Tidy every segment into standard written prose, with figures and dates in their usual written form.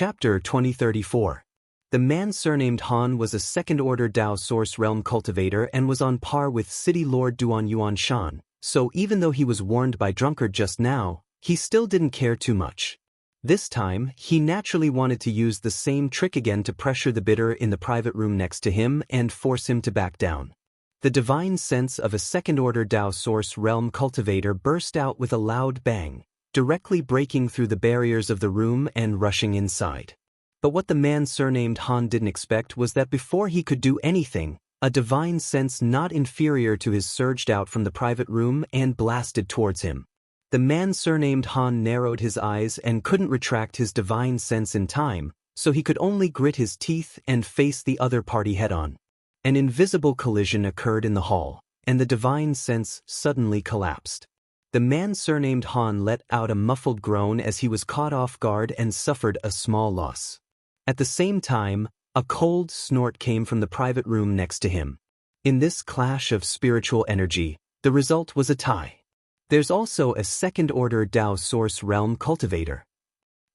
Chapter 2034. The man surnamed Han was a second-order Dao Source Realm cultivator and was on par with City Lord Duan Yuan Shan, so even though he was warned by Drunkard just now, he still didn't care too much. This time, he naturally wanted to use the same trick again to pressure the bidder in the private room next to him and force him to back down. The divine sense of a second-order Dao Source Realm cultivator burst out with a loud bang, directly breaking through the barriers of the room and rushing inside. But what the man surnamed Han didn't expect was that before he could do anything, a divine sense not inferior to his surged out from the private room and blasted towards him. The man surnamed Han narrowed his eyes and couldn't retract his divine sense in time, so he could only grit his teeth and face the other party head-on. An invisible collision occurred in the hall, and the divine sense suddenly collapsed. The man surnamed Han let out a muffled groan as he was caught off guard and suffered a small loss. At the same time, a cold snort came from the private room next to him. In this clash of spiritual energy, the result was a tie. There's also a second-order Dao Source Realm cultivator.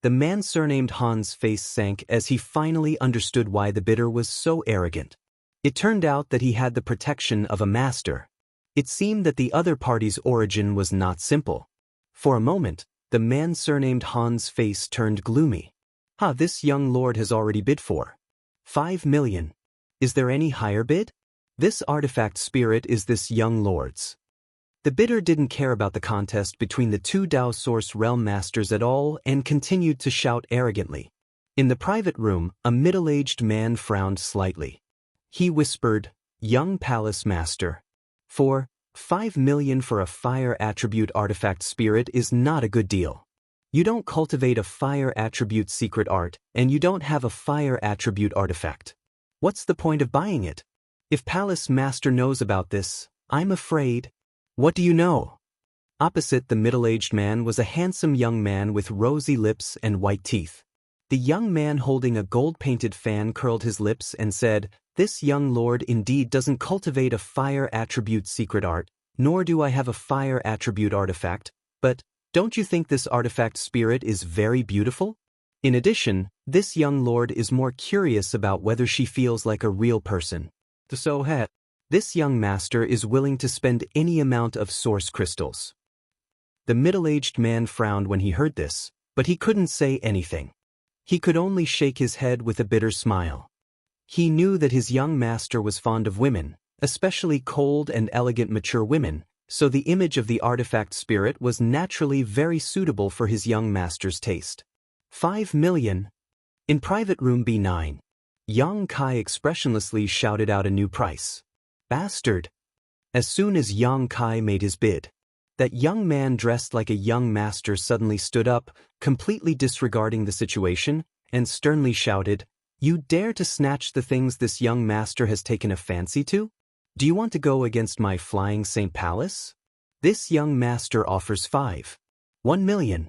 The man surnamed Han's face sank as he finally understood why the bidder was so arrogant. It turned out that he had the protection of a master. It seemed that the other party's origin was not simple. For a moment, the man surnamed Han's face turned gloomy. This young lord has already bid for 5 million. Is there any higher bid? This artifact spirit is this young lord's. The bidder didn't care about the contest between the two Dao Source Realm masters at all and continued to shout arrogantly. In the private room, a middle-aged man frowned slightly. He whispered, "Young Palace Master. 5 million for a fire attribute artifact spirit is not a good deal. You don't cultivate a fire attribute secret art, and you don't have a fire attribute artifact. What's the point of buying it? If Palace Master knows about this, I'm afraid." "What do you know?" Opposite the middle-aged man was a handsome young man with rosy lips and white teeth. The young man holding a gold-painted fan curled his lips and said, "This young lord indeed doesn't cultivate a fire attribute secret art, nor do I have a fire attribute artifact, but don't you think this artifact spirit is very beautiful? In addition, this young lord is more curious about whether she feels like a real person. This young master is willing to spend any amount of source crystals." The middle-aged man frowned when he heard this, but he couldn't say anything. He could only shake his head with a bitter smile. He knew that his young master was fond of women, especially cold and elegant mature women, so the image of the artifact spirit was naturally very suitable for his young master's taste. 5 million. In private room B9, Yang Kai expressionlessly shouted out a new price. "Bastard!" As soon as Yang Kai made his bid, that young man dressed like a young master suddenly stood up, completely disregarding the situation, and sternly shouted, "You dare to snatch the things this young master has taken a fancy to? Do you want to go against my flying Saint Palace? This young master offers 1 million.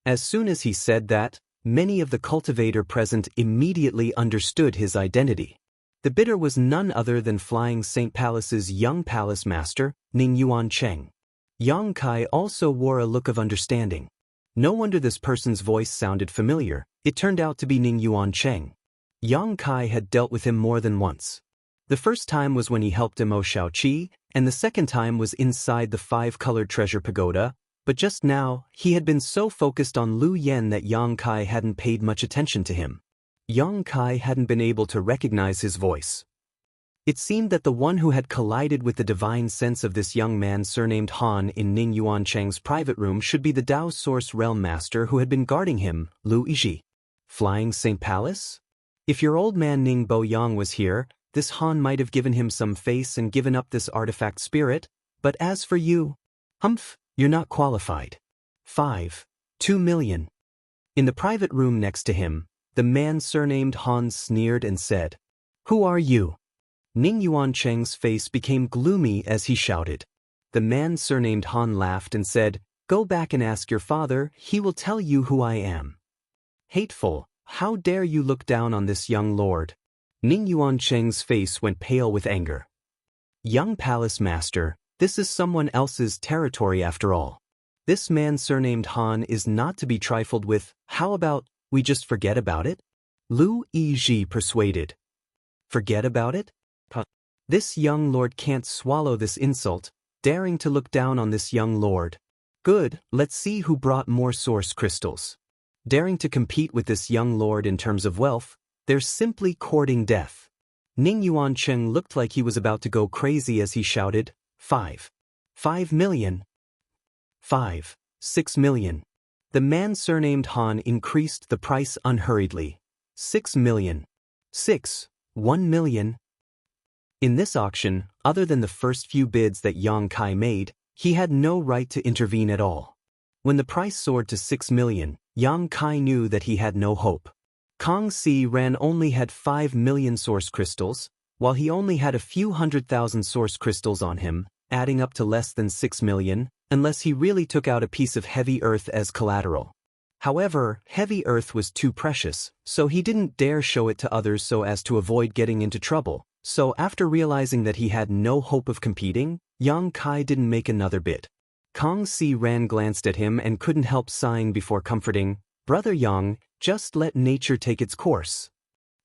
As soon as he said that, many of the cultivator present immediately understood his identity. The bidder was none other than Flying Saint Palace's young palace master, Ning Yuan Cheng. Yang Kai also wore a look of understanding. No wonder this person's voice sounded familiar. It turned out to be Ning Yuan Cheng. Yang Kai had dealt with him more than once. The first time was when he helped Mo Xiaoqi, and the second time was inside the 5-colored treasure pagoda, but just now, he had been so focused on Lu Yen that Yang Kai hadn't paid much attention to him. Yang Kai hadn't been able to recognize his voice. It seemed that the one who had collided with the divine sense of this young man surnamed Han in Ning Yuan Cheng's private room should be the Dao Source Realm Master who had been guarding him, Lu Yizhi. Flying Saint Palace? If your old man Ning Boyang was here, this Han might have given him some face and given up this artifact spirit, but as for you, you're not qualified. 2 million. In the private room next to him, the man surnamed Han sneered and said, "Who are you?" Ning Yuan Cheng's face became gloomy as he shouted. The man surnamed Han laughed and said, "Go back and ask your father, he will tell you who I am." "Hateful, how dare you look down on this young lord?" Ning Yuan Cheng's face went pale with anger. "Young Palace Master, this is someone else's territory after all. This man surnamed Han is not to be trifled with. How about We just forget about it? Lu Yizhi persuaded. Forget about it? This young lord can't swallow this insult, daring to look down on this young lord. Good, let's see who brought more source crystals. Daring to compete with this young lord in terms of wealth, they're simply courting death. Ning Yuancheng looked like he was about to go crazy as he shouted, 5 million. 6 million. The man surnamed Han increased the price unhurriedly. 6 million. 1 million. In this auction, other than the first few bids that Yang Kai made, he had no right to intervene at all. When the price soared to 6 million, Yang Kai knew that he had no hope. Kong Si Ran only had 5 million source crystals, while he only had a few 100,000 source crystals on him, adding up to less than 6 million, unless he really took out a piece of heavy earth as collateral. However, heavy earth was too precious, so he didn't dare show it to others so as to avoid getting into trouble. So after realizing that he had no hope of competing, Yang Kai didn't make another bid. Kong Si Ran glanced at him and couldn't help sighing before comforting, "Brother Yang, just let nature take its course."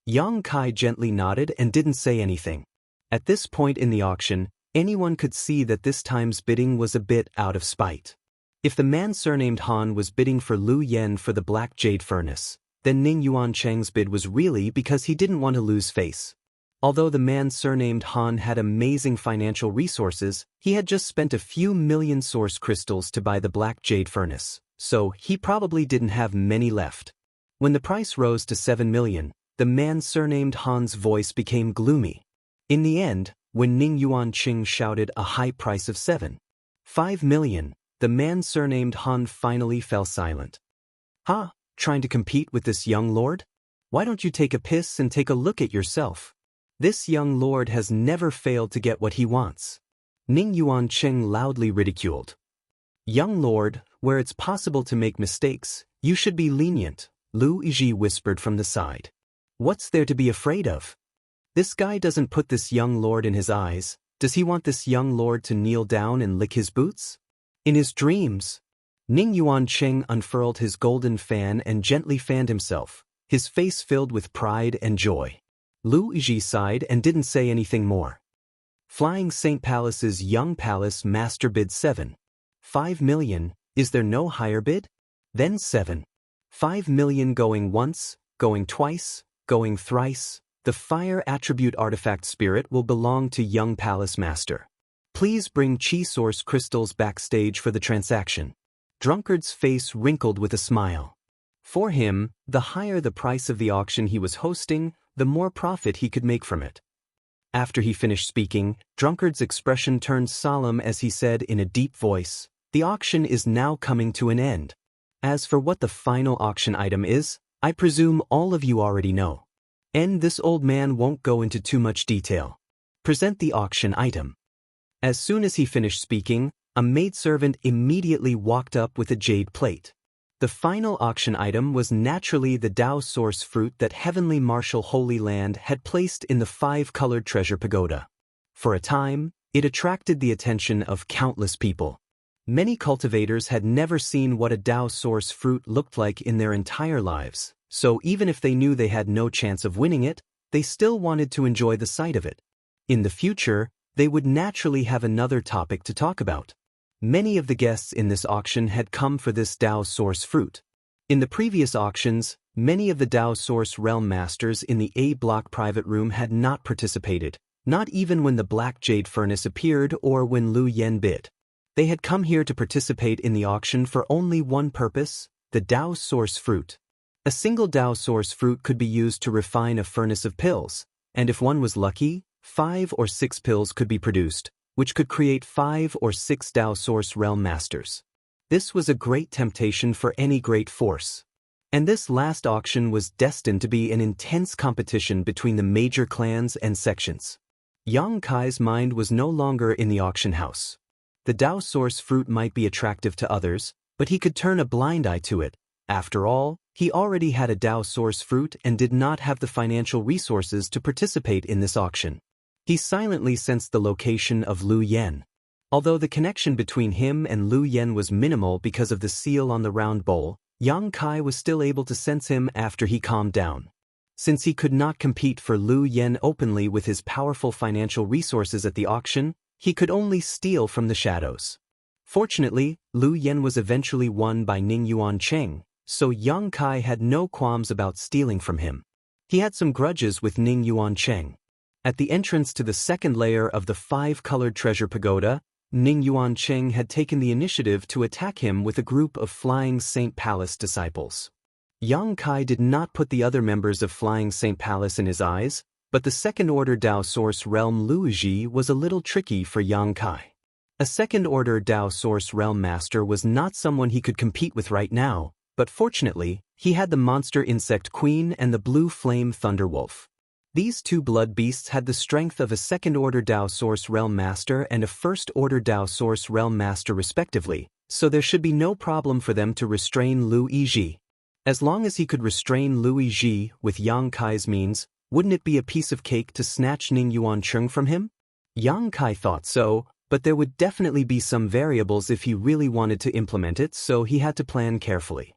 Yang Kai gently nodded and didn't say anything. At this point in the auction, anyone could see that this time's bidding was a bit out of spite. If the man surnamed Han was bidding for Lu Yen for the Black Jade Furnace, then Ning Yuancheng's bid was really because he didn't want to lose face. Although the man surnamed Han had amazing financial resources, he had just spent a few million source crystals to buy the Black Jade Furnace, so he probably didn't have many left. When the price rose to 7 million, the man surnamed Han's voice became gloomy. In the end, when Ning Yuancheng shouted a high price of 5 million, the man surnamed Han finally fell silent. "Ha, trying to compete with this young lord? Why don't you take a piss and take a look at yourself? This young lord has never failed to get what he wants." Ning Yuancheng loudly ridiculed. "Young lord, where it's possible to make mistakes, you should be lenient," Lu Yizhi whispered from the side. "What's there to be afraid of? This guy doesn't put this young lord in his eyes. Does he want this young lord to kneel down and lick his boots? In his dreams?" Ning Yuancheng unfurled his golden fan and gently fanned himself, his face filled with pride and joy. Lu Yizhi sighed and didn't say anything more. Flying Saint Palace's young palace master bid 5 million, is there no higher bid? Then 5 million going once, going twice, going thrice. The fire attribute artifact spirit will belong to young palace master. Please bring Chi source crystals backstage for the transaction. Drunkard's face wrinkled with a smile. For him, the higher the price of the auction he was hosting, the more profit he could make from it. After he finished speaking, Drunkard's expression turned solemn as he said in a deep voice, "The auction is now coming to an end. As for what the final auction item is, I presume all of you already know. And this old man won't go into too much detail. Present the auction item." As soon as he finished speaking, a maidservant immediately walked up with a jade plate. The final auction item was naturally the Tao source fruit that Heavenly Marshal Holy Land had placed in the 5-colored treasure pagoda. For a time, it attracted the attention of countless people. Many cultivators had never seen what a Tao source fruit looked like in their entire lives, so even if they knew they had no chance of winning it, they still wanted to enjoy the sight of it. In the future, they would naturally have another topic to talk about. Many of the guests in this auction had come for this Tao source fruit. In the previous auctions, many of the Tao source realm masters in the A block private room had not participated, not even when the Black Jade Furnace appeared or when Lu Yen bid. They had come here to participate in the auction for only one purpose, the Tao source fruit. A single Tao source fruit could be used to refine a furnace of pills, and if one was lucky, 5 or 6 pills could be produced, which could create 5 or 6 Tao source realm masters. This was a great temptation for any great force. And this last auction was destined to be an intense competition between the major clans and sections. Yang Kai's mind was no longer in the auction house. The Tao source fruit might be attractive to others, but he could turn a blind eye to it. After all, he already had a Tao source fruit and did not have the financial resources to participate in this auction. He silently sensed the location of Lu Yen. Although the connection between him and Lu Yen was minimal because of the seal on the round bowl, Yang Kai was still able to sense him after he calmed down. Since he could not compete for Lu Yen openly with his powerful financial resources at the auction, he could only steal from the shadows. Fortunately, Lu Yen was eventually won by Ning Yuancheng, so Yang Kai had no qualms about stealing from him. He had some grudges with Ning Yuancheng. At the entrance to the second layer of the five-colored treasure pagoda, Ning Yuancheng had taken the initiative to attack him with a group of Flying Saint Palace disciples. Yang Kai did not put the other members of Flying Saint Palace in his eyes, but the second-order Dao Source Realm Luigi was a little tricky for Yang Kai. A second-order Dao Source Realm Master was not someone he could compete with right now, but fortunately, he had the Monster Insect Queen and the Blue Flame Thunderwolf. These two blood beasts had the strength of a second-order Dao Source Realm Master and a first-order Dao Source Realm Master respectively, so there should be no problem for them to restrain Luigi. As long as he could restrain Luigi with Yang Kai's means, wouldn't it be a piece of cake to snatch Ning Yuancheng from him? Yang Kai thought so, but there would definitely be some variables if he really wanted to implement it, so he had to plan carefully.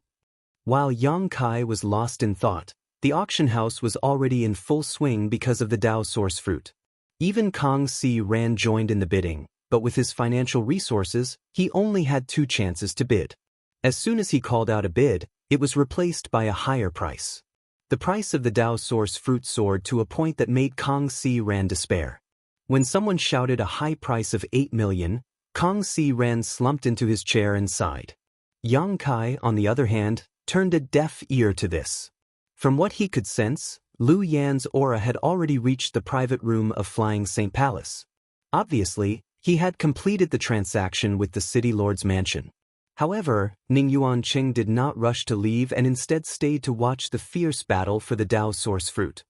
While Yang Kai was lost in thought, the auction house was already in full swing because of the Dao Source fruit. Even Kong Si Ran joined in the bidding, but with his financial resources, he only had 2 chances to bid. As soon as he called out a bid, it was replaced by a higher price. The price of the Dao Source fruit soared to a point that made Kong Si Ran despair. When someone shouted a high price of 8 million, Kong Si Ran slumped into his chair and sighed. Yang Kai, on the other hand, turned a deaf ear to this. From what he could sense, Lu Yan's aura had already reached the private room of Flying Saint Palace. Obviously, he had completed the transaction with the City Lord's mansion. However, Ning Yuancheng did not rush to leave and instead stayed to watch the fierce battle for the Dao Source fruit.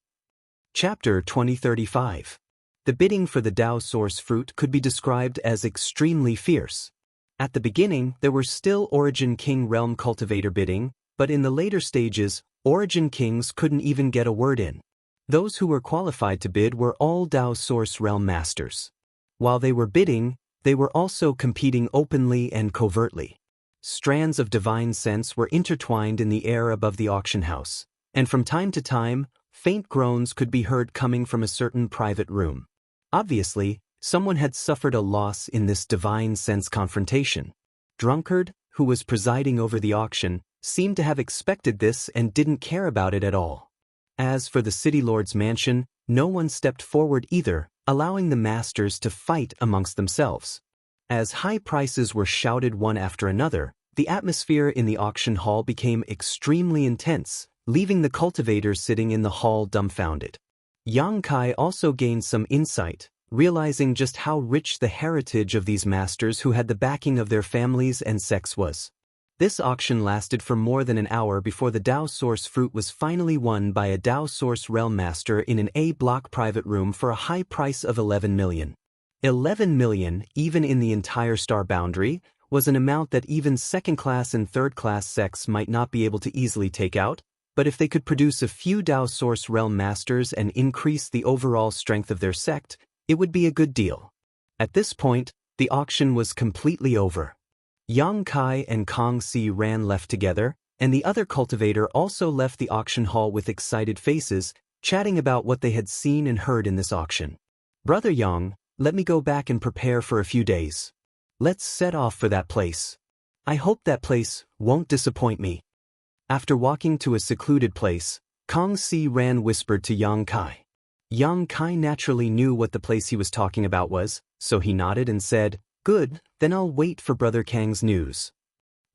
Chapter 2035. The bidding for the Dao Source fruit could be described as extremely fierce. At the beginning, there were still Origin King Realm Cultivator bidding, but in the later stages, Origin Kings couldn't even get a word in. Those who were qualified to bid were all Dao Source Realm Masters. While they were bidding, they were also competing openly and covertly. Strands of divine sense were intertwined in the air above the auction house, and from time to time, faint groans could be heard coming from a certain private room. Obviously, someone had suffered a loss in this divine sense confrontation. Drunkard, who was presiding over the auction, seemed to have expected this and didn't care about it at all. As for the City Lord's mansion, no one stepped forward either, allowing the masters to fight amongst themselves. As high prices were shouted one after another, the atmosphere in the auction hall became extremely intense, leaving the cultivators sitting in the hall dumbfounded. Yang Kai also gained some insight, realizing just how rich the heritage of these masters who had the backing of their families and sects was. This auction lasted for more than an hour before the Dao Source fruit was finally won by a Dao Source Realm Master in an A-block private room for a high price of 11 million. 11 million, even in the entire star boundary, was an amount that even second-class and third-class sects might not be able to easily take out, but if they could produce a few Dao Source Realm Masters and increase the overall strength of their sect, it would be a good deal. At this point, the auction was completely over. Yang Kai and Kong Si Ran left together, and the other cultivator also left the auction hall with excited faces, chatting about what they had seen and heard in this auction. Brother Yang, let me go back and prepare for a few days. Let's set off for that place. I hope that place won't disappoint me. After walking to a secluded place, Kong Si Ran whispered to Yang Kai. Yang Kai naturally knew what the place he was talking about was, so he nodded and said, "Good, then I'll wait for Brother Kang's news."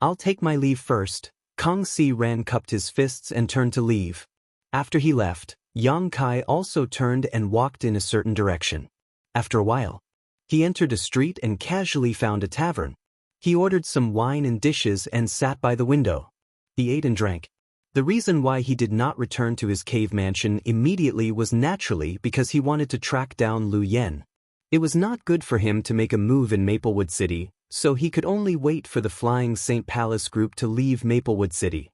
"I'll take my leave first." Kong Si Ran cupped his fists and turned to leave. After he left, Yang Kai also turned and walked in a certain direction. After a while, he entered a street and casually found a tavern. He ordered some wine and dishes and sat by the window. He ate and drank. The reason why he did not return to his cave mansion immediately was naturally because he wanted to track down Lu Yen. It was not good for him to make a move in Maplewood City, so he could only wait for the Flying Saint Palace group to leave Maplewood City.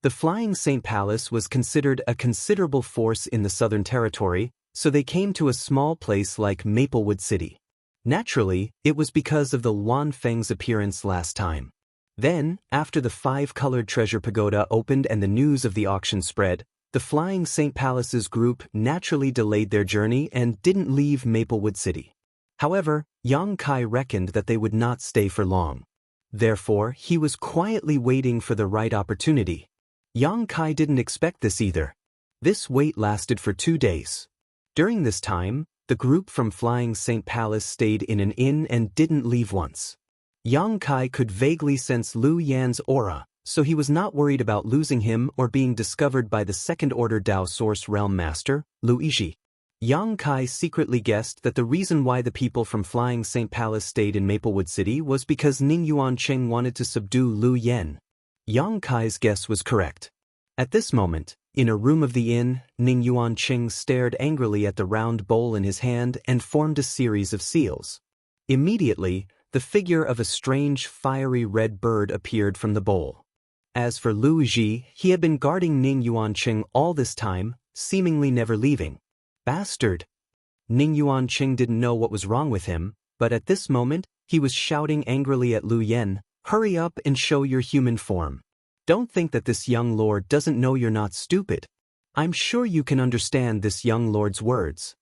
The Flying Saint Palace was considered a considerable force in the Southern Territory, so they came to a small place like Maplewood City. Naturally, it was because of the Luan Feng's appearance last time. Then, after the 5-colored treasure pagoda opened and the news of the auction spread, the Flying St. Palace's group naturally delayed their journey and didn't leave Maplewood City. However, Yang Kai reckoned that they would not stay for long. Therefore, he was quietly waiting for the right opportunity. Yang Kai didn't expect this either. This wait lasted for 2 days. During this time, the group from Flying St. Palace stayed in an inn and didn't leave once. Yang Kai could vaguely sense Lu Yan's aura, so he was not worried about losing him or being discovered by the second-order Dao Source Realm Master, Lu Yizhi. Yang Kai secretly guessed that the reason why the people from Flying St. Palace stayed in Maplewood City was because Ning Yuancheng wanted to subdue Lu Yan. Yang Kai's guess was correct. At this moment, in a room of the inn, Ning Yuancheng stared angrily at the round bowl in his hand and formed a series of seals. Immediately, the figure of a strange fiery red bird appeared from the bowl. As for Lu Yizhi, he had been guarding Ning Yuancheng all this time, seemingly never leaving. Bastard! Ning Yuancheng didn't know what was wrong with him, but at this moment, he was shouting angrily at Lu Yan, "Hurry up and show your human form. Don't think that this young lord doesn't know you're not stupid. I'm sure you can understand this young lord's words."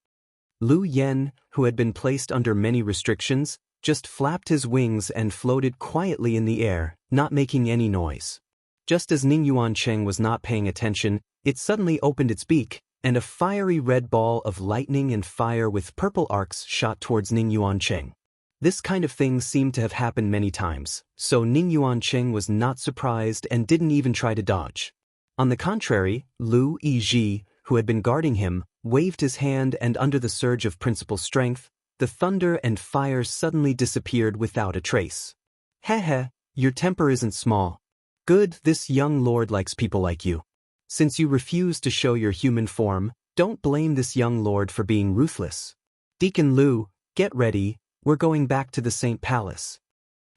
Lu Yan, who had been placed under many restrictions, just flapped his wings and floated quietly in the air, not making any noise. Just as Ning Yuancheng was not paying attention, it suddenly opened its beak, and a fiery red ball of lightning and fire with purple arcs shot towards Ning Yuancheng. This kind of thing seemed to have happened many times, so Ning Yuancheng was not surprised and didn't even try to dodge. On the contrary, Lu Yizhi, who had been guarding him, waved his hand, and under the surge of principal strength, the thunder and fire suddenly disappeared without a trace. "Heh, your temper isn't small. Good, this young lord likes people like you. Since you refuse to show your human form, don't blame this young lord for being ruthless. Deacon Lu, get ready, we're going back to the St. Palace."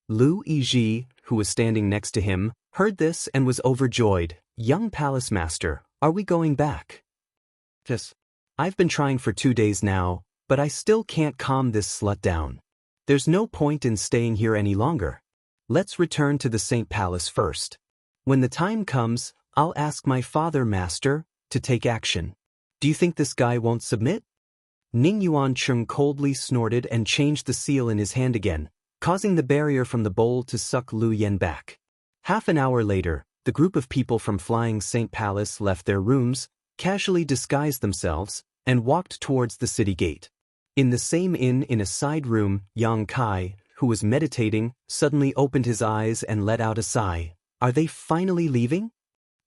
Lu Yizhi, who was standing next to him, heard this and was overjoyed. "Young palace master, are we going back?" "Yes. I've been trying for 2 days now, but I still can't calm this slut down. There's no point in staying here any longer. Let's return to the St. Palace first. When the time comes, I'll ask my father, master, to take action. Do you think this guy won't submit?" Ning Yuancheng coldly snorted and changed the seal in his hand again, causing the barrier from the bowl to suck Lu Yan back. Half an hour later, the group of people from Flying St. Palace left their rooms, casually disguised themselves, and walked towards the city gate. In the same inn in a side room, Yang Kai, who was meditating, suddenly opened his eyes and let out a sigh. Are they finally leaving?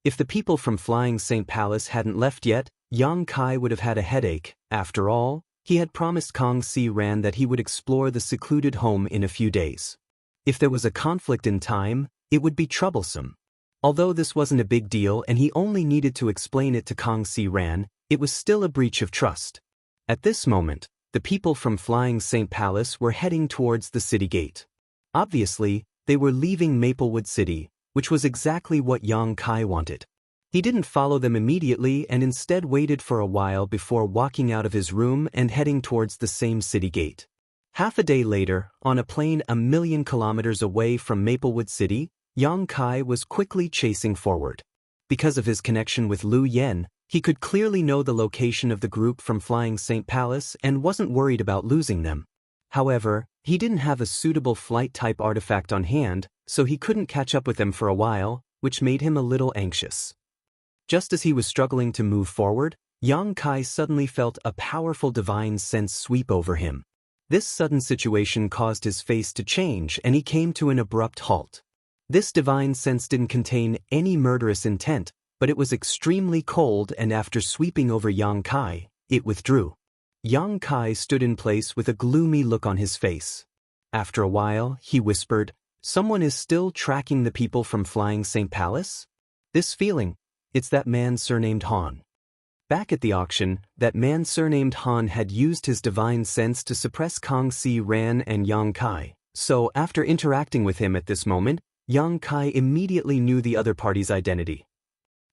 If the people from Flying St. Palace hadn't left yet, Yang Kai would have had a headache. After all, he had promised Kong Si Ran that he would explore the secluded home in a few days. If there was a conflict in time, it would be troublesome. Although this wasn't a big deal and he only needed to explain it to Kong Si Ran, it was still a breach of trust. At this moment, the people from Flying St. Palace were heading towards the city gate. Obviously, they were leaving Maplewood City, which was exactly what Yang Kai wanted. He didn't follow them immediately and instead waited for a while before walking out of his room and heading towards the same city gate. Half a day later, on a plane 1,000,000 kilometers away from Maplewood City, Yang Kai was quickly chasing forward. Because of his connection with Lu Yan, he could clearly know the location of the group from Flying St. Palace and wasn't worried about losing them. However, he didn't have a suitable flight-type artifact on hand, so he couldn't catch up with them for a while, which made him a little anxious. Just as he was struggling to move forward, Yang Kai suddenly felt a powerful divine sense sweep over him. This sudden situation caused his face to change and he came to an abrupt halt. This divine sense didn't contain any murderous intent, but it was extremely cold, and after sweeping over Yang Kai, it withdrew. Yang Kai stood in place with a gloomy look on his face. After a while, he whispered, "Someone is still tracking the people from Flying St. Palace? This feeling, it's that man surnamed Han." Back at the auction, that man surnamed Han had used his divine sense to suppress Kong Si Ran and Yang Kai, so after interacting with him at this moment, Yang Kai immediately knew the other party's identity.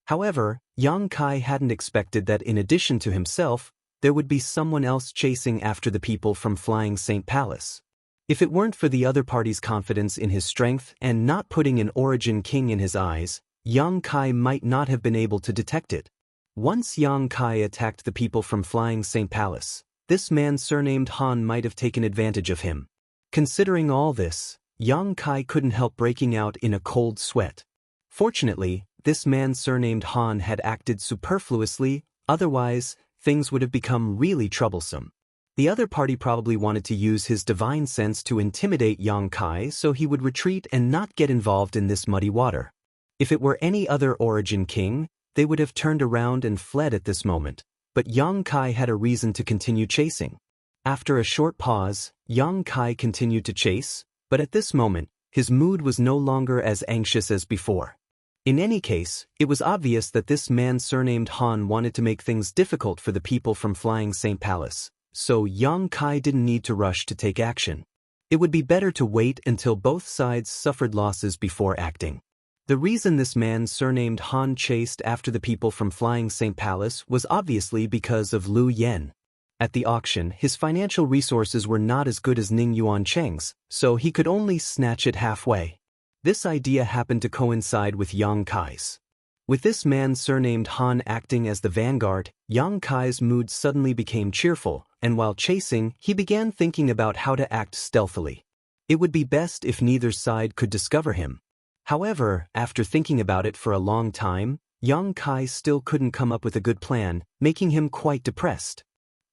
However, Yang Kai hadn't expected that in addition to himself, there would be someone else chasing after the people from Flying St. Palace. If it weren't for the other party's confidence in his strength and not putting an Origin King in his eyes, Yang Kai might not have been able to detect it. Once Yang Kai attacked the people from Flying Saint Palace, this man surnamed Han might have taken advantage of him. Considering all this, Yang Kai couldn't help breaking out in a cold sweat. Fortunately, this man surnamed Han had acted superfluously, otherwise, things would have become really troublesome. The other party probably wanted to use his divine sense to intimidate Yang Kai so he would retreat and not get involved in this muddy water. If it were any other Origin King, they would have turned around and fled at this moment, but Yang Kai had a reason to continue chasing. After a short pause, Yang Kai continued to chase, but at this moment, his mood was no longer as anxious as before. In any case, it was obvious that this man surnamed Han wanted to make things difficult for the people from Flying Saint Palace, so Yang Kai didn't need to rush to take action. It would be better to wait until both sides suffered losses before acting. The reason this man surnamed Han chased after the people from Flying Saint Palace was obviously because of Liu Yan. At the auction, his financial resources were not as good as Ning Yuancheng's, so he could only snatch it halfway. This idea happened to coincide with Yang Kai's. With this man surnamed Han acting as the vanguard, Yang Kai's mood suddenly became cheerful, and while chasing, he began thinking about how to act stealthily. It would be best if neither side could discover him. However, after thinking about it for a long time, Yang Kai still couldn't come up with a good plan, making him quite depressed.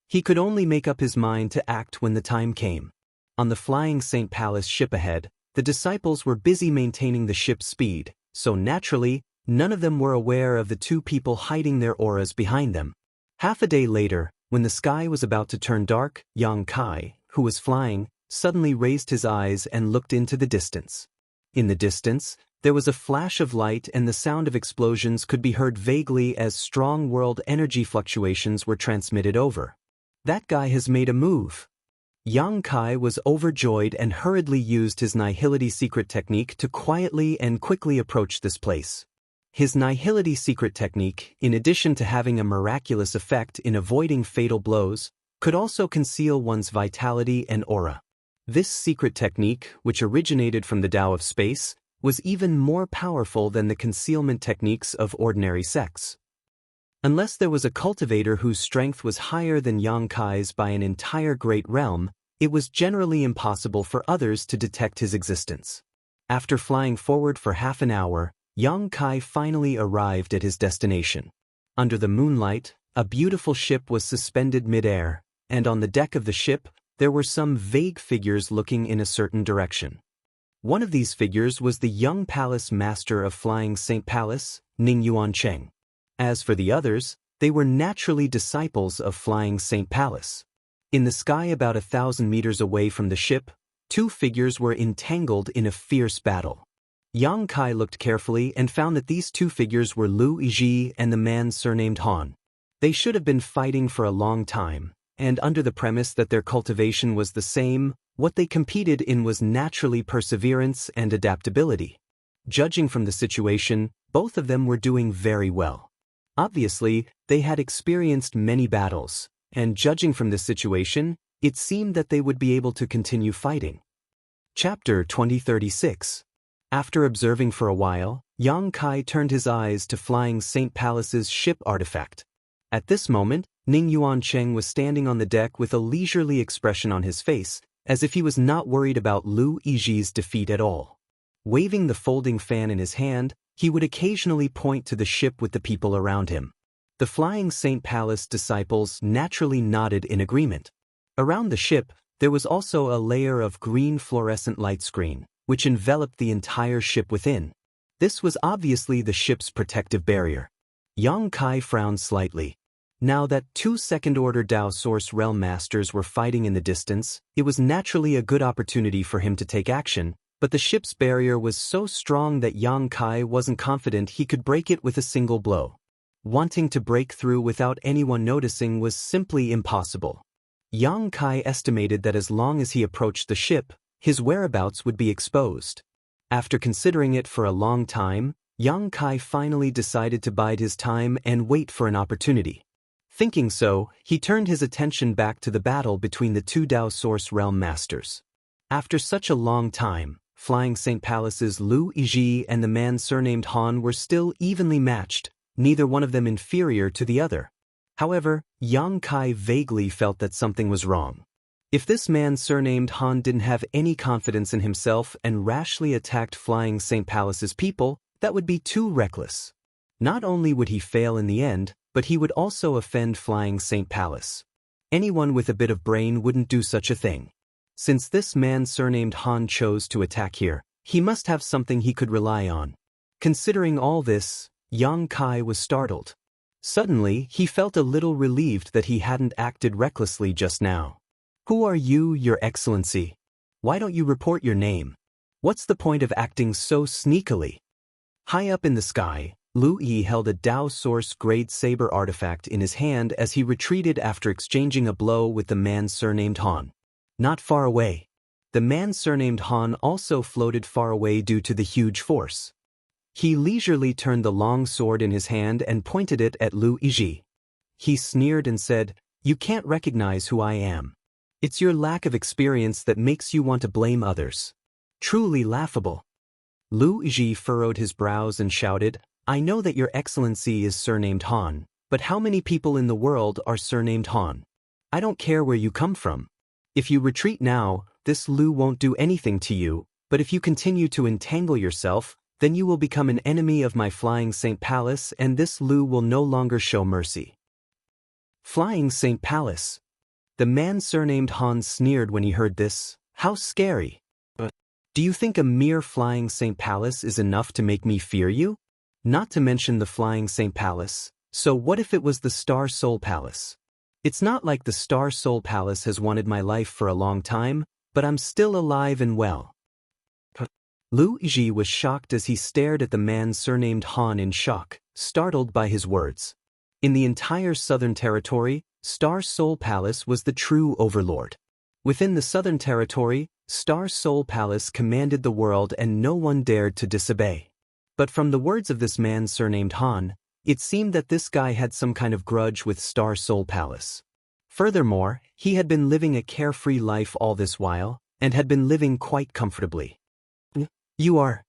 He could only make up his mind to act when the time came. On the Flying Saint Palace ship ahead, the disciples were busy maintaining the ship's speed, so naturally, none of them were aware of the two people hiding their auras behind them. Half a day later, when the sky was about to turn dark, Yang Kai, who was flying, suddenly raised his eyes and looked into the distance. In the distance, there was a flash of light and the sound of explosions could be heard vaguely as strong world energy fluctuations were transmitted over. That guy has made a move. Yang Kai was overjoyed and hurriedly used his Nihility secret technique to quietly and quickly approach this place. His Nihility secret technique, in addition to having a miraculous effect in avoiding fatal blows, could also conceal one's vitality and aura. This secret technique, which originated from the Tao of space, was even more powerful than the concealment techniques of ordinary sects. Unless there was a cultivator whose strength was higher than Yang Kai's by an entire great realm, it was generally impossible for others to detect his existence. After flying forward for half an hour, Yang Kai finally arrived at his destination. Under the moonlight, a beautiful ship was suspended mid-air, and on the deck of the ship, there were some vague figures looking in a certain direction. One of these figures was the young palace master of Flying Saint Palace, Ning Yuancheng. As for the others, they were naturally disciples of Flying Saint Palace. In the sky about 1,000 meters away from the ship, two figures were entangled in a fierce battle. Yang Kai looked carefully and found that these two figures were Liu Yizhi and the man surnamed Han. They should have been fighting for a long time, and under the premise that their cultivation was the same, what they competed in was naturally perseverance and adaptability. Judging from the situation, both of them were doing very well. Obviously, they had experienced many battles, and judging from this situation, it seemed that they would be able to continue fighting. Chapter 2036. After observing for a while, Yang Kai turned his eyes to Flying Saint Palace's ship artifact. At this moment, Ning Yuancheng was standing on the deck with a leisurely expression on his face, as if he was not worried about Liu Yizhi's defeat at all. Waving the folding fan in his hand, he would occasionally point to the ship with the people around him. The Flying Saint Palace disciples naturally nodded in agreement. Around the ship, there was also a layer of green fluorescent light screen, which enveloped the entire ship within. This was obviously the ship's protective barrier. Yang Kai frowned slightly. Now that two second-order Tao Source Realm Masters were fighting in the distance, it was naturally a good opportunity for him to take action, but the ship's barrier was so strong that Yang Kai wasn't confident he could break it with a single blow. Wanting to break through without anyone noticing was simply impossible. Yang Kai estimated that as long as he approached the ship, his whereabouts would be exposed. After considering it for a long time, Yang Kai finally decided to bide his time and wait for an opportunity. Thinking so, he turned his attention back to the battle between the two Tao Source Realm Masters. After such a long time, Flying St. Palace's Lu Yizhi and the man surnamed Han were still evenly matched, neither one of them inferior to the other. However, Yang Kai vaguely felt that something was wrong. If this man surnamed Han didn't have any confidence in himself and rashly attacked Flying St. Palace's people, that would be too reckless. Not only would he fail in the end, but he would also offend Flying St. Palace. Anyone with a bit of brain wouldn't do such a thing. Since this man surnamed Han chose to attack here, he must have something he could rely on. Considering all this, Yang Kai was startled. Suddenly, he felt a little relieved that he hadn't acted recklessly just now. "Who are you, Your Excellency? Why don't you report your name? What's the point of acting so sneakily?" High up in the sky, Lu Yi held a Dao Source grade saber artifact in his hand as he retreated after exchanging a blow with the man surnamed Han. Not far away. The man surnamed Han also floated far away due to the huge force. He leisurely turned the long sword in his hand and pointed it at Lu Yizhi. He sneered and said, "You can't recognize who I am. It's your lack of experience that makes you want to blame others. Truly laughable." Lu Yizhi furrowed his brows and shouted, "I know that Your Excellency is surnamed Han, but how many people in the world are surnamed Han? I don't care where you come from. If you retreat now, this Lu won't do anything to you, but if you continue to entangle yourself, then you will become an enemy of my Flying St. Palace and this Lu will no longer show mercy." Flying St. Palace. The man surnamed Han sneered when he heard this. How scary. Do you think a mere Flying St. Palace is enough to make me fear you? Not to mention the Flying St. Palace, so what if it was the Star Soul Palace? It's not like the Star Soul Palace has wanted my life for a long time, but I'm still alive and well. Lu Yizhi was shocked as he stared at the man surnamed Han in shock, startled by his words. In the entire Southern Territory, Star Soul Palace was the true overlord. Within the Southern Territory, Star Soul Palace commanded the world and no one dared to disobey. But from the words of this man surnamed Han, it seemed that this guy had some kind of grudge with Star Soul Palace. Furthermore, he had been living a carefree life all this while, and had been living quite comfortably. "You are..."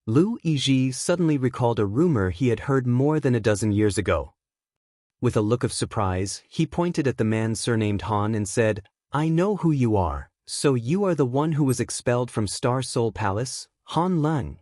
Lu Yizhi suddenly recalled a rumor he had heard more than a dozen years ago. With a look of surprise, he pointed at the man surnamed Han and said, "I know who you are, so you are the one who was expelled from Star Soul Palace, Han Lung."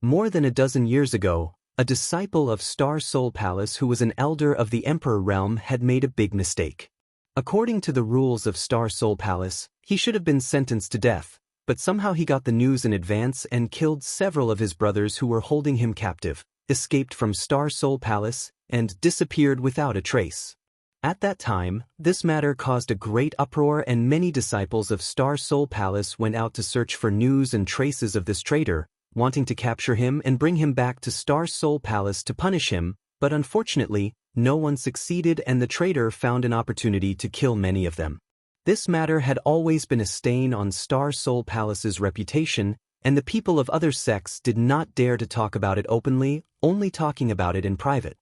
More than a dozen years ago, a disciple of Star Soul Palace who was an elder of the Emperor realm had made a big mistake. According to the rules of Star Soul Palace, he should have been sentenced to death, but somehow he got the news in advance and killed several of his brothers who were holding him captive, escaped from Star Soul Palace, and disappeared without a trace. At that time, this matter caused a great uproar and many disciples of Star Soul Palace went out to search for news and traces of this traitor, wanting to capture him and bring him back to Star Soul Palace to punish him, but unfortunately, no one succeeded and the traitor found an opportunity to kill many of them. This matter had always been a stain on Star Soul Palace's reputation, and the people of other sects did not dare to talk about it openly, only talking about it in private.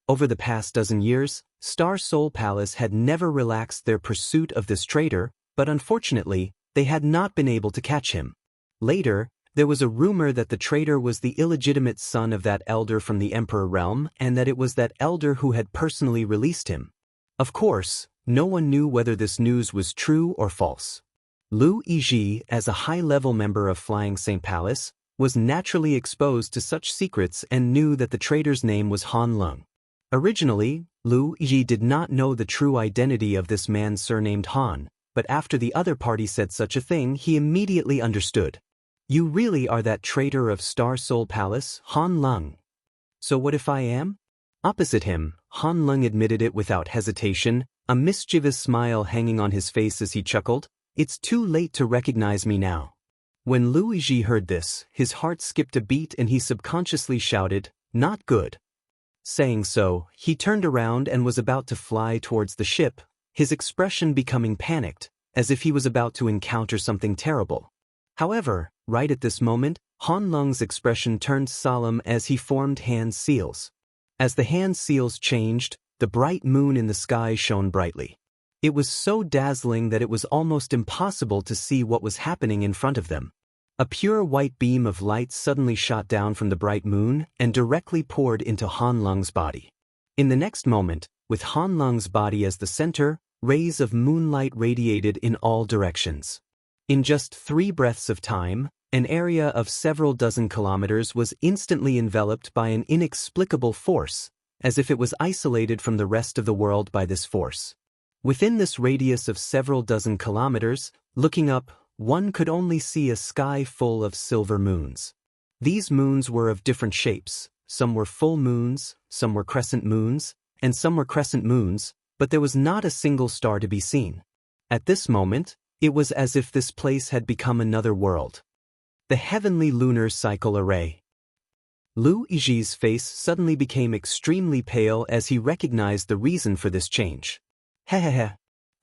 Over the past dozen years, Star Soul Palace had never relaxed their pursuit of this traitor, but unfortunately, they had not been able to catch him. Later, there was a rumor that the traitor was the illegitimate son of that elder from the Emperor realm and that it was that elder who had personally released him. Of course, no one knew whether this news was true or false. Lu Yizhi, as a high-level member of Flying St. Palace, was naturally exposed to such secrets and knew that the traitor's name was Han Lung. Originally, Lu Yizhi did not know the true identity of this man surnamed Han, but after the other party said such a thing, he immediately understood. "You really are that traitor of Star Soul Palace, Han Lung." "So what if I am?" Opposite him, Han Lung admitted it without hesitation, a mischievous smile hanging on his face as he chuckled. "It's too late to recognize me now." When Lu Yizhi heard this, his heart skipped a beat and he subconsciously shouted, "Not good." Saying so, he turned around and was about to fly towards the ship, his expression becoming panicked, as if he was about to encounter something terrible. However, right at this moment, Han Lung's expression turned solemn as he formed hand seals. As the hand seals changed, the bright moon in the sky shone brightly. It was so dazzling that it was almost impossible to see what was happening in front of them. A pure white beam of light suddenly shot down from the bright moon and directly poured into Han Lung's body. In the next moment, with Han Lung's body as the center, rays of moonlight radiated in all directions. In just 3 breaths of time, an area of several dozen kilometers was instantly enveloped by an inexplicable force, as if it was isolated from the rest of the world by this force. Within this radius of several dozen kilometers, looking up, one could only see a sky full of silver moons. These moons were of different shapes. Some were full moons, some were crescent moons, and some were crescent moons, but there was not a single star to be seen. At this moment, it was as if this place had become another world. The heavenly lunar cycle array. Lu Yiji's face suddenly became extremely pale as he recognized the reason for this change. Hehehe.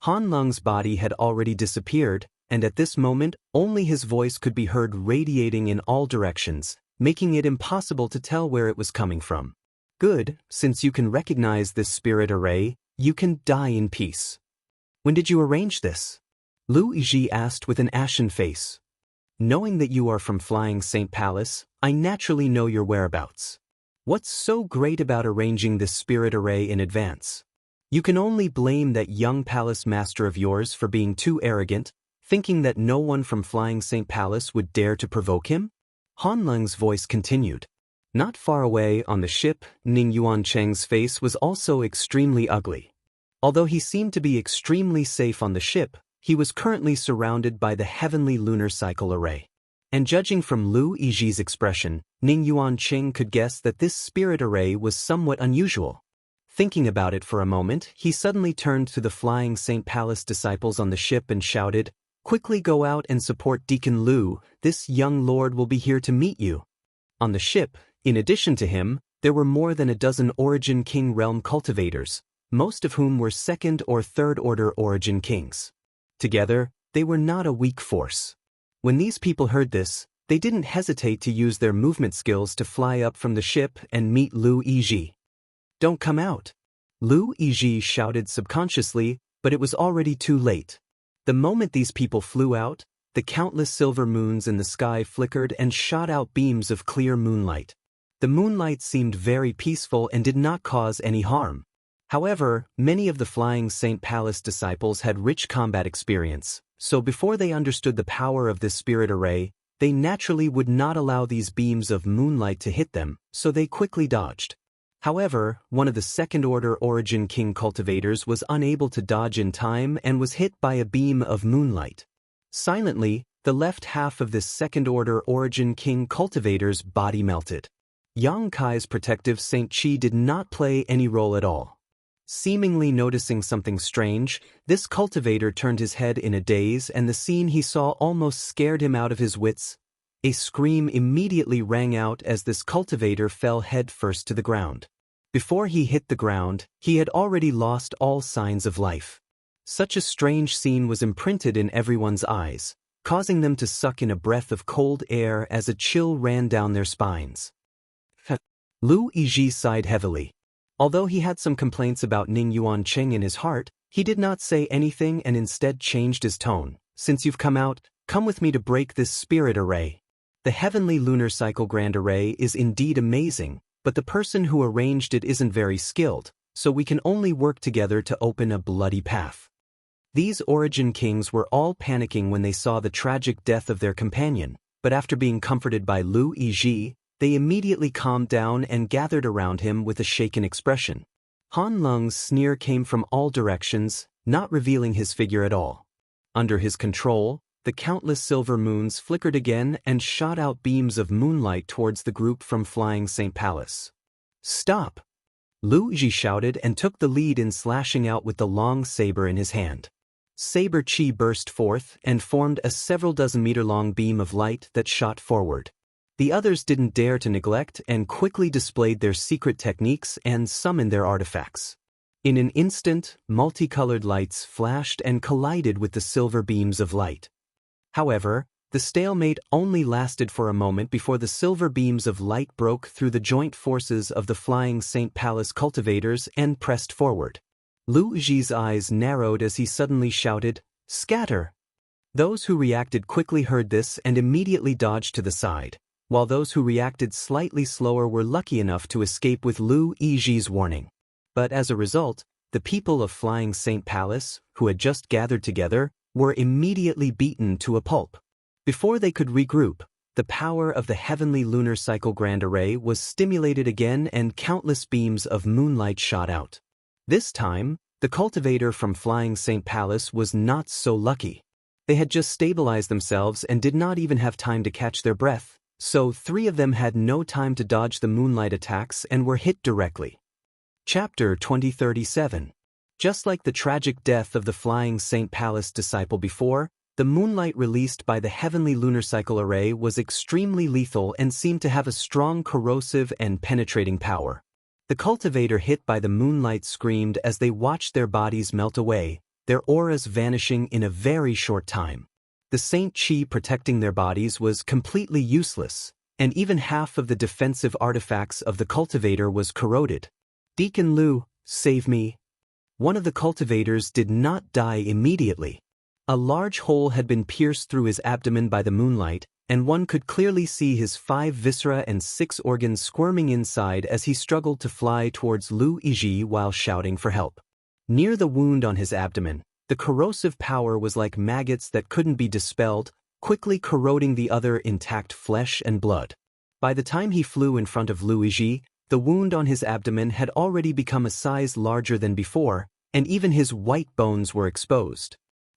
Han Lung's body had already disappeared, and at this moment, only his voice could be heard radiating in all directions, making it impossible to tell where it was coming from. Good, since you can recognize this spirit array, you can die in peace. When did you arrange this? Lu Yiji asked with an ashen face. Knowing that you are from Flying Saint Palace, I naturally know your whereabouts. What's so great about arranging this spirit array in advance? You can only blame that young palace master of yours for being too arrogant, thinking that no one from Flying Saint Palace would dare to provoke him? Han Lung's voice continued. Not far away on the ship, Ning Yuancheng's face was also extremely ugly. Although he seemed to be extremely safe on the ship, he was currently surrounded by the heavenly lunar cycle array. And judging from Lu Yiji's expression, Ning Yuancheng could guess that this spirit array was somewhat unusual. Thinking about it for a moment, he suddenly turned to the Flying Saint Palace disciples on the ship and shouted, "Quickly go out and support Deacon Lu, this young lord will be here to meet you." On the ship, in addition to him, there were more than a dozen Origin King realm cultivators, most of whom were 2nd or 3rd order Origin Kings. Together, they were not a weak force. When these people heard this, they didn't hesitate to use their movement skills to fly up from the ship and meet Lu Yiji. "Don't come out!" Lu Yiji shouted subconsciously, but it was already too late. The moment these people flew out, the countless silver moons in the sky flickered and shot out beams of clear moonlight. The moonlight seemed very peaceful and did not cause any harm. However, many of the Flying Saint Palace disciples had rich combat experience, so before they understood the power of this spirit array, they naturally would not allow these beams of moonlight to hit them, so they quickly dodged. However, one of the 2nd order Origin King cultivators was unable to dodge in time and was hit by a beam of moonlight. Silently, the left half of this 2nd order Origin King cultivator's body melted. Yang Kai's protective Saint Chi did not play any role at all. Seemingly noticing something strange, this cultivator turned his head in a daze and the scene he saw almost scared him out of his wits. A scream immediately rang out as this cultivator fell head first to the ground. Before he hit the ground, he had already lost all signs of life. Such a strange scene was imprinted in everyone's eyes, causing them to suck in a breath of cold air as a chill ran down their spines. Lu Yiji sighed heavily. Although he had some complaints about Ning Yuancheng in his heart, he did not say anything and instead changed his tone. "Since you've come out, come with me to break this spirit array. The heavenly lunar cycle grand array is indeed amazing, but the person who arranged it isn't very skilled, so we can only work together to open a bloody path." These Origin Kings were all panicking when they saw the tragic death of their companion, but after being comforted by Lu Yiji, they immediately calmed down and gathered around him with a shaken expression. Han Lung's sneer came from all directions, not revealing his figure at all. Under his control, the countless silver moons flickered again and shot out beams of moonlight towards the group from Flying Saint Palace. "Stop!" Lu Yiji shouted and took the lead in slashing out with the long saber in his hand. Saber chi burst forth and formed a several dozen meter-long beam of light that shot forward. The others didn't dare to neglect and quickly displayed their secret techniques and summoned their artifacts. In an instant, multicolored lights flashed and collided with the silver beams of light. However, the stalemate only lasted for a moment before the silver beams of light broke through the joint forces of the Flying Saint Palace cultivators and pressed forward. Lu Yi's eyes narrowed as he suddenly shouted, "Scatter!" Those who reacted quickly heard this and immediately dodged to the side, while those who reacted slightly slower were lucky enough to escape with Lu Yi's warning. But as a result, the people of Flying Saint Palace, who had just gathered together, were immediately beaten to a pulp. Before they could regroup, the power of the heavenly lunar cycle grand array was stimulated again and countless beams of moonlight shot out. This time, the cultivator from Flying Saint Palace was not so lucky. They had just stabilized themselves and did not even have time to catch their breath, so 3 of them had no time to dodge the moonlight attacks and were hit directly. Chapter 2037. Just like the tragic death of the Flying Saint Palace disciple before, the moonlight released by the heavenly lunar cycle array was extremely lethal and seemed to have a strong corrosive and penetrating power. The cultivator hit by the moonlight screamed as they watched their bodies melt away, their auras vanishing in a very short time. The Saint Chi protecting their bodies was completely useless, and even half of the defensive artifacts of the cultivator was corroded. "Deacon Lu, save me." One of the cultivators did not die immediately. A large hole had been pierced through his abdomen by the moonlight, and one could clearly see his 5 viscera and 6 organs squirming inside as he struggled to fly towards Lu Yi while shouting for help. Near the wound on his abdomen, the corrosive power was like maggots that couldn't be dispelled, quickly corroding the other intact flesh and blood. By the time he flew in front of Lu Yi, the wound on his abdomen had already become a size larger than before, and even his white bones were exposed.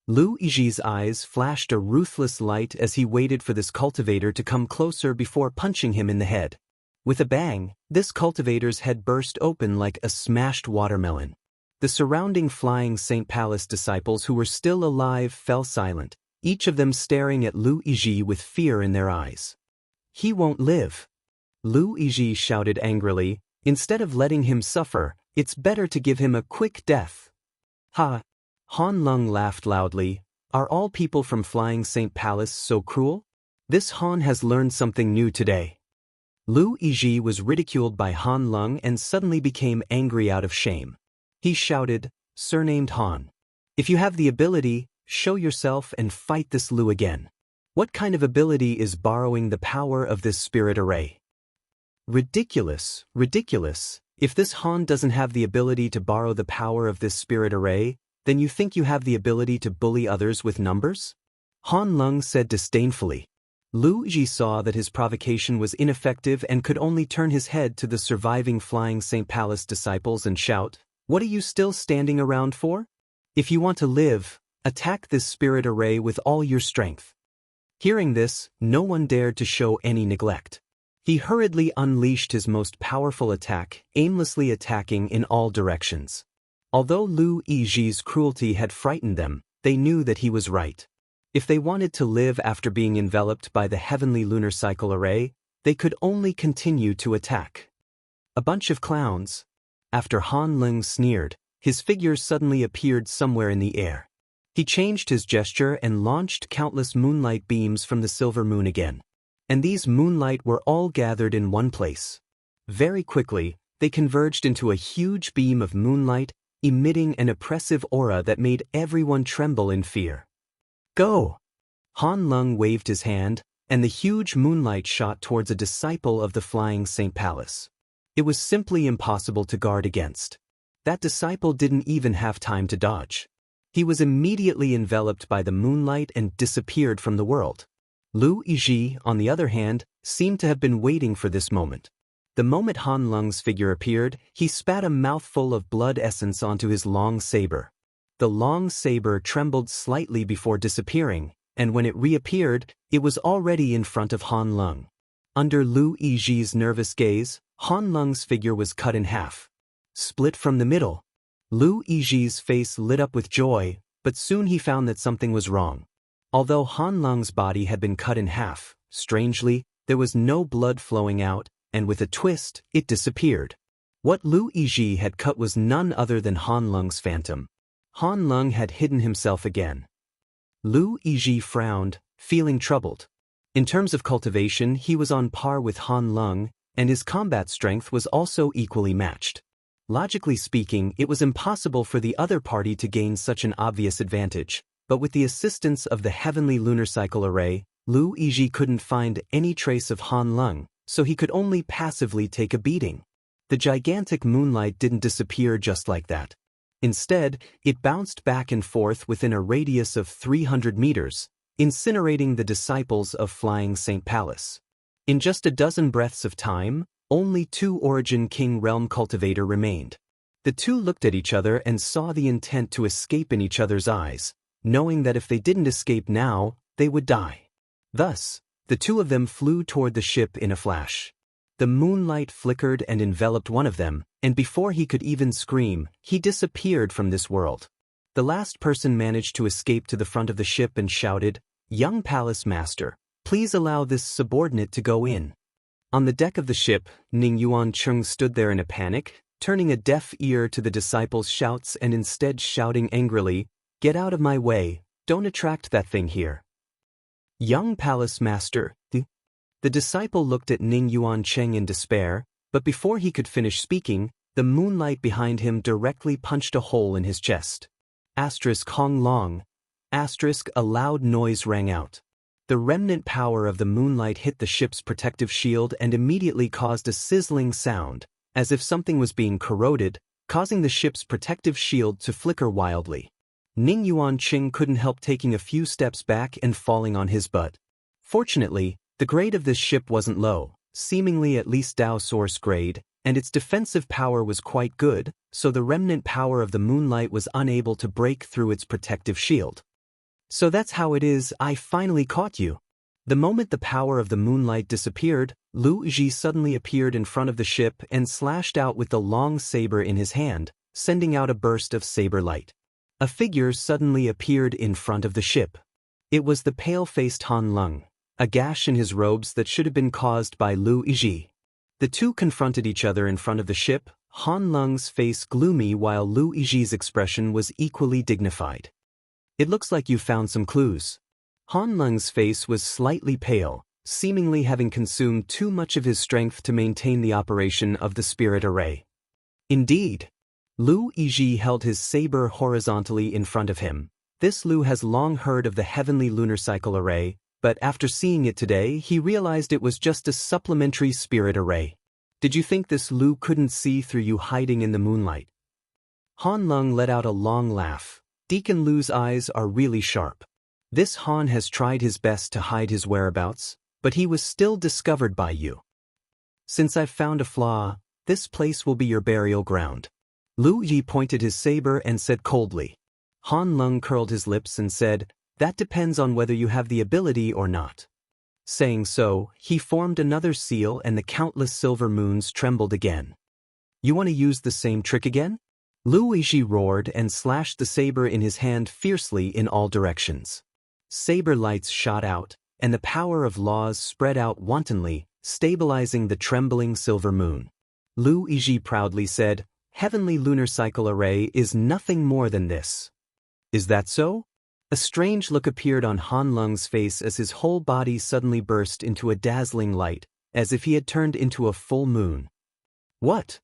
Lu Yi's eyes flashed a ruthless light as he waited for this cultivator to come closer before punching him in the head. With a bang, this cultivator's head burst open like a smashed watermelon. The surrounding Flying Saint Palace disciples who were still alive fell silent, each of them staring at Lu Yi with fear in their eyes. "He won't live." Lu Yi shouted angrily, "Instead of letting him suffer, it's better to give him a quick death." "Ha!" Han Lung laughed loudly. "Are all people from Flying Saint Palace so cruel? This Han has learned something new today." Lu Yi was ridiculed by Han Lung and suddenly became angry out of shame. He shouted, "Surnamed Han. If you have the ability, show yourself and fight this Lu again. What kind of ability is borrowing the power of this spirit array?" "Ridiculous, ridiculous. If this Han doesn't have the ability to borrow the power of this spirit array, then you think you have the ability to bully others with numbers?" Han Lung said disdainfully. Lu Yi saw that his provocation was ineffective and could only turn his head to the surviving Flying Saint Palace disciples and shout, "What are you still standing around for? If you want to live, attack this spirit array with all your strength." Hearing this, no one dared to show any neglect. He hurriedly unleashed his most powerful attack, aimlessly attacking in all directions. Although Lu Yi's cruelty had frightened them, they knew that he was right. If they wanted to live after being enveloped by the heavenly lunar cycle array, they could only continue to attack. "A bunch of clowns." After Han Lung sneered, his figure suddenly appeared somewhere in the air. He changed his gesture and launched countless moonlight beams from the silver moon again. And these moonlight were all gathered in one place. Very quickly, they converged into a huge beam of moonlight, emitting an oppressive aura that made everyone tremble in fear. "Go!" Han Lung waved his hand, and the huge moonlight shot towards a disciple of the Flying Saint Palace. It was simply impossible to guard against. That disciple didn't even have time to dodge. He was immediately enveloped by the moonlight and disappeared from the world. Lu Yi, on the other hand, seemed to have been waiting for this moment. The moment Han Lung's figure appeared, he spat a mouthful of blood essence onto his long saber. The long saber trembled slightly before disappearing, and when it reappeared, it was already in front of Han Lung. Under Lu Yi's nervous gaze, Han Lung's figure was cut in half. Split from the middle. Lu Yi's face lit up with joy, but soon he found that something was wrong. Although Han Lung's body had been cut in half, strangely, there was no blood flowing out, and with a twist, it disappeared. What Lu Yi had cut was none other than Han Lung's phantom. Han Lung had hidden himself again. Lu Yi frowned, feeling troubled. In terms of cultivation, he was on par with Han Lung, and his combat strength was also equally matched. Logically speaking, it was impossible for the other party to gain such an obvious advantage, but with the assistance of the heavenly lunar cycle array, Lu Yizhi couldn't find any trace of Han Lung, so he could only passively take a beating. The gigantic moonlight didn't disappear just like that. Instead, it bounced back and forth within a radius of 300 meters, incinerating the disciples of Flying Saint Palace. In just a dozen breaths of time, only 2 Origin King Realm Cultivator remained. The 2 looked at each other and saw the intent to escape in each other's eyes, knowing that if they didn't escape now, they would die. Thus, the 2 of them flew toward the ship in a flash. The moonlight flickered and enveloped one of them, and before he could even scream, he disappeared from this world. The last person managed to escape to the front of the ship and shouted, "Young Palace Master, please allow this subordinate to go in." On the deck of the ship, Ning Yuancheng stood there in a panic, turning a deaf ear to the disciples' shouts and instead shouting angrily, "Get out of my way, don't attract that thing here." "Young Palace Master." The disciple looked at Ning Yuancheng in despair, but before he could finish speaking, the moonlight behind him directly punched a hole in his chest. Hong Long. A loud noise rang out. The remnant power of the moonlight hit the ship's protective shield and immediately caused a sizzling sound, as if something was being corroded, causing the ship's protective shield to flicker wildly. Ning Yuanqing couldn't help taking a few steps back and falling on his butt. Fortunately, the grade of this ship wasn't low, seemingly at least Dao Source grade, and its defensive power was quite good, so the remnant power of the moonlight was unable to break through its protective shield. "So that's how it is, I finally caught you." The moment the power of the moonlight disappeared, Lu Ji suddenly appeared in front of the ship and slashed out with the long saber in his hand, sending out a burst of saber light. A figure suddenly appeared in front of the ship. It was the pale-faced Han Lung, a gash in his robes that should have been caused by Lu Ji. The two confronted each other in front of the ship, Han Lung's face gloomy while Lu Ji's expression was equally dignified. "It looks like you found some clues." Han Lung's face was slightly pale, seemingly having consumed too much of his strength to maintain the operation of the spirit array. "Indeed." Lu Yizhi held his saber horizontally in front of him. This Lu has long heard of the heavenly lunar cycle array, but after seeing it today, he realized it was just a supplementary spirit array. "Did you think this Lu couldn't see through you hiding in the moonlight?" Han Lung let out a long laugh. "Deacon Lu's eyes are really sharp. This Han has tried his best to hide his whereabouts, but he was still discovered by you. Since I've found a flaw, this place will be your burial ground." Lu Yi pointed his saber and said coldly. Han Lung curled his lips and said, "That depends on whether you have the ability or not." Saying so, he formed another seal and the countless silver moons trembled again. "You want to use the same trick again?" Lu Yizhi roared and slashed the saber in his hand fiercely in all directions. Saber lights shot out, and the power of laws spread out wantonly, stabilizing the trembling silver moon. Lu Yizhi proudly said, "Heavenly lunar cycle array is nothing more than this." "Is that so?" A strange look appeared on Han Lung's face as his whole body suddenly burst into a dazzling light, as if he had turned into a full moon. "What?"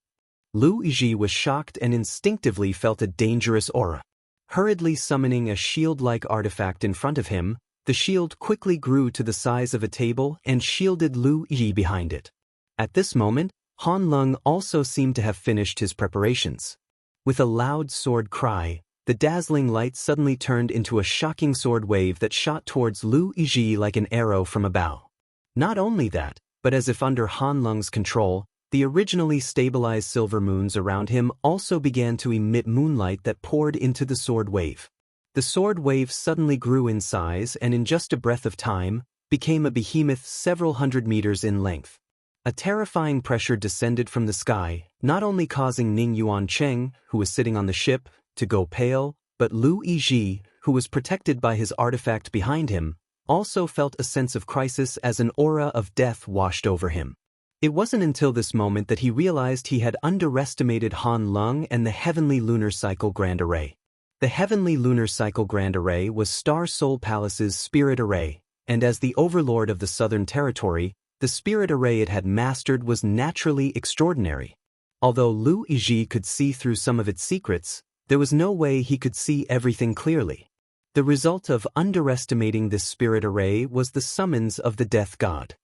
Lu Yizhi was shocked and instinctively felt a dangerous aura. Hurriedly summoning a shield-like artifact in front of him, the shield quickly grew to the size of a table and shielded Lu Yizhi behind it. At this moment, Han Lung also seemed to have finished his preparations. With a loud sword cry, the dazzling light suddenly turned into a shocking sword wave that shot towards Lu Yizhi like an arrow from a bow. Not only that, but as if under Han Lung's control, the originally stabilized silver moons around him also began to emit moonlight that poured into the sword wave. The sword wave suddenly grew in size and in just a breath of time, became a behemoth several hundred meters in length. A terrifying pressure descended from the sky, not only causing Ning Yuancheng, who was sitting on the ship, to go pale, but Lu Yizhi, who was protected by his artifact behind him, also felt a sense of crisis as an aura of death washed over him. It wasn't until this moment that he realized he had underestimated Han Lung and the Heavenly Lunar Cycle Grand Array. The Heavenly Lunar Cycle Grand Array was Star Soul Palace's spirit array, and as the overlord of the Southern Territory, the spirit array it had mastered was naturally extraordinary. Although Lu Yizhi could see through some of its secrets, there was no way he could see everything clearly. The result of underestimating this spirit array was the summons of the death god.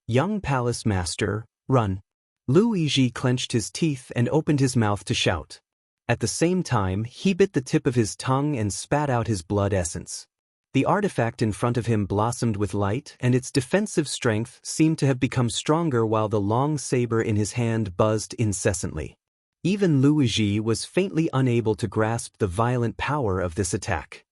Young palace master, run. Lu Yizhi clenched his teeth and opened his mouth to shout. At the same time, he bit the tip of his tongue and spat out his blood essence. The artifact in front of him blossomed with light, and its defensive strength seemed to have become stronger while the long saber in his hand buzzed incessantly. Even Lu Yizhi was faintly unable to grasp the violent power of this attack.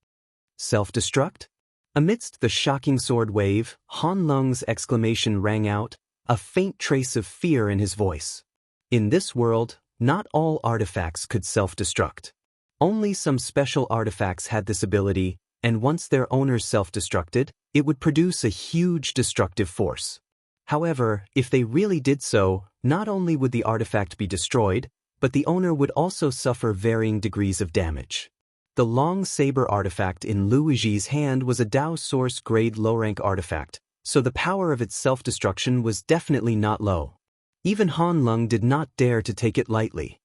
Self-destruct? Amidst the shocking sword wave, Han Lung's exclamation rang out, a faint trace of fear in his voice. In this world, not all artifacts could self-destruct. Only some special artifacts had this ability, and once their owners self-destructed, it would produce a huge destructive force. However, if they really did so, not only would the artifact be destroyed, but the owner would also suffer varying degrees of damage. The long saber artifact in Lu Yizhi's hand was a Dao Source grade low-rank artifact, so the power of its self-destruction was definitely not low. Even Han Lung did not dare to take it lightly.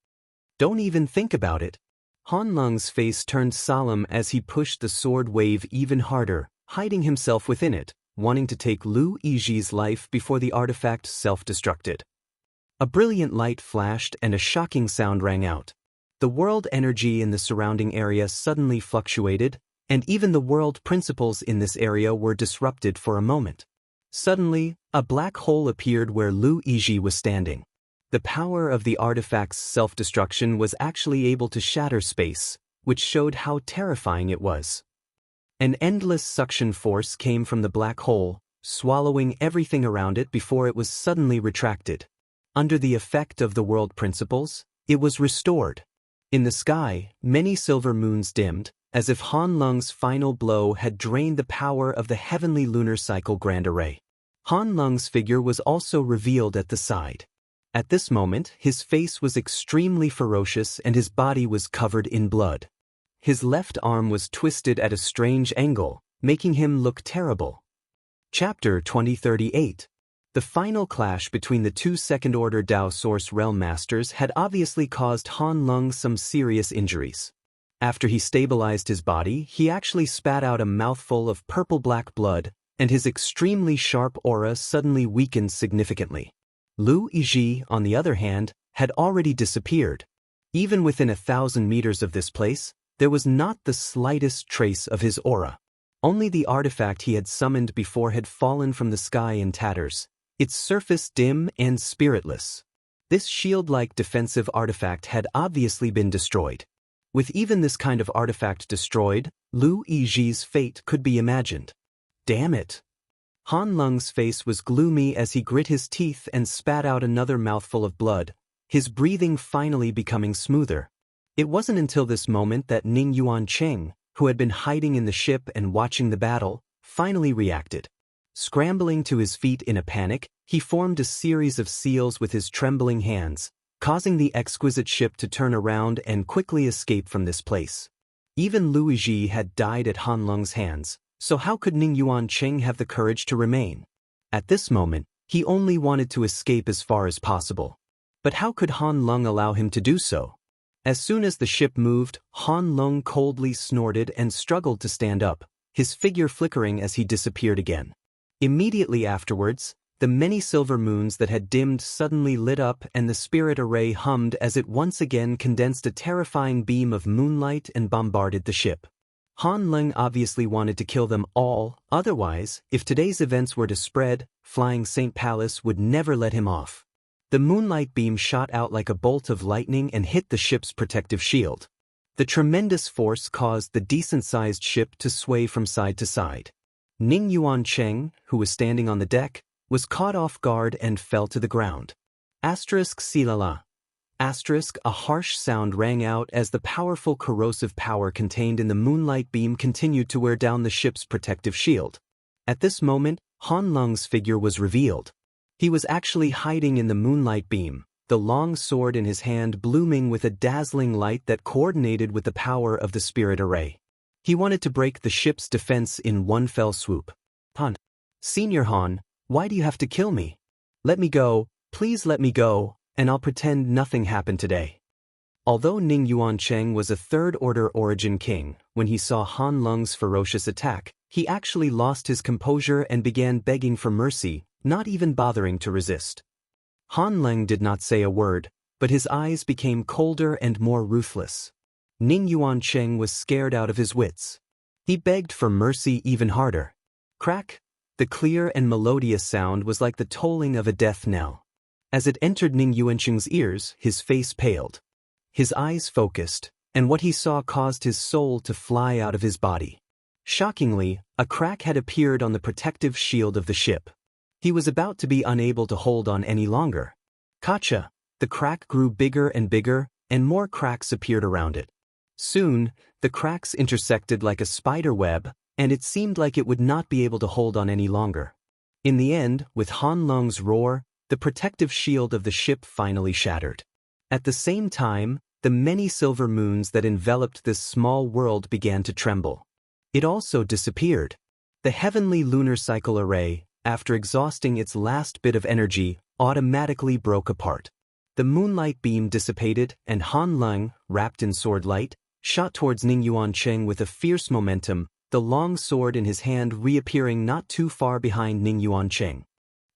Don't even think about it. Han Lung's face turned solemn as he pushed the sword wave even harder, hiding himself within it, wanting to take Lu Yizhi's life before the artifact self-destructed. A brilliant light flashed and a shocking sound rang out. The world energy in the surrounding area suddenly fluctuated, and even the world principles in this area were disrupted for a moment. Suddenly, a black hole appeared where Lu Yizhi was standing. The power of the artifact's self-destruction was actually able to shatter space, which showed how terrifying it was. An endless suction force came from the black hole, swallowing everything around it before it was suddenly retracted. Under the effect of the world principles, it was restored. In the sky, many silver moons dimmed, as if Han Lung's final blow had drained the power of the heavenly lunar cycle grand array. Han Lung's figure was also revealed at the side. At this moment, his face was extremely ferocious and his body was covered in blood. His left arm was twisted at a strange angle, making him look terrible. Chapter 2038. The final clash between the two second-order Dao Source Realm Masters had obviously caused Han Lung some serious injuries. After he stabilized his body, he actually spat out a mouthful of purple-black blood, and his extremely sharp aura suddenly weakened significantly. Lu Yizhi, on the other hand, had already disappeared. Even within 1,000 meters of this place, there was not the slightest trace of his aura. Only the artifact he had summoned before had fallen from the sky in tatters, its surface dim and spiritless. This shield-like defensive artifact had obviously been destroyed. With even this kind of artifact destroyed, Lu Yizhi's fate could be imagined. Damn it! Han Lung's face was gloomy as he grit his teeth and spat out another mouthful of blood, his breathing finally becoming smoother. It wasn't until this moment that Ning Yuancheng, who had been hiding in the ship and watching the battle, finally reacted. Scrambling to his feet in a panic, he formed a series of seals with his trembling hands, causing the exquisite ship to turn around and quickly escape from this place. Even Lu Yizhi had died at Han Lung's hands, so how could Ning Yuancheng have the courage to remain? At this moment, he only wanted to escape as far as possible. But how could Han Lung allow him to do so? As soon as the ship moved, Han Lung coldly snorted and struggled to stand up, his figure flickering as he disappeared again. Immediately afterwards, the many silver moons that had dimmed suddenly lit up and the spirit array hummed as it once again condensed a terrifying beam of moonlight and bombarded the ship. Han Lung obviously wanted to kill them all, otherwise, if today's events were to spread, Flying Saint Palace would never let him off. The moonlight beam shot out like a bolt of lightning and hit the ship's protective shield. The tremendous force caused the decent-sized ship to sway from side to side. Ning Yuancheng, who was standing on the deck, was caught off guard and fell to the ground. Silala. A harsh sound rang out as the powerful corrosive power contained in the moonlight beam continued to wear down the ship's protective shield. At this moment, Han Lung's figure was revealed. He was actually hiding in the moonlight beam, the long sword in his hand blooming with a dazzling light that coordinated with the power of the spirit array. He wanted to break the ship's defense in one fell swoop. Han. Senior Han, why do you have to kill me? Let me go, please let me go, and I'll pretend nothing happened today. Although Ning Yuancheng was a third-order origin king, when he saw Han Lung's ferocious attack, he actually lost his composure and began begging for mercy, not even bothering to resist. Han Lung did not say a word, but his eyes became colder and more ruthless. Ning Yuancheng was scared out of his wits. He begged for mercy even harder. Crack! The clear and melodious sound was like the tolling of a death knell. As it entered Ning Yuancheng's ears, his face paled. His eyes focused, and what he saw caused his soul to fly out of his body. Shockingly, a crack had appeared on the protective shield of the ship. He was about to be unable to hold on any longer. Gotcha! The crack grew bigger and bigger, and more cracks appeared around it. Soon, the cracks intersected like a spider web, and it seemed like it would not be able to hold on any longer. In the end, with Han Lung's roar, the protective shield of the ship finally shattered. At the same time, the many silver moons that enveloped this small world began to tremble. It also disappeared. The heavenly lunar cycle array, after exhausting its last bit of energy, automatically broke apart. The moonlight beam dissipated, and Han Lung, wrapped in sword light, shot towards Ning Yuancheng with a fierce momentum, the long sword in his hand reappearing not too far behind Ning Yuancheng.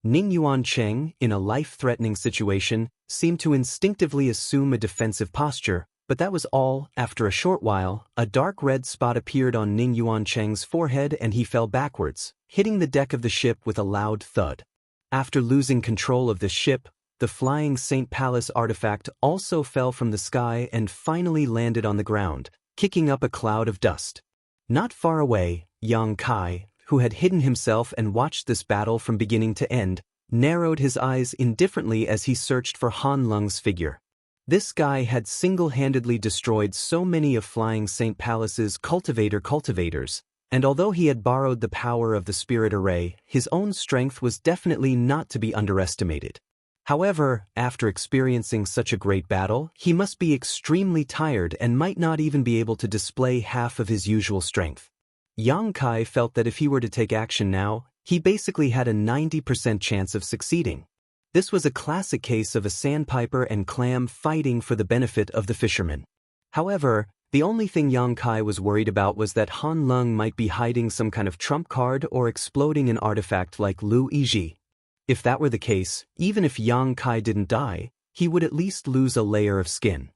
Ning Yuancheng, in a life-threatening situation, seemed to instinctively assume a defensive posture, but that was all. After a short while, a dark red spot appeared on Ning Yuancheng's forehead and he fell backwards, hitting the deck of the ship with a loud thud. After losing control of the ship, the flying St. Palace artifact also fell from the sky and finally landed on the ground, kicking up a cloud of dust. Not far away, Yang Kai, who had hidden himself and watched this battle from beginning to end, narrowed his eyes indifferently as he searched for Han Lung's figure. This guy had single-handedly destroyed so many of Flying St. Palace's cultivators, and although he had borrowed the power of the spirit array, his own strength was definitely not to be underestimated. However, after experiencing such a great battle, he must be extremely tired and might not even be able to display half of his usual strength. Yang Kai felt that if he were to take action now, he basically had a 90% chance of succeeding. This was a classic case of a sandpiper and clam fighting for the benefit of the fishermen. However, the only thing Yang Kai was worried about was that Han Lung might be hiding some kind of trump card or exploding an artifact like Lu Yizhi. If that were the case, even if Yang Kai didn't die, he would at least lose a layer of skin.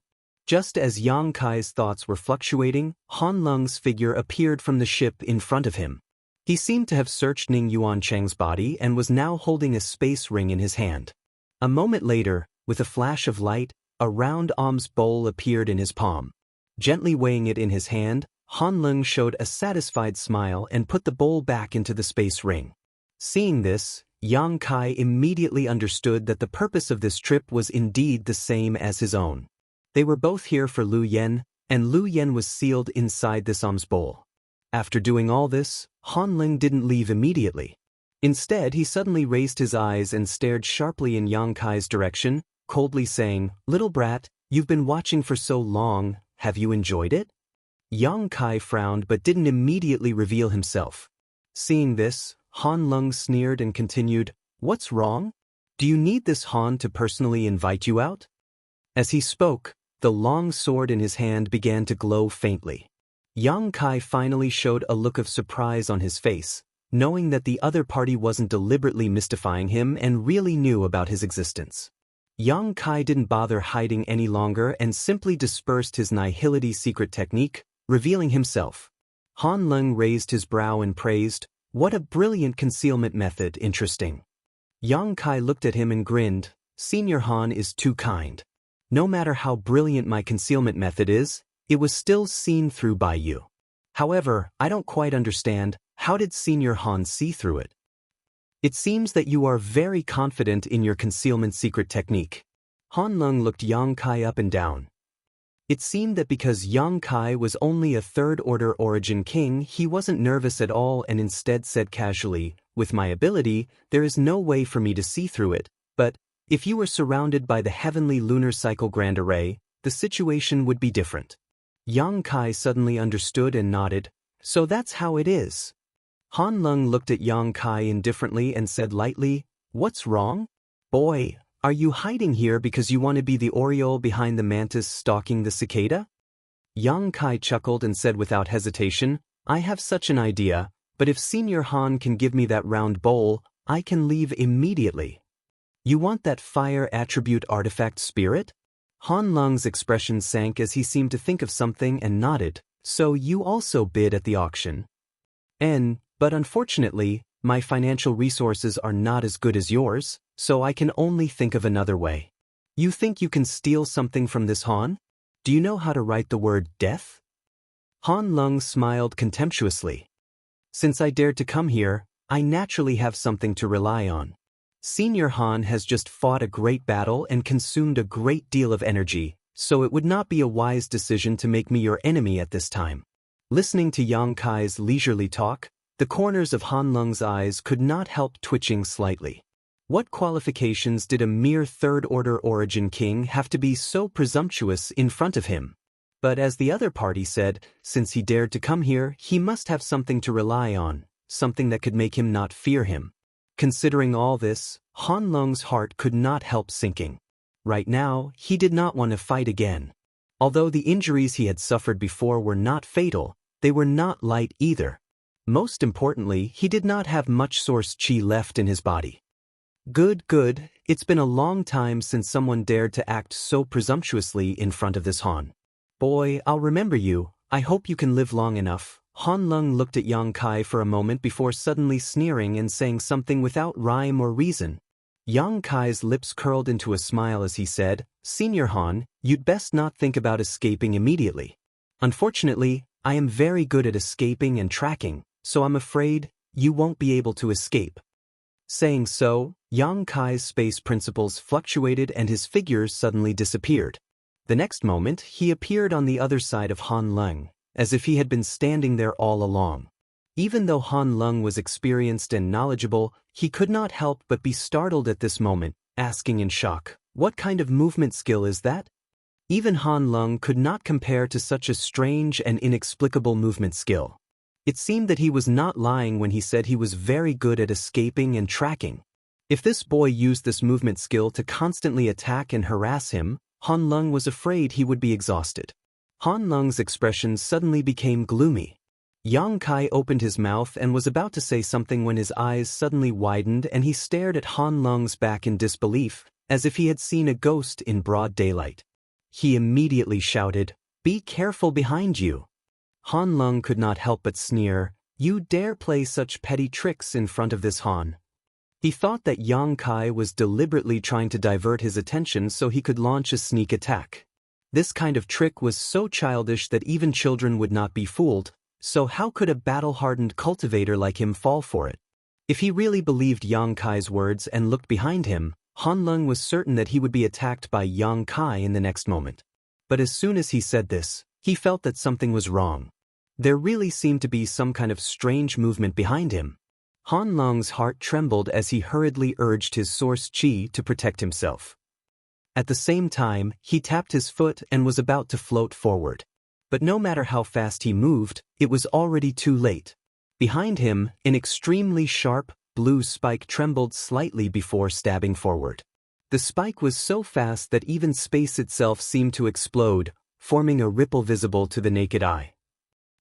Just as Yang Kai's thoughts were fluctuating, Han Lung's figure appeared from the ship in front of him. He seemed to have searched Ning Yuancheng's body and was now holding a space ring in his hand. A moment later, with a flash of light, a round alms bowl appeared in his palm. Gently weighing it in his hand, Han Lung showed a satisfied smile and put the bowl back into the space ring. Seeing this, Yang Kai immediately understood that the purpose of this trip was indeed the same as his own. They were both here for Lu Yen, and Lu Yen was sealed inside this alms bowl. After doing all this, Han Lung didn't leave immediately. Instead, he suddenly raised his eyes and stared sharply in Yang Kai's direction, coldly saying, "Little brat, you've been watching for so long, have you enjoyed it?" Yang Kai frowned but didn't immediately reveal himself. Seeing this, Han Lung sneered and continued, "What's wrong? Do you need this Han to personally invite you out?" As he spoke, the long sword in his hand began to glow faintly. Yang Kai finally showed a look of surprise on his face, knowing that the other party wasn't deliberately mystifying him and really knew about his existence. Yang Kai didn't bother hiding any longer and simply dispersed his nihility secret technique, revealing himself. Han Lung raised his brow and praised, "What a brilliant concealment method, interesting." Yang Kai looked at him and grinned, "Senior Han is too kind. No matter how brilliant my concealment method is, it was still seen through by you. However, I don't quite understand, how did Senior Han see through it? It seems that you are very confident in your concealment secret technique." Han Lung looked Yang Kai up and down. It seemed that because Yang Kai was only a third-order origin king, he wasn't nervous at all and instead said casually, "With my ability, there is no way for me to see through it, but if you were surrounded by the heavenly lunar cycle grand array, the situation would be different." Yang Kai suddenly understood and nodded, "So that's how it is." Han Lung looked at Yang Kai indifferently and said lightly, "What's wrong? Boy, Are you hiding here because you want to be the oriole behind the mantis stalking the cicada? Yang Kai chuckled and said without hesitation, I have such an idea, but if Senior Han can give me that round bowl, I can leave immediately. You want that fire attribute artifact spirit? Han Lung's expression sank as he seemed to think of something and nodded. So you also bid at the auction? But unfortunately, my financial resources are not as good as yours, so I can only think of another way. You think you can steal something from this Han? Do you know how to write the word death? Han Lung smiled contemptuously. Since I dared to come here, I naturally have something to rely on. Senior Han has just fought a great battle and consumed a great deal of energy, so it would not be a wise decision to make me your enemy at this time. Listening to Yang Kai's leisurely talk, the corners of Han Lung's eyes could not help twitching slightly. What qualifications did a mere third-order origin king have to be so presumptuous in front of him? But as the other party said, since he dared to come here, he must have something to rely on, something that could make him not fear him. Considering all this, Han Lung's heart could not help sinking. Right now, he did not want to fight again. Although the injuries he had suffered before were not fatal, they were not light either. Most importantly, he did not have much source chi left in his body. Good. It's been a long time since someone dared to act so presumptuously in front of this Han. Boy, I'll remember you. I hope you can live long enough. Han Lung looked at Yang Kai for a moment before suddenly sneering and saying something without rhyme or reason. Yang Kai's lips curled into a smile as he said, Senior Han, you'd best not think about escaping immediately. Unfortunately, I am very good at escaping and tracking, so I'm afraid you won't be able to escape. Saying so, Yang Kai's space principles fluctuated and his figures suddenly disappeared. The next moment, he appeared on the other side of Han Lung, as if he had been standing there all along. Even though Han Lung was experienced and knowledgeable, he could not help but be startled at this moment, asking in shock, what kind of movement skill is that? Even Han Lung could not compare to such a strange and inexplicable movement skill. It seemed that he was not lying when he said he was very good at escaping and tracking. If this boy used this movement skill to constantly attack and harass him, Han Lung was afraid he would be exhausted. Han Lung's expression suddenly became gloomy. Yang Kai opened his mouth and was about to say something when his eyes suddenly widened and he stared at Han Lung's back in disbelief, as if he had seen a ghost in broad daylight. He immediately shouted, "Be careful behind you." Han Lung could not help but sneer, "You dare play such petty tricks in front of this Han?" He thought that Yang Kai was deliberately trying to divert his attention so he could launch a sneak attack. This kind of trick was so childish that even children would not be fooled, so how could a battle-hardened cultivator like him fall for it? If he really believed Yang Kai's words and looked behind him, Han Lung was certain that he would be attacked by Yang Kai in the next moment. But as soon as he said this, he felt that something was wrong. There really seemed to be some kind of strange movement behind him. Han Lung's heart trembled as he hurriedly urged his source chi to protect himself. At the same time, he tapped his foot and was about to float forward. But no matter how fast he moved, it was already too late. Behind him, an extremely sharp, blue spike trembled slightly before stabbing forward. The spike was so fast that even space itself seemed to explode, forming a ripple visible to the naked eye.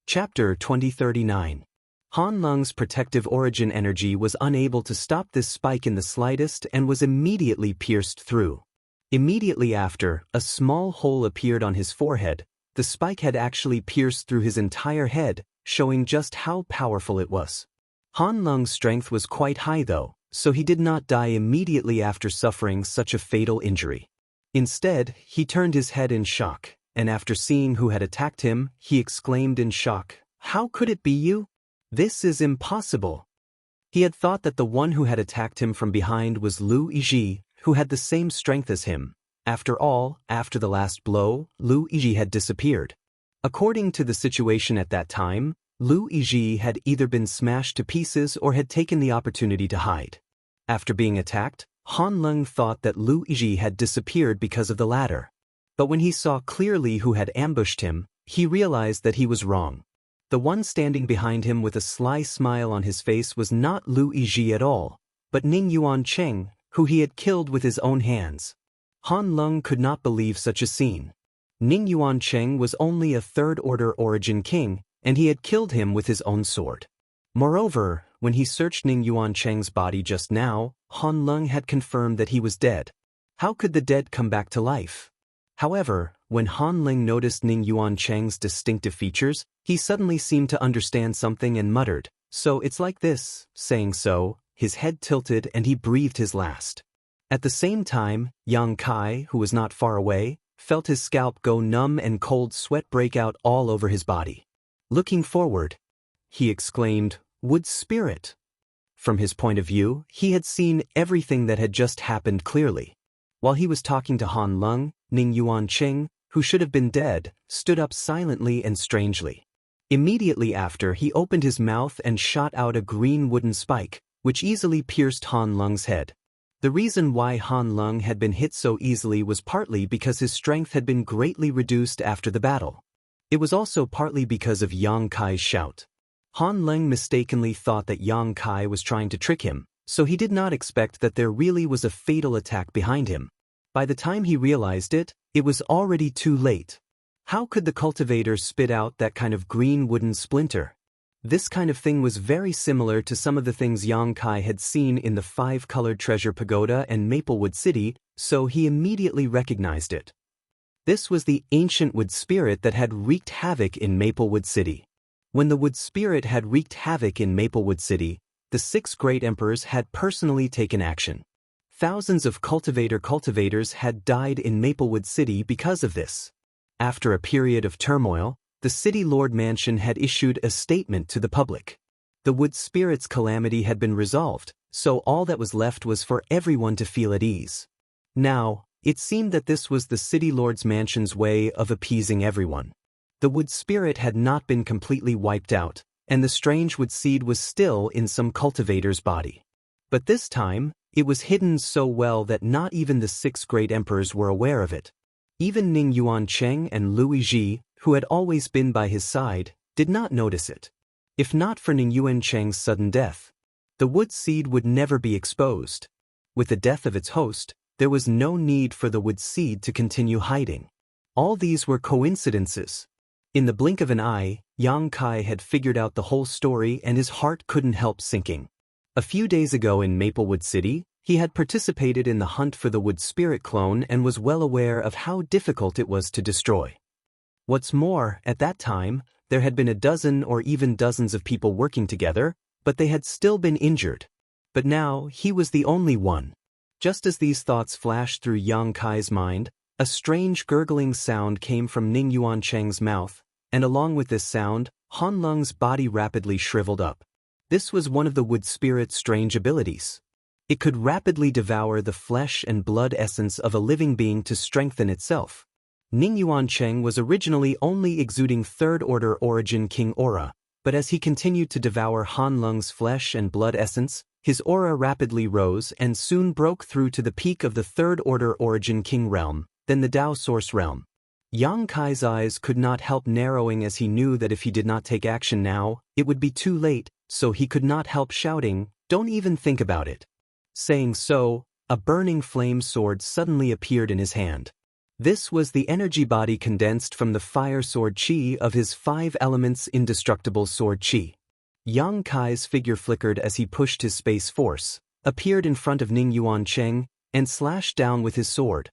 Chapter 2039. Han Lung's protective origin energy was unable to stop this spike in the slightest and was immediately pierced through. Immediately after, a small hole appeared on his forehead. The spike had actually pierced through his entire head, showing just how powerful it was. Han Lung's strength was quite high though, so he did not die immediately after suffering such a fatal injury. Instead, he turned his head in shock, and after seeing who had attacked him, he exclaimed in shock, "How could it be you? This is impossible." He had thought that the one who had attacked him from behind was Lu Yizhi, who had the same strength as him. After all, after the last blow, Lu Yizhi had disappeared. According to the situation at that time, Lu Yizhi had either been smashed to pieces or had taken the opportunity to hide. After being attacked, Han Lung thought that Lu Yizhi had disappeared because of the latter. But when he saw clearly who had ambushed him, he realized that he was wrong. The one standing behind him with a sly smile on his face was not Lu Yizhi at all, but Ning Yuan Cheng, who he had killed with his own hands. Han Lung could not believe such a scene. Ning Yuancheng was only a third-order origin king, and he had killed him with his own sword. Moreover, when he searched Ning Yuancheng's body just now, Han Lung had confirmed that he was dead. How could the dead come back to life? However, when Han Ling noticed Ning Yuancheng's distinctive features, he suddenly seemed to understand something and muttered, "So it's like this." Saying so, his head tilted and he breathed his last. At the same time, Yang Kai, who was not far away, felt his scalp go numb and cold sweat break out all over his body. Looking forward, he exclaimed, "Wood spirit." From his point of view, he had seen everything that had just happened clearly. While he was talking to Han Lung, Ning Yuancheng, who should have been dead, stood up silently and strangely. Immediately after, he opened his mouth and shot out a green wooden spike, which easily pierced Han Lung's head. The reason why Han Lung had been hit so easily was partly because his strength had been greatly reduced after the battle. It was also partly because of Yang Kai's shout. Han Lung mistakenly thought that Yang Kai was trying to trick him, so he did not expect that there really was a fatal attack behind him. By the time he realized it, it was already too late. How could the cultivator spit out that kind of green wooden splinter? This kind of thing was very similar to some of the things Yang Kai had seen in the five-colored treasure pagoda and Maplewood City, so he immediately recognized it. This was the ancient wood spirit that had wreaked havoc in Maplewood City. When the wood spirit had wreaked havoc in Maplewood City, the 6 great emperors had personally taken action. Thousands of cultivators had died in Maplewood City because of this. After a period of turmoil, the City Lord Mansion had issued a statement to the public. The wood spirit's calamity had been resolved, so all that was left was for everyone to feel at ease. Now, it seemed that this was the City Lord's Mansion's way of appeasing everyone. The wood spirit had not been completely wiped out, and the strange wood seed was still in some cultivator's body. But this time, it was hidden so well that not even the 6 great emperors were aware of it. Even Ning Yuancheng and Louis Ji, who had always been by his side, did not notice it. If not for Ning Yuancheng's sudden death, the wood seed would never be exposed. With the death of its host, there was no need for the wood seed to continue hiding. All these were coincidences. In the blink of an eye, Yang Kai had figured out the whole story and his heart couldn't help sinking. A few days ago in Maplewood City, he had participated in the hunt for the wood spirit clone and was well aware of how difficult it was to destroy. What's more, at that time, there had been a dozen or even dozens of people working together, but they had still been injured. But now, he was the only one. Just as these thoughts flashed through Yang Kai's mind, a strange gurgling sound came from Ning Yuancheng's mouth, and along with this sound, Han Lung's body rapidly shriveled up. This was one of the wood spirit's strange abilities. It could rapidly devour the flesh and blood essence of a living being to strengthen itself. Ning Yuancheng was originally only exuding third-order origin king aura, but as he continued to devour Han Lung's flesh and blood essence, his aura rapidly rose and soon broke through to the peak of the third-order origin king realm, then the Tao source realm. Yang Kai's eyes could not help narrowing as he knew that if he did not take action now, it would be too late, so he could not help shouting, "Don't even think about it." Saying so, a burning flame sword suddenly appeared in his hand. This was the energy body condensed from the fire sword chi of his 5 elements indestructible sword chi. Yang Kai's figure flickered as he pushed his space force, appeared in front of Ning Yuancheng, and slashed down with his sword.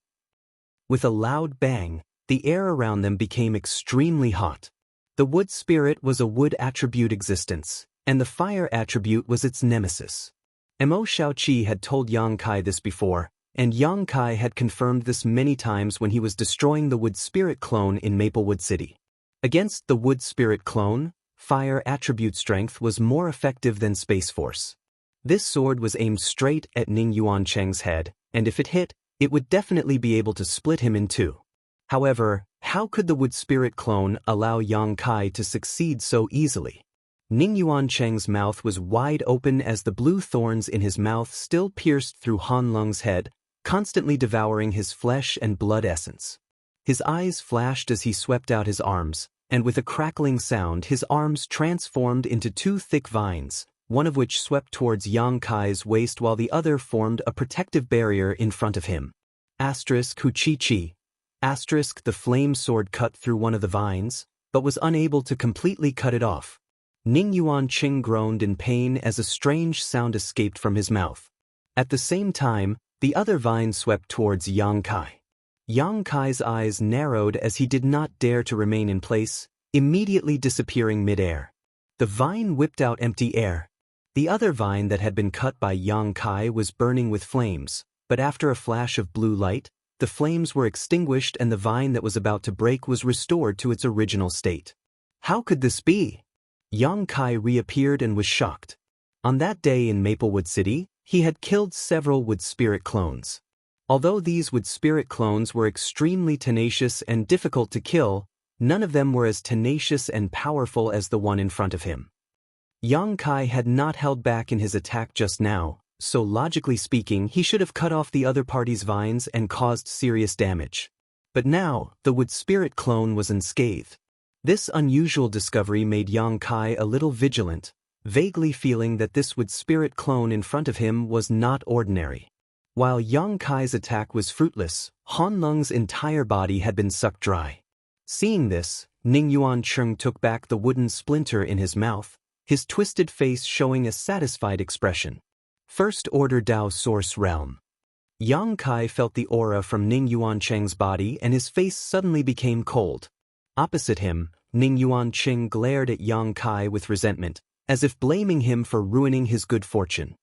With a loud bang, the air around them became extremely hot. The wood spirit was a wood attribute existence, and the fire attribute was its nemesis. Mo Shaoqi had told Yang Kai this before, and Yang Kai had confirmed this many times when he was destroying the wood spirit clone in Maplewood City. Against the wood spirit clone, fire attribute strength was more effective than space force. This sword was aimed straight at Ning Yuancheng's head, and if it hit, it would definitely be able to split him in two. However, how could the wood spirit clone allow Yang Kai to succeed so easily? Ning Yuancheng's mouth was wide open as the blue thorns in his mouth still pierced through Han Lung's head, constantly devouring his flesh and blood essence. His eyes flashed as he swept out his arms, and with a crackling sound his arms transformed into 2 thick vines, one of which swept towards Yang Kai's waist while the other formed a protective barrier in front of him. Asterisk Huchi-chi. Asterisk the flame sword cut through one of the vines, but was unable to completely cut it off. Ning Yuanqing groaned in pain as a strange sound escaped from his mouth. At the same time, the other vine swept towards Yang Kai. Yang Kai's eyes narrowed as he did not dare to remain in place, immediately disappearing mid-air. The vine whipped out empty air. The other vine that had been cut by Yang Kai was burning with flames, but after a flash of blue light, the flames were extinguished and the vine that was about to break was restored to its original state. How could this be? Yang Kai reappeared and was shocked. On that day in Maplewood City, he had killed several wood spirit clones. Although these wood spirit clones were extremely tenacious and difficult to kill, none of them were as tenacious and powerful as the one in front of him. Yang Kai had not held back in his attack just now, so logically speaking he should have cut off the other party's vines and caused serious damage. But now, the wood spirit clone was unscathed. This unusual discovery made Yang Kai a little vigilant, vaguely feeling that this wood spirit clone in front of him was not ordinary. While Yang Kai's attack was fruitless, Han Lung's entire body had been sucked dry. Seeing this, Ning Yuanqing took back the wooden splinter in his mouth, his twisted face showing a satisfied expression. First Order Dao Source Realm. Yang Kai felt the aura from Ning Yuanqing's body and his face suddenly became cold. Opposite him, Ning Yuanqing glared at Yang Kai with resentment, as if blaming him for ruining his good fortune.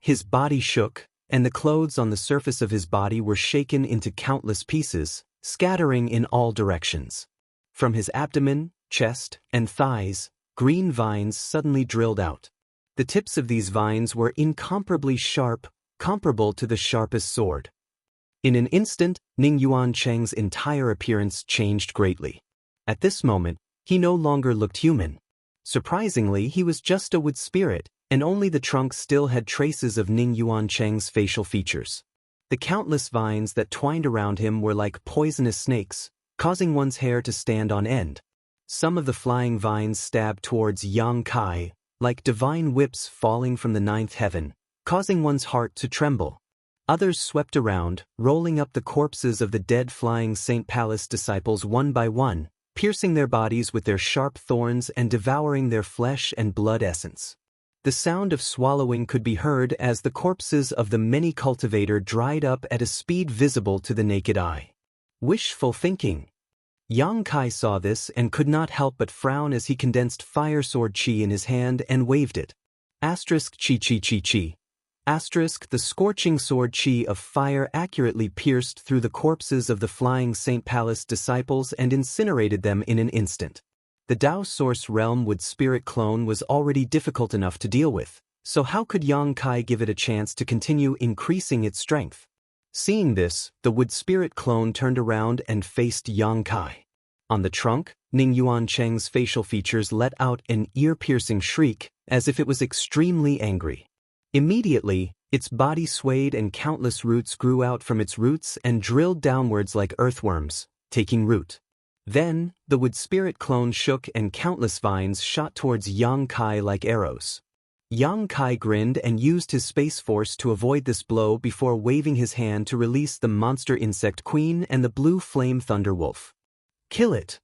His body shook, and the clothes on the surface of his body were shaken into countless pieces, scattering in all directions. From his abdomen, chest, and thighs, green vines suddenly drilled out. The tips of these vines were incomparably sharp, comparable to the sharpest sword. In an instant, Ning Yuanqing's entire appearance changed greatly. At this moment, he no longer looked human. Surprisingly, he was just a wood spirit, and only the trunk still had traces of Ning Yuanqing's facial features. The countless vines that twined around him were like poisonous snakes, causing one's hair to stand on end. Some of the flying vines stabbed towards Yang Kai, like divine whips falling from the ninth heaven, causing one's heart to tremble. Others swept around, rolling up the corpses of the dead flying St. Palace disciples one by one, piercing their bodies with their sharp thorns and devouring their flesh and blood essence. The sound of swallowing could be heard as the corpses of the many cultivator dried up at a speed visible to the naked eye. Wishful thinking. Yang Kai saw this and could not help but frown as he condensed fire sword chi in his hand and waved it. Asterisk chi chi chi chi. Asterisk the scorching sword chi of fire accurately pierced through the corpses of the flying St. Palace disciples and incinerated them in an instant. The Dao Source Realm wood spirit clone was already difficult enough to deal with, so how could Yang Kai give it a chance to continue increasing its strength? Seeing this, the wood spirit clone turned around and faced Yang Kai. On the trunk, Ning Yuanqing's facial features let out an ear-piercing shriek, as if it was extremely angry. Immediately, its body swayed and countless roots grew out from its roots and drilled downwards like earthworms, taking root. Then, the wood spirit clone shook and countless vines shot towards Yang Kai like arrows. Yang Kai grinned and used his space force to avoid this blow before waving his hand to release the monster insect queen and the blue flame thunder wolf. Kill it!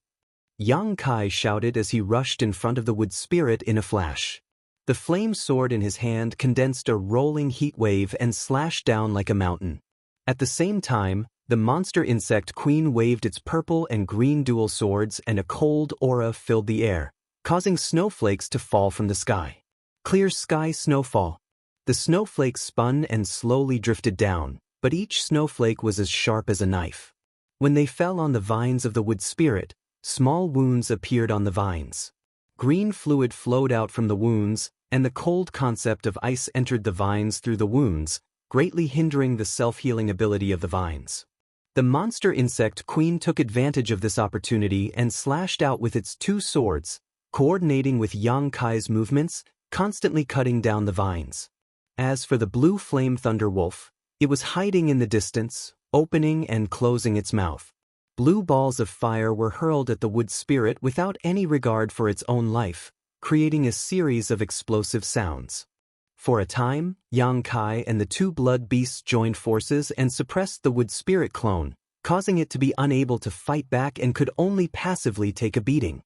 Yang Kai shouted as he rushed in front of the wood spirit in a flash. The flame sword in his hand condensed a rolling heat wave and slashed down like a mountain. At the same time, the monster insect queen waved its purple and green dual swords and a cold aura filled the air, causing snowflakes to fall from the sky. Clear sky snowfall. The snowflakes spun and slowly drifted down, but each snowflake was as sharp as a knife. When they fell on the vines of the wood spirit, small wounds appeared on the vines. Green fluid flowed out from the wounds, and the cold concept of ice entered the vines through the wounds, greatly hindering the self-healing ability of the vines. The monster insect queen took advantage of this opportunity and slashed out with its two swords, coordinating with Yang Kai's movements, constantly cutting down the vines. As for the blue flame thunder wolf, it was hiding in the distance, opening and closing its mouth. Blue balls of fire were hurled at the wood spirit without any regard for its own life, creating a series of explosive sounds. For a time, Yang Kai and the two blood beasts joined forces and suppressed the wood spirit clone, causing it to be unable to fight back and could only passively take a beating.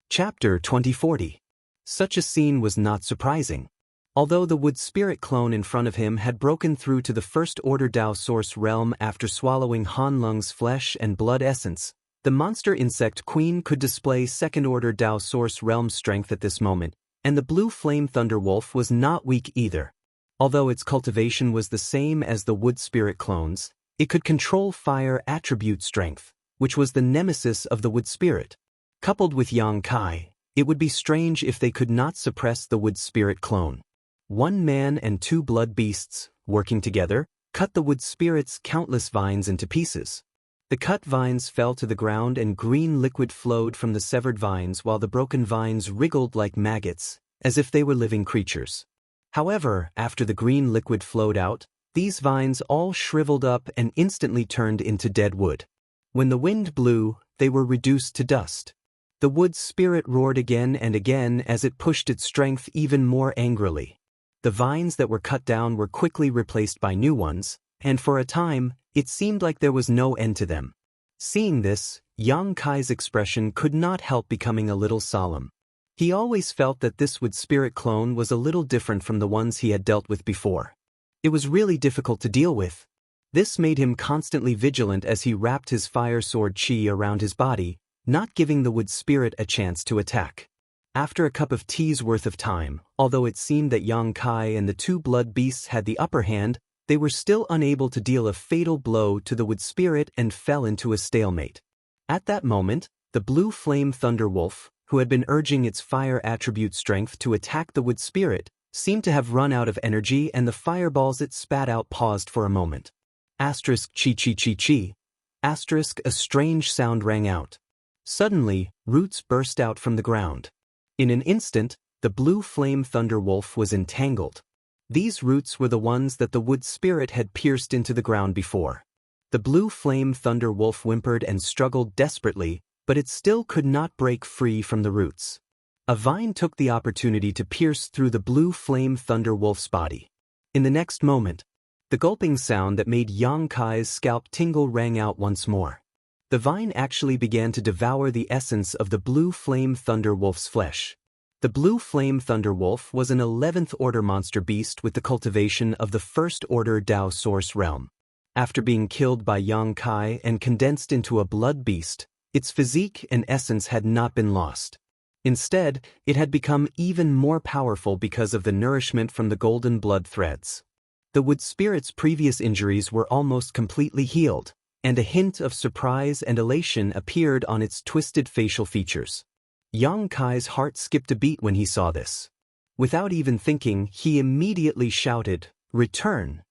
Chapter 2040. Such a scene was not surprising. Although the wood spirit clone in front of him had broken through to the First Order Dao Source realm after swallowing Han Lung's flesh and blood essence, the monster insect queen could display Second Order Dao Source realm strength at this moment, and the blue flame thunderwolf was not weak either. Although its cultivation was the same as the wood spirit clones, it could control fire attribute strength, which was the nemesis of the wood spirit. Coupled with Yang Kai, it would be strange if they could not suppress the wood spirit clone. One man and two blood beasts, working together, cut the wood spirit's countless vines into pieces. The cut vines fell to the ground and green liquid flowed from the severed vines while the broken vines wriggled like maggots, as if they were living creatures. However, after the green liquid flowed out, these vines all shriveled up and instantly turned into dead wood. When the wind blew, they were reduced to dust. The wood spirit roared again and again as it pushed its strength even more angrily. The vines that were cut down were quickly replaced by new ones, and for a time, it seemed like there was no end to them. Seeing this, Yang Kai's expression could not help becoming a little solemn. He always felt that this wood spirit clone was a little different from the ones he had dealt with before. It was really difficult to deal with. This made him constantly vigilant as he wrapped his fire sword chi around his body, not giving the wood spirit a chance to attack. After a cup of tea's worth of time, although it seemed that Yang Kai and the two blood beasts had the upper hand, they were still unable to deal a fatal blow to the wood spirit and fell into a stalemate. At that moment, the blue flame thunderwolf, who had been urging its fire attribute strength to attack the wood spirit, seemed to have run out of energy and the fireballs it spat out paused for a moment. Asterisk chi chi chi chi. Asterisk a strange sound rang out. Suddenly, roots burst out from the ground. In an instant, the blue flame thunderwolf was entangled. These roots were the ones that the wood spirit had pierced into the ground before. The blue flame thunderwolf whimpered and struggled desperately, but it still could not break free from the roots. A vine took the opportunity to pierce through the blue flame thunderwolf's body. In the next moment, the gulping sound that made Yang Kai's scalp tingle rang out once more. The vine actually began to devour the essence of the blue flame thunderwolf's flesh. The blue flame thunderwolf was an 11th order monster beast with the cultivation of the First Order Dao Source realm. After being killed by Yang Kai and condensed into a blood beast, its physique and essence had not been lost. Instead, it had become even more powerful because of the nourishment from the golden blood threads. The wood spirit's previous injuries were almost completely healed, and a hint of surprise and elation appeared on its twisted facial features. Yang Kai's heart skipped a beat when he saw this. Without even thinking, he immediately shouted, "Return!"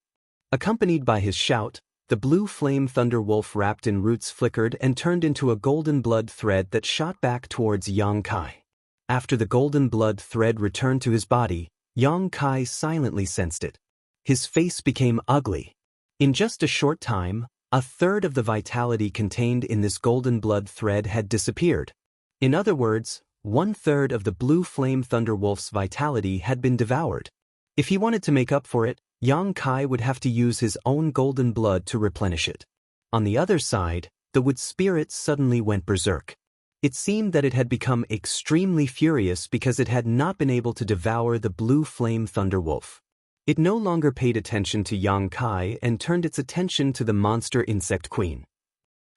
Accompanied by his shout, the blue flame thunderwolf wrapped in roots flickered and turned into a golden blood thread that shot back towards Yang Kai. After the golden blood thread returned to his body, Yang Kai silently sensed it. His face became ugly. In just a short time, a third of the vitality contained in this golden blood thread had disappeared. In other words, 1/3 of the blue flame thunderwolf's vitality had been devoured. If he wanted to make up for it, Yang Kai would have to use his own golden blood to replenish it. On the other side, the wood spirit suddenly went berserk. It seemed that it had become extremely furious because it had not been able to devour the blue flame thunderwolf. It no longer paid attention to Yang Kai and turned its attention to the monster insect queen.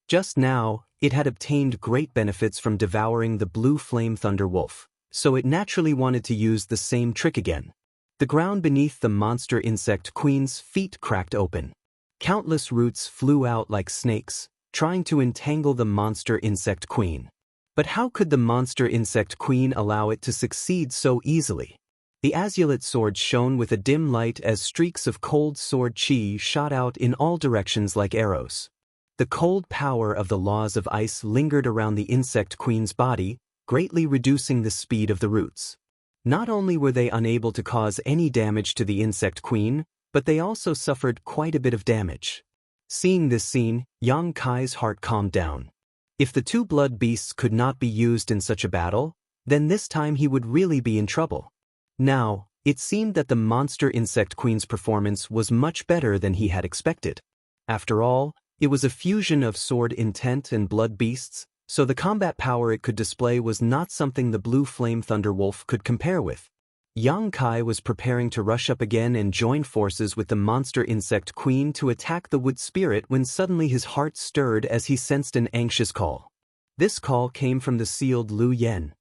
Just now, it had obtained great benefits from devouring the blue flame thunderwolf, so it naturally wanted to use the same trick again. The ground beneath the monster insect queen's feet cracked open. Countless roots flew out like snakes, trying to entangle the monster insect queen. But how could the monster insect queen allow it to succeed so easily? The azulate sword shone with a dim light as streaks of cold sword chi shot out in all directions like arrows. The cold power of the laws of ice lingered around the insect queen's body, greatly reducing the speed of the roots. Not only were they unable to cause any damage to the insect queen, but they also suffered quite a bit of damage. Seeing this scene, Yang Kai's heart calmed down. If the two blood beasts could not be used in such a battle, then this time he would really be in trouble. Now, It seemed that the monster insect queen's performance was much better than he had expected. After all, it was a fusion of sword intent and blood beasts, so the combat power it could display was not something the blue flame Thunderwolf could compare with. Yang Kai was preparing to rush up again and join forces with the monster insect queen to attack the wood spirit when suddenly his heart stirred as he sensed an anxious call. This call came from the sealed Lu Yen.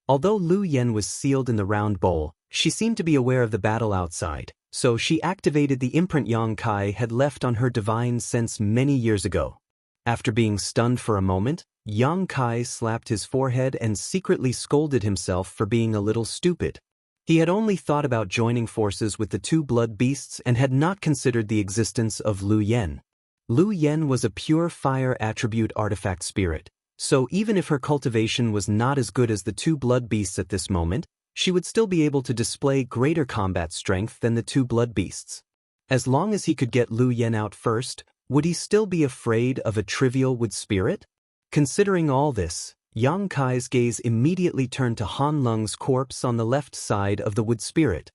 Although Lu Yen was sealed in the round bowl, she seemed to be aware of the battle outside, so she activated the imprint Yang Kai had left on her divine sense many years ago. After being stunned for a moment, Yang Kai slapped his forehead and secretly scolded himself for being a little stupid. He had only thought about joining forces with the two blood beasts and had not considered the existence of Lu Yen. Lu Yen was a pure fire attribute artifact spirit, so even if her cultivation was not as good as the two blood beasts at this moment, she would still be able to display greater combat strength than the two blood beasts. As long as he could get Lu Yen out first, would he still be afraid of a trivial wood spirit? Considering all this, Yang Kai's gaze immediately turned to Han Lung's corpse on the left side of the wood spirit.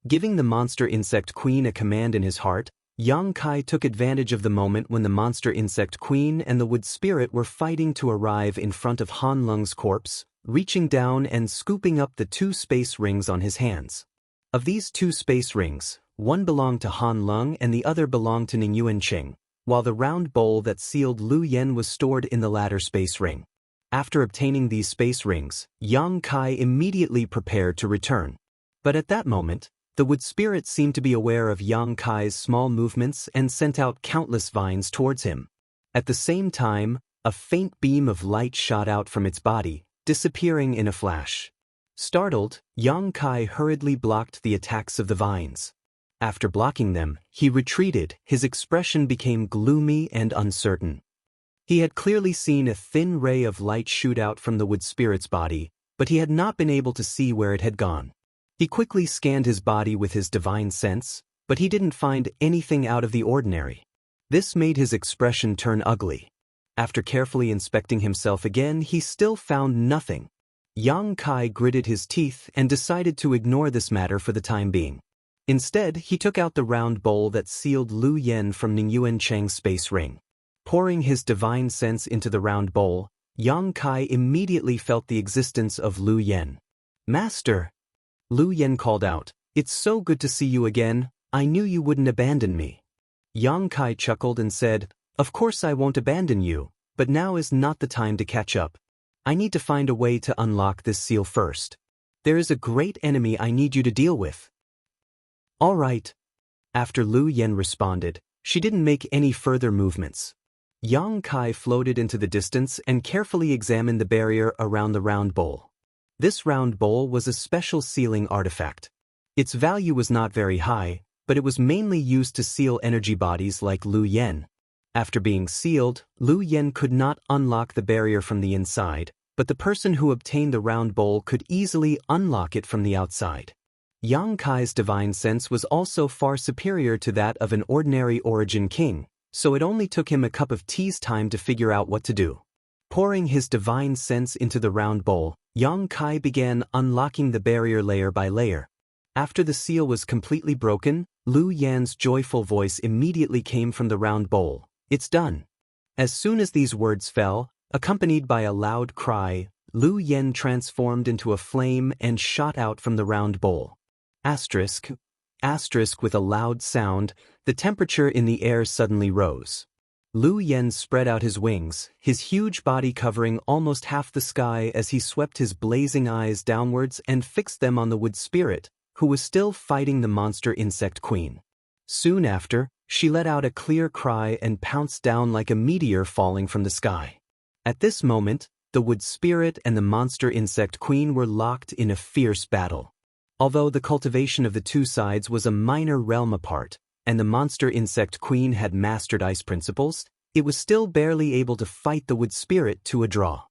Giving the monster insect queen a command in his heart, Yang Kai took advantage of the moment when the monster insect queen and the wood spirit were fighting to arrive in front of Han Lung's corpse, reaching down and scooping up the two space rings on his hands. Of these two space rings, one belonged to Han Lung and the other belonged to Ning Yuanqing, while the round bowl that sealed Lu Yen was stored in the latter space ring. After obtaining these space rings, Yang Kai immediately prepared to return. But at that moment, the wood spirit seemed to be aware of Yang Kai's small movements and sent out countless vines towards him. At the same time, a faint beam of light shot out from its body, disappearing in a flash. Startled, Yang Kai hurriedly blocked the attacks of the vines. After blocking them, he retreated. His expression became gloomy and uncertain. He had clearly seen a thin ray of light shoot out from the wood spirit's body, but he had not been able to see where it had gone. He quickly scanned his body with his divine sense, but he didn't find anything out of the ordinary. This made his expression turn ugly. After carefully inspecting himself again, he still found nothing. Yang Kai gritted his teeth and decided to ignore this matter for the time being. Instead, he took out the round bowl that sealed Lu Yen from Ning Yuanqing's space ring. Pouring his divine sense into the round bowl, Yang Kai immediately felt the existence of Lu Yen. "Master!" Lu Yen called out, "It's so good to see you again. I knew you wouldn't abandon me." Yang Kai chuckled and said, "Of course I won't abandon you, but now is not the time to catch up. I need to find a way to unlock this seal first. There is a great enemy I need you to deal with." "All right." After Lu Yen responded, she didn't make any further movements. Yang Kai floated into the distance and carefully examined the barrier around the round bowl. This round bowl was a special sealing artifact. Its value was not very high, but it was mainly used to seal energy bodies like Lu Yen. After being sealed, Lu Yen could not unlock the barrier from the inside, but the person who obtained the round bowl could easily unlock it from the outside. Yang Kai's divine sense was also far superior to that of an ordinary origin king, so it only took him a cup of tea's time to figure out what to do. Pouring his divine sense into the round bowl, Yang Kai began unlocking the barrier layer by layer. After the seal was completely broken, Lu Yan's joyful voice immediately came from the round bowl. "It's done." As soon as these words fell, accompanied by a loud cry, Lu Yen transformed into a flame and shot out from the round bowl. Asterisk with a loud sound, the temperature in the air suddenly rose. Lu Yen spread out his wings, his huge body covering almost half the sky as he swept his blazing eyes downwards and fixed them on the wood spirit, who was still fighting the monster insect queen. Soon after, she let out a clear cry and pounced down like a meteor falling from the sky. At this moment, the wood spirit and the monster insect queen were locked in a fierce battle. Although the cultivation of the two sides was a minor realm apart, and the monster insect queen had mastered ice principles, it was still barely able to fight the wood spirit to a draw.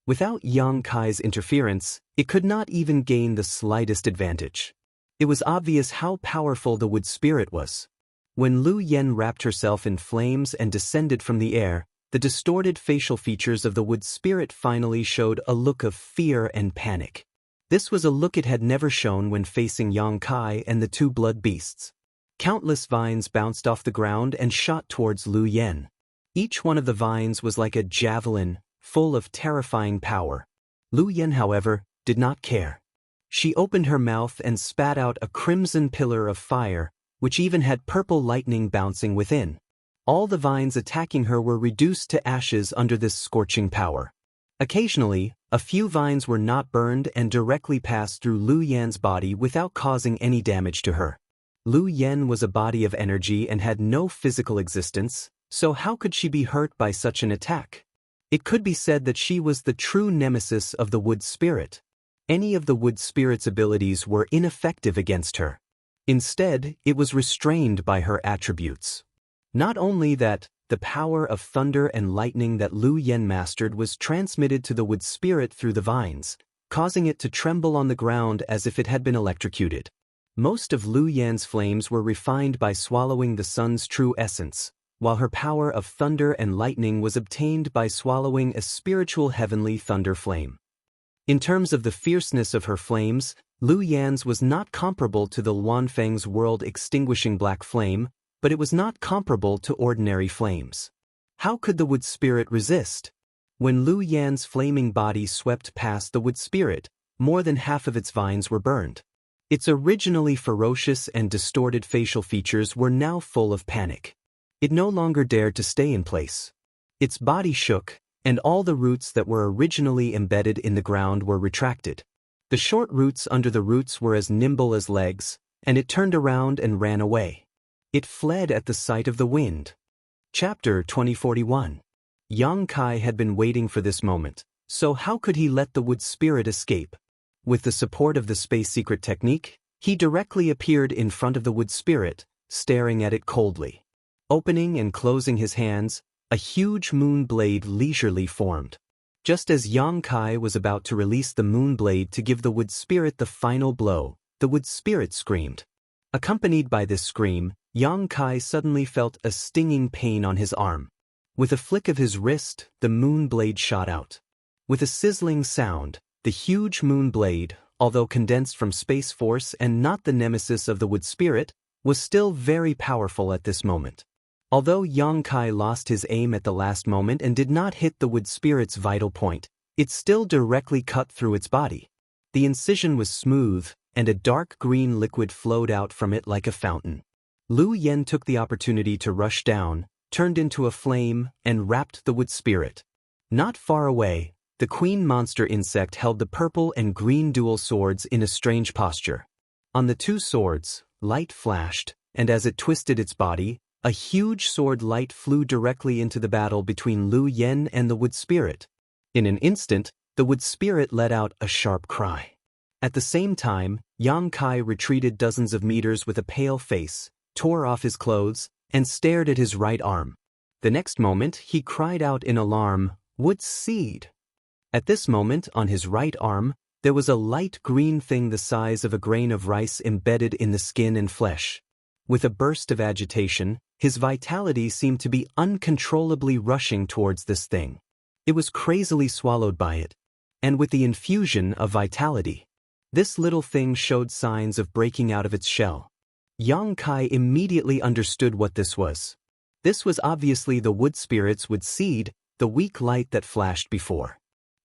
Without Yang Kai's interference, it could not even gain the slightest advantage. It was obvious how powerful the wood spirit was. When Lu Yen wrapped herself in flames and descended from the air, the distorted facial features of the wood spirit finally showed a look of fear and panic. This was a look it had never shown when facing Yang Kai and the two blood beasts. Countless vines bounced off the ground and shot towards Lu Yen. Each one of the vines was like a javelin, full of terrifying power. Lu Yen, however, did not care. She opened her mouth and spat out a crimson pillar of fire, which even had purple lightning bouncing within. All the vines attacking her were reduced to ashes under this scorching power. Occasionally, a few vines were not burned and directly passed through Lu Yan's body without causing any damage to her. Lu Yan was a body of energy and had no physical existence, so how could she be hurt by such an attack? It could be said that she was the true nemesis of the wood spirit. Any of the wood spirit's abilities were ineffective against her. Instead, it was restrained by her attributes. Not only that, the power of thunder and lightning that Lu Yen mastered was transmitted to the wood spirit through the vines, causing it to tremble on the ground as if it had been electrocuted. Most of Lu Yan's flames were refined by swallowing the sun's true essence, while her power of thunder and lightning was obtained by swallowing a spiritual heavenly thunder flame. In terms of the fierceness of her flames, Lu Yan's was not comparable to the Luanfeng's world-extinguishing black flame, but it was not comparable to ordinary flames. How could the wood spirit resist? When Lu Yan's flaming body swept past the wood spirit, more than half of its vines were burned. Its originally ferocious and distorted facial features were now full of panic. It no longer dared to stay in place. Its body shook, and all the roots that were originally embedded in the ground were retracted. The short roots under the roots were as nimble as legs, and it turned around and ran away. It fled at the sight of the wind. Chapter 2041. Yang Kai had been waiting for this moment, so how could he let the wood spirit escape? With the support of the space secret technique, he directly appeared in front of the wood spirit, staring at it coldly. Opening and closing his hands, a huge moon blade leisurely formed. Just as Yang Kai was about to release the moon blade to give the wood spirit the final blow, the wood spirit screamed. Accompanied by this scream, Yang Kai suddenly felt a stinging pain on his arm. With a flick of his wrist, the moon blade shot out. With a sizzling sound, the huge moon blade, although condensed from space force and not the nemesis of the wood spirit, was still very powerful at this moment. Although Yang Kai lost his aim at the last moment and did not hit the wood spirit's vital point, it still directly cut through its body. The incision was smooth, and a dark green liquid flowed out from it like a fountain. Lu Yen took the opportunity to rush down, turned into a flame, and wrapped the wood spirit. Not far away, the queen monster insect held the purple and green dual swords in a strange posture. On the two swords, light flashed, and as it twisted its body, a huge sword light flew directly into the battle between Lu Yen and the wood spirit. In an instant, the wood spirit let out a sharp cry. At the same time, Yang Kai retreated dozens of meters with a pale face, tore off his clothes, and stared at his right arm. The next moment, he cried out in alarm, "Wood seed!" At this moment, on his right arm, there was a light green thing the size of a grain of rice embedded in the skin and flesh. With a burst of agitation, his vitality seemed to be uncontrollably rushing towards this thing. It was crazily swallowed by it. And with the infusion of vitality, this little thing showed signs of breaking out of its shell. Yang Kai immediately understood what this was. This was obviously the wood spirit's wood seed, the weak light that flashed before.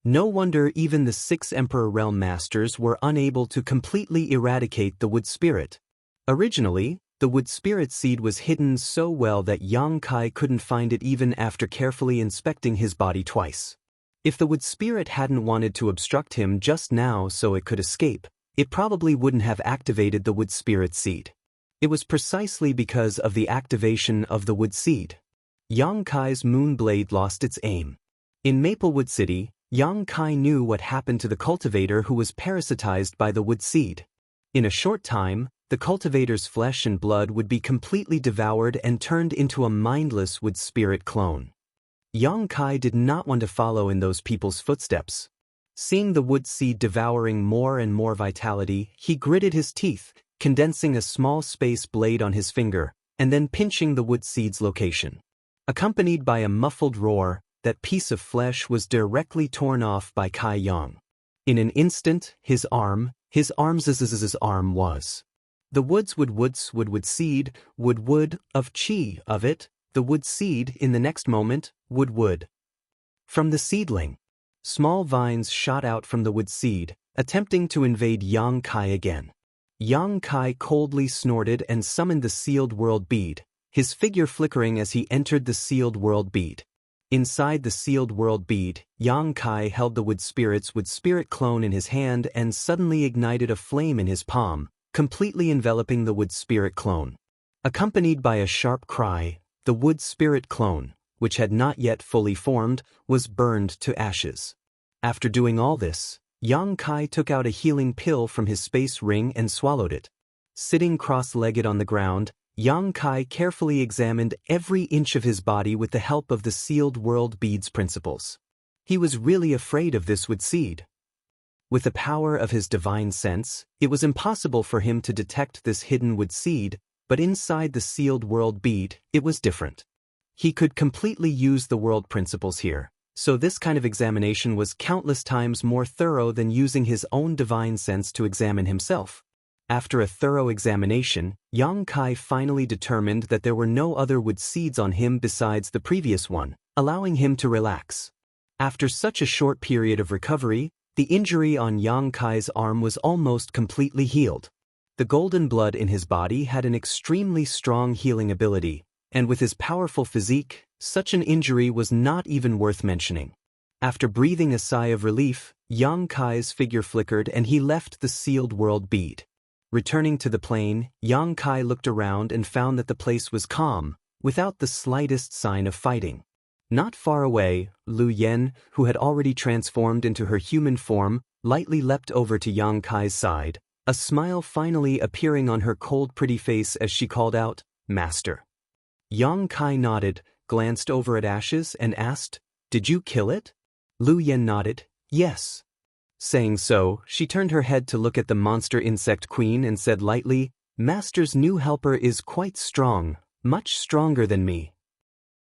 No wonder even the 6 Emperor Realm Masters were unable to completely eradicate the wood spirit. Originally, the wood spirit seed was hidden so well that Yang Kai couldn't find it even after carefully inspecting his body twice. If the wood spirit hadn't wanted to obstruct him just now so it could escape, it probably wouldn't have activated the wood spirit seed. It was precisely because of the activation of the wood seed. Yang Kai's moon blade lost its aim. In Maplewood City, Yang Kai knew what happened to the cultivator who was parasitized by the wood seed. In a short time, the cultivator's flesh and blood would be completely devoured and turned into a mindless wood spirit clone. Yang Kai did not want to follow in those people's footsteps. Seeing the wood seed devouring more and more vitality, he gritted his teeth, condensing a small space blade on his finger, and then pinching the wood seed's location. Accompanied by a muffled roar, that piece of flesh was directly torn off by Kai Yang. In an instant, his arm's arm was. The would seed, wood, of chi, of it, the wood seed in the next moment, wood. From the seedling. Small vines shot out from the wood seed, attempting to invade Yang Kai again. Yang Kai coldly snorted and summoned the sealed world bead, his figure flickering as he entered the sealed world bead. Inside the sealed world bead, Yang Kai held the wood spirit clone in his hand and suddenly ignited a flame in his palm, completely enveloping the wood spirit clone. Accompanied by a sharp cry, the wood spirit clone, which had not yet fully formed, was burned to ashes. After doing all this, Yang Kai took out a healing pill from his space ring and swallowed it. Sitting cross-legged on the ground, Yang Kai carefully examined every inch of his body with the help of the sealed world bead's principles. He was really afraid of this wood seed. With the power of his divine sense, it was impossible for him to detect this hidden wood seed, but inside the sealed world bead, it was different. He could completely use the world principles here, so this kind of examination was countless times more thorough than using his own divine sense to examine himself. After a thorough examination, Yang Kai finally determined that there were no other wood seeds on him besides the previous one, allowing him to relax. After such a short period of recovery, the injury on Yang Kai's arm was almost completely healed. The golden blood in his body had an extremely strong healing ability, and with his powerful physique, such an injury was not even worth mentioning. After breathing a sigh of relief, Yang Kai's figure flickered and he left the sealed world bead. Returning to the plane, Yang Kai looked around and found that the place was calm, without the slightest sign of fighting. Not far away, Lu Yen, who had already transformed into her human form, lightly leapt over to Yang Kai's side, a smile finally appearing on her cold pretty face as she called out, "Master." Yang Kai nodded, glanced over at Ashes and asked, "Did you kill it?" Lu Yen nodded, "Yes." Saying so, she turned her head to look at the monster insect queen and said lightly, "Master's new helper is quite strong, much stronger than me."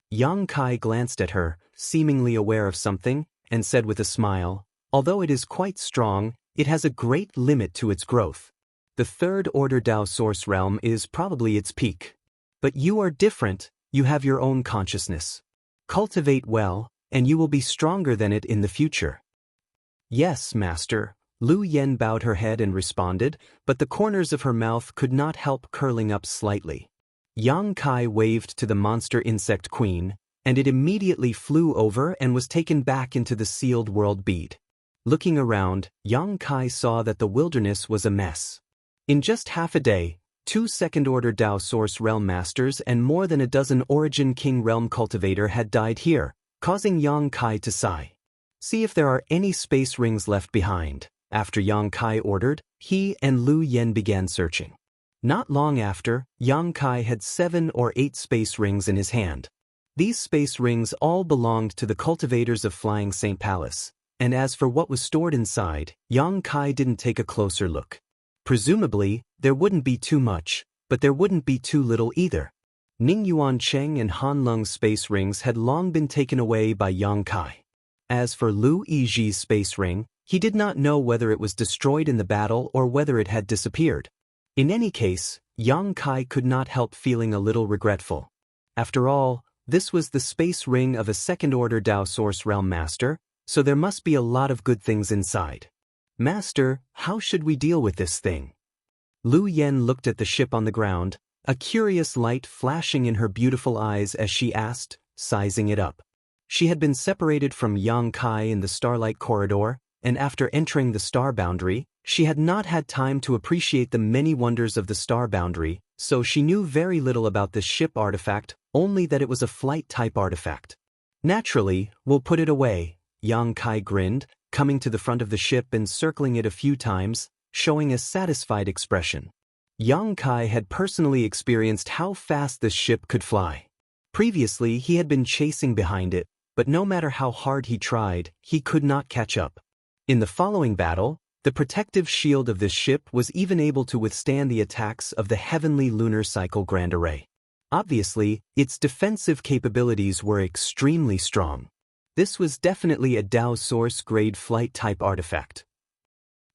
Yang Kai glanced at her, seemingly aware of something, and said with a smile, "Although it is quite strong, it has a great limit to its growth. The third order Tao source realm is probably its peak. But you are different, you have your own consciousness. Cultivate well, and you will be stronger than it in the future." "Yes, Master," Lu Yen bowed her head and responded, but the corners of her mouth could not help curling up slightly. Yang Kai waved to the monster insect queen, and it immediately flew over and was taken back into the sealed world bead. Looking around, Yang Kai saw that the wilderness was a mess. In just half a day, 2 second-order Tao Source Realm Masters and more than a dozen Origin King Realm Cultivator had died here, causing Yang Kai to sigh. "See if there are any space rings left behind." After Yang Kai ordered, he and Lu Yen began searching. Not long after, Yang Kai had 7 or 8 space rings in his hand. These space rings all belonged to the cultivators of Flying Saint Palace, and as for what was stored inside, Yang Kai didn't take a closer look. Presumably, there wouldn't be too much, but there wouldn't be too little either. Ning Yuan Cheng and Han Lung's space rings had long been taken away by Yang Kai. As for Lu Yiji's space ring, he did not know whether it was destroyed in the battle or whether it had disappeared. In any case, Yang Kai could not help feeling a little regretful. After all, this was the space ring of a second-order Tao Source Realm Master, so there must be a lot of good things inside. "Master, how should we deal with this thing?" Lu Yen looked at the ship on the ground, a curious light flashing in her beautiful eyes as she asked, sizing it up. She had been separated from Yang Kai in the Starlight Corridor, and after entering the star boundary, she had not had time to appreciate the many wonders of the star boundary, so she knew very little about this ship artifact, only that it was a flight-type artifact. "Naturally, we'll put it away," Yang Kai grinned, coming to the front of the ship and circling it a few times, showing a satisfied expression. Yang Kai had personally experienced how fast this ship could fly. Previously, he had been chasing behind it, but no matter how hard he tried, he could not catch up. In the following battle, the protective shield of this ship was even able to withstand the attacks of the Heavenly Lunar Cycle Grand Array. Obviously, its defensive capabilities were extremely strong. This was definitely a Tao Source grade flight-type artifact.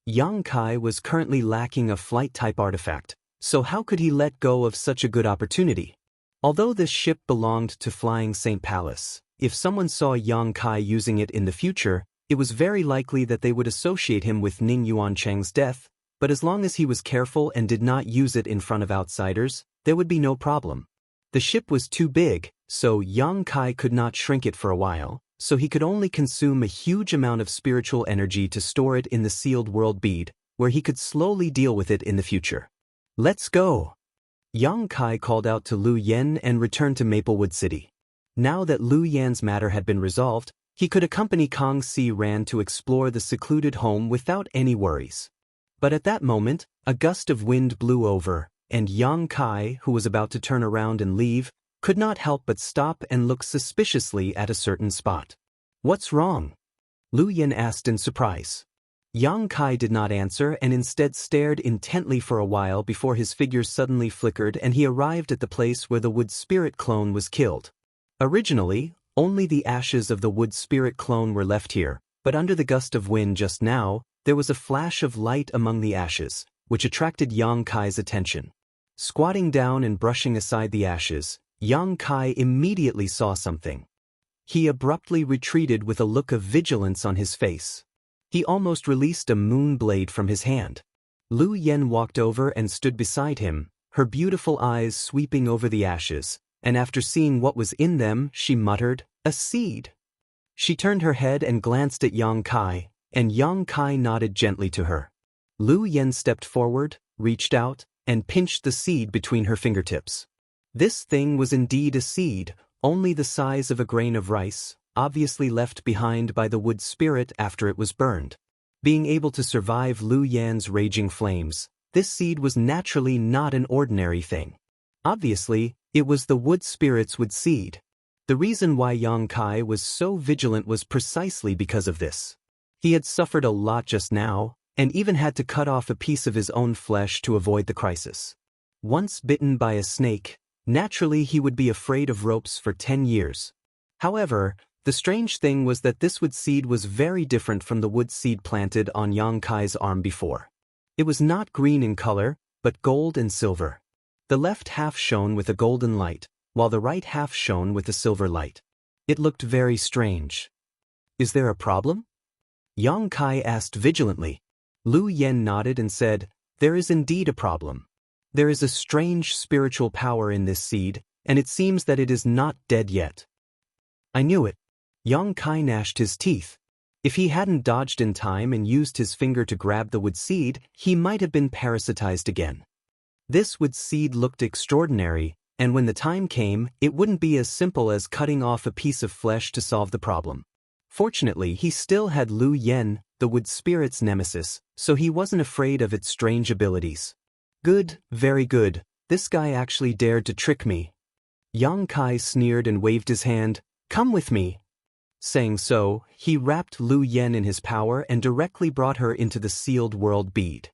Yang Kai was currently lacking a flight-type artifact, so how could he let go of such a good opportunity? Although this ship belonged to Flying Saint Palace, if someone saw Yang Kai using it in the future, it was very likely that they would associate him with Ning Yuancheng's death, but as long as he was careful and did not use it in front of outsiders, there would be no problem. The ship was too big, so Yang Kai could not shrink it for a while, so he could only consume a huge amount of spiritual energy to store it in the sealed world bead, where he could slowly deal with it in the future. Let's go! Yang Kai called out to Lu Yen and returned to Maplewood City. Now that Lu Yan's matter had been resolved, he could accompany Kang Si Ran to explore the secluded home without any worries. But at that moment, a gust of wind blew over, and Yang Kai, who was about to turn around and leave, could not help but stop and look suspiciously at a certain spot. What's wrong? Lu Yen asked in surprise. Yang Kai did not answer and instead stared intently for a while before his figure suddenly flickered and he arrived at the place where the wood spirit clone was killed. Originally, only the ashes of the wood spirit clone were left here, but under the gust of wind just now, there was a flash of light among the ashes, which attracted Yang Kai's attention. Squatting down and brushing aside the ashes, Yang Kai immediately saw something. He abruptly retreated with a look of vigilance on his face. He almost released a moon blade from his hand. Lu Yen walked over and stood beside him, her beautiful eyes sweeping over the ashes, and after seeing what was in them, she muttered, "A seed." She turned her head and glanced at Yang Kai, and Yang Kai nodded gently to her. Lu Yen stepped forward, reached out, and pinched the seed between her fingertips. This thing was indeed a seed, only the size of a grain of rice, obviously left behind by the wood spirit after it was burned. Being able to survive Lu Yan's raging flames, this seed was naturally not an ordinary thing. Obviously, it was the wood spirit's wood seed. The reason why Yang Kai was so vigilant was precisely because of this. He had suffered a lot just now, and even had to cut off a piece of his own flesh to avoid the crisis. Once bitten by a snake, naturally he would be afraid of ropes for 10 years. However, the strange thing was that this wood seed was very different from the wood seed planted on Yang Kai's arm before. It was not green in color, but gold and silver. The left half shone with a golden light, while the right half shone with a silver light. It looked very strange. Is there a problem? Yang Kai asked vigilantly. Lu Yen nodded and said, "There is indeed a problem. There is a strange spiritual power in this seed, and it seems that it is not dead yet." I knew it. Yang Kai gnashed his teeth. If he hadn't dodged in time and used his finger to grab the wood seed, he might have been parasitized again. This wood seed looked extraordinary, and when the time came, it wouldn't be as simple as cutting off a piece of flesh to solve the problem. Fortunately, he still had Lu Yen, the wood spirit's nemesis, so he wasn't afraid of its strange abilities. Good, very good, this guy actually dared to trick me. Yang Kai sneered and waved his hand, "Come with me." Saying so, he wrapped Lu Yen in his power and directly brought her into the sealed world bead.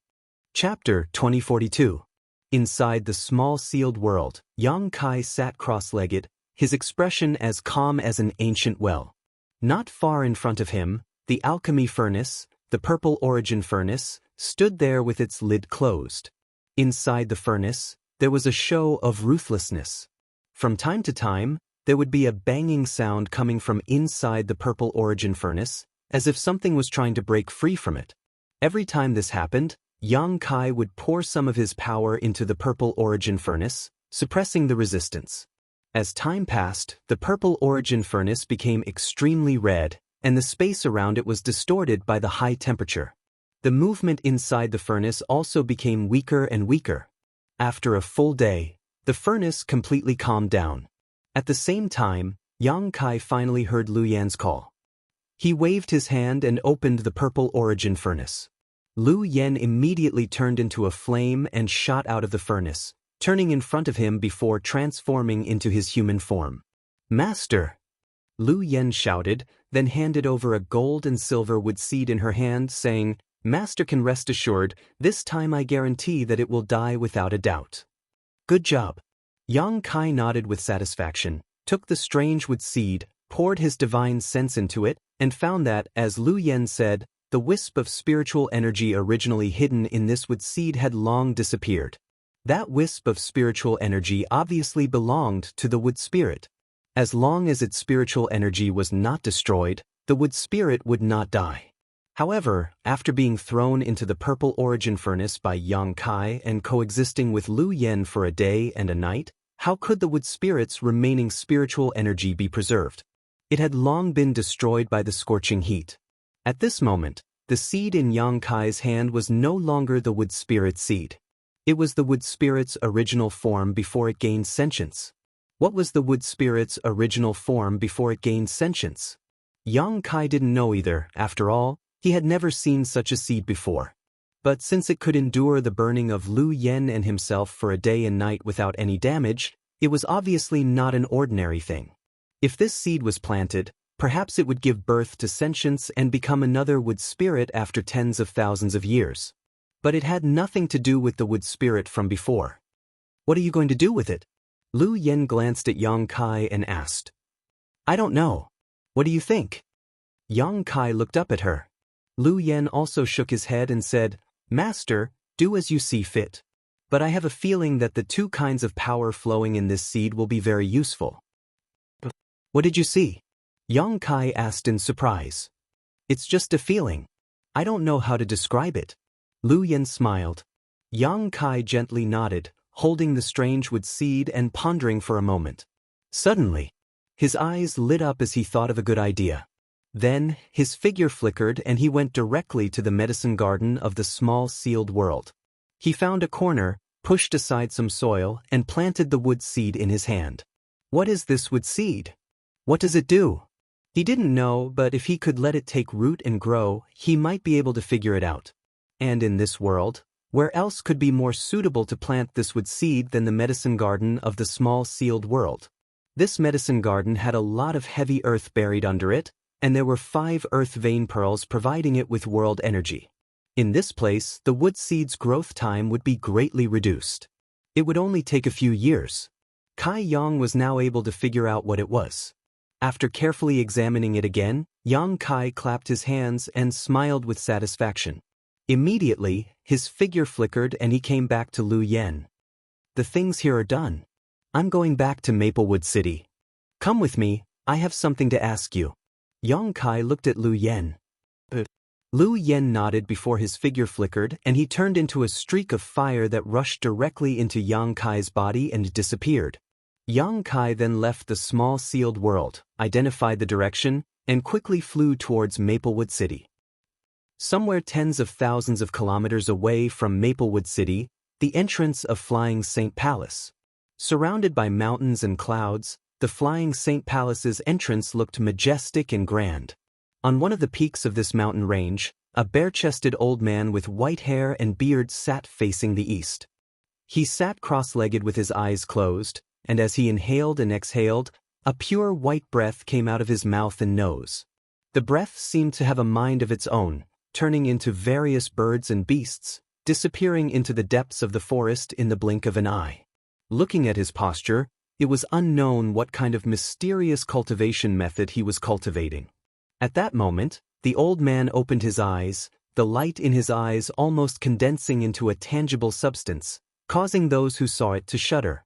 Chapter 2042. Inside the small sealed world, Yang Kai sat cross-legged, his expression as calm as an ancient well. Not far in front of him, the alchemy furnace, the purple origin furnace, stood there with its lid closed. Inside the furnace, there was a show of ruthlessness. From time to time, there would be a banging sound coming from inside the purple origin furnace, as if something was trying to break free from it. Every time this happened, Yang Kai would pour some of his power into the purple origin furnace, suppressing the resistance. As time passed, the purple origin furnace became extremely red, and the space around it was distorted by the high temperature. The movement inside the furnace also became weaker and weaker. After a full day, the furnace completely calmed down. At the same time, Yang Kai finally heard Lu Yan's call. He waved his hand and opened the purple origin furnace. Lu Yan immediately turned into a flame and shot out of the furnace, turning in front of him before transforming into his human form. "Master!" Lu Yan shouted, then handed over a gold and silver wood seed in her hand, saying, "Master can rest assured, this time I guarantee that it will die without a doubt." "Good job." Yang Kai nodded with satisfaction, took the strange wood seed, poured his divine sense into it, and found that, as Lu Yan said, the wisp of spiritual energy originally hidden in this wood seed had long disappeared. That wisp of spiritual energy obviously belonged to the wood spirit. As long as its spiritual energy was not destroyed, the wood spirit would not die. However, after being thrown into the purple origin furnace by Yang Kai and coexisting with Lu Yen for a day and a night, how could the wood spirit's remaining spiritual energy be preserved? It had long been destroyed by the scorching heat. At this moment, the seed in Yang Kai's hand was no longer the wood spirit seed. It was the wood spirit's original form before it gained sentience. What was the wood spirit's original form before it gained sentience? Yang Kai didn't know either. After all, he had never seen such a seed before. But since it could endure the burning of Lu Yen and himself for a day and night without any damage, it was obviously not an ordinary thing. If this seed was planted, perhaps it would give birth to sentience and become another wood spirit after tens of thousands of years. But it had nothing to do with the wood spirit from before. What are you going to do with it? Lu Yen glanced at Yang Kai and asked. I don't know. What do you think? Yang Kai looked up at her. Lu Yen also shook his head and said, Master, do as you see fit. But I have a feeling that the two kinds of power flowing in this seed will be very useful. What did you see? Yang Kai asked in surprise. It's just a feeling. I don't know how to describe it. Lu Yen smiled. Yang Kai gently nodded, holding the strange wood seed and pondering for a moment. Suddenly, his eyes lit up as he thought of a good idea. Then, his figure flickered and he went directly to the medicine garden of the small sealed world. He found a corner, pushed aside some soil, and planted the wood seed in his hand. What is this wood seed? What does it do? He didn't know, but if he could let it take root and grow, he might be able to figure it out. And in this world, where else could be more suitable to plant this wood seed than the medicine garden of the small sealed world? This medicine garden had a lot of heavy earth buried under it, and there were 5 earth vein pearls providing it with world energy. In this place, the wood seed's growth time would be greatly reduced. It would only take a few years. Kai Yang was now able to figure out what it was. After carefully examining it again, Yang Kai clapped his hands and smiled with satisfaction. Immediately, his figure flickered and he came back to Lu Yen. The things here are done. I'm going back to Maplewood City. Come with me, I have something to ask you. Yang Kai looked at Lu Yen. Lu Yen nodded before his figure flickered and he turned into a streak of fire that rushed directly into Yang Kai's body and disappeared. Yang Kai then left the small sealed world, identified the direction, and quickly flew towards Maplewood City. Somewhere tens of thousands of kilometers away from Maplewood City, the entrance of Flying Saint Palace. Surrounded by mountains and clouds, the Flying Saint Palace's entrance looked majestic and grand. On one of the peaks of this mountain range, a bare-chested old man with white hair and beard sat facing the east. He sat cross-legged with his eyes closed, and as he inhaled and exhaled, a pure white breath came out of his mouth and nose. The breath seemed to have a mind of its own, turning into various birds and beasts, disappearing into the depths of the forest in the blink of an eye. Looking at his posture, it was unknown what kind of mysterious cultivation method he was cultivating. At that moment, the old man opened his eyes, the light in his eyes almost condensing into a tangible substance, causing those who saw it to shudder.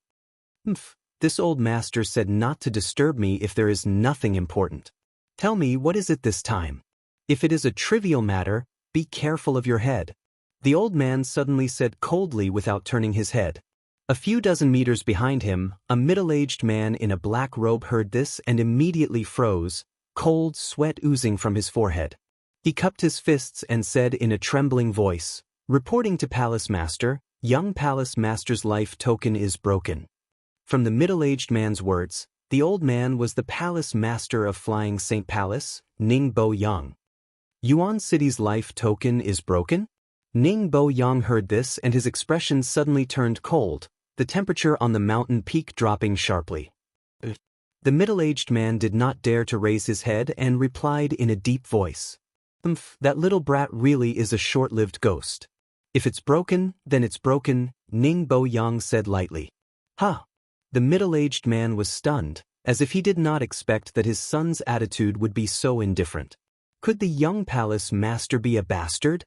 This old master said not to disturb me if there is nothing important. Tell me, what is it this time? If it is a trivial matter, be careful of your head. The old man suddenly said coldly without turning his head. A few dozen meters behind him, a middle-aged man in a black robe heard this and immediately froze, cold sweat oozing from his forehead. He cupped his fists and said in a trembling voice, "Reporting to Palace Master, young Palace Master's life token is broken." From the middle-aged man's words, the old man was the Palace Master of Flying Saint Palace, Ning Bo Yang. Yuan City's life token is broken? Ning Bo Yang heard this and his expression suddenly turned cold, the temperature on the mountain peak dropping sharply. The middle-aged man did not dare to raise his head and replied in a deep voice. That little brat really is a short-lived ghost. If it's broken, then it's broken, Ning Bo Yang said lightly. Ha! The middle-aged man was stunned, as if he did not expect that his son's attitude would be so indifferent. Could the young palace master be a bastard?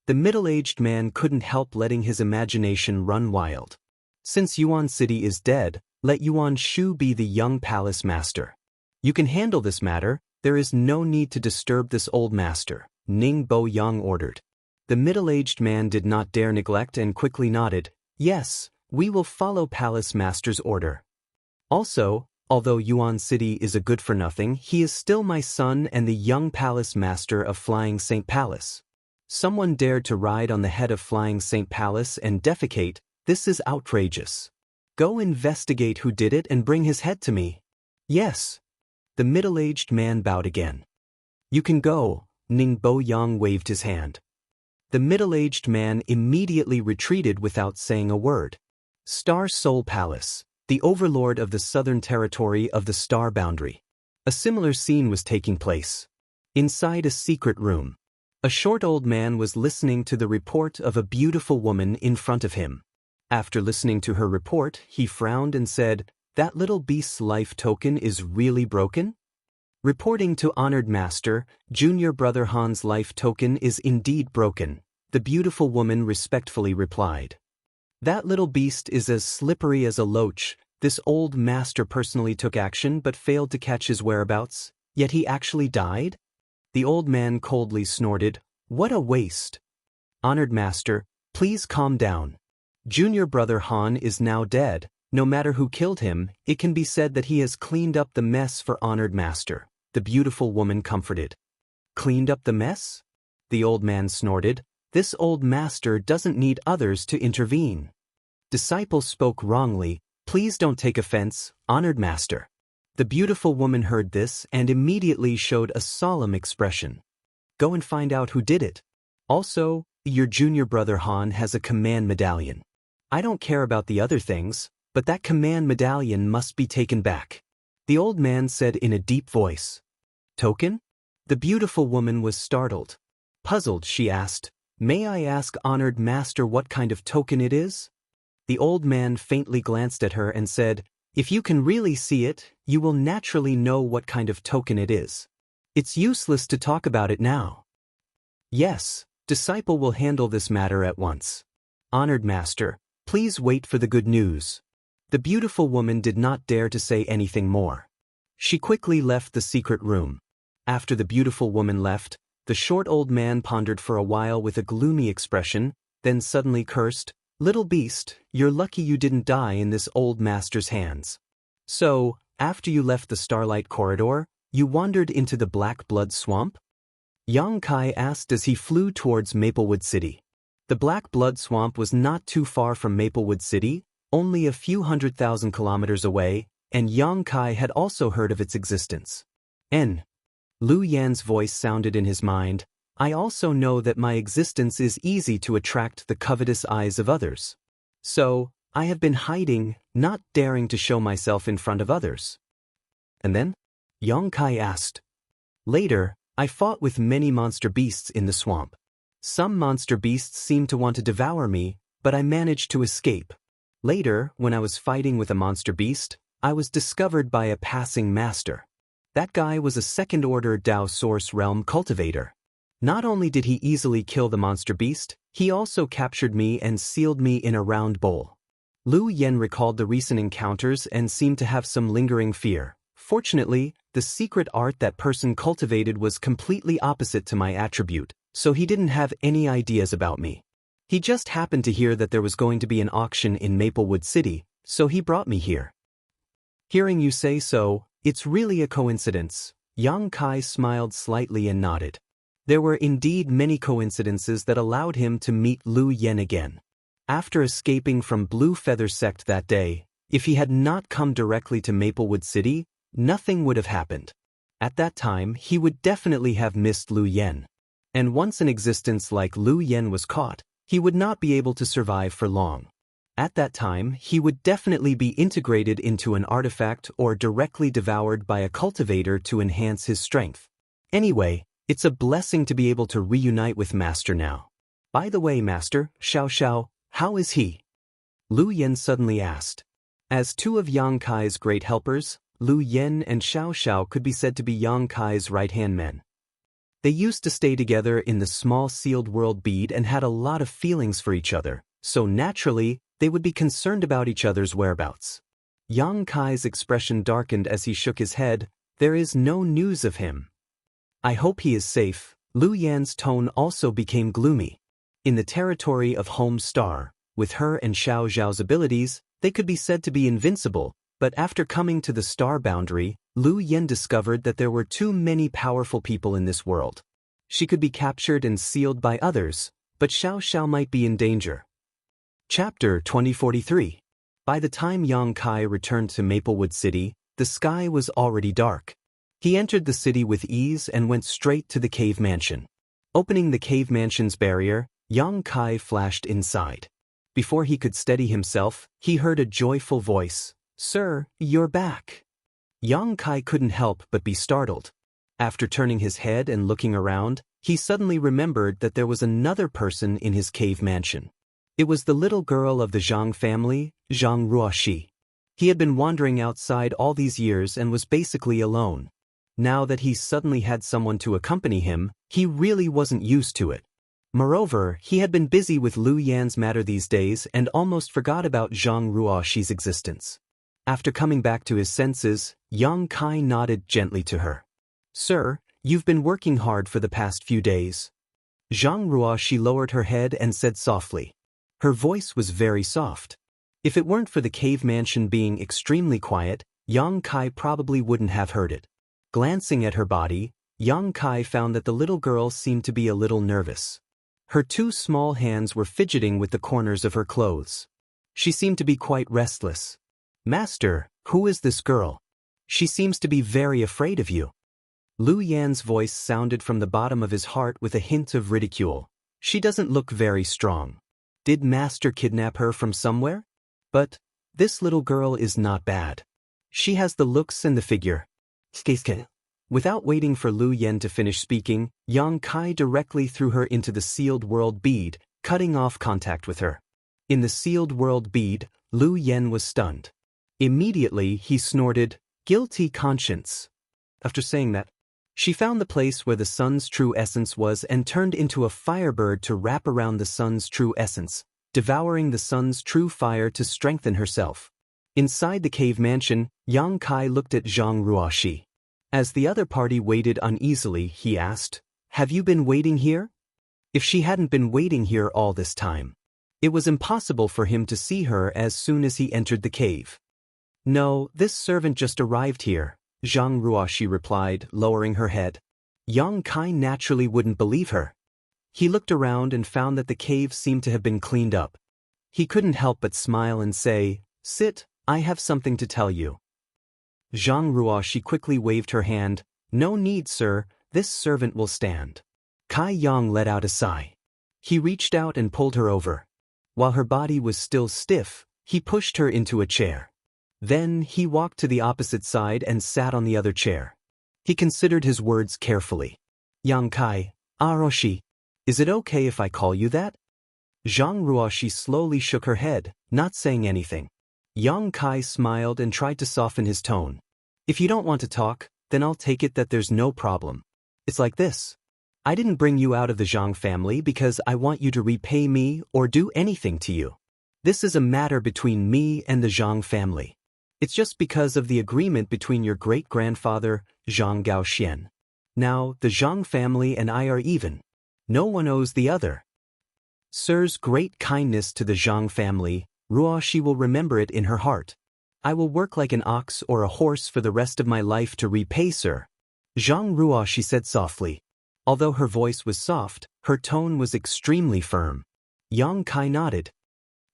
The middle-aged man couldn't help letting his imagination run wild. Since Yuan City is dead, let Yuan Shu be the young palace master. You can handle this matter, there is no need to disturb this old master, Ning Bo Yang ordered. The middle-aged man did not dare neglect and quickly nodded, yes, we will follow palace master's order. Also, although Yuan City is a good-for-nothing, he is still my son and the young palace master of Flying Saint Palace. Someone dared to ride on the head of Flying Saint Palace and defecate, this is outrageous. Go investigate who did it and bring his head to me. Yes. The middle-aged man bowed again. You can go, Ning Bo Yang waved his hand. The middle-aged man immediately retreated without saying a word. Star Soul Palace, the overlord of the southern territory of the Star Boundary. A similar scene was taking place. Inside a secret room, a short old man was listening to the report of a beautiful woman in front of him. After listening to her report, he frowned and said, "That little beast's life token is really broken?" Reporting to Honored Master, Junior Brother Han's life token is indeed broken, the beautiful woman respectfully replied. That little beast is as slippery as a loach. This old master personally took action but failed to catch his whereabouts, yet he actually died? The old man coldly snorted, "What a waste." Honored Master, please calm down. Junior Brother Han is now dead. No matter who killed him, it can be said that he has cleaned up the mess for Honored Master, the beautiful woman comforted. Cleaned up the mess? The old man snorted, this old master doesn't need others to intervene. Disciple spoke wrongly, please don't take offense, Honored Master. The beautiful woman heard this and immediately showed a solemn expression. Go and find out who did it. Also, your junior brother Han has a command medallion. I don't care about the other things, but that command medallion must be taken back. The old man said in a deep voice. Token? The beautiful woman was startled. Puzzled, she asked, May I ask Honored Master what kind of token it is? The old man faintly glanced at her and said, If you can really see it, you will naturally know what kind of token it is. It's useless to talk about it now. Yes, Disciple will handle this matter at once. Honored Master, please wait for the good news. The beautiful woman did not dare to say anything more. She quickly left the secret room. After the beautiful woman left, the short old man pondered for a while with a gloomy expression, then suddenly cursed, Little beast, you're lucky you didn't die in this old master's hands. So, after you left the Starlight Corridor, you wandered into the Black Blood Swamp? Yang Kai asked as he flew towards Maplewood City. The Black Blood Swamp was not too far from Maplewood City, only a few 100,000 kilometers away, and Yang Kai had also heard of its existence. Lu Yan's voice sounded in his mind, I also know that my existence is easy to attract the covetous eyes of others. So, I have been hiding, not daring to show myself in front of others. And then? Yang Kai asked. Later, I fought with many monster beasts in the swamp. Some monster beasts seemed to want to devour me, but I managed to escape. Later, when I was fighting with a monster beast, I was discovered by a passing master. That guy was a second-order Dao Source Realm cultivator. Not only did he easily kill the monster beast, he also captured me and sealed me in a round bowl. Lu Yen recalled the recent encounters and seemed to have some lingering fear. Fortunately, the secret art that person cultivated was completely opposite to my attribute, so he didn't have any ideas about me. He just happened to hear that there was going to be an auction in Maplewood City, so he brought me here. Hearing you say so, it's really a coincidence. Yang Kai smiled slightly and nodded. There were indeed many coincidences that allowed him to meet Lu Yen again. After escaping from Blue Feather Sect that day, if he had not come directly to Maplewood City, nothing would have happened. At that time, he would definitely have missed Lu Yen. And once an existence like Lu Yen was caught, he would not be able to survive for long. At that time, he would definitely be integrated into an artifact or directly devoured by a cultivator to enhance his strength. Anyway, it's a blessing to be able to reunite with Master now. By the way, Master, Xiao Xiao, how is he? Lu Yen suddenly asked. As two of Yang Kai's great helpers, Lu Yen and Xiao Xiao could be said to be Yang Kai's right-hand men. They used to stay together in the small sealed world bead and had a lot of feelings for each other, so naturally, they would be concerned about each other's whereabouts. Yang Kai's expression darkened as he shook his head. There is no news of him. I hope he is safe. Lu Yan's tone also became gloomy. In the territory of Home Star, with her and Xiao Zhao's abilities, they could be said to be invincible, but after coming to the star boundary, Lu Yan discovered that there were too many powerful people in this world. She could be captured and sealed by others, but Xiao Xiao might be in danger. Chapter 2043. By the time Yang Kai returned to Maplewood City, the sky was already dark. He entered the city with ease and went straight to the cave mansion. Opening the cave mansion's barrier, Yang Kai flashed inside. Before he could steady himself, he heard a joyful voice. "Sir, you're back." Yang Kai couldn't help but be startled. After turning his head and looking around, he suddenly remembered that there was another person in his cave mansion. It was the little girl of the Zhang family, Zhang Ruoxi. He had been wandering outside all these years and was basically alone. Now that he suddenly had someone to accompany him, he really wasn't used to it. Moreover, he had been busy with Lu Yan's matter these days and almost forgot about Zhang Ruoxi's existence. After coming back to his senses, Yang Kai nodded gently to her. "Sir, you've been working hard for the past few days." Zhang Ruoxi lowered her head and said softly. Her voice was very soft. If it weren't for the cave mansion being extremely quiet, Yang Kai probably wouldn't have heard it. Glancing at her body, Yang Kai found that the little girl seemed to be a little nervous. Her two small hands were fidgeting with the corners of her clothes. She seemed to be quite restless. "Master, who is this girl? She seems to be very afraid of you." Lu Yan's voice sounded from the bottom of his heart with a hint of ridicule. "She doesn't look very strong. Did Master kidnap her from somewhere? But this little girl is not bad. She has the looks and the figure." Without waiting for Lu Yan to finish speaking, Yang Kai directly threw her into the sealed world bead, cutting off contact with her. In the sealed world bead, Lu Yan was stunned. Immediately, he snorted, "Guilty conscience." After saying that, she found the place where the sun's true essence was and turned into a firebird to wrap around the sun's true essence, devouring the sun's true fire to strengthen herself. Inside the cave mansion, Yang Kai looked at Zhang Ruoxi. As the other party waited uneasily, he asked, "Have you been waiting here?" If she hadn't been waiting here all this time, it was impossible for him to see her as soon as he entered the cave. "No, this servant just arrived here," Zhang Ruoxi replied, lowering her head. Yang Kai naturally wouldn't believe her. He looked around and found that the cave seemed to have been cleaned up. He couldn't help but smile and say, "Sit, I have something to tell you." Zhang Ruoxi quickly waved her hand. "No need, sir, this servant will stand." Kai Yang let out a sigh. He reached out and pulled her over. While her body was still stiff, he pushed her into a chair. Then he walked to the opposite side and sat on the other chair. He considered his words carefully. "Yang Kai, Aroshi, is it okay if I call you that?" Zhang Ruoxi slowly shook her head, not saying anything. Yang Kai smiled and tried to soften his tone. "If you don't want to talk, then I'll take it that there's no problem. It's like this. I didn't bring you out of the Zhang family because I want you to repay me or do anything to you. This is a matter between me and the Zhang family. It's just because of the agreement between your great-grandfather, Zhang Gaoxian. Now, the Zhang family and I are even. No one owes the other. Sir's great kindness to the Zhang family, Ruoxi will remember it in her heart. I will work like an ox or a horse for the rest of my life to repay sir." Zhang Ruoxi said softly. Although her voice was soft, her tone was extremely firm. Yang Kai nodded.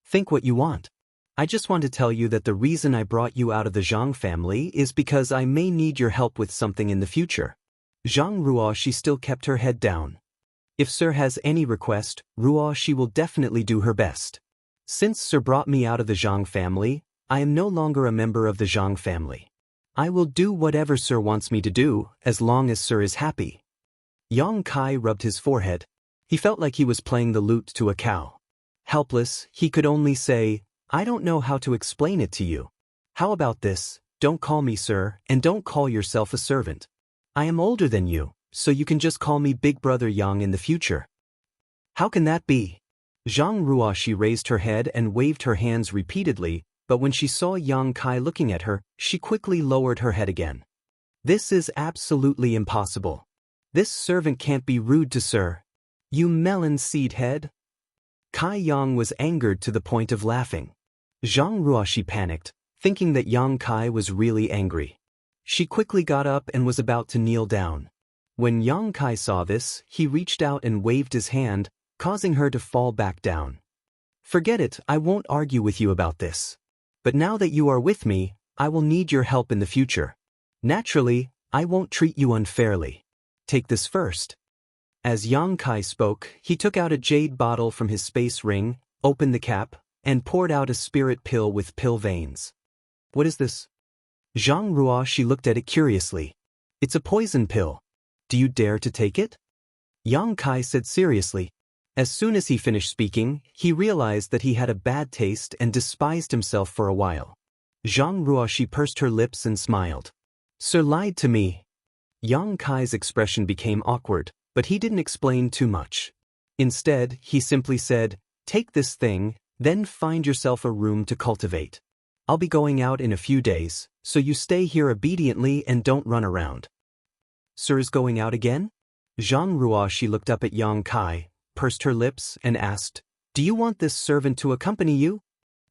"Think what you want. I just want to tell you that the reason I brought you out of the Zhang family is because I may need your help with something in the future." Zhang Ruoxi still kept her head down. "If sir has any request, Ruoxi will definitely do her best. Since sir brought me out of the Zhang family, I am no longer a member of the Zhang family. I will do whatever sir wants me to do, as long as sir is happy." Yang Kai rubbed his forehead. He felt like he was playing the lute to a cow. Helpless, he could only say, "I don't know how to explain it to you. How about this, don't call me sir, and don't call yourself a servant. I am older than you, so you can just call me Big Brother Yang in the future. How can that be? Zhang Ruoxi raised her head and waved her hands repeatedly, but when she saw Yang Kai looking at her, she quickly lowered her head again. This is absolutely impossible. This servant can't be rude to Sir. You melon seed head. Kai Yang was angered to the point of laughing. Zhang Ruoxi panicked, thinking that Yang Kai was really angry. She quickly got up and was about to kneel down. When Yang Kai saw this, he reached out and waved his hand, causing her to fall back down. Forget it, I won't argue with you about this. But now that you are with me, I will need your help in the future. Naturally, I won't treat you unfairly. Take this first. As Yang Kai spoke, he took out a jade bottle from his space ring, opened the cap, and poured out a spirit pill with pill veins. What is this? Zhang Ruoxi looked at it curiously. It's a poison pill. Do you dare to take it? Yang Kai said seriously. As soon as he finished speaking, he realized that he had a bad taste and despised himself for a while. Zhang Ruoxi pursed her lips and smiled. Sir lied to me. Yang Kai's expression became awkward, but he didn't explain too much. Instead, he simply said, take this thing, then find yourself a room to cultivate. I'll be going out in a few days, so you stay here obediently and don't run around. Sir is going out again? Zhang Ruoxi looked up at Yang Kai, pursed her lips, and asked, do you want this servant to accompany you?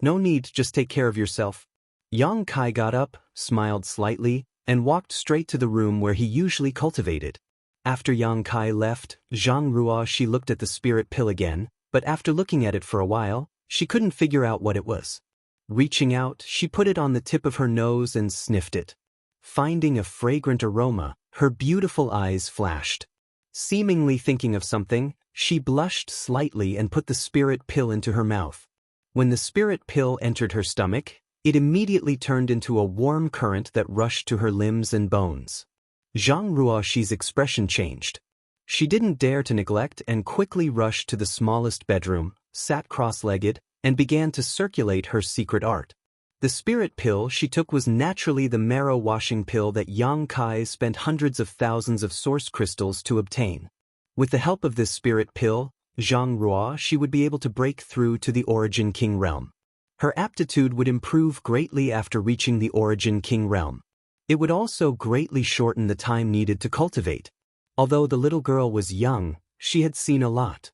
No need, just take care of yourself. Yang Kai got up, smiled slightly, and walked straight to the room where he usually cultivated. After Yang Kai left, Zhang Ruoxi looked at the spirit pill again, but after looking at it for a while, she couldn't figure out what it was. Reaching out, she put it on the tip of her nose and sniffed it. Finding a fragrant aroma, her beautiful eyes flashed. Seemingly thinking of something, she blushed slightly and put the spirit pill into her mouth. When the spirit pill entered her stomach, it immediately turned into a warm current that rushed to her limbs and bones. Zhang Ruoxi's expression changed. She didn't dare to neglect and quickly rushed to the smallest bedroom, sat cross-legged, and began to circulate her secret art. The spirit pill she took was naturally the marrow washing pill that Yang Kai spent hundreds of thousands of source crystals to obtain. With the help of this spirit pill, Zhang Ruoxi would be able to break through to the Origin King realm. Her aptitude would improve greatly after reaching the Origin King realm. It would also greatly shorten the time needed to cultivate. Although the little girl was young, she had seen a lot.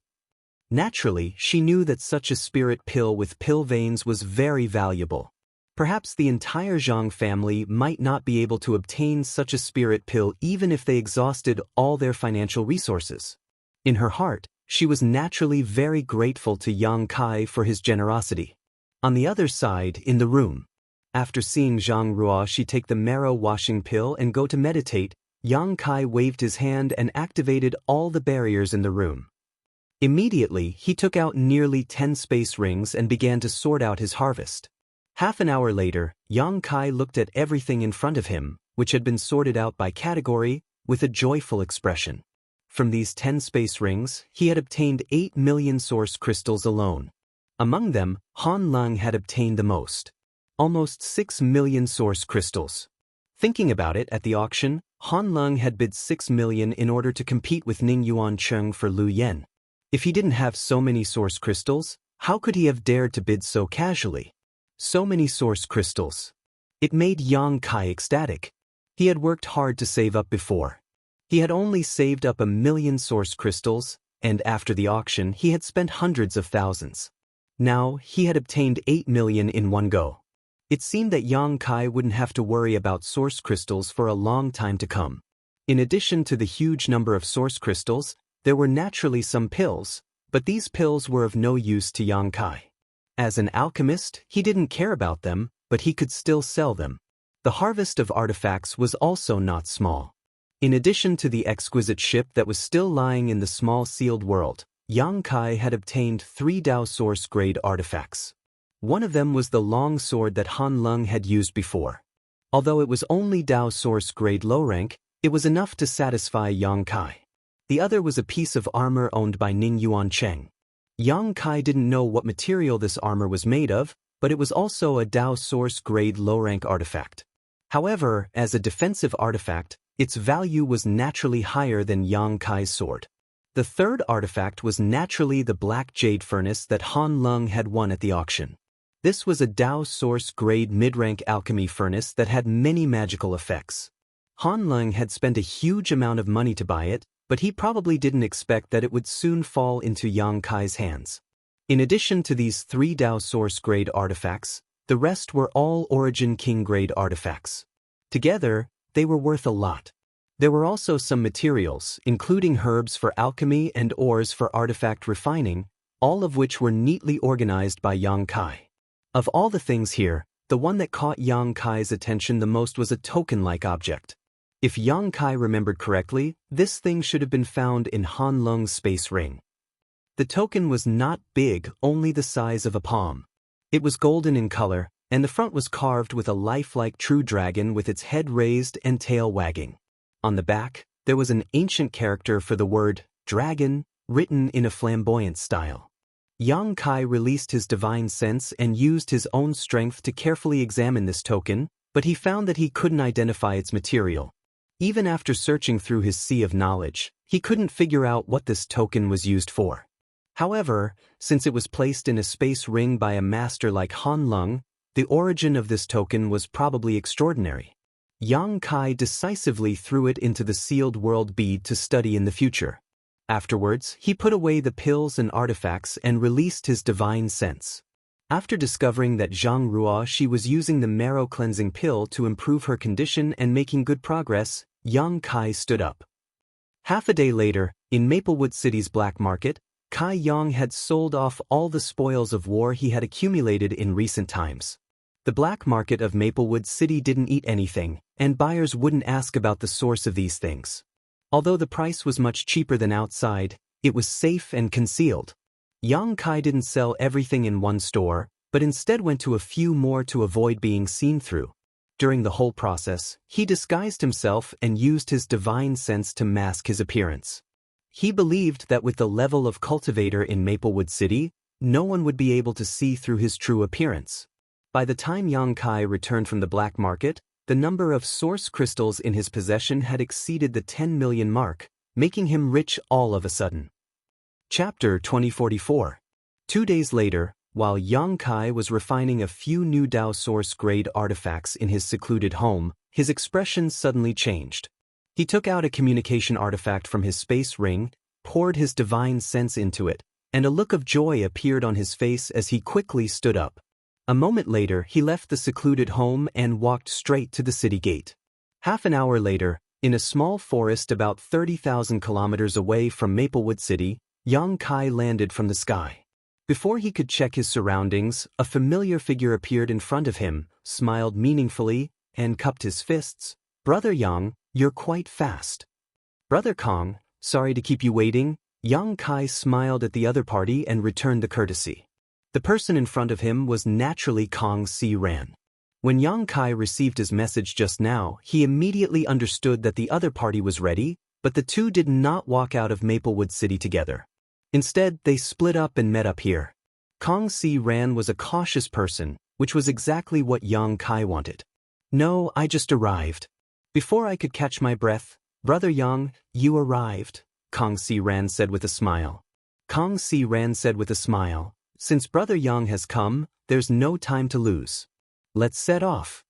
Naturally, she knew that such a spirit pill with pill veins was very valuable. Perhaps the entire Zhang family might not be able to obtain such a spirit pill even if they exhausted all their financial resources. In her heart, she was naturally very grateful to Yang Kai for his generosity. On the other side, in the room, after seeing Zhang Ruoxi take the marrow washing pill and go to meditate, Yang Kai waved his hand and activated all the barriers in the room. Immediately, he took out nearly 10 space rings and began to sort out his harvest. Half an hour later, Yang Kai looked at everything in front of him, which had been sorted out by category, with a joyful expression. From these 10 space rings, he had obtained 8 million source crystals alone. Among them, Han Lung had obtained the most. Almost 6 million source crystals. Thinking about it, at the auction, Han Lung had bid 6 million in order to compete with Ning Yuancheng for Lu Yen. If he didn't have so many source crystals, how could he have dared to bid so casually? So many source crystals. It made Yang Kai ecstatic. He had worked hard to save up before. He had only saved up 1 million source crystals, and after the auction he had spent hundreds of thousands. Now, he had obtained 8 million in one go. It seemed that Yang Kai wouldn't have to worry about source crystals for a long time to come. In addition to the huge number of source crystals, there were naturally some pills, but these pills were of no use to Yang Kai. As an alchemist, he didn't care about them, but he could still sell them. The harvest of artifacts was also not small. In addition to the exquisite ship that was still lying in the small sealed world, Yang Kai had obtained 3 Dao source grade artifacts. One of them was the long sword that Han Lung had used before. Although it was only Dao source grade low rank, it was enough to satisfy Yang Kai. The other was a piece of armor owned by Ning Yuancheng. Yang Kai didn't know what material this armor was made of, but it was also a Dao source grade low rank artifact. However, as a defensive artifact, Its value was naturally higher than Yang Kai's sword. The third artifact was naturally the black jade furnace that Han Lung had won at the auction. This was a Dao Source grade mid-rank alchemy furnace that had many magical effects. Han Lung had spent a huge amount of money to buy it, but he probably didn't expect that it would soon fall into Yang Kai's hands. In addition to these 3 Dao Source grade artifacts, the rest were all Origin King grade artifacts. Together, they were worth a lot. There were also some materials, including herbs for alchemy and ores for artifact refining, all of which were neatly organized by Yang Kai. Of all the things here, the one that caught Yang Kai's attention the most was a token-like object. If Yang Kai remembered correctly, this thing should have been found in Han Lung's space ring. The token was not big, only the size of a palm. It was golden in color, and the front was carved with a lifelike true dragon with its head raised and tail wagging. On the back, there was an ancient character for the word dragon, written in a flamboyant style. Yang Kai released his divine sense and used his own strength to carefully examine this token, but he found that he couldn't identify its material. Even after searching through his sea of knowledge, he couldn't figure out what this token was used for. However, since it was placed in a space ring by a master like Han Lung, the origin of this token was probably extraordinary. Yang Kai decisively threw it into the sealed world bead to study in the future. Afterwards, he put away the pills and artifacts and released his divine sense. After discovering that Zhang Ruoshi was using the marrow cleansing pill to improve her condition and making good progress, Yang Kai stood up. Half a day later, in Maplewood City's black market, Kai Yang had sold off all the spoils of war he had accumulated in recent times. The black market of Maplewood City didn't eat anything, and buyers wouldn't ask about the source of these things. Although the price was much cheaper than outside, it was safe and concealed. Yang Kai didn't sell everything in one store, but instead went to a few more to avoid being seen through. During the whole process, he disguised himself and used his divine sense to mask his appearance. He believed that with the level of cultivator in Maplewood City, no one would be able to see through his true appearance. By the time Yang Kai returned from the black market, the number of source crystals in his possession had exceeded the 10 million mark, making him rich all of a sudden. Chapter 2044. 2 days later, while Yang Kai was refining a few new Dao Source grade artifacts in his secluded home, his expression suddenly changed. He took out a communication artifact from his space ring, poured his divine sense into it, and a look of joy appeared on his face as he quickly stood up. A moment later, he left the secluded home and walked straight to the city gate. Half an hour later, in a small forest about 30,000 kilometers away from Maplewood City, Yang Kai landed from the sky. Before he could check his surroundings, a familiar figure appeared in front of him, smiled meaningfully, and cupped his fists. "Brother Yang, you're quite fast." "Brother Kong, sorry to keep you waiting." Yang Kai smiled at the other party and returned the courtesy. The person in front of him was naturally Kong Si Ran. When Yang Kai received his message just now, he immediately understood that the other party was ready, but the two did not walk out of Maplewood City together. Instead, they split up and met up here. Kong Si Ran was a cautious person, which was exactly what Yang Kai wanted. "No, I just arrived." Before I could catch my breath, "Brother Yang, you arrived," Kong Si Ran said with a smile. Kong Si Ran said with a smile, "Since Brother Yang has come, there's no time to lose. Let's set off."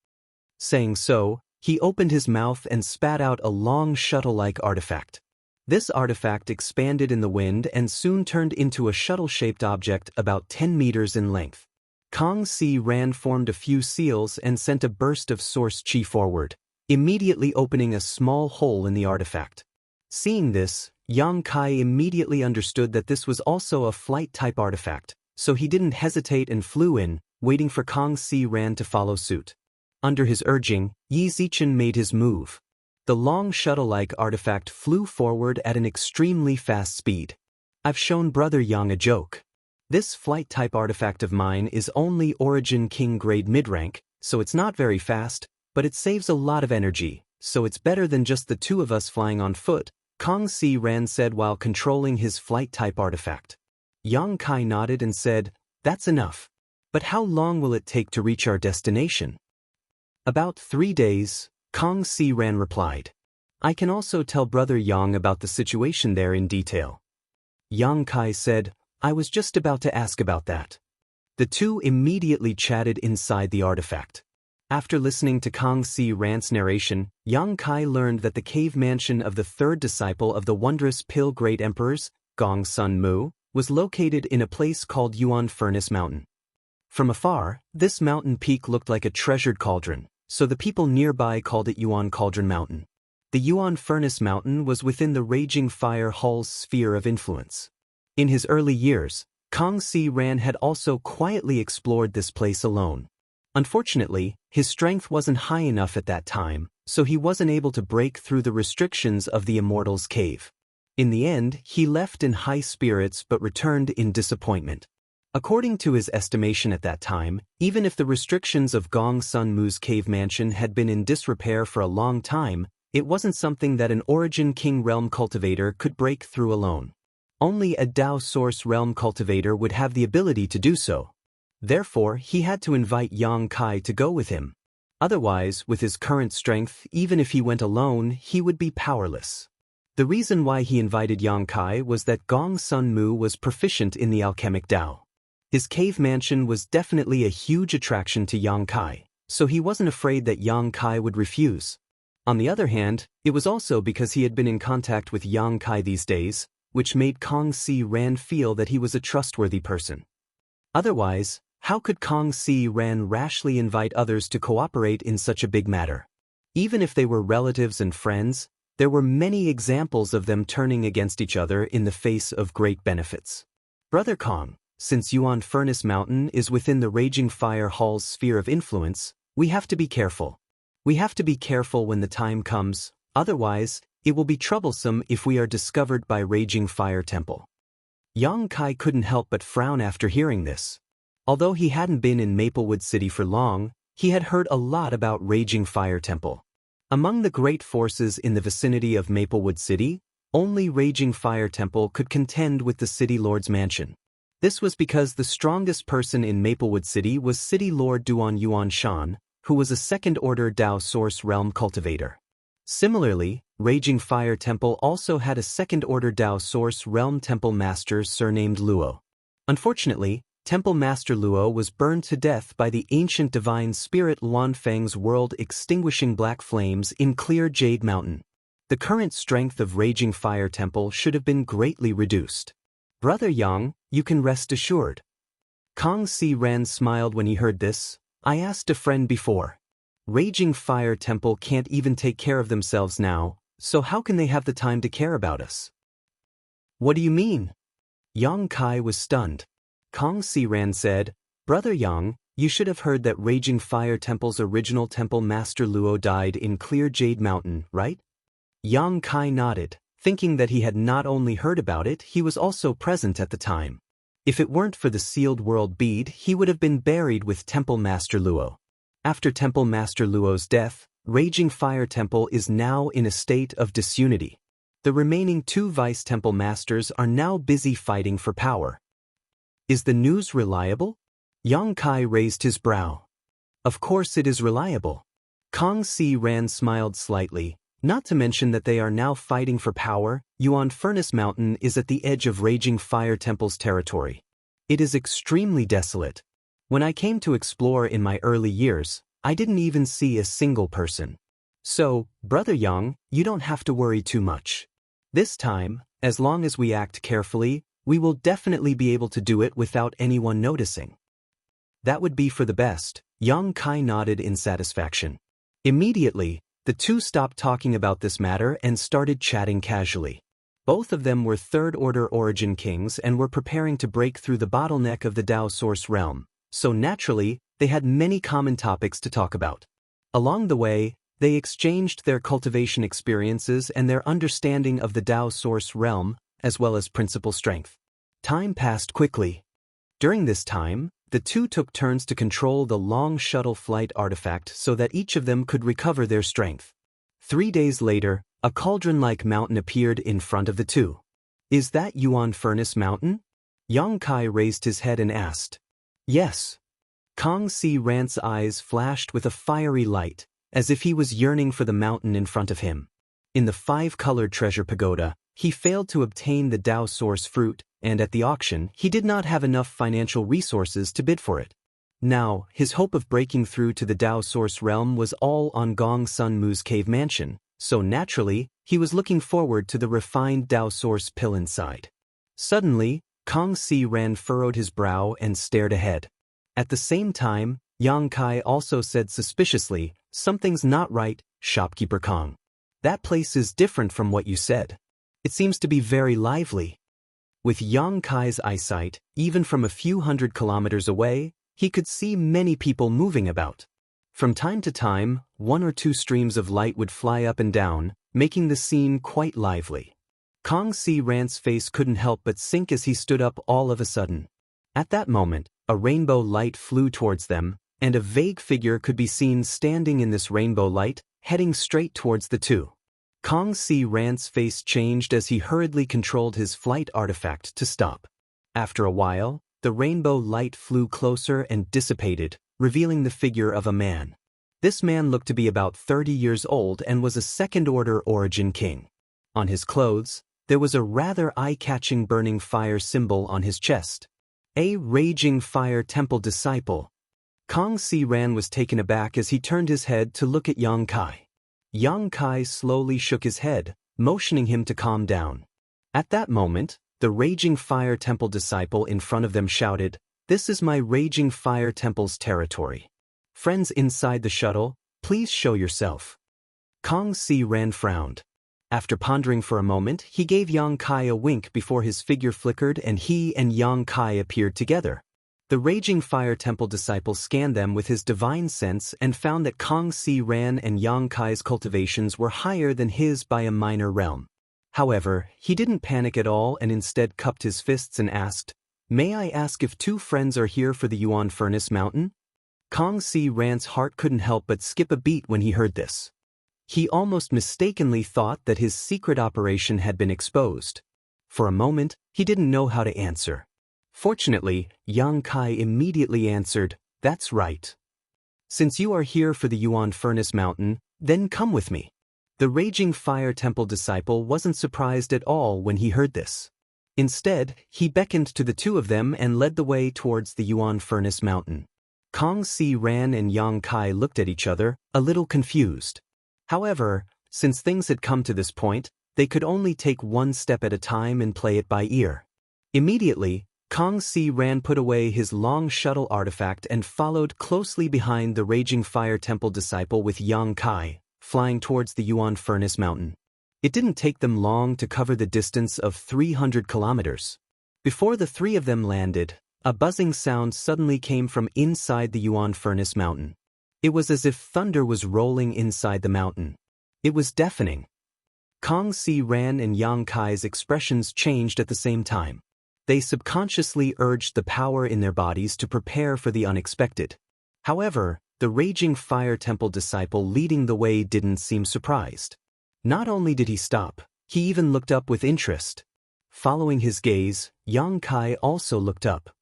Saying so, he opened his mouth and spat out a long shuttle-like artifact. This artifact expanded in the wind and soon turned into a shuttle-shaped object about 10 meters in length. Kong Si Ran formed a few seals and sent a burst of source chi forward, immediately opening a small hole in the artifact. Seeing this, Yang Kai immediately understood that this was also a flight-type artifact, so he didn't hesitate and flew in, waiting for Kong Si Ran to follow suit. Under his urging, Yi Zichen made his move. The long shuttle-like artifact flew forward at an extremely fast speed. "I've shown Brother Yang a joke. This flight-type artifact of mine is only Origin King grade mid-rank, so it's not very fast, but it saves a lot of energy, so it's better than just the two of us flying on foot," Kong Si Ran said while controlling his flight-type artifact. Yang Kai nodded and said, "That's enough. But how long will it take to reach our destination?" "About 3 days," Kong Si Ran replied. I can also tell Brother Yang about the situation there in detail. Yang Kai said, I was just about to ask about that. The two immediately chatted inside the artifact. After listening to Kang Si Rant's narration, Yang Kai learned that the cave mansion of the third disciple of the wondrous Pill Great Emperors, Gong Sun Mu, was located in a place called Yuan Furnace Mountain. From afar, this mountain peak looked like a treasured cauldron, so the people nearby called it Yuan Cauldron Mountain. The Yuan Furnace Mountain was within the Raging Fire Hall's sphere of influence. In his early years, Kang Si Ran had also quietly explored this place alone. Unfortunately, his strength wasn't high enough at that time, so he wasn't able to break through the restrictions of the Immortal's Cave. In the end, he left in high spirits but returned in disappointment. According to his estimation at that time, even if the restrictions of Gong Sun Mu's cave mansion had been in disrepair for a long time, it wasn't something that an Origin King Realm cultivator could break through alone. Only a Dao Source Realm cultivator would have the ability to do so. Therefore, he had to invite Yang Kai to go with him. Otherwise, with his current strength, even if he went alone, he would be powerless. The reason why he invited Yang Kai was that Gong Sun Mu was proficient in the alchemic Dao. His cave mansion was definitely a huge attraction to Yang Kai, so he wasn't afraid that Yang Kai would refuse. On the other hand, it was also because he had been in contact with Yang Kai these days, which made Kang Si Ran feel that he was a trustworthy person. Otherwise, how could Kang Si Ran rashly invite others to cooperate in such a big matter? Even if they were relatives and friends, there were many examples of them turning against each other in the face of great benefits. Brother Kong, since Yuan Furnace Mountain is within the Raging Fire Hall's sphere of influence, we have to be careful. We have to be careful when the time comes, otherwise, it will be troublesome if we are discovered by Raging Fire Temple. Yang Kai couldn't help but frown after hearing this. Although he hadn't been in Maplewood City for long, he had heard a lot about Raging Fire Temple. Among the great forces in the vicinity of Maplewood City, only Raging Fire Temple could contend with the City Lord's mansion. This was because the strongest person in Maplewood City was City Lord Duan Yuan Shan, who was a second-order Dao Source Realm cultivator. Similarly, Raging Fire Temple also had a second-order Dao Source Realm Temple Master surnamed Luo. Unfortunately, Temple Master Luo was burned to death by the ancient divine spirit Luan Feng's world-extinguishing black flames in Clear Jade Mountain. The current strength of Raging Fire Temple should have been greatly reduced. Brother Yang, you can rest assured. Kang Si Ran smiled when he heard this. I asked a friend before. Raging Fire Temple can't even take care of themselves now, so how can they have the time to care about us? What do you mean? Yang Kai was stunned. Kang Si Ran said, Brother Yang, you should have heard that Raging Fire Temple's original temple master Luo died in Clear Jade Mountain, right? Yang Kai nodded, thinking that he had not only heard about it, he was also present at the time. If it weren't for the sealed world bead, he would have been buried with Temple Master Luo. After Temple Master Luo's death, Raging Fire Temple is now in a state of disunity. The remaining two Vice Temple Masters are now busy fighting for power. Is the news reliable? Yang Kai raised his brow. Of course it is reliable. Kang Si Ran smiled slightly, not to mention that they are now fighting for power. Yuan Furnace Mountain is at the edge of Raging Fire Temple's territory. It is extremely desolate. When I came to explore in my early years, I didn't even see a single person. So, Brother Yang, you don't have to worry too much. This time, as long as we act carefully, we will definitely be able to do it without anyone noticing. That would be for the best. Yang Kai nodded in satisfaction. Immediately, the two stopped talking about this matter and started chatting casually. Both of them were third-order Origin Kings and were preparing to break through the bottleneck of the Dao Source realm, so naturally, they had many common topics to talk about. Along the way, they exchanged their cultivation experiences and their understanding of the Dao Source realm, as well as principal strength. Time passed quickly. During this time, the two took turns to control the long shuttle flight artifact so that each of them could recover their strength. 3 days later, a cauldron-like mountain appeared in front of the two. Is that Yuan Furnace Mountain? Yang Kai raised his head and asked. Yes. Kang Si Ran's eyes flashed with a fiery light, as if he was yearning for the mountain in front of him. In the 5-colored treasure pagoda, he failed to obtain the Dao source fruit, and at the auction, he did not have enough financial resources to bid for it. Now, his hope of breaking through to the Dao source realm was all on Gong Sun Mu's cave mansion, so naturally, he was looking forward to the refined Dao source pill inside. Suddenly, Kong Si Ran furrowed his brow and stared ahead. At the same time, Yang Kai also said suspiciously, "Something's not right, shopkeeper Kong. That place is different from what you said. It seems to be very lively." With Yang Kai's eyesight, even from a few hundred kilometers away, he could see many people moving about. From time to time, 1 or 2 streams of light would fly up and down, making the scene quite lively. Kong Si Ran's face couldn't help but sink as he stood up all of a sudden. At that moment, a rainbow light flew towards them, and a vague figure could be seen standing in this rainbow light, heading straight towards the two. Kong Si Ran's face changed as he hurriedly controlled his flight artifact to stop. After a while, the rainbow light flew closer and dissipated, revealing the figure of a man. This man looked to be about 30 years old and was a second-order origin king. On his clothes, there was a rather eye-catching burning fire symbol on his chest. A raging fire temple disciple. Kong Si Ran was taken aback as he turned his head to look at Yang Kai. Yang Kai slowly shook his head, motioning him to calm down. At that moment, the raging fire temple disciple in front of them shouted, "This is my raging fire temple's territory. Friends inside the shuttle, please show yourself." Kong Si Ran frowned. After pondering for a moment, he gave Yang Kai a wink before his figure flickered and he and Yang Kai appeared together. The raging fire temple disciple scanned them with his divine sense and found that Kong Si Ran and Yang Kai's cultivations were higher than his by a minor realm. However, he didn't panic at all and instead cupped his fists and asked, "May I ask if 2 friends are here for the Yuan Furnace Mountain?" Kong Si Ran's heart couldn't help but skip a beat when he heard this. He almost mistakenly thought that his secret operation had been exposed. For a moment, he didn't know how to answer. Fortunately, Yang Kai immediately answered, "That's right. Since you are here for the Yuan Furnace Mountain, then come with me." The raging fire temple disciple wasn't surprised at all when he heard this. Instead, he beckoned to the 2 of them and led the way towards the Yuan Furnace Mountain. Kong Si Ran and Yang Kai looked at each other, a little confused. However, since things had come to this point, they could only take 1 step at a time and play it by ear. Immediately, Kong Si Ran put away his long shuttle artifact and followed closely behind the raging fire temple disciple with Yang Kai, flying towards the Yuan Furnace Mountain. It didn't take them long to cover the distance of 300 kilometers. Before the 3 of them landed, a buzzing sound suddenly came from inside the Yuan Furnace Mountain. It was as if thunder was rolling inside the mountain. It was deafening. Kong Si Ran and Yang Kai's expressions changed at the same time. They subconsciously urged the power in their bodies to prepare for the unexpected. However, the raging fire temple disciple leading the way didn't seem surprised. Not only did he stop, he even looked up with interest. Following his gaze, Yang Kai also looked up.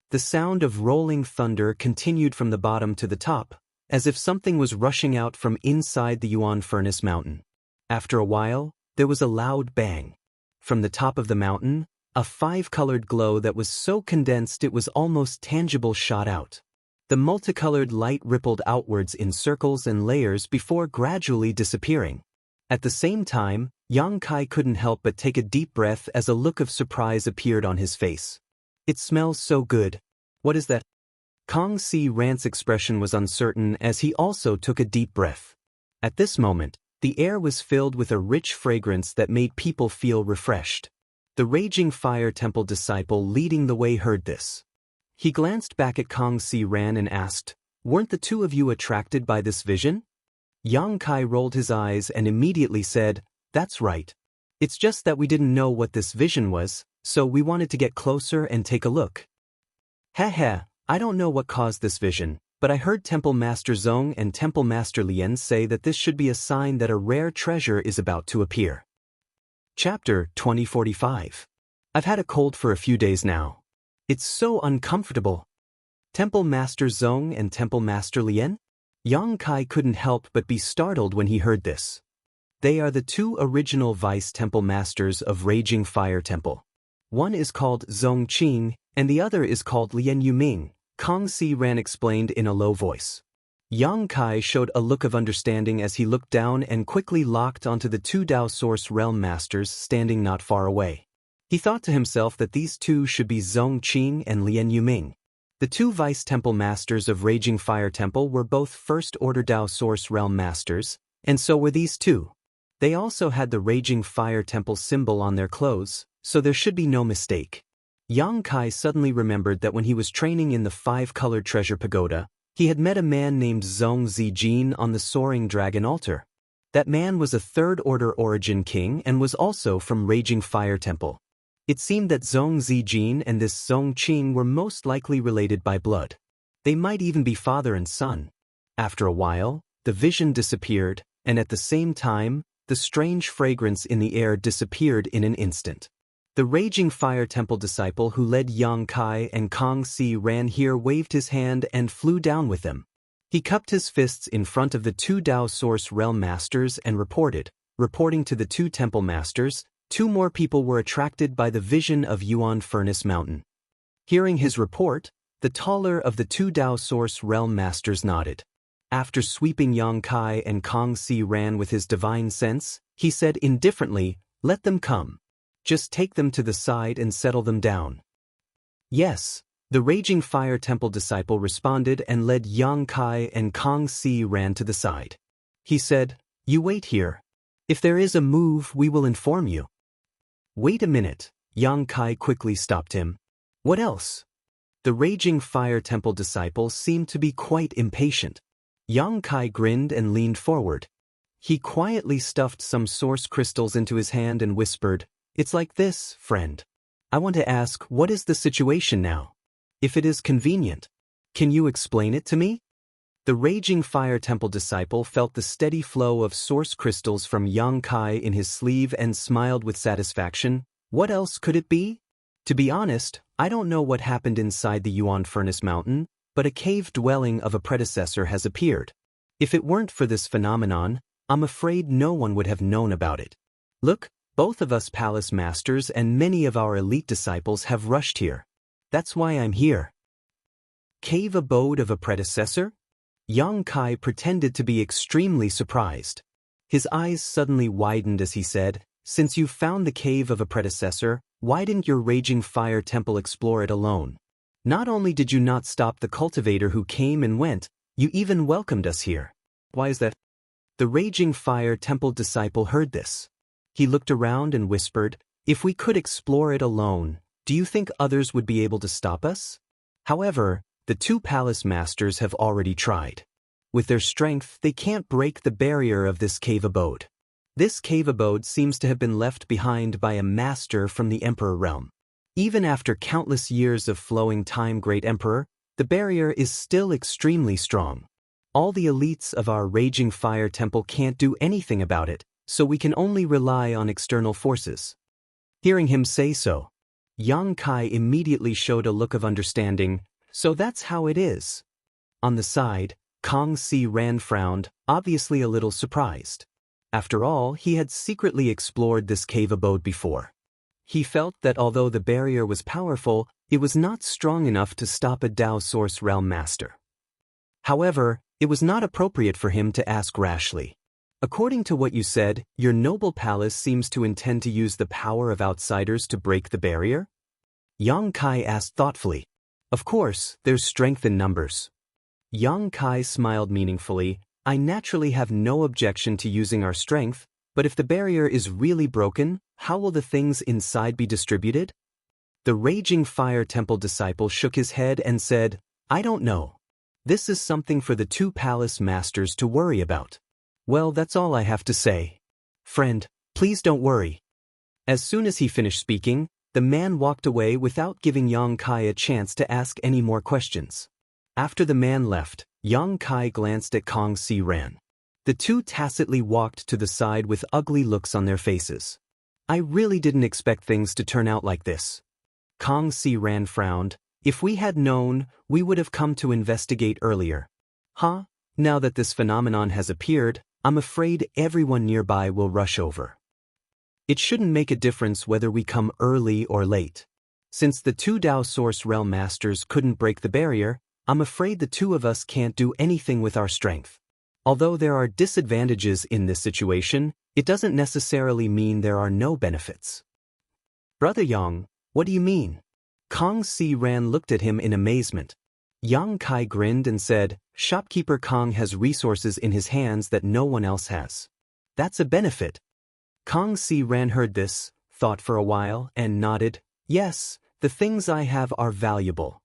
The sound of rolling thunder continued from the bottom to the top, as if something was rushing out from inside the Yuan Furnace Mountain. After a while, there was a loud bang. From the top of the mountain, a 5-colored glow that was so condensed it was almost tangible shot out. The multicolored light rippled outwards in circles and layers before gradually disappearing. At the same time, Yang Kai couldn't help but take a deep breath as a look of surprise appeared on his face. "It smells so good. What is that?" Kong Si Ran's expression was uncertain as he also took a deep breath. At this moment, the air was filled with a rich fragrance that made people feel refreshed. The raging fire temple disciple leading the way heard this. He glanced back at Kong Si Ran and asked, "Weren't the 2 of you attracted by this vision?" Yang Kai rolled his eyes and immediately said, "That's right. It's just that we didn't know what this vision was, so we wanted to get closer and take a look." "Heh, I don't know what caused this vision, but I heard Temple Master Zong and Temple Master Lien say that this should be a sign that a rare treasure is about to appear." Chapter 2045. I've had a cold for a few days now. It's so uncomfortable. Temple Master Zong and Temple Master Lien? Yang Kai couldn't help but be startled when he heard this. They are the two original vice temple masters of Raging Fire Temple. One is called Zhong Qing, and the other is called Lian Yuming, Kong Si Ran explained in a low voice. Yang Kai showed a look of understanding as he looked down and quickly locked onto the two Dao Source Realm Masters standing not far away. He thought to himself that these two should be Zhong Qing and Lian Yuming. The two Vice Temple Masters of Raging Fire Temple were both First Order Dao Source Realm Masters, and so were these two. They also had the Raging Fire Temple symbol on their clothes, so there should be no mistake. Yang Kai suddenly remembered that when he was training in the Five-Colored Treasure Pagoda, he had met a man named Zhong Zijin on the Soaring Dragon Altar. That man was a Third Order Origin King and was also from Raging Fire Temple. It seemed that Zhong Zijin and this Zhong Qing were most likely related by blood. They might even be father and son. After a while, the vision disappeared, and at the same time, the strange fragrance in the air disappeared in an instant. The Raging Fire Temple disciple who led Yang Kai and Kong Si Ran here waved his hand and flew down with them. He cupped his fists in front of the two Dao Source Realm Masters and reporting to the two Temple Masters, two more people were attracted by the vision of Yuan Furnace Mountain. Hearing his report, the taller of the two Dao Source Realm Masters nodded. After sweeping Yang Kai and Kong Si Ran with his divine sense, he said indifferently, "Let them come. Just take them to the side and settle them down." Yes, the Raging Fire Temple disciple responded and led Yang Kai and Kong Si Ran to the side. He said, "You wait here. If there is a move, we will inform you." "Wait a minute," Yang Kai quickly stopped him. "What else?" The Raging Fire Temple disciple seemed to be quite impatient. Yang Kai grinned and leaned forward. He quietly stuffed some source crystals into his hand and whispered, "It's like this, friend. I want to ask, what is the situation now? If it is convenient, can you explain it to me?" The Raging Fire Temple disciple felt the steady flow of source crystals from Yang Kai in his sleeve and smiled with satisfaction. What else could it be? To be honest, I don't know what happened inside the Yuan Furnace Mountain, but a cave dwelling of a predecessor has appeared. If it weren't for this phenomenon, I'm afraid no one would have known about it. Look, both of us palace masters and many of our elite disciples have rushed here. That's why I'm here. Cave abode of a predecessor? Yang Kai pretended to be extremely surprised. His eyes suddenly widened as he said, "Since you found the cave of a predecessor, why didn't your Raging Fire Temple explore it alone? Not only did you not stop the cultivator who came and went, you even welcomed us here. Why is that?" The Raging Fire Temple disciple heard this. He looked around and whispered, "If we could explore it alone, do you think others would be able to stop us?" However, the two palace masters have already tried. With their strength, they can't break the barrier of this cave abode. This cave abode seems to have been left behind by a master from the Emperor realm. Even after countless years of flowing time, Great Emperor, the barrier is still extremely strong. All the elites of our Raging Fire Temple can't do anything about it, so we can only rely on external forces. Hearing him say so, Yang Kai immediately showed a look of understanding. "So that's how it is." On the side, Kong Si Ran frowned, obviously a little surprised. After all, he had secretly explored this cave abode before. He felt that although the barrier was powerful, it was not strong enough to stop a Dao Source Realm Master. However, it was not appropriate for him to ask rashly. "According to what you said, your noble palace seems to intend to use the power of outsiders to break the barrier?" Yang Kai asked thoughtfully. "Of course, there's strength in numbers." Yang Kai smiled meaningfully. "I naturally have no objection to using our strength, but if the barrier is really broken, how will the things inside be distributed?" The Raging Fire Temple disciple shook his head and said, "I don't know. This is something for the two palace masters to worry about." "Well, that's all I have to say. Friend, please don't worry." As soon as he finished speaking, the man walked away without giving Yang Kai a chance to ask any more questions. After the man left, Yang Kai glanced at Kong Si Ran. The two tacitly walked to the side with ugly looks on their faces. "I really didn't expect things to turn out like this." Kong Si Ran frowned. "If we had known, we would have come to investigate earlier." "Huh? Now that this phenomenon has appeared, I'm afraid everyone nearby will rush over. It shouldn't make a difference whether we come early or late. Since the two Dao Source Realm Masters couldn't break the barrier, I'm afraid the two of us can't do anything with our strength. Although there are disadvantages in this situation, it doesn't necessarily mean there are no benefits. Brother Yang, what do you mean? Kong Si Ran looked at him in amazement. Yang Kai grinned and said, Shopkeeper Kong has resources in his hands that no one else has. That's a benefit. Kong Si Ran heard this, thought for a while, and nodded. Yes, the things I have are valuable.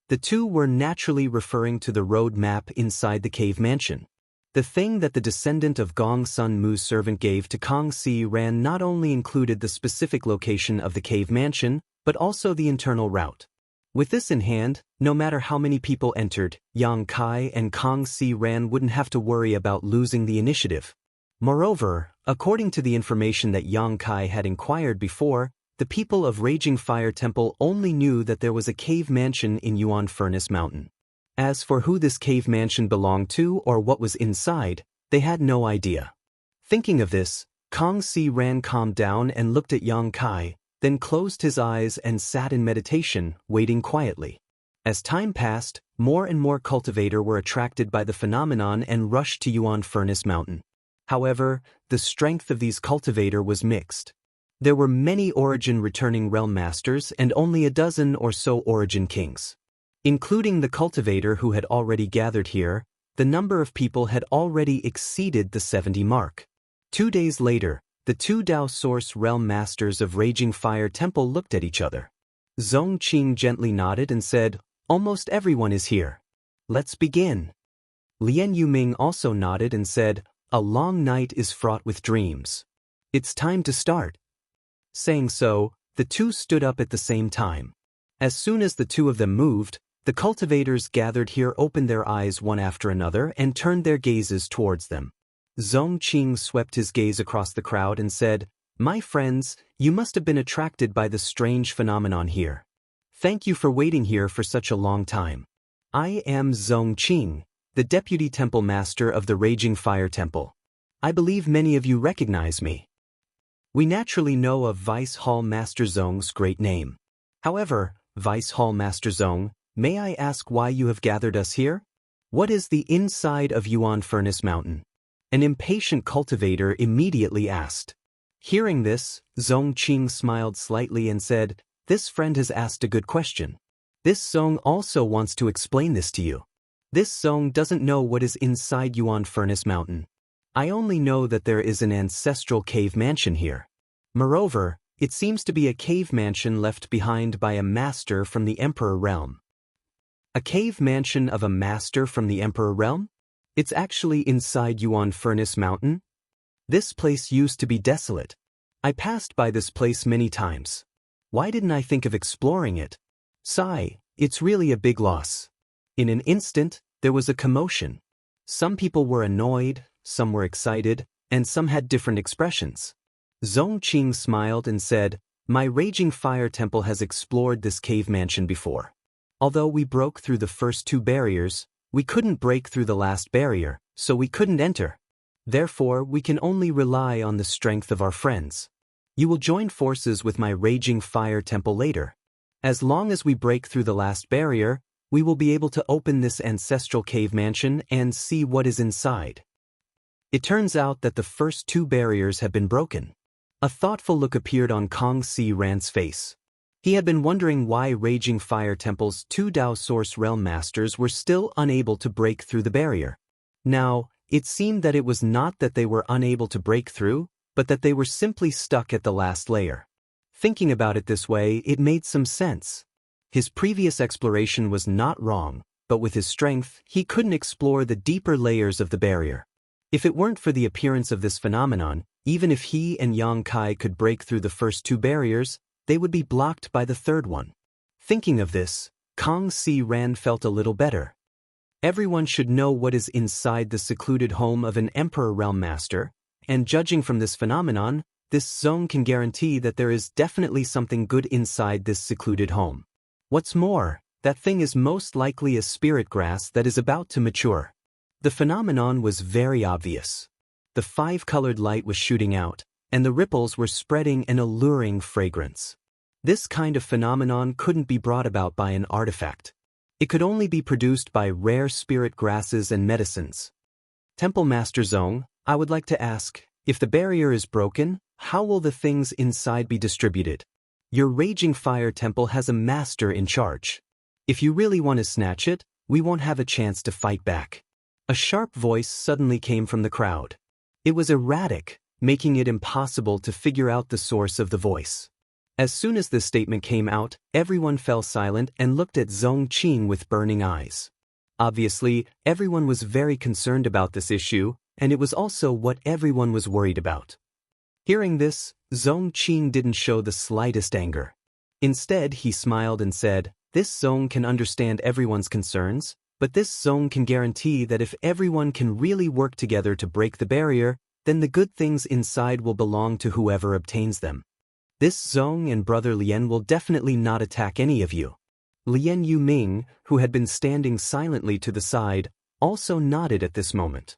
The two were naturally referring to the road map inside the cave mansion. The thing that the descendant of Gong Sun Mu's servant gave to Kong Si Ran not only included the specific location of the cave mansion, but also the internal route. With this in hand, no matter how many people entered, Yang Kai and Kong Si Ran wouldn't have to worry about losing the initiative. Moreover, according to the information that Yang Kai had inquired before, the people of Raging Fire Temple only knew that there was a cave mansion in Yuan Furnace Mountain. As for who this cave mansion belonged to or what was inside, they had no idea. Thinking of this, Kong Si Ran calmed down and looked at Yang Kai, then closed his eyes and sat in meditation, waiting quietly. As time passed, more and more cultivators were attracted by the phenomenon and rushed to Yuan Furnace Mountain. However, the strength of these cultivators was mixed. There were many Origin returning realm masters and only a dozen or so Origin kings. Including the cultivator who had already gathered here, the number of people had already exceeded the 70 mark. 2 days later, the two Dao Source Realm Masters of Raging Fire Temple looked at each other. Zhong Qing gently nodded and said, Almost everyone is here. Let's begin. Lian Yuming also nodded and said, A long night is fraught with dreams. It's time to start. Saying so, the two stood up at the same time. As soon as the two of them moved, the cultivators gathered here opened their eyes one after another and turned their gazes towards them. Zhong Qing swept his gaze across the crowd and said, My friends, you must have been attracted by the strange phenomenon here. Thank you for waiting here for such a long time. I am Zhong Qing, the Deputy Temple Master of the Raging Fire Temple. I believe many of you recognize me. We naturally know of Vice Hall Master Zhong's great name. However, Vice Hall Master Zhong, may I ask why you have gathered us here? What is the inside of Yuan Furnace Mountain? An impatient cultivator immediately asked. Hearing this, Zhong Qing smiled slightly and said, This friend has asked a good question. This Zhong also wants to explain this to you. This Zhong doesn't know what is inside Yuan Furnace Mountain. I only know that there is an ancestral cave mansion here. Moreover, it seems to be a cave mansion left behind by a master from the Emperor Realm. A cave mansion of a master from the Emperor Realm? It's actually inside Yuan Furnace Mountain? This place used to be desolate. I passed by this place many times. Why didn't I think of exploring it? Sigh, it's really a big loss. In an instant, there was a commotion. Some people were annoyed, some were excited, and some had different expressions. Zhong Qing smiled and said, My Raging Fire Temple has explored this cave mansion before. Although we broke through the first two barriers, we couldn't break through the last barrier, so we couldn't enter. Therefore, we can only rely on the strength of our friends. You will join forces with my Raging Fire Temple later. As long as we break through the last barrier, we will be able to open this ancestral cave mansion and see what is inside. It turns out that the first two barriers have been broken. A thoughtful look appeared on Kong Si Ran's face. He had been wondering why Raging Fire Temple's two Dao Source Realm Masters were still unable to break through the barrier. Now, it seemed that it was not that they were unable to break through, but that they were simply stuck at the last layer. Thinking about it this way, it made some sense. His previous exploration was not wrong, but with his strength, he couldn't explore the deeper layers of the barrier. If it weren't for the appearance of this phenomenon, even if he and Yang Kai could break through the first two barriers, they would be blocked by the third one. Thinking of this, Kong Si Ran felt a little better. Everyone should know what is inside the secluded home of an Emperor Realm Master, and judging from this phenomenon, this Zhong can guarantee that there is definitely something good inside this secluded home. What's more, that thing is most likely a spirit grass that is about to mature. The phenomenon was very obvious. the five-colored light was shooting out, and the ripples were spreading an alluring fragrance. This kind of phenomenon couldn't be brought about by an artifact. It could only be produced by rare spirit grasses and medicines. Temple Master Zong, I would like to ask, if the barrier is broken, how will the things inside be distributed? Your Raging Fire Temple has a master in charge. If you really want to snatch it, we won't have a chance to fight back. A sharp voice suddenly came from the crowd. It was erratic, making it impossible to figure out the source of the voice. As soon as this statement came out, everyone fell silent and looked at Zong Qing with burning eyes. Obviously, everyone was very concerned about this issue, and it was also what everyone was worried about. Hearing this, Zong Qing didn't show the slightest anger. Instead, he smiled and said, "This Zong can understand everyone's concerns, but this Zong can guarantee that if everyone can really work together to break the barrier, then the good things inside will belong to whoever obtains them. This Zong and Brother Lien will definitely not attack any of you." Lien Yuming, who had been standing silently to the side, also nodded at this moment.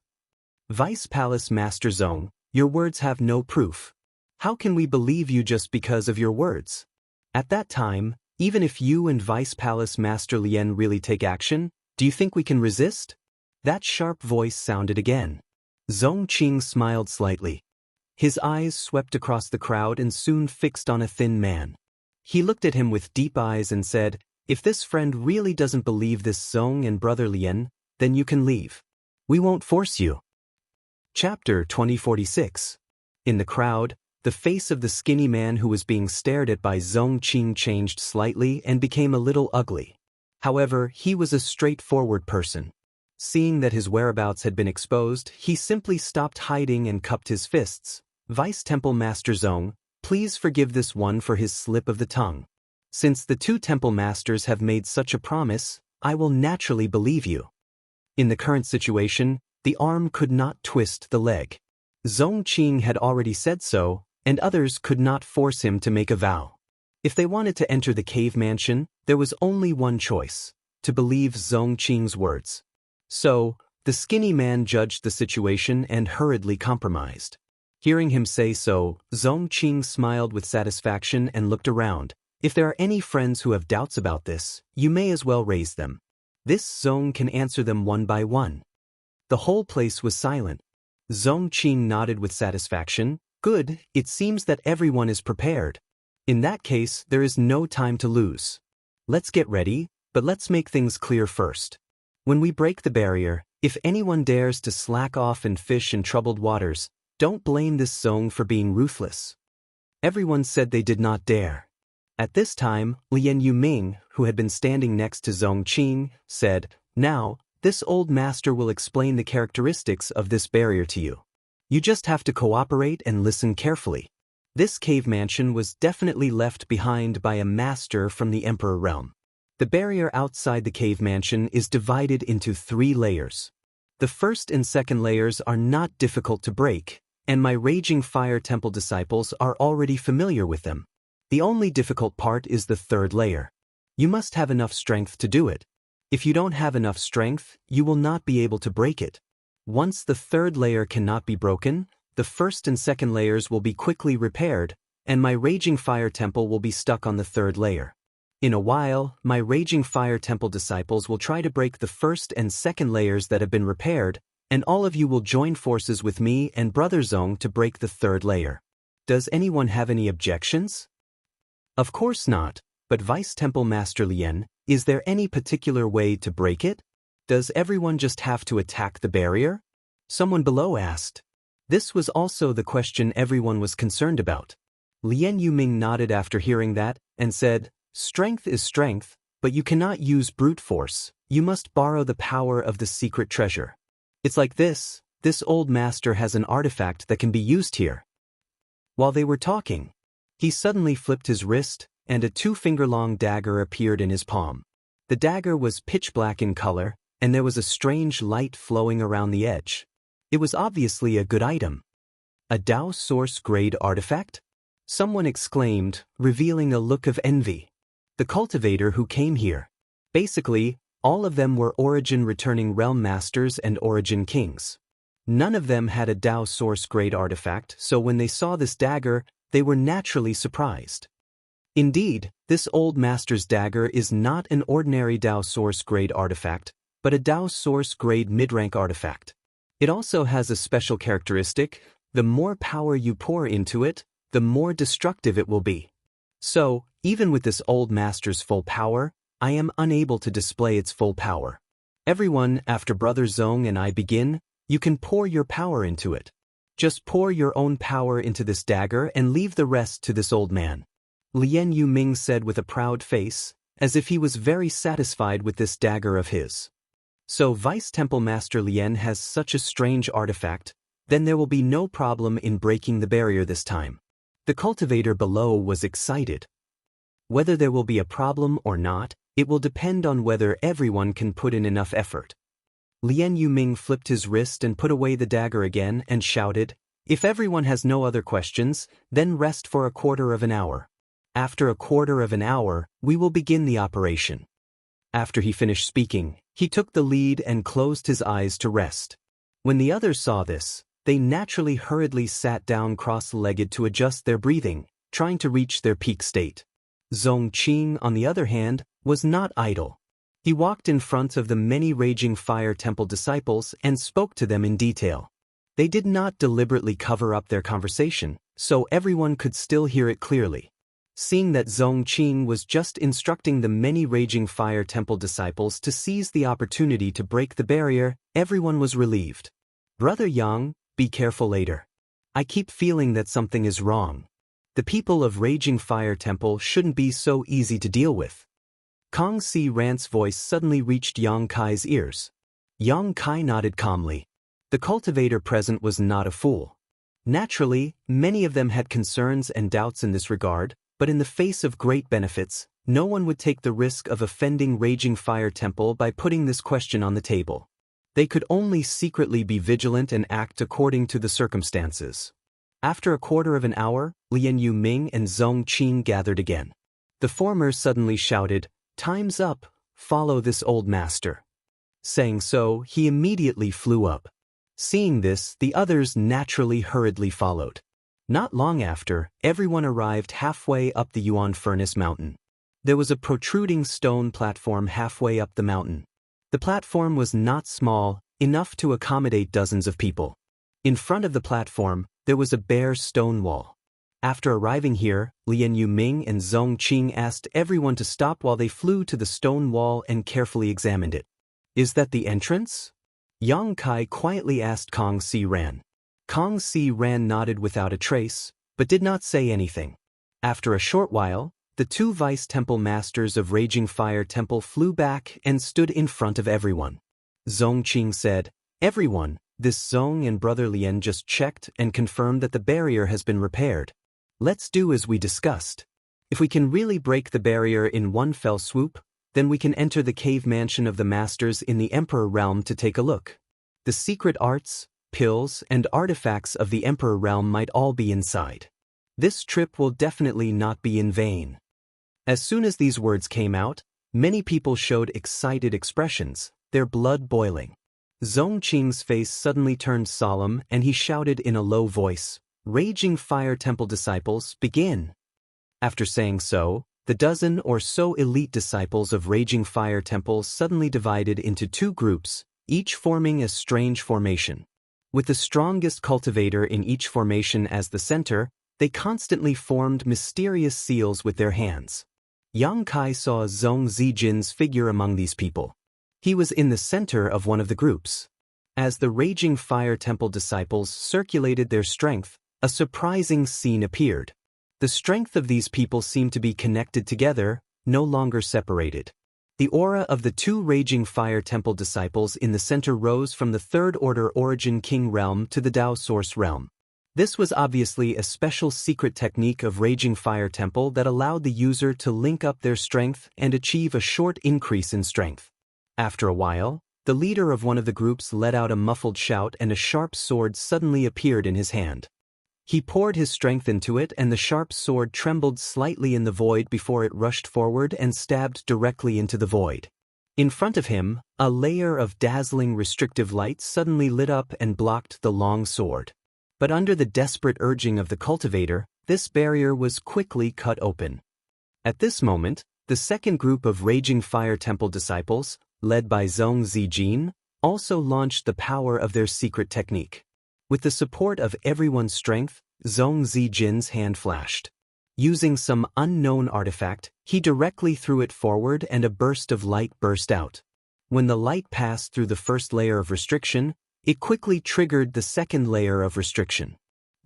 "Vice Palace Master Zong, your words have no proof. How can we believe you just because of your words? At that time, even if you and Vice Palace Master Lien really take action, do you think we can resist?" That sharp voice sounded again. Zong Qing smiled slightly. His eyes swept across the crowd and soon fixed on a thin man. He looked at him with deep eyes and said, "If this friend really doesn't believe this Zong and Brother Lien, then you can leave. We won't force you." Chapter 2046. In the crowd, the face of the skinny man who was being stared at by Zong Qing changed slightly and became a little ugly. However, he was a straightforward person. Seeing that his whereabouts had been exposed, he simply stopped hiding and cupped his fists. "Vice Temple Master Zong, please forgive this one for his slip of the tongue. Since the two temple masters have made such a promise, I will naturally believe you." In the current situation, the arm could not twist the leg. Zong Qing had already said so, and others could not force him to make a vow. If they wanted to enter the cave mansion, there was only one choice: to believe Zong Qing's words. So, the skinny man judged the situation and hurriedly compromised. Hearing him say so, Zong Qing smiled with satisfaction and looked around. "If there are any friends who have doubts about this, you may as well raise them. This Zong can answer them one by one." The whole place was silent. Zong Qing nodded with satisfaction. "Good, it seems that everyone is prepared. In that case, there is no time to lose. Let's get ready, but let's make things clear first. When we break the barrier, if anyone dares to slack off and fish in troubled waters, don't blame this Zong for being ruthless." Everyone said they did not dare. At this time, Lien Yuming, who had been standing next to Zong Qing, said, "Now, this old master will explain the characteristics of this barrier to you. You just have to cooperate and listen carefully. This cave mansion was definitely left behind by a master from the Emperor realm. The barrier outside the cave mansion is divided into 3 layers. The first and second layers are not difficult to break, and my Raging Fire Temple disciples are already familiar with them. The only difficult part is the third layer. You must have enough strength to do it. If you don't have enough strength, you will not be able to break it. Once the third layer cannot be broken, the first and second layers will be quickly repaired, and my Raging Fire Temple will be stuck on the third layer. In a while, my Raging Fire Temple disciples will try to break the first and second layers that have been repaired, and all of you will join forces with me and Brother Zong to break the third layer. Does anyone have any objections?" "Of course not, but Vice Temple Master Lien, is there any particular way to break it? Does everyone just have to attack the barrier?" Someone below asked. This was also the question everyone was concerned about. Lien Yuming nodded after hearing that, and said, "Strength is strength, but you cannot use brute force. You must borrow the power of the secret treasure. It's like this old master has an artifact that can be used here." While they were talking, he suddenly flipped his wrist, and a 2-finger-long dagger appeared in his palm. The dagger was pitch black in color, and there was a strange light flowing around the edge. It was obviously a good item. "A Dao Source grade artifact?" someone exclaimed, revealing a look of envy. The cultivator who came here. Basically, all of them were Origin returning realm masters and Origin kings. None of them had a Dao Source grade artifact, so when they saw this dagger, they were naturally surprised. Indeed, this old master's dagger is not an ordinary Dao Source grade artifact, but a Dao Source grade mid-rank artifact. It also has a special characteristic: the more power you pour into it, the more destructive it will be. So, even with this old master's full power, I am unable to display its full power. Everyone, after Brother Zong and I begin, you can pour your power into it. Just pour your own power into this dagger and leave the rest to this old man. Lien Yuming said with a proud face, as if he was very satisfied with this dagger of his. So Vice Temple Master Lien has such a strange artifact, then there will be no problem in breaking the barrier this time. The cultivator below was excited. Whether there will be a problem or not, it will depend on whether everyone can put in enough effort. Lien Yuming flipped his wrist and put away the dagger again and shouted, "If everyone has no other questions, then rest for a quarter of an hour. After a quarter of an hour, we will begin the operation." After he finished speaking, he took the lead and closed his eyes to rest. When the others saw this, they naturally hurriedly sat down cross-legged to adjust their breathing, trying to reach their peak state. Zong Qing, on the other hand, was not idle. He walked in front of the many Raging Fire Temple disciples and spoke to them in detail. They did not deliberately cover up their conversation, so everyone could still hear it clearly. Seeing that Zong Qing was just instructing the many Raging Fire Temple disciples to seize the opportunity to break the barrier, everyone was relieved. "Brother Yang, be careful later. I keep feeling that something is wrong. The people of Raging Fire Temple shouldn't be so easy to deal with." Kong Si Rant's voice suddenly reached Yang Kai's ears. Yang Kai nodded calmly. The cultivator present was not a fool. Naturally, many of them had concerns and doubts in this regard, but in the face of great benefits, no one would take the risk of offending Raging Fire Temple by putting this question on the table. They could only secretly be vigilant and act according to the circumstances. After a quarter of an hour, Lien Yuming and Zong Qing gathered again. The former suddenly shouted, "Time's up, follow this old master." Saying so, he immediately flew up. Seeing this, the others naturally hurriedly followed. Not long after, everyone arrived halfway up the Yuan Furnace Mountain. There was a protruding stone platform halfway up the mountain. The platform was not small, enough to accommodate dozens of people. In front of the platform, there was a bare stone wall. After arriving here, Lien Yuming and Zong Qing asked everyone to stop while they flew to the stone wall and carefully examined it. "Is that the entrance?" Yang Kai quietly asked Kong Si Ran. Kong Si Ran nodded without a trace, but did not say anything. After a short while, the two Vice Temple Masters of Raging Fire Temple flew back and stood in front of everyone. Zong Qing said, "Everyone, this Zong and Brother Lien just checked and confirmed that the barrier has been repaired. Let's do as we discussed. If we can really break the barrier in one fell swoop, then we can enter the cave mansion of the Masters in the Emperor Realm to take a look. The secret arts, pills, and artifacts of the Emperor Realm might all be inside. This trip will definitely not be in vain." As soon as these words came out, many people showed excited expressions, their blood boiling. Zong Qing's face suddenly turned solemn and he shouted in a low voice, "Raging Fire Temple disciples, begin." After saying so, the dozen or so elite disciples of Raging Fire Temple suddenly divided into two groups, each forming a strange formation. With the strongest cultivator in each formation as the center, they constantly formed mysterious seals with their hands. Yang Kai saw Zong Zijin's figure among these people. He was in the center of one of the groups. As the Raging Fire Temple disciples circulated their strength, a surprising scene appeared. The strength of these people seemed to be connected together, no longer separated. The aura of the two Raging Fire Temple disciples in the center rose from the Third Order Origin King Realm to the Dao Source Realm. This was obviously a special secret technique of Raging Fire Temple that allowed the user to link up their strength and achieve a short increase in strength. After a while, the leader of one of the groups let out a muffled shout and a sharp sword suddenly appeared in his hand. He poured his strength into it and the sharp sword trembled slightly in the void before it rushed forward and stabbed directly into the void. In front of him, a layer of dazzling restrictive light suddenly lit up and blocked the long sword. But under the desperate urging of the cultivator, this barrier was quickly cut open. At this moment, the second group of Raging Fire Temple disciples, led by Zhong Zijin, also launched the power of their secret technique. With the support of everyone's strength, Zhong Zijin's hand flashed. Using some unknown artifact, he directly threw it forward and a burst of light burst out. When the light passed through the first layer of restriction, it quickly triggered the second layer of restriction.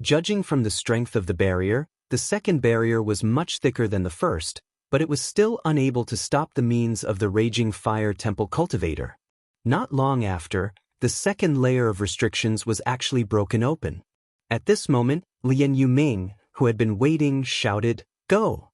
Judging from the strength of the barrier, the second barrier was much thicker than the first, but it was still unable to stop the means of the Raging Fire Temple cultivator. Not long after, the second layer of restrictions was actually broken open. At this moment, Lian Yuming, who had been waiting, shouted, "Go!"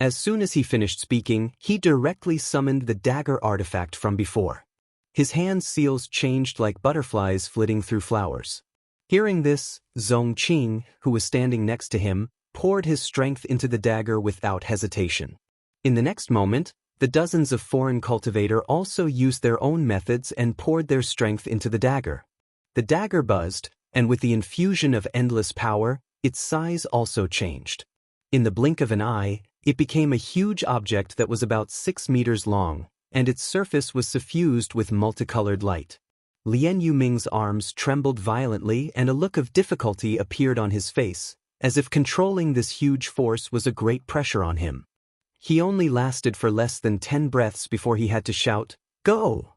As soon as he finished speaking, he directly summoned the dagger artifact from before. His hand seals changed like butterflies flitting through flowers. Hearing this, Zhong Qing, who was standing next to him, poured his strength into the dagger without hesitation. In the next moment, the dozens of foreign cultivator also used their own methods and poured their strength into the dagger. The dagger buzzed, and with the infusion of endless power, its size also changed. In the blink of an eye, it became a huge object that was about 6 meters long, and its surface was suffused with multicolored light. Lian Yuming's arms trembled violently and a look of difficulty appeared on his face, as if controlling this huge force was a great pressure on him. He only lasted for less than 10 breaths before he had to shout, "Go!"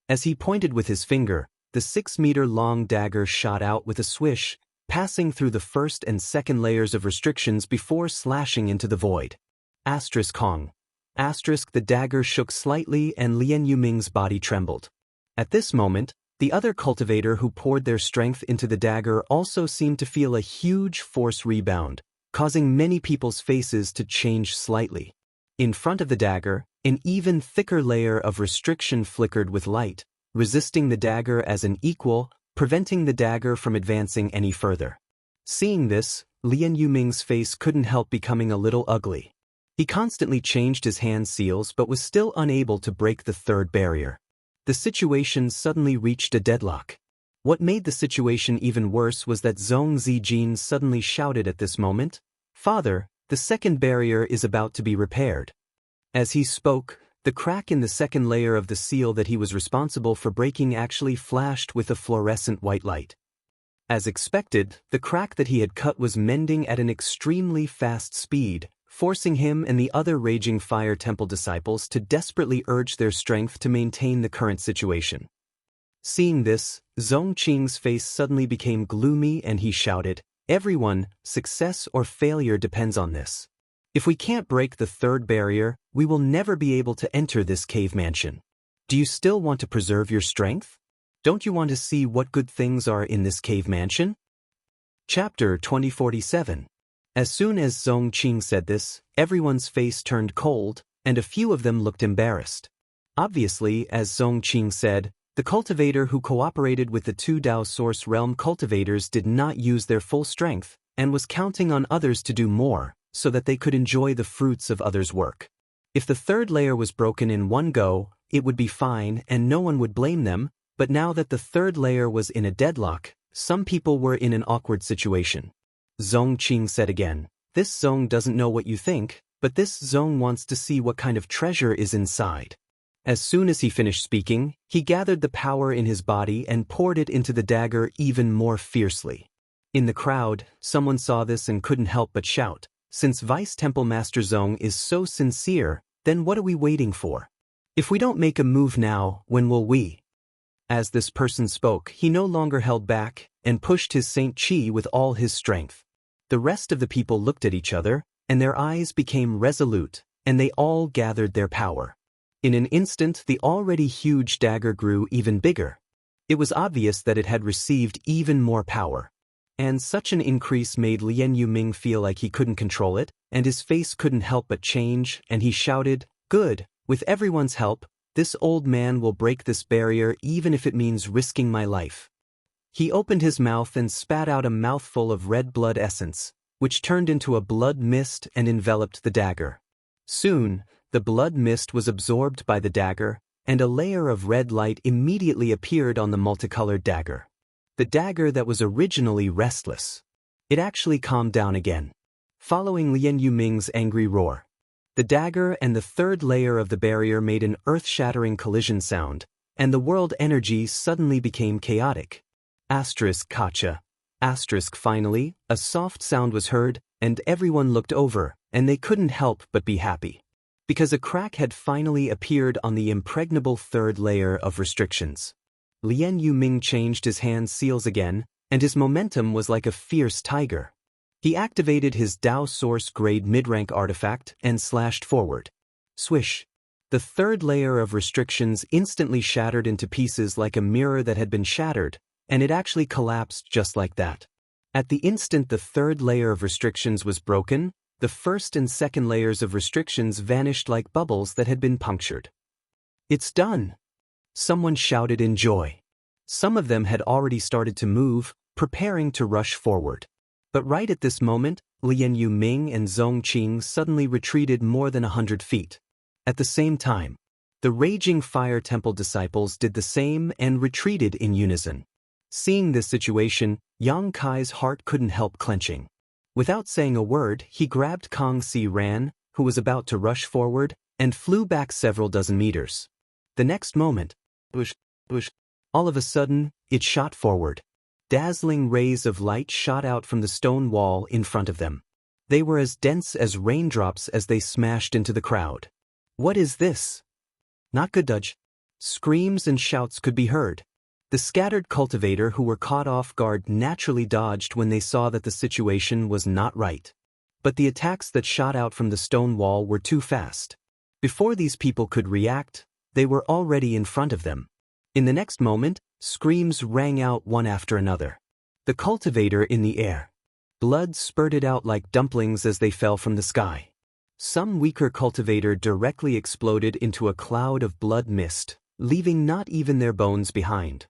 As he pointed with his finger, the 6-meter-long dagger shot out with a swish, passing through the first and second layers of restrictions before slashing into the void. Kong. The dagger shook slightly and Lian Yuming's body trembled. At this moment, the other cultivator who poured their strength into the dagger also seemed to feel a huge force rebound, causing many people's faces to change slightly. In front of the dagger, an even thicker layer of restriction flickered with light, resisting the dagger as an equal, preventing the dagger from advancing any further. Seeing this, Lian Yuming's face couldn't help becoming a little ugly. He constantly changed his hand seals but was still unable to break the third barrier. The situation suddenly reached a deadlock. What made the situation even worse was that Zhong Zijin suddenly shouted at this moment, "Father, the second barrier is about to be repaired." As he spoke, the crack in the second layer of the seal that he was responsible for breaking actually flashed with a fluorescent white light. As expected, the crack that he had cut was mending at an extremely fast speed, forcing him and the other Raging Fire Temple disciples to desperately urge their strength to maintain the current situation. Seeing this, Zhong Qing's face suddenly became gloomy and he shouted, "Everyone, success or failure depends on this. If we can't break the third barrier, we will never be able to enter this cave mansion. Do you still want to preserve your strength? Don't you want to see what good things are in this cave mansion?" Chapter 2047. As soon as Zhong Qing said this, everyone's face turned cold, and a few of them looked embarrassed. Obviously, as Zhong Qing said, the cultivator who cooperated with the two Dao Source Realm cultivators did not use their full strength, and was counting on others to do more, so that they could enjoy the fruits of others' work. If the third layer was broken in one go, it would be fine and no one would blame them, but now that the third layer was in a deadlock, some people were in an awkward situation. Zhong Qing said again, "This Zhong doesn't know what you think, but this Zhong wants to see what kind of treasure is inside." As soon as he finished speaking, he gathered the power in his body and poured it into the dagger even more fiercely. In the crowd, someone saw this and couldn't help but shout, "Since Vice Temple Master Zhong is so sincere, then what are we waiting for? If we don't make a move now, when will we?" As this person spoke, he no longer held back and pushed his Saint Qi with all his strength. The rest of the people looked at each other, and their eyes became resolute, and they all gathered their power. In an instant, the already huge dagger grew even bigger. It was obvious that it had received even more power. And such an increase made Lian Yuming feel like he couldn't control it, and his face couldn't help but change, and he shouted, "Good, with everyone's help, this old man will break this barrier even if it means risking my life." He opened his mouth and spat out a mouthful of red blood essence, which turned into a blood mist and enveloped the dagger. Soon, the blood mist was absorbed by the dagger, and a layer of red light immediately appeared on the multicolored dagger. The dagger that was originally restless. It actually calmed down again, following Lian Yuming's angry roar. The dagger and the third layer of the barrier made an earth-shattering collision sound, and the world energy suddenly became chaotic. Kacha. Finally, a soft sound was heard, and everyone looked over, and they couldn't help but be happy. Because a crack had finally appeared on the impregnable third layer of restrictions. Lian Yuming changed his hand seals again, and his momentum was like a fierce tiger. He activated his Dao Source grade mid-rank artifact and slashed forward. Swish. The third layer of restrictions instantly shattered into pieces like a mirror that had been shattered, and it actually collapsed just like that. At the instant the third layer of restrictions was broken, the first and second layers of restrictions vanished like bubbles that had been punctured. It's done! Someone shouted in joy. Some of them had already started to move, preparing to rush forward. But right at this moment, Lian Yuming and Zong Qing suddenly retreated more than 100 feet. At the same time, the Raging Fire Temple disciples did the same and retreated in unison. Seeing this situation, Yang Kai's heart couldn't help clenching. Without saying a word, he grabbed Kong Si Ran, who was about to rush forward, and flew back several dozen meters. The next moment, all of a sudden, it shot forward. Dazzling rays of light shot out from the stone wall in front of them. They were as dense as raindrops as they smashed into the crowd. What is this? Not good, Dudge. Screams and shouts could be heard. The scattered cultivator who were caught off guard naturally dodged when they saw that the situation was not right. But the attacks that shot out from the stone wall were too fast. Before these people could react, they were already in front of them. In the next moment, screams rang out one after another. The cultivator in the air. Blood spurted out like dumplings as they fell from the sky. Some weaker cultivator directly exploded into a cloud of blood mist, leaving not even their bones behind.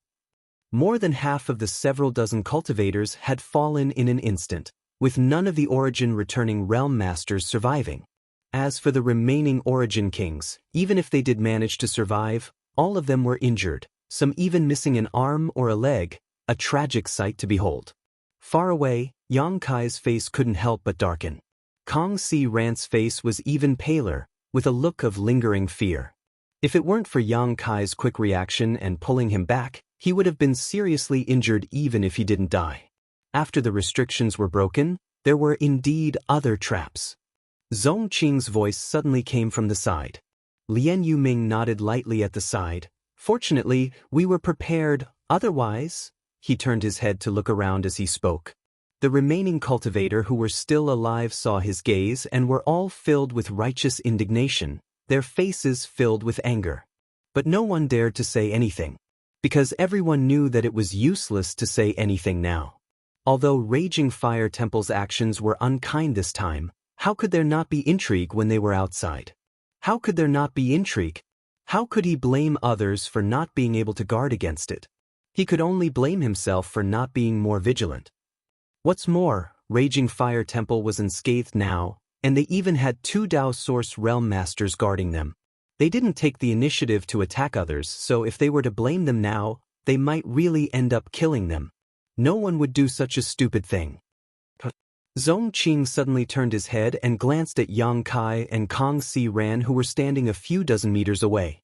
More than half of the several dozen cultivators had fallen in an instant, with none of the Origin returning realm masters surviving. As for the remaining Origin kings, even if they did manage to survive, all of them were injured, some even missing an arm or a leg, a tragic sight to behold. Far away, Yang Kai's face couldn't help but darken. Kong Si Ran's face was even paler, with a look of lingering fear. If it weren't for Yang Kai's quick reaction and pulling him back, he would have been seriously injured even if he didn't die. After the restrictions were broken, there were indeed other traps. Zong Qing's voice suddenly came from the side. Lian Yuming nodded lightly at the side. Fortunately, we were prepared, otherwise... He turned his head to look around as he spoke. The remaining cultivator who were still alive saw his gaze and were all filled with righteous indignation, their faces filled with anger. But no one dared to say anything, because everyone knew that it was useless to say anything now. Although Raging Fire Temple's actions were unkind this time, how could there not be intrigue when they were outside? How could there not be intrigue? How could he blame others for not being able to guard against it? He could only blame himself for not being more vigilant. What's more, Raging Fire Temple was unscathed now, and they even had 2 Dao Source Realm Masters guarding them. They didn't take the initiative to attack others, so if they were to blame them now, they might really end up killing them. No one would do such a stupid thing. Zong Qing suddenly turned his head and glanced at Yang Kai and Kong Si Ran who were standing a few dozen meters away.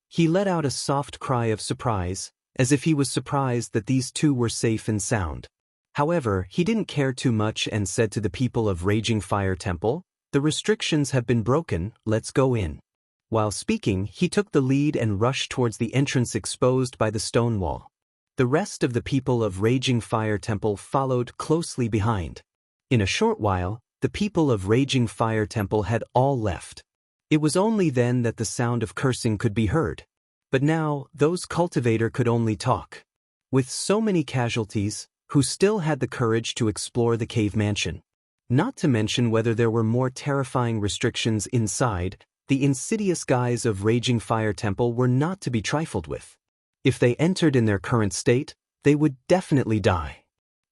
He let out a soft cry of surprise, as if he was surprised that these two were safe and sound. However, he didn't care too much and said to the people of Raging Fire Temple, "The restrictions have been broken, let's go in." While speaking, he took the lead and rushed towards the entrance exposed by the stone wall. The rest of the people of Raging Fire Temple followed closely behind. In a short while, the people of Raging Fire Temple had all left. It was only then that the sound of cursing could be heard. But now, those cultivator could only talk. With so many casualties, who still had the courage to explore the cave mansion? Not to mention whether there were more terrifying restrictions inside, the insidious guys of Raging Fire Temple were not to be trifled with. If they entered in their current state, they would definitely die.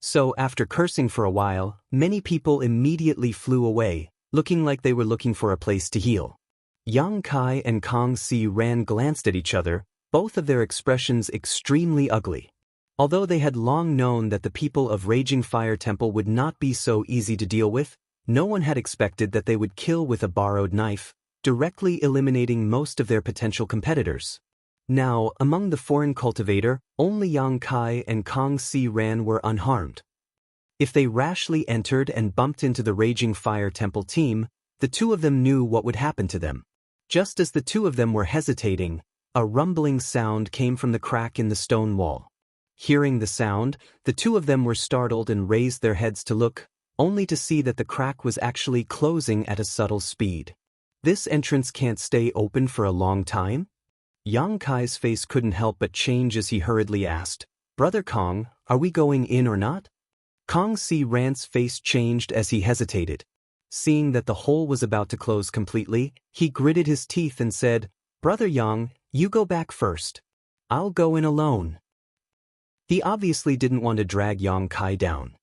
So after cursing for a while, many people immediately flew away, looking like they were looking for a place to heal. Yang Kai and Kong Si Ran glanced at each other, both of their expressions extremely ugly. Although they had long known that the people of Raging Fire Temple would not be so easy to deal with, no one had expected that they would kill with a borrowed knife, directly eliminating most of their potential competitors. Now, among the foreign cultivator, only Yang Kai and Kong Si Ran were unharmed. If they rashly entered and bumped into the Raging Fire Temple team, the two of them knew what would happen to them. Just as the two of them were hesitating, a rumbling sound came from the crack in the stone wall. Hearing the sound, the two of them were startled and raised their heads to look, only to see that the crack was actually closing at a subtle speed. This entrance can't stay open for a long time? Yang Kai's face couldn't help but change as he hurriedly asked, "Brother Kong, are we going in or not?" Kong Si Ran's face changed as he hesitated. Seeing that the hole was about to close completely, he gritted his teeth and said, "Brother Yang, you go back first. I'll go in alone." He obviously didn't want to drag Yang Kai down.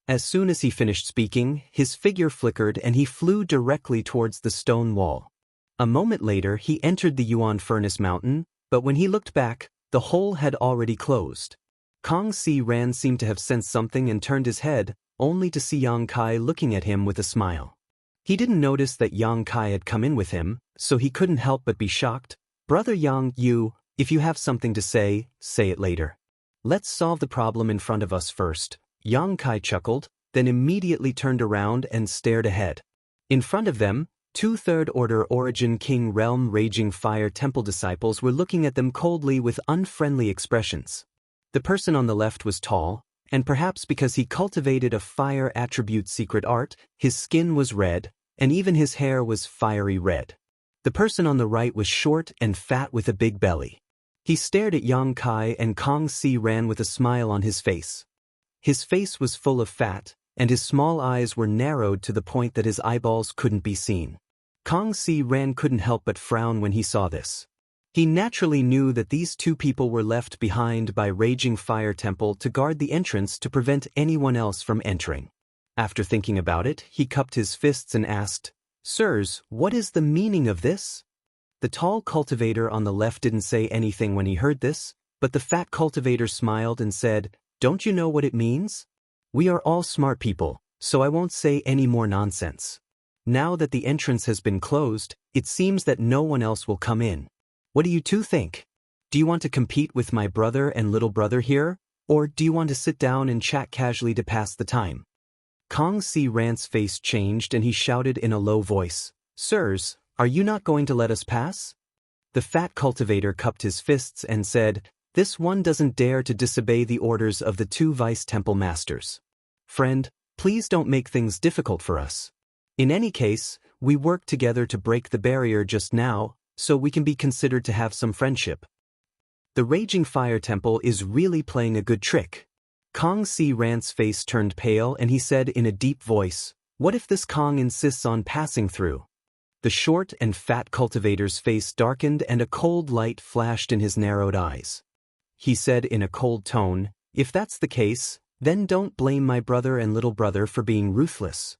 As soon as he finished speaking, his figure flickered and he flew directly towards the stone wall. A moment later he entered the Yuan Furnace Mountain, but when he looked back, the hole had already closed. Kong Si Ran seemed to have sensed something and turned his head, only to see Yang Kai looking at him with a smile. He didn't notice that Yang Kai had come in with him, so he couldn't help but be shocked. "Brother Yang, if you have something to say it later. Let's solve the problem in front of us first." Yang Kai chuckled, then immediately turned around and stared ahead. In front of them, two Third Order Origin King Realm Raging Fire Temple disciples were looking at them coldly with unfriendly expressions. The person on the left was tall, and perhaps because he cultivated a fire attribute secret art, his skin was red, and even his hair was fiery red. The person on the right was short and fat with a big belly. He stared at Yang Kai and Kong Si Ran with a smile on his face. His face was full of fat, and his small eyes were narrowed to the point that his eyeballs couldn't be seen. Kong Si Ran couldn't help but frown when he saw this. He naturally knew that these two people were left behind by Raging Fire Temple to guard the entrance to prevent anyone else from entering. After thinking about it, he cupped his fists and asked, "Sirs, what is the meaning of this?" The tall cultivator on the left didn't say anything when he heard this, but the fat cultivator smiled and said, "Don't you know what it means? We are all smart people, so I won't say any more nonsense. Now that the entrance has been closed, it seems that no one else will come in. What do you two think? Do you want to compete with my brother and little brother here, or do you want to sit down and chat casually to pass the time?" Kong Si Ran's face changed and he shouted in a low voice, "Sirs, are you not going to let us pass?" The fat cultivator cupped his fists and said, "This one doesn't dare to disobey the orders of the two vice temple masters. Friend, please don't make things difficult for us. In any case, we worked together to break the barrier just now, so we can be considered to have some friendship. The Raging Fire Temple is really playing a good trick." Kong Si Ran's face turned pale and he said in a deep voice, "What if this Kong insists on passing through?" The short and fat cultivator's face darkened and a cold light flashed in his narrowed eyes. He said in a cold tone, "If that's the case, then don't blame my brother and little brother for being ruthless."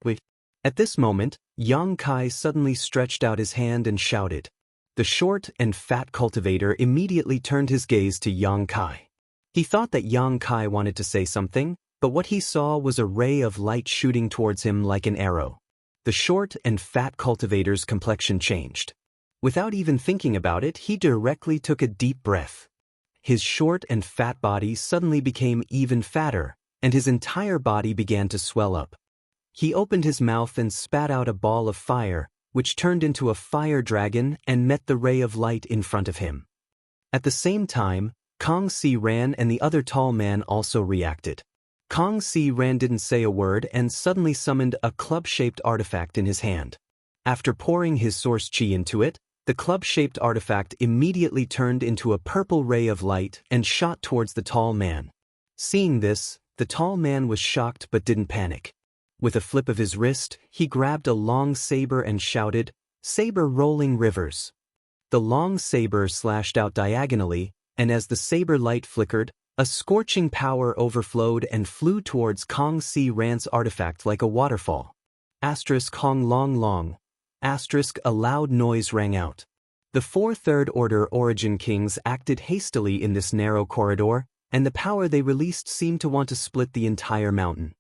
Wait. At this moment, Yang Kai suddenly stretched out his hand and shouted. The short and fat cultivator immediately turned his gaze to Yang Kai. He thought that Yang Kai wanted to say something, but what he saw was a ray of light shooting towards him like an arrow. The short and fat cultivator's complexion changed. Without even thinking about it, he directly took a deep breath. His short and fat body suddenly became even fatter, and his entire body began to swell up. He opened his mouth and spat out a ball of fire, which turned into a fire dragon and met the ray of light in front of him. At the same time, Kong Si Ran and the other tall man also reacted. Kong Si Ran didn't say a word and suddenly summoned a club-shaped artifact in his hand. After pouring his source chi into it, the club-shaped artifact immediately turned into a purple ray of light and shot towards the tall man. Seeing this, the tall man was shocked but didn't panic. With a flip of his wrist, he grabbed a long saber and shouted, "Saber rolling rivers." The long saber slashed out diagonally, and as the saber light flickered, a scorching power overflowed and flew towards Kong Si Ran's artifact like a waterfall. Asterisk Hong Long Long. A loud noise rang out. The 4 Third Order Origin Kings acted hastily in this narrow corridor, and the power they released seemed to want to split the entire mountain.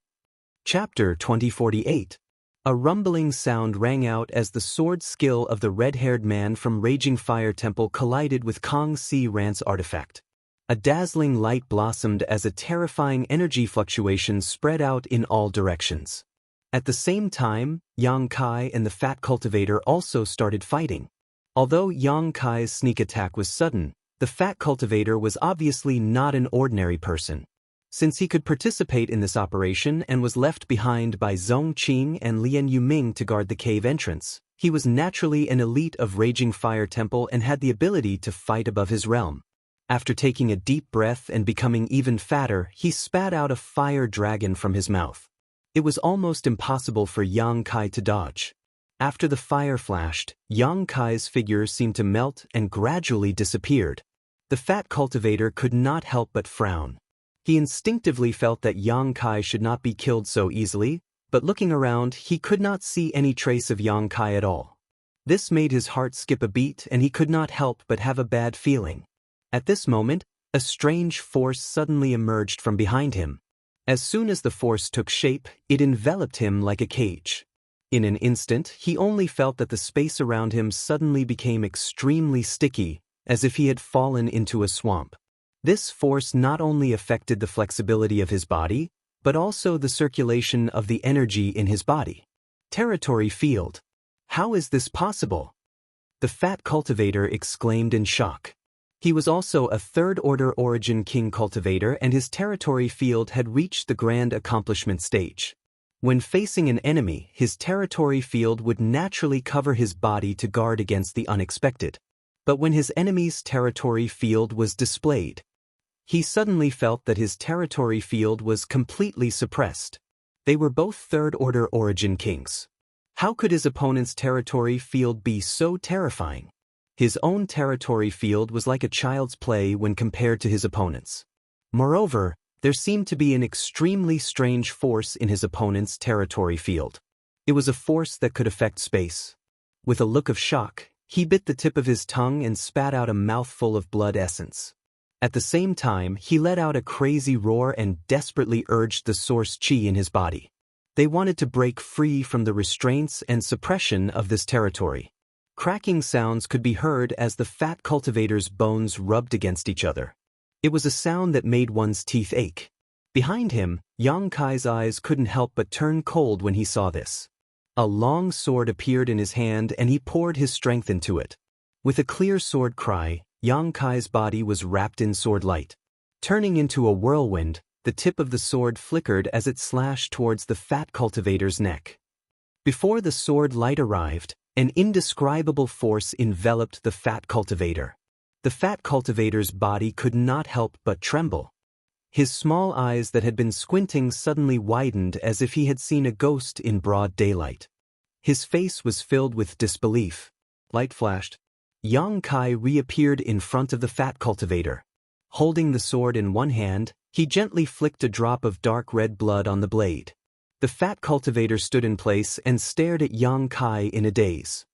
Chapter 2048. A rumbling sound rang out as the sword skill of the red-haired man from Raging Fire Temple collided with Kong Si Rant's artifact. A dazzling light blossomed as a terrifying energy fluctuation spread out in all directions. At the same time, Yang Kai and the Fat Cultivator also started fighting. Although Yang Kai's sneak attack was sudden, the Fat Cultivator was obviously not an ordinary person. Since he could participate in this operation and was left behind by Zhong Qing and Lian Yuming to guard the cave entrance, he was naturally an elite of Raging Fire Temple and had the ability to fight above his realm. After taking a deep breath and becoming even fatter, he spat out a fire dragon from his mouth. It was almost impossible for Yang Kai to dodge. After the fire flashed, Yang Kai's figure seemed to melt and gradually disappeared. The Fat Cultivator could not help but frown. He instinctively felt that Yang Kai should not be killed so easily, but looking around, he could not see any trace of Yang Kai at all. This made his heart skip a beat and he could not help but have a bad feeling. At this moment, a strange force suddenly emerged from behind him. As soon as the force took shape, it enveloped him like a cage. In an instant, he only felt that the space around him suddenly became extremely sticky, as if he had fallen into a swamp. This force not only affected the flexibility of his body, but also the circulation of the energy in his body. Territory field. How is this possible? The Fat Cultivator exclaimed in shock. He was also a Third Order Origin King cultivator and his territory field had reached the grand accomplishment stage. When facing an enemy, his territory field would naturally cover his body to guard against the unexpected. But when his enemy's territory field was displayed, he suddenly felt that his territory field was completely suppressed. They were both Third Order Origin Kings. How could his opponent's territory field be so terrifying? His own territory field was like a child's play when compared to his opponent's. Moreover, there seemed to be an extremely strange force in his opponent's territory field. It was a force that could affect space. With a look of shock, he bit the tip of his tongue and spat out a mouthful of blood essence. At the same time, he let out a crazy roar and desperately urged the source chi in his body. They wanted to break free from the restraints and suppression of this territory. Cracking sounds could be heard as the Fat Cultivator's bones rubbed against each other. It was a sound that made one's teeth ache. Behind him, Yang Kai's eyes couldn't help but turn cold when he saw this. A long sword appeared in his hand and he poured his strength into it. With a clear sword cry, Yang Kai's body was wrapped in sword light. Turning into a whirlwind, the tip of the sword flickered as it slashed towards the Fat Cultivator's neck. Before the sword light arrived, an indescribable force enveloped the Fat Cultivator. The Fat Cultivator's body could not help but tremble. His small eyes that had been squinting suddenly widened as if he had seen a ghost in broad daylight. His face was filled with disbelief. Light flashed. Yang Kai reappeared in front of the Fat Cultivator. Holding the sword in one hand, he gently flicked a drop of dark red blood on the blade. The Fat Cultivator stood in place and stared at Yang Kai in a daze.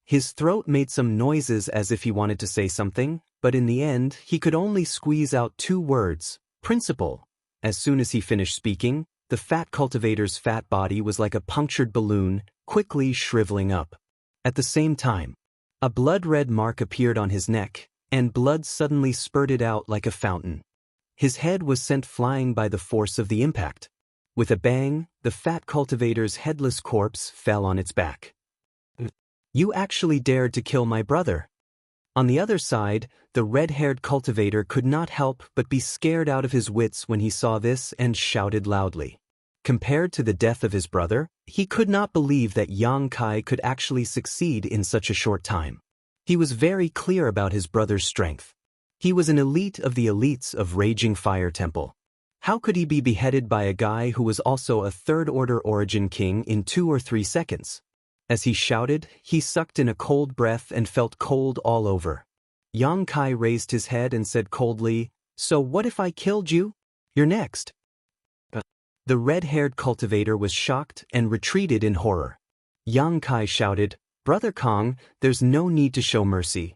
His throat made some noises as if he wanted to say something, but in the end, he could only squeeze out 2 words, principle. As soon as he finished speaking, the Fat Cultivator's fat body was like a punctured balloon, quickly shriveling up. At the same time, a blood-red mark appeared on his neck, and blood suddenly spurted out like a fountain. His head was sent flying by the force of the impact. With a bang, the Fat Cultivator's headless corpse fell on its back. You actually dared to kill my brother. On the other side, the red-haired cultivator could not help but be scared out of his wits when he saw this and shouted loudly. Compared to the death of his brother, he could not believe that Yang Kai could actually succeed in such a short time. He was very clear about his brother's strength. He was an elite of the elites of Raging Fire Temple. How could he be beheaded by a guy who was also a Third Order Origin King in 2 or 3 seconds? As he shouted, he sucked in a cold breath and felt cold all over. Yang Kai raised his head and said coldly, "So what if I killed you? You're next." The red-haired cultivator was shocked and retreated in horror. Yang Kai shouted, Brother Kong, there's no need to show mercy.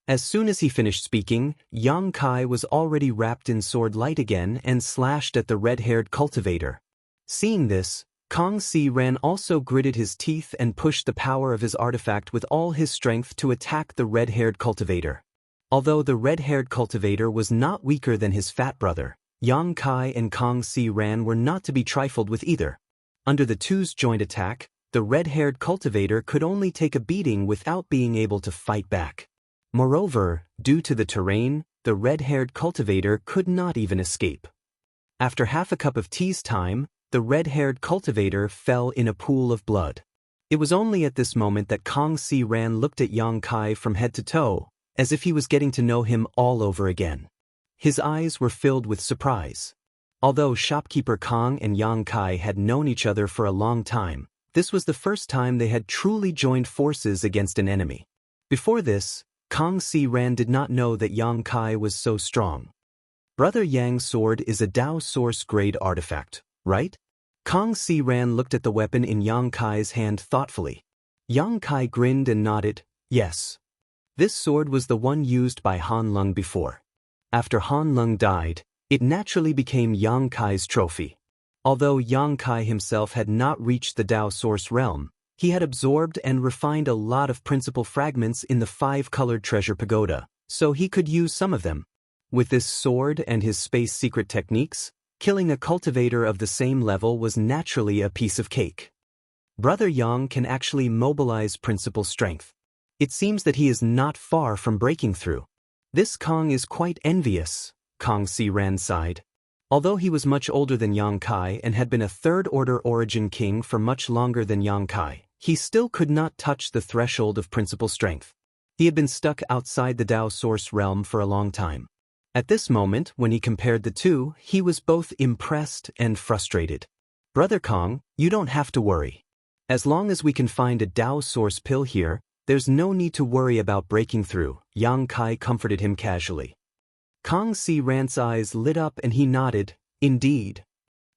As soon as he finished speaking, Yang Kai was already wrapped in sword light again and slashed at the red-haired cultivator. Seeing this, Kong Si Ran also gritted his teeth and pushed the power of his artifact with all his strength to attack the red-haired cultivator. Although the red-haired cultivator was not weaker than his fat brother, Yang Kai and Kong Si Ran were not to be trifled with either. Under the two's joint attack, the red-haired cultivator could only take a beating without being able to fight back. Moreover, due to the terrain, the red-haired cultivator could not even escape. After half a cup of tea's time, the red-haired cultivator fell in a pool of blood. It was only at this moment that Kong Si Ran looked at Yang Kai from head to toe, as if he was getting to know him all over again. His eyes were filled with surprise. Although shopkeeper Kong and Yang Kai had known each other for a long time, this was the first time they had truly joined forces against an enemy. Before this, Kong Si Ran did not know that Yang Kai was so strong. Brother Yang's sword is a Dao Source grade artifact, right? Kong Si Ran looked at the weapon in Yang Kai's hand thoughtfully. Yang Kai grinned and nodded, yes. This sword was the one used by Han Lung before. After Han Lung died, it naturally became Yang Kai's trophy. Although Yang Kai himself had not reached the Dao Source realm, he had absorbed and refined a lot of principal fragments in the 5-colored treasure pagoda, so he could use some of them. With this sword and his space secret techniques, killing a cultivator of the same level was naturally a piece of cake. Brother Yang can actually mobilize principal strength. It seems that he is not far from breaking through. This Kong is quite envious, Kong Si Ran sighed. Although he was much older than Yang Kai and had been a third-order origin king for much longer than Yang Kai, he still could not touch the threshold of principal strength. He had been stuck outside the Dao Source realm for a long time. At this moment, when he compared the two, he was both impressed and frustrated. Brother Kong, you don't have to worry. As long as we can find a Dao Source pill here, there's no need to worry about breaking through, Yang Kai comforted him casually. Kong Si Ran's eyes lit up and he nodded, indeed.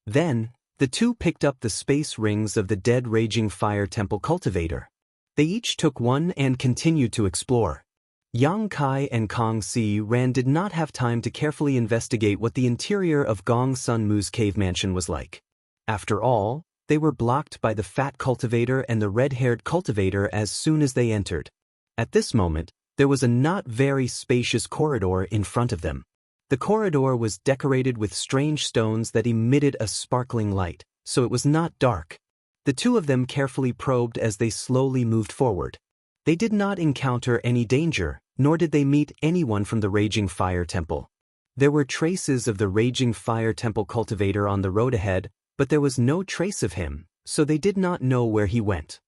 Then, the two picked up the space rings of the dead Raging Fire Temple cultivator. They each took one and continued to explore. Yang Kai and Kong Si Ran did not have time to carefully investigate what the interior of Gong Sun Mu's cave mansion was like. After all, they were blocked by the fat cultivator and the red-haired cultivator as soon as they entered. At this moment, there was a not very spacious corridor in front of them. The corridor was decorated with strange stones that emitted a sparkling light, so it was not dark. The two of them carefully probed as they slowly moved forward. They did not encounter any danger, nor did they meet anyone from the Raging Fire Temple. There were traces of the Raging Fire Temple cultivator on the road ahead, but there was no trace of him, so they did not know where he went.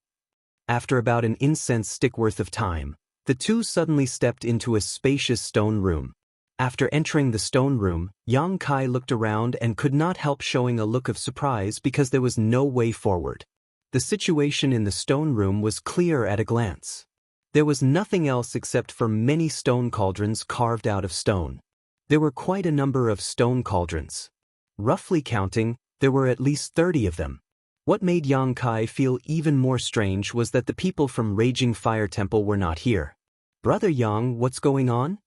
After about an incense stick worth of time, the two suddenly stepped into a spacious stone room. After entering the stone room, Yang Kai looked around and could not help showing a look of surprise because there was no way forward. The situation in the stone room was clear at a glance. There was nothing else except for many stone cauldrons carved out of stone. There were quite a number of stone cauldrons. Roughly counting, there were at least 30 of them. What made Yang Kai feel even more strange was that the people from Raging Fire Temple were not here. Brother Yang, what's going on?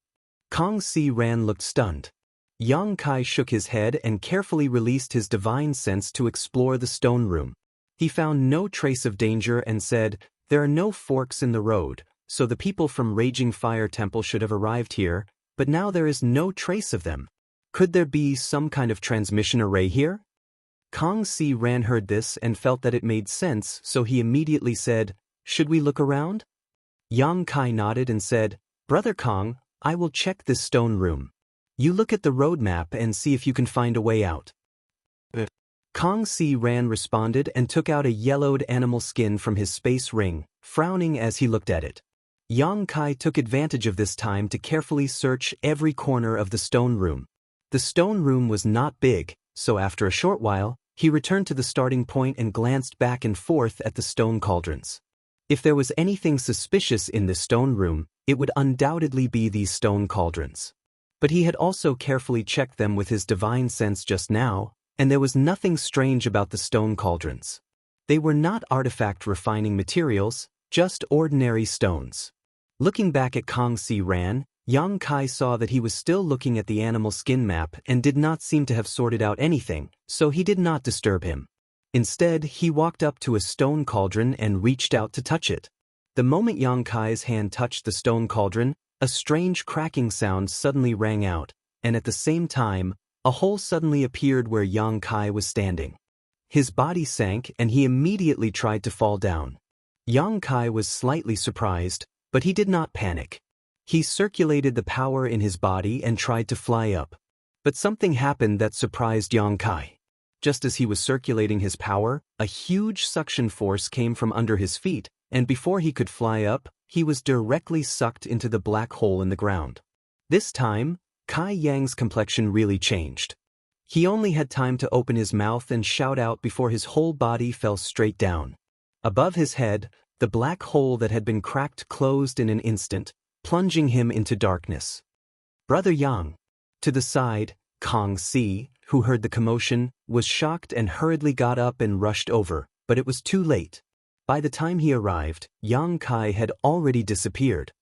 Kong Si Ran looked stunned. Yang Kai shook his head and carefully released his divine sense to explore the stone room. He found no trace of danger and said, there are no forks in the road, so the people from Raging Fire Temple should have arrived here, but now there is no trace of them. Could there be some kind of transmission array here? Kong Si Ran heard this and felt that it made sense, so he immediately said, should we look around? Yang Kai nodded and said, Brother Kong, I will check this stone room. You look at the road map and see if you can find a way out. Kong Si Ran responded and took out a yellowed animal skin from his space ring, frowning as he looked at it. Yang Kai took advantage of this time to carefully search every corner of the stone room. The stone room was not big, so after a short while, he returned to the starting point and glanced back and forth at the stone cauldrons. If there was anything suspicious in this stone room, it would undoubtedly be these stone cauldrons. But he had also carefully checked them with his divine sense just now, and there was nothing strange about the stone cauldrons. They were not artifact refining materials, Just ordinary stones. Looking back at Kang Si Ran, Yang Kai saw that he was still looking at the animal skin map and did not seem to have sorted out anything, so he did not disturb him. Instead, he walked up to a stone cauldron and reached out to touch it. The moment Yang Kai's hand touched the stone cauldron, a strange cracking sound suddenly rang out, and at the same time, a hole suddenly appeared where Yang Kai was standing. His body sank and he immediately tried to fall down. Yang Kai was slightly surprised, but he did not panic. He circulated the power in his body and tried to fly up. But something happened that surprised Yang Kai. Just as he was circulating his power, a huge suction force came from under his feet, and before he could fly up, he was directly sucked into the black hole in the ground. This time, Kai Yang's complexion really changed. He only had time to open his mouth and shout out before his whole body fell straight down. Above his head, the black hole that had been cracked closed in an instant, plunging him into darkness. Brother Yang. To the side, Kang Si, who heard the commotion, was shocked and hurriedly got up and rushed over, but it was too late. By the time he arrived, Yang Kai had already disappeared.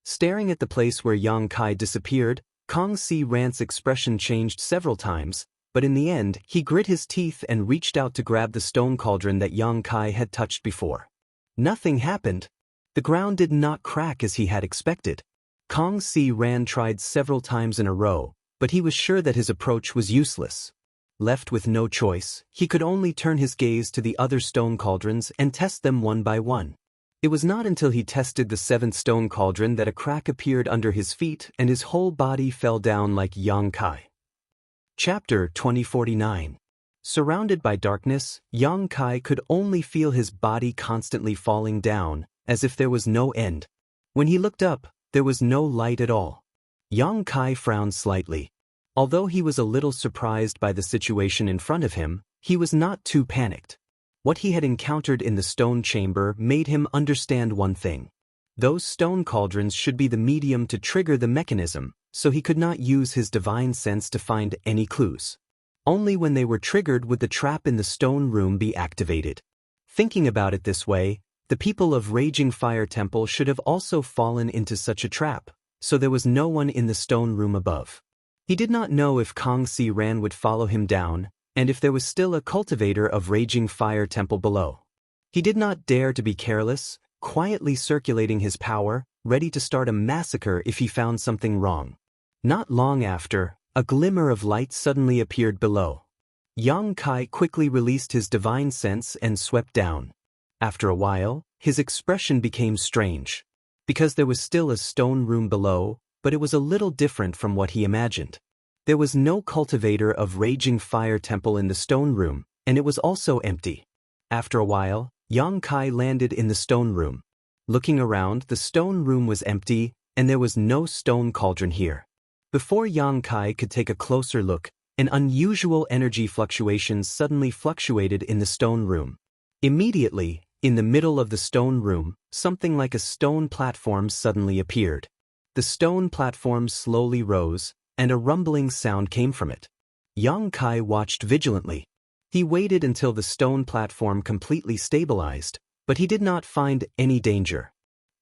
Staring at the place where Yang Kai disappeared, Kang Si Ran's expression changed several times, but in the end, he grit his teeth and reached out to grab the stone cauldron that Yang Kai had touched before. Nothing happened. The ground did not crack as he had expected. Kang Si Ran tried several times in a row, but he was sure that his approach was useless. Left with no choice, he could only turn his gaze to the other stone cauldrons and test them one by one. It was not until he tested the seventh stone cauldron that a crack appeared under his feet and his whole body fell down like Yang Kai. Chapter 2049. Surrounded by darkness, Yang Kai could only feel his body constantly falling down, as if there was no end. When he looked up, there was no light at all. Yang Kai frowned slightly. Although he was a little surprised by the situation in front of him, he was not too panicked. What he had encountered in the stone chamber made him understand one thing. Those stone cauldrons should be the medium to trigger the mechanism, so he could not use his divine sense to find any clues. Only when they were triggered would the trap in the stone room be activated. Thinking about it this way, the people of Raging Fire Temple should have also fallen into such a trap, so there was no one in the stone room above. He did not know if Kang Si Ran would follow him down, and if there was still a cultivator of Raging Fire Temple below. He did not dare to be careless, quietly circulating his power, ready to start a massacre if he found something wrong. Not long after, a glimmer of light suddenly appeared below. Yang Kai quickly released his divine sense and swept down. After a while, his expression became strange. Because there was still a stone room below, but it was a little different from what he imagined. There was no cultivator of Raging Fire Temple in the stone room, and it was also empty. After a while, Yang Kai landed in the stone room. Looking around, the stone room was empty, and there was no stone cauldron here. Before Yang Kai could take a closer look, an unusual energy fluctuation suddenly fluctuated in the stone room. Immediately, in the middle of the stone room, something like a stone platform suddenly appeared. The stone platform slowly rose, and a rumbling sound came from it. Yang Kai watched vigilantly. He waited until the stone platform completely stabilized, but he did not find any danger.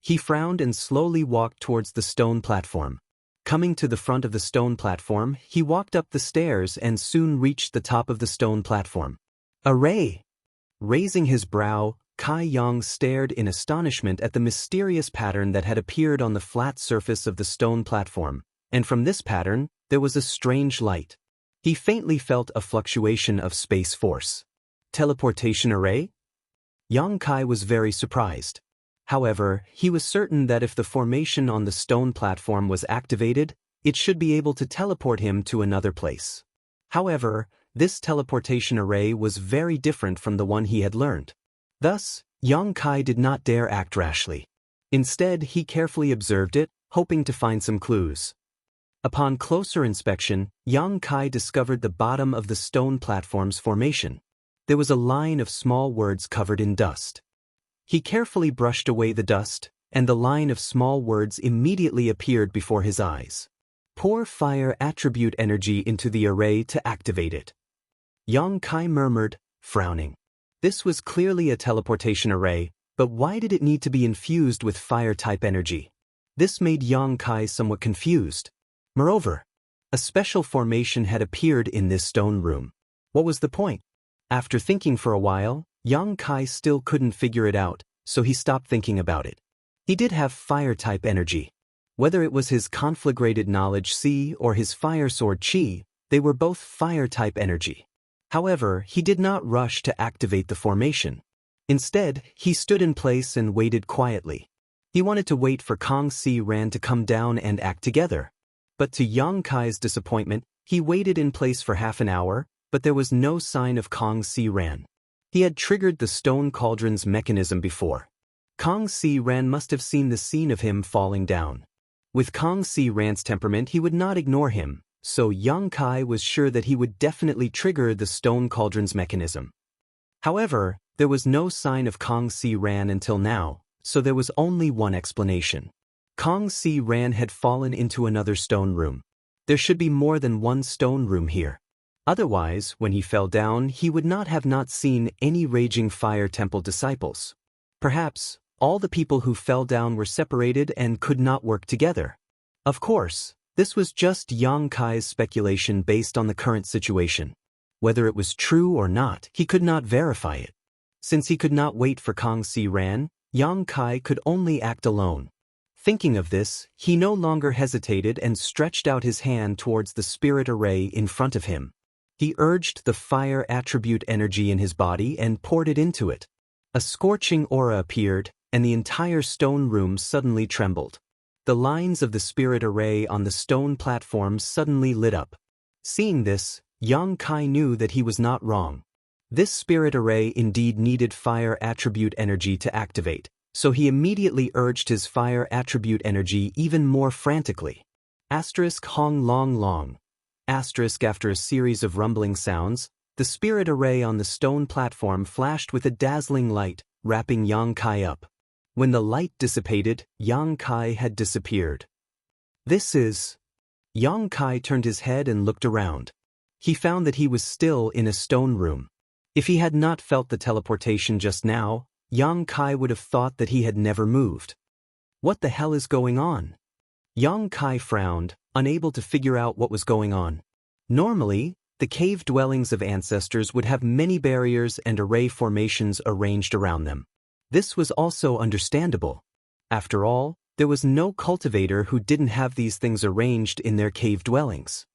He frowned and slowly walked towards the stone platform. Coming to the front of the stone platform, he walked up the stairs and soon reached the top of the stone platform. Array! Raising his brow, Kai Yang stared in astonishment at the mysterious pattern that had appeared on the flat surface of the stone platform, and from this pattern, there was a strange light. He faintly felt a fluctuation of space force. Teleportation array? Yang Kai was very surprised. However, he was certain that if the formation on the stone platform was activated, it should be able to teleport him to another place. However, this teleportation array was very different from the one he had learned. Thus, Yang Kai did not dare act rashly. Instead, he carefully observed it, hoping to find some clues. Upon closer inspection, Yang Kai discovered the bottom of the stone platform's formation. There was a line of small words covered in dust. He carefully brushed away the dust, and the line of small words immediately appeared before his eyes. Pour fire attribute energy into the array to activate it. Yang Kai murmured, frowning. This was clearly a teleportation array, But why did it need to be infused with fire-type energy? This made Yang Kai somewhat confused. Moreover, a special formation had appeared in this stone room. What was the point? After thinking for a while, Yang Kai still couldn't figure it out, so he stopped thinking about it. He did have fire-type energy. Whether it was his conflagrated knowledge Qi or his fire sword Qi, they were both fire-type energy. However, he did not rush to activate the formation. Instead, he stood in place and waited quietly. He wanted to wait for Kang Si Ran to come down and act together. But to Yang Kai's disappointment, he waited in place for half an hour, but there was no sign of Kang Si Ran. He had triggered the stone cauldron's mechanism before. Kang Si Ran must have seen the scene of him falling down. With Kang Si Ran's temperament, he would not ignore him, so Yang Kai was sure that he would definitely trigger the stone cauldron's mechanism. However, there was no sign of Kang Si Ran until now, so there was only one explanation. Kang Si Ran had fallen into another stone room. There should be more than one stone room here. Otherwise, when he fell down, he would not have seen any raging fire temple disciples. Perhaps, all the people who fell down were separated and could not work together. Of course, this was just Yang Kai's speculation based on the current situation. Whether it was true or not, he could not verify it. Since he could not wait for Kang Si Ran, Yang Kai could only act alone. Thinking of this, he no longer hesitated and stretched out his hand towards the spirit array in front of him. He urged the fire attribute energy in his body and poured it into it. A scorching aura appeared, and the entire stone room suddenly trembled. The lines of the spirit array on the stone platform suddenly lit up. Seeing this, Yang Kai knew that he was not wrong. This spirit array indeed needed fire attribute energy to activate, so he immediately urged his fire attribute energy even more frantically. Hong long long. After a series of rumbling sounds, the spirit array on the stone platform flashed with a dazzling light, wrapping Yang Kai up. When the light dissipated, Yang Kai had disappeared. This is... Yang Kai turned his head and looked around. He found that he was still in a stone room. If he had not felt the teleportation just now, Yang Kai would have thought that he had never moved. What the hell is going on? Yang Kai frowned, unable to figure out what was going on. Normally, the cave dwellings of ancestors would have many barriers and array formations arranged around them. This was also understandable. After all, there was no cultivator who didn't have these things arranged in their cave dwellings.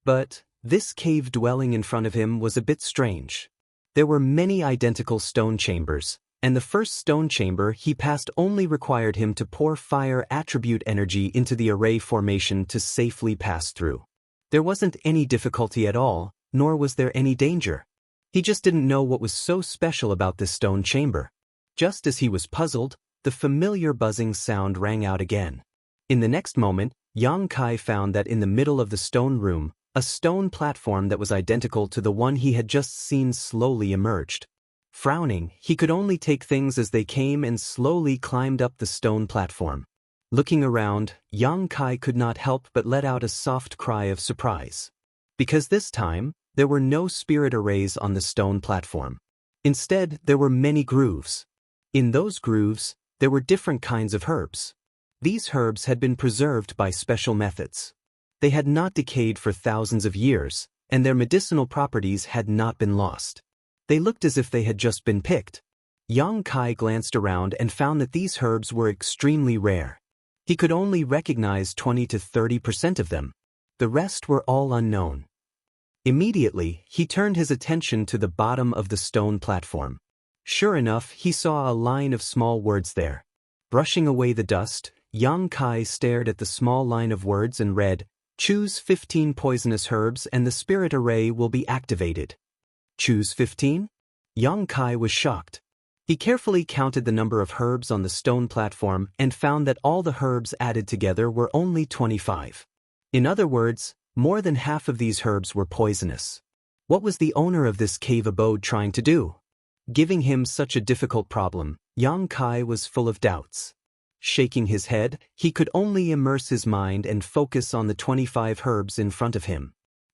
But this cave dwelling in front of him was a bit strange. There were many identical stone chambers, and the first stone chamber he passed only required him to pour fire attribute energy into the array formation to safely pass through. There wasn't any difficulty at all, nor was there any danger. He just didn't know what was so special about this stone chamber. Just as he was puzzled, the familiar buzzing sound rang out again. In the next moment, Yang Kai found that in the middle of the stone room, a stone platform that was identical to the one he had just seen slowly emerged. Frowning, he could only take things as they came and slowly climbed up the stone platform. Looking around, Yang Kai could not help but let out a soft cry of surprise. Because this time, there were no spirit arrays on the stone platform. Instead, there were many grooves. In those grooves, there were different kinds of herbs. These herbs had been preserved by special methods. They had not decayed for thousands of years, and their medicinal properties had not been lost. They looked as if they had just been picked. Yang Kai glanced around and found that these herbs were extremely rare. He could only recognize 20 to 30% of them. The rest were all unknown. Immediately, he turned his attention to the bottom of the stone platform. Sure enough, he saw a line of small words there. Brushing away the dust, Yang Kai stared at the small line of words and read, "Choose 15 poisonous herbs and the spirit array will be activated." Choose 15? Yang Kai was shocked. He carefully counted the number of herbs on the stone platform and found that all the herbs added together were only 25. In other words, more than half of these herbs were poisonous. What was the owner of this cave abode trying to do? Giving him such a difficult problem, Yang Kai was full of doubts. Shaking his head, he could only immerse his mind and focus on the 25 herbs in front of him.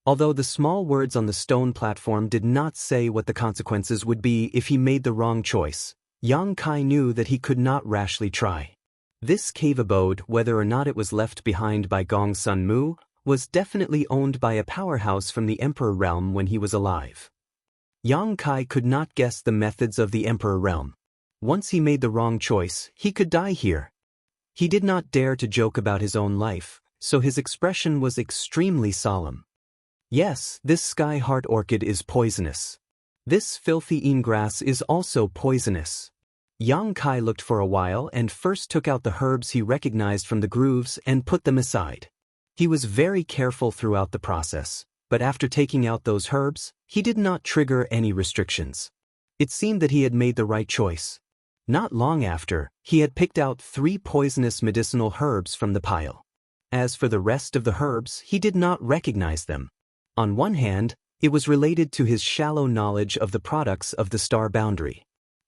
Although the small words on the stone platform did not say what the consequences would be if he made the wrong choice, Yang Kai knew that he could not rashly try. This cave abode, whether or not it was left behind by Gong Sun Mu, was definitely owned by a powerhouse from the Emperor realm when he was alive. Yang Kai could not guess the methods of the Emperor realm. Once he made the wrong choice, he could die here. He did not dare to joke about his own life, so his expression was extremely solemn. Yes, this sky heart orchid is poisonous. This filthy grass is also poisonous. Yang Kai looked for a while and first took out the herbs he recognized from the grooves and put them aside. He was very careful throughout the process, but after taking out those herbs, he did not trigger any restrictions. It seemed that he had made the right choice. Not long after, he had picked out 3 poisonous medicinal herbs from the pile. As for the rest of the herbs, he did not recognize them. On one hand, it was related to his shallow knowledge of the products of the star boundary.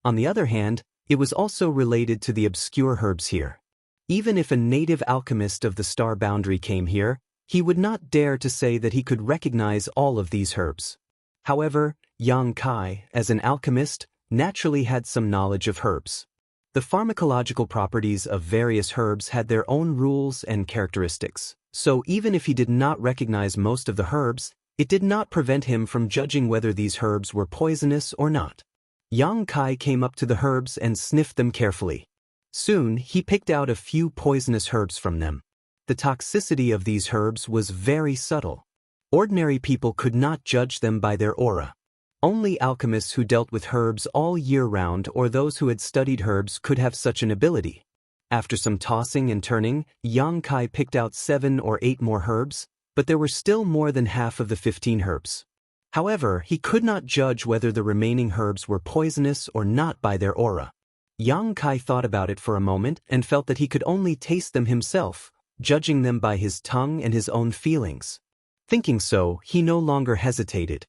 On the other hand, it was also related to the obscure herbs here. Even if a native alchemist of the star boundary came here, he would not dare to say that he could recognize all of these herbs. However, Yang Kai, as an alchemist, naturally had some knowledge of herbs. The pharmacological properties of various herbs had their own rules and characteristics, so even if he did not recognize most of the herbs, it did not prevent him from judging whether these herbs were poisonous or not. Yang Kai came up to the herbs and sniffed them carefully. Soon, he picked out a few poisonous herbs from them. The toxicity of these herbs was very subtle. Ordinary people could not judge them by their aura. Only alchemists who dealt with herbs all year round or those who had studied herbs could have such an ability. After some tossing and turning, Yang Kai picked out 7 or 8 more herbs, but there were still more than half of the 15 herbs. However, he could not judge whether the remaining herbs were poisonous or not by their aura. Yang Kai thought about it for a moment and felt that he could only taste them himself, judging them by his tongue and his own feelings. Thinking so, he no longer hesitated.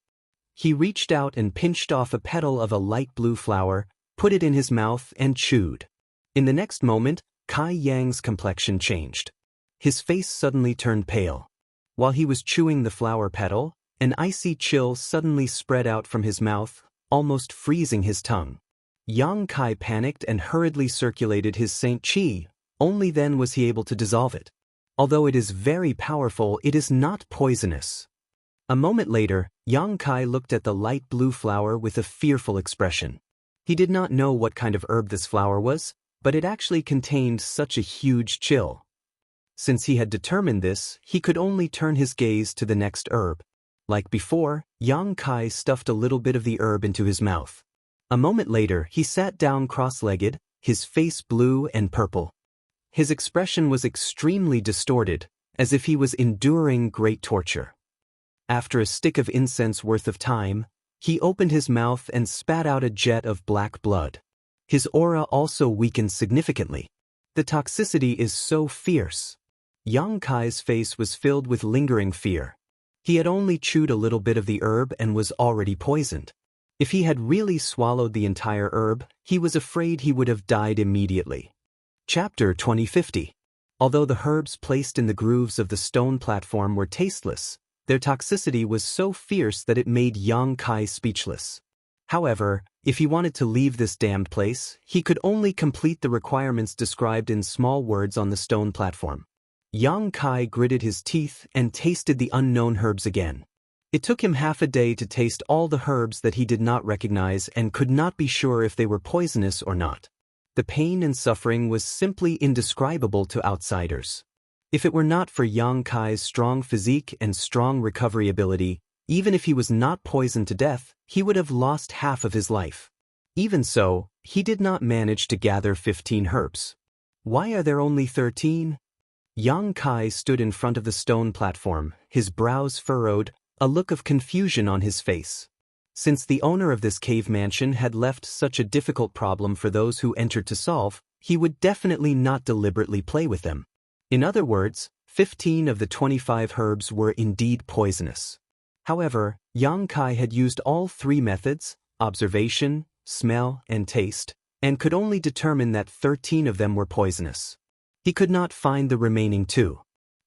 He reached out and pinched off a petal of a light blue flower, put it in his mouth and chewed. In the next moment, Kai Yang's complexion changed. His face suddenly turned pale. While he was chewing the flower petal, an icy chill suddenly spread out from his mouth, almost freezing his tongue. Yang Kai panicked and hurriedly circulated his Saint Qi. Only then was he able to dissolve it. Although it is very powerful, it is not poisonous. A moment later, Yang Kai looked at the light blue flower with a fearful expression. He did not know what kind of herb this flower was, but it actually contained such a huge chill. Since he had determined this, he could only turn his gaze to the next herb. Like before, Yang Kai stuffed a little bit of the herb into his mouth. A moment later, he sat down cross-legged, his face blue and purple. His expression was extremely distorted, as if he was enduring great torture. After a stick of incense worth of time, he opened his mouth and spat out a jet of black blood. His aura also weakened significantly. The toxicity is so fierce. Yang Kai's face was filled with lingering fear. He had only chewed a little bit of the herb and was already poisoned. If he had really swallowed the entire herb, he was afraid he would have died immediately. Chapter 2050. Although the herbs placed in the grooves of the stone platform were tasteless, their toxicity was so fierce that it made Yang Kai speechless. However, if he wanted to leave this damned place, he could only complete the requirements described in small words on the stone platform. Yang Kai gritted his teeth and tasted the unknown herbs again. It took him half a day to taste all the herbs that he did not recognize and could not be sure if they were poisonous or not. The pain and suffering was simply indescribable to outsiders. If it were not for Yang Kai's strong physique and strong recovery ability, even if he was not poisoned to death, he would have lost half of his life. Even so, he did not manage to gather 15 herbs. Why are there only 13? Yang Kai stood in front of the stone platform, his brows furrowed, a look of confusion on his face. Since the owner of this cave mansion had left such a difficult problem for those who entered to solve, he would definitely not deliberately play with them. In other words, 15 of the 25 herbs were indeed poisonous. However, Yang Kai had used all 3 methods, observation, smell, and taste, and could only determine that 13 of them were poisonous. He could not find the remaining 2.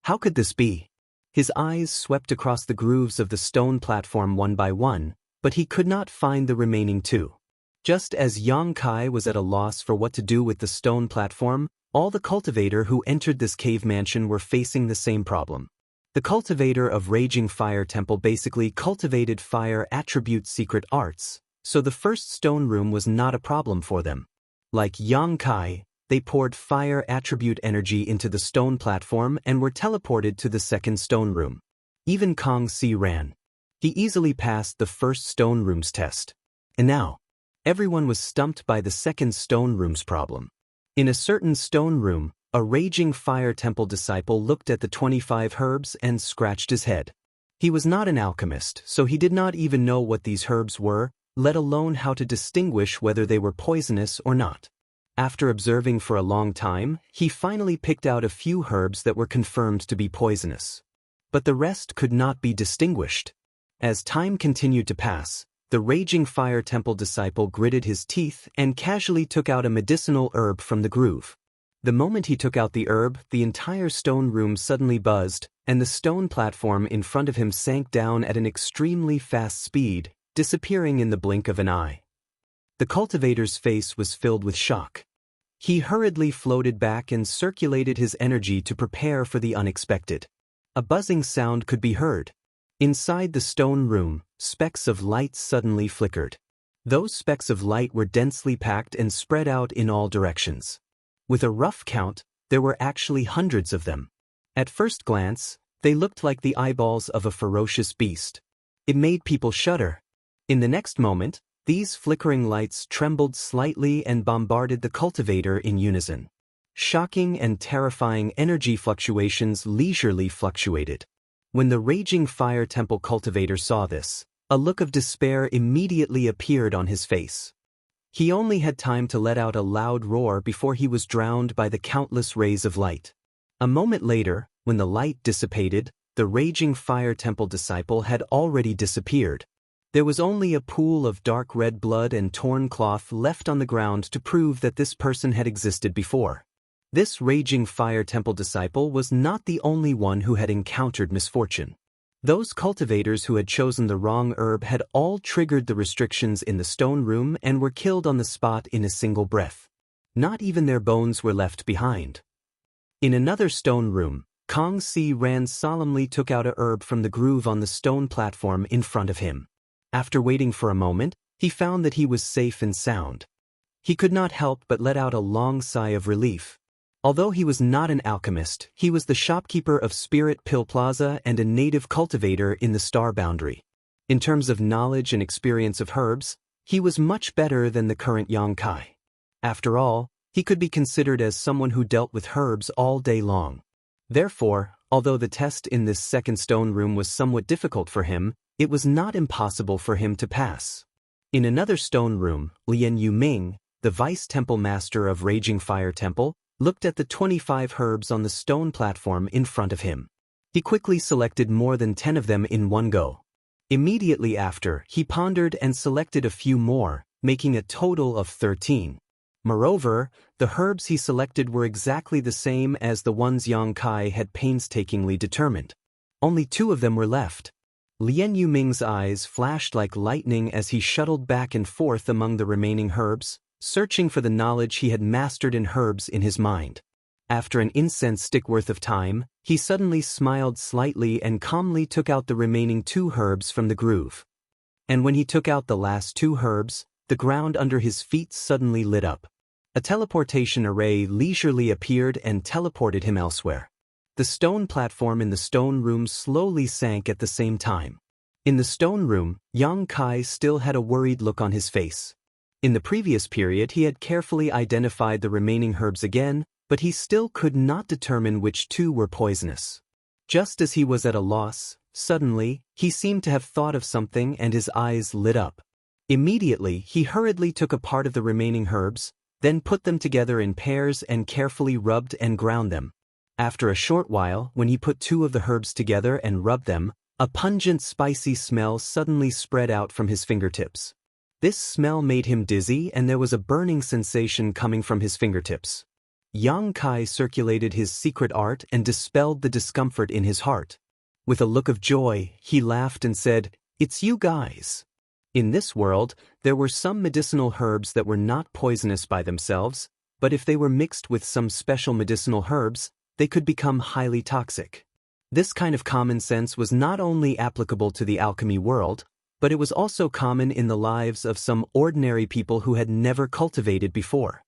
How could this be? His eyes swept across the grooves of the stone platform one by one, but he could not find the remaining 2. Just as Yang Kai was at a loss for what to do with the stone platform, all the cultivator who entered this cave mansion were facing the same problem. The cultivator of Raging Fire Temple basically cultivated fire attribute secret arts, so the first stone room was not a problem for them. Like Yang Kai, they poured fire attribute energy into the stone platform and were teleported to the second stone room. Even Kong Si ran. He easily passed the first stone room's test. And now, everyone was stumped by the second stone room's problem. In a certain stone room, a Raging Fire Temple disciple looked at the 25 herbs and scratched his head. He was not an alchemist, so he did not even know what these herbs were, let alone how to distinguish whether they were poisonous or not. After observing for a long time, he finally picked out a few herbs that were confirmed to be poisonous. But the rest could not be distinguished. As time continued to pass, the Raging Fire Temple disciple gritted his teeth and casually took out a medicinal herb from the groove. The moment he took out the herb, the entire stone room suddenly buzzed, and the stone platform in front of him sank down at an extremely fast speed, disappearing in the blink of an eye. The cultivator's face was filled with shock. He hurriedly floated back and circulated his energy to prepare for the unexpected. A buzzing sound could be heard. Inside the stone room, specks of light suddenly flickered. Those specks of light were densely packed and spread out in all directions. With a rough count, there were actually hundreds of them. At first glance, they looked like the eyeballs of a ferocious beast. It made people shudder. In the next moment, these flickering lights trembled slightly and bombarded the cultivator in unison. Shocking and terrifying energy fluctuations leisurely fluctuated. When the Raging Fire Temple cultivator saw this, a look of despair immediately appeared on his face. He only had time to let out a loud roar before he was drowned by the countless rays of light. A moment later, when the light dissipated, the Raging Fire Temple disciple had already disappeared. There was only a pool of dark red blood and torn cloth left on the ground to prove that this person had existed before. This Raging Fire Temple disciple was not the only one who had encountered misfortune. Those cultivators who had chosen the wrong herb had all triggered the restrictions in the stone room and were killed on the spot in a single breath. Not even their bones were left behind. In another stone room, Kong Si solemnly took out a herb from the groove on the stone platform in front of him. After waiting for a moment, he found that he was safe and sound. He could not help but let out a long sigh of relief. Although he was not an alchemist, he was the shopkeeper of Spirit Pill Plaza and a native cultivator in the Star Boundary. In terms of knowledge and experience of herbs, he was much better than the current Yang Kai. After all, he could be considered as someone who dealt with herbs all day long. Therefore, although the test in this second stone room was somewhat difficult for him, it was not impossible for him to pass. In another stone room, Lian Yuming, the vice temple master of Raging Fire Temple, looked at the 25 herbs on the stone platform in front of him. He quickly selected more than 10 of them in one go. Immediately after, he pondered and selected a few more, making a total of 13. Moreover, the herbs he selected were exactly the same as the ones Yang Kai had painstakingly determined. Only 2 of them were left. Lian Yuming's eyes flashed like lightning as he shuttled back and forth among the remaining herbs, searching for the knowledge he had mastered in herbs in his mind. After an incense stick worth of time, he suddenly smiled slightly and calmly took out the remaining 2 herbs from the groove. And when he took out the last 2 herbs, the ground under his feet suddenly lit up. A teleportation array leisurely appeared and teleported him elsewhere. The stone platform in the stone room slowly sank at the same time. In the stone room, Yang Kai still had a worried look on his face. In the previous period he had carefully identified the remaining herbs again, but he still could not determine which 2 were poisonous. Just as he was at a loss, suddenly, he seemed to have thought of something and his eyes lit up. Immediately, he hurriedly took a part of the remaining herbs, then put them together in pairs and carefully rubbed and ground them. After a short while, when he put 2 of the herbs together and rubbed them, a pungent spicy smell suddenly spread out from his fingertips. This smell made him dizzy and there was a burning sensation coming from his fingertips. Yang Kai circulated his secret art and dispelled the discomfort in his heart. With a look of joy, he laughed and said, "It's you guys." In this world, there were some medicinal herbs that were not poisonous by themselves, but if they were mixed with some special medicinal herbs, they could become highly toxic. This kind of common sense was not only applicable to the alchemy world, but it was also common in the lives of some ordinary people who had never cultivated before.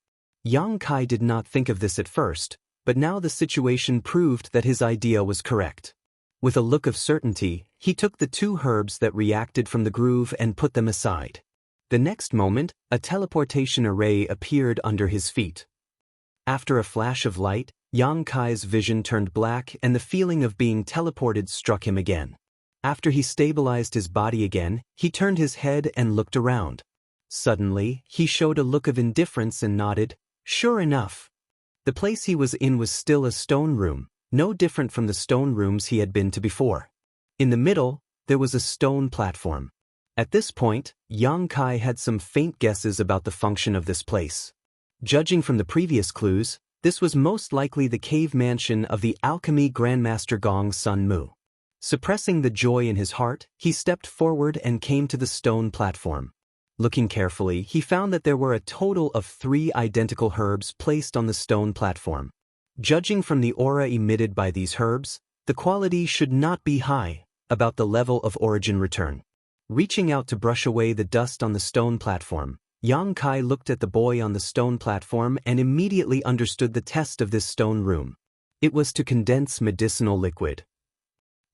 Yang Kai did not think of this at first, but now the situation proved that his idea was correct. With a look of certainty, he took the 2 herbs that reacted from the groove and put them aside. The next moment, a teleportation array appeared under his feet. After a flash of light, Yang Kai's vision turned black and the feeling of being teleported struck him again. After he stabilized his body again, he turned his head and looked around. Suddenly, he showed a look of indifference and nodded, "Sure enough." The place he was in was still a stone room, no different from the stone rooms he had been to before. In the middle, there was a stone platform. At this point, Yang Kai had some faint guesses about the function of this place. Judging from the previous clues, this was most likely the cave mansion of the alchemy grandmaster Gong Sun Mu. Suppressing the joy in his heart, he stepped forward and came to the stone platform. Looking carefully, he found that there were a total of 3 identical herbs placed on the stone platform. Judging from the aura emitted by these herbs, the quality should not be high, about the level of origin return. Reaching out to brush away the dust on the stone platform, Yang Kai looked at the boy on the stone platform and immediately understood the test of this stone room. It was to condense medicinal liquid.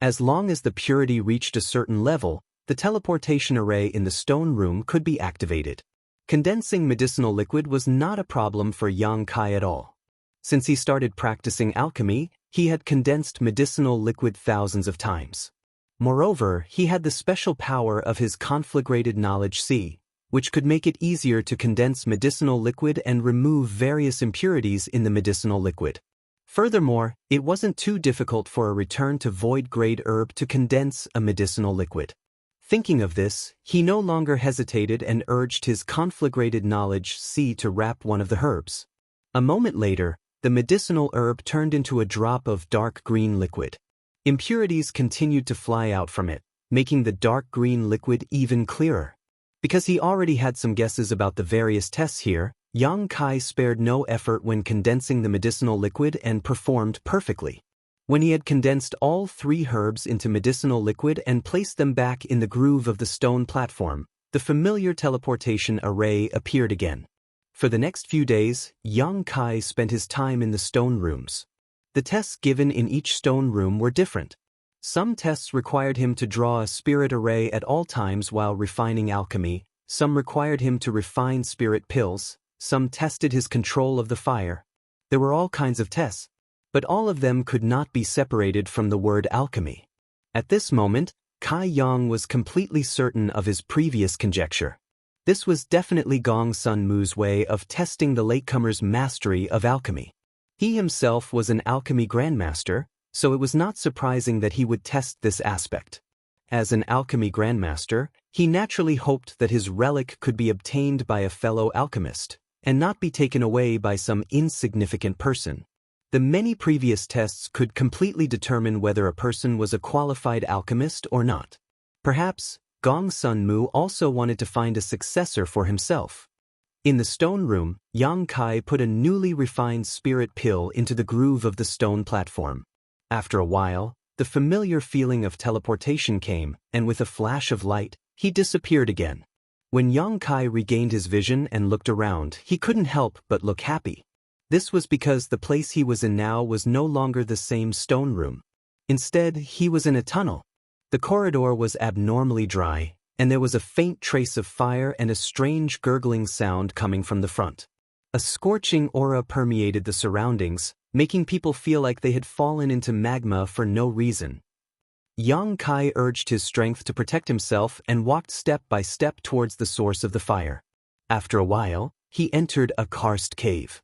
As long as the purity reached a certain level, the teleportation array in the stone room could be activated. Condensing medicinal liquid was not a problem for Yang Kai at all. Since he started practicing alchemy, he had condensed medicinal liquid thousands of times. Moreover, he had the special power of his conflagrated knowledge C, which could make it easier to condense medicinal liquid and remove various impurities in the medicinal liquid. Furthermore, it wasn't too difficult for a return to void-grade herb to condense a medicinal liquid. Thinking of this, he no longer hesitated and urged his conflagrated knowledge C to wrap one of the herbs. A moment later, the medicinal herb turned into a drop of dark green liquid. Impurities continued to fly out from it, making the dark green liquid even clearer. Because he already had some guesses about the various tests here, Yang Kai spared no effort when condensing the medicinal liquid and performed perfectly. When he had condensed all 3 herbs into medicinal liquid and placed them back in the groove of the stone platform, the familiar teleportation array appeared again. For the next few days, Yang Kai spent his time in the stone rooms. The tests given in each stone room were different. Some tests required him to draw a spirit array at all times while refining alchemy, some required him to refine spirit pills, some tested his control of the fire. There were all kinds of tests, but all of them could not be separated from the word alchemy. At this moment, Kai Yang was completely certain of his previous conjecture. This was definitely Gong Sun Mu's way of testing the latecomer's mastery of alchemy. He himself was an alchemy grandmaster, so it was not surprising that he would test this aspect. As an alchemy grandmaster, he naturally hoped that his relic could be obtained by a fellow alchemist, and not be taken away by some insignificant person. The many previous tests could completely determine whether a person was a qualified alchemist or not. Perhaps, Gong Sun Mu also wanted to find a successor for himself. In the stone room, Yang Kai put a newly refined spirit pill into the groove of the stone platform. After a while, the familiar feeling of teleportation came, and with a flash of light, he disappeared again. When Yang Kai regained his vision and looked around, he couldn't help but look happy. This was because the place he was in now was no longer the same stone room. Instead, he was in a tunnel. The corridor was abnormally dry, and there was a faint trace of fire and a strange gurgling sound coming from the front. A scorching aura permeated the surroundings, making people feel like they had fallen into magma for no reason. Yang Kai urged his strength to protect himself and walked step by step towards the source of the fire. After a while, he entered a karst cave.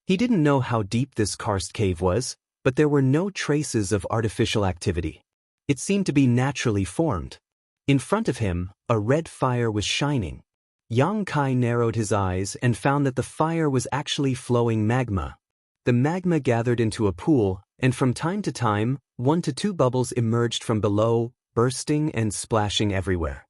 He didn't know how deep this karst cave was, but there were no traces of artificial activity. It seemed to be naturally formed. In front of him, a red fire was shining. Yang Kai narrowed his eyes and found that the fire was actually flowing magma. The magma gathered into a pool, and from time to time, 1 to 2 bubbles emerged from below, bursting and splashing everywhere.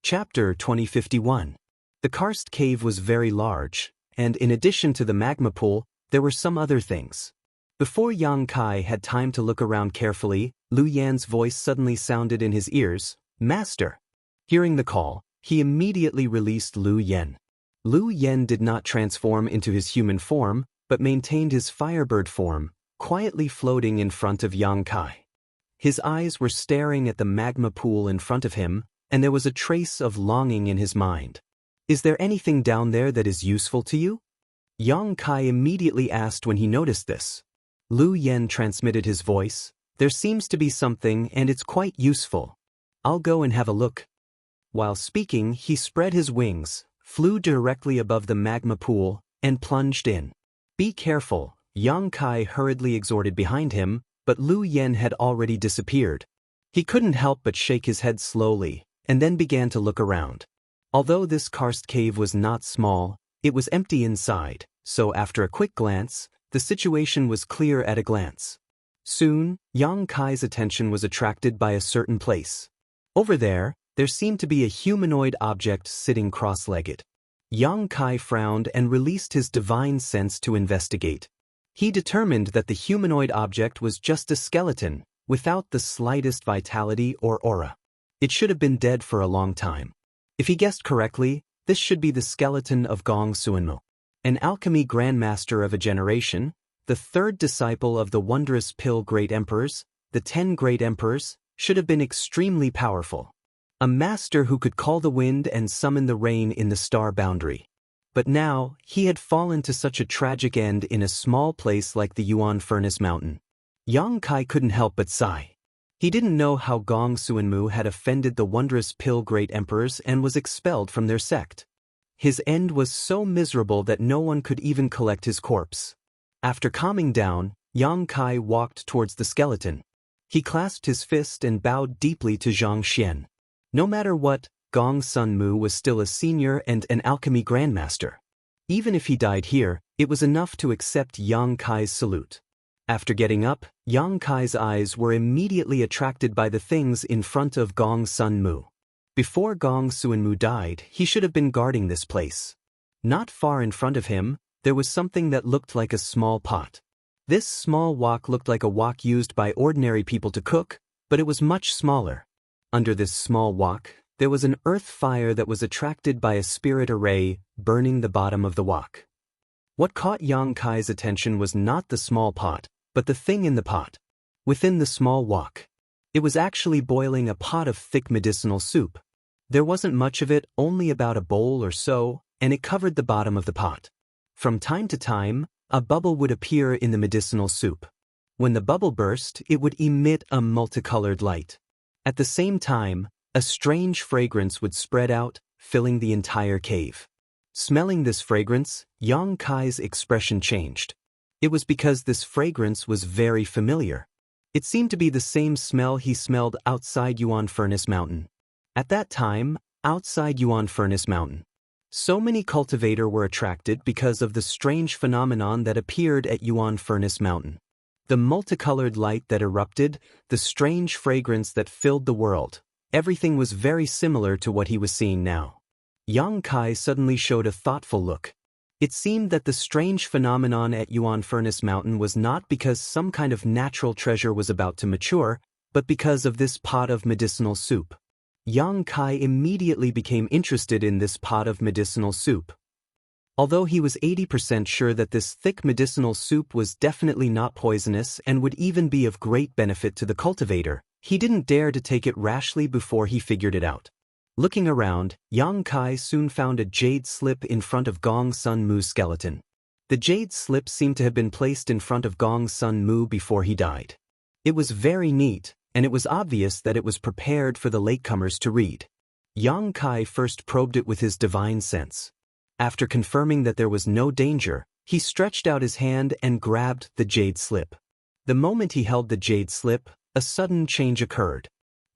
Chapter 2051. The karst cave was very large, and in addition to the magma pool, there were some other things. Before Yang Kai had time to look around carefully, Lu Yan's voice suddenly sounded in his ears, "Master." Hearing the call, he immediately released Lu Yan. Lu Yan did not transform into his human form, but maintained his firebird form, quietly floating in front of Yang Kai. His eyes were staring at the magma pool in front of him, and there was a trace of longing in his mind. "Is there anything down there that is useful to you?" Yang Kai immediately asked when he noticed this. Lu Yan transmitted his voice, "There seems to be something and it's quite useful. I'll go and have a look." While speaking, he spread his wings, flew directly above the magma pool, and plunged in. "Be careful," Yang Kai hurriedly exhorted behind him, but Lu Yan had already disappeared. He couldn't help but shake his head slowly, and then began to look around. Although this karst cave was not small, it was empty inside, so after a quick glance, the situation was clear at a glance. Soon, Yang Kai's attention was attracted by a certain place. Over there seemed to be a humanoid object sitting cross-legged. Yang Kai frowned and released his divine sense to investigate. He determined that the humanoid object was just a skeleton, without the slightest vitality or aura. It should have been dead for a long time. If he guessed correctly, this should be the skeleton of Gong Suanmu, an alchemy grandmaster of a generation, the third disciple of the wondrous Pill Great Emperors. The 10 Great Emperors should have been extremely powerful. A master who could call the wind and summon the rain in the star boundary. But now, he had fallen to such a tragic end in a small place like the Yuan Furnace Mountain. Yang Kai couldn't help but sigh. He didn't know how Gong Suanmu had offended the wondrous Pill Great Emperors and was expelled from their sect. His end was so miserable that no one could even collect his corpse. After calming down, Yang Kai walked towards the skeleton. He clasped his fist and bowed deeply to Zhang Xian. No matter what, Gong Sunmu was still a senior and an alchemy grandmaster. Even if he died here, it was enough to accept Yang Kai's salute. After getting up, Yang Kai's eyes were immediately attracted by the things in front of Gong Sunmu. Before Gong Suanmu died, he should have been guarding this place. Not far in front of him, there was something that looked like a small pot. This small wok looked like a wok used by ordinary people to cook, but it was much smaller. Under this small wok, there was an earth fire that was attracted by a spirit array, burning the bottom of the wok. What caught Yang Kai's attention was not the small pot, but the thing in the pot. Within the small wok, it was actually boiling a pot of thick medicinal soup. There wasn't much of it, only about a bowl or so, and it covered the bottom of the pot. From time to time, a bubble would appear in the medicinal soup. When the bubble burst, it would emit a multicolored light. At the same time, a strange fragrance would spread out, filling the entire cave. Smelling this fragrance, Yang Kai's expression changed. It was because this fragrance was very familiar. It seemed to be the same smell he smelled outside Yuan Furnace Mountain. At that time, outside Yuan Furnace Mountain, so many cultivators were attracted because of the strange phenomenon that appeared at Yuan Furnace Mountain. The multicolored light that erupted, the strange fragrance that filled the world. Everything was very similar to what he was seeing now. Yang Kai suddenly showed a thoughtful look. It seemed that the strange phenomenon at Yuan Furnace Mountain was not because some kind of natural treasure was about to mature, but because of this pot of medicinal soup. Yang Kai immediately became interested in this pot of medicinal soup. Although he was 80% sure that this thick medicinal soup was definitely not poisonous and would even be of great benefit to the cultivator, he didn't dare to take it rashly before he figured it out. Looking around, Yang Kai soon found a jade slip in front of Gong Sunmu's skeleton. The jade slip seemed to have been placed in front of Gong Sunmu before he died. It was very neat, and it was obvious that it was prepared for the latecomers to read. Yang Kai first probed it with his divine sense. After confirming that there was no danger, he stretched out his hand and grabbed the jade slip. The moment he held the jade slip, a sudden change occurred.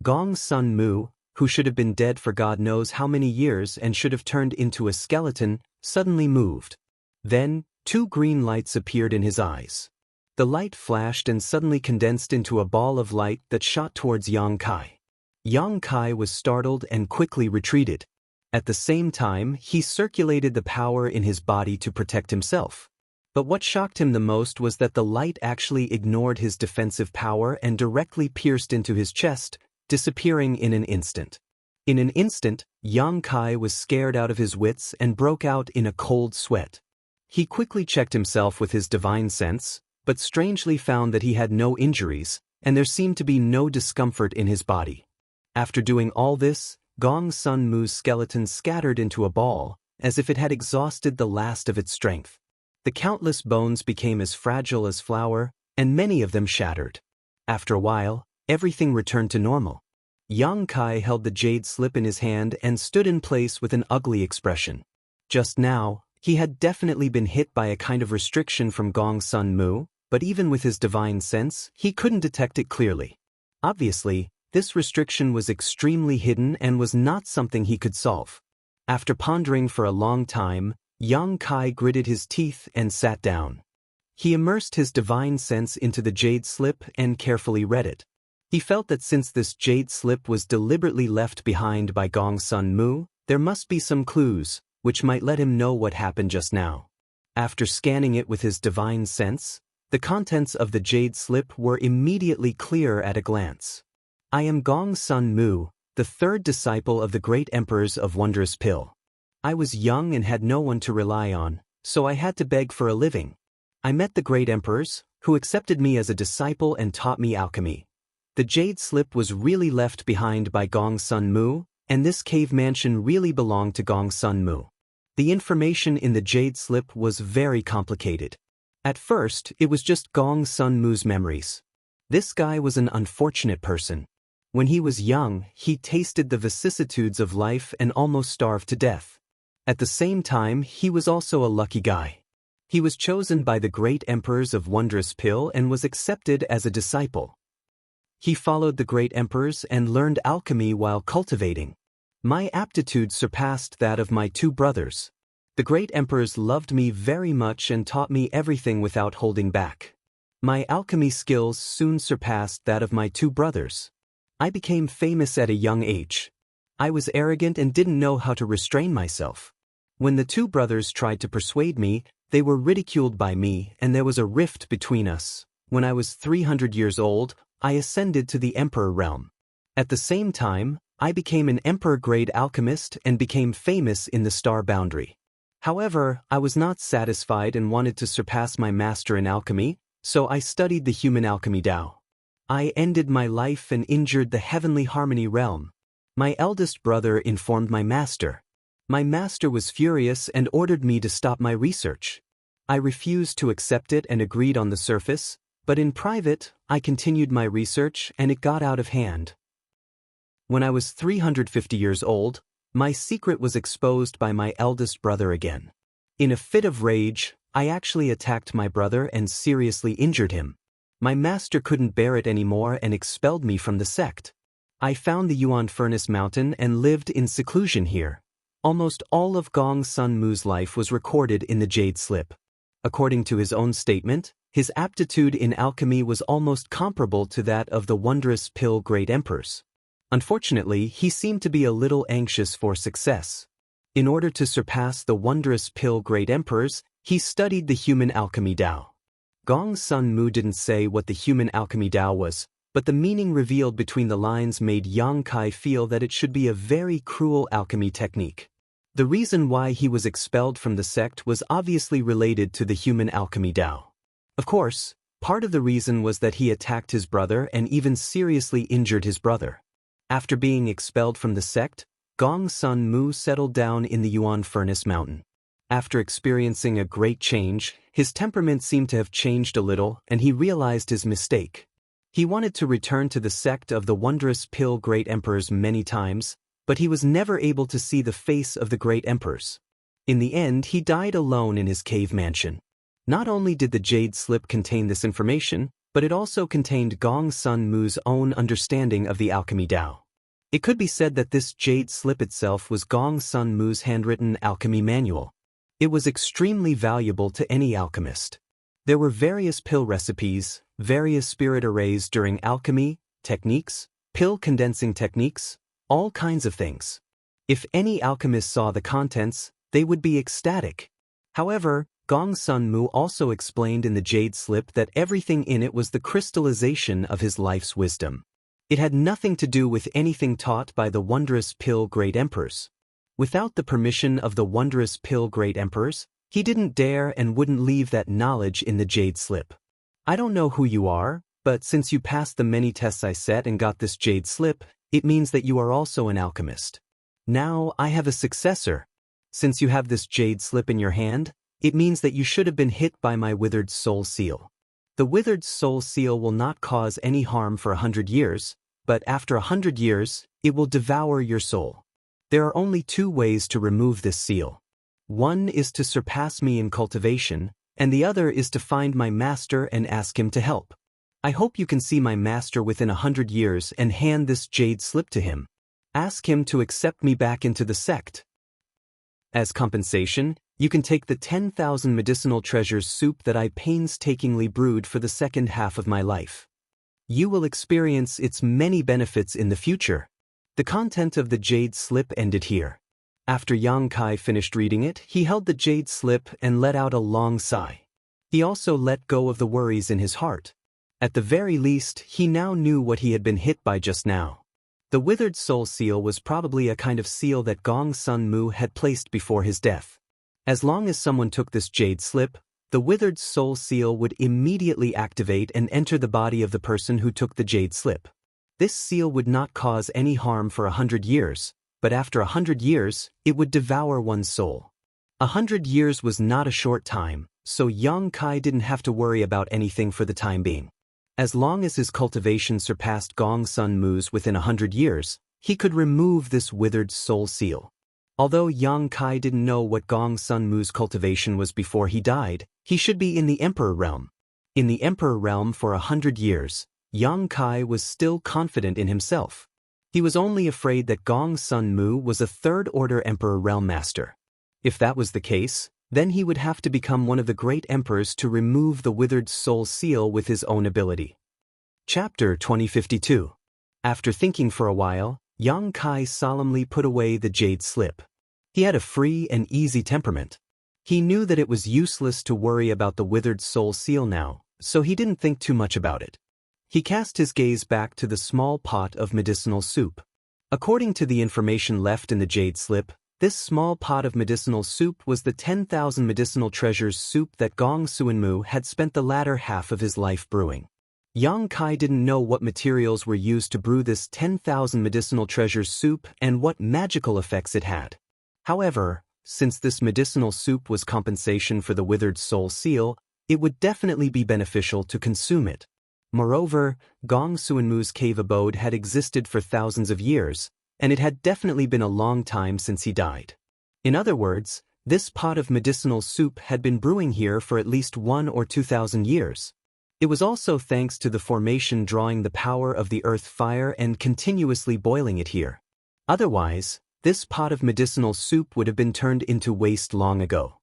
Gong Sunmu, who should have been dead for God knows how many years and should have turned into a skeleton, suddenly moved. Then, 2 green lights appeared in his eyes. The light flashed and suddenly condensed into a ball of light that shot towards Yang Kai. Yang Kai was startled and quickly retreated. At the same time, he circulated the power in his body to protect himself. But what shocked him the most was that the light actually ignored his defensive power and directly pierced into his chest, disappearing in an instant. In an instant, Yang Kai was scared out of his wits and broke out in a cold sweat. He quickly checked himself with his divine sense, but strangely found that he had no injuries, and there seemed to be no discomfort in his body. After doing all this, Gong Sun Mu's skeleton scattered into a ball, as if it had exhausted the last of its strength. The countless bones became as fragile as flour, and many of them shattered. After a while, everything returned to normal. Yang Kai held the jade slip in his hand and stood in place with an ugly expression. Just now, he had definitely been hit by a kind of restriction from Gong Sun Mu, but even with his divine sense, he couldn't detect it clearly. Obviously, this restriction was extremely hidden and was not something he could solve. After pondering for a long time, Yang Kai gritted his teeth and sat down. He immersed his divine sense into the jade slip and carefully read it. He felt that since this jade slip was deliberately left behind by Gong Sun Mu, there must be some clues, which might let him know what happened just now. After scanning it with his divine sense, the contents of the jade slip were immediately clear at a glance. I am Gong Sun Mu, the third disciple of the great emperors of Wondrous Pill. I was young and had no one to rely on, so I had to beg for a living. I met the great emperors, who accepted me as a disciple and taught me alchemy. The jade slip was really left behind by Gong Sun Mu, and this cave mansion really belonged to Gong Sun Mu. The information in the jade slip was very complicated. At first, it was just Gong Sun Mu's memories. This guy was an unfortunate person. When he was young, he tasted the vicissitudes of life and almost starved to death. At the same time, he was also a lucky guy. He was chosen by the great emperors of Wondrous Pill and was accepted as a disciple. He followed the great emperors and learned alchemy while cultivating. My aptitude surpassed that of my two brothers. The great emperors loved me very much and taught me everything without holding back. My alchemy skills soon surpassed that of my two brothers. I became famous at a young age. I was arrogant and didn't know how to restrain myself. When the two brothers tried to persuade me, they were ridiculed by me and there was a rift between us. When I was 300 years old, I ascended to the emperor realm. At the same time, I became an emperor-grade alchemist and became famous in the star boundary. However, I was not satisfied and wanted to surpass my master in alchemy, so I studied the human alchemy Tao. I ended my life and injured the heavenly harmony realm. My eldest brother informed my master. My master was furious and ordered me to stop my research. I refused to accept it and agreed on the surface, but in private, I continued my research and it got out of hand. When I was 350 years old, my secret was exposed by my eldest brother again. In a fit of rage, I actually attacked my brother and seriously injured him. My master couldn't bear it anymore and expelled me from the sect. I found the Yuan Furnace Mountain and lived in seclusion here. Almost all of Gong Sun Mu's life was recorded in the jade slip. According to his own statement, his aptitude in alchemy was almost comparable to that of the Wondrous Pill great emperors. Unfortunately, he seemed to be a little anxious for success. In order to surpass the Wondrous Pill great emperors, he studied the human alchemy Tao. Gong Sun Mu didn't say what the human alchemy Tao was, but the meaning revealed between the lines made Yang Kai feel that it should be a very cruel alchemy technique. The reason why he was expelled from the sect was obviously related to the human alchemy Tao. Of course, part of the reason was that he attacked his brother and even seriously injured his brother. After being expelled from the sect, Gong Sun Mu settled down in the Yuan Furnace Mountain. After experiencing a great change, his temperament seemed to have changed a little and he realized his mistake. He wanted to return to the sect of the Wondrous Pill great emperors many times, but he was never able to see the face of the great emperors. In the end, he died alone in his cave mansion. Not only did the jade slip contain this information, but it also contained Gong Sun Mu's own understanding of the alchemy Tao. It could be said that this jade slip itself was Gong Sun Mu's handwritten alchemy manual. It was extremely valuable to any alchemist. There were various pill recipes, various spirit arrays during alchemy, techniques, pill condensing techniques, all kinds of things. If any alchemist saw the contents, they would be ecstatic. However, Gong Sun Mu also explained in the jade slip that everything in it was the crystallization of his life's wisdom. It had nothing to do with anything taught by the wondrous pill great emperors. Without the permission of the wondrous pill great emperors, he didn't dare and wouldn't leave that knowledge in the jade slip. I don't know who you are, but since you passed the many tests I set and got this jade slip, it means that you are also an alchemist. Now I have a successor. Since you have this jade slip in your hand, it means that you should have been hit by my withered soul seal. The withered soul seal will not cause any harm for 100 years, but after 100 years, it will devour your soul. There are only two ways to remove this seal. One is to surpass me in cultivation, and the other is to find my master and ask him to help. I hope you can see my master within 100 years and hand this jade slip to him. Ask him to accept me back into the sect. As compensation, you can take the 10,000 medicinal treasures soup that I painstakingly brewed for the second half of my life. You will experience its many benefits in the future. The content of the jade slip ended here. After Yang Kai finished reading it, he held the jade slip and let out a long sigh. He also let go of the worries in his heart. At the very least, he now knew what he had been hit by just now. The withered soul seal was probably a kind of seal that Gong Sun Mu had placed before his death. As long as someone took this jade slip, the withered soul seal would immediately activate and enter the body of the person who took the jade slip. This seal would not cause any harm for 100 years, but after 100 years, it would devour one's soul. 100 years was not a short time, so Yang Kai didn't have to worry about anything for the time being. As long as his cultivation surpassed Gong Sun Mu's within 100 years, he could remove this withered soul seal. Although Yang Kai didn't know what Gong Sun Mu's cultivation was before he died, he should be in the Emperor realm. In the Emperor realm for 100 years, Yang Kai was still confident in himself. He was only afraid that Gong Sun Mu was a third-order Emperor realm master. If that was the case, then he would have to become one of the great emperors to remove the withered soul seal with his own ability. Chapter 2052. After thinking for a while, Yang Kai solemnly put away the jade slip. He had a free and easy temperament. He knew that it was useless to worry about the withered soul seal now, so he didn't think too much about it. He cast his gaze back to the small pot of medicinal soup. According to the information left in the jade slip, this small pot of medicinal soup was the 10,000 medicinal treasures soup that Gong Sun Mu had spent the latter half of his life brewing. Yang Kai didn't know what materials were used to brew this 10,000 medicinal treasures soup and what magical effects it had. However, since this medicinal soup was compensation for the withered soul seal, it would definitely be beneficial to consume it. Moreover, Gong Sun Mu's cave abode had existed for thousands of years, and it had definitely been a long time since he died. In other words, this pot of medicinal soup had been brewing here for at least 1,000 or 2,000 years. It was also thanks to the formation drawing the power of the earth fire and continuously boiling it here. Otherwise, this pot of medicinal soup would have been turned into waste long ago.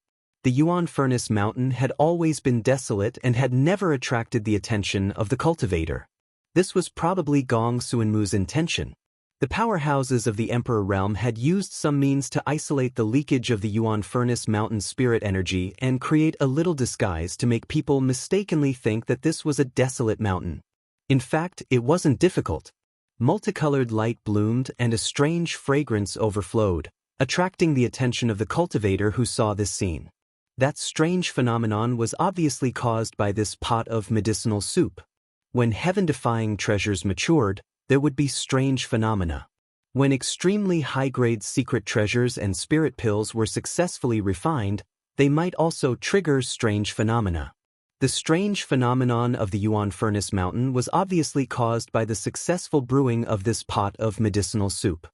The Yuan Furnace Mountain had always been desolate and had never attracted the attention of the cultivator. This was probably Gong Sun Mu's intention. The powerhouses of the Emperor realm had used some means to isolate the leakage of the Yuan Furnace Mountain spirit energy and create a little disguise to make people mistakenly think that this was a desolate mountain. In fact, it wasn't difficult. Multicolored light bloomed and a strange fragrance overflowed, attracting the attention of the cultivator who saw this scene. That strange phenomenon was obviously caused by this pot of medicinal soup. When heaven-defying treasures matured, there would be strange phenomena. When extremely high-grade secret treasures and spirit pills were successfully refined, they might also trigger strange phenomena. The strange phenomenon of the Yuan Furnace Mountain was obviously caused by the successful brewing of this pot of medicinal soup.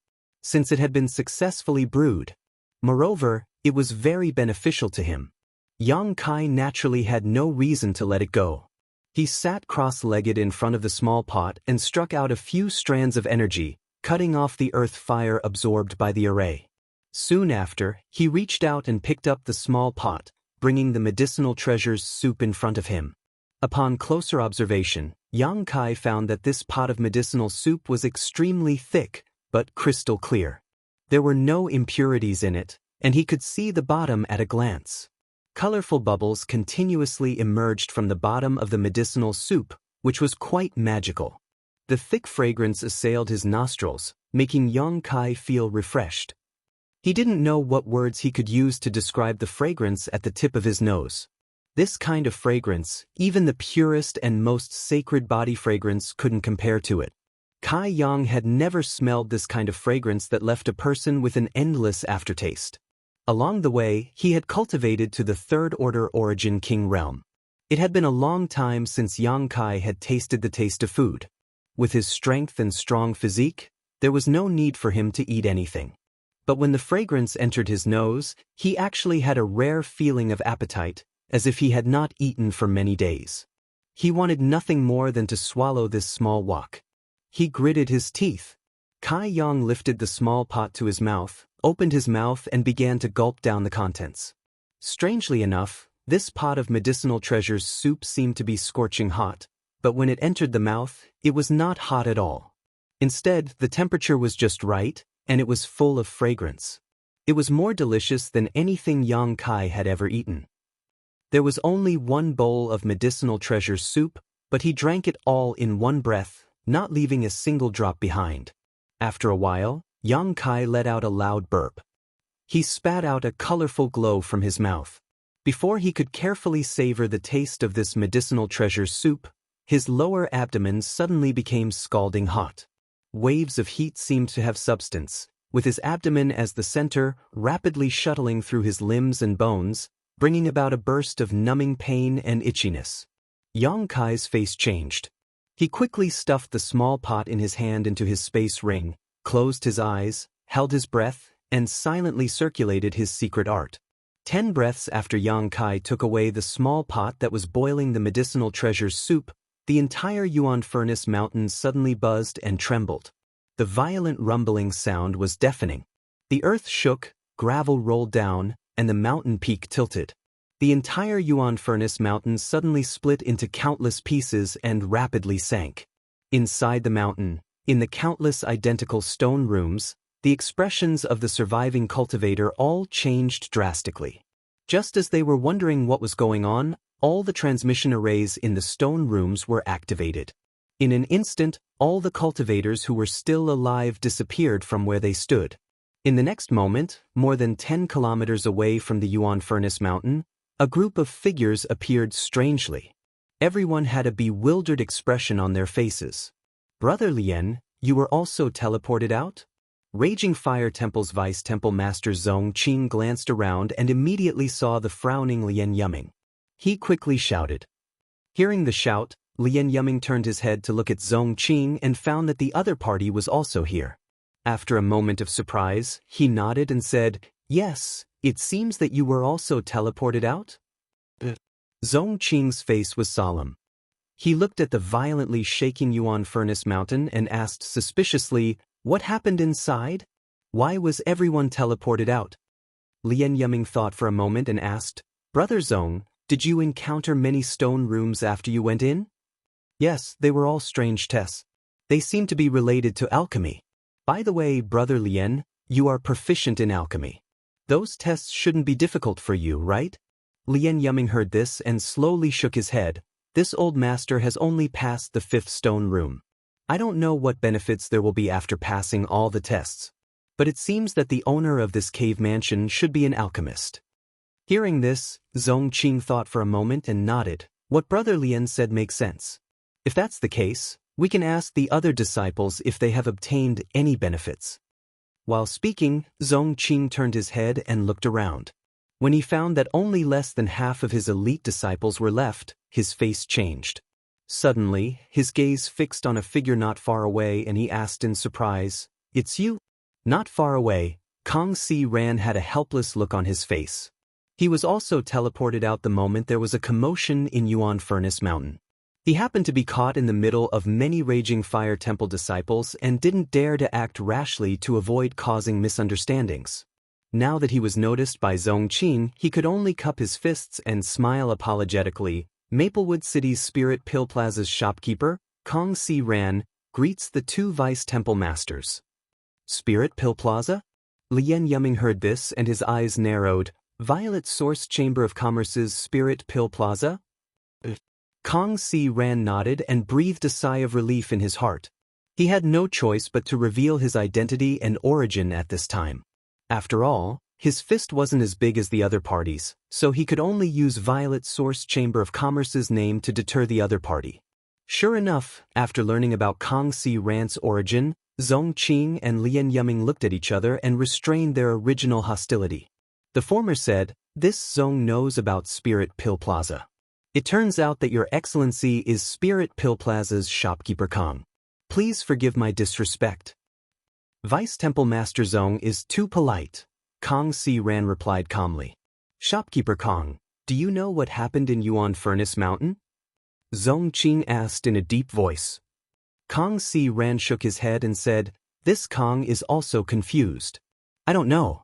Since it had been successfully brewed, moreover, it was very beneficial to him. Yang Kai naturally had no reason to let it go. He sat cross-legged in front of the small pot and struck out a few strands of energy, cutting off the earth fire absorbed by the array. Soon after, he reached out and picked up the small pot, bringing the medicinal treasures soup in front of him. Upon closer observation, Yang Kai found that this pot of medicinal soup was extremely thick, but crystal clear. There were no impurities in it, and he could see the bottom at a glance. Colorful bubbles continuously emerged from the bottom of the medicinal soup, which was quite magical. The thick fragrance assailed his nostrils, making Yang Kai feel refreshed. He didn't know what words he could use to describe the fragrance at the tip of his nose. This kind of fragrance, even the purest and most sacred body fragrance couldn't compare to it. Kai Yang had never smelled this kind of fragrance that left a person with an endless aftertaste. Along the way, he had cultivated to the third-order origin king realm. It had been a long time since Yang Kai had tasted the taste of food. With his strength and strong physique, there was no need for him to eat anything. But when the fragrance entered his nose, he actually had a rare feeling of appetite, as if he had not eaten for many days. He wanted nothing more than to swallow this small wok. He gritted his teeth. Kai Yang lifted the small pot to his mouth, opened his mouth and began to gulp down the contents. Strangely enough, this pot of medicinal treasures soup seemed to be scorching hot, but when it entered the mouth, it was not hot at all. Instead, the temperature was just right, and it was full of fragrance. It was more delicious than anything Yang Kai had ever eaten. There was only one bowl of medicinal treasures soup, but he drank it all in one breath, not leaving a single drop behind. After a while, Yang Kai let out a loud burp. He spat out a colorful glow from his mouth. Before he could carefully savor the taste of this medicinal treasures soup, his lower abdomen suddenly became scalding hot. Waves of heat seemed to have substance, with his abdomen as the center, rapidly shuttling through his limbs and bones, bringing about a burst of numbing pain and itchiness. Yang Kai's face changed. He quickly stuffed the small pot in his hand into his space ring, closed his eyes, held his breath, and silently circulated his secret art. 10 breaths after Yang Kai took away the small pot that was boiling the medicinal treasures soup, the entire Yuan Furnace Mountain suddenly buzzed and trembled. The violent rumbling sound was deafening. The earth shook, gravel rolled down, and the mountain peak tilted. The entire Yuan Furnace Mountain suddenly split into countless pieces and rapidly sank. Inside the mountain, in the countless identical stone rooms, the expressions of the surviving cultivator all changed drastically. Just as they were wondering what was going on, all the transmission arrays in the stone rooms were activated. In an instant, all the cultivators who were still alive disappeared from where they stood. In the next moment, more than 10 kilometers away from the Yuan Furnace Mountain, a group of figures appeared strangely. Everyone had a bewildered expression on their faces. "Brother Lien, you were also teleported out?" Raging Fire Temple's Vice Temple Master Zong Qing glanced around and immediately saw the frowning Lien Yuming. He quickly shouted. Hearing the shout, Lien Yuming turned his head to look at Zong Qing and found that the other party was also here. After a moment of surprise, he nodded and said, "Yes, it seems that you were also teleported out?" Zong Qing's face was solemn. He looked at the violently shaking Yuan Furnace Mountain and asked suspiciously, "What happened inside? Why was everyone teleported out?" Lien Yuming thought for a moment and asked, "Brother Zong, did you encounter many stone rooms after you went in?" "Yes, they were all strange tests. They seem to be related to alchemy. By the way, Brother Lien, you are proficient in alchemy. Those tests shouldn't be difficult for you, right?" Lien Yuming heard this and slowly shook his head. This old master has only passed the 5th stone room. I don't know what benefits there will be after passing all the tests. But it seems that the owner of this cave mansion should be an alchemist. Hearing this, Zong Qing thought for a moment and nodded. What Brother Lien said makes sense. If that's the case, we can ask the other disciples if they have obtained any benefits. While speaking, Zong Qing turned his head and looked around. When he found that only less than half of his elite disciples were left, his face changed. Suddenly, his gaze fixed on a figure not far away and he asked in surprise, "It's you?" Not far away, Kong Si Ran had a helpless look on his face. He was also teleported out the moment there was a commotion in Yuan Furnace Mountain. He happened to be caught in the middle of many Raging Fire Temple disciples and didn't dare to act rashly to avoid causing misunderstandings. Now that he was noticed by Zong Qing, he could only cup his fists and smile apologetically. Maplewood City's Spirit Pill Plaza's shopkeeper, Kong Si Ran, greets the two Vice Temple Masters. Spirit Pill Plaza? Lien Yumming heard this and his eyes narrowed. Violet Source Chamber of Commerce's Spirit Pill Plaza? Kong Si Ran nodded and breathed a sigh of relief in his heart. He had no choice but to reveal his identity and origin at this time. After all, his fist wasn't as big as the other parties, so he could only use Violet Source Chamber of Commerce's name to deter the other party. Sure enough, after learning about Kong Si Ran's origin, Zong Qing and Lien Yumming looked at each other and restrained their original hostility. The former said, "This Zong knows about Spirit Pill Plaza. It turns out that Your Excellency is Spirit Pill Plaza's shopkeeper Kong. Please forgive my disrespect." Vice Temple Master Zong is too polite, Kong Si Ran replied calmly. Shopkeeper Kong, do you know what happened in Yuan Furnace Mountain? Zong Qing asked in a deep voice. Kong Si Ran shook his head and said, "This Kong is also confused. I don't know.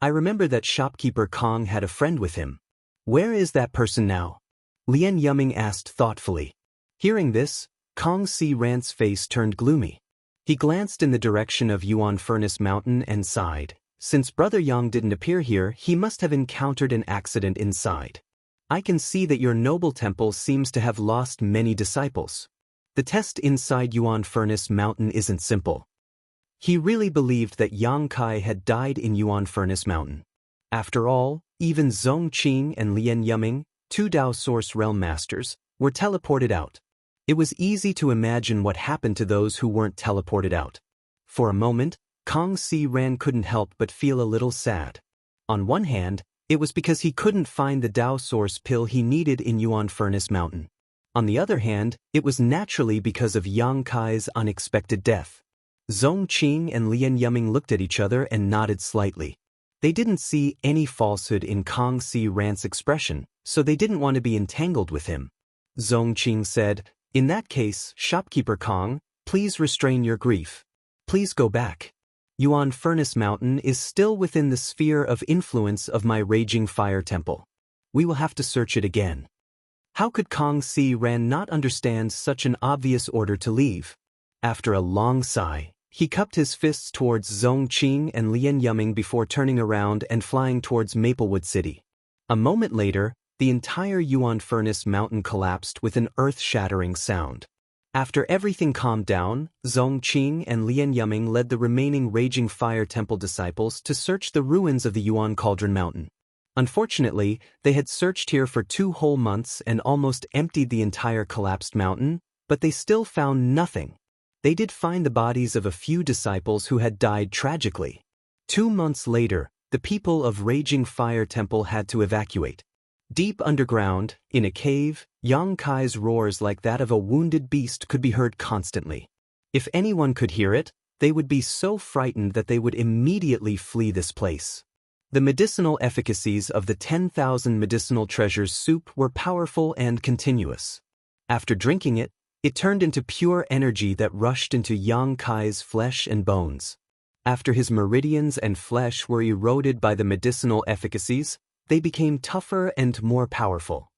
I remember that shopkeeper Kong had a friend with him. Where is that person now?" Lien Yumming asked thoughtfully. Hearing this, Kong Si Ran's face turned gloomy. He glanced in the direction of Yuan Furnace Mountain and sighed. Since Brother Yang didn't appear here, he must have encountered an accident inside. I can see that your noble temple seems to have lost many disciples. The test inside Yuan Furnace Mountain isn't simple. He really believed that Yang Kai had died in Yuan Furnace Mountain. After all, even Zong Qing and Lien Yumming, two Dao Source Realm Masters, were teleported out. It was easy to imagine what happened to those who weren't teleported out. For a moment, Kong Si Ran couldn't help but feel a little sad. On one hand, it was because he couldn't find the Dao Source pill he needed in Yuan Furnace Mountain. On the other hand, it was naturally because of Yang Kai's unexpected death. Zong Qing and Lien Yumming looked at each other and nodded slightly. They didn't see any falsehood in Kong Si Ran's expression, so they didn't want to be entangled with him. Zong Qing said, "In that case, shopkeeper Kong, please restrain your grief. Please go back. Yuan Furnace Mountain is still within the sphere of influence of my Raging Fire Temple. We will have to search it again." How could Kong Si Ran not understand such an obvious order to leave? After a long sigh, he cupped his fists towards Zong Qing and Lien Yumming before turning around and flying towards Maplewood City. A moment later, the entire Yuan Furnace Mountain collapsed with an earth-shattering sound. After everything calmed down, Zong Qing and Lien Yumming led the remaining Raging Fire Temple disciples to search the ruins of the Yuan Cauldron Mountain. Unfortunately, they had searched here for 2 whole months and almost emptied the entire collapsed mountain, but they still found nothing. They did find the bodies of a few disciples who had died tragically. 2 months later, the people of Raging Fire Temple had to evacuate. Deep underground, in a cave, Yang Kai's roars like that of a wounded beast could be heard constantly. If anyone could hear it, they would be so frightened that they would immediately flee this place. The medicinal efficacies of the 10,000 medicinal treasures soup were powerful and continuous. After drinking it, it turned into pure energy that rushed into Yang Kai's flesh and bones. After his meridians and flesh were eroded by the medicinal efficacies, they became tougher and more powerful.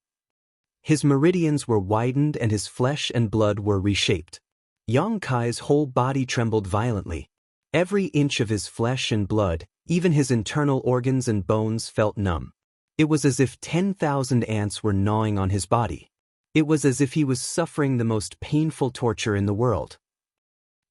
His meridians were widened and his flesh and blood were reshaped. Yang Kai's whole body trembled violently. Every inch of his flesh and blood, even his internal organs and bones, felt numb. It was as if 10,000 ants were gnawing on his body. It was as if he was suffering the most painful torture in the world.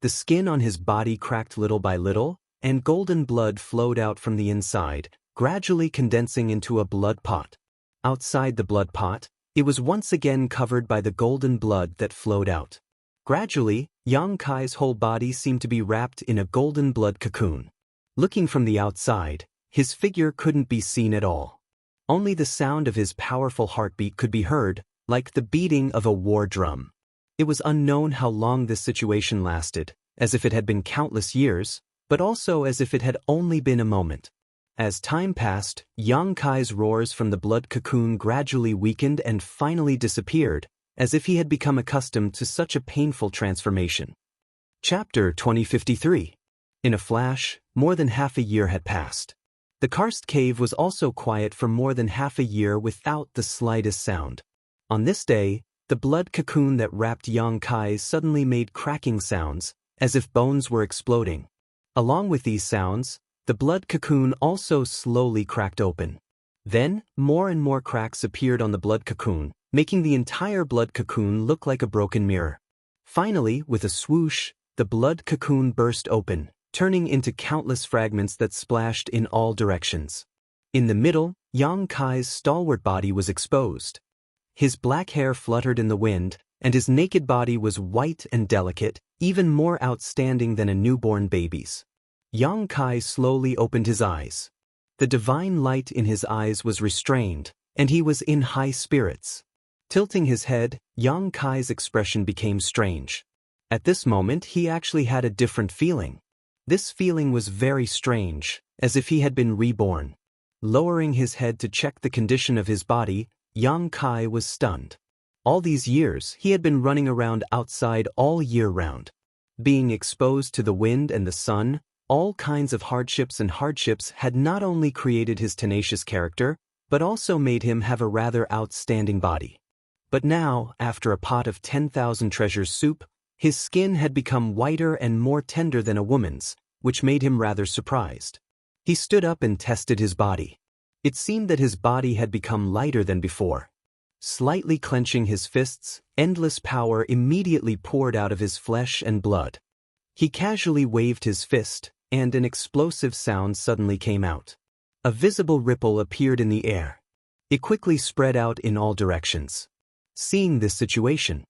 The skin on his body cracked little by little, and golden blood flowed out from the inside, gradually condensing into a blood pot. Outside the blood pot, it was once again covered by the golden blood that flowed out. Gradually, Yang Kai's whole body seemed to be wrapped in a golden blood cocoon. Looking from the outside, his figure couldn't be seen at all. Only the sound of his powerful heartbeat could be heard, like the beating of a war drum. It was unknown how long this situation lasted, as if it had been countless years, but also as if it had only been a moment. As time passed, Yang Kai's roars from the blood cocoon gradually weakened and finally disappeared, as if he had become accustomed to such a painful transformation. Chapter 2053. In a flash, more than half a year had passed. The karst cave was also quiet for more than half a year without the slightest sound. On this day, the blood cocoon that wrapped Yang Kai suddenly made cracking sounds, as if bones were exploding. Along with these sounds, the blood cocoon also slowly cracked open. Then, more and more cracks appeared on the blood cocoon, making the entire blood cocoon look like a broken mirror. Finally, with a swoosh, the blood cocoon burst open, turning into countless fragments that splashed in all directions. In the middle, Yang Kai's stalwart body was exposed. His black hair fluttered in the wind, and his naked body was white and delicate, even more outstanding than a newborn baby's. Yang Kai slowly opened his eyes. The divine light in his eyes was restrained, and he was in high spirits. Tilting his head, Yang Kai's expression became strange. At this moment, he actually had a different feeling. This feeling was very strange, as if he had been reborn. Lowering his head to check the condition of his body, Yang Kai was stunned. All these years, he had been running around outside all year round. Being exposed to the wind and the sun, all kinds of hardships had not only created his tenacious character, but also made him have a rather outstanding body. But now, after a pot of 10,000 treasures soup, his skin had become whiter and more tender than a woman's, which made him rather surprised. He stood up and tested his body. It seemed that his body had become lighter than before. Slightly clenching his fists, endless power immediately poured out of his flesh and blood. He casually waved his fist, and an explosive sound suddenly came out. A visible ripple appeared in the air. It quickly spread out in all directions. Seeing this situation,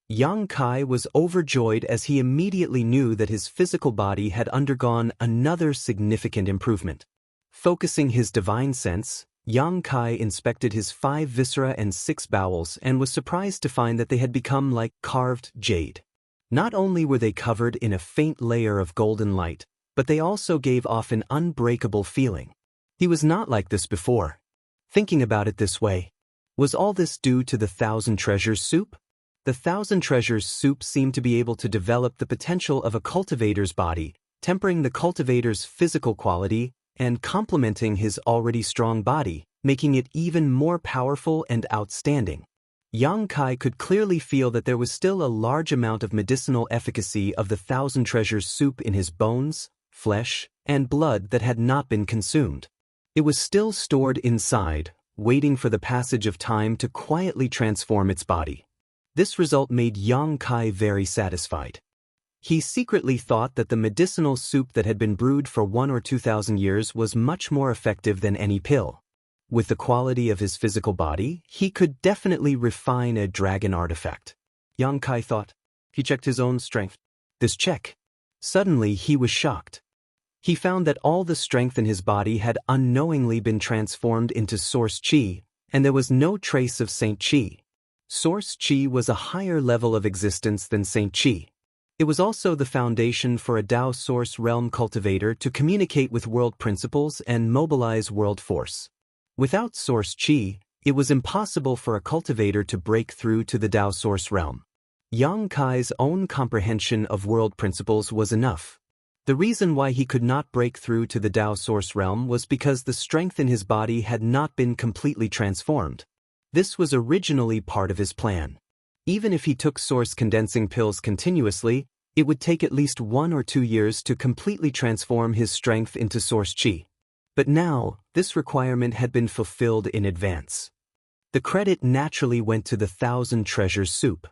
Yang Kai was overjoyed as he immediately knew that his physical body had undergone another significant improvement. Focusing his divine sense, Yang Kai inspected his 5 viscera and 6 bowels and was surprised to find that they had become like carved jade. Not only were they covered in a faint layer of golden light, but they also gave off an unbreakable feeling. He was not like this before. Thinking about it this way, was all this due to the 1,000 treasures soup? The 1,000 treasures soup seemed to be able to develop the potential of a cultivator's body, tempering the cultivator's physical quality and complementing his already strong body, making it even more powerful and outstanding. Yang Kai could clearly feel that there was still a large amount of medicinal efficacy of the 1,000 treasures soup in his bones, flesh, and blood that had not been consumed. It was still stored inside, waiting for the passage of time to quietly transform its body. This result made Yang Kai very satisfied. He secretly thought that the medicinal soup that had been brewed for 1,000 or 2,000 years was much more effective than any pill. With the quality of his physical body, he could definitely refine a dragon artifact. Yang Kai thought. He checked his own strength. This check. Suddenly he was shocked. He found that all the strength in his body had unknowingly been transformed into Source Qi, and there was no trace of Saint Qi. Source Qi was a higher level of existence than Saint Qi. It was also the foundation for a Tao Source Realm cultivator to communicate with world principles and mobilize world force. Without Source Qi, it was impossible for a cultivator to break through to the Tao Source Realm. Yang Kai's own comprehension of world principles was enough. The reason why he could not break through to the Tao Source Realm was because the strength in his body had not been completely transformed. This was originally part of his plan. Even if he took source condensing pills continuously, it would take at least 1 or 2 years to completely transform his strength into Source Qi. But now, this requirement had been fulfilled in advance. The credit naturally went to the 1,000 treasures soup.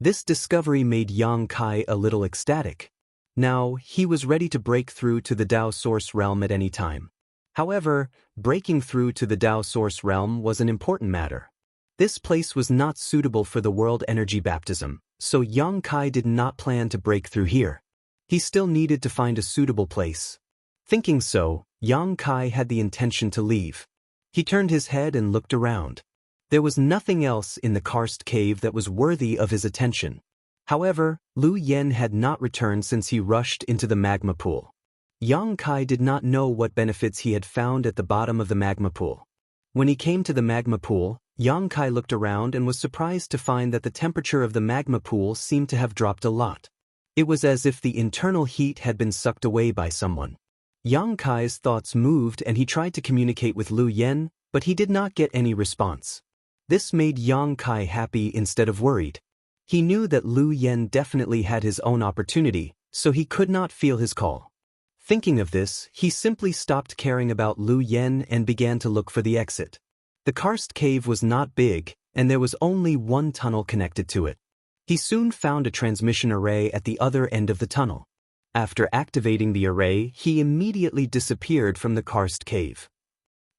This discovery made Yang Kai a little ecstatic. Now, he was ready to break through to the Tao Source Realm at any time. However, breaking through to the Tao Source Realm was an important matter. This place was not suitable for the world energy baptism, so Yang Kai did not plan to break through here. He still needed to find a suitable place. Thinking so, Yang Kai had the intention to leave. He turned his head and looked around. There was nothing else in the karst cave that was worthy of his attention. However, Lu Yen had not returned since he rushed into the magma pool. Yang Kai did not know what benefits he had found at the bottom of the magma pool. When he came to the magma pool, Yang Kai looked around and was surprised to find that the temperature of the magma pool seemed to have dropped a lot. It was as if the internal heat had been sucked away by someone. Yang Kai's thoughts moved and he tried to communicate with Lu Yen, but he did not get any response. This made Yang Kai happy instead of worried. He knew that Lu Yen definitely had his own opportunity, so he could not feel his call. Thinking of this, he simply stopped caring about Lu Yen and began to look for the exit. The karst cave was not big, and there was only one tunnel connected to it. He soon found a transmission array at the other end of the tunnel. After activating the array, he immediately disappeared from the karst cave.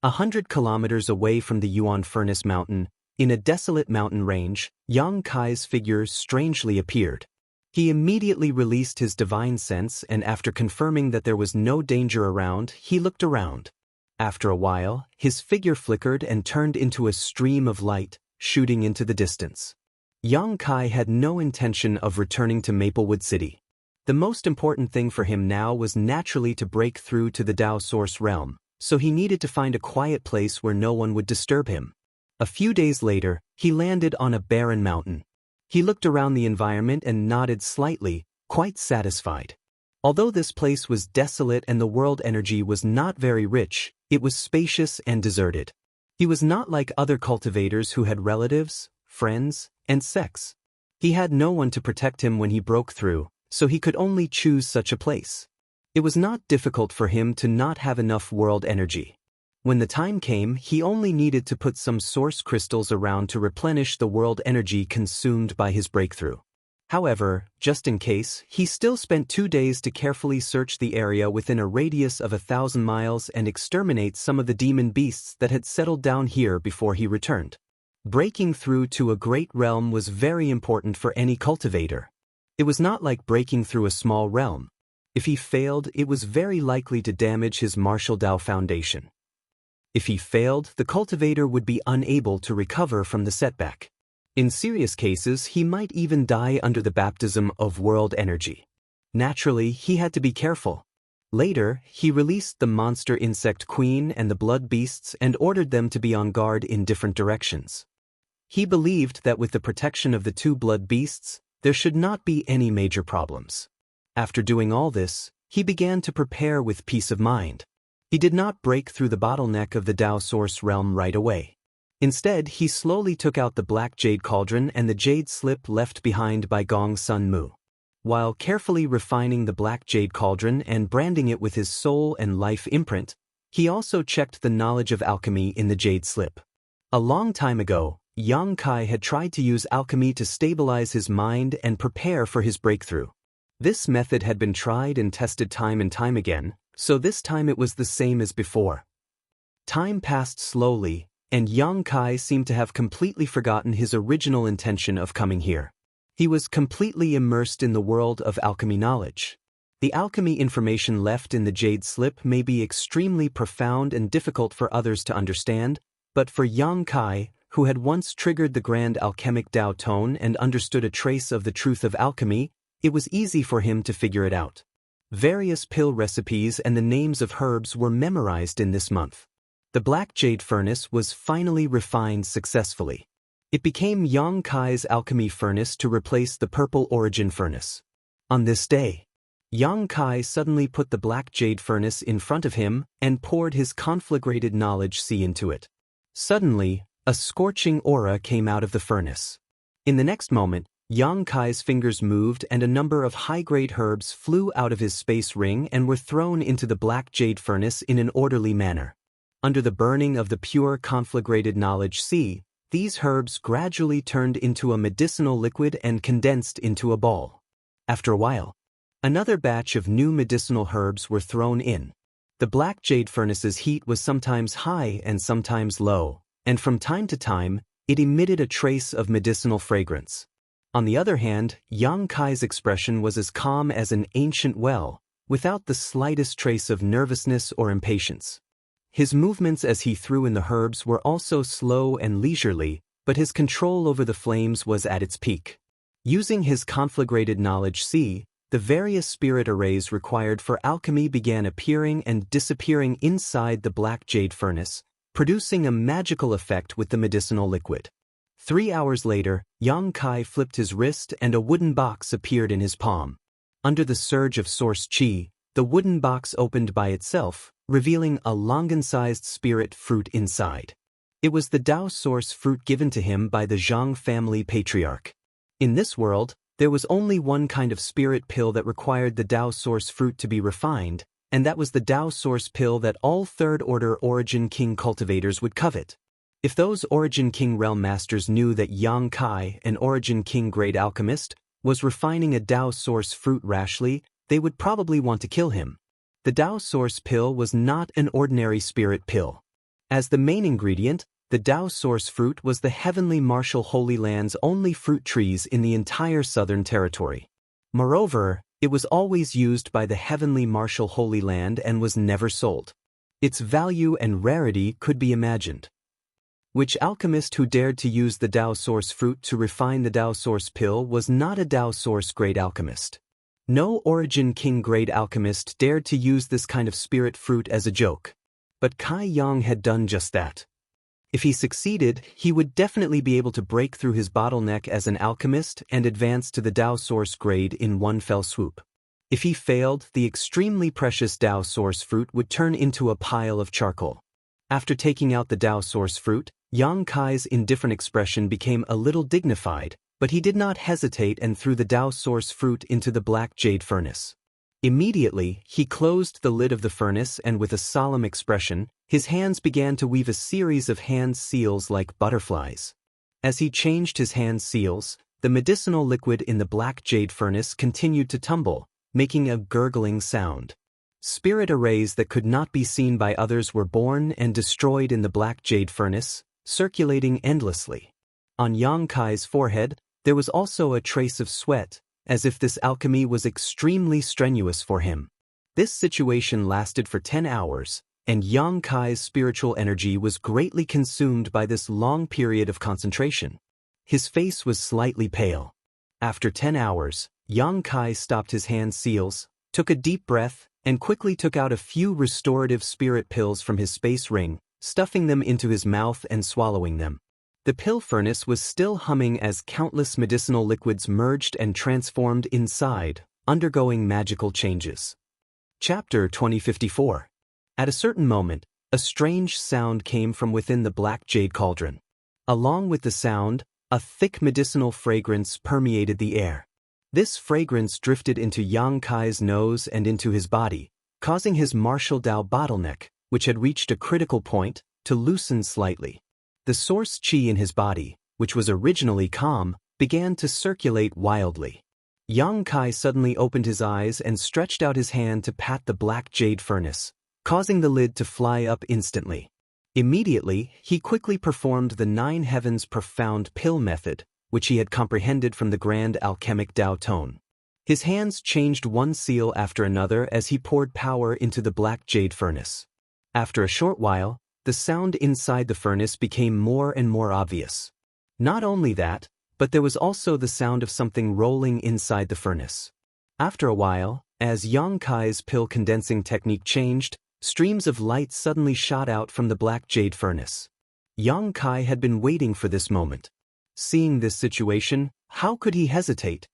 100 kilometers away from the Yuan Furnace Mountain, in a desolate mountain range, Yang Kai's figure strangely appeared. He immediately released his divine sense, and after confirming that there was no danger around, he looked around. After a while, his figure flickered and turned into a stream of light, shooting into the distance. Yang Kai had no intention of returning to Maplewood City. The most important thing for him now was naturally to break through to the Tao Source realm, so he needed to find a quiet place where no one would disturb him. A few days later, he landed on a barren mountain. He looked around the environment and nodded slightly, quite satisfied. Although this place was desolate and the world energy was not very rich, it was spacious and deserted. He was not like other cultivators who had relatives, friends, and sex. He had no one to protect him when he broke through, so he could only choose such a place. It was not difficult for him to not have enough world energy. When the time came, he only needed to put some source crystals around to replenish the world energy consumed by his breakthrough. However, just in case, he still spent 2 days to carefully search the area within a radius of 1,000 miles and exterminate some of the demon beasts that had settled down here before he returned. Breaking through to a great realm was very important for any cultivator. It was not like breaking through a small realm. If he failed, it was very likely to damage his martial Tao foundation. If he failed, the cultivator would be unable to recover from the setback. In serious cases, he might even die under the baptism of world energy. Naturally, he had to be careful. Later, he released the monster insect queen and the blood beasts and ordered them to be on guard in different directions. He believed that with the protection of the 2 blood beasts, there should not be any major problems. After doing all this, he began to prepare with peace of mind. He did not break through the bottleneck of the Tao Source realm right away. Instead, he slowly took out the black jade cauldron and the jade slip left behind by Gong Sun Mu. While carefully refining the black jade cauldron and branding it with his soul and life imprint, he also checked the knowledge of alchemy in the jade slip. A long time ago, Yang Kai had tried to use alchemy to stabilize his mind and prepare for his breakthrough. This method had been tried and tested time and time again, so this time it was the same as before. Time passed slowly, and Yang Kai seemed to have completely forgotten his original intention of coming here. He was completely immersed in the world of alchemy knowledge. The alchemy information left in the jade slip may be extremely profound and difficult for others to understand, but for Yang Kai, who had once triggered the grand alchemic Tao tone and understood a trace of the truth of alchemy, it was easy for him to figure it out. Various pill recipes and the names of herbs were memorized in this month. The black jade furnace was finally refined successfully. It became Yang Kai's alchemy furnace to replace the purple origin furnace. On this day, Yang Kai suddenly put the black jade furnace in front of him and poured his conflagrated knowledge sea into it. Suddenly, a scorching aura came out of the furnace. In the next moment, Yang Kai's fingers moved and a number of high-grade herbs flew out of his space ring and were thrown into the black jade furnace in an orderly manner. Under the burning of the pure conflagrated knowledge sea, these herbs gradually turned into a medicinal liquid and condensed into a ball. After a while, another batch of new medicinal herbs were thrown in. The black jade furnace's heat was sometimes high and sometimes low, and from time to time, it emitted a trace of medicinal fragrance. On the other hand, Yang Kai's expression was as calm as an ancient well, without the slightest trace of nervousness or impatience. His movements as he threw in the herbs were also slow and leisurely, but his control over the flames was at its peak. Using his conflagrated knowledge sea, the various spirit arrays required for alchemy began appearing and disappearing inside the black jade furnace, producing a magical effect with the medicinal liquid. 3 hours later, Yang Kai flipped his wrist and a wooden box appeared in his palm. Under the surge of source qi, the wooden box opened by itself, revealing a longan-sized spirit fruit inside. It was the Tao Source fruit given to him by the Zhang family patriarch. In this world, there was only one kind of spirit pill that required the Tao Source fruit to be refined, and that was the Tao Source pill that all third-order Origin King cultivators would covet. If those Origin King realm masters knew that Yang Kai, an Origin King grade alchemist, was refining a Tao Source fruit rashly, they would probably want to kill him. The Tao Source pill was not an ordinary spirit pill. As the main ingredient, the Tao Source fruit was the Heavenly Martial Holy Land's only fruit trees in the entire Southern Territory. Moreover, it was always used by the Heavenly Martial Holy Land and was never sold. Its value and rarity could be imagined. Which alchemist who dared to use the Tao Source fruit to refine the Tao Source pill was not a Tao Source grade alchemist. No Origin King grade alchemist dared to use this kind of spirit fruit as a joke. But Kai Yang had done just that. If he succeeded, he would definitely be able to break through his bottleneck as an alchemist and advance to the Tao Source grade in one fell swoop. If he failed, the extremely precious Tao Source fruit would turn into a pile of charcoal. After taking out the Tao Source fruit, Yang Kai's indifferent expression became a little dignified, but he did not hesitate and threw the Tao Source fruit into the black jade furnace. Immediately, he closed the lid of the furnace and with a solemn expression, his hands began to weave a series of hand seals like butterflies. As he changed his hand seals, the medicinal liquid in the black jade furnace continued to tumble, making a gurgling sound. Spirit arrays that could not be seen by others were born and destroyed in the black jade furnace, circulating endlessly. On Yang Kai's forehead, there was also a trace of sweat, as if this alchemy was extremely strenuous for him. This situation lasted for 10 hours, and Yang Kai's spiritual energy was greatly consumed by this long period of concentration. His face was slightly pale. After 10 hours, Yang Kai stopped his hand seals, took a deep breath, and quickly took out a few restorative spirit pills from his space ring, stuffing them into his mouth and swallowing them. The pill furnace was still humming as countless medicinal liquids merged and transformed inside, undergoing magical changes. Chapter 2054. At a certain moment, a strange sound came from within the black jade cauldron. Along with the sound, a thick medicinal fragrance permeated the air. This fragrance drifted into Yang Kai's nose and into his body, causing his martial Tao bottleneck, which had reached a critical point, to loosen slightly. The source qi in his body, which was originally calm, began to circulate wildly. Yang Kai suddenly opened his eyes and stretched out his hand to pat the black jade furnace, causing the lid to fly up instantly. Immediately, he quickly performed the 9 heavens profound pill method, which he had comprehended from the grand alchemic Tao tone. His hands changed one seal after another as he poured power into the black jade furnace. After a short while, the sound inside the furnace became more and more obvious. Not only that, but there was also the sound of something rolling inside the furnace. After a while, as Yang Kai's pill condensing technique changed, streams of light suddenly shot out from the black jade furnace. Yang Kai had been waiting for this moment. Seeing this situation, how could he hesitate?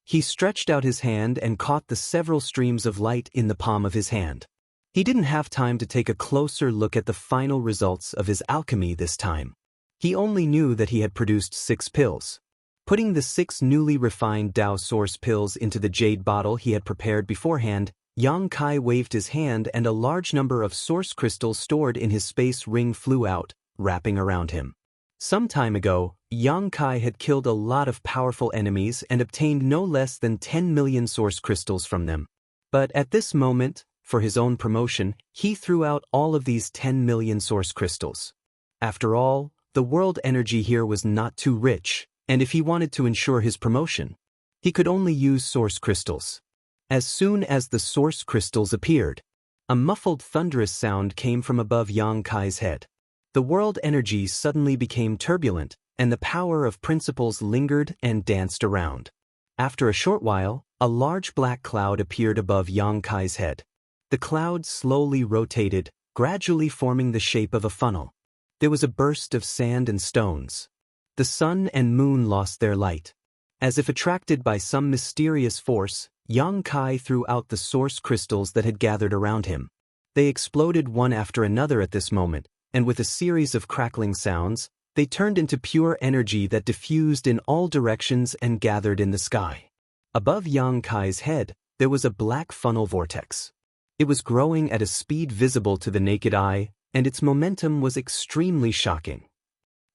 He stretched out his hand and caught the several streams of light in the palm of his hand. He didn't have time to take a closer look at the final results of his alchemy this time. He only knew that he had produced 6 pills. Putting the 6 newly refined Tao Source pills into the jade bottle he had prepared beforehand, Yang Kai waved his hand and a large number of source crystals stored in his space ring flew out, wrapping around him. Some time ago, Yang Kai had killed a lot of powerful enemies and obtained no less than 10 million source crystals from them. But at this moment, for his own promotion, he threw out all of these 10 million source crystals. After all, the world energy here was not too rich, and if he wanted to ensure his promotion, he could only use source crystals. As soon as the source crystals appeared, a muffled thunderous sound came from above Yang Kai's head. The world energy suddenly became turbulent, and the power of principles lingered and danced around. After a short while, a large black cloud appeared above Yang Kai's head. The cloud slowly rotated, gradually forming the shape of a funnel. There was a burst of sand and stones. The sun and moon lost their light. As if attracted by some mysterious force, Yang Kai threw out the source crystals that had gathered around him. They exploded one after another at this moment, and with a series of crackling sounds, they turned into pure energy that diffused in all directions and gathered in the sky. Above Yang Kai's head, there was a black funnel vortex. It was growing at a speed visible to the naked eye, and its momentum was extremely shocking.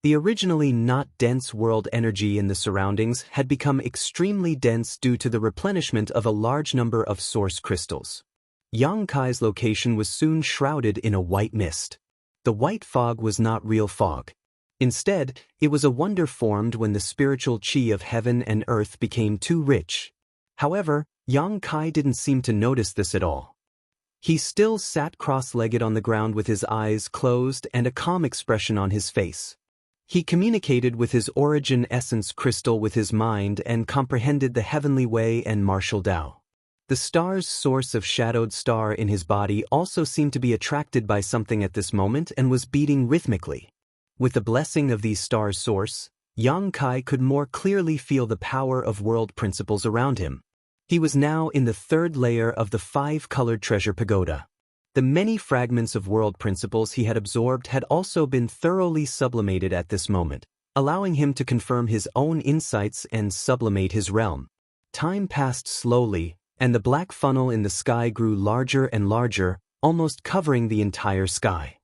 The originally not dense world energy in the surroundings had become extremely dense due to the replenishment of a large number of source crystals. Yang Kai's location was soon shrouded in a white mist. The white fog was not real fog. Instead, it was a wonder formed when the spiritual chi of heaven and earth became too rich. However, Yang Kai didn't seem to notice this at all. He still sat cross-legged on the ground with his eyes closed and a calm expression on his face. He communicated with his origin essence crystal with his mind and comprehended the heavenly way and martial Tao. The star's source of shadowed star in his body also seemed to be attracted by something at this moment and was beating rhythmically. With the blessing of these stars' source, Yang Kai could more clearly feel the power of world principles around him. He was now in the third layer of the five-colored treasure pagoda. The many fragments of world principles he had absorbed had also been thoroughly sublimated at this moment, allowing him to confirm his own insights and sublimate his realm. Time passed slowly, and the black funnel in the sky grew larger and larger, almost covering the entire sky.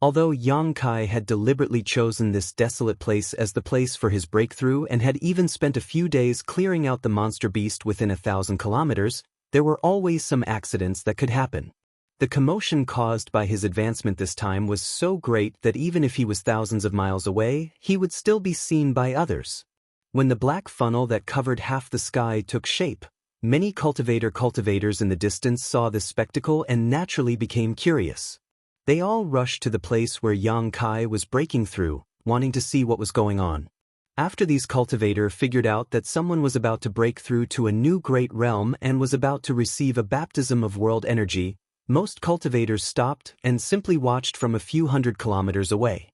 Although Yang Kai had deliberately chosen this desolate place as the place for his breakthrough and had even spent a few days clearing out the monster beast within 1,000 kilometers, there were always some accidents that could happen. The commotion caused by his advancement this time was so great that even if he was thousands of miles away, he would still be seen by others. When the black funnel that covered half the sky took shape, many cultivators in the distance saw this spectacle and naturally became curious. They all rushed to the place where Yang Kai was breaking through, wanting to see what was going on. After these cultivators figured out that someone was about to break through to a new great realm and was about to receive a baptism of world energy, most cultivators stopped and simply watched from a few hundred kilometers away.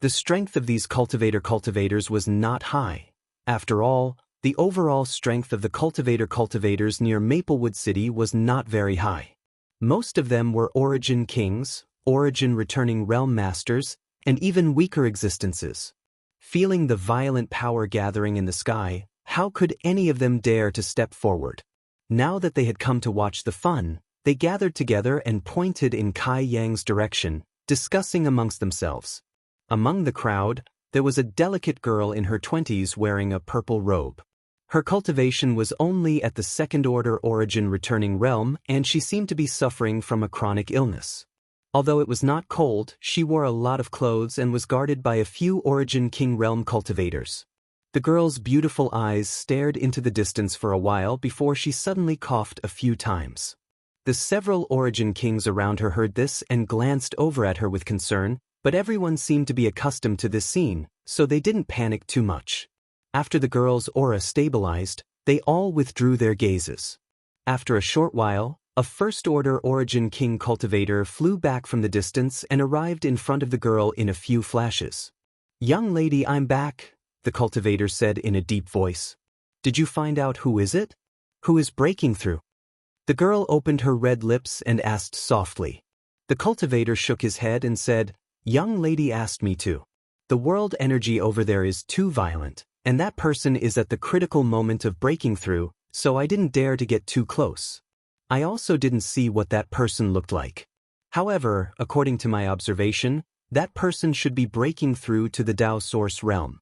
The strength of these cultivators was not high. After all, the overall strength of the cultivators near Maplewood City was not very high. Most of them were origin kings, origin returning realm masters, and even weaker existences. Feeling the violent power gathering in the sky, how could any of them dare to step forward? Now that they had come to watch the fun, they gathered together and pointed in Kai Yang's direction, discussing amongst themselves. Among the crowd, there was a delicate girl in her 20s wearing a purple robe. Her cultivation was only at the second-order origin returning realm, and she seemed to be suffering from a chronic illness. Although it was not cold, she wore a lot of clothes and was guarded by a few Origin King realm cultivators. The girl's beautiful eyes stared into the distance for a while before she suddenly coughed a few times. The several Origin Kings around her heard this and glanced over at her with concern, but everyone seemed to be accustomed to this scene, so they didn't panic too much. After the girl's aura stabilized, they all withdrew their gazes. After a short while, a first-order Origin King cultivator flew back from the distance and arrived in front of the girl in a few flashes. "Young lady, I'm back," the cultivator said in a deep voice. "Did you find out who is it? Who is breaking through?" The girl opened her red lips and asked softly. The cultivator shook his head and said, "Young lady asked me to. The world energy over there is too violent, and that person is at the critical moment of breaking through, so I didn't dare to get too close. I also didn't see what that person looked like. However, according to my observation, that person should be breaking through to the Tao Source realm."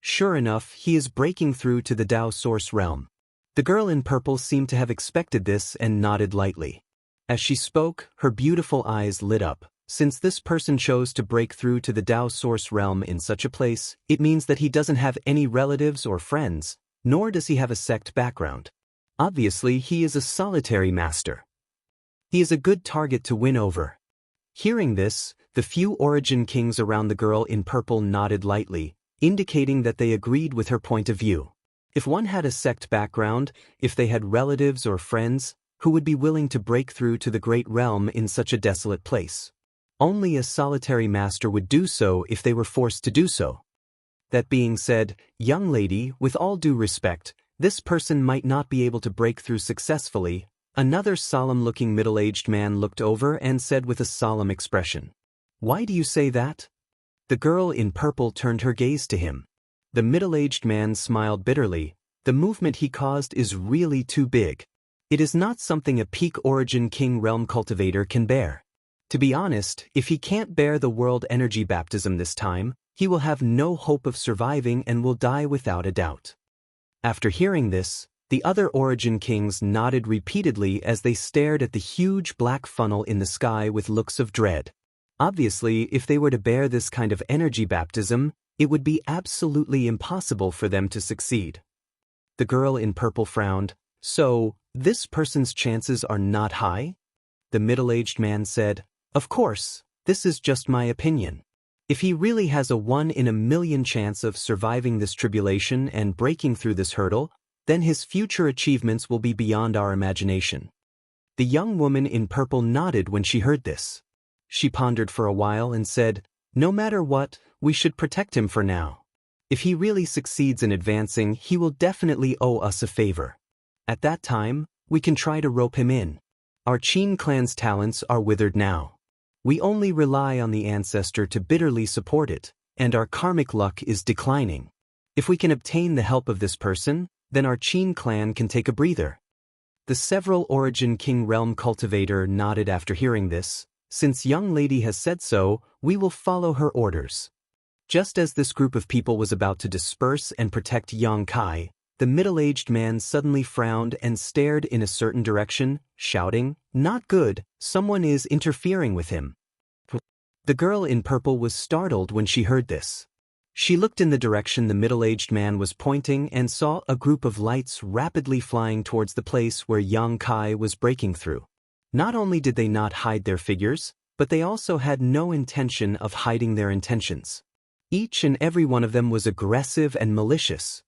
Sure enough, he is breaking through to the Tao Source realm. The girl in purple seemed to have expected this and nodded lightly. As she spoke, her beautiful eyes lit up. Since this person chose to break through to the Tao Source realm in such a place, it means that he doesn't have any relatives or friends, nor does he have a sect background. Obviously, he is a solitary master. He is a good target to win over. Hearing this, the few Origin Kings around the girl in purple nodded lightly, indicating that they agreed with her point of view. If one had a sect background, if they had relatives or friends, who would be willing to break through to the great realm in such a desolate place? Only a solitary master would do so if they were forced to do so. That being said, young lady, with all due respect, this person might not be able to break through successfully. Another solemn-looking middle-aged man looked over and said with a solemn expression, Why do you say that? The girl in purple turned her gaze to him. The middle-aged man smiled bitterly. The movement he caused is really too big. It is not something a peak origin king realm cultivator can bear. To be honest, if he can't bear the world energy baptism this time, he will have no hope of surviving and will die without a doubt. After hearing this, the other origin kings nodded repeatedly as they stared at the huge black funnel in the sky with looks of dread. Obviously, if they were to bear this kind of energy baptism, it would be absolutely impossible for them to succeed. The girl in purple frowned. So, this person's chances are not high? The middle-aged man said, Of course, this is just my opinion. If he really has a 1 in a million chance of surviving this tribulation and breaking through this hurdle, then his future achievements will be beyond our imagination. The young woman in purple nodded when she heard this. She pondered for a while and said, No matter what, we should protect him for now. If he really succeeds in advancing, he will definitely owe us a favor. At that time, we can try to rope him in. Our Qin clan's talents are withered now. We only rely on the ancestor to bitterly support it, and our karmic luck is declining. If we can obtain the help of this person, then our Qin clan can take a breather. The several origin king realm cultivator nodded after hearing this. Since young lady has said so, we will follow her orders. Just as this group of people was about to disperse and protect Yang Kai, the middle-aged man suddenly frowned and stared in a certain direction, shouting, Not good, someone is interfering with him. The girl in purple was startled when she heard this. She looked in the direction the middle-aged man was pointing and saw a group of lights rapidly flying towards the place where Yang Kai was breaking through. Not only did they not hide their figures, but they also had no intention of hiding their intentions. Each and every one of them was aggressive and malicious.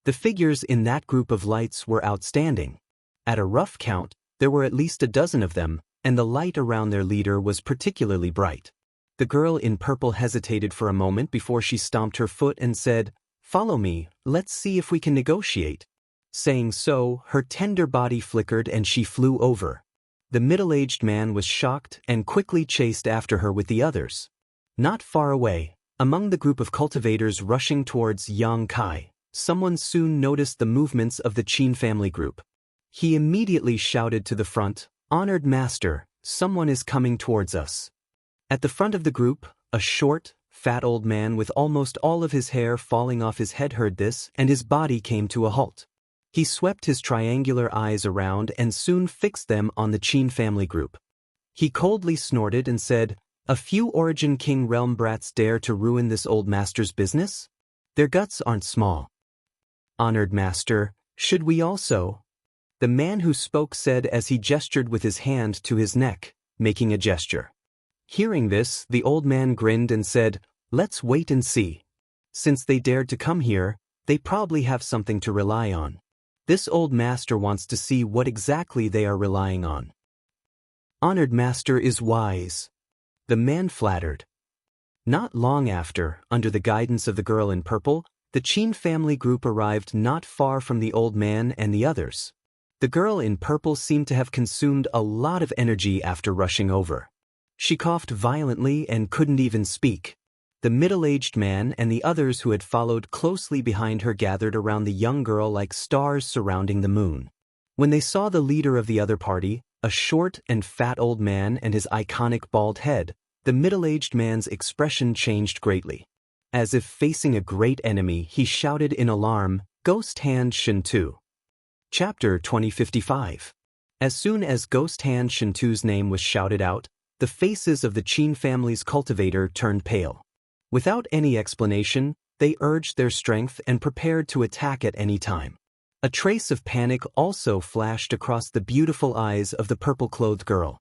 The figures in that group of lights were outstanding. At a rough count, there were at least a dozen of them, and the light around their leader was particularly bright. The girl in purple hesitated for a moment before she stomped her foot and said, Follow me, let's see if we can negotiate. Saying so, her tender body flickered and she flew over. The middle-aged man was shocked and quickly chased after her with the others. Not far away, among the group of cultivators rushing towards Yang Kai, someone soon noticed the movements of the Qin family group. He immediately shouted to the front, Honored master, someone is coming towards us. At the front of the group, a short, fat old man with almost all of his hair falling off his head heard this, and his body came to a halt. He swept his triangular eyes around and soon fixed them on the Qin family group. He coldly snorted and said, A few origin king realm brats dare to ruin this old master's business? Their guts aren't small. Honored master, should we also? The man who spoke said as he gestured with his hand to his neck, making a gesture. Hearing this, the old man grinned and said, Let's wait and see. Since they dared to come here, they probably have something to rely on. This old master wants to see what exactly they are relying on. Honored master is wise. The man flattered. Not long after, under the guidance of the girl in purple, the Qin family group arrived not far from the old man and the others. The girl in purple seemed to have consumed a lot of energy after rushing over. She coughed violently and couldn't even speak. The middle-aged man and the others who had followed closely behind her gathered around the young girl like stars surrounding the moon. When they saw the leader of the other party, a short and fat old man and his iconic bald head, the middle-aged man's expression changed greatly. As if facing a great enemy, he shouted in alarm, Ghost Hand Shintu. Chapter 2055. As soon as Ghost Hand Shintu's name was shouted out, the faces of the Qin family's cultivator turned pale. Without any explanation, they urged their strength and prepared to attack at any time. A trace of panic also flashed across the beautiful eyes of the purple-clothed girl.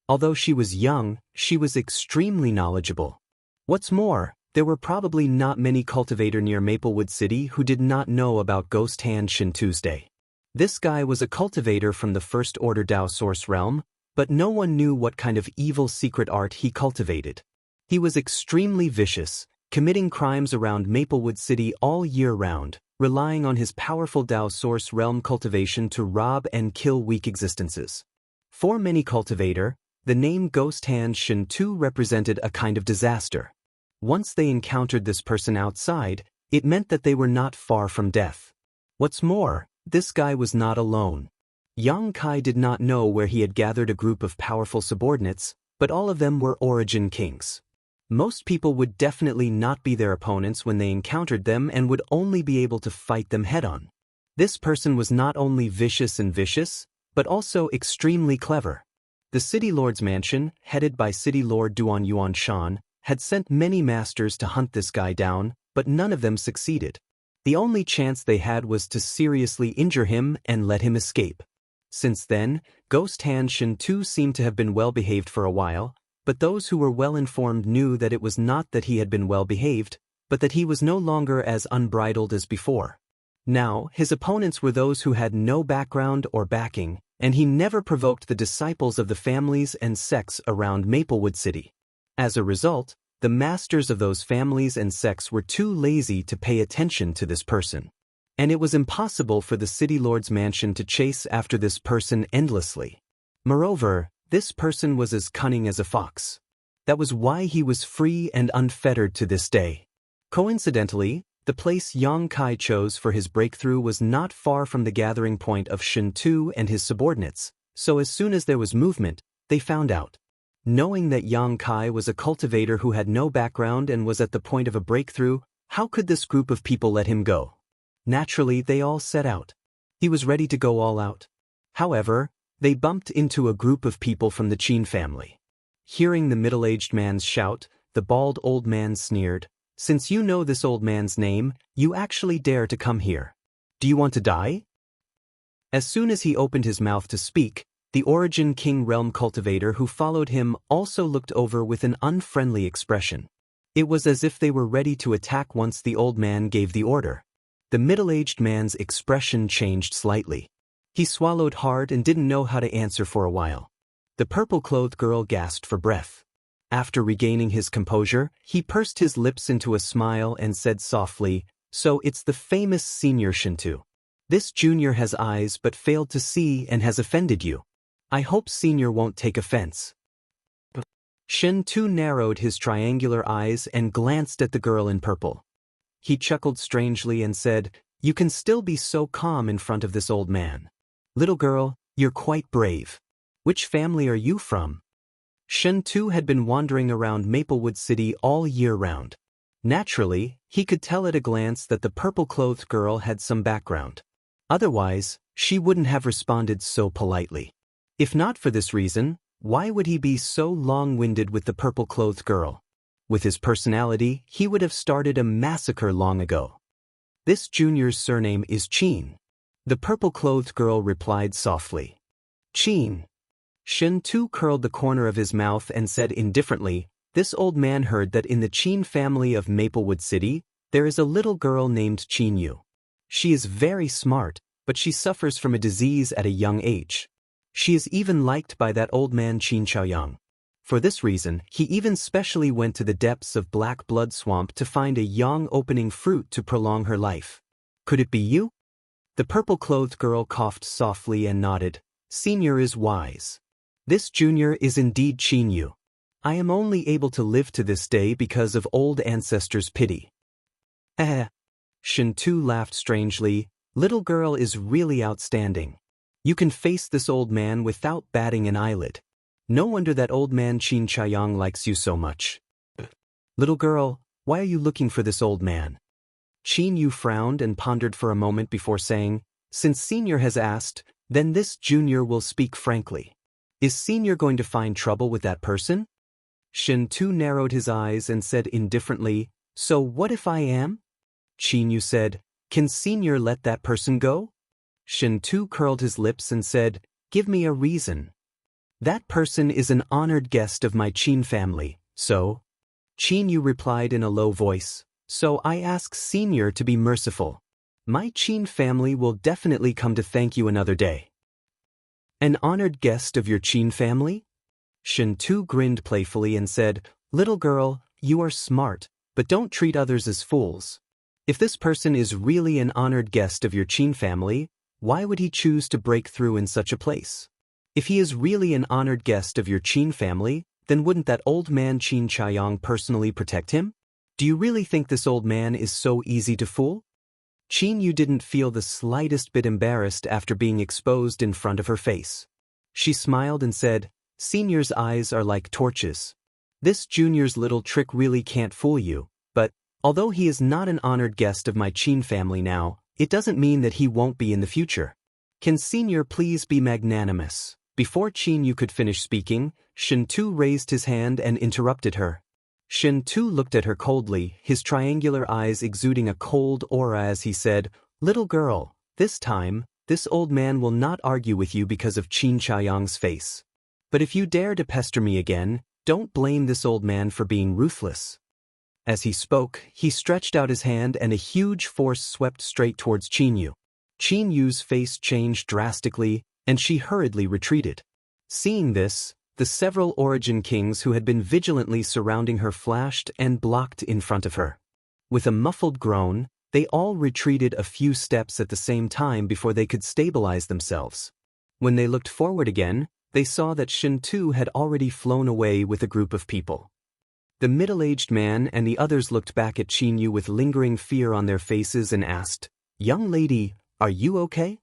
Although she was young, she was extremely knowledgeable. What's more, there were probably not many cultivators near Maplewood City who did not know about Ghost Hand Shintu's day. This guy was a cultivator from the First Order Dao Source realm, but no one knew what kind of evil secret art he cultivated. He was extremely vicious, committing crimes around Maplewood City all year round, relying on his powerful Dao Source realm cultivation to rob and kill weak existences. For many cultivator, The name Ghost Hand Shin 2 represented a kind of disaster. Once they encountered this person outside, it meant that they were not far from death. What's more, this guy was not alone. Yang Kai did not know where he had gathered a group of powerful subordinates, but all of them were Origin Kings. Most people would definitely not be their opponents when they encountered them and would only be able to fight them head-on. This person was not only vicious, but also extremely clever. The City Lord's mansion, headed by City Lord Duan Yuan Shan, had sent many masters to hunt this guy down, but none of them succeeded. The only chance they had was to seriously injure him and let him escape. Since then, Ghost Hand Shin 2 seemed to have been well-behaved for a while, but those who were well-informed knew that it was not that he had been well-behaved, but that he was no longer as unbridled as before. Now, his opponents were those who had no background or backing, and he never provoked the disciples of the families and sects around Maplewood City. As a result, the masters of those families and sects were too lazy to pay attention to this person. And it was impossible for the City Lord's mansion to chase after this person endlessly. Moreover, this person was as cunning as a fox. That was why he was free and unfettered to this day. Coincidentally, the place Yang Kai chose for his breakthrough was not far from the gathering point of Shin 2 and his subordinates, so as soon as there was movement, they found out. Knowing that Yang Kai was a cultivator who had no background and was at the point of a breakthrough, how could this group of people let him go? Naturally, they all set out. He was ready to go all out. However, they bumped into a group of people from the Qin family. Hearing the middle-aged man's shout, the bald old man sneered, "Since you know this old man's name, you actually dare to come here. Do you want to die?" As soon as he opened his mouth to speak, the Origin King Realm cultivator who followed him also looked over with an unfriendly expression. It was as if they were ready to attack once the old man gave the order. The middle-aged man's expression changed slightly. He swallowed hard and didn't know how to answer for a while. The purple-clothed girl gasped for breath. After regaining his composure, he pursed his lips into a smile and said softly, "So it's the famous Senior Shintu. This junior has eyes but failed to see and has offended you. I hope Senior won't take offense." Shintu narrowed his triangular eyes and glanced at the girl in purple. He chuckled strangely and said, "You can still be so calm in front of this old man. Little girl, you're quite brave. Which family are you from?" Shintu had been wandering around Maplewood City all year round. Naturally, he could tell at a glance that the purple-clothed girl had some background. Otherwise, she wouldn't have responded so politely. If not for this reason, why would he be so long-winded with the purple-clothed girl? With his personality, he would have started a massacre long ago. "This junior's surname is Qin," the purple-clothed girl replied softly. "Qin." Shintu curled the corner of his mouth and said indifferently, "This old man heard that in the Qin family of Maplewood City, there is a little girl named Qin Yu. She is very smart, but she suffers from a disease at a young age. She is even liked by that old man Qin Chaoyang. For this reason, he even specially went to the depths of Black Blood Swamp to find a young opening fruit to prolong her life. Could it be you?" The purple-clothed girl coughed softly and nodded. "Senior is wise. This junior is indeed Qin Yu. I am only able to live to this day because of old ancestors' pity." Shintu laughed strangely. "Little girl is really outstanding. You can face this old man without batting an eyelid. No wonder that old man Qin Chaoyang likes you so much." "Little girl, why are you looking for this old man?" Qin Yu frowned and pondered for a moment before saying, "Since Senior has asked, then this junior will speak frankly. Is Senior going to find trouble with that person?" Shintu narrowed his eyes and said indifferently, "So what if I am?" Qin Yu said, "Can Senior let that person go?" Shintu curled his lips and said, "Give me a reason." "That person is an honored guest of my Qin family, so—" Qin Yu replied in a low voice, "So I ask Senior to be merciful. My Qin family will definitely come to thank you another day." "An honored guest of your Qin family?" Shintu grinned playfully and said, "Little girl, you are smart, but don't treat others as fools. If this person is really an honored guest of your Qin family, why would he choose to break through in such a place? If he is really an honored guest of your Qin family, then wouldn't that old man Qin Chaiyang personally protect him? Do you really think this old man is so easy to fool? Qin Yu didn't feel the slightest bit embarrassed after being exposed in front of her face. She smiled and said, "Senior's eyes are like torches. This junior's little trick really can't fool you, but, although he is not an honored guest of my Qin family now, it doesn't mean that he won't be in the future. Can Senior please be magnanimous?" Before Qin Yu could finish speaking, Shen Tu raised his hand and interrupted her. Shen Tu looked at her coldly, his triangular eyes exuding a cold aura as he said, "Little girl, this time, this old man will not argue with you because of Qin Chaiyang's face. But if you dare to pester me again, don't blame this old man for being ruthless." As he spoke, he stretched out his hand and a huge force swept straight towards Qin Yu. Qin Yu's face changed drastically, and she hurriedly retreated. Seeing this, the several Origin Kings who had been vigilantly surrounding her flashed and blocked in front of her. With a muffled groan, they all retreated a few steps at the same time before they could stabilize themselves. When they looked forward again, they saw that Shen Tu had already flown away with a group of people. The middle-aged man and the others looked back at Qin Yu with lingering fear on their faces and asked, "Young lady, are you okay?"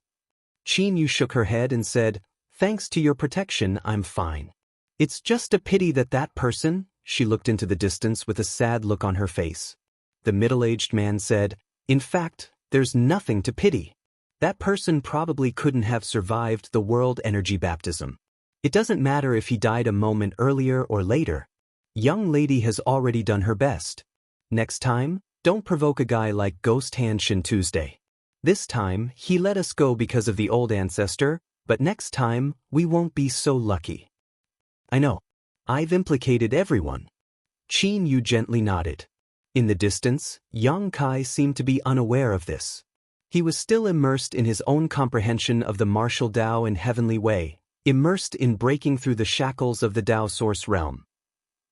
Qin Yu shook her head and said, "Thanks to your protection, I'm fine. It's just a pity that that person," she looked into the distance with a sad look on her face. The middle-aged man said, "In fact, there's nothing to pity. That person probably couldn't have survived the world energy baptism. It doesn't matter if he died a moment earlier or later. Young lady has already done her best. Next time, don't provoke a guy like Ghost Hand Shin Tuesday. This time, he let us go because of the old ancestor, but next time, we won't be so lucky." "I know. I've implicated everyone." Qin Yu gently nodded. In the distance, Yang Kai seemed to be unaware of this. He was still immersed in his own comprehension of the martial Tao and heavenly way, immersed in breaking through the shackles of the Tao source realm.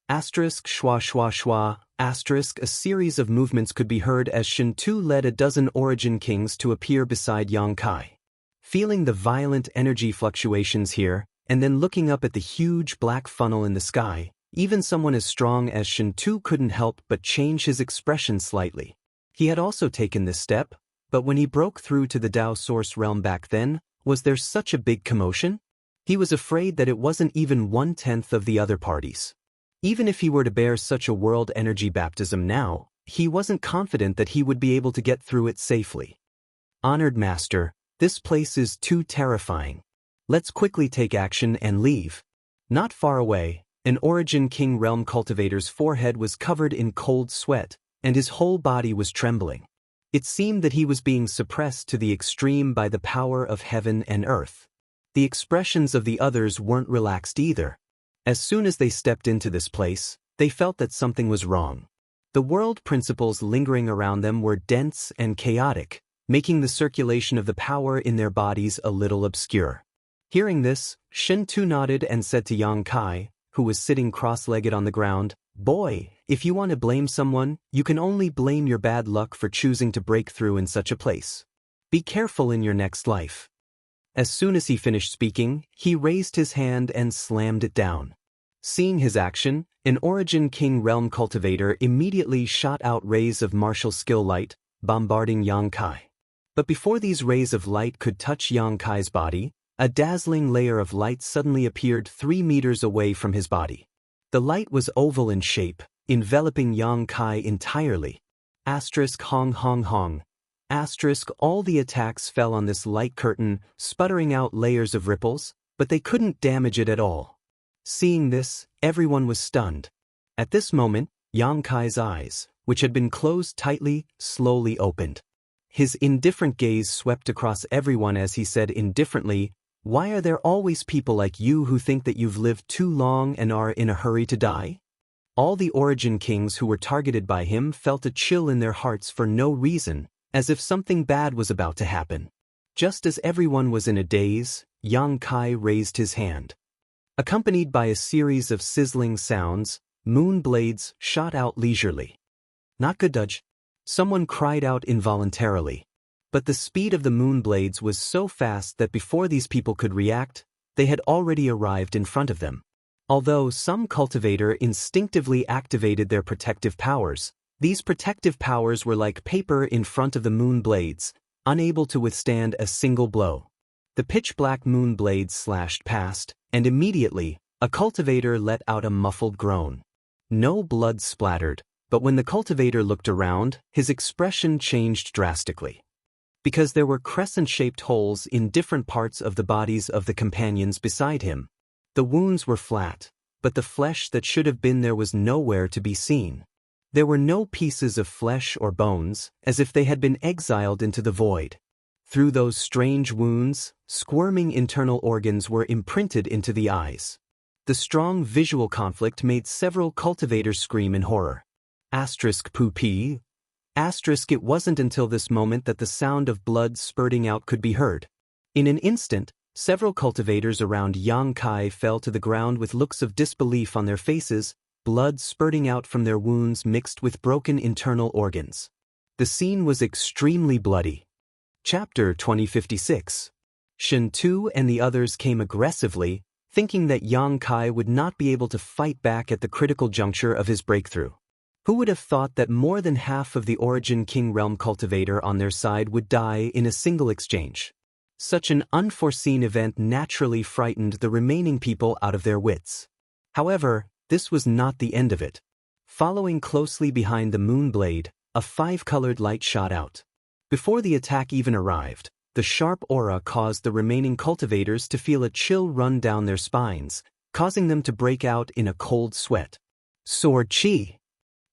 Asterisk schwa schwa schwa, asterisk a series of movements could be heard as Shen Tu led a dozen Origin Kings to appear beside Yang Kai. Feeling the violent energy fluctuations here, and then looking up at the huge black funnel in the sky, even someone as strong as Shen Tu couldn't help but change his expression slightly. He had also taken this step, but when he broke through to the Tao source realm back then, was there such a big commotion? He was afraid that it wasn't even 1/10 of the other parties. Even if he were to bear such a world energy baptism now, he wasn't confident that he would be able to get through it safely. "Honored Master, this place is too terrifying. Let's quickly take action and leave." Not far away, an Origin King realm cultivator's forehead was covered in cold sweat, and his whole body was trembling. It seemed that he was being suppressed to the extreme by the power of heaven and earth. The expressions of the others weren't relaxed either. As soon as they stepped into this place, they felt that something was wrong. The world principles lingering around them were dense and chaotic, making the circulation of the power in their bodies a little obscure. Hearing this, Shen Tu nodded and said to Yang Kai, who was sitting cross-legged on the ground, "Boy, if you want to blame someone, you can only blame your bad luck for choosing to break through in such a place. Be careful in your next life." As soon as he finished speaking, he raised his hand and slammed it down. Seeing his action, an Origin King realm cultivator immediately shot out rays of martial skill light, bombarding Yang Kai. But before these rays of light could touch Yang Kai's body, a dazzling layer of light suddenly appeared 3 meters away from his body. The light was oval in shape, enveloping Yang Kai entirely. Asterisk hong hong hong. Asterisk all the attacks fell on this light curtain, sputtering out layers of ripples, but they couldn't damage it at all. Seeing this, everyone was stunned. At this moment, Yang Kai's eyes, which had been closed tightly, slowly opened. His indifferent gaze swept across everyone as he said indifferently, "Why are there always people like you who think that you've lived too long and are in a hurry to die?" All the Origin Kings who were targeted by him felt a chill in their hearts for no reason, as if something bad was about to happen. Just as everyone was in a daze, Yang Kai raised his hand. Accompanied by a series of sizzling sounds, moon blades shot out leisurely. "Not good, Dudge." Someone cried out involuntarily. But the speed of the moon blades was so fast that before these people could react, They had already arrived in front of them. Although some cultivator instinctively activated their protective powers, these protective powers were like paper in front of the moon blades, unable to withstand a single blow. The pitch-black moon blades slashed past, and immediately, a cultivator let out a muffled groan. No blood splattered, but when the cultivator looked around, his expression changed drastically. Because there were crescent-shaped holes in different parts of the bodies of the companions beside him. The wounds were flat, but the flesh that should have been there was nowhere to be seen. There were no pieces of flesh or bones, as if they had been exiled into the void. Through those strange wounds, squirming internal organs were imprinted into the eyes. The strong visual conflict made several cultivators scream in horror. *poopy*. It wasn't until this moment that the sound of blood spurting out could be heard. In an instant, several cultivators around Yang Kai fell to the ground with looks of disbelief on their faces, blood spurting out from their wounds mixed with broken internal organs. The scene was extremely bloody. Chapter 2056. Shen Tu and the others came aggressively, thinking that Yang Kai would not be able to fight back at the critical juncture of his breakthrough. Who would have thought that more than half of the Origin King Realm cultivator on their side would die in a single exchange? Such an unforeseen event naturally frightened the remaining people out of their wits. However, this was not the end of it. Following closely behind the moon blade, a 5-colored light shot out. Before the attack even arrived, the sharp aura caused the remaining cultivators to feel a chill run down their spines, causing them to break out in a cold sweat. Sword Chi!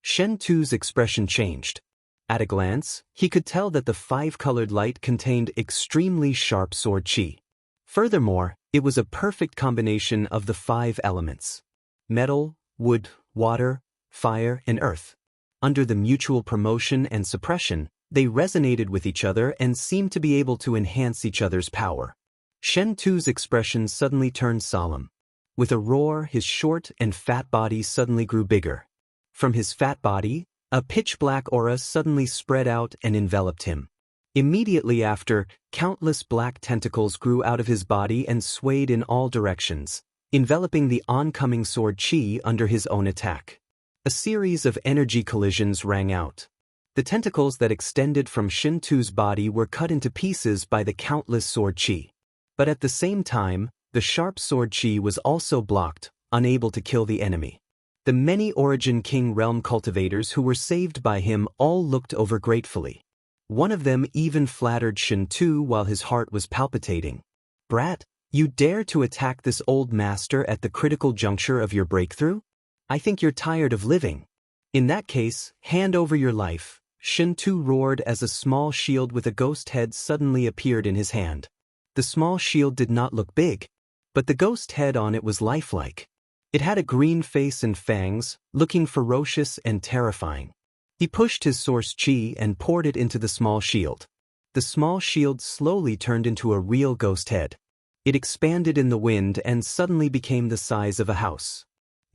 Shen Tu's expression changed. At a glance, he could tell that the 5-colored light contained extremely sharp sword chi. Furthermore, it was a perfect combination of the 5 elements: metal, wood, water, fire, and earth. Under the mutual promotion and suppression, they resonated with each other and seemed to be able to enhance each other's power. Shen Tu's expression suddenly turned solemn. With a roar, his short and fat body suddenly grew bigger. From his fat body, a pitch-black aura suddenly spread out and enveloped him. Immediately after, countless black tentacles grew out of his body and swayed in all directions, enveloping the oncoming sword chi under his own attack. A series of energy collisions rang out. The tentacles that extended from Shen Tu's body were cut into pieces by the countless sword chi. But at the same time, the sharp sword chi was also blocked, unable to kill the enemy. The many Origin King Realm cultivators who were saved by him all looked over gratefully. One of them even flattered Shen Tu while his heart was palpitating. "Brat, you dare to attack this old master at the critical juncture of your breakthrough? I think you're tired of living. In that case, hand over your life," Shen Tu roared as a small shield with a ghost head suddenly appeared in his hand. The small shield did not look big, but the ghost head on it was lifelike. It had a green face and fangs, looking ferocious and terrifying. He pushed his source chi and poured it into the small shield. The small shield slowly turned into a real ghost head. It expanded in the wind and suddenly became the size of a house.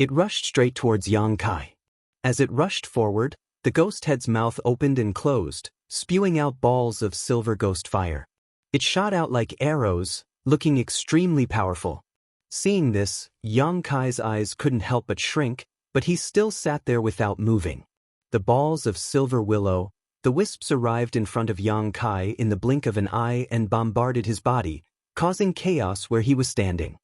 It rushed straight towards Yang Kai. As it rushed forward, the ghost head's mouth opened and closed, spewing out balls of silver ghost fire. It shot out like arrows, looking extremely powerful. Seeing this, Yang Kai's eyes couldn't help but shrink, but he still sat there without moving. The balls of silver willow, the wisps arrived in front of Yang Kai in the blink of an eye and bombarded his body, causing chaos where he was standing.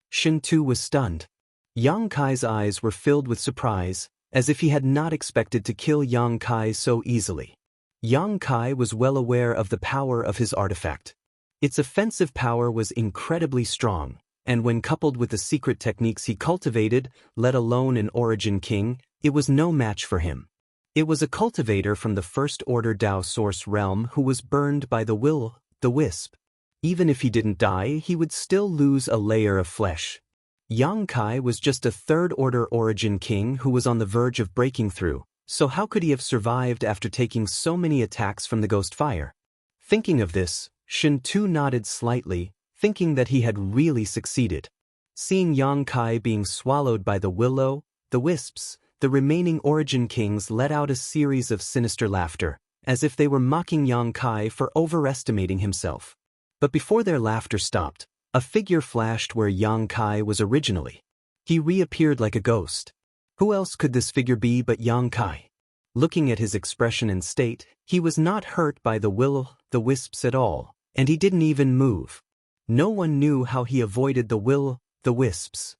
Shen Tu was stunned. Yang Kai's eyes were filled with surprise, as if he had not expected to kill Yang Kai so easily. Yang Kai was well aware of the power of his artifact. Its offensive power was incredibly strong, and when coupled with the secret techniques he cultivated, let alone an Origin King, it was no match for him. It was a cultivator from the First Order Dao Source realm who was burned by the wisp. Even if he didn't die, he would still lose a layer of flesh. Yang Kai was just a Third Order Origin King who was on the verge of breaking through, so how could he have survived after taking so many attacks from the ghost fire? Thinking of this, Shen Tu nodded slightly, thinking that he had really succeeded. Seeing Yang Kai being swallowed by the wisps, the remaining Origin Kings let out a series of sinister laughter, as if they were mocking Yang Kai for overestimating himself. But before their laughter stopped, A figure flashed where Yang Kai was originally. He reappeared like a ghost. Who else could this figure be but Yang Kai? Looking at his expression and state, he was not hurt by the will-o'-the-wisps at all, and he didn't even move. No one knew how he avoided the will-o'-the-wisps.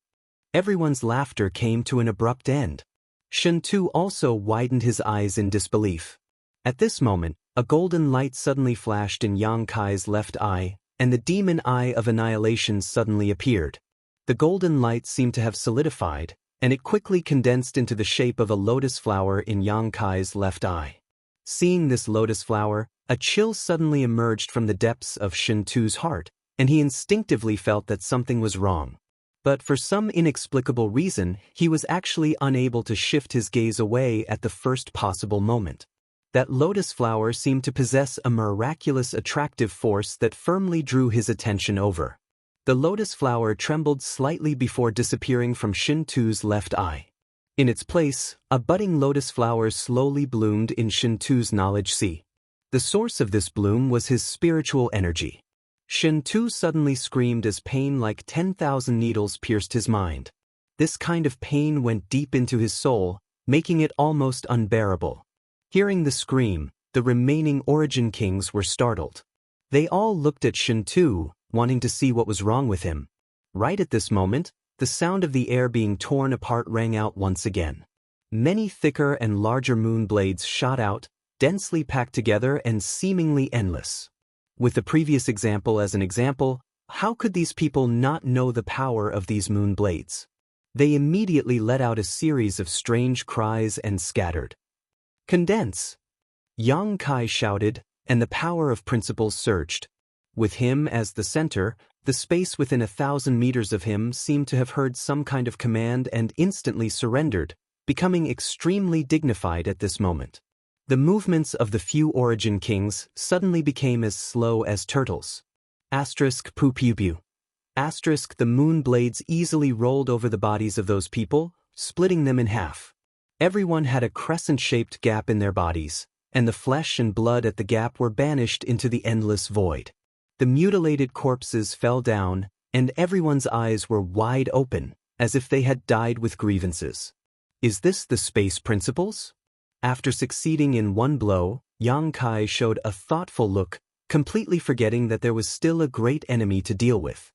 Everyone's laughter came to an abrupt end. Shen Tu also widened his eyes in disbelief. At this moment, a golden light suddenly flashed in Yang Kai's left eye, and the demon eye of annihilation suddenly appeared. The golden light seemed to have solidified, and it quickly condensed into the shape of a lotus flower in Yang Kai's left eye. Seeing this lotus flower, a chill suddenly emerged from the depths of Shen Tu's heart, and he instinctively felt that something was wrong. But for some inexplicable reason, he was actually unable to shift his gaze away at the first possible moment. That lotus flower seemed to possess a miraculous attractive force that firmly drew his attention over. The lotus flower trembled slightly before disappearing from Shen Tu's left eye. In its place, a budding lotus flower slowly bloomed in Shen Tu's knowledge sea. The source of this bloom was his spiritual energy. Shen Tu suddenly screamed as pain like 10,000 needles pierced his mind. This kind of pain went deep into his soul, making it almost unbearable. Hearing the scream, the remaining Origin Kings were startled. They all looked at Shen Tu, wanting to see what was wrong with him. Right at this moment, the sound of the air being torn apart rang out once again. Many thicker and larger moon blades shot out, densely packed together and seemingly endless. With the previous example as an example, how could these people not know the power of these moon blades? They immediately let out a series of strange cries and scattered. "Condense!" Yang Kai shouted, and the power of principles surged. With him as the center, the space within 1,000 meters of him seemed to have heard some kind of command and instantly surrendered, becoming extremely dignified at this moment. The movements of the few Origin Kings suddenly became as slow as turtles. Pu pew pew. The moon blades easily rolled over the bodies of those people, splitting them in half. Everyone had a crescent-shaped gap in their bodies, and the flesh and blood at the gap were banished into the endless void. The mutilated corpses fell down, and everyone's eyes were wide open, as if they had died with grievances. Is this the space principles? After succeeding in one blow, Yang Kai showed a thoughtful look, completely forgetting that there was still a great enemy to deal with.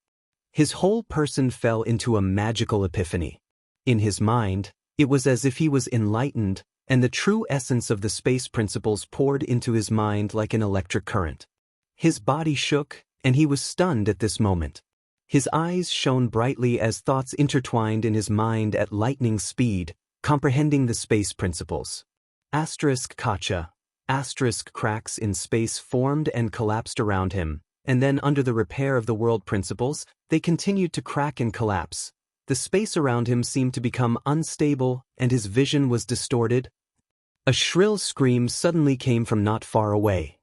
His whole person fell into a magical epiphany. In his mind, it was as if he was enlightened, and the true essence of the space principles poured into his mind like an electric current. His body shook, and he was stunned at this moment. His eyes shone brightly as thoughts intertwined in his mind at lightning speed, comprehending the space principles. Kacha. Cracks in space formed and collapsed around him, and then under the repair of the world principles, they continued to crack and collapse. The space around him seemed to become unstable, and his vision was distorted. A shrill scream suddenly came from not far away.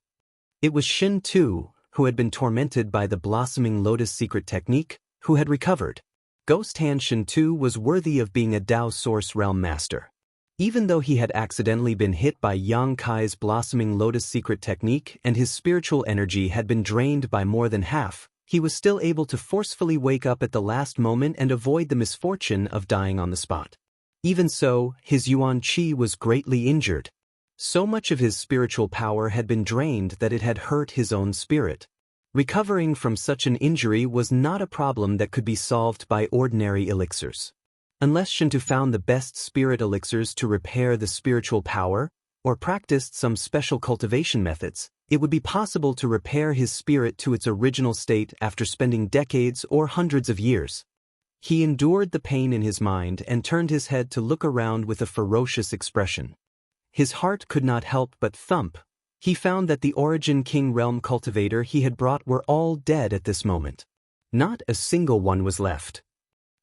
It was Shen Tu, who had been tormented by the blossoming lotus secret technique, who had recovered. Ghost Hand Shen Tu was worthy of being a Tao Source Realm Master. Even though he had accidentally been hit by Yang Kai's blossoming lotus secret technique and his spiritual energy had been drained by more than half, he was still able to forcefully wake up at the last moment and avoid the misfortune of dying on the spot. Even so, his Yuan Qi was greatly injured. So much of his spiritual power had been drained that it had hurt his own spirit. Recovering from such an injury was not a problem that could be solved by ordinary elixirs. Unless Shen Tu found the best spirit elixirs to repair the spiritual power, or practiced some special cultivation methods, it would be possible to repair his spirit to its original state after spending decades or hundreds of years. He endured the pain in his mind and turned his head to look around with a ferocious expression. His heart could not help but thump. He found that the Origin King realm cultivator he had brought were all dead at this moment. Not a single one was left.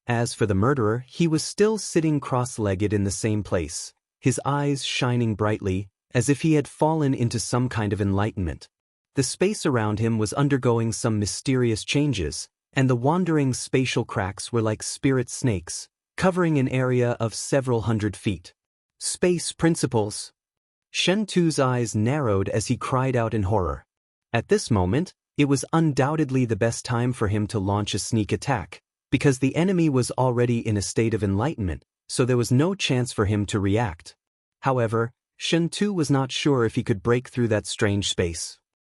As for the murderer, he was still sitting cross-legged in the same place, his eyes shining brightly, as if he had fallen into some kind of enlightenment. The space around him was undergoing some mysterious changes, and the wandering spatial cracks were like spirit snakes, covering an area of several hundred feet. Space principles! Shen Tu's eyes narrowed as he cried out in horror. At this moment, It was undoubtedly the best time for him to launch a sneak attack, because the enemy was already in a state of enlightenment, so there was no chance for him to react. However, Shen Tu was not sure if he could break through that strange space.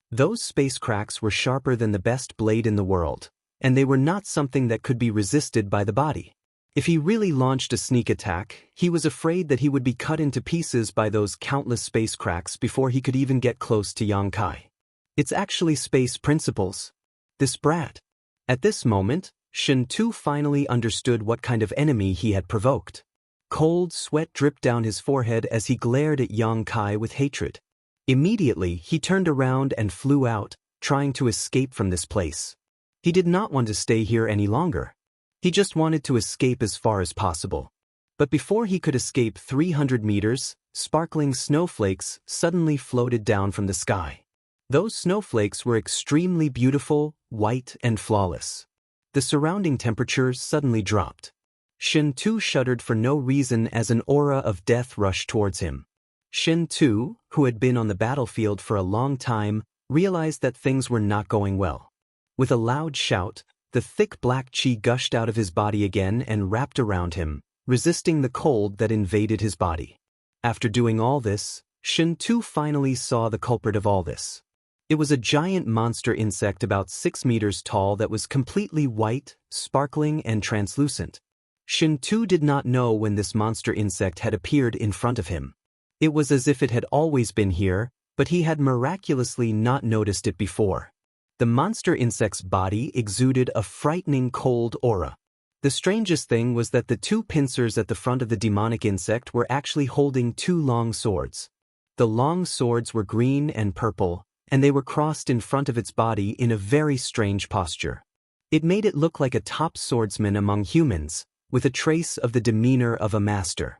Those space cracks were sharper than the best blade in the world, and they were not something that could be resisted by the body. If he really launched a sneak attack, he was afraid that he would be cut into pieces by those countless space cracks before he could even get close to Yang Kai. It's actually space principles. This brat. At this moment, Shen Tu finally understood what kind of enemy he had provoked. Cold sweat dripped down his forehead as he glared at Yang Kai with hatred. Immediately, he turned around and flew out, trying to escape from this place. He did not want to stay here any longer. He just wanted to escape as far as possible. But before he could escape 300 meters, sparkling snowflakes suddenly floated down from the sky. Those snowflakes were extremely beautiful, white, and flawless. The surrounding temperature suddenly dropped. Shen Tu shuddered for no reason as an aura of death rushed towards him. Shen Tu, who had been on the battlefield for a long time, realized that things were not going well. With a loud shout, the thick black chi gushed out of his body again and wrapped around him, resisting the cold that invaded his body. After doing all this, Shen Tu finally saw the culprit of all this. It was a giant monster insect about 6 meters tall that was completely white, sparkling, and translucent. Shen Tu did not know when this monster insect had appeared in front of him. It was as if it had always been here, but he had miraculously not noticed it before. The monster insect's body exuded a frightening cold aura. The strangest thing was that the two pincers at the front of the demonic insect were actually holding 2 long swords. The long swords were green and purple, and they were crossed in front of its body in a very strange posture. It made it look like a top swordsman among humans, with a trace of the demeanor of a master.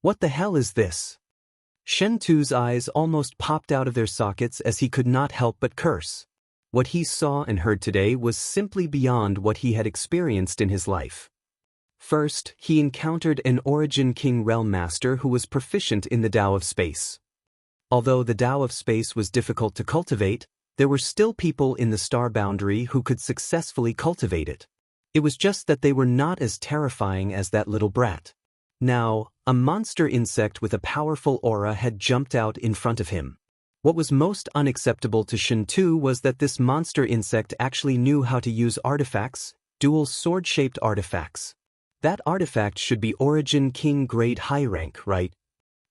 What the hell is this? Shen Tu's eyes almost popped out of their sockets as he could not help but curse. What he saw and heard today was simply beyond what he had experienced in his life. First, he encountered an Origin King Realm Master who was proficient in the Tao of Space. Although the Tao of Space was difficult to cultivate, there were still people in the star boundary who could successfully cultivate it. It was just that they were not as terrifying as that little brat. Now, a monster insect with a powerful aura had jumped out in front of him. What was most unacceptable to Shen Tu was that this monster insect actually knew how to use artifacts, dual sword-shaped artifacts. That artifact should be Origin King grade high rank, right?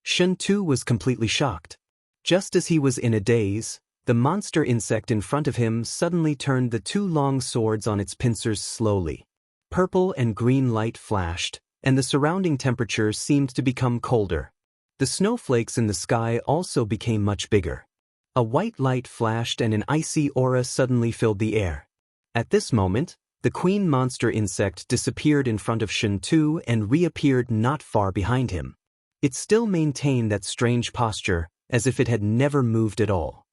Shen Tu was completely shocked. Just as he was in a daze, the monster insect in front of him suddenly turned the 2 long swords on its pincers slowly. Purple and green light flashed, and the surrounding temperature seemed to become colder. The snowflakes in the sky also became much bigger. A white light flashed and an icy aura suddenly filled the air. At this moment, the queen monster insect disappeared in front of Shen Tu and reappeared not far behind him. It still maintained that strange posture, as if it had never moved at all.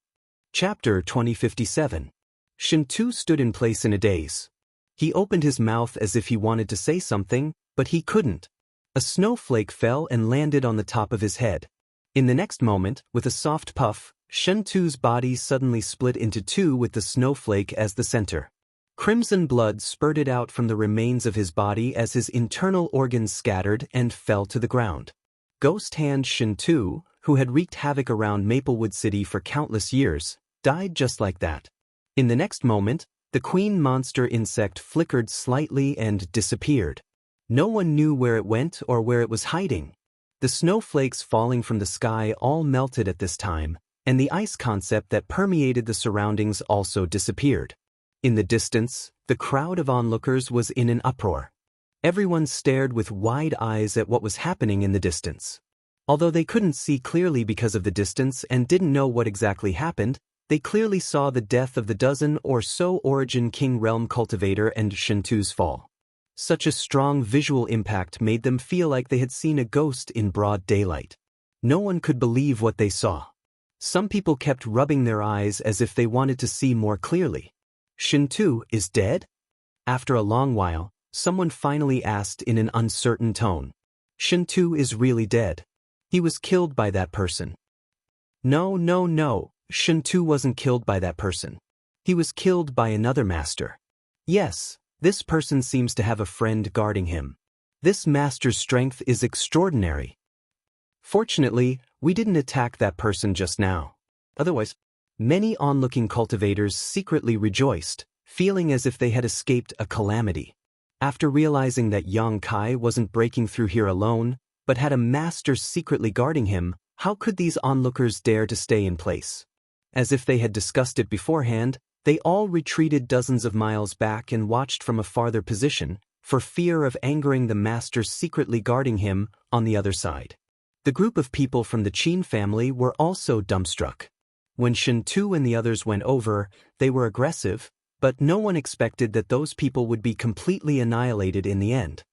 Chapter 2057. Shen Tu stood in place in a daze. He opened his mouth as if he wanted to say something, but he couldn't. A snowflake fell and landed on the top of his head. In the next moment, with a soft puff, Shen Tu's body suddenly split into 2 with the snowflake as the center. Crimson blood spurted out from the remains of his body as his internal organs scattered and fell to the ground. Ghost Hand Shen Tu, who had wreaked havoc around Maplewood City for countless years, died just like that. In the next moment, the queen monster insect flickered slightly and disappeared. No one knew where it went or where it was hiding. The snowflakes falling from the sky all melted at this time, and the ice concept that permeated the surroundings also disappeared. In the distance, the crowd of onlookers was in an uproar. Everyone stared with wide eyes at what was happening in the distance. Although they couldn't see clearly because of the distance and didn't know what exactly happened, they clearly saw the death of the dozen or so Origin King Realm Cultivator and Shen Tu's fall. Such a strong visual impact made them feel like they had seen a ghost in broad daylight. No one could believe what they saw. Some people kept rubbing their eyes as if they wanted to see more clearly. Shen Tu is dead? After a long while, someone finally asked in an uncertain tone. Shen Tu is really dead. He was killed by that person. No, Shen Tu wasn't killed by that person. He was killed by another master. Yes, this person seems to have a friend guarding him. This master's strength is extraordinary. Fortunately, we didn't attack that person just now. Otherwise, many onlooking cultivators secretly rejoiced, feeling as if they had escaped a calamity. After realizing that Yang Kai wasn't breaking through here alone, but had a master secretly guarding him, how could these onlookers dare to stay in place? As if they had discussed it beforehand, they all retreated dozens of miles back and watched from a farther position, for fear of angering the master secretly guarding him on the other side. The group of people from the Qin family were also dumbstruck. When Shen Tu and the others went over, they were aggressive, but no one expected that those people would be completely annihilated in the end.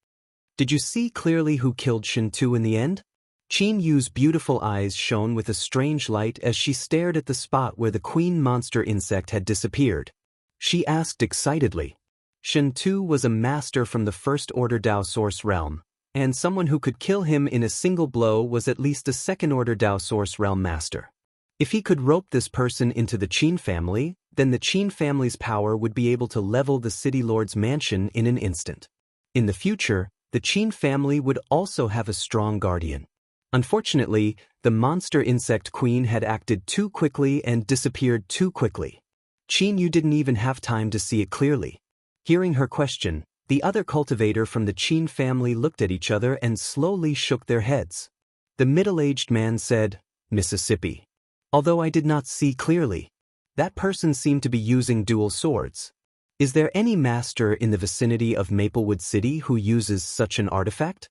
Did you see clearly who killed Shen Tu in the end? Qin Yu's beautiful eyes shone with a strange light as she stared at the spot where the queen monster insect had disappeared. She asked excitedly. Shen Tu was a master from the First Order Dao Source Realm, and someone who could kill him in a single blow was at least a Second Order Dao Source Realm master. If he could rope this person into the Qin family, then the Qin family's power would be able to level the city lord's mansion in an instant. In the future, the Qin family would also have a strong guardian. Unfortunately, the monster insect queen had acted too quickly and disappeared too quickly. Qin Yu didn't even have time to see it clearly. Hearing her question, the other cultivator from the Qin family looked at each other and slowly shook their heads. The middle-aged man said, "Mississippi. Although I did not see clearly, that person seemed to be using dual swords. Is there any master in the vicinity of Maplewood City who uses such an artifact?"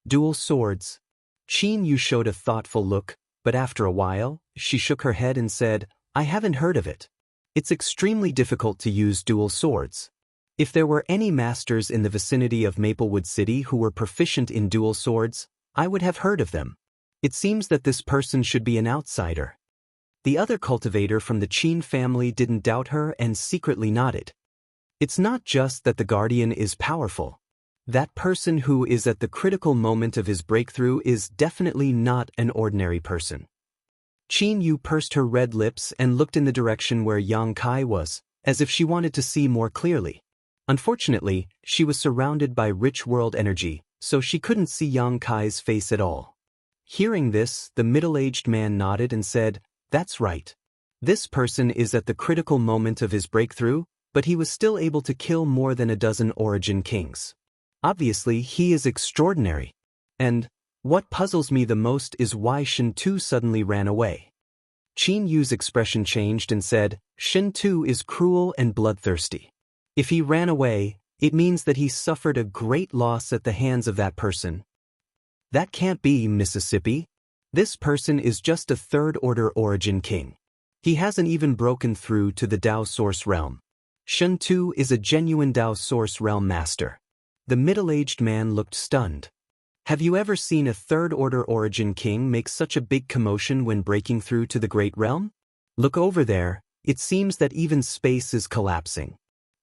Dual swords. Qin Yu showed a thoughtful look, but after a while, she shook her head and said, "I haven't heard of it. It's extremely difficult to use dual swords. If there were any masters in the vicinity of Maplewood City who were proficient in dual swords, I would have heard of them. It seems that this person should be an outsider." The other cultivator from the Qin family didn't doubt her and secretly nodded. It's not just that the guardian is powerful. That person who is at the critical moment of his breakthrough is definitely not an ordinary person. Qin Yu pursed her red lips and looked in the direction where Yang Kai was, as if she wanted to see more clearly. Unfortunately, she was surrounded by rich world energy, so she couldn't see Yang Kai's face at all. Hearing this, the middle-aged man nodded and said, "That's right. This person is at the critical moment of his breakthrough, but he was still able to kill more than a dozen origin kings. Obviously, he is extraordinary. And what puzzles me the most is why Shen Tu suddenly ran away." Qin Yu's expression changed and said, "Shen Tu is cruel and bloodthirsty. If he ran away, it means that he suffered a great loss at the hands of that person." "That can't be, Mississippi. This person is just a third-order origin king. He hasn't even broken through to the Dao Source Realm. Shen Tu is a genuine Dao Source Realm master." The middle-aged man looked stunned. "Have you ever seen a third-order origin king make such a big commotion when breaking through to the Great Realm? Look over there, it seems that even space is collapsing."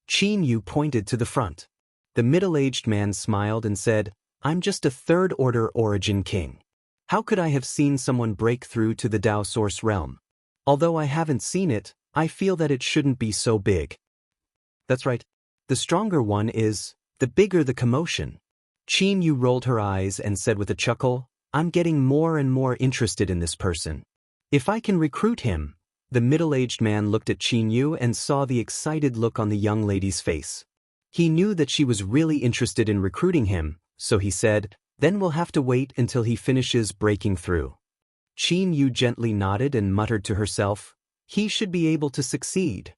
Qin Yu pointed to the front. The middle-aged man smiled and said, "I'm just a third-order origin king. How could I have seen someone break through to the Dao Source Realm? Although I haven't seen it, I feel that it shouldn't be so big." "That's right. The stronger one is, the bigger the commotion." Qin Yu rolled her eyes and said with a chuckle, "I'm getting more and more interested in this person. If I can recruit him." The middle-aged man looked at Qin Yu and saw the excited look on the young lady's face. He knew that she was really interested in recruiting him, so he said, "Then we'll have to wait until he finishes breaking through." Qin Yu gently nodded and muttered to herself, "He should be able to succeed."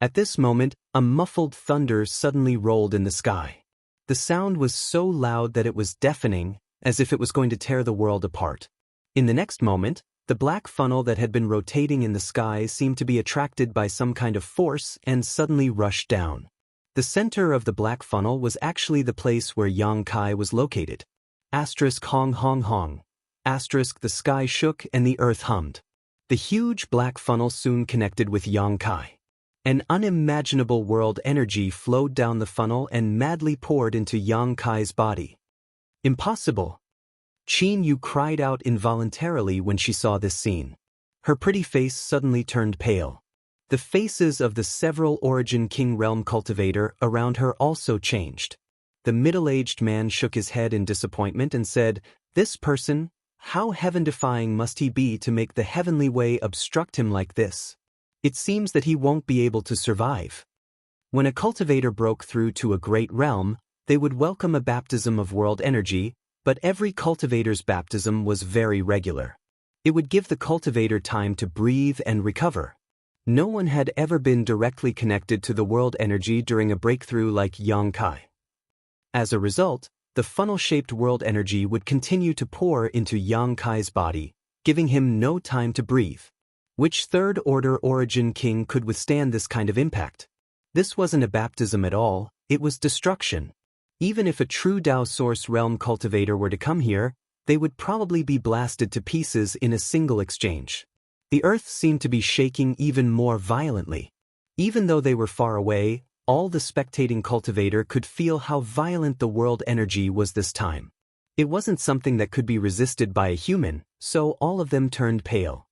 At this moment, a muffled thunder suddenly rolled in the sky. The sound was so loud that it was deafening, as if it was going to tear the world apart. In the next moment, the black funnel that had been rotating in the sky seemed to be attracted by some kind of force and suddenly rushed down. The center of the black funnel was actually the place where Yang Kai was located. Asterisk hong hong hong. Asterisk the sky shook and the earth hummed. The huge black funnel soon connected with Yang Kai. An unimaginable world energy flowed down the funnel and madly poured into Yang Kai's body. "Impossible!" Qin Yu cried out involuntarily when she saw this scene. Her pretty face suddenly turned pale. The faces of the several Origin King realm cultivator around her also changed. The middle-aged man shook his head in disappointment and said, "This person, how heaven-defying must he be to make the heavenly way obstruct him like this? It seems that he won't be able to survive." When a cultivator broke through to a great realm, they would welcome a baptism of world energy, but every cultivator's baptism was very regular. It would give the cultivator time to breathe and recover. No one had ever been directly connected to the world energy during a breakthrough like Yang Kai. As a result, the funnel-shaped world energy would continue to pour into Yang Kai's body, giving him no time to breathe. Which third-order Origin King could withstand this kind of impact? This wasn't a baptism at all, it was destruction. Even if a true Tao Source Realm cultivator were to come here, they would probably be blasted to pieces in a single exchange. The earth seemed to be shaking even more violently. Even though they were far away, all the spectating cultivator could feel how violent the world energy was this time. It wasn't something that could be resisted by a human, so all of them turned pale.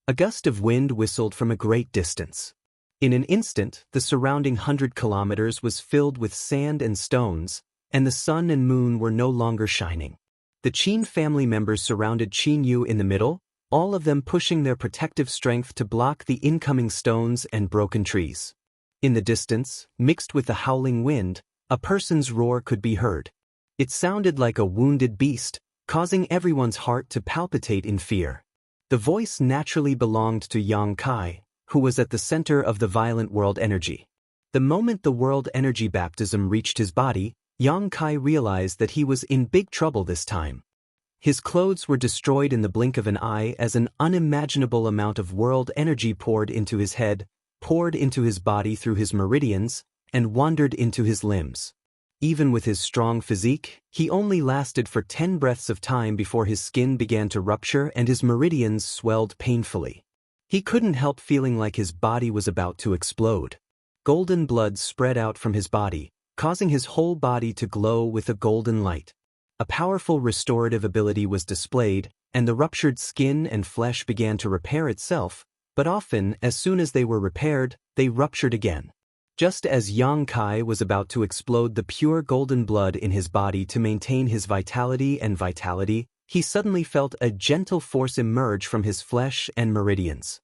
A gust of wind whistled from a great distance. In an instant, the surrounding 100 kilometers was filled with sand and stones, and the sun and moon were no longer shining. The Qin family members surrounded Qin Yu in the middle, all of them pushing their protective strength to block the incoming stones and broken trees. In the distance, mixed with the howling wind, a person's roar could be heard. It sounded like a wounded beast, causing everyone's heart to palpitate in fear. The voice naturally belonged to Yang Kai, who was at the center of the violent world energy. The moment the world energy baptism reached his body, Yang Kai realized that he was in big trouble this time. His clothes were destroyed in the blink of an eye as an unimaginable amount of world energy poured into his head, poured into his body through his meridians, and wandered into his limbs. Even with his strong physique, he only lasted for 10 breaths of time before his skin began to rupture and his meridians swelled painfully. He couldn't help feeling like his body was about to explode. Golden blood spread out from his body, causing his whole body to glow with a golden light. A powerful restorative ability was displayed, and the ruptured skin and flesh began to repair itself, but often, as soon as they were repaired, they ruptured again. Just as Yang Kai was about to explode the pure golden blood in his body to maintain his vitality, he suddenly felt a gentle force emerge from his flesh and meridians.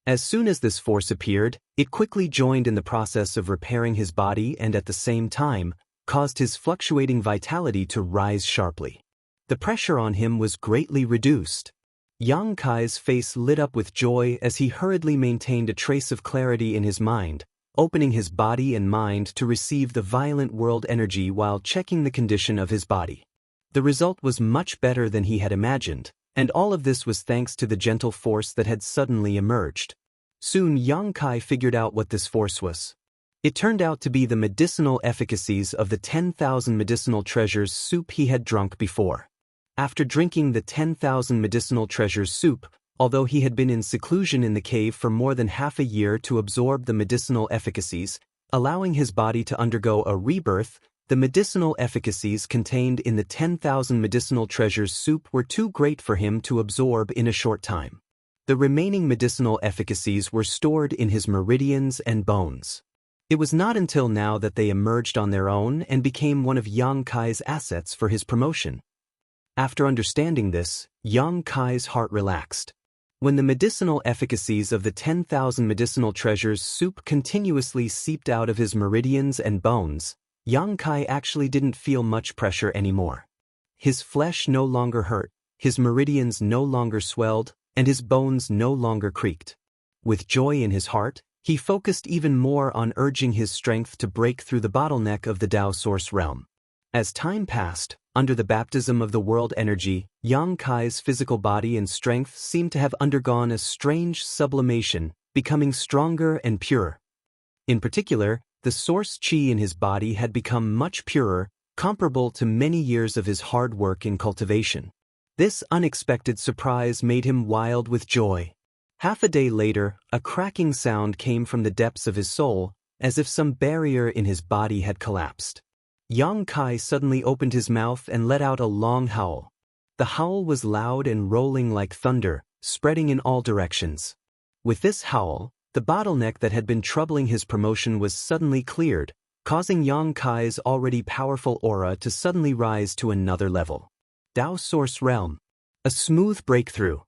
As soon as this force appeared, it quickly joined in the process of repairing his body and at the same time, caused his fluctuating vitality to rise sharply. The pressure on him was greatly reduced. Yang Kai's face lit up with joy as he hurriedly maintained a trace of clarity in his mind, opening his body and mind to receive the violent world energy while checking the condition of his body. The result was much better than he had imagined, and all of this was thanks to the gentle force that had suddenly emerged. Soon Yang Kai figured out what this force was. It turned out to be the medicinal efficacies of the 10,000 medicinal treasures soup he had drunk before. After drinking the 10,000 medicinal treasures soup, although he had been in seclusion in the cave for more than half a year to absorb the medicinal efficacies, allowing his body to undergo a rebirth, the medicinal efficacies contained in the 10,000 medicinal treasures soup were too great for him to absorb in a short time. The remaining medicinal efficacies were stored in his meridians and bones. It was not until now that they emerged on their own and became one of Yang Kai's assets for his promotion. After understanding this, Yang Kai's heart relaxed. When the medicinal efficacies of the 10,000 medicinal treasures soup continuously seeped out of his meridians and bones, Yang Kai actually didn't feel much pressure anymore. His flesh no longer hurt, his meridians no longer swelled, and his bones no longer creaked. With joy in his heart, he focused even more on urging his strength to break through the bottleneck of the Tao Source realm. As time passed, under the baptism of the world energy, Yang Kai's physical body and strength seemed to have undergone a strange sublimation, becoming stronger and purer. In particular, the source qi in his body had become much purer, comparable to many years of his hard work in cultivation. This unexpected surprise made him wild with joy. Half a day later, a cracking sound came from the depths of his soul, as if some barrier in his body had collapsed. Yang Kai suddenly opened his mouth and let out a long howl. The howl was loud and rolling like thunder, spreading in all directions. With this howl, The bottleneck that had been troubling his promotion was suddenly cleared, causing Yang Kai's already powerful aura to suddenly rise to another level. Dao Source Realm. A smooth breakthrough.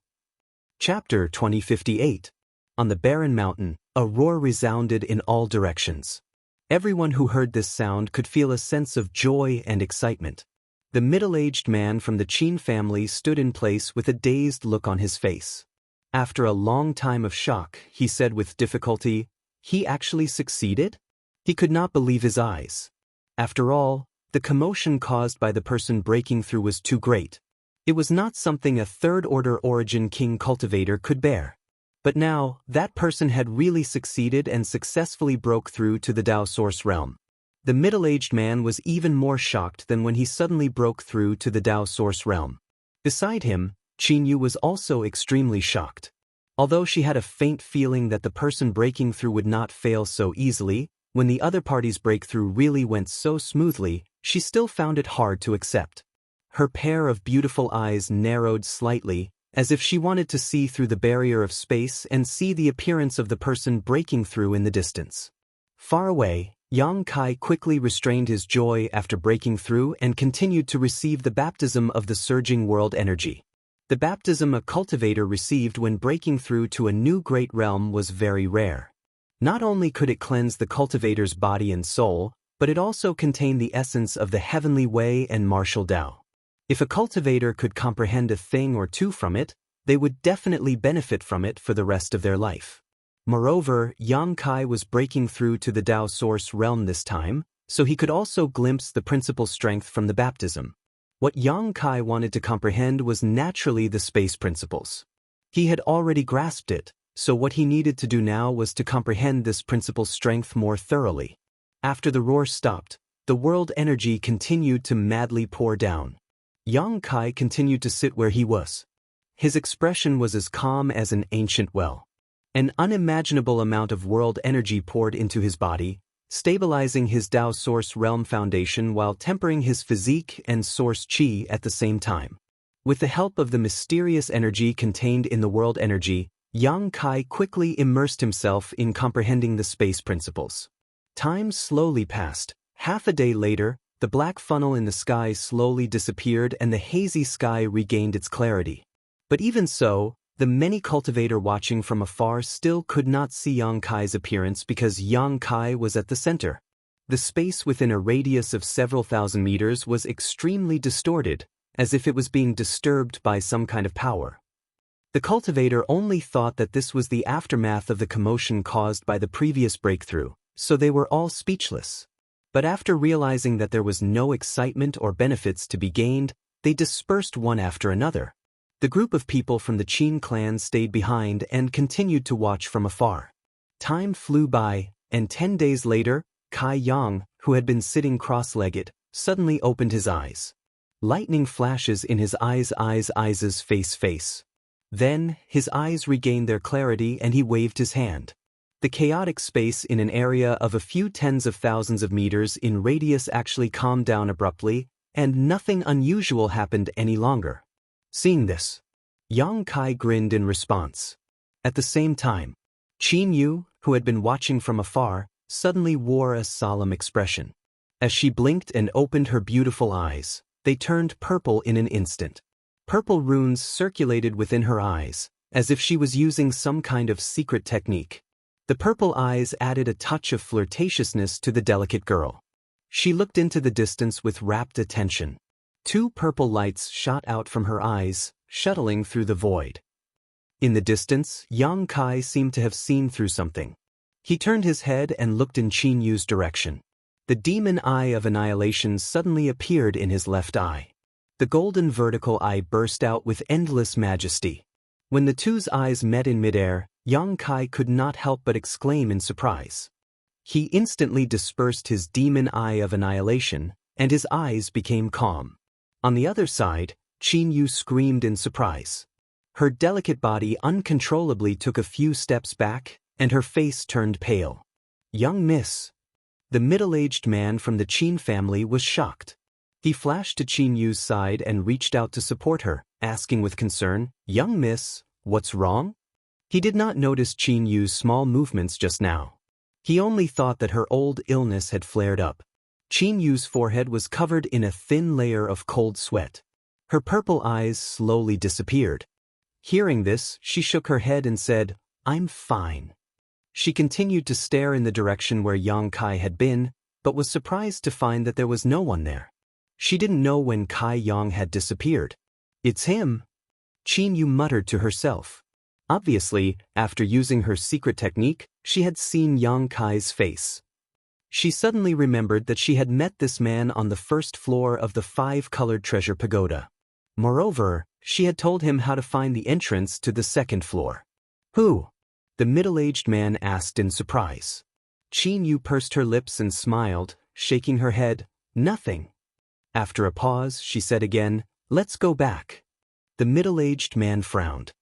Chapter 2058. On the barren mountain, a roar resounded in all directions. Everyone who heard this sound could feel a sense of joy and excitement. The middle-aged man from the Qin family stood in place with a dazed look on his face. After a long time of shock, he said with difficulty, "He actually succeeded?" He could not believe his eyes. After all, the commotion caused by the person breaking through was too great. It was not something a third-order origin king cultivator could bear. But now, that person had really succeeded and successfully broke through to the Dao Source realm. The middle-aged man was even more shocked than when he suddenly broke through to the Dao Source realm. Beside him, Qin Yu was also extremely shocked. Although she had a faint feeling that the person breaking through would not fail so easily, when the other party's breakthrough really went so smoothly, she still found it hard to accept. Her pair of beautiful eyes narrowed slightly, as if she wanted to see through the barrier of space and see the appearance of the person breaking through in the distance. Far away, Yang Kai quickly restrained his joy after breaking through and continued to receive the baptism of the surging world energy. The baptism a cultivator received when breaking through to a new great realm was very rare. Not only could it cleanse the cultivator's body and soul, but it also contained the essence of the heavenly way and martial Tao. If a cultivator could comprehend a thing or two from it, they would definitely benefit from it for the rest of their life. Moreover, Yang Kai was breaking through to the Dao Source realm this time, so he could also glimpse the principal strength from the baptism. What Yang Kai wanted to comprehend was naturally the space principles. He had already grasped it, so what he needed to do now was to comprehend this principal strength more thoroughly. After the roar stopped, the world energy continued to madly pour down. Yang Kai continued to sit where he was. His expression was as calm as an ancient well. An unimaginable amount of world energy poured into his body, stabilizing his Dao Source realm foundation while tempering his physique and source qi at the same time. With the help of the mysterious energy contained in the world energy, Yang Kai quickly immersed himself in comprehending the space principles. Time slowly passed. Half a day later, the black funnel in the sky slowly disappeared and the hazy sky regained its clarity. But even so, the many cultivator watching from afar still could not see Yang Kai's appearance because Yang Kai was at the center. The space within a radius of several thousand meters was extremely distorted, as if it was being disturbed by some kind of power. The cultivator only thought that this was the aftermath of the commotion caused by the previous breakthrough, so they were all speechless. But after realizing that there was no excitement or benefits to be gained, they dispersed one after another. The group of people from the Qin clan stayed behind and continued to watch from afar. Time flew by, and 10 days later, Kai Yang, who had been sitting cross-legged, suddenly opened his eyes. Lightning flashes in his eyes' face. Then, his eyes regained their clarity and he waved his hand. The chaotic space in an area of a few tens of thousands of meters in radius actually calmed down abruptly, and nothing unusual happened any longer. Seeing this, Yang Kai grinned in response. At the same time, Qin Yu, who had been watching from afar, suddenly wore a solemn expression. As she blinked and opened her beautiful eyes, they turned purple in an instant. Purple runes circulated within her eyes, as if she was using some kind of secret technique. The purple eyes added a touch of flirtatiousness to the delicate girl. She looked into the distance with rapt attention. 2 purple lights shot out from her eyes, shuttling through the void. In the distance, Yang Kai seemed to have seen through something. He turned his head and looked in Qin Yu's direction. The demon eye of annihilation suddenly appeared in his left eye. The golden vertical eye burst out with endless majesty. When the two's eyes met in midair, Yang Kai could not help but exclaim in surprise. He instantly dispersed his demon eye of annihilation, and his eyes became calm. On the other side, Qin Yu screamed in surprise. Her delicate body uncontrollably took a few steps back, and her face turned pale. "Young miss." The middle-aged man from the Qin family was shocked. He flashed to Qin Yu's side and reached out to support her, asking with concern, "Young miss, what's wrong?" He did not notice Qin Yu's small movements just now. He only thought that her old illness had flared up. Qin Yu's forehead was covered in a thin layer of cold sweat. Her purple eyes slowly disappeared. Hearing this, she shook her head and said, "I'm fine." She continued to stare in the direction where Yang Kai had been, but was surprised to find that there was no one there. She didn't know when Kai Yang had disappeared. "It's him," Qin Yu muttered to herself. Obviously, after using her secret technique, she had seen Yang Kai's face. She suddenly remembered that she had met this man on the first floor of the 5-colored treasure pagoda. Moreover, she had told him how to find the entrance to the second floor. "Who?" the middle-aged man asked in surprise. Qin Yu pursed her lips and smiled, shaking her head. "Nothing." After a pause, she said again, "Let's go back." The middle-aged man frowned.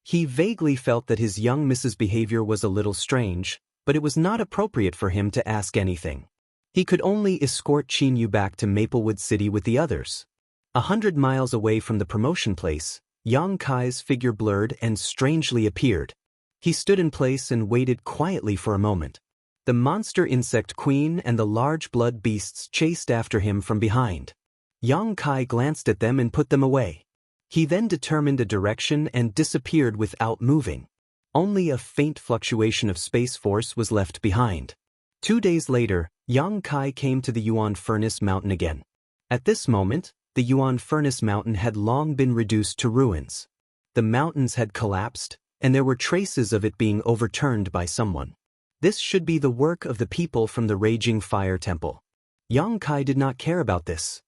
He vaguely felt that his young Mrs. behavior was a little strange, but it was not appropriate for him to ask anything. He could only escort Qin Yu back to Maplewood City with the others. 100 miles away from the promotion place, Yang Kai's figure blurred and strangely appeared. He stood in place and waited quietly for a moment. The monster insect queen and the large blood beasts chased after him from behind. Yang Kai glanced at them and put them away. He then determined a direction and disappeared without moving. Only a faint fluctuation of space force was left behind. 2 days later, Yang Kai came to the Yuan Furnace Mountain again. At this moment, the Yuan Furnace Mountain had long been reduced to ruins. The mountains had collapsed, and there were traces of it being overturned by someone. This should be the work of the people from the Raging Fire Temple. Yang Kai did not care about this.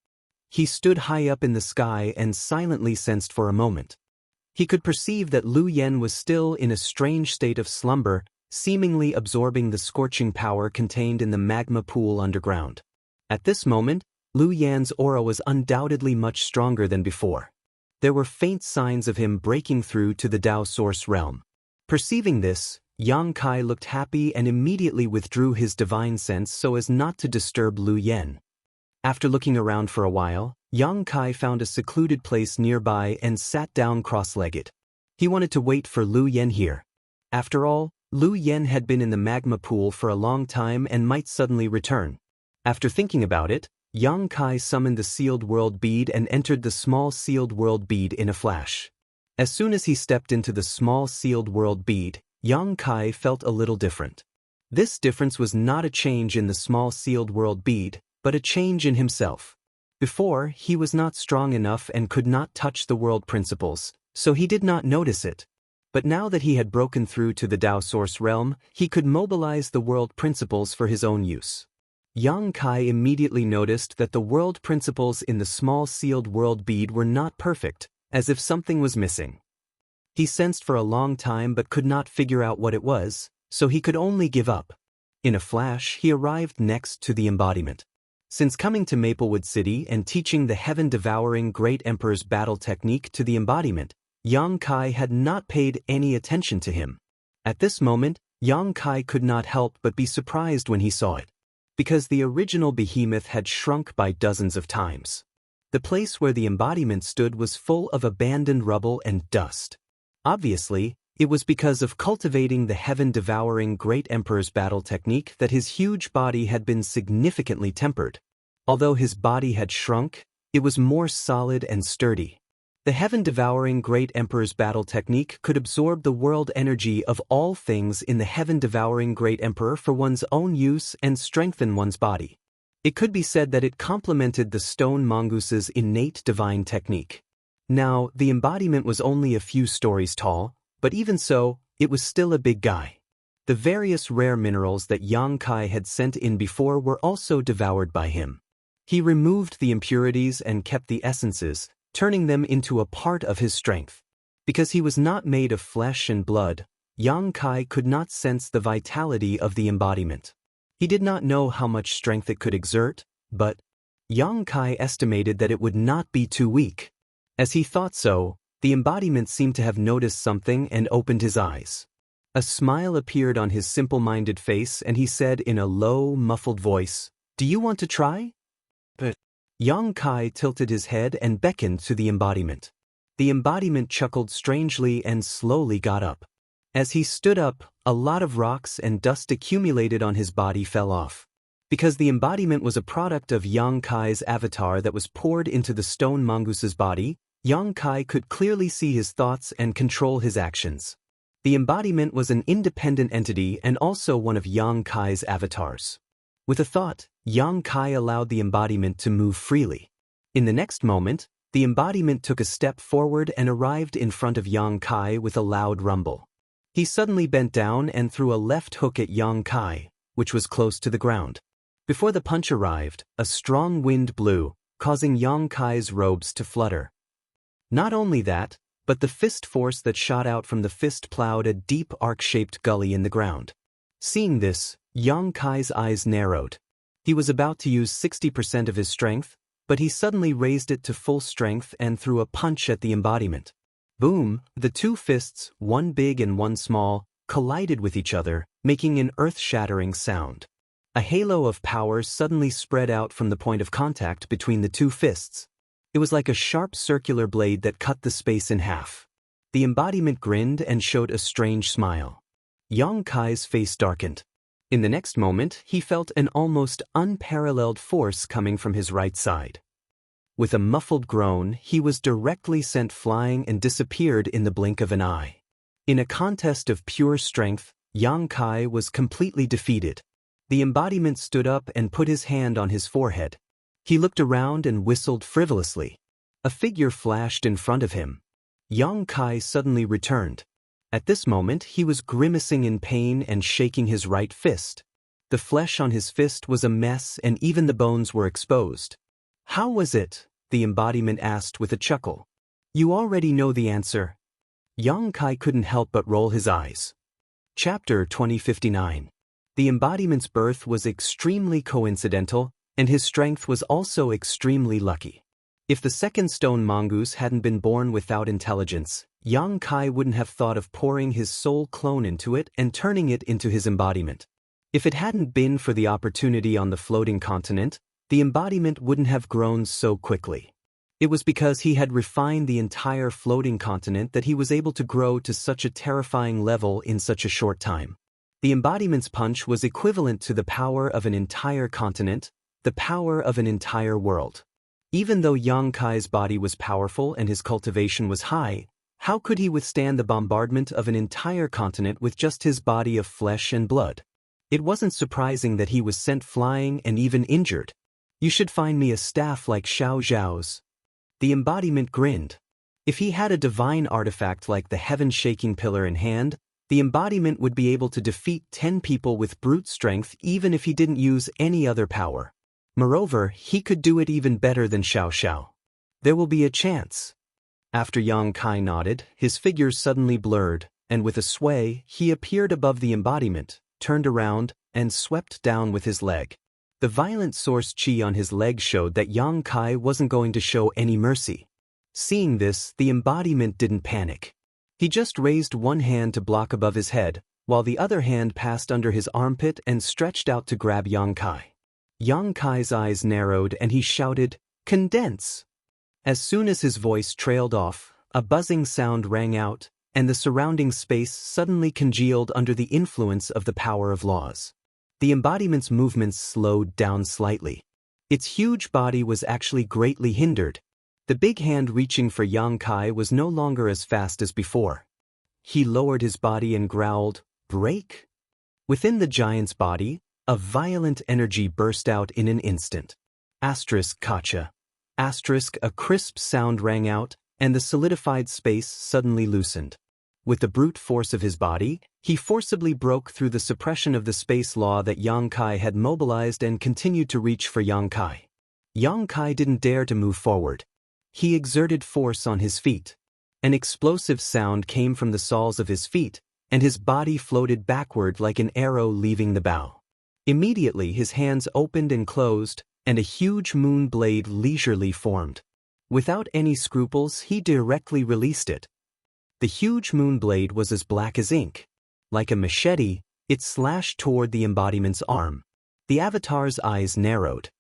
He stood high up in the sky and silently sensed for a moment. He could perceive that Lu Yen was still in a strange state of slumber, seemingly absorbing the scorching power contained in the magma pool underground. At this moment, Lu Yan's aura was undoubtedly much stronger than before. There were faint signs of him breaking through to the Tao Source realm. Perceiving this, Yang Kai looked happy and immediately withdrew his divine sense so as not to disturb Lu Yen. After looking around for a while, Yang Kai found a secluded place nearby and sat down cross-legged. He wanted to wait for Lu Yen here. After all, Lu Yen had been in the magma pool for a long time and might suddenly return. After thinking about it, Yang Kai summoned the sealed world bead and entered the small sealed world bead in a flash. As soon as he stepped into the small sealed world bead, Yang Kai felt a little different. This difference was not a change in the small sealed world bead, but a change in himself. Before, he was not strong enough and could not touch the world principles, so he did not notice it. But now that he had broken through to the Tao Source realm, he could mobilize the world principles for his own use. Yang Kai immediately noticed that the world principles in the small sealed world bead were not perfect, as if something was missing. He sensed for a long time but could not figure out what it was, so he could only give up. In a flash, he arrived next to the embodiment. Since coming to Maplewood City and teaching the heaven-devouring Great Emperor's battle technique to the embodiment, Yang Kai had not paid any attention to him. At this moment, Yang Kai could not help but be surprised when he saw it. Because the original behemoth had shrunk by dozens of times. The place where the embodiment stood was full of abandoned rubble and dust. Obviously, it was because of cultivating the heaven-devouring Great Emperor's battle technique that his huge body had been significantly tempered. Although his body had shrunk, it was more solid and sturdy. The heaven-devouring Great Emperor's battle technique could absorb the world energy of all things in the heaven-devouring Great Emperor for one's own use and strengthen one's body. It could be said that it complemented the stone mongoose's innate divine technique. Now, the embodiment was only a few stories tall, but even so, it was still a big guy. The various rare minerals that Yang Kai had sent in before were also devoured by him. He removed the impurities and kept the essences, turning them into a part of his strength. Because he was not made of flesh and blood, Yang Kai could not sense the vitality of the embodiment. He did not know how much strength it could exert, but Yang Kai estimated that it would not be too weak. As he thought so, the embodiment seemed to have noticed something and opened his eyes. A smile appeared on his simple-minded face and he said in a low, muffled voice, "Do you want to try?" But Yang Kai tilted his head and beckoned to the embodiment. The embodiment chuckled strangely and slowly got up. As he stood up, a lot of rocks and dust accumulated on his body fell off. Because the embodiment was a product of Yang Kai's avatar that was poured into the stone mongoose's body, Yang Kai could clearly see his thoughts and control his actions. The embodiment was an independent entity and also one of Yang Kai's avatars. With a thought, Yang Kai allowed the embodiment to move freely. In the next moment, the embodiment took a step forward and arrived in front of Yang Kai with a loud rumble. He suddenly bent down and threw a left hook at Yang Kai, which was close to the ground. Before the punch arrived, a strong wind blew, causing Yang Kai's robes to flutter. Not only that, but the fist force that shot out from the fist plowed a deep arc-shaped gully in the ground. Seeing this, Yang Kai's eyes narrowed. He was about to use 60% of his strength, but he suddenly raised it to full strength and threw a punch at the embodiment. Boom! The two fists, one big and one small, collided with each other, making an earth-shattering sound. A halo of power suddenly spread out from the point of contact between the two fists. It was like a sharp circular blade that cut the space in half. The embodiment grinned and showed a strange smile. Yang Kai's face darkened. In the next moment, he felt an almost unparalleled force coming from his right side. With a muffled groan, he was directly sent flying and disappeared in the blink of an eye. In a contest of pure strength, Yang Kai was completely defeated. The embodiment stood up and put his hand on his forehead. He looked around and whistled frivolously. A figure flashed in front of him. Yang Kai suddenly returned. At this moment, he was grimacing in pain and shaking his right fist. The flesh on his fist was a mess and even the bones were exposed. "How was it?" the embodiment asked with a chuckle. "You already know the answer." Yang Kai couldn't help but roll his eyes. Chapter 2059. The embodiment's birth was extremely coincidental, and his strength was also extremely lucky. If the second stone mongoose hadn't been born without intelligence, Yang Kai wouldn't have thought of pouring his soul clone into it and turning it into his embodiment. If it hadn't been for the opportunity on the floating continent, the embodiment wouldn't have grown so quickly. It was because he had refined the entire floating continent that he was able to grow to such a terrifying level in such a short time. The embodiment's punch was equivalent to the power of an entire continent, the power of an entire world. Even though Yang Kai's body was powerful and his cultivation was high, how could he withstand the bombardment of an entire continent with just his body of flesh and blood? It wasn't surprising that he was sent flying and even injured. "You should find me a staff like Xiao Zhao's." The embodiment grinned. If he had a divine artifact like the heaven-shaking pillar in hand, the embodiment would be able to defeat 10 people with brute strength even if he didn't use any other power. Moreover, he could do it even better than Xiao Xiao. "There will be a chance." After Yang Kai nodded, his figure suddenly blurred, and with a sway, he appeared above the embodiment, turned around, and swept down with his leg. The violent source chi on his leg showed that Yang Kai wasn't going to show any mercy. Seeing this, the embodiment didn't panic. He just raised one hand to block above his head, while the other hand passed under his armpit and stretched out to grab Yang Kai. Yang Kai's eyes narrowed and he shouted, "Condense!" As soon as his voice trailed off, a buzzing sound rang out, and the surrounding space suddenly congealed under the influence of the power of laws. The embodiment's movements slowed down slightly. Its huge body was actually greatly hindered. The big hand reaching for Yang Kai was no longer as fast as before. He lowered his body and growled, "Break?" Within the giant's body, a violent energy burst out in an instant. Gotcha. A crisp sound rang out, and the solidified space suddenly loosened. With the brute force of his body, he forcibly broke through the suppression of the space law that Yang Kai had mobilized and continued to reach for Yang Kai. Yang Kai didn't dare to move forward. He exerted force on his feet. An explosive sound came from the soles of his feet, and his body floated backward like an arrow leaving the bow. Immediately his hands opened and closed, and a huge moon blade leisurely formed. Without any scruples, he directly released it. The huge moon blade was as black as ink. Like a machete, it slashed toward the embodiment's arm. The avatar's eyes narrowed.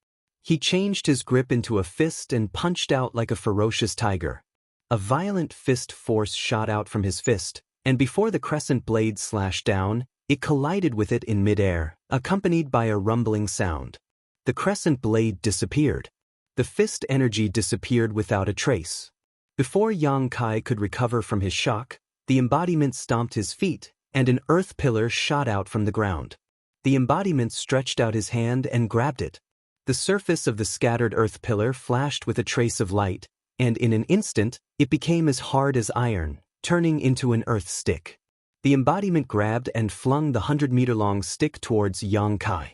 He changed his grip into a fist and punched out like a ferocious tiger. A violent fist force shot out from his fist, and before the crescent blade slashed down, it collided with it in midair, accompanied by a rumbling sound. The crescent blade disappeared. The fist energy disappeared without a trace. Before Yang Kai could recover from his shock, the embodiment stomped his feet, and an earth pillar shot out from the ground. The embodiment stretched out his hand and grabbed it. The surface of the scattered earth pillar flashed with a trace of light, and in an instant, it became as hard as iron, turning into an earth stick. The embodiment grabbed and flung the 100-meter-long stick towards Yang Kai.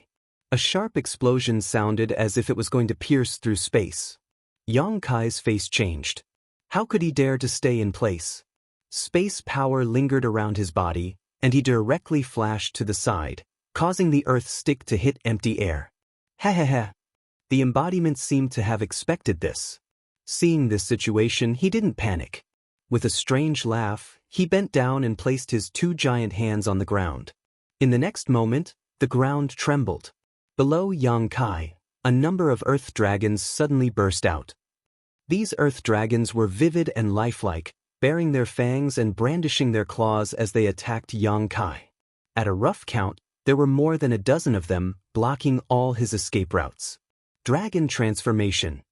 A sharp explosion sounded as if it was going to pierce through space. Yang Kai's face changed. How could he dare to stay in place? Space power lingered around his body, and he directly flashed to the side, causing the earth stick to hit empty air. Ha. The embodiment seemed to have expected this. Seeing this situation, he didn't panic. With a strange laugh, he bent down and placed his 2 giant hands on the ground. In the next moment, the ground trembled. Below Yang Kai, a number of earth dragons suddenly burst out. These earth dragons were vivid and lifelike, baring their fangs and brandishing their claws as they attacked Yang Kai. At a rough count, there were more than a dozen of them, blocking all his escape routes. Dragon transformation.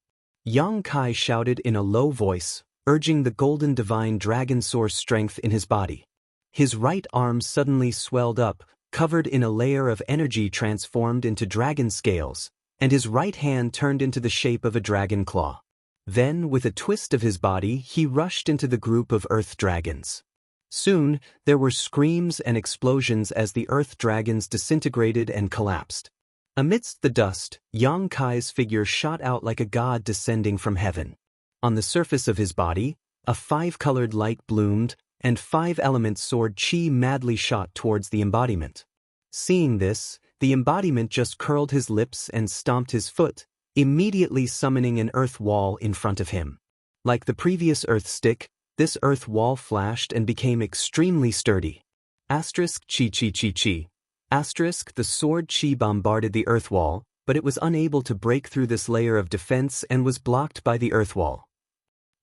Yang Kai shouted in a low voice, urging the golden divine dragon source strength in his body. His right arm suddenly swelled up, covered in a layer of energy transformed into dragon scales, and his right hand turned into the shape of a dragon claw. Then, with a twist of his body, he rushed into the group of earth dragons. Soon, there were screams and explosions as the earth dragons disintegrated and collapsed. Amidst the dust, Yang Kai's figure shot out like a god descending from heaven. On the surface of his body, a 5-colored light bloomed, and 5-element sword chi madly shot towards the embodiment. Seeing this, the embodiment just curled his lips and stomped his foot, immediately summoning an earth wall in front of him. Like the previous earth stick, this earth wall flashed and became extremely sturdy. Asterisk chi. Asterisk, the sword chi bombarded the earth wall, but it was unable to break through this layer of defense and was blocked by the earth wall.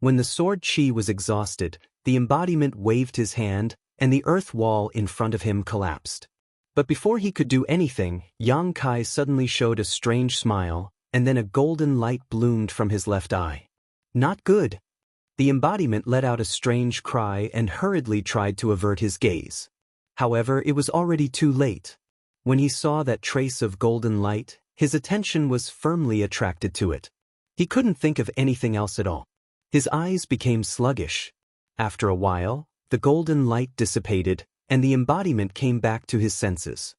When the sword chi was exhausted, the embodiment waved his hand, and the earth wall in front of him collapsed. But before he could do anything, Yang Kai suddenly showed a strange smile, and then a golden light bloomed from his left eye. Not good. The embodiment let out a strange cry and hurriedly tried to avert his gaze. However, it was already too late. When he saw that trace of golden light, his attention was firmly attracted to it. He couldn't think of anything else at all. His eyes became sluggish. After a while, the golden light dissipated, and the embodiment came back to his senses.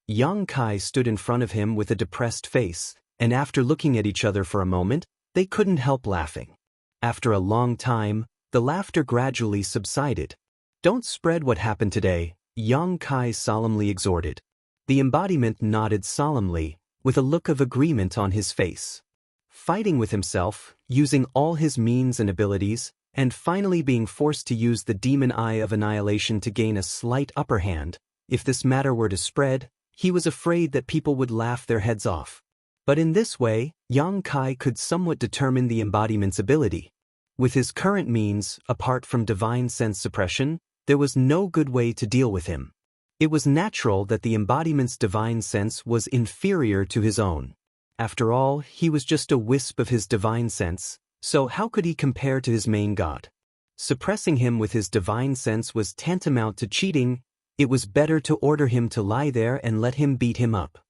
Yang Kai stood in front of him with a depressed face, and after looking at each other for a moment, they couldn't help laughing. After a long time, the laughter gradually subsided. "Don't spread what happened today," Yang Kai solemnly exhorted. The embodiment nodded solemnly, with a look of agreement on his face. Fighting with himself, using all his means and abilities, and finally being forced to use the demon eye of annihilation to gain a slight upper hand, if this matter were to spread, he was afraid that people would laugh their heads off. But in this way, Yang Kai could somewhat determine the embodiment's ability. With his current means, apart from divine sense suppression, there was no good way to deal with him. It was natural that the embodiment's divine sense was inferior to his own. After all, he was just a wisp of his divine sense, so how could he compare to his main god? Suppressing him with his divine sense was tantamount to cheating. It was better to order him to lie there and let him beat him up.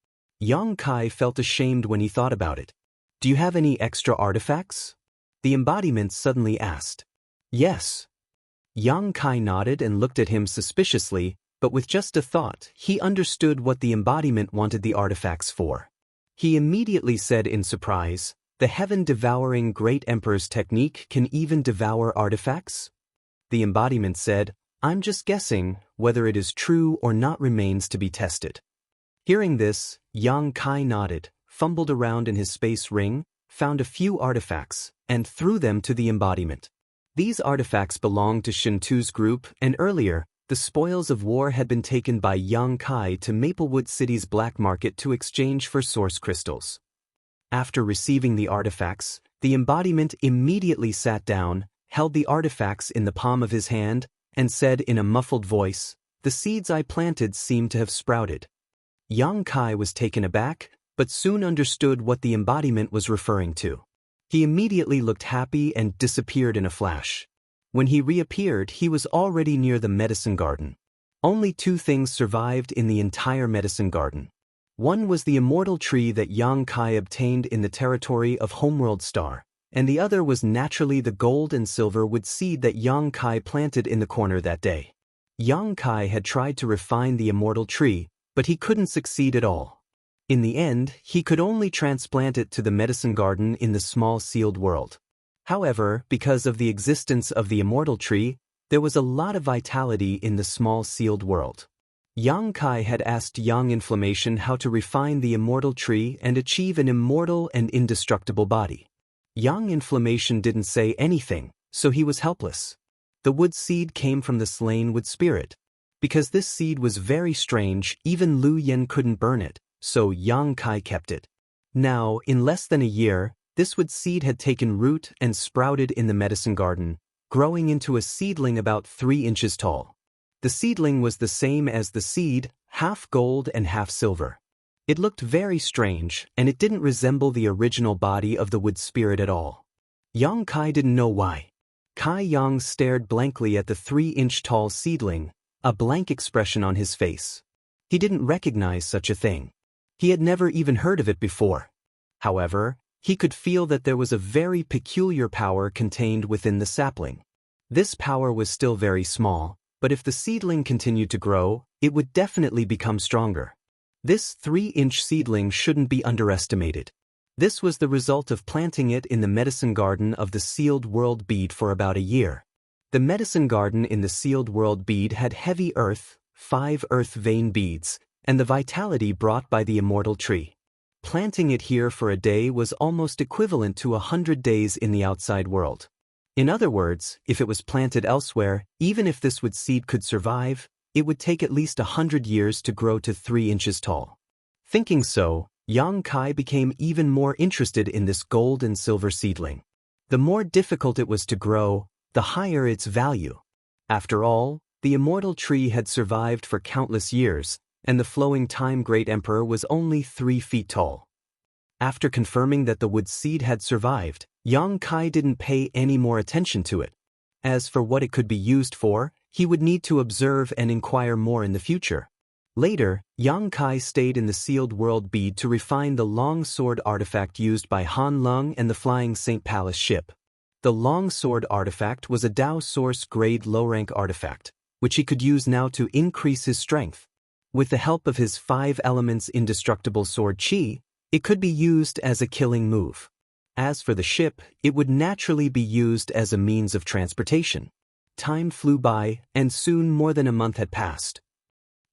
Yang Kai felt ashamed when he thought about it. "Do you have any extra artifacts?" the embodiment suddenly asked. "Yes." Yang Kai nodded and looked at him suspiciously, but with just a thought, he understood what the embodiment wanted the artifacts for. He immediately said in surprise, "The heaven-devouring great emperor's technique can even devour artifacts?" The embodiment said, "I'm just guessing. Whether it is true or not remains to be tested." Hearing this, Yang Kai nodded, fumbled around in his space ring, found a few artifacts, and threw them to the embodiment. These artifacts belonged to Shintu's group, and earlier, the spoils of war had been taken by Yang Kai to Maplewood City's black market to exchange for source crystals. After receiving the artifacts, the embodiment immediately sat down, held the artifacts in the palm of his hand, and said in a muffled voice, "The seeds I planted seem to have sprouted." Yang Kai was taken aback, but soon understood what the embodiment was referring to. He immediately looked happy and disappeared in a flash. When he reappeared, he was already near the medicine garden. Only two things survived in the entire medicine garden. One was the immortal tree that Yang Kai obtained in the territory of Homeworld Star, and the other was naturally the gold and silver wood seed that Yang Kai planted in the corner that day. Yang Kai had tried to refine the immortal tree, but he couldn't succeed at all. In the end, he could only transplant it to the medicine garden in the small sealed world. However, because of the existence of the immortal tree, there was a lot of vitality in the small sealed world. Yang Kai had asked Yang Inflammation how to refine the immortal tree and achieve an immortal and indestructible body. Yang Inflammation didn't say anything, so he was helpless. The wood seed came from the slain wood spirit. Because this seed was very strange, even Lu Yen couldn't burn it, so Yang Kai kept it. Now, in less than a year, this wood seed had taken root and sprouted in the medicine garden, growing into a seedling about 3 inches tall. The seedling was the same as the seed, half gold and half silver. It looked very strange, and it didn't resemble the original body of the wood spirit at all. Yang Kai didn't know why. Kai Yang stared blankly at the 3-inch tall seedling, a blank expression on his face. He didn't recognize such a thing. He had never even heard of it before. However, he could feel that there was a very peculiar power contained within the sapling. This power was still very small, but if the seedling continued to grow, it would definitely become stronger. This 3-inch seedling shouldn't be underestimated. This was the result of planting it in the medicine garden of the sealed world bead for about a year. The medicine garden in the sealed world bead had heavy earth, 5 earth vein beads, and the vitality brought by the immortal tree. Planting it here for a day was almost equivalent to 100 days in the outside world. In other words, if it was planted elsewhere, even if this wood seed could survive, it would take at least 100 years to grow to 3 inches tall. Thinking so, Yang Kai became even more interested in this gold and silver seedling. The more difficult it was to grow, the higher its value. After all, the immortal tree had survived for countless years, and the flowing time Great Emperor was only 3 feet tall. After confirming that the wood seed had survived, Yang Kai didn't pay any more attention to it. As for what it could be used for, he would need to observe and inquire more in the future. Later, Yang Kai stayed in the sealed world bead to refine the long sword artifact used by Han Lung and the Flying Saint Palace ship. The long sword artifact was a Dao Source grade low-rank artifact, which he could use now to increase his strength. With the help of his 5 elements indestructible sword Qi, it could be used as a killing move. As for the ship, it would naturally be used as a means of transportation. Time flew by, and soon more than a month had passed.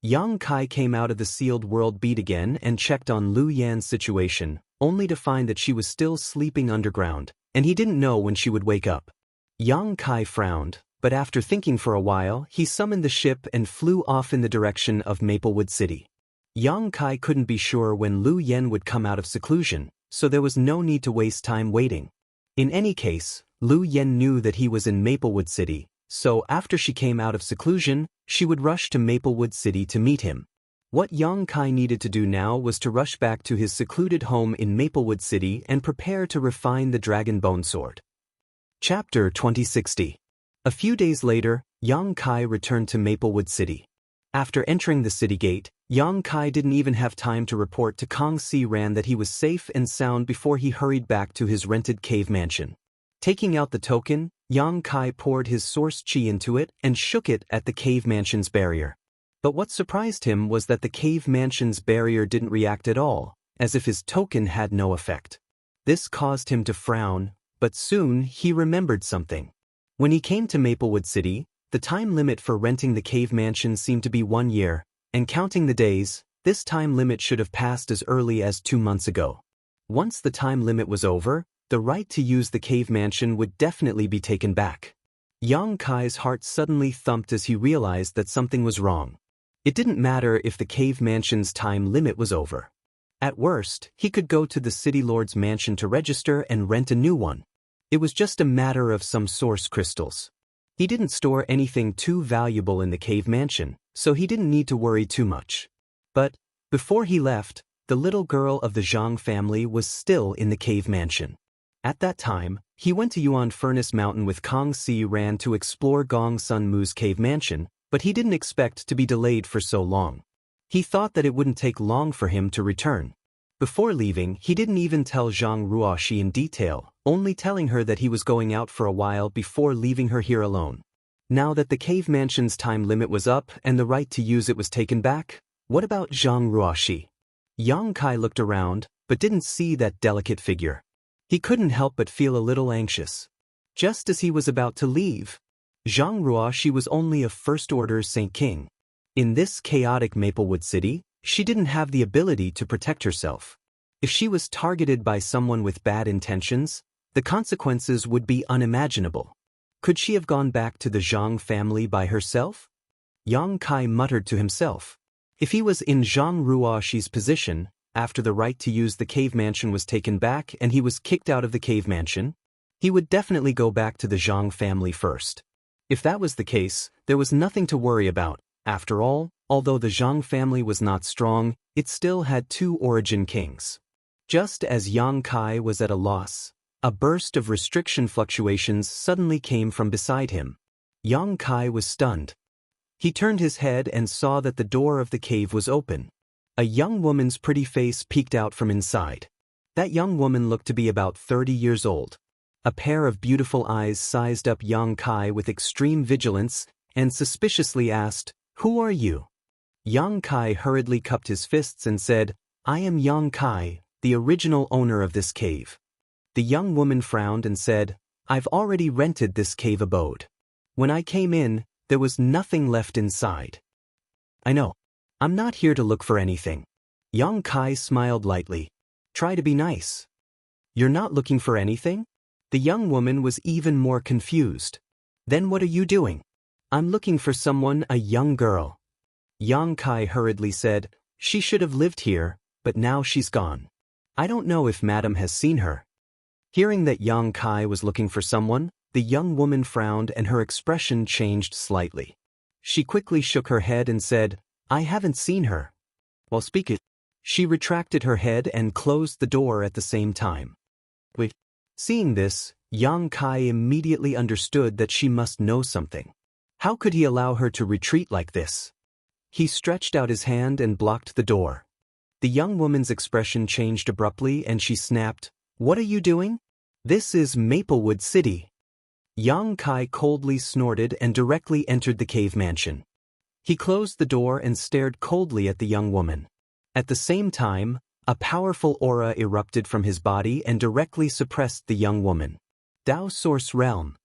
Yang Kai came out of the sealed world bead again and checked on Lu Yan's situation, only to find that she was still sleeping underground, and he didn't know when she would wake up. Yang Kai frowned, but after thinking for a while, he summoned the ship and flew off in the direction of Maplewood City. Yang Kai couldn't be sure when Lu Yan would come out of seclusion, so there was no need to waste time waiting. In any case, Lu Yan knew that he was in Maplewood City, so after she came out of seclusion, she would rush to Maplewood City to meet him. What Yang Kai needed to do now was to rush back to his secluded home in Maplewood City and prepare to refine the Dragon Bone Sword. Chapter 2060. A few days later, Yang Kai returned to Maplewood City. After entering the city gate, Yang Kai didn't even have time to report to Kong Si Ran that he was safe and sound before he hurried back to his rented cave mansion. Taking out the token, Yang Kai poured his source Qi into it and shook it at the cave mansion's barrier. But what surprised him was that the cave mansion's barrier didn't react at all, as if his token had no effect. This caused him to frown, but soon he remembered something. When he came to Maplewood City, the time limit for renting the cave mansion seemed to be 1 year, and counting the days, this time limit should have passed as early as 2 months ago. Once the time limit was over, the right to use the cave mansion would definitely be taken back. Yang Kai's heart suddenly thumped as he realized that something was wrong. It didn't matter if the cave mansion's time limit was over. At worst, he could go to the city lord's mansion to register and rent a new one. It was just a matter of some source crystals. He didn't store anything too valuable in the cave mansion, so he didn't need to worry too much. But, before he left, the little girl of the Zhang family was still in the cave mansion. At that time, he went to Yuan Furnace Mountain with Kong Si Ran to explore Gong Sun Mu's cave mansion, but he didn't expect to be delayed for so long. He thought that it wouldn't take long for him to return. Before leaving, he didn't even tell Zhang Ruoxi in detail, only telling her that he was going out for a while before leaving her here alone. Now that the cave mansion's time limit was up and the right to use it was taken back, what about Zhang Ruoxi? Yang Kai looked around, but didn't see that delicate figure. He couldn't help but feel a little anxious. Just as he was about to leave, Zhang Ruoxi was only a first-order Saint King. In this chaotic Maplewood City, she didn't have the ability to protect herself. If she was targeted by someone with bad intentions, the consequences would be unimaginable. Could she have gone back to the Zhang family by herself? Yang Kai muttered to himself. If he was in Zhang Ruoxi's position, after the right to use the cave mansion was taken back and he was kicked out of the cave mansion, he would definitely go back to the Zhang family first. If that was the case, there was nothing to worry about. After all, although the Zhang family was not strong, it still had two origin kings. Just as Yang Kai was at a loss, a burst of restriction fluctuations suddenly came from beside him. Yang Kai was stunned. He turned his head and saw that the door of the cave was open. A young woman's pretty face peeked out from inside. That young woman looked to be about 30 years old. A pair of beautiful eyes sized up Yang Kai with extreme vigilance and suspiciously asked, "Who are you?" Yang Kai hurriedly cupped his fists and said, "I am Yang Kai, the original owner of this cave." The young woman frowned and said, "I've already rented this cave abode. When I came in, there was nothing left inside." "I know. I'm not here to look for anything." Yang Kai smiled lightly. "Try to be nice." "You're not looking for anything?" The young woman was even more confused. "Then what are you doing?" "I'm looking for someone, a young girl." Yang Kai hurriedly said, "She should have lived here, but now she's gone. I don't know if Madam has seen her." Hearing that Yang Kai was looking for someone, the young woman frowned and her expression changed slightly. She quickly shook her head and said, "I haven't seen her." While speaking, she retracted her head and closed the door at the same time. Wait. Seeing this, Yang Kai immediately understood that she must know something. How could he allow her to retreat like this? He stretched out his hand and blocked the door. The young woman's expression changed abruptly and she snapped, "What are you doing? This is Maplewood City." Yang Kai coldly snorted and directly entered the cave mansion. He closed the door and stared coldly at the young woman. At the same time, a powerful aura erupted from his body and directly suppressed the young woman. Dao Source Realm.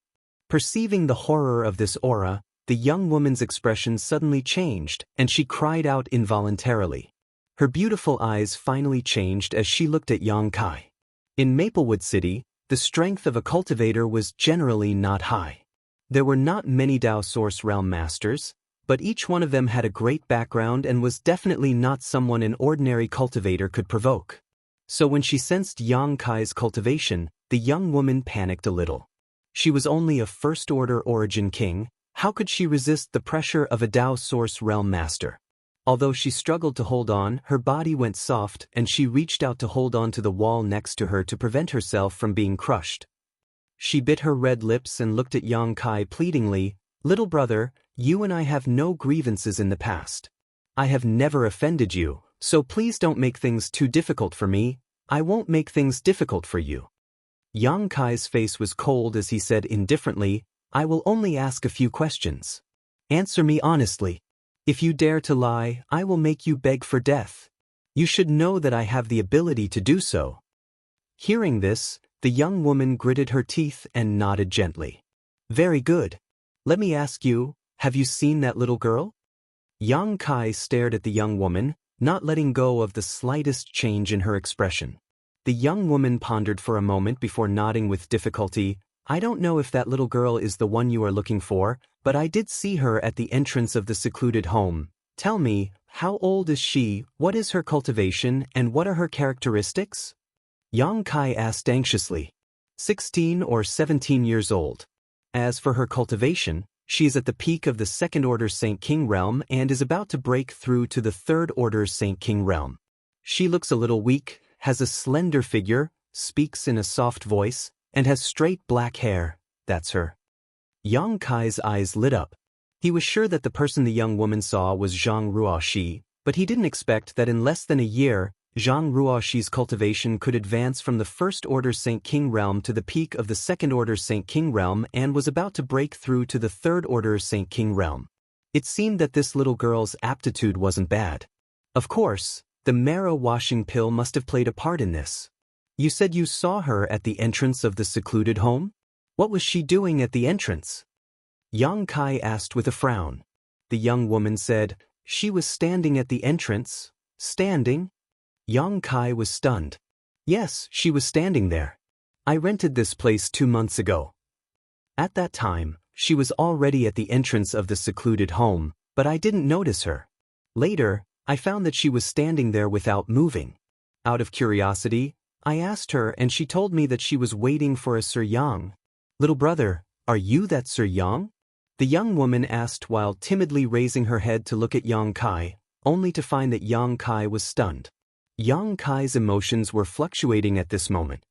Perceiving the horror of this aura, the young woman's expression suddenly changed and she cried out involuntarily. Her beautiful eyes finally changed as she looked at Yang Kai. In Maplewood City, the strength of a cultivator was generally not high. There were not many Dao Source Realm masters, but each one of them had a great background and was definitely not someone an ordinary cultivator could provoke. So when she sensed Yang Kai's cultivation, the young woman panicked a little. She was only a first-order origin king. How could she resist the pressure of a Dao Source Realm master? Although she struggled to hold on, her body went soft and she reached out to hold on to the wall next to her to prevent herself from being crushed. She bit her red lips and looked at Yang Kai pleadingly, "Little brother, you and I have no grievances in the past. I have never offended you, so please don't make things too difficult for me. I won't make things difficult for you." Yang Kai's face was cold as he said indifferently, "I will only ask a few questions. Answer me honestly. If you dare to lie, I will make you beg for death. You should know that I have the ability to do so." Hearing this, the young woman gritted her teeth and nodded gently. "Very good. Let me ask you, have you seen that little girl?" Yang Kai stared at the young woman, not letting go of the slightest change in her expression. The young woman pondered for a moment before nodding with difficulty. "I don't know if that little girl is the one you are looking for, but I did see her at the entrance of the secluded home. Tell me, how old is she, what is her cultivation, and what are her characteristics?" Yang Kai asked anxiously. 16 or 17 years old. As for her cultivation, she is at the peak of the Second Order Saint King realm and is about to break through to the Third Order Saint King realm. She looks a little weak, has a slender figure, speaks in a soft voice, and has straight black hair. That's her. Yang Kai's eyes lit up. He was sure that the person the young woman saw was Zhang Ruoxi, but he didn't expect that in less than a year, Zhang Ruoxi's cultivation could advance from the First Order Saint King realm to the peak of the Second Order Saint King realm and was about to break through to the Third Order Saint King realm. It seemed that this little girl's aptitude wasn't bad. Of course, the marrow washing pill must have played a part in this. You said you saw her at the entrance of the secluded home? What was she doing at the entrance? Yang Kai asked with a frown. The young woman said, she was standing at the entrance. Standing? Yang Kai was stunned. Yes, she was standing there. I rented this place 2 months ago. At that time, she was already at the entrance of the secluded home, but I didn't notice her. Later, I found that she was standing there without moving. Out of curiosity, I asked her and she told me that she was waiting for a Sir Yang. Little brother, are you that Sir Yang? The young woman asked while timidly raising her head to look at Yang Kai, only to find that Yang Kai was stunned. Yang Kai's emotions were fluctuating at this moment.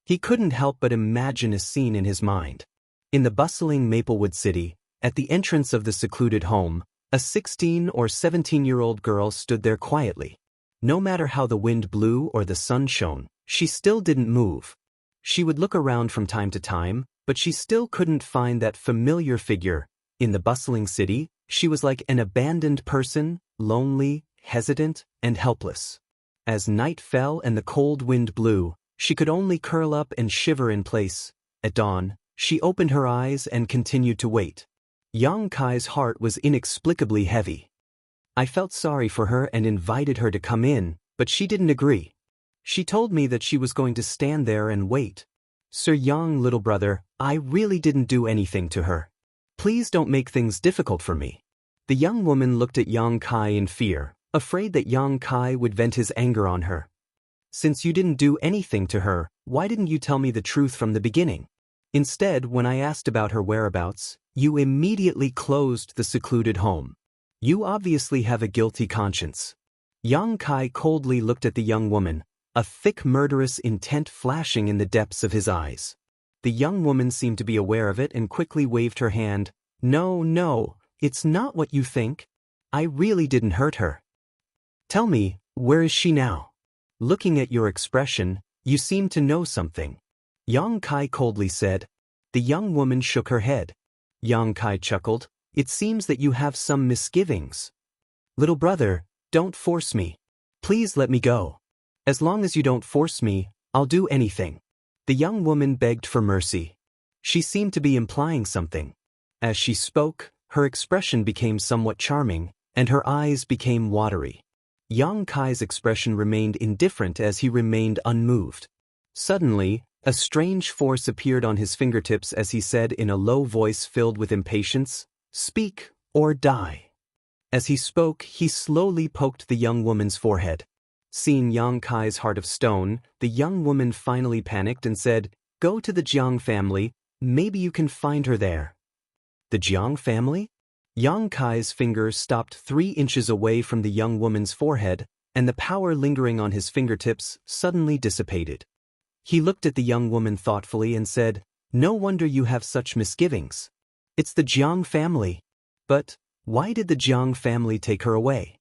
He couldn't help but imagine a scene in his mind. In the bustling Maplewood city, at the entrance of the secluded home, a 16 or 17-year-old girl stood there quietly. No matter how the wind blew or the sun shone, she still didn't move. She would look around from time to time, but she still couldn't find that familiar figure. In the bustling city, she was like an abandoned person, lonely, hesitant, and helpless. As night fell and the cold wind blew, she could only curl up and shiver in place. At dawn, she opened her eyes and continued to wait. Yang Kai's heart was inexplicably heavy. I felt sorry for her and invited her to come in, but she didn't agree. She told me that she was going to stand there and wait. Sir Yang, little brother, I really didn't do anything to her. Please don't make things difficult for me. The young woman looked at Yang Kai in fear, afraid that Yang Kai would vent his anger on her. Since you didn't do anything to her, why didn't you tell me the truth from the beginning? Instead, when I asked about her whereabouts, you immediately closed the secluded home. You obviously have a guilty conscience. Yang Kai coldly looked at the young woman, a thick murderous intent flashing in the depths of his eyes. The young woman seemed to be aware of it and quickly waved her hand. No, it's not what you think. I really didn't hurt her. Tell me, where is she now? Looking at your expression, you seem to know something. Yang Kai coldly said. The young woman shook her head. Yang Kai chuckled. It seems that you have some misgivings. Little brother, don't force me. Please let me go. As long as you don't force me, I'll do anything. The young woman begged for mercy. She seemed to be implying something. As she spoke, her expression became somewhat charming, and her eyes became watery. Yang Kai's expression remained indifferent as he remained unmoved. Suddenly, a strange force appeared on his fingertips as he said in a low voice filled with impatience, "Speak or die." As he spoke, he slowly poked the young woman's forehead. Seeing Yang Kai's heart of stone, the young woman finally panicked and said, "Go to the Jiang family, maybe you can find her there." The Jiang family? Yang Kai's finger stopped 3 inches away from the young woman's forehead, and the power lingering on his fingertips suddenly dissipated. He looked at the young woman thoughtfully and said, "No wonder you have such misgivings. It's the Jiang family. But why did the Jiang family take her away?"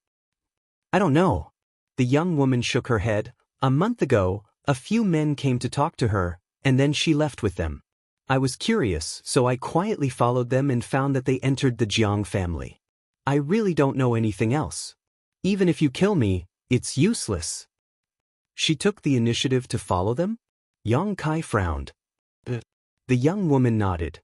"I don't know." The young woman shook her head. "A month ago, a few men came to talk to her, and then she left with them. I was curious, so I quietly followed them and found that they entered the Jiang family. I really don't know anything else. Even if you kill me, it's useless." She took the initiative to follow them? Yang Kai frowned. The young woman nodded.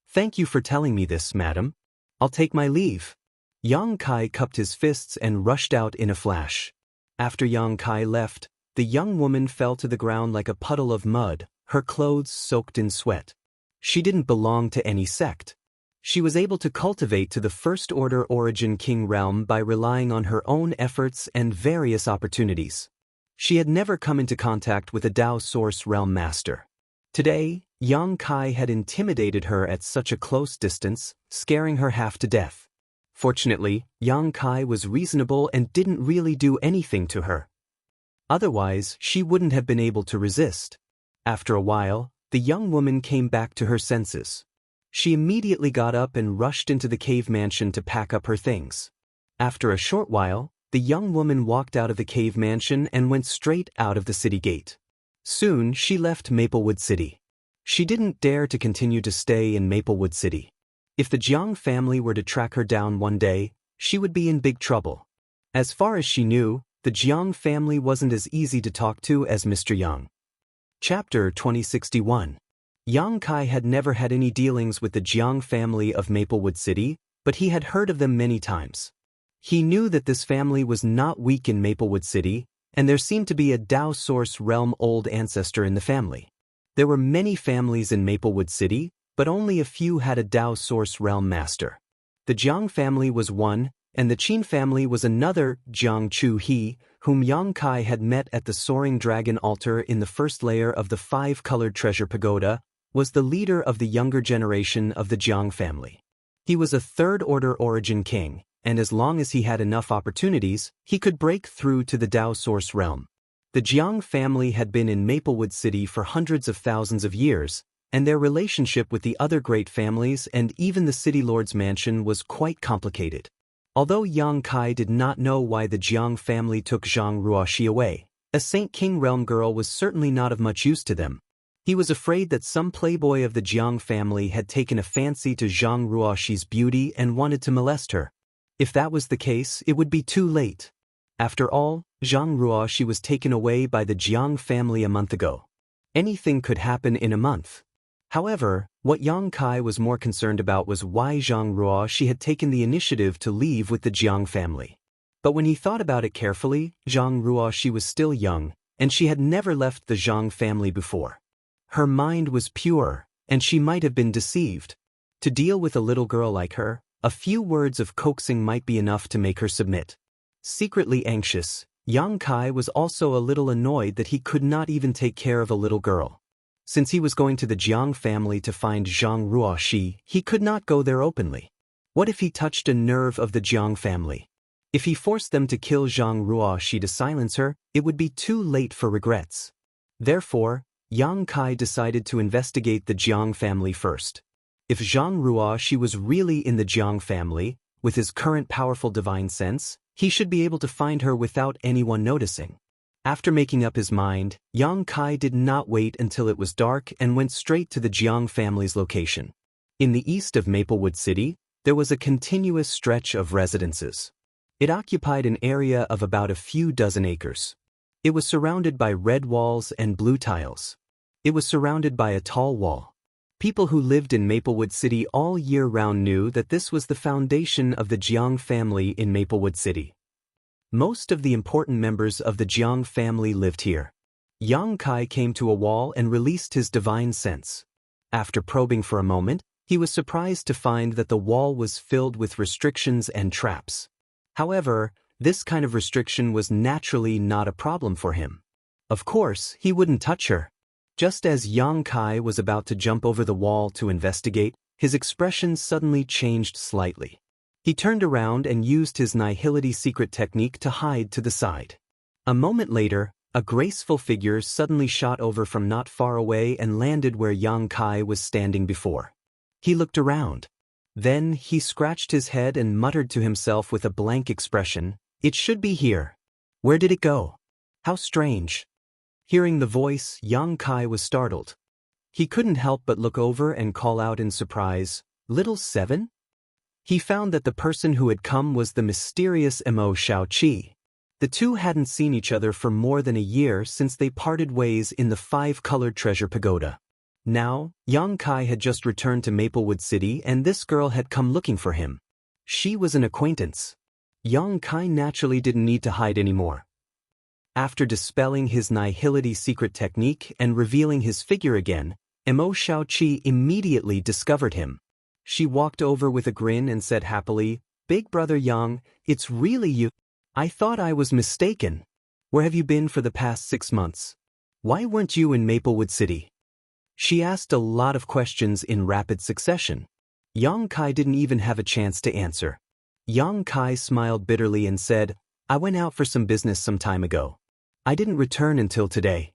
"Thank you for telling me this, madam. I'll take my leave." Yang Kai cupped his fists and rushed out in a flash. After Yang Kai left, the young woman fell to the ground like a puddle of mud, her clothes soaked in sweat. She didn't belong to any sect. She was able to cultivate to the First Order Origin King realm by relying on her own efforts and various opportunities. She had never come into contact with a Dao Source Realm Master. Today, Yang Kai had intimidated her at such a close distance, scaring her half to death. Fortunately, Yang Kai was reasonable and didn't really do anything to her. Otherwise, she wouldn't have been able to resist. After a while, the young woman came back to her senses. She immediately got up and rushed into the cave mansion to pack up her things. After a short while, the young woman walked out of the cave mansion and went straight out of the city gate. Soon, she left Maplewood City. She didn't dare to continue to stay in Maplewood City. If the Jiang family were to track her down one day, she would be in big trouble. As far as she knew, the Jiang family wasn't as easy to talk to as Mr. Yang. Chapter 2061. Yang Kai had never had any dealings with the Jiang family of Maplewood City, but he had heard of them many times. He knew that this family was not weak in Maplewood City, and there seemed to be a Dao Source Realm old ancestor in the family. There were many families in Maplewood City, but only a few had a Dao Source Realm master. The Jiang family was one, and the Qin family was another. Jiang Chu He, whom Yang Kai had met at the Soaring Dragon altar in the first layer of the five-colored treasure pagoda, was the leader of the younger generation of the Jiang family. He was a third-order origin king, and as long as he had enough opportunities, he could break through to the Dao Source Realm. The Jiang family had been in Maplewood City for hundreds of thousands of years, and their relationship with the other great families and even the city lord's mansion was quite complicated. Although Yang Kai did not know why the Jiang family took Zhang Ruoxi away, a Saint King realm girl was certainly not of much use to them. He was afraid that some playboy of the Jiang family had taken a fancy to Zhang Ruoxi's beauty and wanted to molest her. If that was the case, it would be too late. After all, Zhang Ruoxi was taken away by the Jiang family a month ago. Anything could happen in a month. However, what Yang Kai was more concerned about was why Zhang Ruoxi had taken the initiative to leave with the Jiang family. But when he thought about it carefully, Zhang Ruoxi was still young, and she had never left the Zhang family before. Her mind was pure, and she might have been deceived. To deal with a little girl like her, a few words of coaxing might be enough to make her submit. Secretly anxious, Yang Kai was also a little annoyed that he could not even take care of a little girl. Since he was going to the Jiang family to find Zhang Ruoxi, he could not go there openly. What if he touched a nerve of the Jiang family? If he forced them to kill Zhang Ruoxi to silence her, it would be too late for regrets. Therefore, Yang Kai decided to investigate the Jiang family first. If Zhang Ruoxi was really in the Jiang family, with his current powerful divine sense, he should be able to find her without anyone noticing. After making up his mind, Yang Kai did not wait until it was dark and went straight to the Jiang family's location. In the east of Maplewood City, there was a continuous stretch of residences. It occupied an area of about a few dozen acres. It was surrounded by red walls and blue tiles. It was surrounded by a tall wall. People who lived in Maplewood City all year round knew that this was the foundation of the Jiang family in Maplewood City. Most of the important members of the Jiang family lived here. Yang Kai came to a wall and released his divine sense. After probing for a moment, he was surprised to find that the wall was filled with restrictions and traps. However, this kind of restriction was naturally not a problem for him. Of course, he wouldn't touch her. Just as Yang Kai was about to jump over the wall to investigate, his expression suddenly changed slightly. He turned around and used his Nihility secret technique to hide to the side. A moment later, a graceful figure suddenly shot over from not far away and landed where Yang Kai was standing before. He looked around. Then he scratched his head and muttered to himself with a blank expression, "It should be here. Where did it go? How strange." Hearing the voice, Yang Kai was startled. He couldn't help but look over and call out in surprise, "Little Seven?" He found that the person who had come was the mysterious Mo Shaoqi. The two hadn't seen each other for more than a year since they parted ways in the five-colored treasure pagoda. Now, Yang Kai had just returned to Maplewood City and this girl had come looking for him. She was an acquaintance. Yang Kai naturally didn't need to hide anymore. After dispelling his Nihility secret technique and revealing his figure again, Mo Shaoqi immediately discovered him. She walked over with a grin and said happily, "Big brother Yang, it's really you. I thought I was mistaken. Where have you been for the past 6 months? Why weren't you in Maplewood City?" She asked a lot of questions in rapid succession. Yang Kai didn't even have a chance to answer. Yang Kai smiled bitterly and said, "I went out for some business some time ago. I didn't return until today."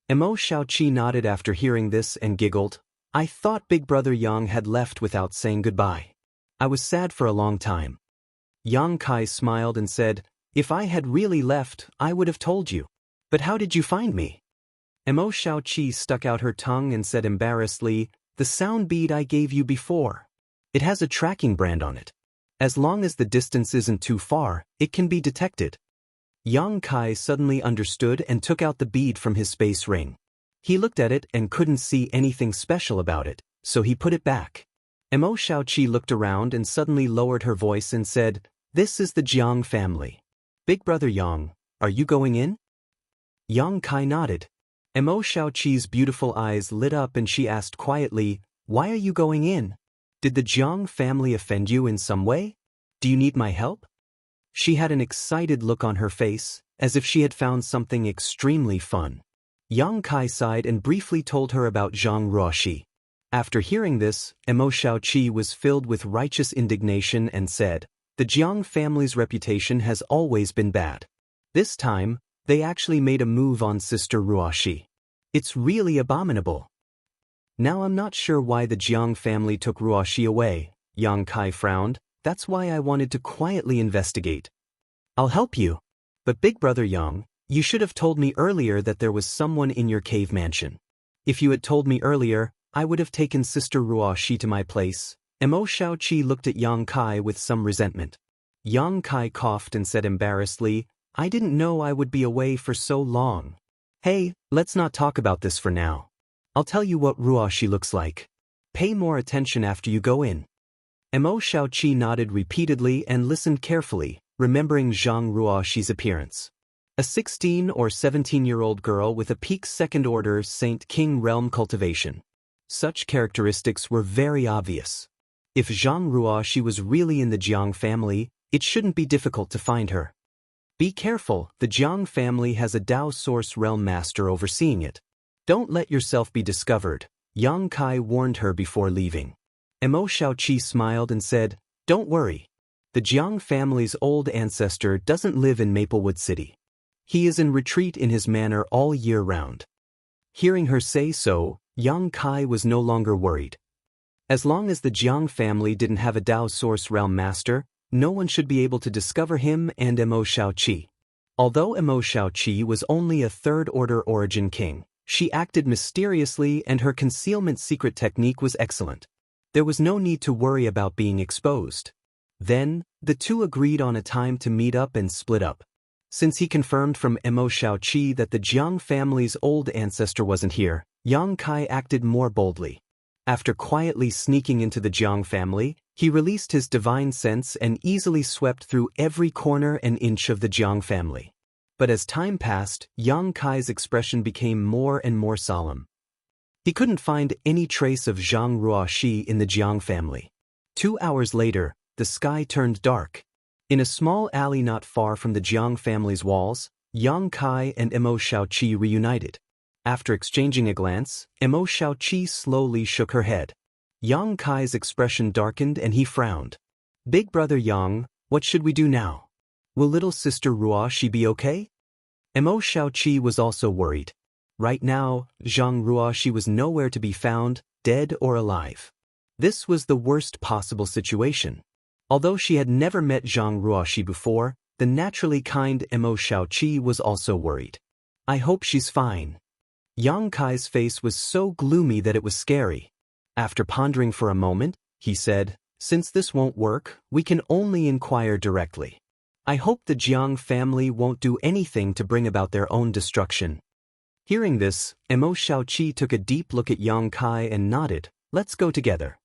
Mo Xiaoqi nodded after hearing this and giggled. "I thought Big Brother Yang had left without saying goodbye. I was sad for a long time." Yang Kai smiled and said, "If I had really left, I would have told you. But how did you find me?" Mo Xiaoqi stuck out her tongue and said embarrassedly, "The sound bead I gave you before. It has a tracking brand on it. As long as the distance isn't too far, it can be detected." Yang Kai suddenly understood and took out the bead from his space ring. He looked at it and couldn't see anything special about it, so he put it back. Mo Xiaoqi looked around and suddenly lowered her voice and said, "This is the Jiang family. Big Brother Yang, are you going in?" Yang Kai nodded. Mo Xiaoqi's beautiful eyes lit up and she asked quietly, "Why are you going in? Did the Jiang family offend you in some way? Do you need my help?" She had an excited look on her face, as if she had found something extremely fun. Yang Kai sighed and briefly told her about Zhang Ruoxi. After hearing this, Mo Xiaoqi was filled with righteous indignation and said, "The Jiang family's reputation has always been bad. This time, they actually made a move on Sister Ruoxi. It's really abominable." "Now I'm not sure why the Jiang family took Ruoxi away," Yang Kai frowned. "That's why I wanted to quietly investigate. I'll help you. But Big Brother Yang, you should have told me earlier that there was someone in your cave mansion. If you had told me earlier, I would have taken Sister Ruoxi to my place." Mo Xiaoqi looked at Yang Kai with some resentment. Yang Kai coughed and said embarrassedly, "I didn't know I would be away for so long. Hey, let's not talk about this for now. I'll tell you what Ruoxi looks like. Pay more attention after you go in." Mo Xiaoqi nodded repeatedly and listened carefully, remembering Zhang Ruoxi's appearance. A 16 or 17-year-old girl with a peak second-order Saint King realm cultivation. Such characteristics were very obvious. If Zhang Ruoxi was really in the Jiang family, it shouldn't be difficult to find her. Be careful, the Jiang family has a Dao Source Realm Master overseeing it. Don't let yourself be discovered, Yang Kai warned her before leaving. Mo Xiaoqi smiled and said, "Don't worry. The Jiang family's old ancestor doesn't live in Maplewood City. He is in retreat in his manor all year round." Hearing her say so, Yang Kai was no longer worried. As long as the Jiang family didn't have a Dao Source Realm Master, no one should be able to discover him and Mo Xiaoqi. Although Mo Xiaoqi was only a third-order origin king, she acted mysteriously and her concealment secret technique was excellent. There was no need to worry about being exposed. Then, the two agreed on a time to meet up and split up. Since he confirmed from Mo Xiaoqi that the Jiang family's old ancestor wasn't here, Yang Kai acted more boldly. After quietly sneaking into the Jiang family, he released his divine sense and easily swept through every corner and inch of the Jiang family. But as time passed, Yang Kai's expression became more and more solemn. He couldn't find any trace of Zhang Ruoxi in the Jiang family. 2 hours later, the sky turned dark. In a small alley not far from the Jiang family's walls, Yang Kai and Mo Xiaoqi reunited. After exchanging a glance, Mo Xiaoqi slowly shook her head. Yang Kai's expression darkened and he frowned. "Big Brother Yang, what should we do now? Will little sister Ruoxi be okay?" Mo Xiaoqi was also worried. Right now, Zhang Ruoxi was nowhere to be found, dead or alive. This was the worst possible situation. Although she had never met Zhang Ruoxi before, the naturally kind Mo Xiaoqi was also worried. "I hope she's fine." Yang Kai's face was so gloomy that it was scary. After pondering for a moment, he said, "Since this won't work, we can only inquire directly. I hope the Jiang family won't do anything to bring about their own destruction." Hearing this, Mo Xiaoqi took a deep look at Yang Kai and nodded, "Let's go together."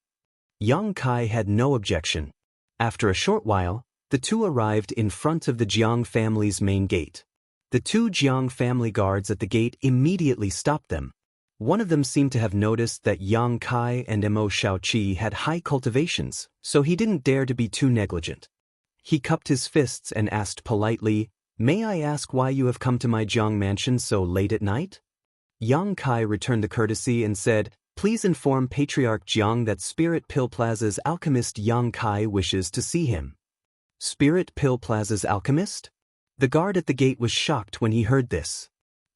Yang Kai had no objection. After a short while, the two arrived in front of the Jiang family's main gate. The two Jiang family guards at the gate immediately stopped them. One of them seemed to have noticed that Yang Kai and Mo Xiaoqi had high cultivations, so he didn't dare to be too negligent. He cupped his fists and asked politely, "May I ask why you have come to my Jiang mansion so late at night?" Yang Kai returned the courtesy and said, "Please inform Patriarch Jiang that Spirit Pill Plaza's alchemist Yang Kai wishes to see him." Spirit Pill Plaza's alchemist? The guard at the gate was shocked when he heard this.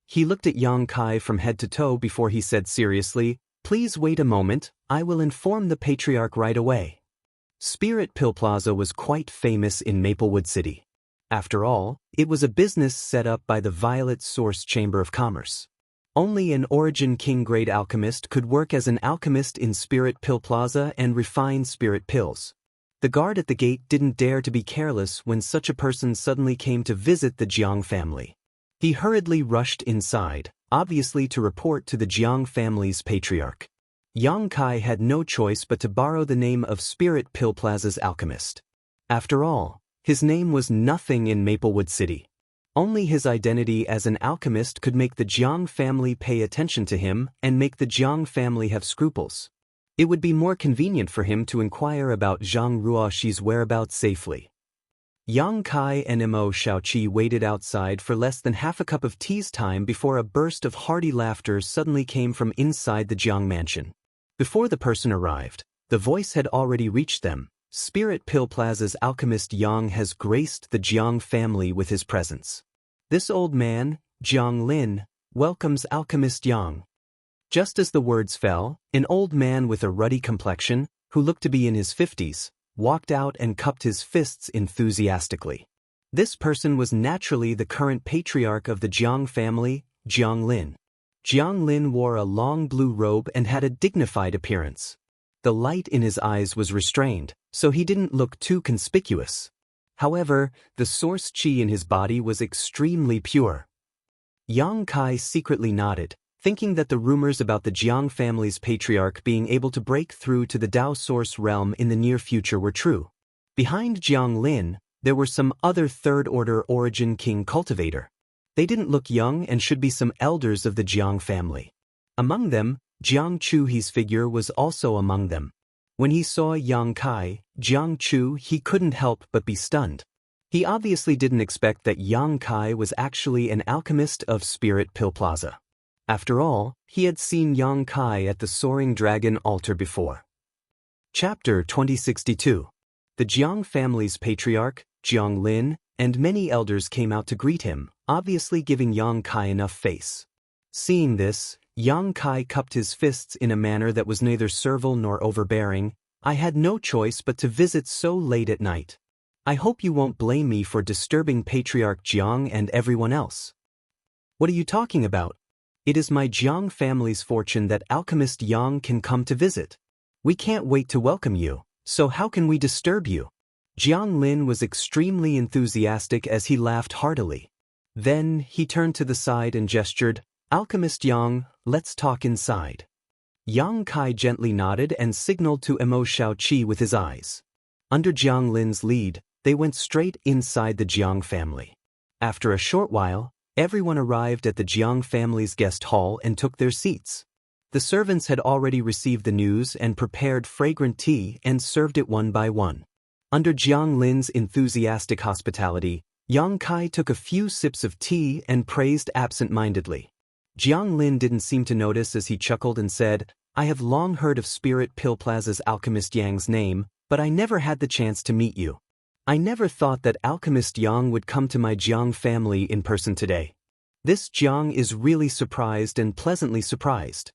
He looked at Yang Kai from head to toe before he said seriously, "Please wait a moment, I will inform the Patriarch right away." Spirit Pill Plaza was quite famous in Maplewood City. After all, it was a business set up by the Violet Source Chamber of Commerce. Only an Origin King-grade alchemist could work as an alchemist in Spirit Pill Plaza and refine spirit pills. The guard at the gate didn't dare to be careless when such a person suddenly came to visit the Jiang family. He hurriedly rushed inside, obviously to report to the Jiang family's patriarch. Yang Kai had no choice but to borrow the name of Spirit Pill Plaza's alchemist. After all, his name was nothing in Maplewood City. Only his identity as an alchemist could make the Jiang family pay attention to him and make the Jiang family have scruples. It would be more convenient for him to inquire about Zhang Ruoxi's whereabouts safely. Yang Kai and Mo Shaoqi waited outside for less than half a cup of tea's time before a burst of hearty laughter suddenly came from inside the Jiang mansion. Before the person arrived, the voice had already reached them. Spirit Pill Plaza's alchemist Yang has graced the Jiang family with his presence. This old man, Jiang Lin, welcomes alchemist Yang. Just as the words fell, an old man with a ruddy complexion, who looked to be in his 50s, walked out and cupped his fists enthusiastically. This person was naturally the current patriarch of the Jiang family, Jiang Lin. Jiang Lin wore a long blue robe and had a dignified appearance. The light in his eyes was restrained, so he didn't look too conspicuous. However, the source qi in his body was extremely pure. Yang Kai secretly nodded, thinking that the rumors about the Jiang family's patriarch being able to break through to the Dao source realm in the near future were true. Behind Jiang Lin, there were some other third-order Origin King cultivator. They didn't look young and should be some elders of the Jiang family. Among them, Jiang Chu's figure was also among them. When he saw Yang Kai, Jiang Chu, he couldn't help but be stunned. He obviously didn't expect that Yang Kai was actually an alchemist of Spirit Pill Plaza. After all, he had seen Yang Kai at the Soaring Dragon altar before. Chapter 2062. The Jiang family's patriarch, Jiang Lin, and many elders came out to greet him, obviously giving Yang Kai enough face. Seeing this, Yang Kai cupped his fists in a manner that was neither servile nor overbearing. "I had no choice but to visit so late at night. I hope you won't blame me for disturbing Patriarch Jiang and everyone else." "What are you talking about? It is my Jiang family's fortune that alchemist Yang can come to visit. We can't wait to welcome you, so how can we disturb you?" Jiang Lin was extremely enthusiastic as he laughed heartily. Then, he turned to the side and gestured, "Alchemist Yang, let's talk inside." Yang Kai gently nodded and signaled to Mo Shaoqi with his eyes. Under Jiang Lin's lead, they went straight inside the Jiang family. After a short while, everyone arrived at the Jiang family's guest hall and took their seats. The servants had already received the news and prepared fragrant tea and served it one by one. Under Jiang Lin's enthusiastic hospitality, Yang Kai took a few sips of tea and praised absent-mindedly. Jiang Lin didn't seem to notice as he chuckled and said, "I have long heard of Spirit Pill Plaza's alchemist Yang's name, but I never had the chance to meet you. I never thought that alchemist Yang would come to my Jiang family in person today. This Jiang is really surprised and pleasantly surprised."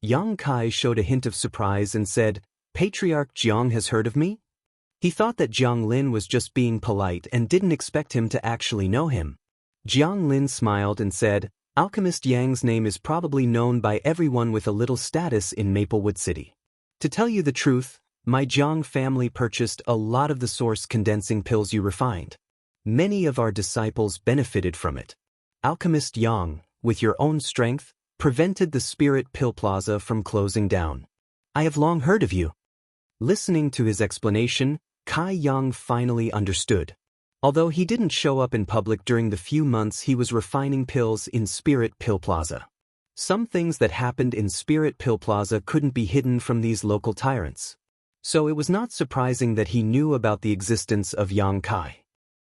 Yang Kai showed a hint of surprise and said, "Patriarch Jiang has heard of me?" He thought that Jiang Lin was just being polite and didn't expect him to actually know him. Jiang Lin smiled and said, "Alchemist Yang's name is probably known by everyone with a little status in Maplewood City. To tell you the truth, my Jiang family purchased a lot of the source condensing pills you refined. Many of our disciples benefited from it. Alchemist Yang, with your own strength, prevented the Spirit Pill Plaza from closing down. I have long heard of you." Listening to his explanation, Kai Yang finally understood. Although he didn't show up in public during the few months he was refining pills in Spirit Pill Plaza. Some things that happened in Spirit Pill Plaza couldn't be hidden from these local tyrants. So it was not surprising that he knew about the existence of Yang Kai.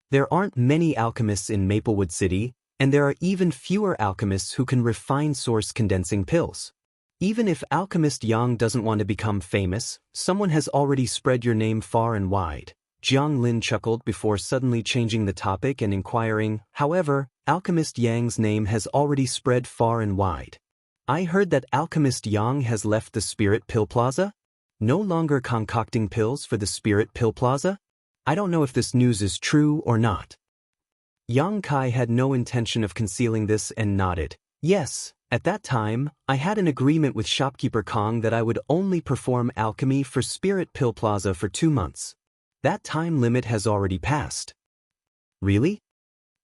There aren't many alchemists in Maplewood City, And there are even fewer alchemists who can refine source condensing pills. Even if Alchemist Yang doesn't want to become famous, someone has already spread your name far and wide. Jiang Lin chuckled before suddenly changing the topic and inquiring, however, Alchemist Yang's name has already spread far and wide. I heard that Alchemist Yang has left the Spirit Pill Plaza? No longer concocting pills for the Spirit Pill Plaza? I don't know if this news is true or not. Yang Kai had no intention of concealing this and nodded. Yes, at that time, I had an agreement with shopkeeper Kong that I would only perform alchemy for Spirit Pill Plaza for 2 months. That time limit has already passed. Really?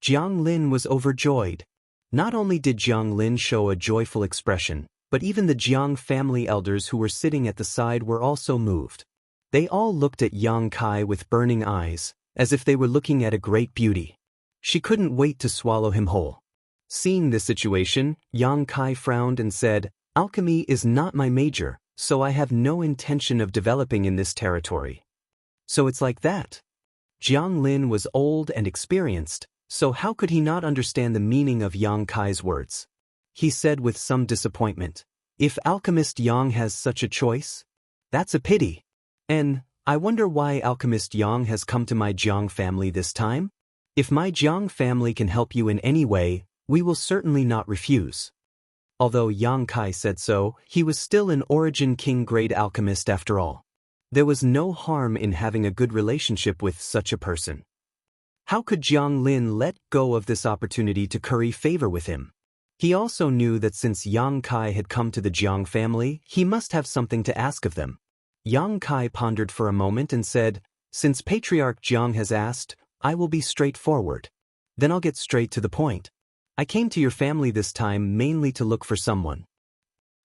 Jiang Lin was overjoyed. Not only did Jiang Lin show a joyful expression, but even the Jiang family elders who were sitting at the side were also moved. They all looked at Yang Kai with burning eyes, as if they were looking at a great beauty. She couldn't wait to swallow him whole. Seeing this situation, Yang Kai frowned and said, "Alchemy is not my major, so I have no intention of developing in this territory." So it's like that. Jiang Lin was old and experienced, so how could he not understand the meaning of Yang Kai's words? He said with some disappointment, "If Alchemist Yang has such a choice? That's a pity. And I wonder why Alchemist Yang has come to my Jiang family this time? If my Jiang family can help you in any way, we will certainly not refuse." Although Yang Kai said so, he was still an Origin King-grade alchemist after all. There was no harm in having a good relationship with such a person. How could Jiang Lin let go of this opportunity to curry favor with him? He also knew that since Yang Kai had come to the Jiang family, he must have something to ask of them. Yang Kai pondered for a moment and said, "Since Patriarch Jiang has asked, I will be straightforward. Then I'll get straight to the point. I came to your family this time mainly to look for someone."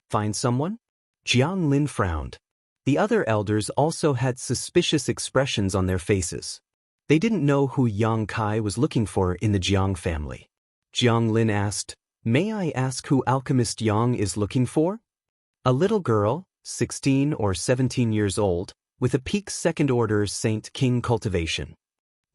"Find someone?" Jiang Lin frowned. The other elders also had suspicious expressions on their faces. They didn't know who Yang Kai was looking for in the Jiang family. Jiang Lin asked, "May I ask who Alchemist Yang is looking for?" A little girl, 16 or 17 years old, with a peak second-order Saint King cultivation.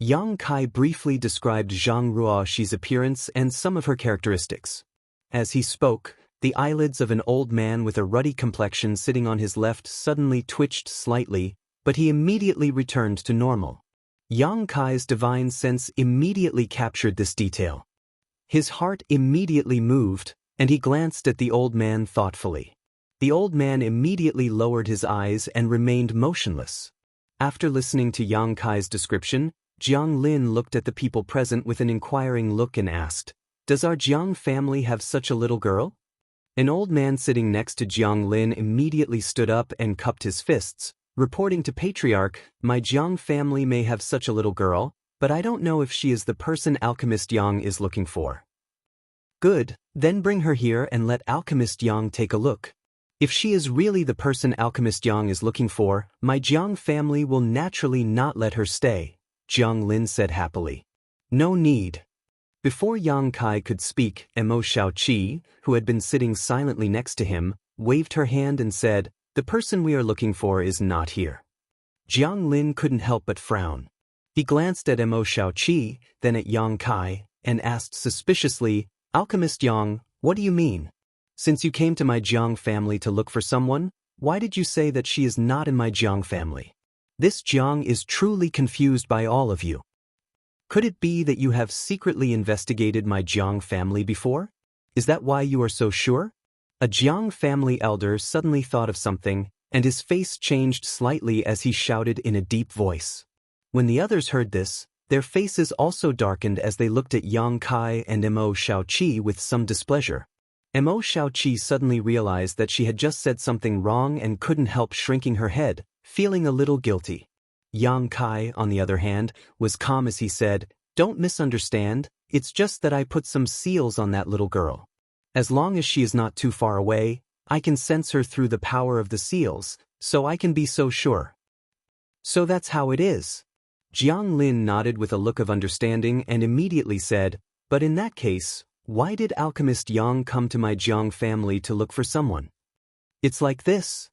Yang Kai briefly described Zhang Ruoxi's appearance and some of her characteristics. As he spoke, the eyelids of an old man with a ruddy complexion sitting on his left suddenly twitched slightly, but he immediately returned to normal. Yang Kai's divine sense immediately captured this detail. His heart immediately moved, and he glanced at the old man thoughtfully. The old man immediately lowered his eyes and remained motionless. After listening to Yang Kai's description, Jiang Lin looked at the people present with an inquiring look and asked, "Does our Jiang family have such a little girl?" An old man sitting next to Jiang Lin immediately stood up and cupped his fists, reporting to Patriarch, "My Jiang family may have such a little girl, but I don't know if she is the person Alchemist Yang is looking for." "Good, then bring her here and let Alchemist Yang take a look. If she is really the person Alchemist Yang is looking for, my Jiang family will naturally not let her stay," Jiang Lin said happily. "No need." Before Yang Kai could speak, Mo Xiaoqi, who had been sitting silently next to him, waved her hand and said, "The person we are looking for is not here." Jiang Lin couldn't help but frown. He glanced at Mo Xiaoqi, then at Yang Kai, and asked suspiciously, "Alchemist Yang, what do you mean? Since you came to my Jiang family to look for someone, why did you say that she is not in my Jiang family? This Jiang is truly confused by all of you. Could it be that you have secretly investigated my Jiang family before? Is that why you are so sure?" A Jiang family elder suddenly thought of something, and his face changed slightly as he shouted in a deep voice. When the others heard this, their faces also darkened as they looked at Yang Kai and Mo Xiaoqi with some displeasure. Mo Xiaoqi suddenly realized that she had just said something wrong and couldn't help shrinking her head, feeling a little guilty. Yang Kai, on the other hand, was calm as he said, "Don't misunderstand, it's just that I put some seals on that little girl. As long as she is not too far away, I can sense her through the power of the seals, so I can be so sure." "So that's how it is." Jiang Lin nodded with a look of understanding and immediately said, "But in that case, why did Alchemist Yang come to my Jiang family to look for someone?" "It's like this."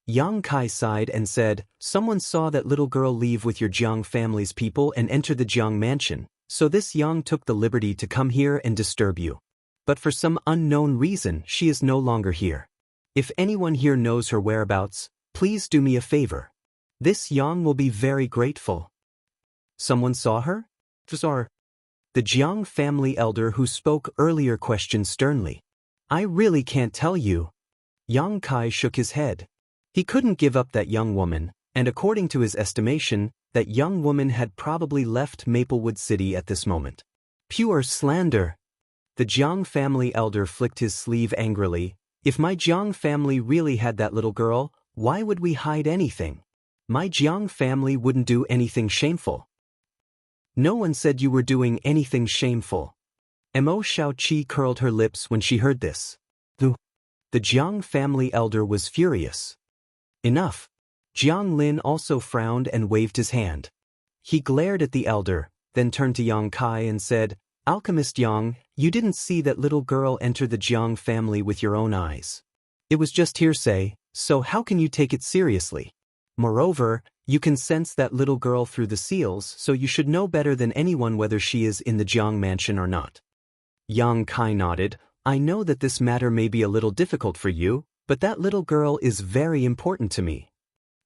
Yang Kai sighed and said, "Someone saw that little girl leave with your Jiang family's people and enter the Jiang mansion, So this Yang took the liberty to come here and disturb you. But for some unknown reason, she is no longer here. If anyone here knows her whereabouts, please do me a favor. This Yang will be very grateful. Someone saw her? The Jiang family elder who spoke earlier questioned sternly. I really can't tell you. Yang Kai shook his head. He couldn't give up that young woman, and according to his estimation, that young woman had probably left Maplewood City at this moment. Pure slander. The Jiang family elder flicked his sleeve angrily. If my Jiang family really had that little girl, why would we hide anything? My Jiang family wouldn't do anything shameful. No one said you were doing anything shameful. Mo Xiaoqi curled her lips when she heard this. The Jiang family elder was furious. Enough. Jiang Lin also frowned and waved his hand. He glared at the elder, then turned to Yang Kai and said, Alchemist Yang, you didn't see that little girl enter the Jiang family with your own eyes. It was just hearsay, so how can you take it seriously? Moreover, you can sense that little girl through the seals, so you should know better than anyone whether she is in the Jiang mansion or not. Yang Kai nodded. I know that this matter may be a little difficult for you, but that little girl is very important to me.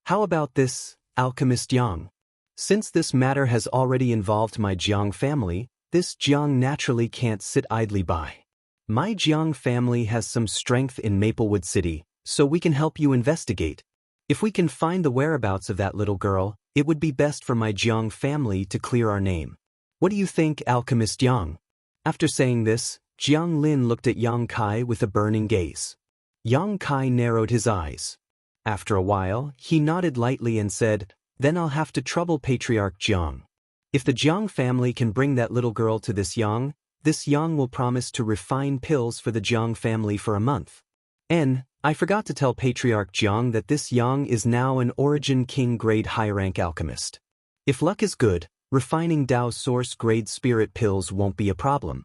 How about this, Alchemist Yang? Since this matter has already involved my Jiang family, this Jiang naturally can't sit idly by. My Jiang family has some strength in Maplewood City, so we can help you investigate. If we can find the whereabouts of that little girl, it would be best for my Jiang family to clear our name. What do you think, Alchemist Yang? After saying this, Jiang Lin looked at Yang Kai with a burning gaze. Yang Kai narrowed his eyes. After a while, he nodded lightly and said, Then I'll have to trouble Patriarch Jiang. If the Jiang family can bring that little girl to this Yang will promise to refine pills for the Jiang family for a month. I forgot to tell Patriarch Jiang that this Yang is now an Origin King grade high-rank alchemist. If luck is good, refining Dao Source grade spirit pills won't be a problem.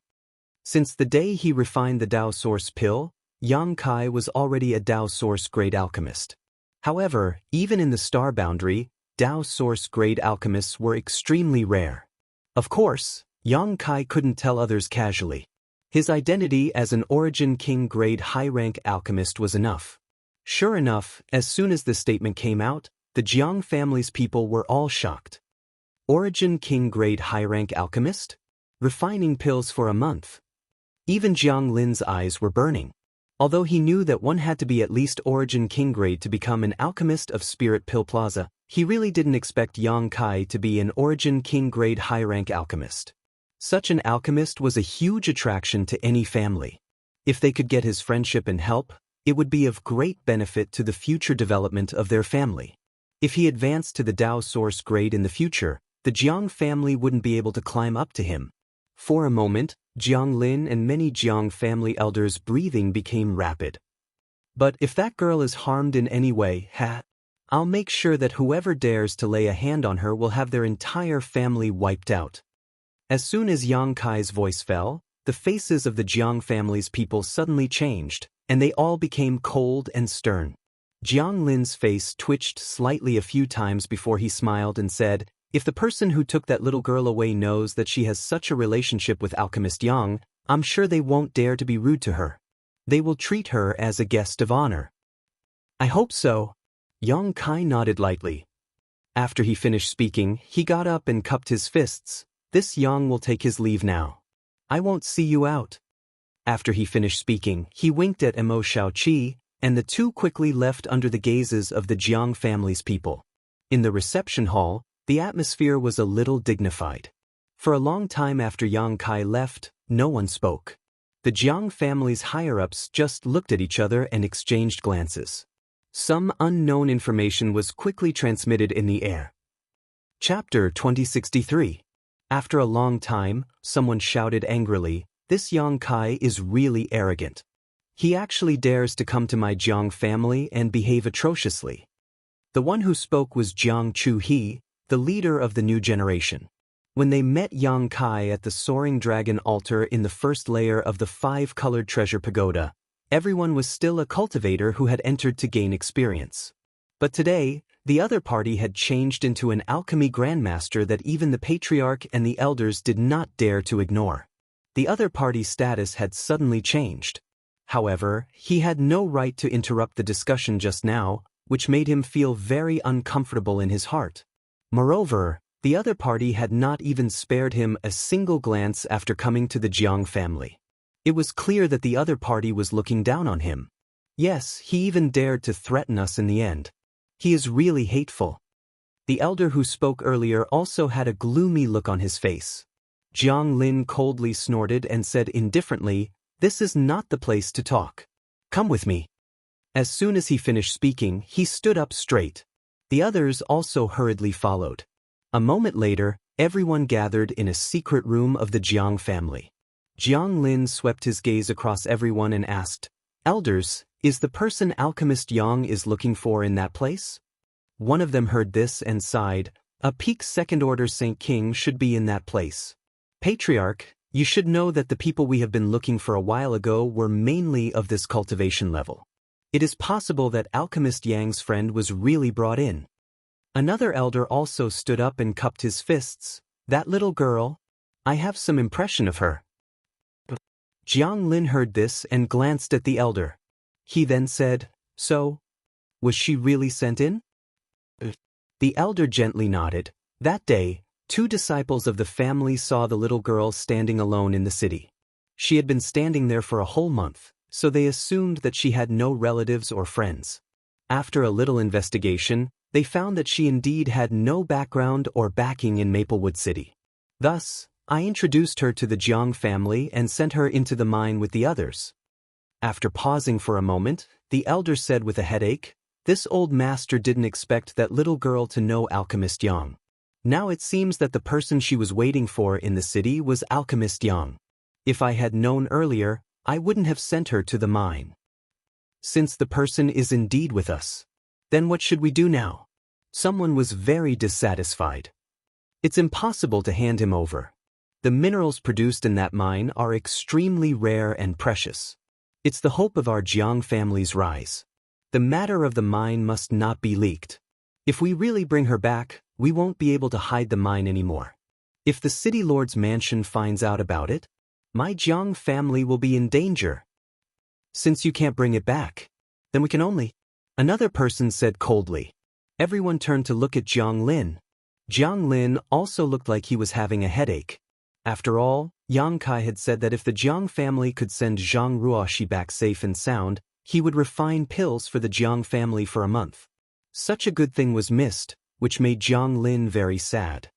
Since the day he refined the Dao Source pill, Yang Kai was already a Dao Source grade alchemist. However, even in the star boundary, Dao Source grade alchemists were extremely rare. Of course, Yang Kai couldn't tell others casually. His identity as an Origin King grade high-rank alchemist was enough. Sure enough, as soon as the statement came out, the Jiang family's people were all shocked. Origin King grade high-rank alchemist? Refining pills for a month. Even Jiang Lin's eyes were burning. Although he knew that one had to be at least Origin King grade to become an alchemist of Spirit Pill Plaza, he really didn't expect Yang Kai to be an Origin King grade high-rank alchemist. Such an alchemist was a huge attraction to any family. If they could get his friendship and help, it would be of great benefit to the future development of their family. If he advanced to the Dao Source grade in the future, the Jiang family wouldn't be able to climb up to him. For a moment, Jiang Lin and many Jiang family elders' breathing became rapid. But if that girl is harmed in any way, I'll make sure that whoever dares to lay a hand on her will have their entire family wiped out. As soon as Yang Kai's voice fell, the faces of the Jiang family's people suddenly changed, and they all became cold and stern. Jiang Lin's face twitched slightly a few times before he smiled and said, If the person who took that little girl away knows that she has such a relationship with Alchemist Yang, I'm sure they won't dare to be rude to her. They will treat her as a guest of honor. I hope so. Yang Kai nodded lightly. After he finished speaking, he got up and cupped his fists. This Yang will take his leave now. I won't see you out. After he finished speaking, he winked at Mo Xiaoqi, and the two quickly left under the gazes of the Jiang family's people. In the reception hall, the atmosphere was a little dignified. For a long time after Yang Kai left, no one spoke. The Jiang family's higher-ups just looked at each other and exchanged glances. Some unknown information was quickly transmitted in the air. Chapter 2063. After a long time, someone shouted angrily, This Yang Kai is really arrogant. He actually dares to come to my Jiang family and behave atrociously. The one who spoke was Jiang Chu-hee, the leader of the new generation. When they met Yang Kai at the Soaring Dragon altar in the first layer of the five-colored treasure pagoda, everyone was still a cultivator who had entered to gain experience. But today, the other party had changed into an alchemy grandmaster that even the patriarch and the elders did not dare to ignore. The other party's status had suddenly changed. However, he had no right to interrupt the discussion just now, which made him feel very uncomfortable in his heart. Moreover, the other party had not even spared him a single glance after coming to the Jiang family. It was clear that the other party was looking down on him. Yes, he even dared to threaten us in the end. He is really hateful. The elder who spoke earlier also had a gloomy look on his face. Jiang Lin coldly snorted and said indifferently, "This is not the place to talk. Come with me." As soon as he finished speaking, he stood up straight. The others also hurriedly followed. A moment later, everyone gathered in a secret room of the Jiang family. Jiang Lin swept his gaze across everyone and asked, "Elders, is the person Alchemist Yang is looking for in that place?" One of them heard this and sighed, "A peak second-order Saint King should be in that place. Patriarch, you should know that the people we have been looking for a while ago were mainly of this cultivation level. It is possible that Alchemist Yang's friend was really brought in." Another elder also stood up and cupped his fists. "That little girl? I have some impression of her." Jiang Lin heard this and glanced at the elder. He then said, "So, was she really sent in?" The elder gently nodded. That day, 2 disciples of the family saw the little girl standing alone in the city. She had been standing there for a whole month, so they assumed that she had no relatives or friends. After a little investigation, they found that she indeed had no background or backing in Maplewood City. Thus, I introduced her to the Jiang family and sent her into the mine with the others. After pausing for a moment, the elder said with a headache, "This old master didn't expect that little girl to know Alchemist Yang. Now it seems that the person she was waiting for in the city was Alchemist Yang. If I had known earlier, I wouldn't have sent her to the mine. Since the person is indeed with us, then what should we do now?" Someone was very dissatisfied. "It's impossible to hand him over. The minerals produced in that mine are extremely rare and precious. It's the hope of our Jiang family's rise. The matter of the mine must not be leaked. If we really bring her back, we won't be able to hide the mine anymore. If the city lord's mansion finds out about it, my Jiang family will be in danger. Since you can't bring it back, then we can only—" Another person said coldly. Everyone turned to look at Jiang Lin. Jiang Lin also looked like he was having a headache. After all, Yang Kai had said that if the Jiang family could send Zhang Ruoxi back safe and sound, he would refine pills for the Jiang family for a month. Such a good thing was missed, which made Jiang Lin very sad.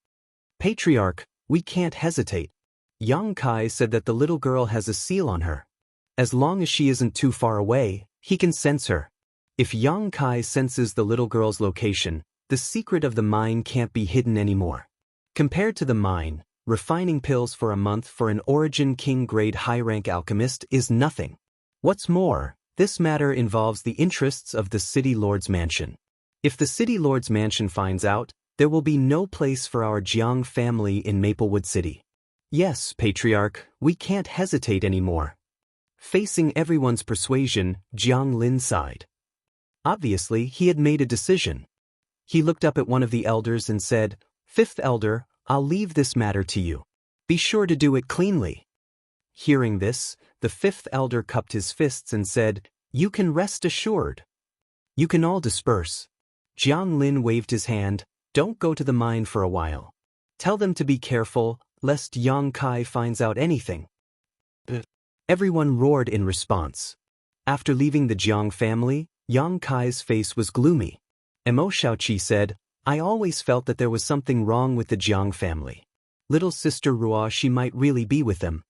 "Patriarch, we can't hesitate. Yang Kai said that the little girl has a seal on her. As long as she isn't too far away, he can sense her. If Yang Kai senses the little girl's location, the secret of the mine can't be hidden anymore. Compared to the mine, refining pills for a month for an Origin King grade high-rank alchemist is nothing. What's more, this matter involves the interests of the city lord's mansion. If the city lord's mansion finds out, there will be no place for our Jiang family in Maplewood City. Yes, Patriarch, we can't hesitate anymore." Facing everyone's persuasion, Jiang Lin sighed. Obviously, he had made a decision. He looked up at one of the elders and said, "Fifth elder, I'll leave this matter to you. Be sure to do it cleanly." Hearing this, the 5th elder cupped his fists and said, "You can rest assured. You can all disperse." Jiang Lin waved his hand, "Don't go to the mine for a while. Tell them to be careful, lest Yang Kai finds out anything." Everyone roared in response. After leaving the Jiang family, Yang Kai's face was gloomy. Mo Shaoqi said, "I always felt that there was something wrong with the Jiang family. Little sister Ruoxi might really be with them.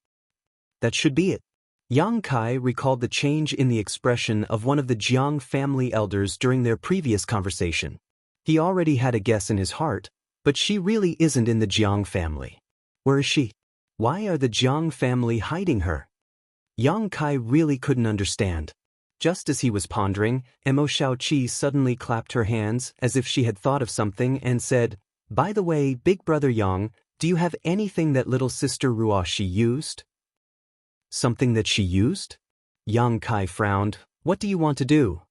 That should be it." Yang Kai recalled the change in the expression of one of the Jiang family elders during their previous conversation. He already had a guess in his heart, but she really isn't in the Jiang family. Where is she? Why are the Jiang family hiding her? Yang Kai really couldn't understand. Just as he was pondering, Mo Shaoqi suddenly clapped her hands as if she had thought of something and said, "By the way, big brother Yang, do you have anything that little sister Ruoxi used?" "Something that she used?" Yang Kai frowned. "What do you want to do?"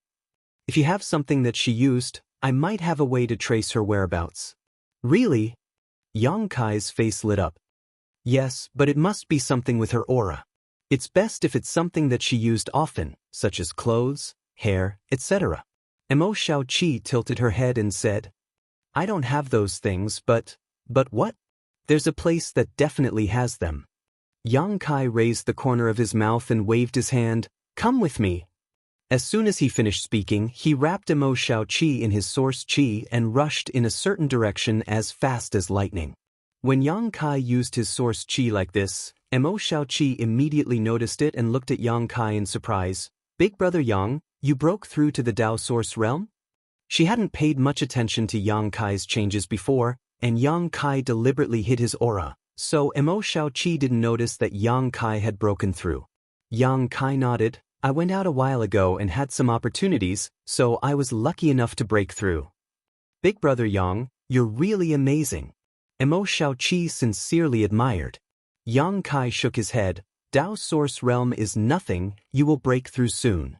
"If you have something that she used, I might have a way to trace her whereabouts. Really? Yang Kai's face lit up. Yes, but it must be something with her aura. It's best if it's something that she used often, such as clothes, hair, etc. Mo Xiaoqi tilted her head and said, I don't have those things, but what? There's a place that definitely has them. Yang Kai raised the corner of his mouth and waved his hand, come with me. As soon as he finished speaking, he wrapped Mo Xiaoqi in his source qi and rushed in a certain direction as fast as lightning. When Yang Kai used his source qi like this, Mo Xiaoqi immediately noticed it and looked at Yang Kai in surprise. Big brother Yang, you broke through to the Dao source realm? She hadn't paid much attention to Yang Kai's changes before, and Yang Kai deliberately hid his aura, so Mo Xiaoqi didn't notice that Yang Kai had broken through. Yang Kai nodded. I went out a while ago and had some opportunities, so I was lucky enough to break through. Big brother Yang, you're really amazing. Mo Xiaoqi sincerely admired. Yang Kai shook his head. Dao source realm is nothing, you will break through soon.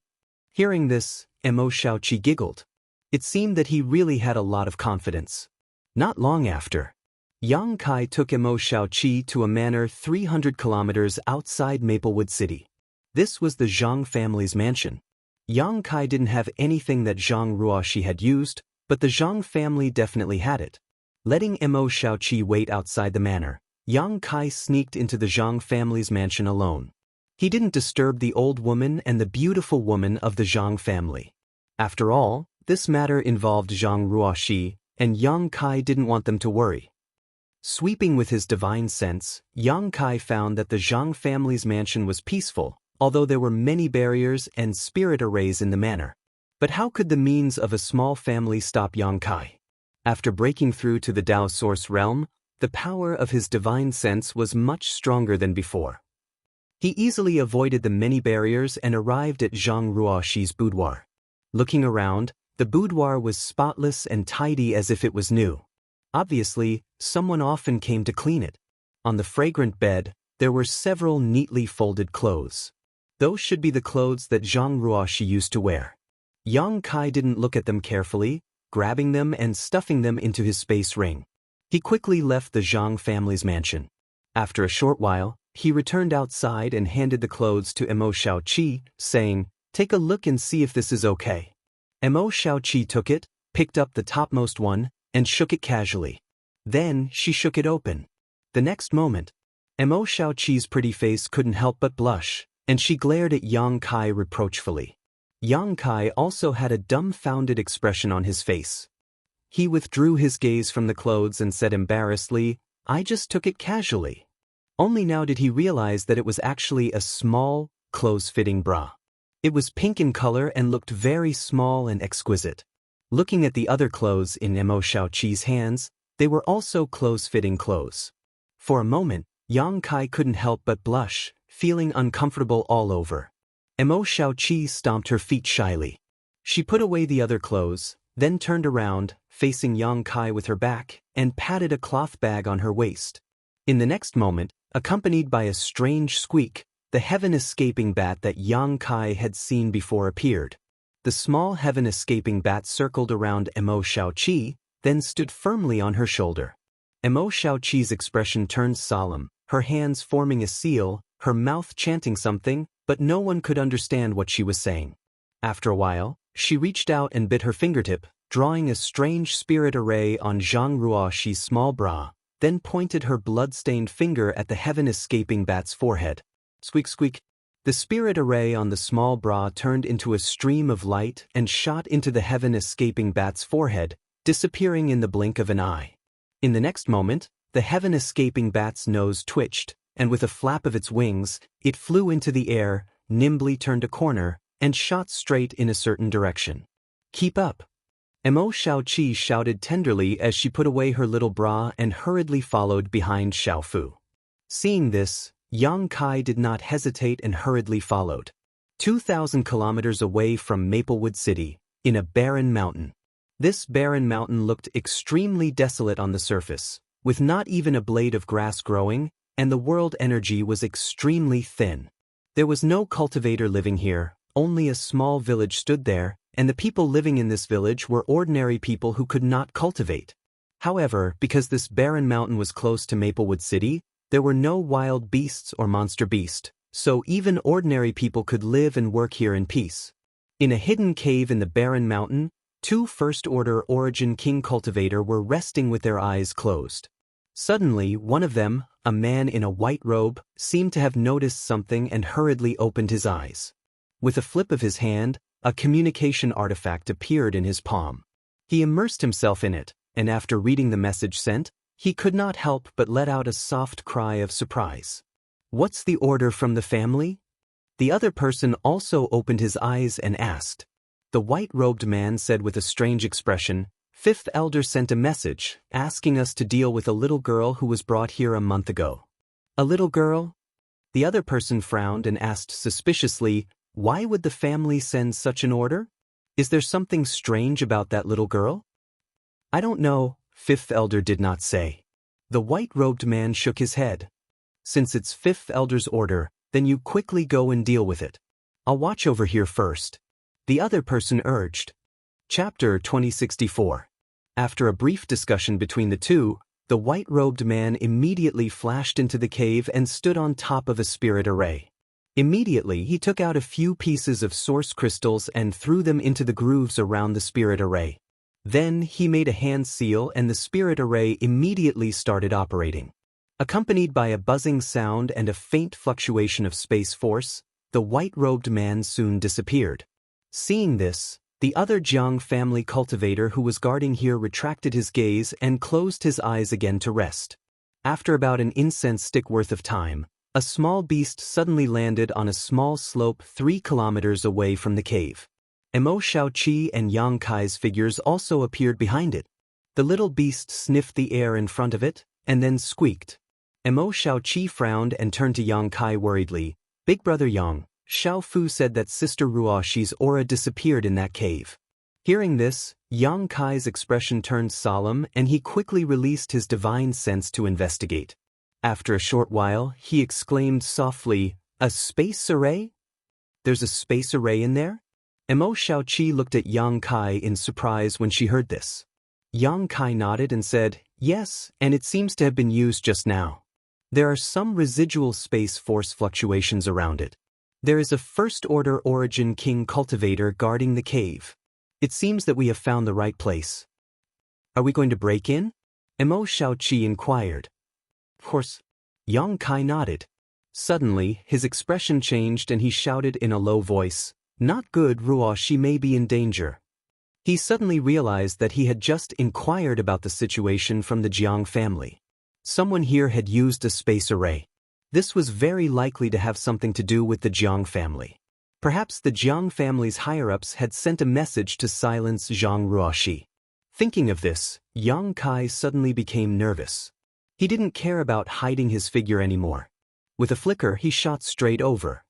Hearing this, Mo Xiaoqi giggled. It seemed that he really had a lot of confidence. Not long after, Yang Kai took Mo Xiaoqi to a manor 300 kilometers outside Maplewood City. This was the Zhang family's mansion. Yang Kai didn't have anything that Zhang Ruoxi had used, but the Zhang family definitely had it. Letting Mo Xiaoqi wait outside the manor, Yang Kai sneaked into the Zhang family's mansion alone. He didn't disturb the old woman and the beautiful woman of the Zhang family. After all, this matter involved Zhang Ruoxi, and Yang Kai didn't want them to worry. Sweeping with his divine sense, Yang Kai found that the Zhang family's mansion was peaceful, although there were many barriers and spirit arrays in the manor. But how could the means of a small family stop Yang Kai? After breaking through to the Dao source realm, the power of his divine sense was much stronger than before. He easily avoided the many barriers and arrived at Zhang Ruoxi's boudoir. Looking around, the boudoir was spotless and tidy as if it was new. Obviously, someone often came to clean it. On the fragrant bed, there were several neatly folded clothes. Those should be the clothes that Zhang Ruoxi used to wear. Yang Kai didn't look at them carefully, grabbing them and stuffing them into his space ring. He quickly left the Zhang family's mansion. After a short while, he returned outside and handed the clothes to Mo Xiaoqi, saying, take a look and see if this is okay. Mo Xiaoqi took it, picked up the topmost one, and shook it casually. Then she shook it open. The next moment, Mo Xiaoqi's pretty face couldn't help but blush, and she glared at Yang Kai reproachfully. Yang Kai also had a dumbfounded expression on his face. He withdrew his gaze from the clothes and said embarrassedly, I just took it casually. Only now did he realize that it was actually a small, close-fitting bra. It was pink in color and looked very small and exquisite. Looking at the other clothes in Mo Xiaoqi's hands, they were also close-fitting clothes. For a moment, Yang Kai couldn't help but blush, feeling uncomfortable all over. Mo Xiaoqi stomped her feet shyly. She put away the other clothes, then turned around, facing Yang Kai with her back, and patted a cloth bag on her waist. In the next moment, accompanied by a strange squeak, the heaven-escaping bat that Yang Kai had seen before appeared. The small heaven-escaping bat circled around Mo Xiaoqi, then stood firmly on her shoulder. Mo Xiaoqi's expression turned solemn, her hands forming a seal, her mouth chanting something, but no one could understand what she was saying. After a while, she reached out and bit her fingertip, drawing a strange spirit array on Zhang Ruoxi's small bra, then pointed her blood-stained finger at the heaven-escaping bat's forehead. Squeak squeak. The spirit array on the small bra turned into a stream of light and shot into the heaven-escaping bat's forehead, disappearing in the blink of an eye. In the next moment, the heaven-escaping bat's nose twitched, and with a flap of its wings, it flew into the air, nimbly turned a corner, and shot straight in a certain direction. Keep up. Mo Xiaoqi shouted tenderly as she put away her little bra and hurriedly followed behind Xiaofu. Seeing this, Yang Kai did not hesitate and hurriedly followed. 2,000 kilometers away from Maplewood City, in a barren mountain. This barren mountain looked extremely desolate on the surface, with not even a blade of grass growing, and the world energy was extremely thin. There was no cultivator living here, only a small village stood there, and the people living in this village were ordinary people who could not cultivate. However, because this barren mountain was close to Maplewood City, there were no wild beasts or monster beast, so even ordinary people could live and work here in peace. In a hidden cave in the barren mountain, two first-order origin king cultivator were resting with their eyes closed. Suddenly, one of them, a man in a white robe, seemed to have noticed something and hurriedly opened his eyes. With a flip of his hand, a communication artifact appeared in his palm. He immersed himself in it, and after reading the message sent, he could not help but let out a soft cry of surprise. "What's the order from the family?" The other person also opened his eyes and asked. The white-robed man said with a strange expression, "Fifth Elder sent a message, asking us to deal with a little girl who was brought here a month ago." "A little girl?" The other person frowned and asked suspiciously, "Why would the family send such an order? Is there something strange about that little girl?" "I don't know," Fifth Elder did not say. The white-robed man shook his head. "Since it's Fifth Elder's order, then you quickly go and deal with it. I'll watch over here first," the other person urged. Chapter 2064. After a brief discussion between the two, the white-robed man immediately flashed into the cave and stood on top of a spirit array. Immediately he took out a few pieces of source crystals and threw them into the grooves around the spirit array. Then he made a hand seal and the spirit array immediately started operating. Accompanied by a buzzing sound and a faint fluctuation of space force, the white-robed man soon disappeared. Seeing this, the other Jiang family cultivator who was guarding here retracted his gaze and closed his eyes again to rest. After about an incense stick worth of time, a small beast suddenly landed on a small slope 3 kilometers away from the cave. Mo Shaoqi and Yang Kai's figures also appeared behind it. The little beast sniffed the air in front of it, and then squeaked. Mo Shaoqi frowned and turned to Yang Kai worriedly. "Big brother Yang, Xiao Fu said that Sister Ruoxi's aura disappeared in that cave." Hearing this, Yang Kai's expression turned solemn and he quickly released his divine sense to investigate. After a short while, he exclaimed softly, "A space array? There's a space array in there?" Mo Shaoqi looked at Yang Kai in surprise when she heard this. Yang Kai nodded and said, "Yes, and it seems to have been used just now. There are some residual space force fluctuations around it. There is a first-order origin king cultivator guarding the cave. It seems that we have found the right place." "Are we going to break in?" Mo Shaoqi inquired. "Of course." Yang Kai nodded. Suddenly, his expression changed and he shouted in a low voice, "Not good, Ruoxi may be in danger." He suddenly realized that he had just inquired about the situation from the Jiang family. Someone here had used a space array. This was very likely to have something to do with the Jiang family. Perhaps the Jiang family's higher-ups had sent a message to silence Zhang Ruoxi. Thinking of this, Yang Kai suddenly became nervous. He didn't care about hiding his figure anymore. With a flicker, he shot straight over.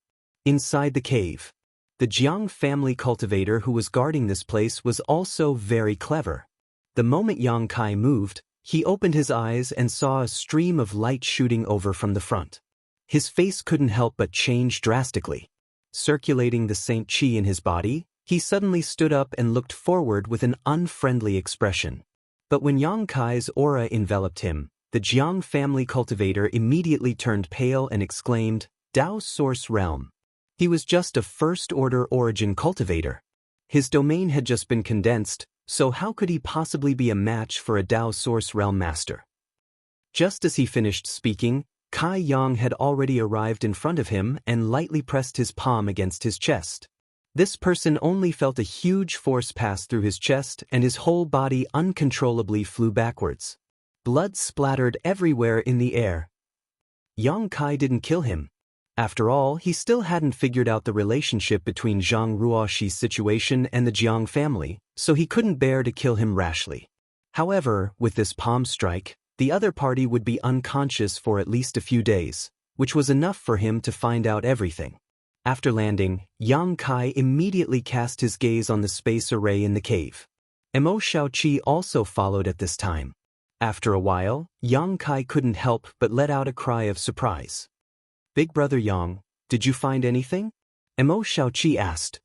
Inside the cave, the Jiang family cultivator who was guarding this place was also very clever. The moment Yang Kai moved, he opened his eyes and saw a stream of light shooting over from the front. His face couldn't help but change drastically. Circulating the Saint Chi in his body, he suddenly stood up and looked forward with an unfriendly expression. But when Yang Kai's aura enveloped him, the Jiang family cultivator immediately turned pale and exclaimed, "Dao Source Realm." He was just a first-order origin cultivator. His domain had just been condensed, so how could he possibly be a match for a Dao Source Realm master? Just as he finished speaking, Kai Yang had already arrived in front of him and lightly pressed his palm against his chest. This person only felt a huge force pass through his chest and his whole body uncontrollably flew backwards. Blood splattered everywhere in the air. Yang Kai didn't kill him. After all, he still hadn't figured out the relationship between Zhang Ruoxi's situation and the Jiang family, so he couldn't bear to kill him rashly. However, with this palm strike, the other party would be unconscious for at least a few days, which was enough for him to find out everything. After landing, Yang Kai immediately cast his gaze on the space array in the cave. Mo Shaoqi also followed at this time. After a while, Yang Kai couldn't help but let out a cry of surprise. "Big brother Yang, did you find anything?" Mo Shaoqi asked.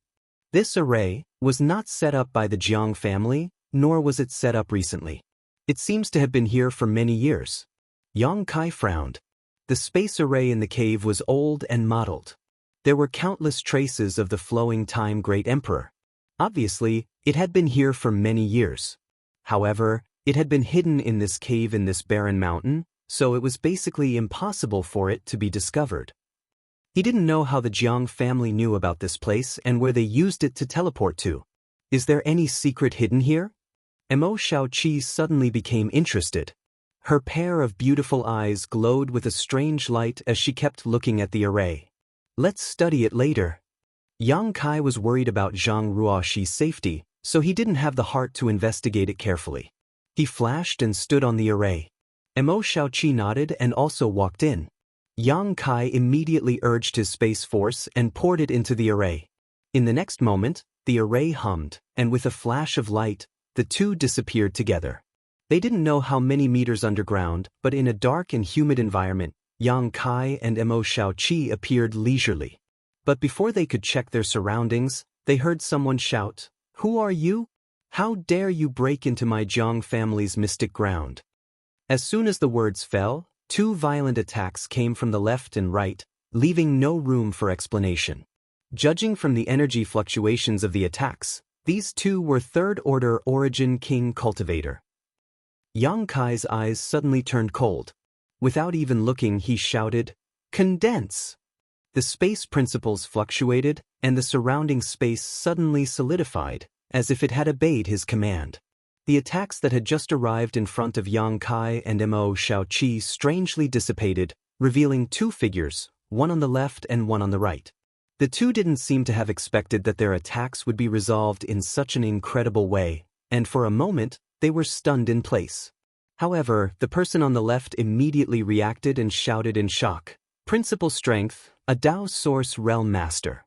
"This array, was not set up by the Jiang family, nor was it set up recently. It seems to have been here for many years. Yang Kai frowned. The space array in the cave was old and mottled. There were countless traces of the flowing time great emperor. Obviously, it had been here for many years. However, it had been hidden in this cave in this barren mountain, so it was basically impossible for it to be discovered. He didn't know how the Jiang family knew about this place and where they used it to teleport to. Is there any secret hidden here? Mo Xiaoqi suddenly became interested. Her pair of beautiful eyes glowed with a strange light as she kept looking at the array. Let's study it later. Yang Kai was worried about Zhang Ruoxi's safety, so he didn't have the heart to investigate it carefully. He flashed and stood on the array. Mo Xiaoqi nodded and also walked in. Yang Kai immediately urged his space force and poured it into the array. In the next moment, the array hummed, and with a flash of light, the two disappeared together. They didn't know how many meters underground, but in a dark and humid environment, Yang Kai and Mo Xiaoqi appeared leisurely. But before they could check their surroundings, they heard someone shout, "Who are you? How dare you break into my Jiang family's mystic ground?" As soon as the words fell, two violent attacks came from the left and right, leaving no room for explanation. Judging from the energy fluctuations of the attacks, these two were third-order Origin King Cultivator. Yang Kai's eyes suddenly turned cold. Without even looking, he shouted, "Condense!" The space principles fluctuated, and the surrounding space suddenly solidified, as if it had obeyed his command. The attacks that had just arrived in front of Yang Kai and Mo Xiaoqi strangely dissipated, revealing two figures, one on the left and one on the right. The two didn't seem to have expected that their attacks would be resolved in such an incredible way, and for a moment, they were stunned in place. However, the person on the left immediately reacted and shouted in shock, "Principal strength, a Dao Source Realm Master."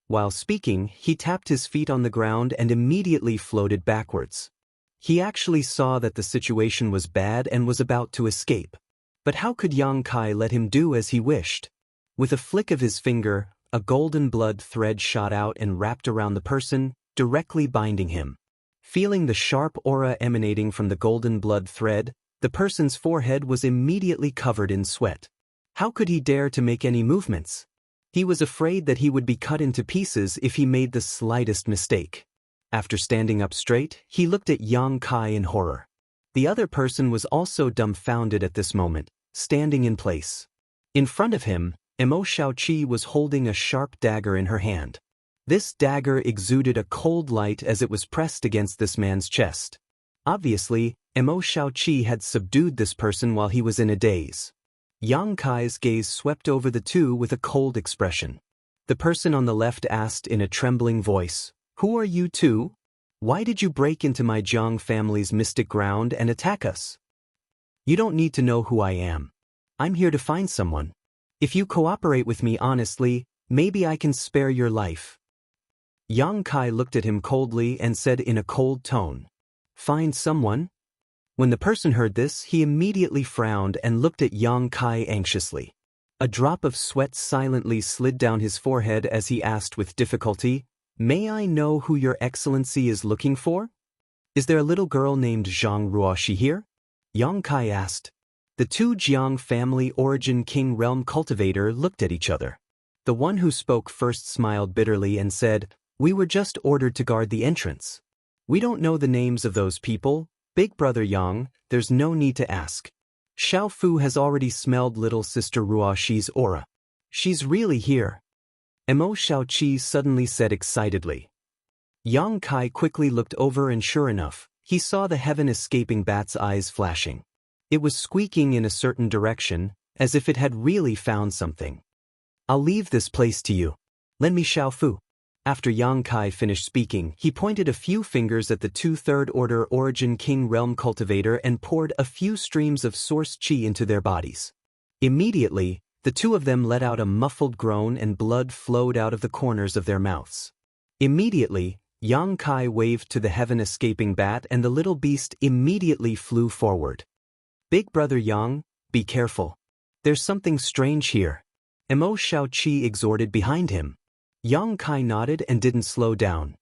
While speaking, he tapped his feet on the ground and immediately floated backwards. He actually saw that the situation was bad and was about to escape. But how could Yang Kai let him do as he wished? With a flick of his finger, a golden blood thread shot out and wrapped around the person, directly binding him. Feeling the sharp aura emanating from the golden blood thread, the person's forehead was immediately covered in sweat. How could he dare to make any movements? He was afraid that he would be cut into pieces if he made the slightest mistake. After standing up straight, he looked at Yang Kai in horror. The other person was also dumbfounded at this moment, standing in place. In front of him, Mo Xiaoqi was holding a sharp dagger in her hand. This dagger exuded a cold light as it was pressed against this man's chest. Obviously, Mo Xiaoqi had subdued this person while he was in a daze. Yang Kai's gaze swept over the two with a cold expression. The person on the left asked in a trembling voice, "Who are you two? Why did you break into my Jiang family's mystic ground and attack us?" "You don't need to know who I am. I'm here to find someone. If you cooperate with me honestly, maybe I can spare your life." Yang Kai looked at him coldly and said in a cold tone, "Find someone?" When the person heard this, he immediately frowned and looked at Yang Kai anxiously. A drop of sweat silently slid down his forehead as he asked with difficulty, "May I know who your excellency is looking for? Is there a little girl named Zhang Ruoxi here?" Yang Kai asked. The two Jiang family Origin King Realm Cultivator looked at each other. The one who spoke first smiled bitterly and said, "We were just ordered to guard the entrance. We don't know the names of those people. Big brother Yang, there's no need to ask. Xiao Fu has already smelled little sister Ruoxi's aura. She's really here." Mo Xiaoqi suddenly said excitedly. Yang Kai quickly looked over and sure enough, he saw the heaven-escaping bat's eyes flashing. It was squeaking in a certain direction, as if it had really found something. "I'll leave this place to you. Lend me Xiao Fu." After Yang Kai finished speaking, he pointed a few fingers at the two third-order Origin King Realm Cultivator and poured a few streams of source qi into their bodies. Immediately, the two of them let out a muffled groan and blood flowed out of the corners of their mouths. Immediately, Yang Kai waved to the heaven-escaping bat and the little beast immediately flew forward. "Big brother Yang, be careful. There's something strange here," Mo Xiaoqi exhorted behind him. Yang Kai nodded and didn't slow down.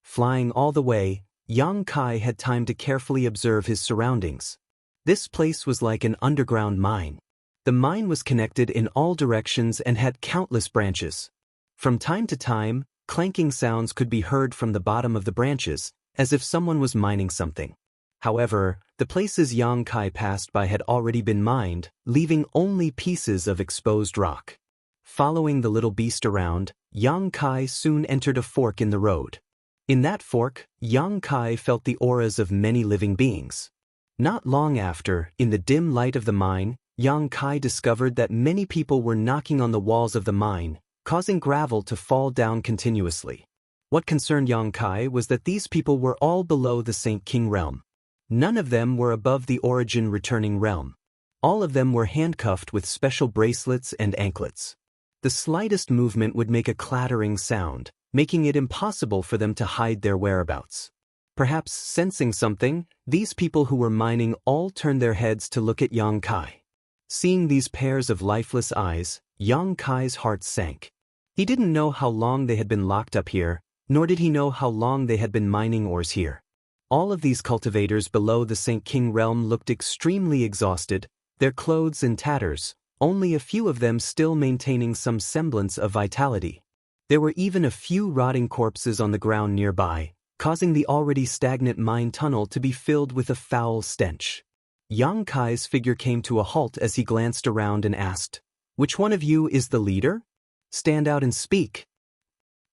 Flying all the way, Yang Kai had time to carefully observe his surroundings. This place was like an underground mine. The mine was connected in all directions and had countless branches. From time to time, clanking sounds could be heard from the bottom of the branches, as if someone was mining something. However, the places Yang Kai passed by had already been mined, leaving only pieces of exposed rock. Following the little beast around, Yang Kai soon entered a fork in the road. In that fork, Yang Kai felt the auras of many living beings. Not long after, in the dim light of the mine, Yang Kai discovered that many people were knocking on the walls of the mine, causing gravel to fall down continuously. What concerned Yang Kai was that these people were all below the Saint King realm. None of them were above the origin returning realm. All of them were handcuffed with special bracelets and anklets. The slightest movement would make a clattering sound, making it impossible for them to hide their whereabouts. Perhaps sensing something, these people who were mining all turned their heads to look at Yang Kai. Seeing these pairs of lifeless eyes, Yang Kai's heart sank. He didn't know how long they had been locked up here, nor did he know how long they had been mining ores here. All of these cultivators below the Saint King realm looked extremely exhausted, their clothes in tatters, only a few of them still maintaining some semblance of vitality. There were even a few rotting corpses on the ground nearby, causing the already stagnant mine tunnel to be filled with a foul stench. Yang Kai's figure came to a halt as he glanced around and asked, "Which one of you is the leader? Stand out and speak."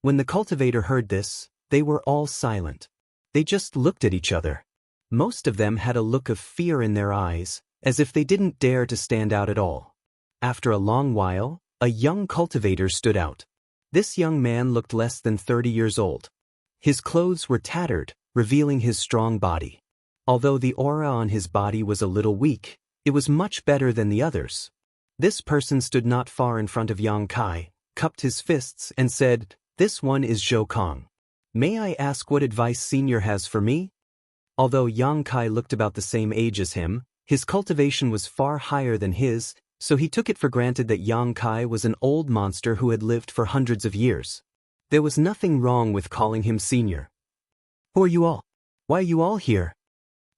When the cultivator heard this, they were all silent. They just looked at each other. Most of them had a look of fear in their eyes, as if they didn't dare to stand out at all. After a long while, a young cultivator stood out. This young man looked less than 30 years old. His clothes were tattered, revealing his strong body. Although the aura on his body was a little weak, it was much better than the others. This person stood not far in front of Yang Kai, cupped his fists and said, "This one is Zhou Kong. May I ask what advice Senior has for me?" Although Yang Kai looked about the same age as him, his cultivation was far higher than his, so he took it for granted that Yang Kai was an old monster who had lived for hundreds of years. There was nothing wrong with calling him Senior. "Who are you all? Why are you all here?"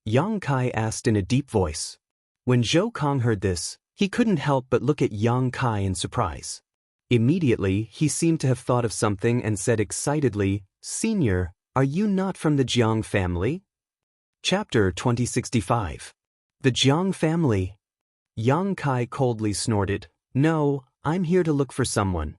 Yang Kai asked in a deep voice. When Zhou Kong heard this, he couldn't help but look at Yang Kai in surprise. Immediately, he seemed to have thought of something and said excitedly, "Senior, are you not from the Jiang family?" Chapter 2065. The Jiang family. Yang Kai coldly snorted, "No, I'm here to look for someone."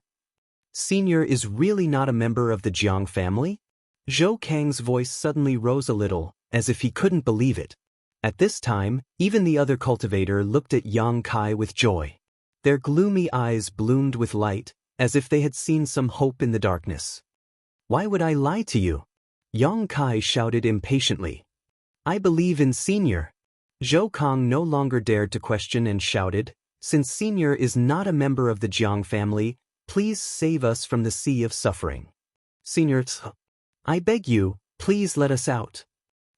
"Senior is really not a member of the Jiang family?" Zhou Kang's voice suddenly rose a little, as if he couldn't believe it. At this time, even the other cultivator looked at Yang Kai with joy. Their gloomy eyes bloomed with light, as if they had seen some hope in the darkness. "Why would I lie to you?" Yang Kai shouted impatiently. "I believe in Senior." Zhou Kong no longer dared to question and shouted, "Since Senior is not a member of the Jiang family, please save us from the sea of suffering. Senior, I beg you, please let us out."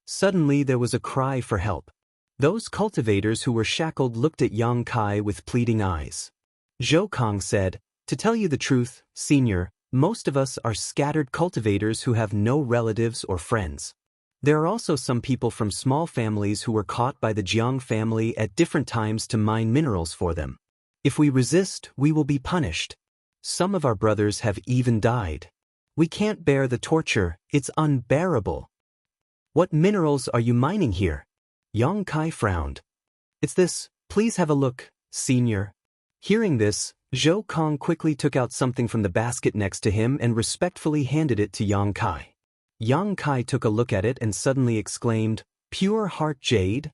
Suddenly there was a cry for help. Those cultivators who were shackled looked at Yang Kai with pleading eyes. Zhou Kong said, "To tell you the truth, Senior, most of us are scattered cultivators who have no relatives or friends. There are also some people from small families who were caught by the Jiang family at different times to mine minerals for them. If we resist, we will be punished. Some of our brothers have even died. We can't bear the torture, it's unbearable." "What minerals are you mining here?" Yang Kai frowned. "It's this, please have a look, Senior." Hearing this, Zhou Kong quickly took out something from the basket next to him and respectfully handed it to Yang Kai. Yang Kai took a look at it and suddenly exclaimed, "Pure heart jade?"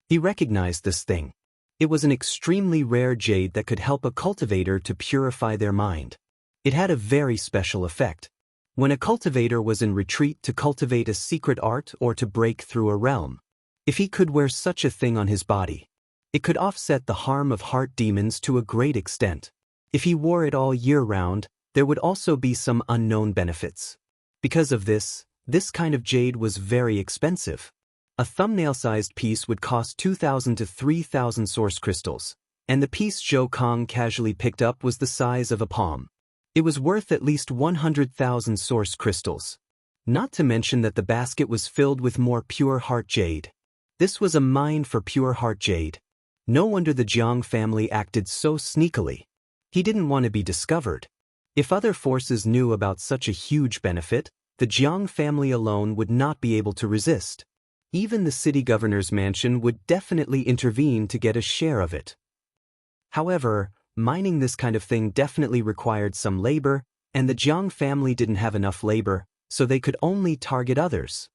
He recognized this thing. It was an extremely rare jade that could help a cultivator to purify their mind. It had a very special effect. When a cultivator was in retreat to cultivate a secret art or to break through a realm, if he could wear such a thing on his body, it could offset the harm of heart demons to a great extent. If he wore it all year round, there would also be some unknown benefits. Because of this kind of jade was very expensive. A thumbnail-sized piece would cost 2,000 to 3,000 source crystals, and the piece Zhou Kong casually picked up was the size of a palm. It was worth at least 100,000 source crystals. Not to mention that the basket was filled with more pure heart jade. This was a mine for pure heart jade. No wonder the Jiang family acted so sneakily. He didn't want to be discovered. If other forces knew about such a huge benefit, the Jiang family alone would not be able to resist. Even the city governor's mansion would definitely intervene to get a share of it. However, mining this kind of thing definitely required some labor, and the Jiang family didn't have enough labor, so they could only target others.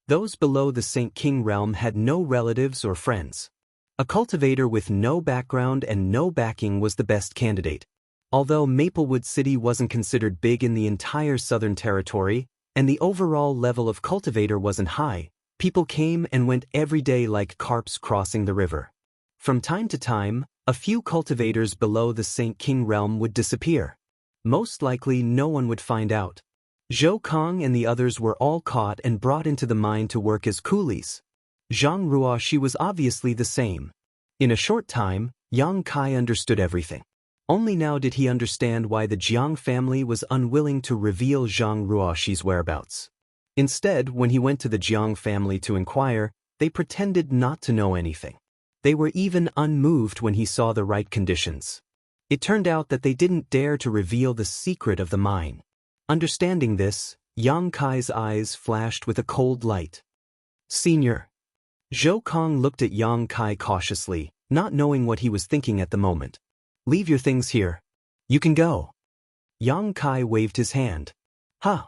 Those below the Saint King realm had no relatives or friends. A cultivator with no background and no backing was the best candidate. Although Maplewood City wasn't considered big in the entire Southern Territory, and the overall level of cultivator wasn't high, people came and went every day like carps crossing the river. From time to time, a few cultivators below the Saint King realm would disappear. Most likely no one would find out. Zhou Kong and the others were all caught and brought into the mine to work as coolies. Zhang Ruoxi was obviously the same. In a short time, Yang Kai understood everything. Only now did he understand why the Jiang family was unwilling to reveal Zhang Ruoxi's whereabouts. Instead, when he went to the Jiang family to inquire, they pretended not to know anything. They were even unmoved when he saw the right conditions. It turned out that they didn't dare to reveal the secret of the mine. Understanding this, Yang Kai's eyes flashed with a cold light. "Senior." Zhou Kong looked at Yang Kai cautiously, not knowing what he was thinking at the moment. "Leave your things here. You can go." Yang Kai waved his hand. "Huh."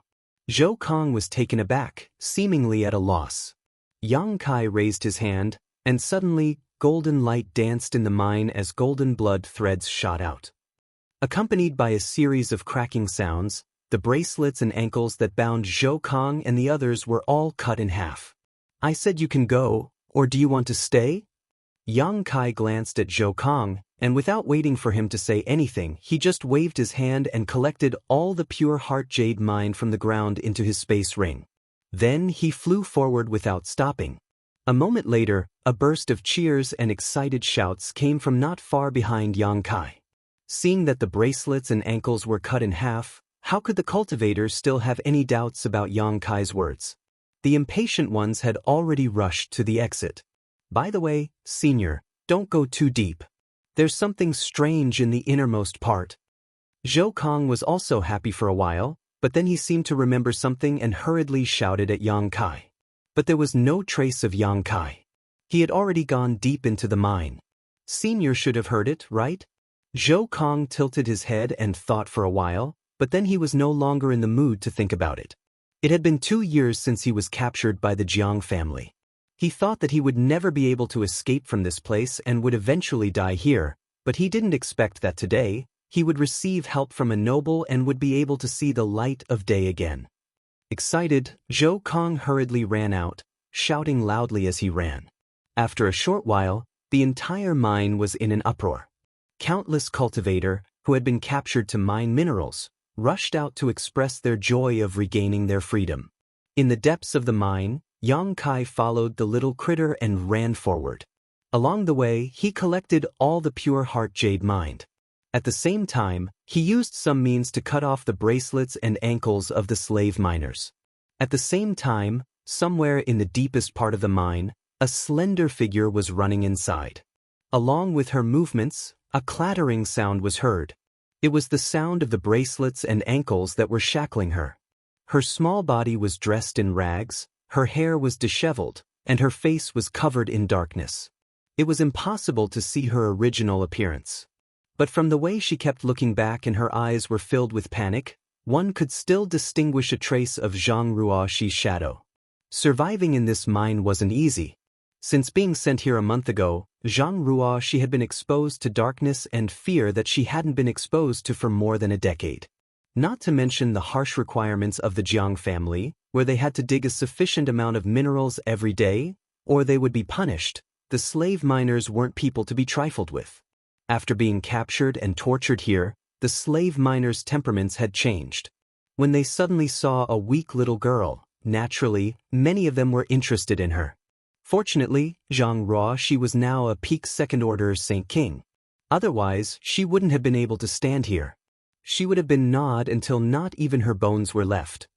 Zhou Kong was taken aback, seemingly at a loss. Yang Kai raised his hand, and suddenly, golden light danced in the mine as golden blood threads shot out. Accompanied by a series of cracking sounds, the bracelets and ankles that bound Zhou Kong and the others were all cut in half. "I said you can go, or do you want to stay?" Yang Kai glanced at Zhou Kong, and without waiting for him to say anything, he just waved his hand and collected all the pure heart jade mine from the ground into his space ring. Then he flew forward without stopping. A moment later, a burst of cheers and excited shouts came from not far behind Yang Kai. Seeing that the bracelets and ankles were cut in half, how could the cultivators still have any doubts about Yang Kai's words? The impatient ones had already rushed to the exit. "By the way, Senior, don't go too deep. There's something strange in the innermost part." Zhou Kong was also happy for a while, but then he seemed to remember something and hurriedly shouted at Yang Kai. But there was no trace of Yang Kai. He had already gone deep into the mine. Senior should have heard it, right? Zhou Kong tilted his head and thought for a while, but then he was no longer in the mood to think about it. It had been 2 years since he was captured by the Jiang family. He thought that he would never be able to escape from this place and would eventually die here, but he didn't expect that today, he would receive help from a noble and would be able to see the light of day again. Excited, Zhou Kong hurriedly ran out, shouting loudly as he ran. After a short while, the entire mine was in an uproar. Countless cultivators, who had been captured to mine minerals, rushed out to express their joy of regaining their freedom. In the depths of the mine, Yang Kai followed the little critter and ran forward. Along the way, he collected all the pure heart jade mined. At the same time, he used some means to cut off the bracelets and ankles of the slave miners. At the same time, somewhere in the deepest part of the mine, a slender figure was running inside. Along with her movements, a clattering sound was heard. It was the sound of the bracelets and ankles that were shackling her. Her small body was dressed in rags, her hair was disheveled, and her face was covered in darkness. It was impossible to see her original appearance. But from the way she kept looking back and her eyes were filled with panic, one could still distinguish a trace of Zhang Ruoxi's shadow. Surviving in this mine wasn't easy. Since being sent here a month ago, Zhang Ruoxi had been exposed to darkness and fear that she hadn't been exposed to for more than a decade. Not to mention the harsh requirements of the Jiang family, where they had to dig a sufficient amount of minerals every day, or they would be punished. The slave miners weren't people to be trifled with. After being captured and tortured here, the slave miners' temperaments had changed. When they suddenly saw a weak little girl, naturally, many of them were interested in her. Fortunately, Zhang Ruoxi was now a peak second-order Saint King. Otherwise, she wouldn't have been able to stand here. She would have been gnawed until not even her bones were left.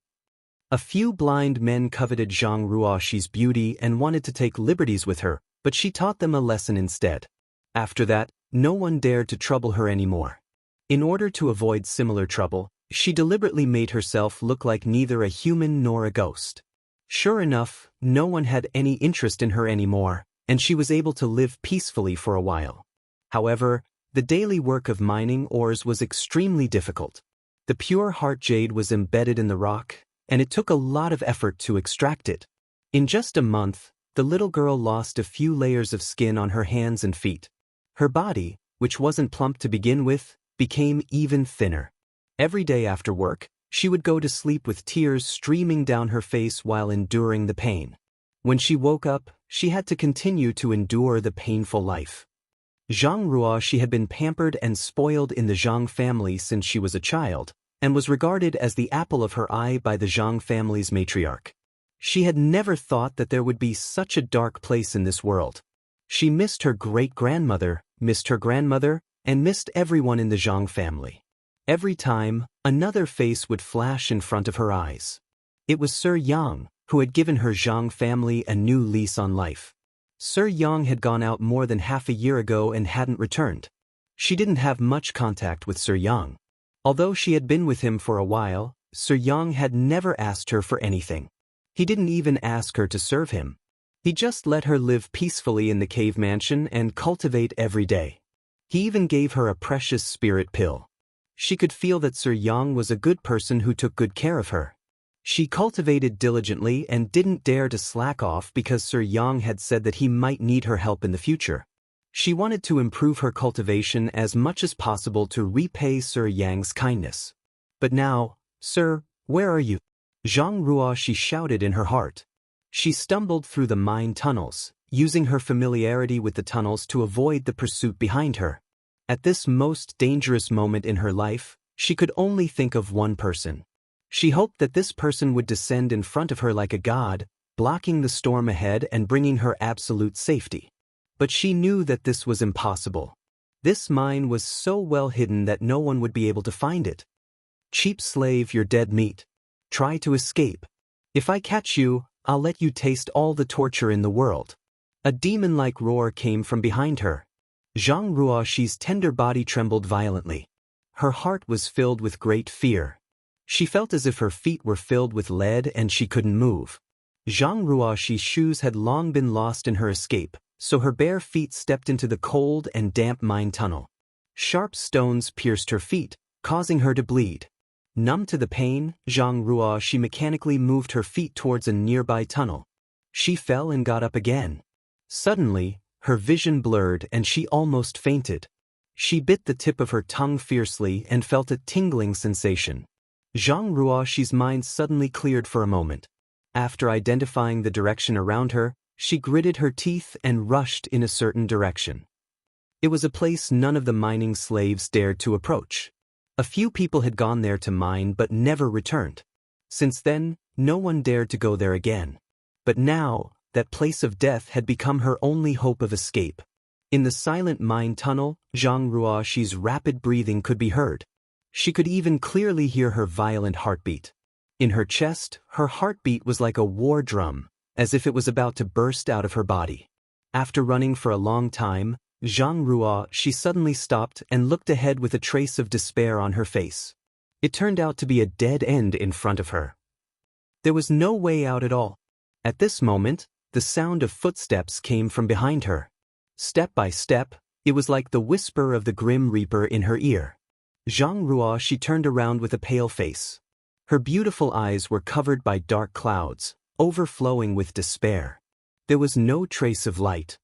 A few blind men coveted Zhang Ruoxi's beauty and wanted to take liberties with her, but she taught them a lesson instead. After that, no one dared to trouble her anymore. In order to avoid similar trouble, she deliberately made herself look like neither a human nor a ghost. Sure enough, no one had any interest in her anymore, and she was able to live peacefully for a while. However, the daily work of mining ores was extremely difficult. The pure heart jade was embedded in the rock, and it took a lot of effort to extract it. In just a month, the little girl lost a few layers of skin on her hands and feet. Her body, which wasn't plump to begin with, became even thinner. Every day after work, she would go to sleep with tears streaming down her face while enduring the pain. When she woke up, she had to continue to endure the painful life. Zhang Ruoxi had been pampered and spoiled in the Zhang family since she was a child, and was regarded as the apple of her eye by the Zhang family's matriarch. She had never thought that there would be such a dark place in this world. She missed her great-grandmother, missed her grandmother, and missed everyone in the Zhang family. Every time, another face would flash in front of her eyes. It was Sir Yang, who had given her Zhang family a new lease on life. Sir Yang had gone out more than half a year ago and hadn't returned. She didn't have much contact with Sir Yang. Although she had been with him for a while, Sir Yang had never asked her for anything. He didn't even ask her to serve him. He just let her live peacefully in the cave mansion and cultivate every day. He even gave her a precious spirit pill. She could feel that Sir Yang was a good person who took good care of her. She cultivated diligently and didn't dare to slack off because Sir Yang had said that he might need her help in the future. She wanted to improve her cultivation as much as possible to repay Sir Yang's kindness. But now, "Sir, where are you?" Zhang Ruoxi shouted in her heart. She stumbled through the mine tunnels, using her familiarity with the tunnels to avoid the pursuit behind her. At this most dangerous moment in her life, she could only think of one person. She hoped that this person would descend in front of her like a god, blocking the storm ahead and bringing her absolute safety. But she knew that this was impossible. This mine was so well hidden that no one would be able to find it. "Cheap slave, you're dead meat. Try to escape. If I catch you, I'll let you taste all the torture in the world." A demon-like roar came from behind her. Zhang Ruoxi's tender body trembled violently. Her heart was filled with great fear. She felt as if her feet were filled with lead and she couldn't move. Zhang Ruoxi's shoes had long been lost in her escape, so her bare feet stepped into the cold and damp mine tunnel. Sharp stones pierced her feet, causing her to bleed. Numb to the pain, Zhang Ruoxi mechanically moved her feet towards a nearby tunnel. She fell and got up again. Suddenly, her vision blurred and she almost fainted. She bit the tip of her tongue fiercely and felt a tingling sensation. Zhang Ruoxi's mind suddenly cleared for a moment. After identifying the direction around her, she gritted her teeth and rushed in a certain direction. It was a place none of the mining slaves dared to approach. A few people had gone there to mine but never returned. Since then, no one dared to go there again. But now, that place of death had become her only hope of escape. In the silent mine tunnel, Zhang Ruoxi's rapid breathing could be heard. She could even clearly hear her violent heartbeat. In her chest, her heartbeat was like a war drum, as if it was about to burst out of her body. After running for a long time, Zhang Ruoxi suddenly stopped and looked ahead with a trace of despair on her face. It turned out to be a dead end in front of her. There was no way out at all. At this moment, the sound of footsteps came from behind her. Step by step, it was like the whisper of the Grim Reaper in her ear. Zhang Ruoxi turned around with a pale face. Her beautiful eyes were covered by dark clouds, overflowing with despair. There was no trace of light.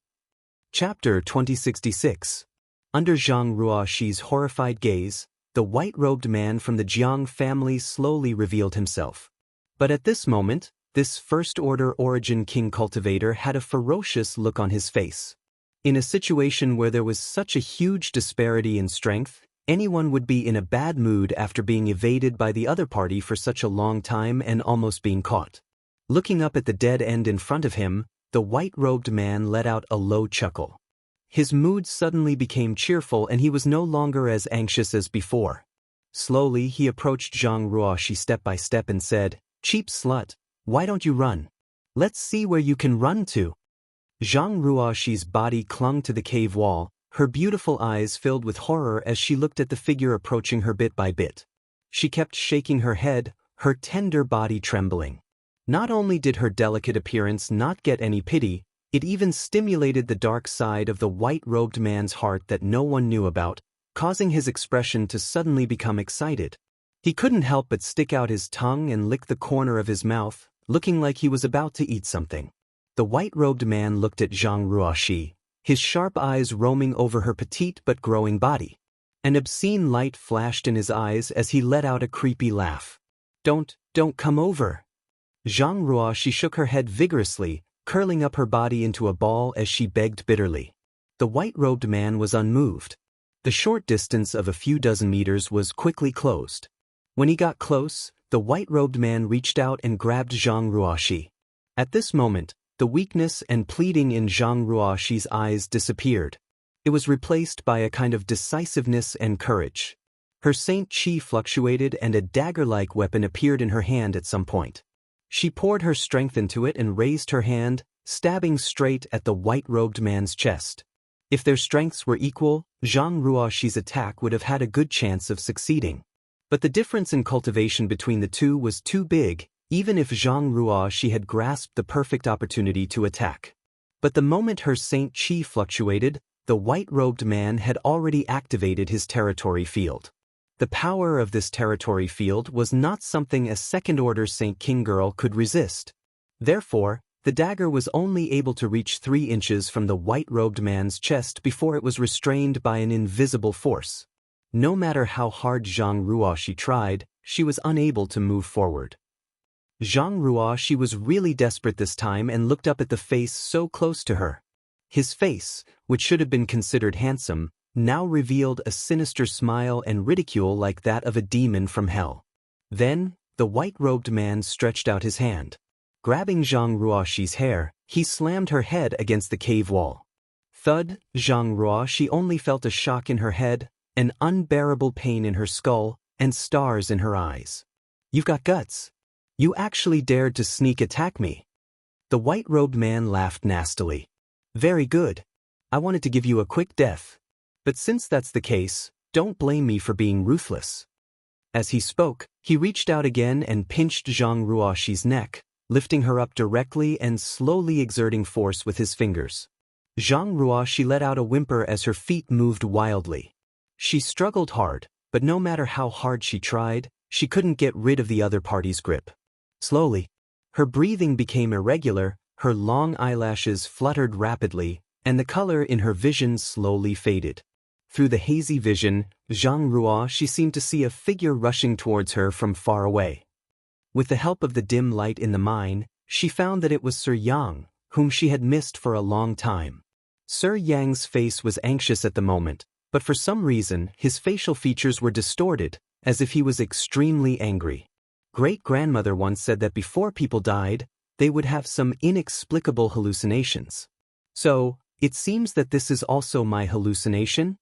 Chapter 2066. Under Zhang Ruoxi's horrified gaze, the white-robed man from the Jiang family slowly revealed himself. But at this moment, this first-order origin king cultivator had a ferocious look on his face. In a situation where there was such a huge disparity in strength, anyone would be in a bad mood after being evaded by the other party for such a long time and almost being caught. Looking up at the dead end in front of him, the white-robed man let out a low chuckle. His mood suddenly became cheerful and he was no longer as anxious as before. Slowly he approached Zhang Ruoxi step by step and said, Cheap slut, why don't you run? Let's see where you can run to. Zhang Ruoxi's body clung to the cave wall, her beautiful eyes filled with horror as she looked at the figure approaching her bit by bit. She kept shaking her head, her tender body trembling. Not only did her delicate appearance not get any pity, it even stimulated the dark side of the white-robed man's heart that no one knew about, causing his expression to suddenly become excited. He couldn't help but stick out his tongue and lick the corner of his mouth, looking like he was about to eat something. The white-robed man looked at Zhang Ruoxi, his sharp eyes roaming over her petite but growing body. An obscene light flashed in his eyes as he let out a creepy laugh. Don't come over. Zhang Ruoxi shook her head vigorously, curling up her body into a ball as she begged bitterly. The white-robed man was unmoved. The short distance of a few dozen meters was quickly closed. When he got close, the white-robed man reached out and grabbed Zhang Ruoxi. At this moment, the weakness and pleading in Zhang Ruoxi's eyes disappeared. It was replaced by a kind of decisiveness and courage. Her Saint Chi fluctuated and a dagger-like weapon appeared in her hand at some point. She poured her strength into it and raised her hand, stabbing straight at the white-robed man's chest. If their strengths were equal, Zhang Ruoxi's attack would have had a good chance of succeeding. But the difference in cultivation between the two was too big, even if Zhang Ruoxi had grasped the perfect opportunity to attack. But the moment her Saint Chi fluctuated, the white-robed man had already activated his territory field. The power of this territory field was not something a second-order Saint King girl could resist. Therefore, the dagger was only able to reach 3 inches from the white-robed man's chest before it was restrained by an invisible force. No matter how hard Zhang Ruoxi tried, she was unable to move forward. Zhang Ruoxi was really desperate this time and looked up at the face so close to her. His face, which should have been considered handsome, now revealed a sinister smile and ridicule like that of a demon from hell. Then, the white-robed man stretched out his hand. Grabbing Zhang Ruoxi's hair, he slammed her head against the cave wall. Thud, Zhang Ruoxi only felt a shock in her head, an unbearable pain in her skull, and stars in her eyes. You've got guts. You actually dared to sneak attack me. The white-robed man laughed nastily. Very good. I wanted to give you a quick death. But since that's the case, don't blame me for being ruthless. As he spoke, he reached out again and pinched Zhang Ruoxi's neck, lifting her up directly and slowly exerting force with his fingers. Zhang Ruoxi let out a whimper as her feet moved wildly. She struggled hard, but no matter how hard she tried, she couldn't get rid of the other party's grip. Slowly, her breathing became irregular, her long eyelashes fluttered rapidly, and the color in her vision slowly faded. Through the hazy vision, Zhang Ruoxi seemed to see a figure rushing towards her from far away. With the help of the dim light in the mine, she found that it was Sir Yang, whom she had missed for a long time. Sir Yang's face was anxious at the moment, but for some reason his facial features were distorted, as if he was extremely angry. Great-grandmother once said that before people died, they would have some inexplicable hallucinations. So, it seems that this is also my hallucination?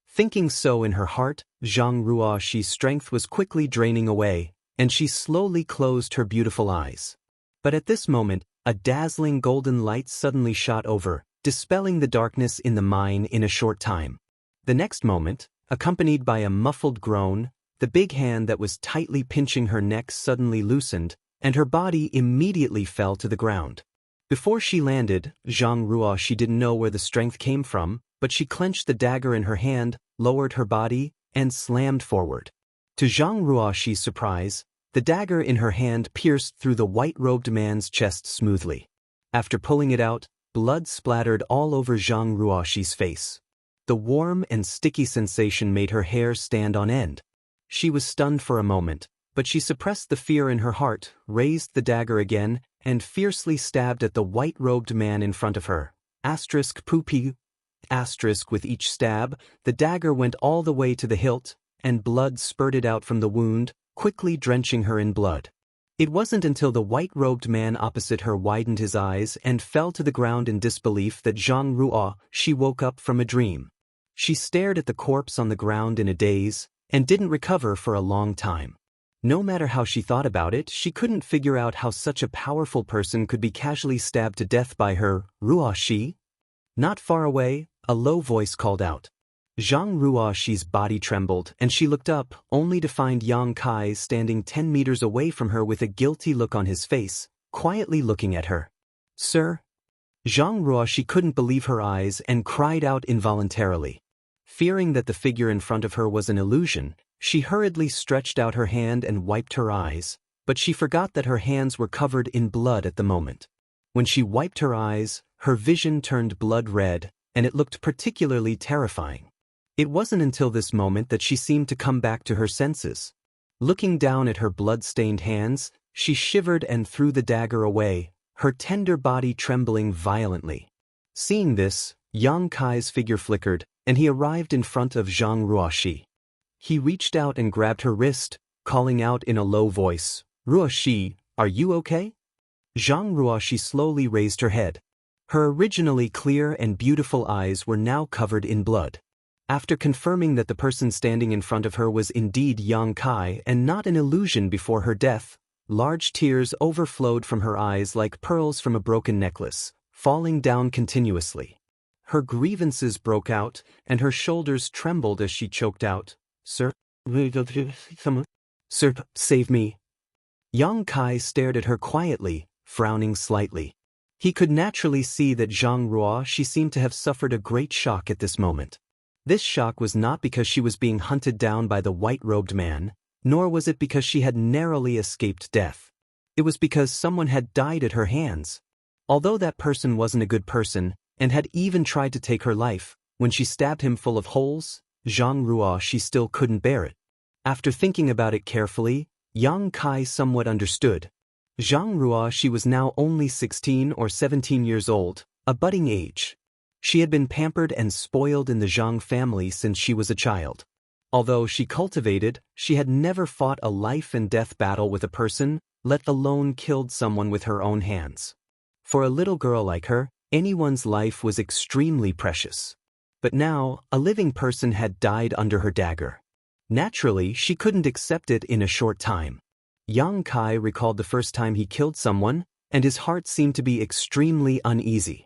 Thinking so in her heart, Zhang Ruoxi's strength was quickly draining away, and she slowly closed her beautiful eyes. But at this moment, a dazzling golden light suddenly shot over, dispelling the darkness in the mine in a short time. The next moment, accompanied by a muffled groan, the big hand that was tightly pinching her neck suddenly loosened, and her body immediately fell to the ground. Before she landed, Zhang Ruoxi didn't know where the strength came from, but she clenched the dagger in her hand, lowered her body, and slammed forward. To Zhang Ruoxi's surprise, the dagger in her hand pierced through the white-robed man's chest smoothly. After pulling it out, blood splattered all over Zhang Ruoxi's face. The warm and sticky sensation made her hair stand on end. She was stunned for a moment, but she suppressed the fear in her heart, raised the dagger again, and fiercely stabbed at the white-robed man in front of her. Poopy. With each stab, the dagger went all the way to the hilt, and blood spurted out from the wound, quickly drenching her in blood. It wasn't until the white-robed man opposite her widened his eyes and fell to the ground in disbelief that Zhang Ruoxi woke up from a dream. She stared at the corpse on the ground in a daze, and didn't recover for a long time. No matter how she thought about it, she couldn't figure out how such a powerful person could be casually stabbed to death by her Ruoxi. Not far away, a low voice called out. Zhang Ruoxi's body trembled, and she looked up, only to find Yang Kai standing 10 meters away from her with a guilty look on his face, quietly looking at her. Sir? Zhang Ruoxi couldn't believe her eyes and cried out involuntarily. Fearing that the figure in front of her was an illusion, she hurriedly stretched out her hand and wiped her eyes, but she forgot that her hands were covered in blood at the moment. When she wiped her eyes, her vision turned blood red, and it looked particularly terrifying. It wasn't until this moment that she seemed to come back to her senses. Looking down at her blood-stained hands, she shivered and threw the dagger away, her tender body trembling violently. Seeing this, Yang Kai's figure flickered, and he arrived in front of Zhang Ruoxi. He reached out and grabbed her wrist, calling out in a low voice, "Ruoxi, are you okay?" Zhang Ruoxi slowly raised her head. Her originally clear and beautiful eyes were now covered in blood. After confirming that the person standing in front of her was indeed Yang Kai and not an illusion before her death, large tears overflowed from her eyes like pearls from a broken necklace, falling down continuously. Her grievances broke out, and her shoulders trembled as she choked out, "Sir? Sir, save me." Yang Kai stared at her quietly, frowning slightly. He could naturally see that Zhang Ruoxi seemed to have suffered a great shock at this moment. This shock was not because she was being hunted down by the white-robed man, nor was it because she had narrowly escaped death. It was because someone had died at her hands. Although that person wasn't a good person, and had even tried to take her life, when she stabbed him full of holes, Zhang Ruoxi still couldn't bear it. After thinking about it carefully, Yang Kai somewhat understood. Zhang Ruoxi was now only 16 or 17 years old, a budding age. She had been pampered and spoiled in the Zhang family since she was a child. Although she cultivated, she had never fought a life-and-death battle with a person, let alone killed someone with her own hands. For a little girl like her, anyone's life was extremely precious. But now, a living person had died under her dagger. Naturally, she couldn't accept it in a short time. Yang Kai recalled the first time he killed someone, and his heart seemed to be extremely uneasy.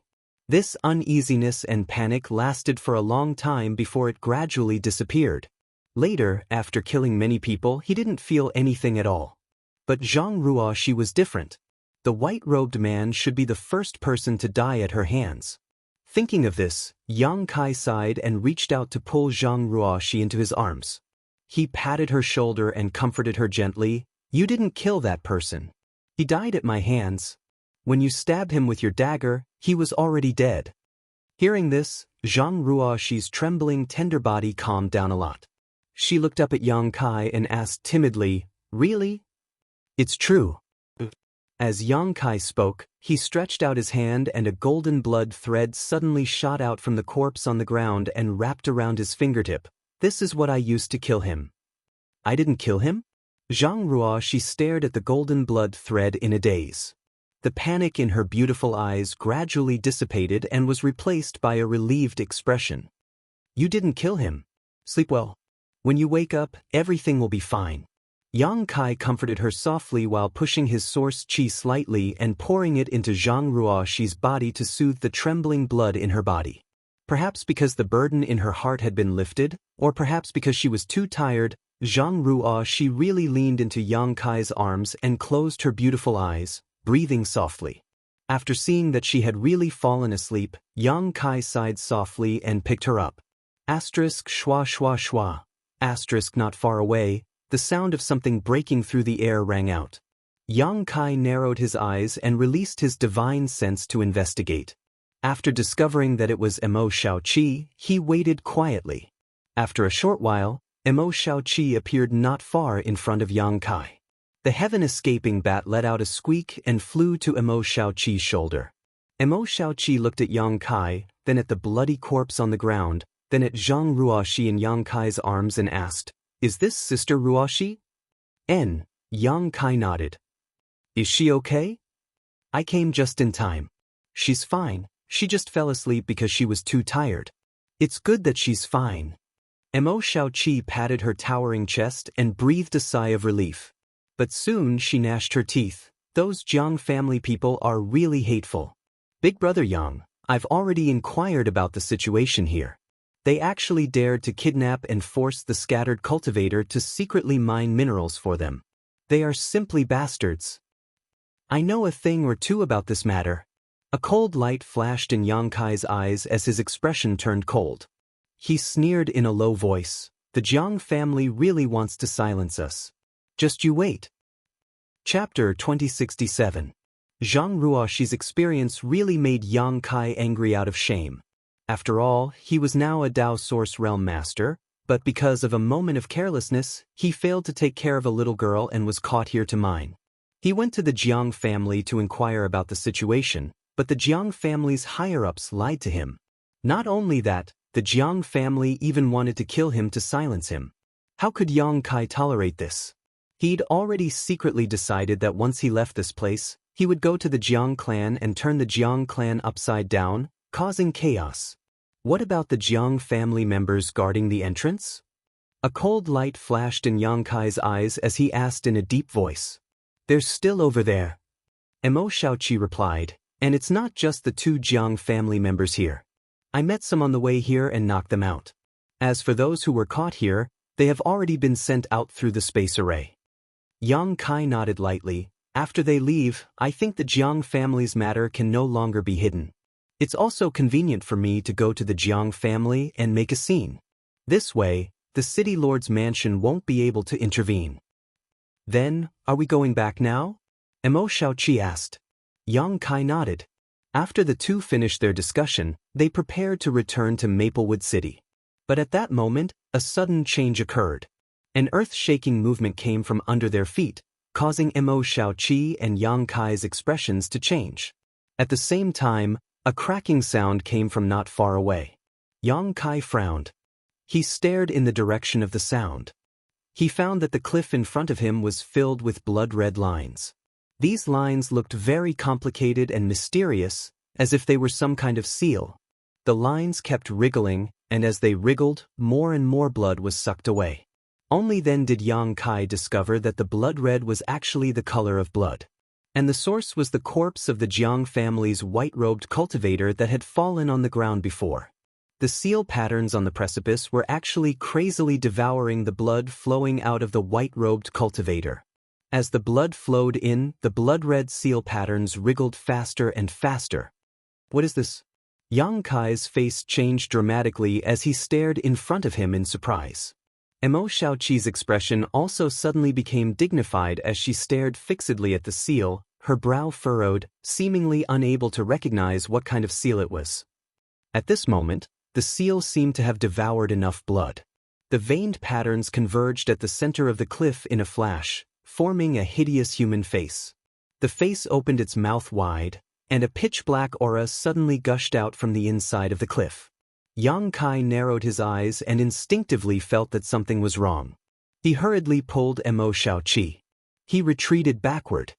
This uneasiness and panic lasted for a long time before it gradually disappeared. Later, after killing many people, he didn't feel anything at all. But Zhang Ruoxi was different. The white-robed man should be the first person to die at her hands. Thinking of this, Yang Kai sighed and reached out to pull Zhang Ruoxi into his arms. He patted her shoulder and comforted her gently. "You didn't kill that person. He died at my hands. When you stabbed him with your dagger, he was already dead." Hearing this, Zhang Ruoxi's trembling tender body calmed down a lot. She looked up at Yang Kai and asked timidly, "Really?" "It's true." As Yang Kai spoke, he stretched out his hand and a golden blood thread suddenly shot out from the corpse on the ground and wrapped around his fingertip. "This is what I used to kill him." "I didn't kill him?" Zhang Ruoxi stared at the golden blood thread in a daze. The panic in her beautiful eyes gradually dissipated and was replaced by a relieved expression. "You didn't kill him. Sleep well. When you wake up, everything will be fine." Yang Kai comforted her softly while pushing his source qi slightly and pouring it into Zhang Ruoxi's body to soothe the trembling blood in her body. Perhaps because the burden in her heart had been lifted, or perhaps because she was too tired, Zhang Ruoxi really leaned into Yang Kai's arms and closed her beautiful eyes, breathing softly. After seeing that she had really fallen asleep, Yang Kai sighed softly and picked her up. Asterisk schwa schwa schwa. Asterisk not far away, the sound of something breaking through the air rang out. Yang Kai narrowed his eyes and released his divine sense to investigate. After discovering that it was Emo Shaoqi, he waited quietly. After a short while, Emo Shaoqi appeared not far in front of Yang Kai. The heaven-escaping bat let out a squeak and flew to Emo Shaoqi's shoulder. Emo Shaoqi looked at Yang Kai, then at the bloody corpse on the ground, then at Zhang Ruoxi in Yang Kai's arms and asked, "Is this Sister Ruoxi?" Yang Kai nodded. "Is she okay?" "I came just in time. She's fine, she just fell asleep because she was too tired." "It's good that she's fine." Emo Shaoqi patted her towering chest and breathed a sigh of relief. But soon she gnashed her teeth. Those Jiang family people are really hateful. Big brother Yang, I've already inquired about the situation here. They actually dared to kidnap and force the scattered cultivator to secretly mine minerals for them. They are simply bastards. I know a thing or two about this matter. A cold light flashed in Yang Kai's eyes as his expression turned cold. He sneered in a low voice. The Jiang family really wants to silence us. Just you wait. Chapter 2067. Zhang Ruoxi's experience really made Yang Kai angry out of shame. After all, he was now a Dao Source Realm Master, but because of a moment of carelessness, he failed to take care of a little girl and was caught here to mine. He went to the Jiang family to inquire about the situation, but the Jiang family's higher-ups lied to him. Not only that, the Jiang family even wanted to kill him to silence him. How could Yang Kai tolerate this? He'd already secretly decided that once he left this place, he would go to the Jiang clan and turn the Jiang clan upside down, causing chaos. What about the Jiang family members guarding the entrance? A cold light flashed in Yang Kai's eyes as he asked in a deep voice. They're still over there. Mo Shaoqi replied, and it's not just the two Jiang family members here. I met some on the way here and knocked them out. As for those who were caught here, they have already been sent out through the space array. Yang Kai nodded lightly. After they leave, I think the Jiang family's matter can no longer be hidden. It's also convenient for me to go to the Jiang family and make a scene. This way, the city lord's mansion won't be able to intervene. Then, are we going back now? Mo Shaoqi asked. Yang Kai nodded. After the two finished their discussion, they prepared to return to Maplewood City. But at that moment, a sudden change occurred. An earth-shaking movement came from under their feet, causing Mo Shaoqi and Yang Kai's expressions to change. At the same time, a cracking sound came from not far away. Yang Kai frowned. He stared in the direction of the sound. He found that the cliff in front of him was filled with blood-red lines. These lines looked very complicated and mysterious, as if they were some kind of seal. The lines kept wriggling, and as they wriggled, more and more blood was sucked away. Only then did Yang Kai discover that the blood red was actually the color of blood. And the source was the corpse of the Jiang family's white-robed cultivator that had fallen on the ground before. The seal patterns on the precipice were actually crazily devouring the blood flowing out of the white-robed cultivator. As the blood flowed in, the blood-red seal patterns wriggled faster and faster. What is this? Yang Kai's face changed dramatically as he stared in front of him in surprise. Mo Shaoqi's expression also suddenly became dignified as she stared fixedly at the seal, her brow furrowed, seemingly unable to recognize what kind of seal it was. At this moment, the seal seemed to have devoured enough blood. The veined patterns converged at the center of the cliff in a flash, forming a hideous human face. The face opened its mouth wide, and a pitch-black aura suddenly gushed out from the inside of the cliff. Yang Kai narrowed his eyes and instinctively felt that something was wrong. He hurriedly pulled Mo Shaoqi. He retreated backward.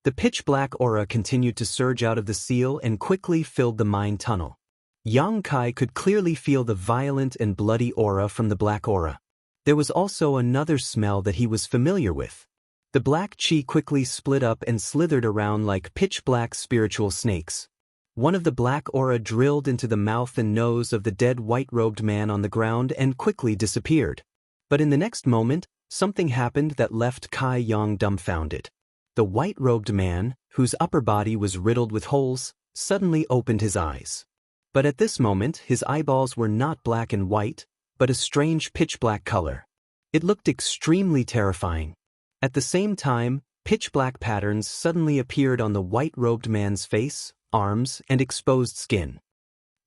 The pitch-black aura continued to surge out of the seal and quickly filled the mine tunnel. Yang Kai could clearly feel the violent and bloody aura from the black aura. There was also another smell that he was familiar with. The black chi quickly split up and slithered around like pitch-black spiritual snakes. One of the black aura drilled into the mouth and nose of the dead white-robed man on the ground and quickly disappeared. But in the next moment, something happened that left Kai Yang dumbfounded. The white-robed man, whose upper body was riddled with holes, suddenly opened his eyes. But at this moment, his eyeballs were not black and white, but a strange pitch-black color. It looked extremely terrifying. At the same time, pitch-black patterns suddenly appeared on the white-robed man's face, arms, and exposed skin.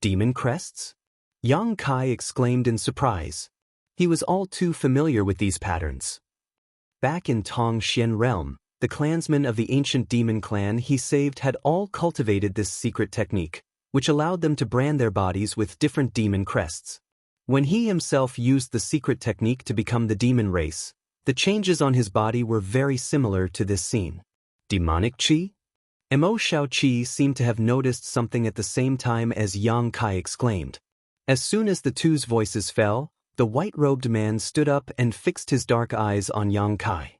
Demon crests? Yang Kai exclaimed in surprise. He was all too familiar with these patterns. Back in Tong Xian realm, the clansmen of the ancient demon clan he saved had all cultivated this secret technique, which allowed them to brand their bodies with different demon crests. When he himself used the secret technique to become the demon race, the changes on his body were very similar to this scene. Demonic chi? Mo Shaoqi seemed to have noticed something at the same time as Yang Kai exclaimed. As soon as the two's voices fell, the white-robed man stood up and fixed his dark eyes on Yang Kai.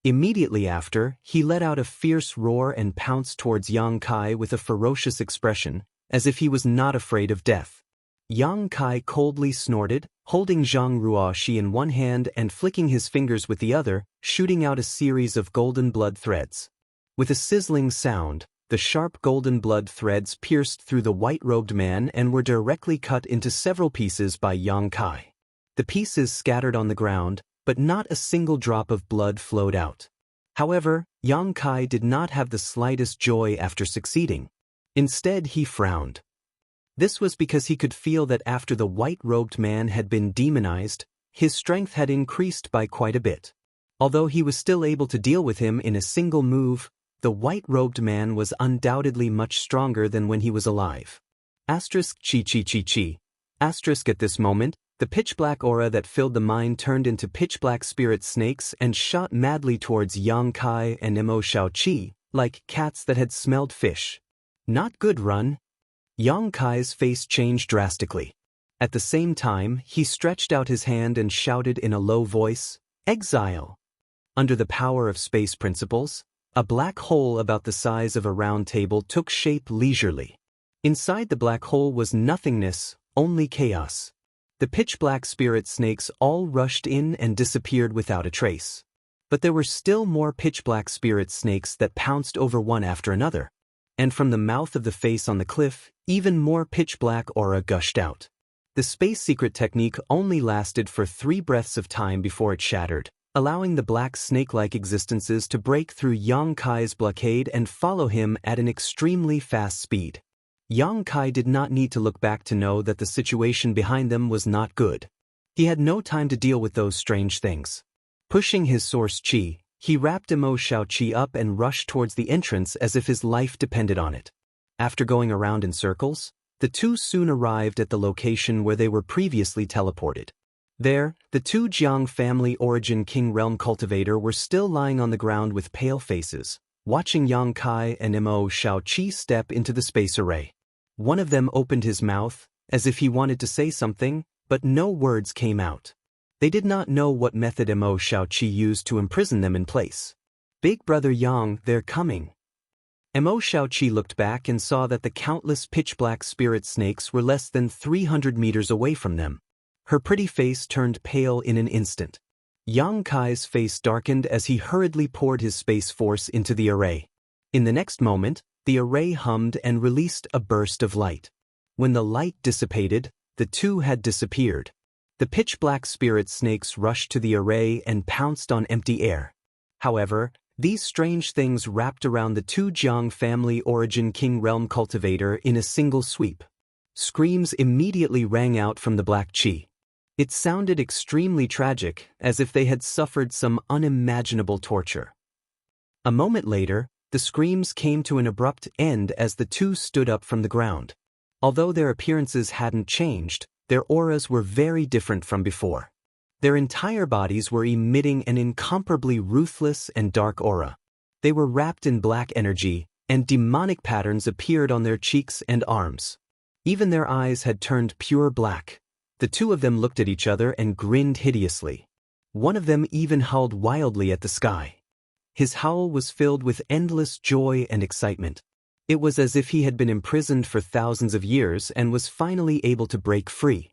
Immediately after, he let out a fierce roar and pounced towards Yang Kai with a ferocious expression, as if he was not afraid of death. Yang Kai coldly snorted, holding Zhang Ruoxi in one hand and flicking his fingers with the other, shooting out a series of golden blood threads. With a sizzling sound, the sharp golden blood threads pierced through the white-robed man and were directly cut into several pieces by Yang Kai. The pieces scattered on the ground, but not a single drop of blood flowed out. However, Yang Kai did not have the slightest joy after succeeding. Instead, he frowned. This was because he could feel that after the white-robed man had been demonized, his strength had increased by quite a bit. Although he was still able to deal with him in a single move, the white-robed man was undoubtedly much stronger than when he was alive. Asterisk chi chi chi chi. Asterisk at this moment, the pitch-black aura that filled the mine turned into pitch-black spirit snakes and shot madly towards Yang Kai and Mo Xiaoqi, like cats that had smelled fish. Not good, run. Yang Kai's face changed drastically. At the same time, he stretched out his hand and shouted in a low voice, "Exile!" Under the power of space principles, a black hole about the size of a round table took shape leisurely. Inside the black hole was nothingness, only chaos. The pitch-black spirit snakes all rushed in and disappeared without a trace. But there were still more pitch-black spirit snakes that pounced over one after another. And from the mouth of the face on the cliff, even more pitch-black aura gushed out. The space secret technique only lasted for 3 breaths of time before it shattered, allowing the black snake-like existences to break through Yang Kai's blockade and follow him at an extremely fast speed. Yang Kai did not need to look back to know that the situation behind them was not good. He had no time to deal with those strange things. Pushing his source chi, he wrapped Mo Xiaoqi up and rushed towards the entrance as if his life depended on it. After going around in circles, the two soon arrived at the location where they were previously teleported. There, the 2 Jiang family origin King Realm cultivator were still lying on the ground with pale faces, watching Yang Kai and Mo Xiaoqi step into the space array. One of them opened his mouth, as if he wanted to say something, but no words came out. They did not know what method Mo Xiaoqi used to imprison them in place. "Big brother Yang, they're coming." Mo Xiaoqi looked back and saw that the countless pitch-black spirit snakes were less than 300 meters away from them. Her pretty face turned pale in an instant. Yang Kai's face darkened as he hurriedly poured his space force into the array. In the next moment, the array hummed and released a burst of light. When the light dissipated, the two had disappeared. The pitch-black spirit snakes rushed to the array and pounced on empty air. However, these strange things wrapped around the 2 Jiang family origin King Realm cultivator in a single sweep. Screams immediately rang out from the black chi. It sounded extremely tragic, as if they had suffered some unimaginable torture. A moment later, the screams came to an abrupt end as the two stood up from the ground. Although their appearances hadn't changed, their auras were very different from before. Their entire bodies were emitting an incomparably ruthless and dark aura. They were wrapped in black energy, and demonic patterns appeared on their cheeks and arms. Even their eyes had turned pure black. The 2 of them looked at each other and grinned hideously. One of them even howled wildly at the sky. His howl was filled with endless joy and excitement. It was as if he had been imprisoned for thousands of years and was finally able to break free.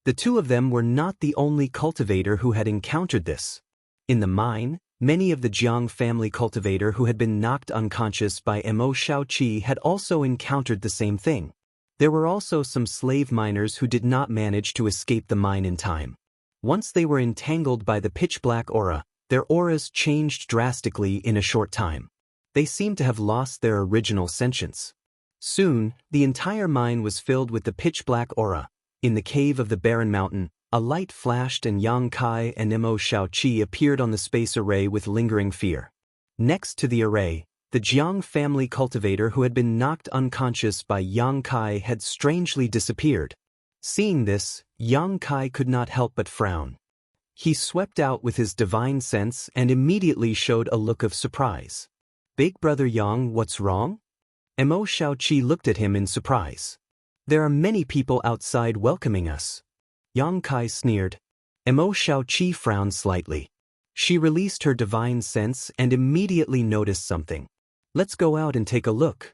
The 2 of them were not the only cultivator who had encountered this. In the mine, many of the Jiang family cultivator who had been knocked unconscious by Mo Xiaoqi had also encountered the same thing. There were also some slave miners who did not manage to escape the mine in time. Once they were entangled by the pitch-black aura, their auras changed drastically in a short time. They seemed to have lost their original sentience. Soon, the entire mine was filled with the pitch-black aura. In the cave of the barren mountain, a light flashed and Yang Kai and Mo Xiaoqi appeared on the space array with lingering fear. Next to the array, the Jiang family cultivator who had been knocked unconscious by Yang Kai had strangely disappeared. Seeing this, Yang Kai could not help but frown. He swept out with his divine sense and immediately showed a look of surprise. "Big brother Yang, what's wrong?" Mo Xiaoqi looked at him in surprise. "There are many people outside welcoming us." Yang Kai sneered. Mo Xiaoqi frowned slightly. She released her divine sense and immediately noticed something. "Let's go out and take a look."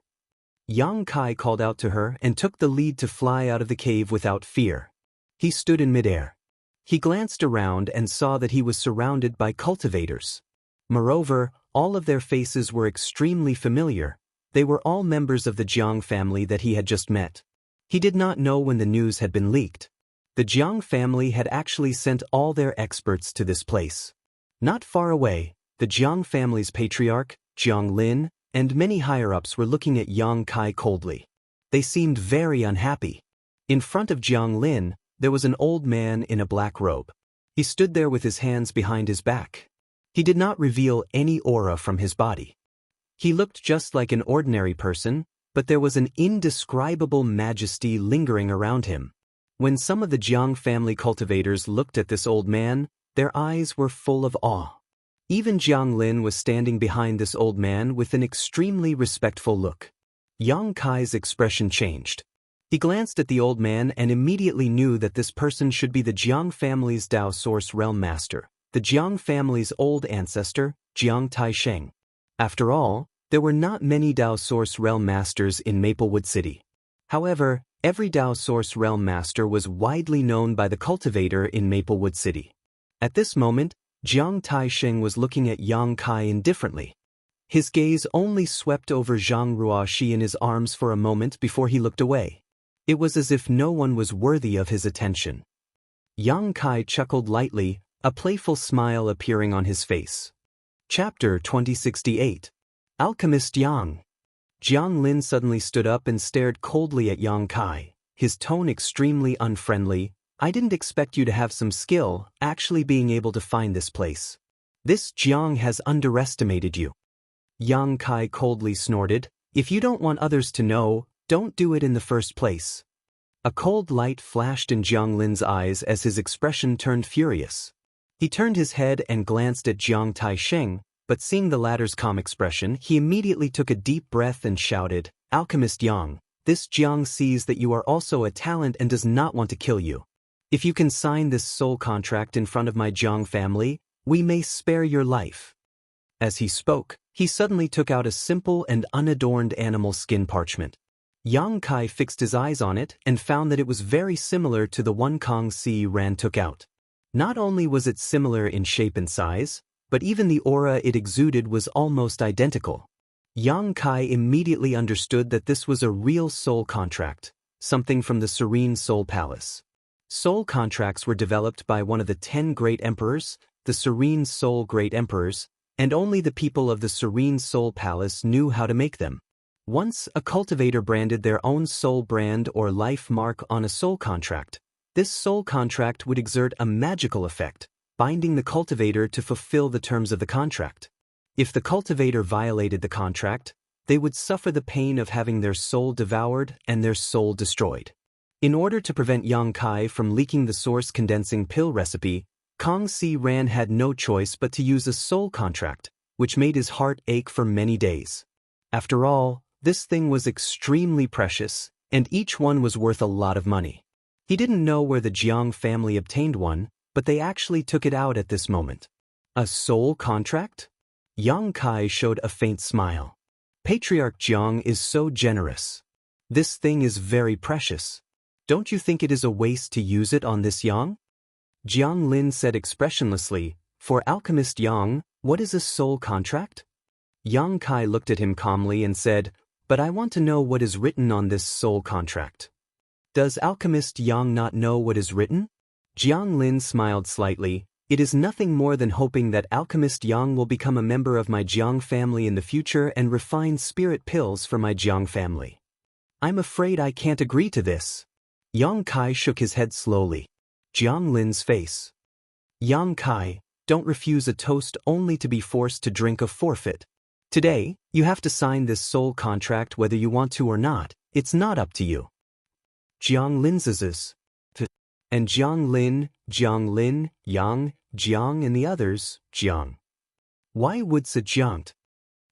Yang Kai called out to her and took the lead to fly out of the cave without fear. He stood in midair. He glanced around and saw that he was surrounded by cultivators. Moreover, all of their faces were extremely familiar. They were all members of the Jiang family that he had just met. He did not know when the news had been leaked. The Jiang family had actually sent all their experts to this place. Not far away, the Jiang family's patriarch, Jiang Lin, and many higher-ups were looking at Yang Kai coldly. They seemed very unhappy. In front of Jiang Lin, there was an old man in a black robe. He stood there with his hands behind his back. He did not reveal any aura from his body. He looked just like an ordinary person, but there was an indescribable majesty lingering around him. When some of the Jiang family cultivators looked at this old man, their eyes were full of awe. Even Jiang Lin was standing behind this old man with an extremely respectful look. Yang Kai's expression changed. He glanced at the old man and immediately knew that this person should be the Jiang family's Dao Source Realm Master, the Jiang family's old ancestor, Jiang Taisheng. After all, there were not many Dao Source Realm Masters in Maplewood City. However, every Dao Source Realm Master was widely known by the cultivator in Maplewood City. At this moment, Jiang Taisheng was looking at Yang Kai indifferently. His gaze only swept over Zhang Ruoxi in his arms for a moment before he looked away. It was as if no one was worthy of his attention. Yang Kai chuckled lightly, a playful smile appearing on his face. Chapter 2068. Alchemist Yang. Jiang Lin suddenly stood up and stared coldly at Yang Kai, his tone extremely unfriendly. "I didn't expect you to have some skill, actually being able to find this place. This Jiang has underestimated you." Yang Kai coldly snorted, "If you don't want others to know, don't do it in the first place." A cold light flashed in Jiang Lin's eyes as his expression turned furious. He turned his head and glanced at Jiang Taisheng, but seeing the latter's calm expression, he immediately took a deep breath and shouted, "Alchemist Yang, this Jiang sees that you are also a talent and does not want to kill you. If you can sign this soul contract in front of my Jiang family, we may spare your life." As he spoke, he suddenly took out a simple and unadorned animal skin parchment. Yang Kai fixed his eyes on it and found that it was very similar to the one Kong Si Ran took out. Not only was it similar in shape and size, but even the aura it exuded was almost identical. Yang Kai immediately understood that this was a real soul contract, something from the Serene Soul Palace. Soul contracts were developed by one of the 10 Great Emperors, the Serene Soul Great Emperors, and only the people of the Serene Soul Palace knew how to make them. Once a cultivator branded their own soul brand or life mark on a soul contract, this soul contract would exert a magical effect, binding the cultivator to fulfill the terms of the contract. If the cultivator violated the contract, they would suffer the pain of having their soul devoured and their soul destroyed. In order to prevent Yang Kai from leaking the source condensing pill recipe, Kong Si Ran had no choice but to use a soul contract, which made his heart ache for many days. After all, this thing was extremely precious, and each one was worth a lot of money. He didn't know where the Jiang family obtained one, but they actually took it out at this moment. A soul contract? Yang Kai showed a faint smile. Patriarch Jiang is so generous. This thing is very precious. Don't you think it is a waste to use it on this Yang? Jiang Lin said expressionlessly, "For Alchemist Yang, what is a soul contract?" Yang Kai looked at him calmly and said, "But I want to know what is written on this soul contract." "Does Alchemist Yang not know what is written?" Jiang Lin smiled slightly. "It is nothing more than hoping that Alchemist Yang will become a member of my Jiang family in the future and refine spirit pills for my Jiang family." "I'm afraid I can't agree to this." Yang Kai shook his head slowly. Jiang Lin's face. "Yang Kai, don't refuse a toast only to be forced to drink a forfeit. Today, you have to sign this soul contract whether you want to or not. It's not up to you." Jiang Lin's and Jiang Lin, Yang, Jiang and the others, Jiang. Why would Jiang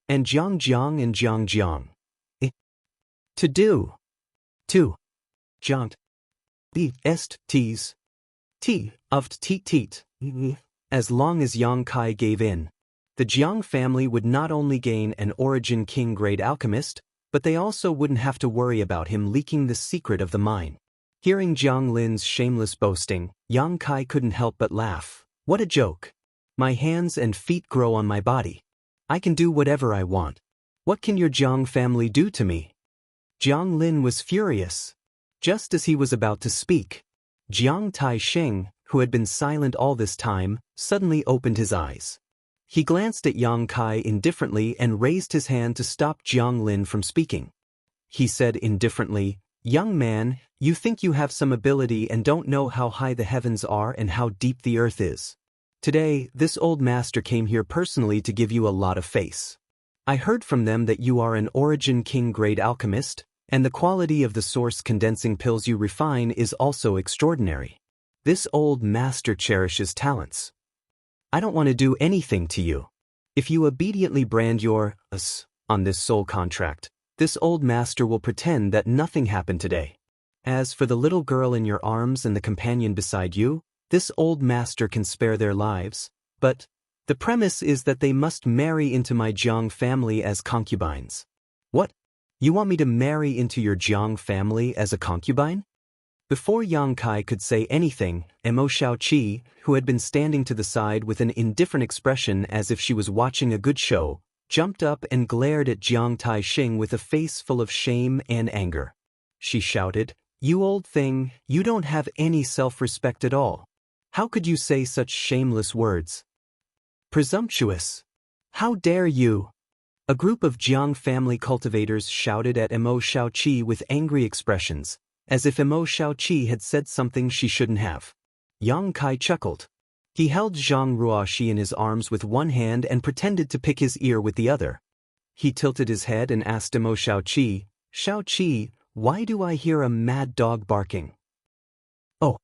and Jiang and Jiang? To do. To. Jiang. The est teas. T of teat. as long as Yang Kai gave in. The Jiang family would not only gain an Origin King-grade alchemist, but they also wouldn't have to worry about him leaking the secret of the mine. Hearing Jiang Lin's shameless boasting, Yang Kai couldn't help but laugh. What a joke. My hands and feet grow on my body. I can do whatever I want. What can your Jiang family do to me? Jiang Lin was furious. Just as he was about to speak, Jiang Tai-shing, who had been silent all this time, suddenly opened his eyes. He glanced at Yang Kai indifferently and raised his hand to stop Jiang Lin from speaking. He said indifferently, "Young man, you think you have some ability and don't know how high the heavens are and how deep the earth is. Today, this old master came here personally to give you a lot of face. I heard from them that you are an Origin King-grade alchemist, and the quality of the source condensing pills you refine is also extraordinary. This old master cherishes talents. I don't want to do anything to you. If you obediently brand your us on this soul contract, this old master will pretend that nothing happened today. As for the little girl in your arms and the companion beside you, this old master can spare their lives, but the premise is that they must marry into my Jiang family as concubines." "What? You want me to marry into your Jiang family as a concubine?" Before Yang Kai could say anything, Mo Xiaoqi, who had been standing to the side with an indifferent expression as if she was watching a good show, jumped up and glared at Jiang Tai-shing with a face full of shame and anger. She shouted, "You old thing, you don't have any self-respect at all. How could you say such shameless words? Presumptuous! How dare you!" A group of Jiang family cultivators shouted at Mo Xiaoqi with angry expressions, as if Mo Xiaoqi had said something she shouldn't have. Yang Kai chuckled. He held Zhang Ruoxi in his arms with one hand and pretended to pick his ear with the other. He tilted his head and asked Mo Xiaoqi, "Xiaoqi, why do I hear a mad dog barking?" "Oh."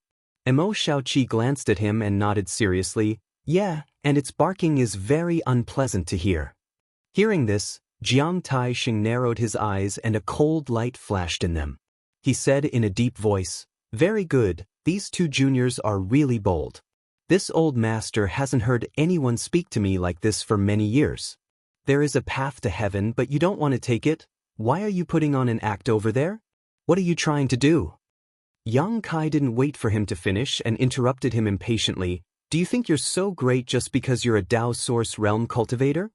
Mo Xiaoqi glanced at him and nodded seriously, "Yeah, and its barking is very unpleasant to hear." Hearing this, Jiang Tai-shing narrowed his eyes and a cold light flashed in them. He said in a deep voice, "Very good, these two juniors are really bold. This old master hasn't heard anyone speak to me like this for many years. There is a path to heaven, but you don't want to take it? Why are you putting on an act over there? What are you trying to do?" Yang Kai didn't wait for him to finish and interrupted him impatiently. "Do you think you're so great just because you're a Dao Source Realm cultivator?"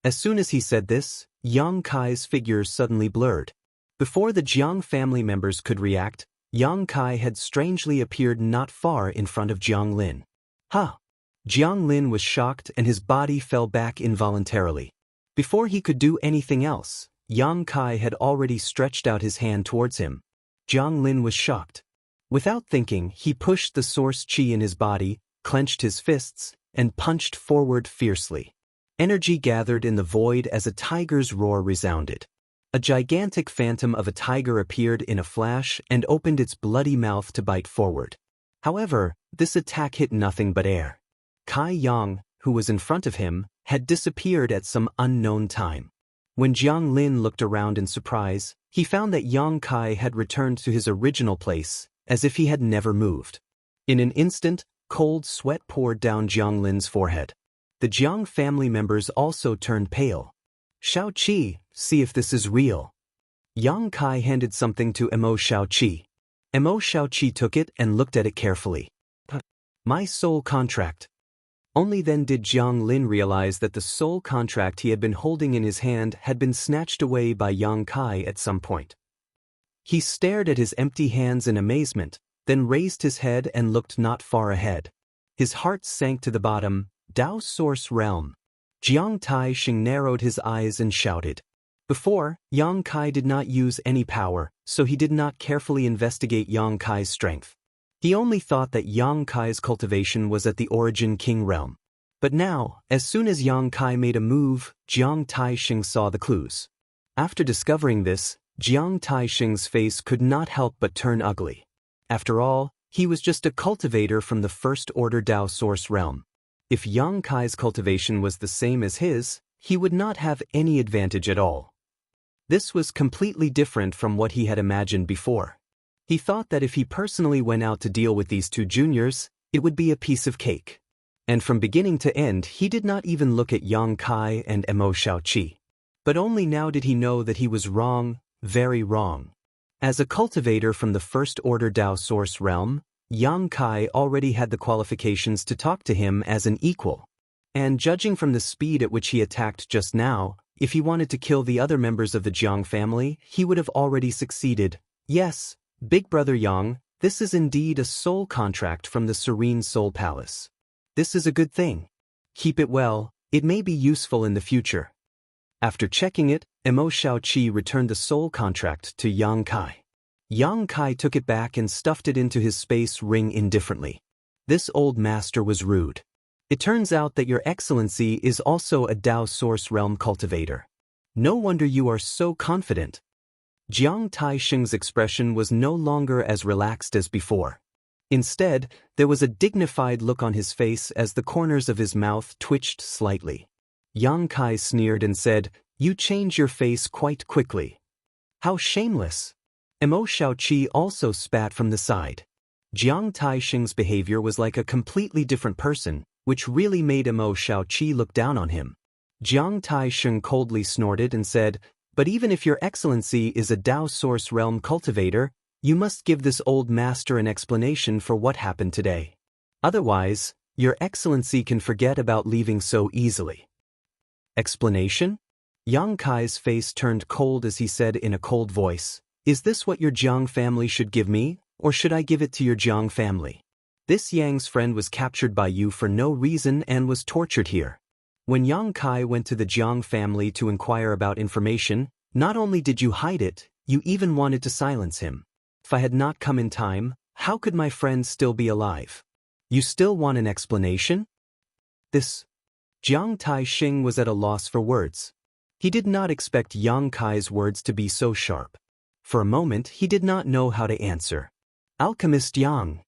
As soon as he said this, Yang Kai's figure suddenly blurred. Before the Jiang family members could react, Yang Kai had strangely appeared not far in front of Jiang Lin. "Huh!" Jiang Lin was shocked and his body fell back involuntarily. Before he could do anything else, Yang Kai had already stretched out his hand towards him. Jiang Lin was shocked. Without thinking, he pushed the source qi in his body, clenched his fists, and punched forward fiercely. Energy gathered in the void as a tiger's roar resounded. A gigantic phantom of a tiger appeared in a flash and opened its bloody mouth to bite forward. However, this attack hit nothing but air. Kai Yang, who was in front of him, had disappeared at some unknown time. When Jiang Lin looked around in surprise, he found that Yang Kai had returned to his original place, as if he had never moved. In an instant, cold sweat poured down Jiang Lin's forehead. The Jiang family members also turned pale. "Xiaoqi, see if this is real." Yang Kai handed something to Mo Xiaoqi. Mo Xiaoqi took it and looked at it carefully. "My soul contract." Only then did Jiang Lin realize that the soul contract he had been holding in his hand had been snatched away by Yang Kai at some point. He stared at his empty hands in amazement, then raised his head and looked not far ahead. His heart sank to the bottom. Dao Source Realm. Jiang Tai-shing narrowed his eyes and shouted. Before, Yang Kai did not use any power, so he did not carefully investigate Yang Kai's strength. He only thought that Yang Kai's cultivation was at the Origin King realm. But now, as soon as Yang Kai made a move, Jiang Tai-shing saw the clues. After discovering this, Jiang Tai-shing's face could not help but turn ugly. After all, he was just a cultivator from the First Order Dao Source realm. If Yang Kai's cultivation was the same as his, he would not have any advantage at all. This was completely different from what he had imagined before. He thought that if he personally went out to deal with these two juniors, it would be a piece of cake. And from beginning to end he did not even look at Yang Kai and Mo Xiaoqi. But only now did he know that he was wrong, very wrong. As a cultivator from the First Order Dao Source realm, Yang Kai already had the qualifications to talk to him as an equal. And judging from the speed at which he attacked just now, if he wanted to kill the other members of the Jiang family, he would have already succeeded. Yes, Big Brother Yang, this is indeed a soul contract from the Serene Soul Palace. This is a good thing. Keep it well, it may be useful in the future. After checking it, Mo Xiaoqi returned the soul contract to Yang Kai. Yang Kai took it back and stuffed it into his space ring indifferently. This old master was rude. It turns out that Your Excellency is also a Dao Source Realm cultivator. No wonder you are so confident. Jiang Taisheng's expression was no longer as relaxed as before. Instead, there was a dignified look on his face as the corners of his mouth twitched slightly. Yang Kai sneered and said, "You change your face quite quickly. How shameless." Mo Xiaoqi also spat from the side. Jiang Taisheng's behavior was like a completely different person, which really made Mo Xiaoqi look down on him. Jiang Taisheng coldly snorted and said, "But even if Your Excellency is a Dao Source Realm cultivator, you must give this old master an explanation for what happened today. Otherwise, Your Excellency can forget about leaving so easily." Explanation? Yang Kai's face turned cold as he said in a cold voice, "Is this what your Jiang family should give me, or should I give it to your Jiang family? This Yang's friend was captured by you for no reason and was tortured here." When Yang Kai went to the Jiang family to inquire about information, not only did you hide it, you even wanted to silence him. If I had not come in time, how could my friend still be alive? You still want an explanation? This. Jiang Taisheng was at a loss for words. He did not expect Yang Kai's words to be so sharp. For a moment he did not know how to answer. Alchemist Yang.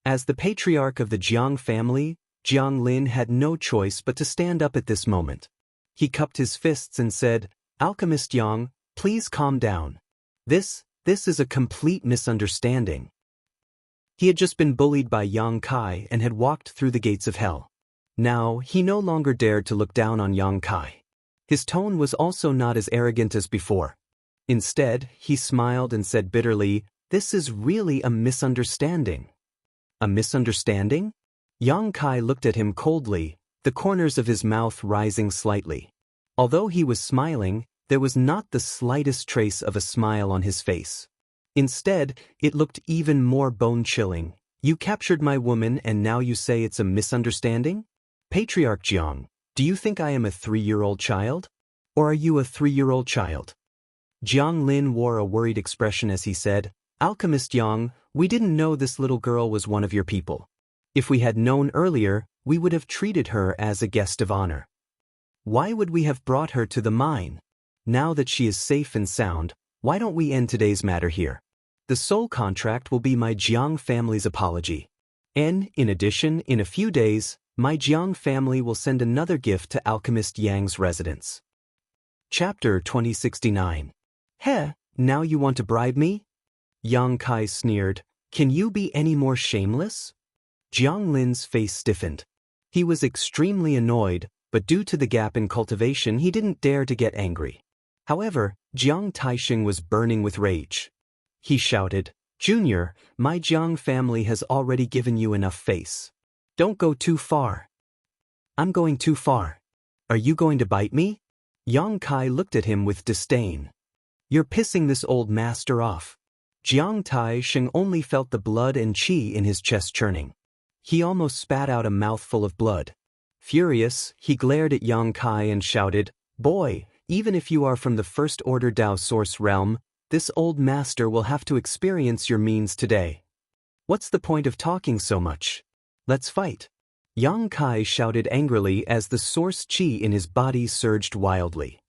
As the patriarch of the Jiang family, Jiang Lin had no choice but to stand up at this moment. He cupped his fists and said, "Alchemist Yang, please calm down. This is a complete misunderstanding." He had just been bullied by Yang Kai and had walked through the gates of hell. Now, he no longer dared to look down on Yang Kai. His tone was also not as arrogant as before. Instead, he smiled and said bitterly, "This is really a misunderstanding." A misunderstanding? Yang Kai looked at him coldly, the corners of his mouth rising slightly. Although he was smiling, there was not the slightest trace of a smile on his face. Instead, it looked even more bone-chilling. "You captured my woman and now you say it's a misunderstanding? Patriarch Jiang, do you think I am a 3-year-old child? Or are you a 3-year-old child?" Jiang Lin wore a worried expression as he said, "Alchemist Yang, we didn't know this little girl was one of your people. If we had known earlier, we would have treated her as a guest of honor. Why would we have brought her to the mine? Now that she is safe and sound, why don't we end today's matter here? The soul contract will be my Jiang family's apology. And, in addition, in a few days, my Jiang family will send another gift to Alchemist Yang's residence." Chapter 2069. "Heh, now you want to bribe me?" Yang Kai sneered, "Can you be any more shameless?" Jiang Lin's face stiffened. He was extremely annoyed, but due to the gap in cultivation he didn't dare to get angry. However, Jiang Taisheng was burning with rage. He shouted, "Junior, my Jiang family has already given you enough face. Don't go too far." "I'm going too far. Are you going to bite me?" Yang Kai looked at him with disdain. "You're pissing this old master off." Jiang Taisheng only felt the blood and qi in his chest churning. He almost spat out a mouthful of blood. Furious, he glared at Yang Kai and shouted, "Boy, even if you are from the First Order Dao Source realm, this old master will have to experience your means today. What's the point of talking so much? Let's fight." Yang Kai shouted angrily as the source qi in his body surged wildly.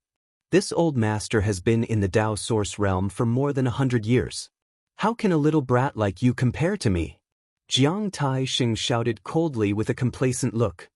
This old master has been in the Dao Source realm for more than 100 years. How can a little brat like you compare to me? Jiang Taisheng shouted coldly with a complacent look.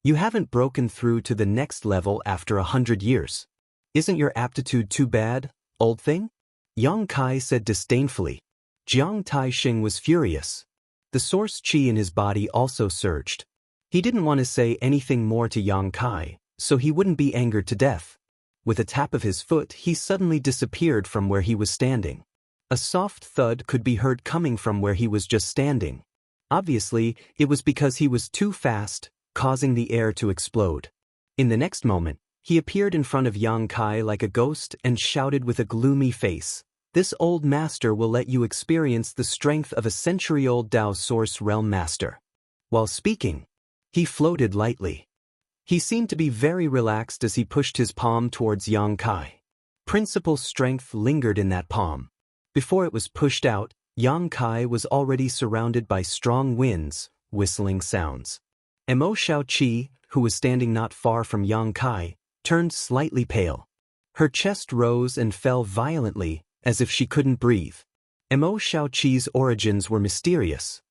You haven't broken through to the next level after 100 years. Isn't your aptitude too bad, old thing? Yang Kai said disdainfully. Jiang Taisheng was furious. The source qi in his body also surged. He didn't want to say anything more to Yang Kai, so he wouldn't be angered to death. With a tap of his foot, he suddenly disappeared from where he was standing. A soft thud could be heard coming from where he was just standing. Obviously, it was because he was too fast, causing the air to explode. In the next moment, he appeared in front of Yang Kai like a ghost and shouted with a gloomy face, "This old master will let you experience the strength of a century-old Dao Source Realm Master." While speaking, he floated lightly. He seemed to be very relaxed as he pushed his palm towards Yang Kai. Principal strength lingered in that palm. Before it was pushed out, Yang Kai was already surrounded by strong winds, whistling sounds. Mo Xiaoqi, who was standing not far from Yang Kai, turned slightly pale. Her chest rose and fell violently, as if she couldn't breathe. Mo Xiaoqi's origins were mysterious.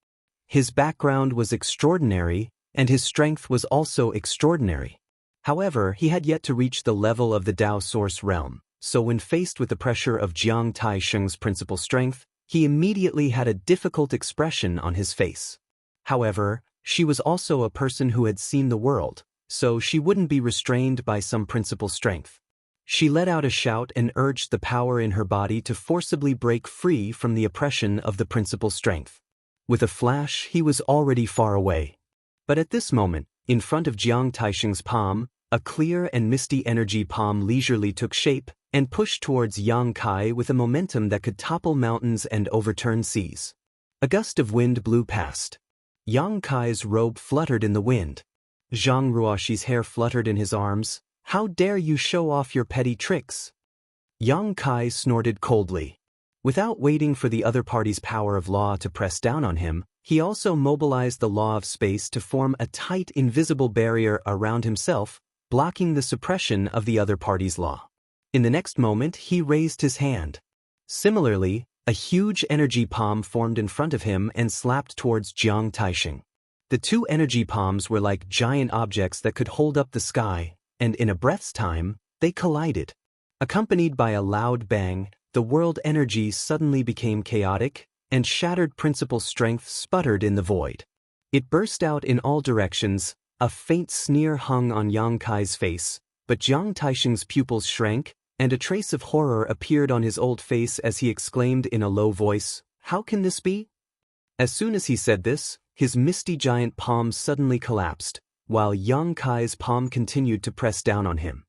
His background was extraordinary, and his strength was also extraordinary. However, he had yet to reach the level of the Dao Source realm, so when faced with the pressure of Jiang Taisheng's principal strength, he immediately had a difficult expression on his face. However, she was also a person who had seen the world, so she wouldn't be restrained by some principal strength. She let out a shout and urged the power in her body to forcibly break free from the oppression of the principal strength. With a flash, he was already far away. But at this moment, in front of Jiang Taisheng's palm, a clear and misty energy palm leisurely took shape and pushed towards Yang Kai with a momentum that could topple mountains and overturn seas. A gust of wind blew past. Yang Kai's robe fluttered in the wind. Zhang Ruoxi's hair fluttered in his arms. "How dare you show off your petty tricks?" Yang Kai snorted coldly. Without waiting for the other party's power of law to press down on him, he also mobilized the law of space to form a tight, invisible barrier around himself, blocking the suppression of the other party's law. In the next moment, he raised his hand. Similarly, a huge energy palm formed in front of him and slapped towards Jiang Taisheng. The two energy palms were like giant objects that could hold up the sky, and in a breath's time, they collided. Accompanied by a loud bang, the world energy suddenly became chaotic, and shattered principal strength sputtered in the void. It burst out in all directions. A faint sneer hung on Yang Kai's face, but Jiang Taisheng's pupils shrank, and a trace of horror appeared on his old face as he exclaimed in a low voice, "How can this be?" As soon as he said this, his misty giant palm suddenly collapsed, while Yang Kai's palm continued to press down on him.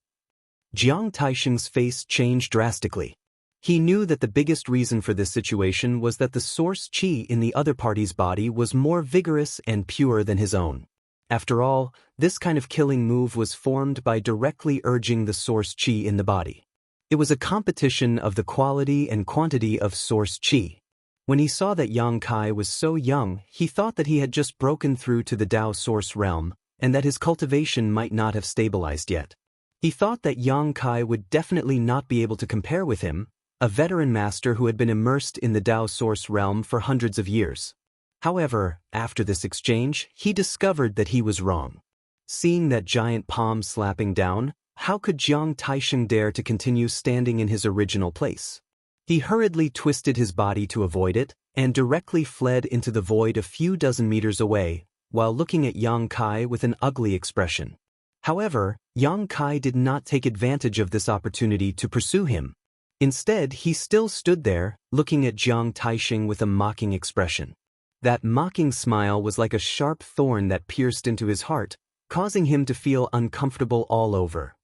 Jiang Taisheng's face changed drastically. He knew that the biggest reason for this situation was that the source qi in the other party's body was more vigorous and pure than his own. After all, this kind of killing move was formed by directly urging the source qi in the body. It was a competition of the quality and quantity of source qi. When he saw that Yang Kai was so young, he thought that he had just broken through to the Dao Source realm, and that his cultivation might not have stabilized yet. He thought that Yang Kai would definitely not be able to compare with him, a veteran master who had been immersed in the Dao Source realm for hundreds of years. However, after this exchange, he discovered that he was wrong. Seeing that giant palm slapping down, how could Jiang Taisheng dare to continue standing in his original place? He hurriedly twisted his body to avoid it, and directly fled into the void a few dozen meters away, while looking at Yang Kai with an ugly expression. However, Yang Kai did not take advantage of this opportunity to pursue him. Instead, he still stood there, looking at Jiang Taisheng with a mocking expression. That mocking smile was like a sharp thorn that pierced into his heart, causing him to feel uncomfortable all over.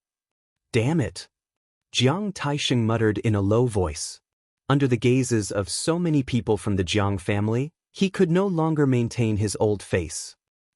"Damn it!" Jiang Taisheng muttered in a low voice. Under the gazes of so many people from the Jiang family, he could no longer maintain his old face.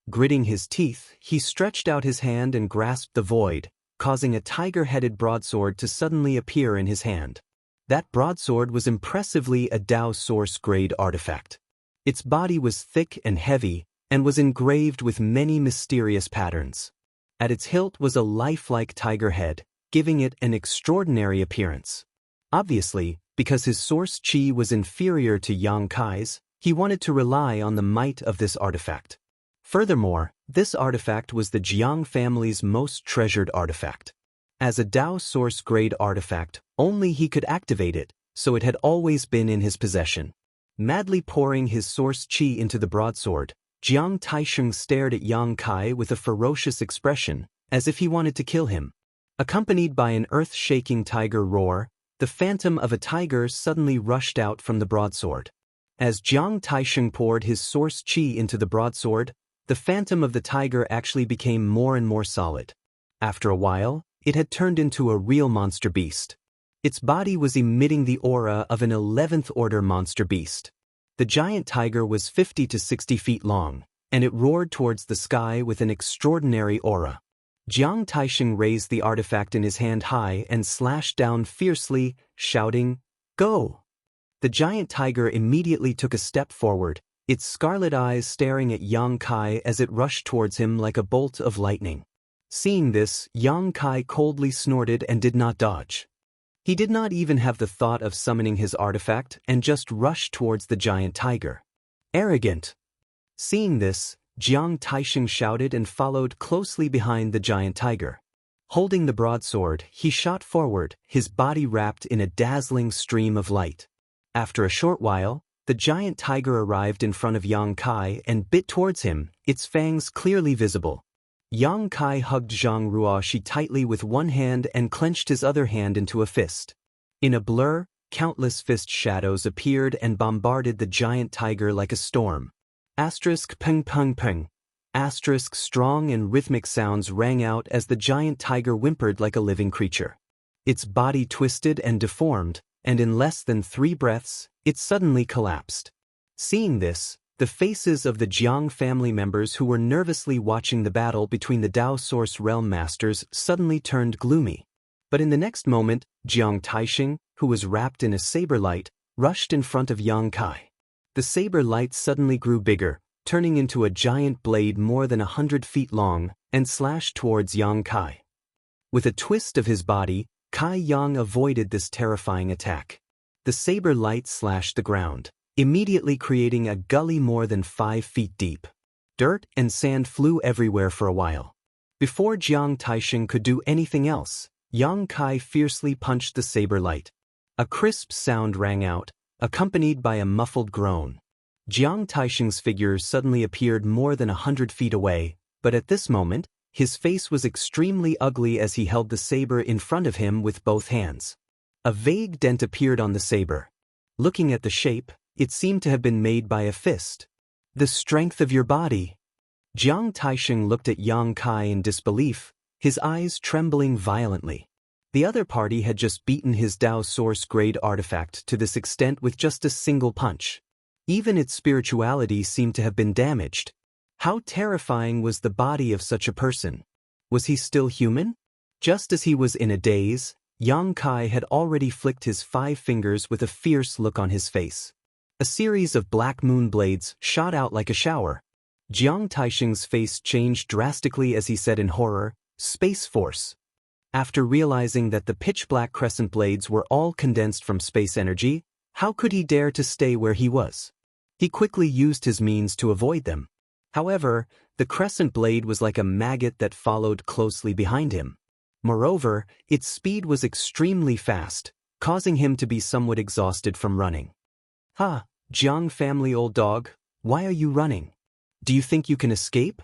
Gritting his teeth, he stretched out his hand and grasped the void, causing a tiger-headed broadsword to suddenly appear in his hand. That broadsword was impressively a Dao Source-grade artifact. Its body was thick and heavy, and was engraved with many mysterious patterns. At its hilt was a lifelike tiger head, giving it an extraordinary appearance. Obviously, because his source qi was inferior to Yang Kai's, he wanted to rely on the might of this artifact. Furthermore, this artifact was the Jiang family's most treasured artifact. As a Dao Source-grade artifact, only he could activate it, so it had always been in his possession. Madly pouring his source qi into the broadsword, Jiang Taisheng stared at Yang Kai with a ferocious expression, as if he wanted to kill him. Accompanied by an earth-shaking tiger roar, the phantom of a tiger suddenly rushed out from the broadsword. As Jiang Taisheng poured his source qi into the broadsword, the phantom of the tiger actually became more and more solid. After a while, it had turned into a real monster beast. Its body was emitting the aura of an 11th order monster beast. The giant tiger was 50 to 60 feet long, and it roared towards the sky with an extraordinary aura. Jiang Taisheng raised the artifact in his hand high and slashed down fiercely, shouting, "Go!" The giant tiger immediately took a step forward, its scarlet eyes staring at Yang Kai as it rushed towards him like a bolt of lightning. Seeing this, Yang Kai coldly snorted and did not dodge. He did not even have the thought of summoning his artifact and just rushed towards the giant tiger. Arrogant! Seeing this, Jiang Taisheng shouted and followed closely behind the giant tiger. Holding the broadsword, he shot forward, his body wrapped in a dazzling stream of light. After a short while, the giant tiger arrived in front of Yang Kai and bit towards him, its fangs clearly visible. Yang Kai hugged Zhang Ruoxi tightly with one hand and clenched his other hand into a fist. In a blur, countless fist shadows appeared and bombarded the giant tiger like a storm. Asterisk peng peng peng. Asterisk strong and rhythmic sounds rang out as the giant tiger whimpered like a living creature. Its body twisted and deformed, and in less than 3 breaths, it suddenly collapsed. Seeing this, the faces of the Jiang family members who were nervously watching the battle between the Dao Source Realm Masters suddenly turned gloomy. But in the next moment, Jiang Taisheng, who was wrapped in a saber light, rushed in front of Yang Kai. The saber light suddenly grew bigger, turning into a giant blade more than 100 feet long, and slashed towards Yang Kai. With a twist of his body, Kai Yang avoided this terrifying attack. The saber light slashed the ground, immediately creating a gully more than 5 feet deep. Dirt and sand flew everywhere for a while. Before Jiang Taisheng could do anything else, Yang Kai fiercely punched the saber light. A crisp sound rang out, accompanied by a muffled groan. Jiang Taisheng's figure suddenly appeared more than 100 feet away, but at this moment, his face was extremely ugly as he held the saber in front of him with both hands. A vague dent appeared on the saber. Looking at the shape, it seemed to have been made by a fist. The strength of your body. Jiang Taisheng looked at Yang Kai in disbelief, his eyes trembling violently. The other party had just beaten his Dao Source grade artifact to this extent with just a single punch. Even its spirituality seemed to have been damaged. How terrifying was the body of such a person? Was he still human? Just as he was in a daze, Yang Kai had already flicked his 5 fingers with a fierce look on his face. A series of black moon blades shot out like a shower. Jiang Taisheng's face changed drastically as he said in horror, "Space Force." After realizing that the pitch-black crescent blades were all condensed from space energy, how could he dare to stay where he was? He quickly used his means to avoid them. However, the crescent blade was like a maggot that followed closely behind him. Moreover, its speed was extremely fast, causing him to be somewhat exhausted from running. "Ha, Jiang family old dog, why are you running? Do you think you can escape?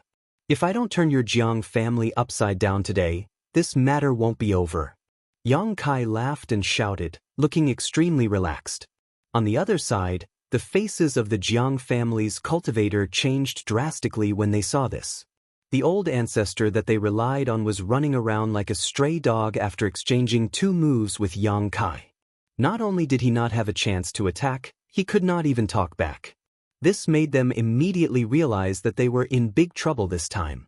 If I don't turn your Jiang family upside down today, this matter won't be over." Yang Kai laughed and shouted, looking extremely relaxed. On the other side, the faces of the Jiang family's cultivator changed drastically when they saw this. The old ancestor that they relied on was running around like a stray dog after exchanging 2 moves with Yang Kai. Not only did he not have a chance to attack, he could not even talk back. This made them immediately realize that they were in big trouble this time.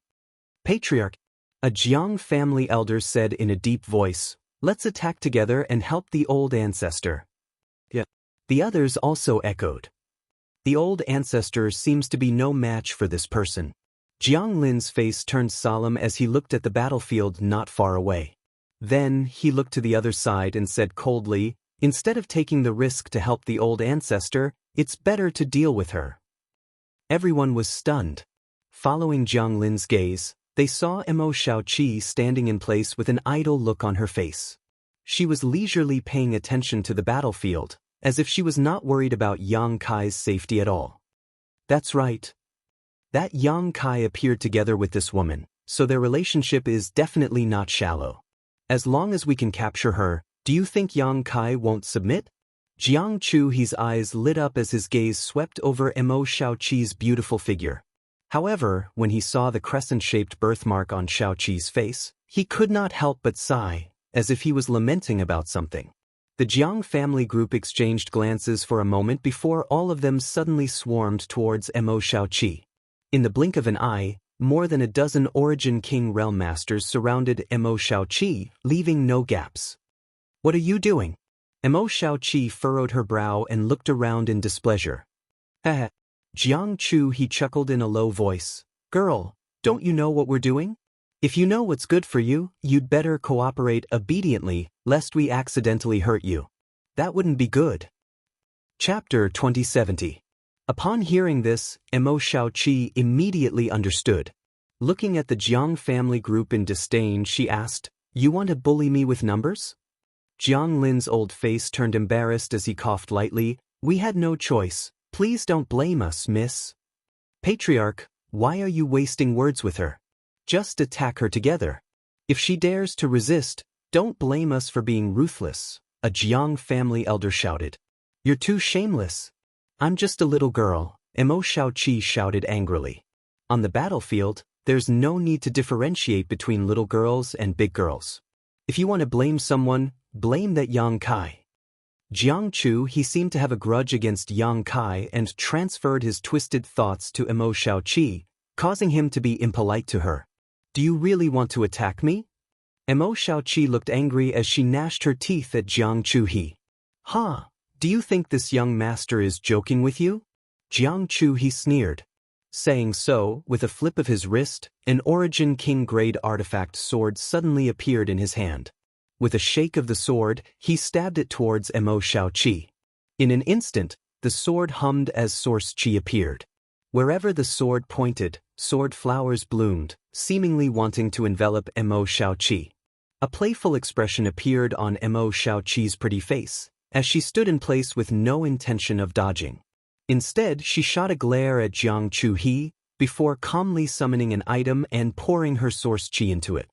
"Patriarch," a Jiang family elder said in a deep voice, "let's attack together and help the old ancestor." Yeah. The others also echoed. The old ancestor seems to be no match for this person. Jiang Lin's face turned solemn as he looked at the battlefield not far away. Then he looked to the other side and said coldly, "Instead of taking the risk to help the old ancestor, it's better to deal with her." Everyone was stunned. Following Jiang Lin's gaze, they saw Mo Shaoqi standing in place with an idle look on her face. She was leisurely paying attention to the battlefield, as if she was not worried about Yang Kai's safety at all. "That's right. That Yang Kai appeared together with this woman, so their relationship is definitely not shallow. As long as we can capture her, do you think Yang Kai won't submit? Jiang Chu's eyes lit up as his gaze swept over Mo Shaoqi's beautiful figure. However, when he saw the crescent-shaped birthmark on Shaoqi's face, he could not help but sigh, as if he was lamenting about something. The Jiang family group exchanged glances for a moment before all of them suddenly swarmed towards Mo Shaoqi. In the blink of an eye, more than a dozen Origin King Realm Masters surrounded Mo Shaoqi, leaving no gaps. What are you doing? Mo Shaoqi furrowed her brow and looked around in displeasure. Heh. Jiang Chu, he chuckled in a low voice. Girl, don't you know what we're doing? If you know what's good for you, you'd better cooperate obediently, lest we accidentally hurt you. That wouldn't be good. Chapter 2070. Upon hearing this, Mo Shaoqi immediately understood. Looking at the Jiang family group in disdain, she asked, You want to bully me with numbers? Jiang Lin's old face turned embarrassed as he coughed lightly. We had no choice. Please don't blame us, miss. Patriarch, why are you wasting words with her? Just attack her together. If she dares to resist, don't blame us for being ruthless, a Jiang family elder shouted. You're too shameless. I'm just a little girl, Mo Shaoqi shouted angrily. On the battlefield, there's no need to differentiate between little girls and big girls. If you want to blame someone, blame that Yang Kai. Jiang Chu, he seemed to have a grudge against Yang Kai and transferred his twisted thoughts to Mo Shaoqi, causing him to be impolite to her. Do you really want to attack me? Mo Shaoqi looked angry as she gnashed her teeth at Jiang Chu. Huh, do you think this young master is joking with you? Jiang Chu, he sneered. Saying so, with a flip of his wrist, an Origin King grade artifact sword suddenly appeared in his hand. With a shake of the sword, he stabbed it towards Mo Shaoqi. In an instant, the sword hummed as source chi appeared. Wherever the sword pointed, sword flowers bloomed, seemingly wanting to envelop Mo Shaoqi. A playful expression appeared on Mo Shaoqi's pretty face, as she stood in place with no intention of dodging. Instead, she shot a glare at Jiang Chu before calmly summoning an item and pouring her source chi into it.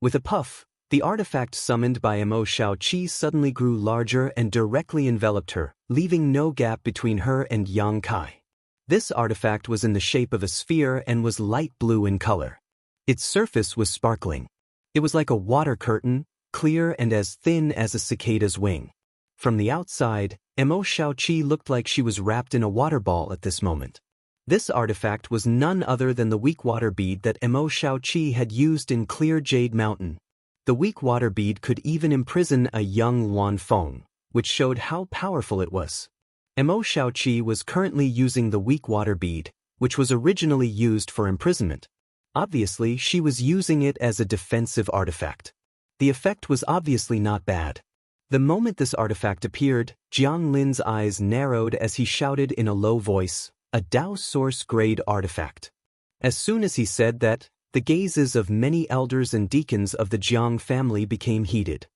With a puff, the artifact summoned by Mo Shaoqi suddenly grew larger and directly enveloped her, leaving no gap between her and Yang Kai. This artifact was in the shape of a sphere and was light blue in color. Its surface was sparkling. It was like a water curtain, clear and as thin as a cicada's wing. From the outside, Mo Shaoqi looked like she was wrapped in a water ball at this moment. This artifact was none other than the weak water bead that Mo Shaoqi had used in Clear Jade Mountain. The weak water bead could even imprison a young Luan Feng, which showed how powerful it was. Mo Shaoqi was currently using the weak water bead, which was originally used for imprisonment. Obviously, she was using it as a defensive artifact. The effect was obviously not bad. The moment this artifact appeared, Jiang Lin's eyes narrowed as he shouted in a low voice, a Dao Source grade artifact. As soon as he said that, the gazes of many elders and deacons of the Jiang family became heated.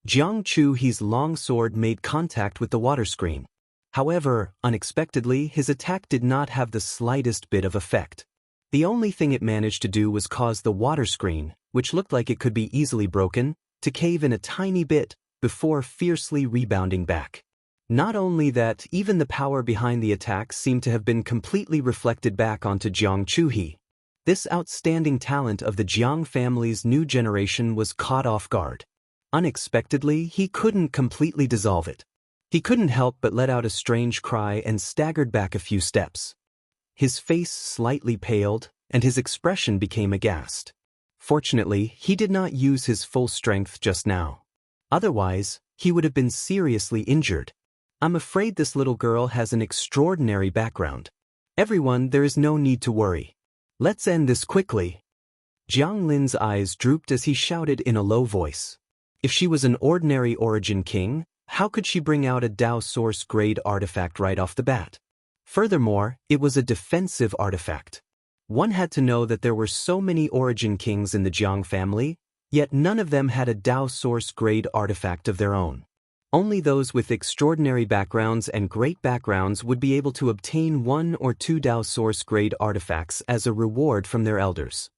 Jiang Chu's long sword made contact with the water screen. However, unexpectedly, his attack did not have the slightest bit of effect. The only thing it managed to do was cause the water screen, which looked like it could be easily broken, to cave in a tiny bit, before fiercely rebounding back. Not only that, even the power behind the attack seemed to have been completely reflected back onto Jiang Chu. This outstanding talent of the Jiang family's new generation was caught off guard. Unexpectedly, he couldn't completely dissolve it. He couldn't help but let out a strange cry and staggered back a few steps. His face slightly paled, and his expression became aghast. Fortunately, he did not use his full strength just now. Otherwise, he would have been seriously injured. I'm afraid this little girl has an extraordinary background. Everyone, there is no need to worry. Let's end this quickly. Jiang Lin's eyes drooped as he shouted in a low voice. If she was an ordinary Origin King, how could she bring out a Dao Source grade artifact right off the bat? Furthermore, it was a defensive artifact. One had to know that there were so many Origin Kings in the Jiang family, yet none of them had a Dao Source grade artifact of their own. Only those with extraordinary backgrounds and great backgrounds would be able to obtain 1 or 2 Dao source-grade artifacts as a reward from their elders.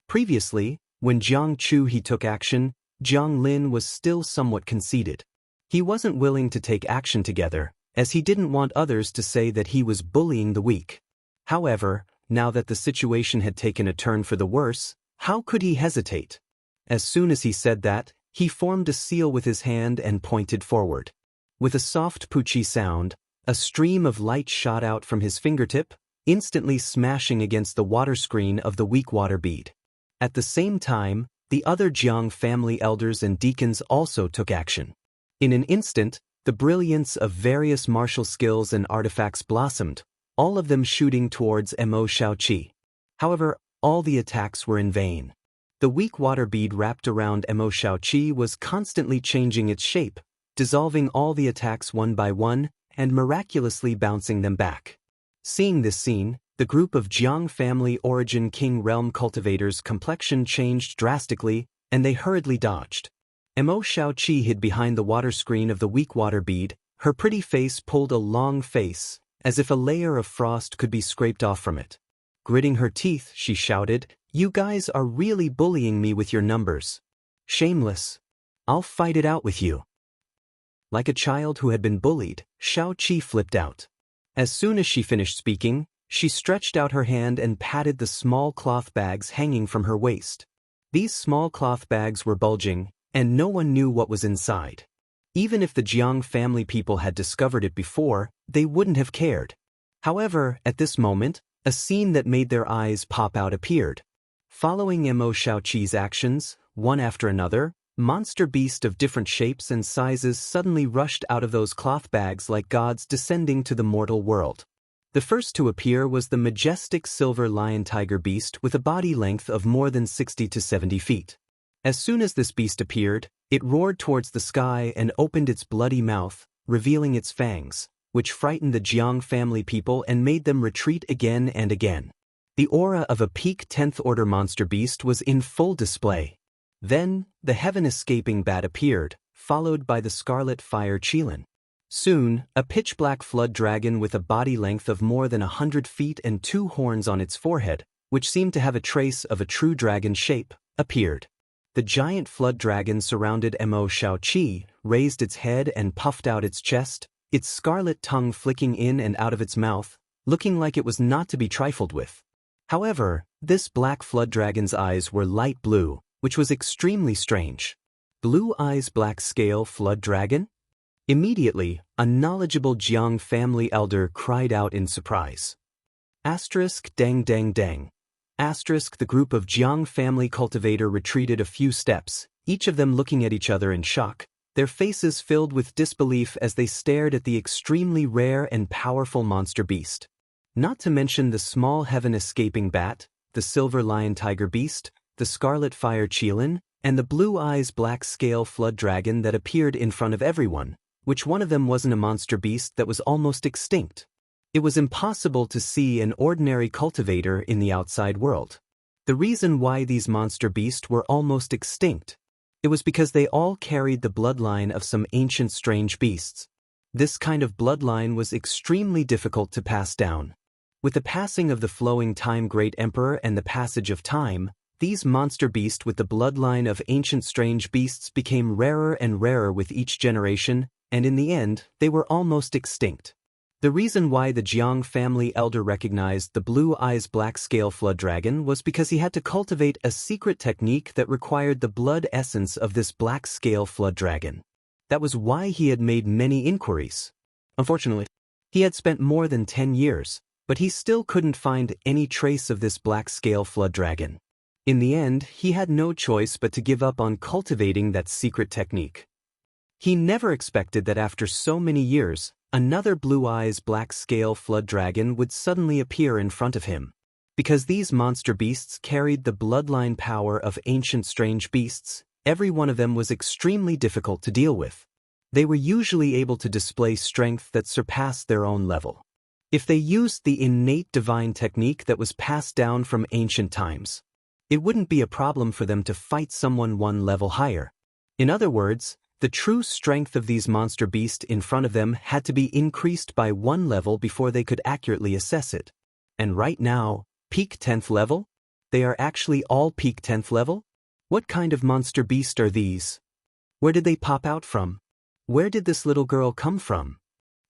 Previously, when Jiang Chuhe took action, Jiang Lin was still somewhat conceited. He wasn't willing to take action together, as he didn't want others to say that he was bullying the weak. However, now that the situation had taken a turn for the worse, how could he hesitate? As soon as he said that, he formed a seal with his hand and pointed forward. With a soft poochie sound, a stream of light shot out from his fingertip, instantly smashing against the water screen of the weak water bead. At the same time, the other Jiang family elders and deacons also took action. In an instant, the brilliance of various martial skills and artifacts blossomed, all of them shooting towards Mo Shaoqi. However, all the attacks were in vain. The weak water bead wrapped around Mo Shaoqi was constantly changing its shape, dissolving all the attacks one by one, and miraculously bouncing them back. Seeing this scene, the group of Jiang family origin King Realm cultivators' complexion changed drastically, and they hurriedly dodged. Mo Shaoqi hid behind the water screen of the weak water bead, her pretty face pulled a long face, as if a layer of frost could be scraped off from it. Gritting her teeth, she shouted, "You guys are really bullying me with your numbers. Shameless. I'll fight it out with you." Like a child who had been bullied, Shaoqi flipped out. As soon as she finished speaking, she stretched out her hand and patted the small cloth bags hanging from her waist. These small cloth bags were bulging, and no one knew what was inside. Even if the Jiang family people had discovered it before, they wouldn't have cared. However, at this moment, a scene that made their eyes pop out appeared. Following Mo Shaoqi's actions, one after another, monster beasts of different shapes and sizes suddenly rushed out of those cloth bags like gods descending to the mortal world. The first to appear was the majestic silver lion tiger beast with a body length of more than 60 to 70 feet. As soon as this beast appeared, it roared towards the sky and opened its bloody mouth, revealing its fangs, which frightened the Jiang family people and made them retreat again and again. The aura of a peak 10th order monster beast was in full display. Then, the heaven-escaping bat appeared, followed by the scarlet fire Qilin. Soon, a pitch-black flood dragon with a body length of more than 100 feet and 2 horns on its forehead, which seemed to have a trace of a true dragon shape, appeared. The giant flood dragon surrounded Mo Shaoqi, raised its head and puffed out its chest, its scarlet tongue flicking in and out of its mouth, looking like it was not to be trifled with. However, this black flood dragon's eyes were light blue, which was extremely strange. Blue eyes black scale flood dragon? Immediately, a knowledgeable Jiang family elder cried out in surprise. Dang dang dang. The group of Jiang family cultivator retreated a few steps, each of them looking at each other in shock, their faces filled with disbelief as they stared at the extremely rare and powerful monster beast. Not to mention the small heaven-escaping bat, the silver lion tiger beast, the scarlet fire Qilin, and the blue eyes black scale flood dragon that appeared in front of everyone, which one of them wasn't a monster beast that was almost extinct. It was impossible to see an ordinary cultivator in the outside world. The reason why these monster beasts were almost extinct, it was because they all carried the bloodline of some ancient strange beasts. This kind of bloodline was extremely difficult to pass down. With the passing of the flowing time Great Emperor and the passage of time, these monster beasts with the bloodline of ancient strange beasts became rarer and rarer with each generation, and in the end, they were almost extinct. The reason why the Jiang family elder recognized the blue eyes black scale flood dragon was because he had to cultivate a secret technique that required the blood essence of this black scale flood dragon. That was why he had made many inquiries. Unfortunately, he had spent more than 10 years, but he still couldn't find any trace of this black scale flood dragon. In the end, he had no choice but to give up on cultivating that secret technique. He never expected that after so many years, another blue eyes black scale flood dragon would suddenly appear in front of him. Because these monster beasts carried the bloodline power of ancient strange beasts, every one of them was extremely difficult to deal with. They were usually able to display strength that surpassed their own level. If they used the innate divine technique that was passed down from ancient times, it wouldn't be a problem for them to fight someone one level higher. In other words, The true strength of these monster beasts in front of them had to be increased by 1 level before they could accurately assess it. And right now, peak 10th level? They are actually all peak 10th level? What kind of monster beast are these? Where did they pop out from? Where did this little girl come from?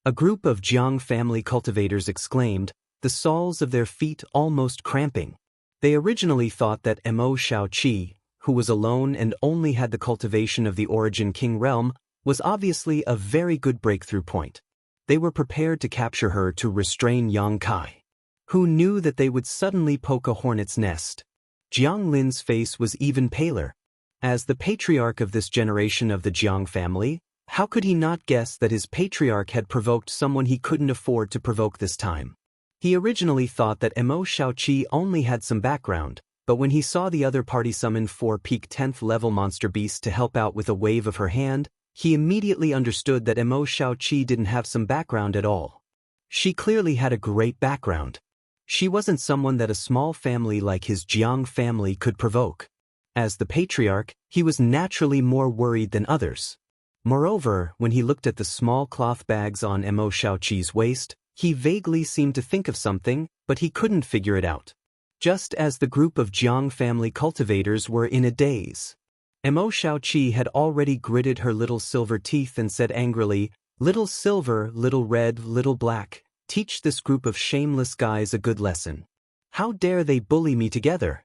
A group of Jiang family cultivators exclaimed, the soles of their feet almost cramping. They originally thought that Mo Shaoqi, who was alone and only had the cultivation of the Origin King realm, was obviously a very good breakthrough point. They were prepared to capture her to restrain Yang Kai. Who knew that they would suddenly poke a hornet's nest? Jiang Lin's face was even paler. As the patriarch of this generation of the Jiang family, how could he not guess that his patriarch had provoked someone he couldn't afford to provoke this time? He originally thought that Mo Shaoqi only had some background, but when he saw the other party summon 4 peak 10th level monster beasts to help out with a wave of her hand, he immediately understood that Mo Shaoqi didn't have some background at all. She clearly had a great background. She wasn't someone that a small family like his Jiang family could provoke. As the patriarch, he was naturally more worried than others. Moreover, when he looked at the small cloth bags on Mo Shaoqi's waist, he vaguely seemed to think of something, but he couldn't figure it out. Just as the group of Jiang family cultivators were in a daze. Mo Shaoqi had already gritted her little silver teeth and said angrily, "Little silver, little red, little black, teach this group of shameless guys a good lesson. How dare they bully me together?"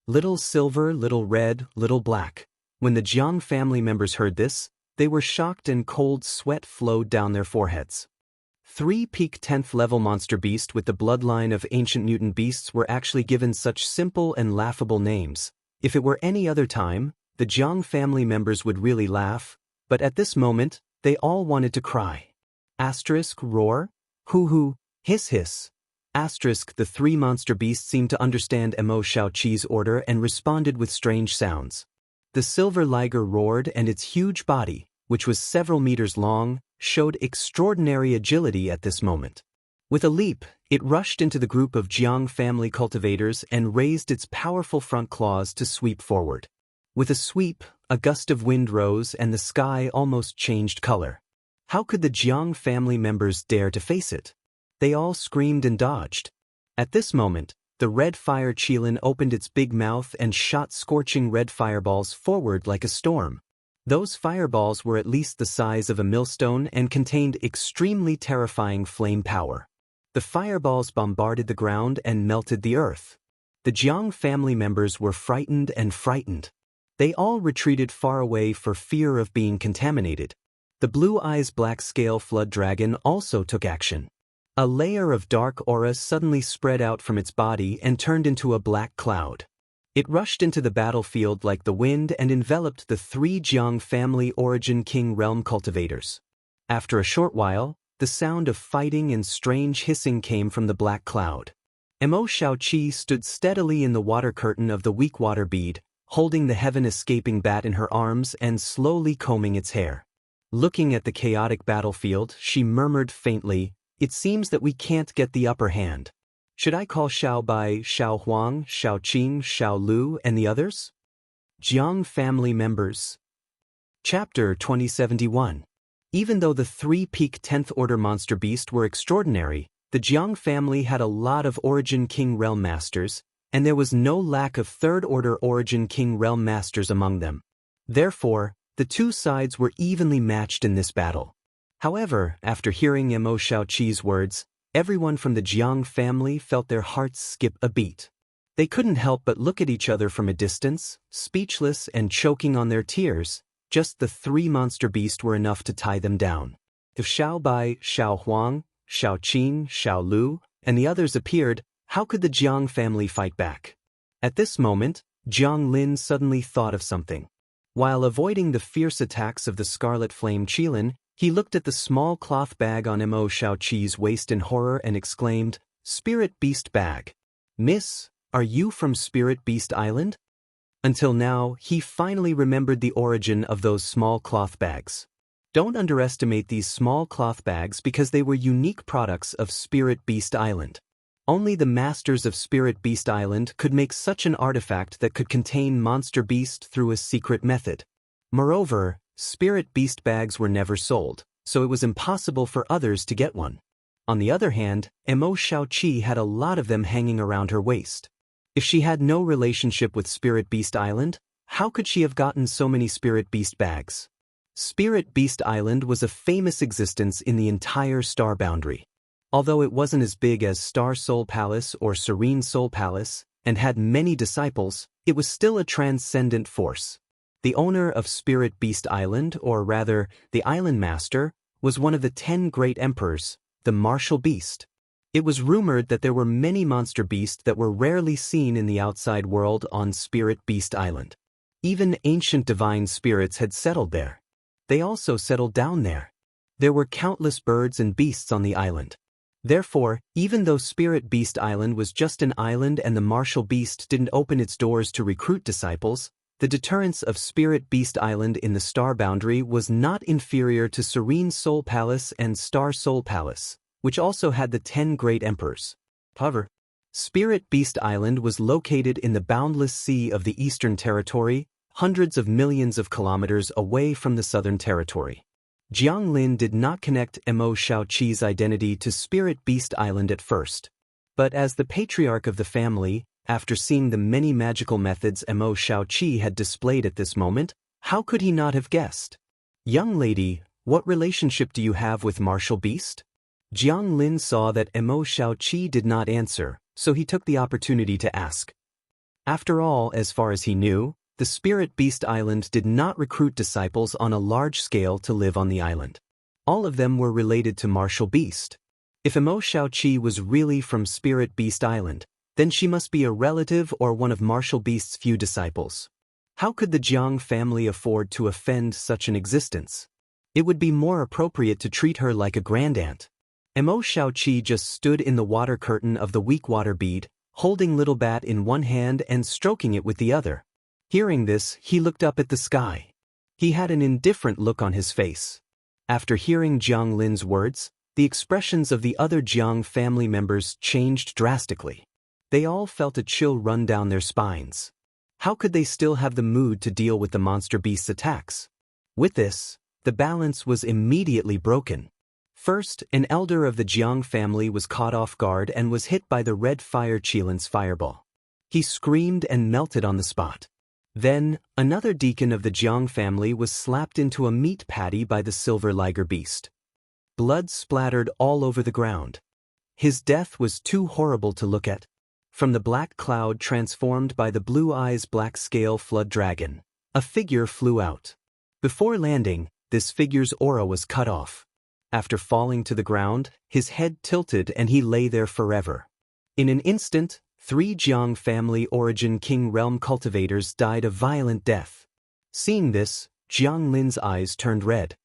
Little silver, little red, little black. When the Jiang family members heard this, they were shocked and cold sweat flowed down their foreheads. 3 peak 10th level monster beasts with the bloodline of ancient mutant beasts were actually given such simple and laughable names. If it were any other time, the Jiang family members would really laugh, but at this moment, they all wanted to cry. Asterisk roar? Hoo hoo, hiss hiss. Asterisk the 3 monster beasts seemed to understand Mo Shaoqi's order and responded with strange sounds. The silver liger roared and its huge body, which was several meters long, showed extraordinary agility at this moment. With a leap, it rushed into the group of Jiang family cultivators and raised its powerful front claws to sweep forward. With a sweep, a gust of wind rose and the sky almost changed color. How could the Jiang family members dare to face it? They all screamed and dodged. At this moment, the red fire Qilin opened its big mouth and shot scorching red fireballs forward like a storm. Those fireballs were at least the size of a millstone and contained extremely terrifying flame power. The fireballs bombarded the ground and melted the earth. The Jiang family members were frightened and frightened. They all retreated far away for fear of being contaminated. The Blue Eyes Black Scale Flood Dragon also took action. A layer of dark aura suddenly spread out from its body and turned into a black cloud. It rushed into the battlefield like the wind and enveloped the 3 Jiang family Origin King realm cultivators. After a short while, the sound of fighting and strange hissing came from the black cloud. Mo Shaoqi stood steadily in the water curtain of the weak water bead, holding the heaven-escaping bat in her arms and slowly combing its hair. Looking at the chaotic battlefield, she murmured faintly, "It seems that we can't get the upper hand. Should I call Xiao Bai, Xiao Huang, Xiao Qing, Xiao Lu, and the others?" Jiang family members. Chapter 2071. Even though the 3 peak 10th order monster beasts were extraordinary, the Jiang family had a lot of Origin King realm masters, and there was no lack of 3rd order Origin King realm masters among them. Therefore, the 2 sides were evenly matched in this battle. However, after hearing Mo Shaoqi's words, everyone from the Jiang family felt their hearts skip a beat. They couldn't help but look at each other from a distance, speechless and choking on their tears. Just the 3 monster beasts were enough to tie them down. If Xiao Bai, Xiao Huang, Xiao Qing, Xiao Lu, and the others appeared, how could the Jiang family fight back? At this moment, Jiang Lin suddenly thought of something. While avoiding the fierce attacks of the Scarlet Flame Qilin, he looked at the small cloth bag on Mo Shaoqi's waist in horror and exclaimed, "Spirit Beast Bag. Miss, are you from Spirit Beast Island?" Until now, he finally remembered the origin of those small cloth bags. Don't underestimate these small cloth bags because they were unique products of Spirit Beast Island. Only the masters of Spirit Beast Island could make such an artifact that could contain monster beast through a secret method. Moreover, Spirit beast bags were never sold, so it was impossible for others to get one. On the other hand, Mo Xiaoqi had a lot of them hanging around her waist. If she had no relationship with Spirit Beast Island, how could she have gotten so many Spirit Beast bags? Spirit Beast Island was a famous existence in the entire Star Boundary. Although it wasn't as big as Star Soul Palace or Serene Soul Palace, and had many disciples, it was still a transcendent force. The owner of Spirit Beast Island, or rather, the Island Master, was one of the 10 great emperors, the Martial Beast. It was rumored that there were many monster beasts that were rarely seen in the outside world on Spirit Beast Island. Even ancient divine spirits had settled there. They also settled down there. There were countless birds and beasts on the island. Therefore, even though Spirit Beast Island was just an island and the Martial Beast didn't open its doors to recruit disciples, the deterrence of Spirit Beast Island in the Star Boundary was not inferior to Serene Soul Palace and Star Soul Palace, which also had the 10 great emperors. However, Spirit Beast Island was located in the boundless sea of the Eastern Territory, hundreds of millions of kilometers away from the Southern Territory. Jiang Lin did not connect Mo Xiaoqi's identity to Spirit Beast Island at first. But as the patriarch of the family, after seeing the many magical methods Mo Xiaoqi had displayed at this moment, how could he not have guessed? Young lady, what relationship do you have with Martial Beast? Jiang Lin saw that Mo Xiaoqi did not answer, so he took the opportunity to ask. After all, as far as he knew, the Spirit Beast Island did not recruit disciples on a large scale to live on the island. All of them were related to Martial Beast. If Mo Xiaoqi was really from Spirit Beast Island, then she must be a relative or one of Martial Beast's few disciples. How could the Jiang family afford to offend such an existence? It would be more appropriate to treat her like a grandaunt. Mo Xiaoqi just stood in the water curtain of the weak water bead, holding Little Bat in one hand and stroking it with the other. Hearing this, he looked up at the sky. He had an indifferent look on his face. After hearing Jiang Lin's words, the expressions of the other Jiang family members changed drastically. They all felt a chill run down their spines. How could they still have the mood to deal with the monster beast's attacks? With this, the balance was immediately broken. First, an elder of the Jiang family was caught off guard and was hit by the red fire Qilin's fireball. He screamed and melted on the spot. Then, another deacon of the Jiang family was slapped into a meat patty by the silver liger beast. Blood splattered all over the ground. His death was too horrible to look at. From the black cloud transformed by the blue eyes black scale flood dragon, a figure flew out. Before landing, this figure's aura was cut off. After falling to the ground, his head tilted and he lay there forever. In an instant, 3 Jiang family origin King Realm cultivators died a violent death. Seeing this, Jiang Lin's eyes turned red.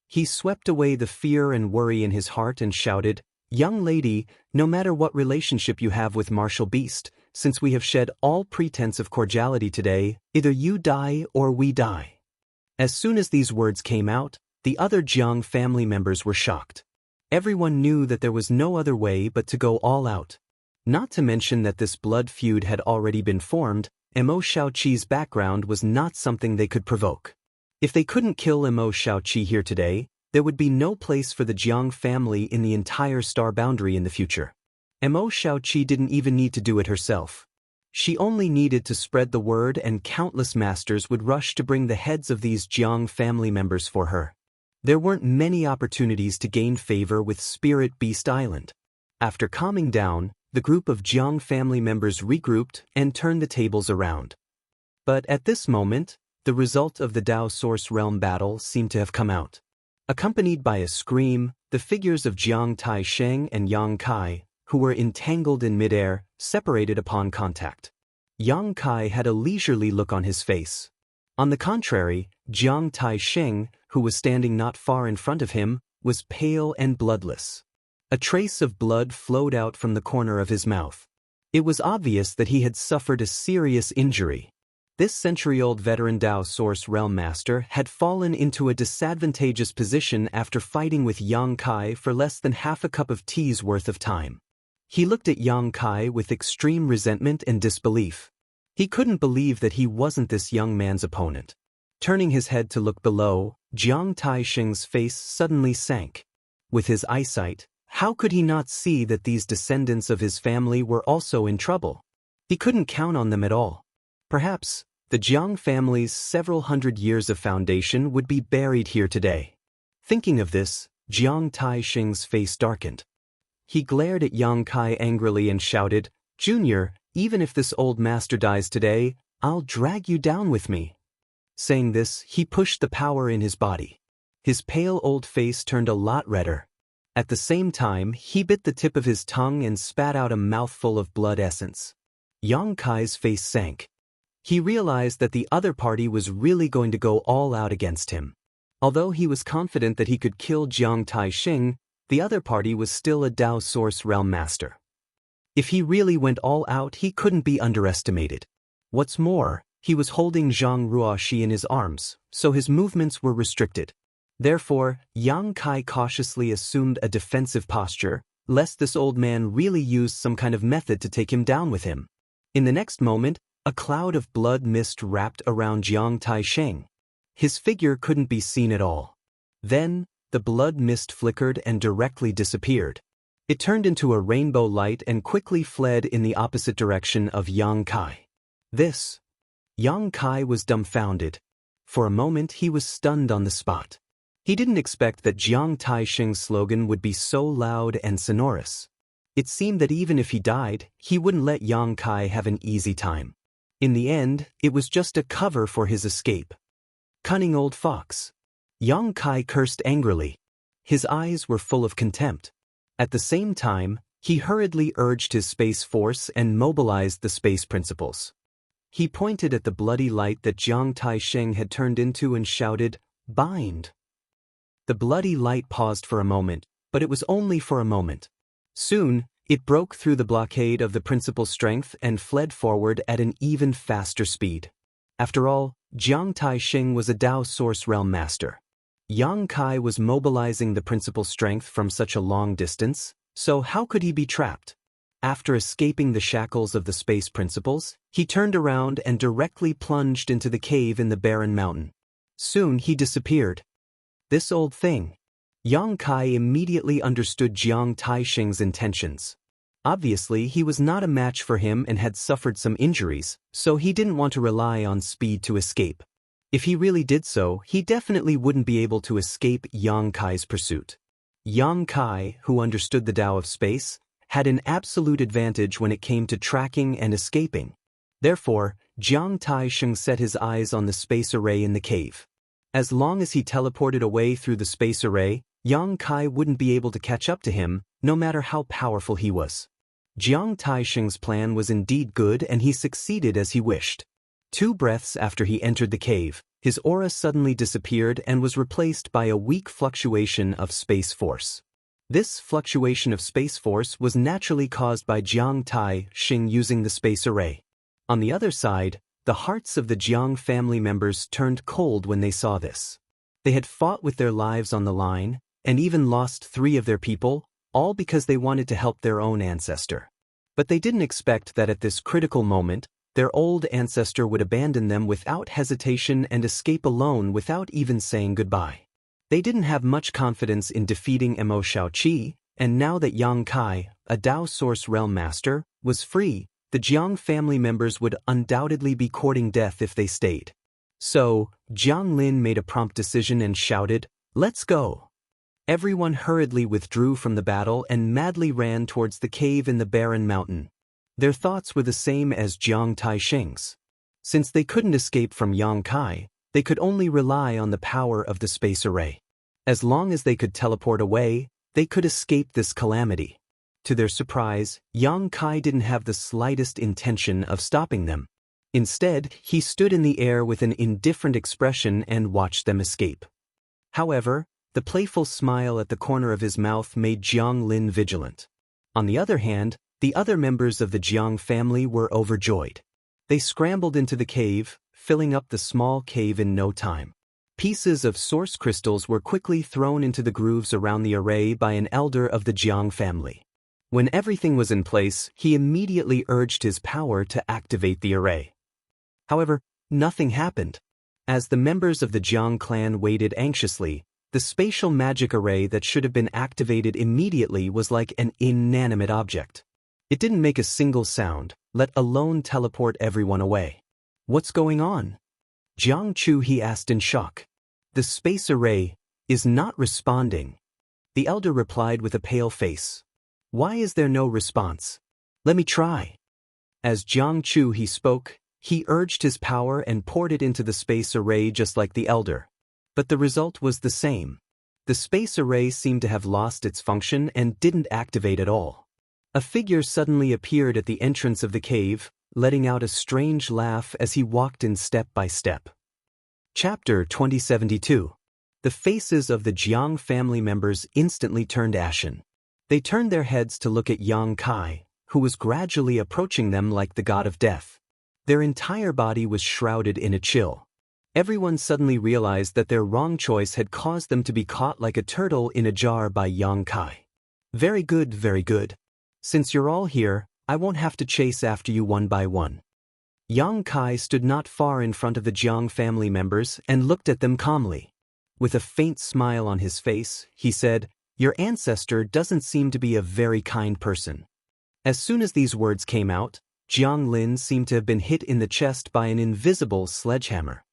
He swept away the fear and worry in his heart and shouted, "Young lady, no matter what relationship you have with Martial Beast, since we have shed all pretense of cordiality today, either you die or we die." As soon as these words came out, the other Jiang family members were shocked. Everyone knew that there was no other way but to go all out. Not to mention that this blood feud had already been formed, Mo Xiaoqi's background was not something they could provoke. If they couldn't kill Mo Xiaoqi here today, there would be no place for the Jiang family in the entire Star Boundary in the future. Mo Xiaoqi didn't even need to do it herself. She only needed to spread the word and countless masters would rush to bring the heads of these Jiang family members for her. There weren't many opportunities to gain favor with Spirit Beast Island. After calming down, the group of Jiang family members regrouped and turned the tables around. But at this moment, the result of the Dao Source Realm battle seemed to have come out. Accompanied by a scream, the figures of Jiang Tai Sheng and Yang Kai, who were entangled in midair, separated upon contact. Yang Kai had a leisurely look on his face. On the contrary, Jiang Tai Sheng, who was standing not far in front of him, was pale and bloodless. A trace of blood flowed out from the corner of his mouth. It was obvious that he had suffered a serious injury. This century-old veteran Dao Source Realm Master had fallen into a disadvantageous position after fighting with Yang Kai for less than half a cup of tea's worth of time. He looked at Yang Kai with extreme resentment and disbelief. He couldn't believe that he wasn't this young man's opponent. Turning his head to look below, Jiang Taisheng's face suddenly sank. With his eyesight, how could he not see that these descendants of his family were also in trouble? He couldn't count on them at all. Perhaps, the Jiang family's several hundred years of foundation would be buried here today. Thinking of this, Jiang Taisheng's face darkened. He glared at Yang Kai angrily and shouted, "Junior, even if this old master dies today, I'll drag you down with me." Saying this, he pushed the power in his body. His pale old face turned a lot redder. At the same time, he bit the tip of his tongue and spat out a mouthful of blood essence. Yang Kai's face sank. He realized that the other party was really going to go all out against him. Although he was confident that he could kill Jiang Taisheng, the other party was still a Dao Source Realm Master. If he really went all out, he couldn't be underestimated. What's more, he was holding Zhang Ruoxi in his arms, so his movements were restricted. Therefore, Yang Kai cautiously assumed a defensive posture, lest this old man really used some kind of method to take him down with him. In the next moment, a cloud of blood mist wrapped around Jiang Taisheng. His figure couldn't be seen at all. Then, the blood mist flickered and directly disappeared. It turned into a rainbow light and quickly fled in the opposite direction of Yang Kai. Yang Kai was dumbfounded. For a moment he was stunned on the spot. He didn't expect that Jiang Taisheng's slogan would be so loud and sonorous. It seemed that even if he died, he wouldn't let Yang Kai have an easy time. In the end, it was just a cover for his escape. Cunning old fox. Yang Kai cursed angrily. His eyes were full of contempt. At the same time, he hurriedly urged his space force and mobilized the space principles. He pointed at the bloody light that Jiang Taisheng had turned into and shouted, "Bind!" The bloody light paused for a moment, but it was only for a moment. Soon, it broke through the blockade of the principal strength and fled forward at an even faster speed. After all, Jiang Taisheng was a Dao Source Realm Master. Yang Kai was mobilizing the principal strength from such a long distance, so how could he be trapped? After escaping the shackles of the space principles, he turned around and directly plunged into the cave in the barren mountain. Soon he disappeared. This old thing. Yang Kai immediately understood Jiang Taisheng's intentions. Obviously, he was not a match for him and had suffered some injuries, so he didn't want to rely on speed to escape. If he really did so, he definitely wouldn't be able to escape Yang Kai's pursuit. Yang Kai, who understood the Tao of space, had an absolute advantage when it came to tracking and escaping. Therefore, Jiang Taisheng set his eyes on the space array in the cave. As long as he teleported away through the space array, Yang Kai wouldn't be able to catch up to him, no matter how powerful he was. Jiang Taisheng's plan was indeed good and he succeeded as he wished. 2 breaths after he entered the cave, his aura suddenly disappeared and was replaced by a weak fluctuation of space force. This fluctuation of space force was naturally caused by Jiang Taisheng using the space array. On the other side, the hearts of the Jiang family members turned cold when they saw this. They had fought with their lives on the line, and even lost 3 of their people, all because they wanted to help their own ancestor. But they didn't expect that at this critical moment, their old ancestor would abandon them without hesitation and escape alone without even saying goodbye. They didn't have much confidence in defeating Mo Shaoqi, and now that Yang Kai, a Dao Source Realm Master, was free, the Jiang family members would undoubtedly be courting death if they stayed. So, Jiang Lin made a prompt decision and shouted, "Let's go!" Everyone hurriedly withdrew from the battle and madly ran towards the cave in the barren mountain. Their thoughts were the same as Jiang Taisheng's. Since they couldn't escape from Yang Kai, they could only rely on the power of the space array. As long as they could teleport away, they could escape this calamity. To their surprise, Yang Kai didn't have the slightest intention of stopping them. Instead, he stood in the air with an indifferent expression and watched them escape. However, the playful smile at the corner of his mouth made Jiang Lin vigilant. On the other hand, the other members of the Jiang family were overjoyed. They scrambled into the cave, filling up the small cave in no time. Pieces of source crystals were quickly thrown into the grooves around the array by an elder of the Jiang family. When everything was in place, he immediately urged his power to activate the array. However, nothing happened. As the members of the Jiang clan waited anxiously, the spatial magic array that should have been activated immediately was like an inanimate object. It didn't make a single sound, let alone teleport everyone away. What's going on? Jiang Chu-he asked in shock. The space array is not responding. The elder replied with a pale face. Why is there no response? Let me try. As Jiang Chu-he spoke, he urged his power and poured it into the space array just like the elder. But the result was the same. The space array seemed to have lost its function and didn't activate at all. A figure suddenly appeared at the entrance of the cave, letting out a strange laugh as he walked in step by step. Chapter 2072. The faces of the Jiang family members instantly turned ashen. They turned their heads to look at Yang Kai, who was gradually approaching them like the god of death. Their entire body was shrouded in a chill. Everyone suddenly realized that their wrong choice had caused them to be caught like a turtle in a jar by Yang Kai. Very good, very good. Since you're all here, I won't have to chase after you one by one. Yang Kai stood not far in front of the Jiang family members and looked at them calmly. With a faint smile on his face, he said, "Your ancestor doesn't seem to be a very kind person." As soon as these words came out, Jiang Lin seemed to have been hit in the chest by an invisible sledgehammer.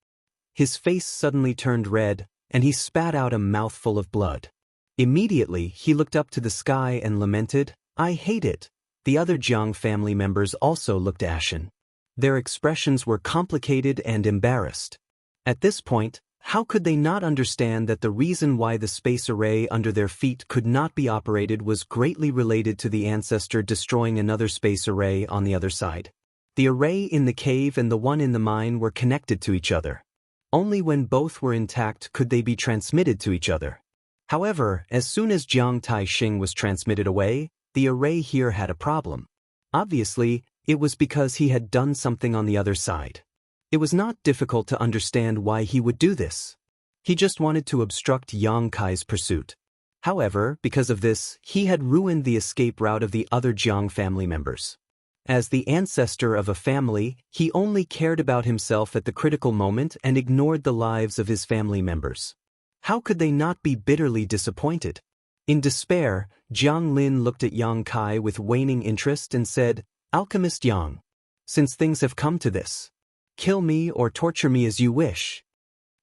His face suddenly turned red, and he spat out a mouthful of blood. Immediately, he looked up to the sky and lamented, "I hate it." The other Jiang family members also looked ashen. Their expressions were complicated and embarrassed. At this point, how could they not understand that the reason why the space array under their feet could not be operated was greatly related to the ancestor destroying another space array on the other side? The array in the cave and the one in the mine were connected to each other. Only when both were intact could they be transmitted to each other. However, as soon as Jiang Taixing was transmitted away, the array here had a problem. Obviously, it was because he had done something on the other side. It was not difficult to understand why he would do this. He just wanted to obstruct Yang Kai's pursuit. However, because of this, he had ruined the escape route of the other Jiang family members. As the ancestor of a family, he only cared about himself at the critical moment and ignored the lives of his family members. How could they not be bitterly disappointed? In despair, Jiang Lin looked at Yang Kai with waning interest and said, "Alchemist Yang, since things have come to this, kill me or torture me as you wish."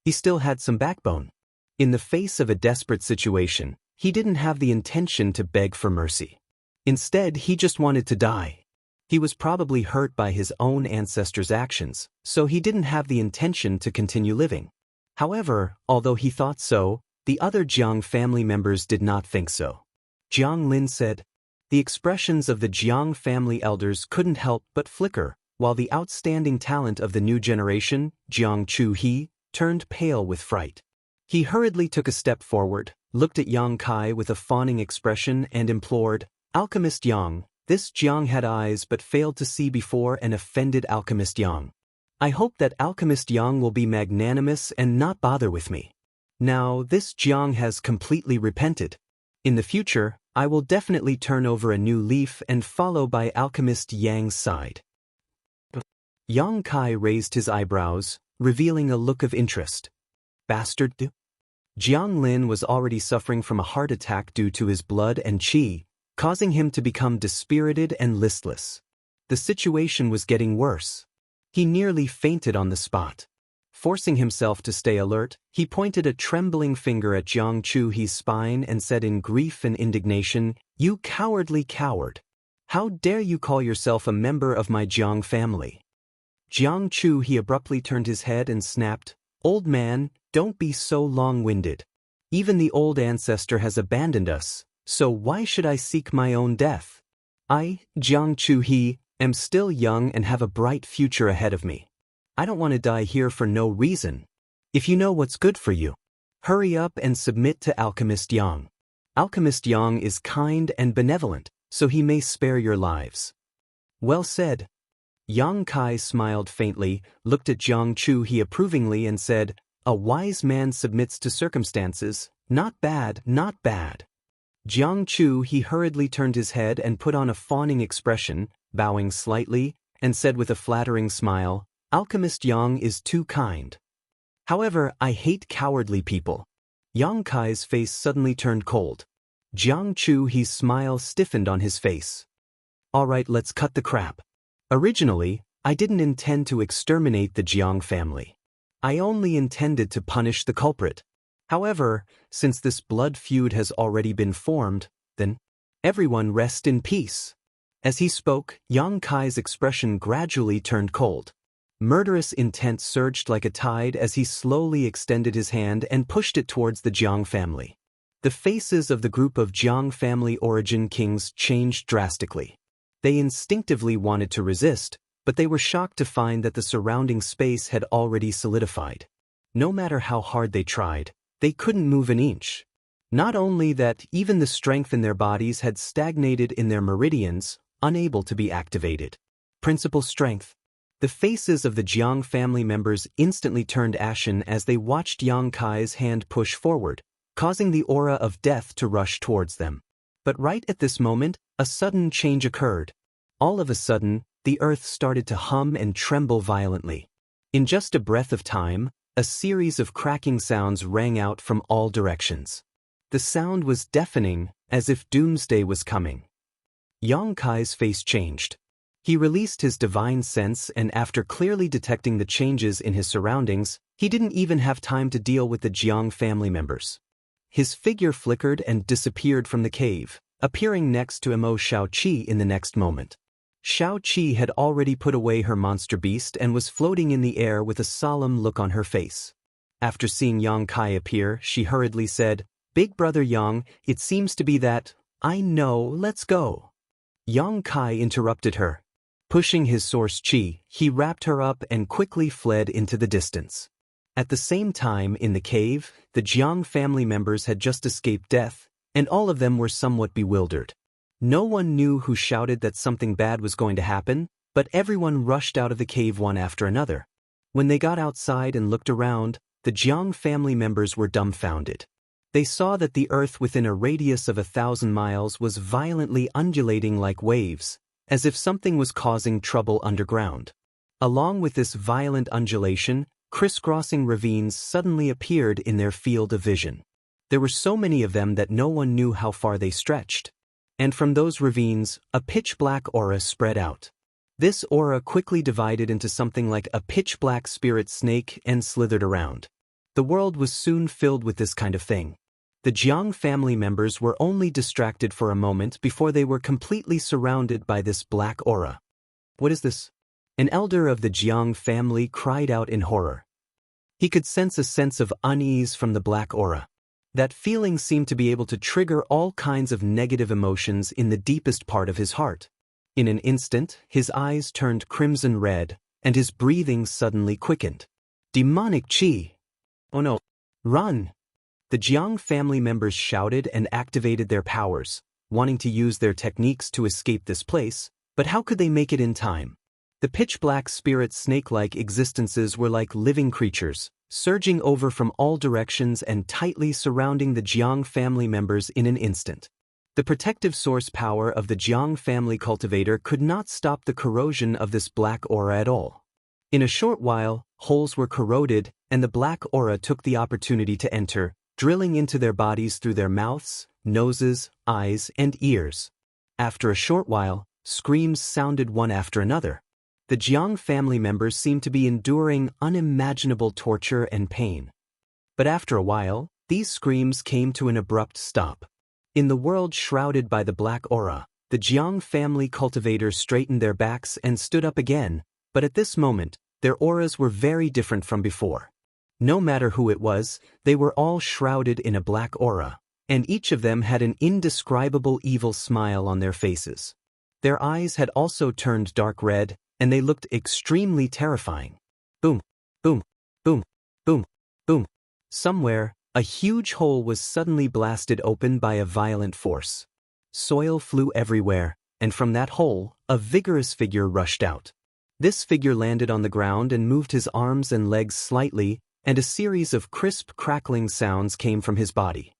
He still had some backbone. In the face of a desperate situation, he didn't have the intention to beg for mercy. Instead, he just wanted to die. He was probably hurt by his own ancestors' actions, so he didn't have the intention to continue living. However, although he thought so, the other Jiang family members did not think so. Jiang Lin said, "The expressions of the Jiang family elders couldn't help but flicker, while the outstanding talent of the new generation, Jiang Chu-he, turned pale with fright. He hurriedly took a step forward, looked at Yang Kai with a fawning expression and implored, "Alchemist Yang." This Jiang had eyes but failed to see before an offended Alchemist Yang. "I hope that Alchemist Yang will be magnanimous and not bother with me. Now, this Jiang has completely repented. In the future, I will definitely turn over a new leaf and follow by Alchemist Yang's side." Yang Kai raised his eyebrows, revealing a look of interest. "Bastard." Jiang Lin was already suffering from a heart attack due to his blood and qi, causing him to become dispirited and listless. The situation was getting worse. He nearly fainted on the spot. Forcing himself to stay alert, he pointed a trembling finger at Jiang Chu-he's spine and said in grief and indignation, "You cowardly coward! How dare you call yourself a member of my Jiang family?" Jiang Chu-he abruptly turned his head and snapped, "Old man, don't be so long-winded. Even the old ancestor has abandoned us, so why should I seek my own death? I, Jiang Chu-he, am still young and have a bright future ahead of me. I don't want to die here for no reason. If you know what's good for you, hurry up and submit to Alchemist Yang. Alchemist Yang is kind and benevolent, so he may spare your lives." "Well said." Yang Kai smiled faintly, looked at Jiang Chu-he approvingly and said, "A wise man submits to circumstances. Not bad, not bad." Jiang Chu-he hurriedly turned his head and put on a fawning expression, bowing slightly, and said with a flattering smile, "Alchemist Yang is too kind." However, I hate cowardly people. Yang Kai's face suddenly turned cold. Jiang Chu, his smile stiffened on his face. Alright, let's cut the crap. Originally, I didn't intend to exterminate the Jiang family. I only intended to punish the culprit. However, since this blood feud has already been formed, then everyone rest in peace. As he spoke, Yang Kai's expression gradually turned cold. Murderous intent surged like a tide as he slowly extended his hand and pushed it towards the Jiang family. The faces of the group of Jiang family origin kings changed drastically. They instinctively wanted to resist, but they were shocked to find that the surrounding space had already solidified. No matter how hard they tried, they couldn't move an inch. Not only that, even the strength in their bodies had stagnated in their meridians, unable to be activated. Principal strength. The faces of the Jiang family members instantly turned ashen as they watched Yang Kai's hand push forward, causing the aura of death to rush towards them. But right at this moment, a sudden change occurred. All of a sudden, the earth started to hum and tremble violently. In just a breath of time, a series of cracking sounds rang out from all directions. The sound was deafening, as if doomsday was coming. Yang Kai's face changed. He released his divine sense, and after clearly detecting the changes in his surroundings, he didn't even have time to deal with the Jiang family members. His figure flickered and disappeared from the cave, appearing next to Mo Shaoqi in the next moment. Shaoqi had already put away her monster beast and was floating in the air with a solemn look on her face. After seeing Yang Kai appear, she hurriedly said, "Big brother Yang, it seems to be that, I know, let's go." Yang Kai interrupted her. Pushing his source chi, he wrapped her up and quickly fled into the distance. At the same time, in the cave, the Jiang family members had just escaped death, and all of them were somewhat bewildered. No one knew who shouted that something bad was going to happen, but everyone rushed out of the cave one after another. When they got outside and looked around, the Jiang family members were dumbfounded. They saw that the earth within a radius of 1,000 miles was violently undulating like waves, as if something was causing trouble underground. Along with this violent undulation, crisscrossing ravines suddenly appeared in their field of vision. There were so many of them that no one knew how far they stretched. And from those ravines, a pitch-black aura spread out. This aura quickly divided into something like a pitch-black spirit snake and slithered around. The world was soon filled with this kind of thing. The Jiang family members were only distracted for a moment before they were completely surrounded by this black aura. What is this? An elder of the Jiang family cried out in horror. He could sense a sense of unease from the black aura. That feeling seemed to be able to trigger all kinds of negative emotions in the deepest part of his heart. In an instant, his eyes turned crimson red, and his breathing suddenly quickened. Demonic chi! Oh no! Run! The Jiang family members shouted and activated their powers, wanting to use their techniques to escape this place, but how could they make it in time? The pitch-black spirit snake-like existences were like living creatures, surging over from all directions and tightly surrounding the Jiang family members in an instant. The protective source power of the Jiang family cultivator could not stop the corrosion of this black aura at all. In a short while, holes were corroded, and the black aura took the opportunity to enter, drilling into their bodies through their mouths, noses, eyes, and ears. After a short while, screams sounded one after another. The Jiang family members seemed to be enduring unimaginable torture and pain. But after a while, these screams came to an abrupt stop. In the world shrouded by the black aura, the Jiang family cultivators straightened their backs and stood up again, but at this moment, their auras were very different from before. No matter who it was, they were all shrouded in a black aura, and each of them had an indescribable evil smile on their faces. Their eyes had also turned dark red, and they looked extremely terrifying. Boom, boom, boom, boom, boom. Somewhere, a huge hole was suddenly blasted open by a violent force. Soil flew everywhere, and from that hole, a vigorous figure rushed out. This figure landed on the ground and moved his arms and legs slightly, and a series of crisp crackling sounds came from his body.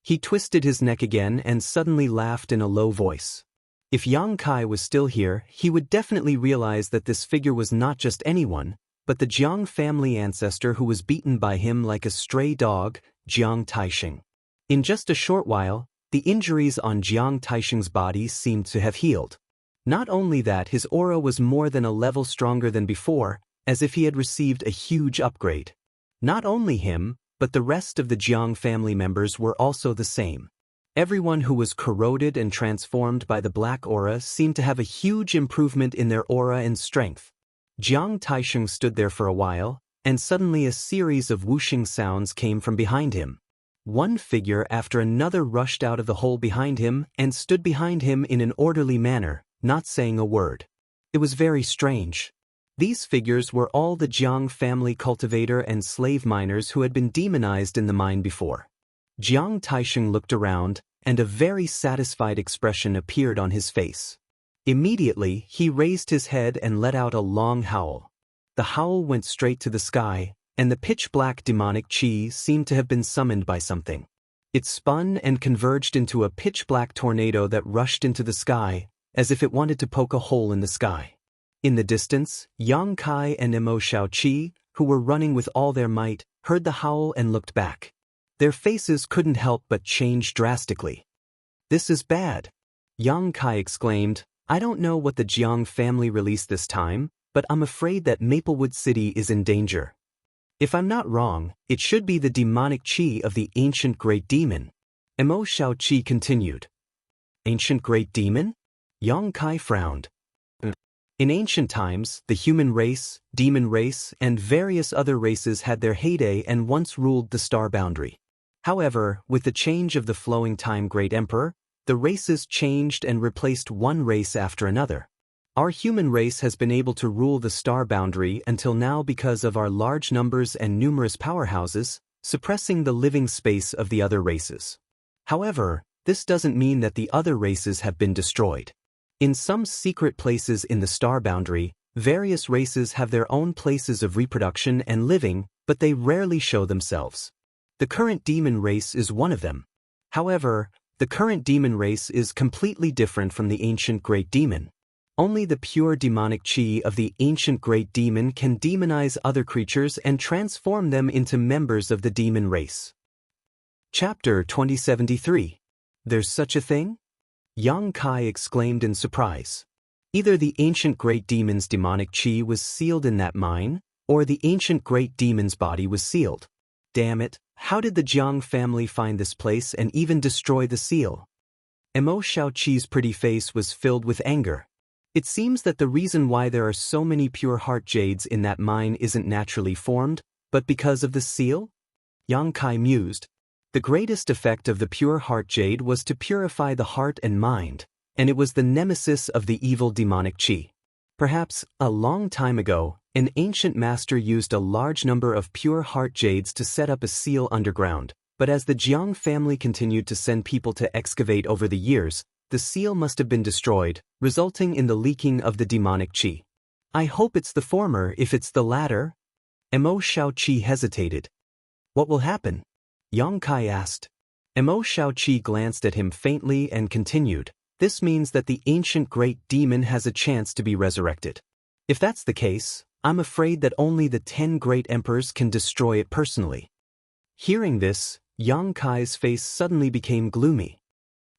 He twisted his neck again and suddenly laughed in a low voice. If Yang Kai was still here, he would definitely realize that this figure was not just anyone, but the Jiang family ancestor who was beaten by him like a stray dog, Jiang Taixing. In just a short while, the injuries on Jiang Taixing's body seemed to have healed. Not only that, his aura was more than a level stronger than before, as if he had received a huge upgrade. Not only him, but the rest of the Jiang family members were also the same. Everyone who was corroded and transformed by the black aura seemed to have a huge improvement in their aura and strength. Jiang Taixing stood there for a while, and suddenly a series of whooshing sounds came from behind him. One figure after another rushed out of the hole behind him and stood behind him in an orderly manner, not saying a word. It was very strange. These figures were all the Jiang family cultivator and slave miners who had been demonized in the mine before. Jiang Taixing looked around, and a very satisfied expression appeared on his face. Immediately, he raised his head and let out a long howl. The howl went straight to the sky, and the pitch-black demonic chi seemed to have been summoned by something. It spun and converged into a pitch-black tornado that rushed into the sky, as if it wanted to poke a hole in the sky. In the distance, Yang Kai and Mo Xiaoqi, who were running with all their might, heard the howl and looked back. Their faces couldn't help but change drastically. "This is bad," Yang Kai exclaimed. "I don't know what the Jiang family released this time, but I'm afraid that Maplewood City is in danger. If I'm not wrong, it should be the demonic chi of the ancient great demon." Mo Xiaoqi continued. "Ancient great demon?" Yang Kai frowned. In ancient times, the human race, demon race, and various other races had their heyday and once ruled the star boundary. However, with the change of the flowing time Great Emperor, the races changed and replaced one race after another. Our human race has been able to rule the star boundary until now because of our large numbers and numerous powerhouses, suppressing the living space of the other races. However, this doesn't mean that the other races have been destroyed. In some secret places in the star boundary, various races have their own places of reproduction and living, but they rarely show themselves. The current demon race is one of them. However, the current demon race is completely different from the ancient great demon. Only the pure demonic chi of the ancient great demon can demonize other creatures and transform them into members of the demon race. Chapter 2073. There's such a thing? Yang Kai exclaimed in surprise. Either the ancient great demon's demonic chi was sealed in that mine, or the ancient great demon's body was sealed. Damn it, how did the Jiang family find this place and even destroy the seal? Mo Xiaoqi's pretty face was filled with anger. It seems that the reason why there are so many pure heart jades in that mine isn't naturally formed, but because of the seal? Yang Kai mused. The greatest effect of the pure heart jade was to purify the heart and mind, and it was the nemesis of the evil demonic chi. Perhaps, a long time ago, an ancient master used a large number of pure heart jades to set up a seal underground, but as the Jiang family continued to send people to excavate over the years, the seal must have been destroyed, resulting in the leaking of the demonic chi. I hope it's the former if it's the latter. Mo Xiaoqi hesitated. What will happen? Yang Kai asked. Mo Xiaoqi glanced at him faintly and continued. This means that the ancient great demon has a chance to be resurrected. If that's the case, I'm afraid that only the 10 great emperors can destroy it personally. Hearing this, Yang Kai's face suddenly became gloomy.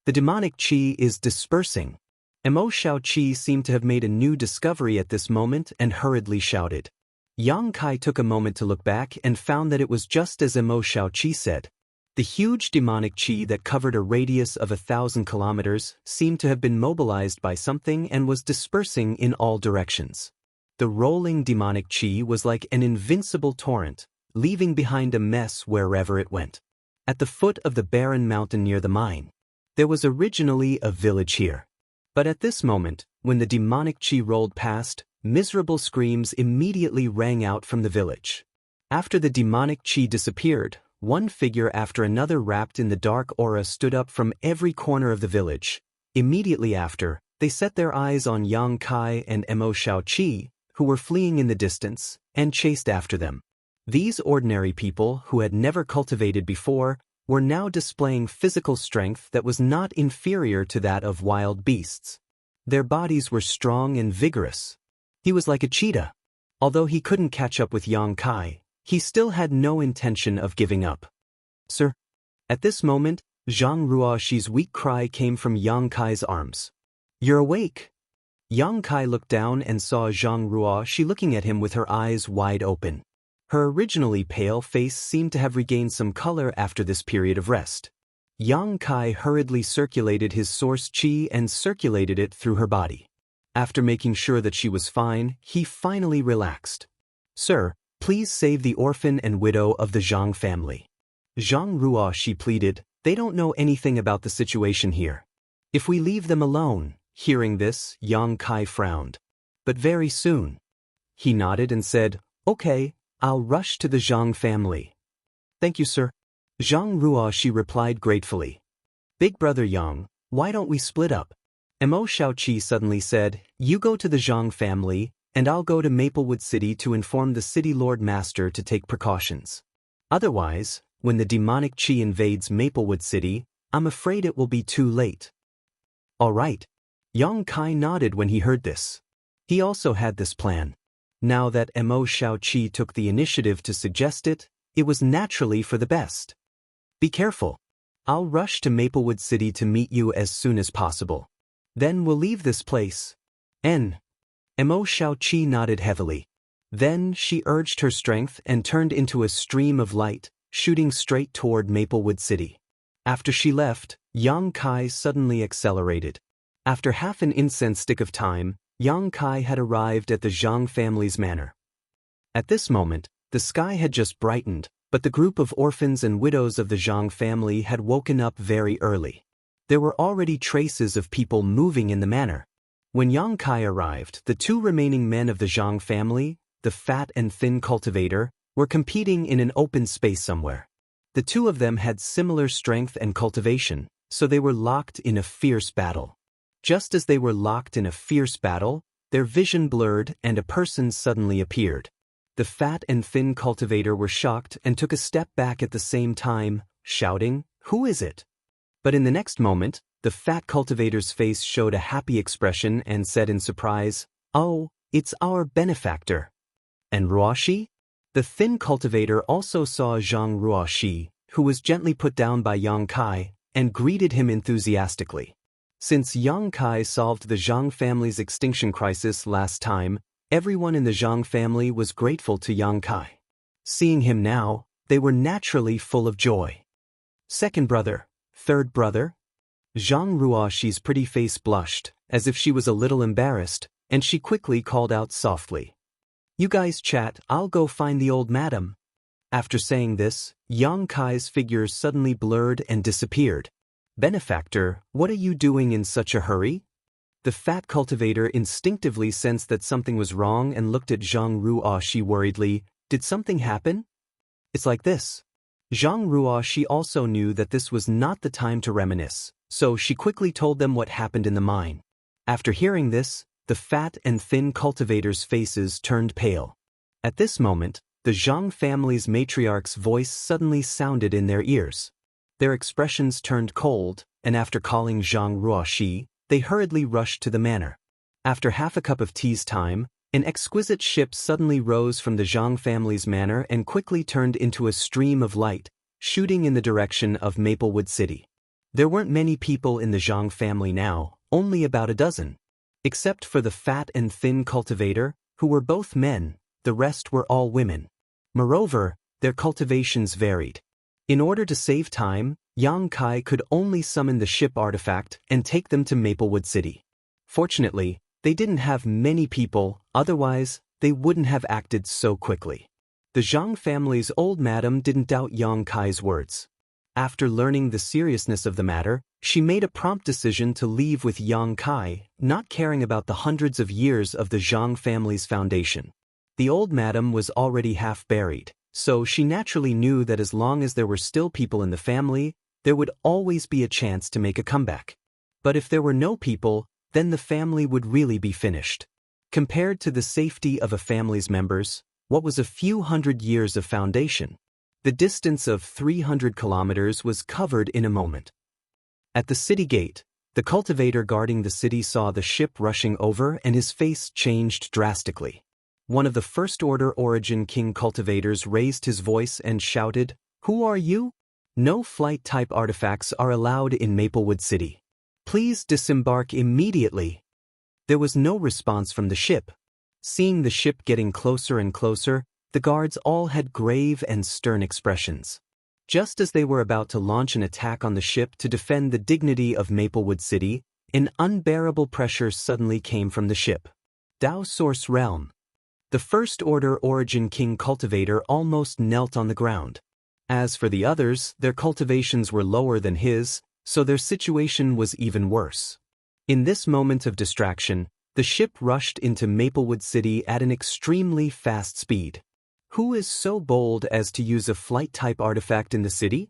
The demonic chi is dispersing. Mo Xiaoqi seemed to have made a new discovery at this moment and hurriedly shouted. Yang Kai took a moment to look back and found that it was just as Mo Xiaoqi said. The huge demonic chi that covered a radius of 1,000 kilometers seemed to have been mobilized by something and was dispersing in all directions. The rolling demonic chi was like an invincible torrent, leaving behind a mess wherever it went. At the foot of the barren mountain near the mine, there was originally a village here. But at this moment, when the demonic chi rolled past, miserable screams immediately rang out from the village. After the demonic chi disappeared, one figure after another wrapped in the dark aura stood up from every corner of the village. Immediately after, they set their eyes on Yang Kai and Mo Xiaoqi, who were fleeing in the distance, and chased after them. These ordinary people, who had never cultivated before, were now displaying physical strength that was not inferior to that of wild beasts. Their bodies were strong and vigorous. He was like a cheetah. Although he couldn't catch up with Yang Kai, he still had no intention of giving up. "Sir?" At this moment, Zhang Ruoxi's weak cry came from Yang Kai's arms. "You're awake!" Yang Kai looked down and saw Zhang Ruoxi looking at him with her eyes wide open. Her originally pale face seemed to have regained some color after this period of rest. Yang Kai hurriedly circulated his source qi and circulated it through her body. After making sure that she was fine, he finally relaxed. "Sir, please save the orphan and widow of the Zhang family." Zhang Ruoxi pleaded, "They don't know anything about the situation here. If we leave them alone." Hearing this, Yang Kai frowned. "But very soon." He nodded and said, "Okay, I'll rush to the Zhang family." "Thank you, sir." Zhang Ruoxi replied gratefully. "Big brother Yang, why don't we split up?" Mo Shaoqi suddenly said, "You go to the Zhang family, and I'll go to Maplewood City to inform the City Lord Master to take precautions. Otherwise, when the demonic qi invades Maplewood City, I'm afraid it will be too late." "All right." Yang Kai nodded when he heard this. He also had this plan. Now that Mo Shaoqi took the initiative to suggest it, it was naturally for the best. "Be careful. I'll rush to Maplewood City to meet you as soon as possible. Then we'll leave this place." Mo Shaoqi nodded heavily. Then she urged her strength and turned into a stream of light, shooting straight toward Maplewood City. After she left, Yang Kai suddenly accelerated. After half an incense stick of time, Yang Kai had arrived at the Zhang family's manor. At this moment, the sky had just brightened, but the group of orphans and widows of the Zhang family had woken up very early. There were already traces of people moving in the manor. When Yang Kai arrived, the two remaining men of the Zhang family, the fat and thin cultivator, were competing in an open space somewhere. The two of them had similar strength and cultivation, so they were locked in a fierce battle. Just as they were locked in a fierce battle, their vision blurred and a person suddenly appeared. The fat and thin cultivator were shocked and took a step back at the same time, shouting, "Who is it?" But in the next moment, the fat cultivator's face showed a happy expression and said in surprise, "Oh, it's our benefactor." "And Ruoxi?" The thin cultivator also saw Zhang Ruoxi, who was gently put down by Yang Kai, and greeted him enthusiastically. Since Yang Kai solved the Zhang family's extinction crisis last time, everyone in the Zhang family was grateful to Yang Kai. Seeing him now, they were naturally full of joy. "Second brother, third brother?" Zhang Ruoxi's pretty face blushed, as if she was a little embarrassed, and she quickly called out softly, "You guys chat, I'll go find the old madam." After saying this, Yang Kai's figure suddenly blurred and disappeared. "Benefactor, what are you doing in such a hurry?" The fat cultivator instinctively sensed that something was wrong and looked at Zhang Ruoxi worriedly. "Did something happen?" "It's like this." Zhang Ruoxi also knew that this was not the time to reminisce, so she quickly told them what happened in the mine. After hearing this, the fat and thin cultivators' faces turned pale. At this moment, the Zhang family's matriarch's voice suddenly sounded in their ears. Their expressions turned cold, and after calling Zhang Ruoxi, they hurriedly rushed to the manor. After half a cup of tea's time, an exquisite ship suddenly rose from the Zhang family's manor and quickly turned into a stream of light, shooting in the direction of Maplewood City. There weren't many people in the Zhang family now, only about a dozen. Except for the fat and thin cultivator, who were both men, the rest were all women. Moreover, their cultivations varied. In order to save time, Yang Kai could only summon the ship artifact and take them to Maplewood City. Fortunately, they didn't have many people, otherwise, they wouldn't have acted so quickly. The Zhang family's old madam didn't doubt Yang Kai's words. After learning the seriousness of the matter, she made a prompt decision to leave with Yang Kai, not caring about the hundreds of years of the Zhang family's foundation. The old madam was already half buried, so she naturally knew that as long as there were still people in the family, there would always be a chance to make a comeback. But if there were no people, then the family would really be finished. Compared to the safety of a family's members, what was a few hundred years of foundation? The distance of 300 kilometers was covered in a moment. At the city gate, the cultivator guarding the city saw the ship rushing over and his face changed drastically. One of the First Order Origin King cultivators raised his voice and shouted, "Who are you? No flight-type artifacts are allowed in Maplewood City. Please disembark immediately." There was no response from the ship. Seeing the ship getting closer and closer, the guards all had grave and stern expressions. Just as they were about to launch an attack on the ship to defend the dignity of Maplewood City, an unbearable pressure suddenly came from the ship. Tao Source Realm. The First Order Origin King cultivator almost knelt on the ground. As for the others, their cultivations were lower than his, so their situation was even worse. In this moment of distraction, the ship rushed into Maplewood City at an extremely fast speed. Who is so bold as to use a flight-type artifact in the city?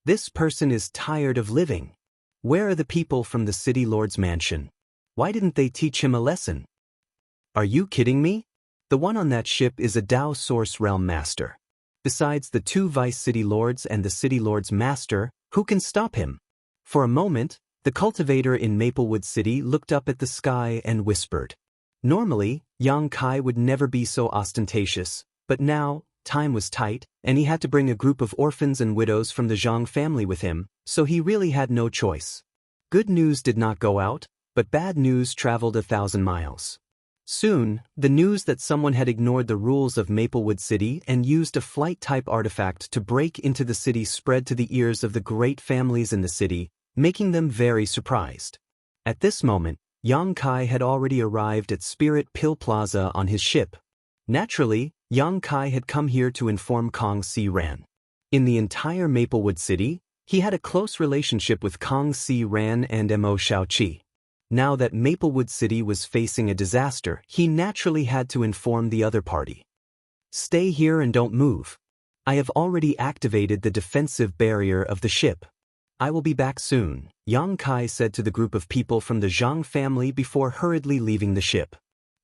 This person is tired of living. Where are the people from the City Lord's mansion? Why didn't they teach him a lesson? Are you kidding me? The one on that ship is a Tao Source Realm Master. Besides the two Vice City Lords and the City Lord's Master, who can stop him? For a moment, the cultivator in Maplewood City looked up at the sky and whispered. Normally, Yang Kai would never be so ostentatious, but now, time was tight, and he had to bring a group of orphans and widows from the Zhang family with him, so he really had no choice. Good news did not go out, but bad news traveled 1,000 miles. Soon, the news that someone had ignored the rules of Maplewood City and used a flight-type artifact to break into the city spread to the ears of the great families in the city, making them very surprised. At this moment, Yang Kai had already arrived at Spirit Pill Plaza on his ship. Naturally, Yang Kai had come here to inform Kong Si Ran. In the entire Maplewood City, he had a close relationship with Kong Si Ran and Mo Shaoqi. Now that Maplewood City was facing a disaster, he naturally had to inform the other party. Stay here and don't move. I have already activated the defensive barrier of the ship. I will be back soon, Yang Kai said to the group of people from the Zhang family before hurriedly leaving the ship.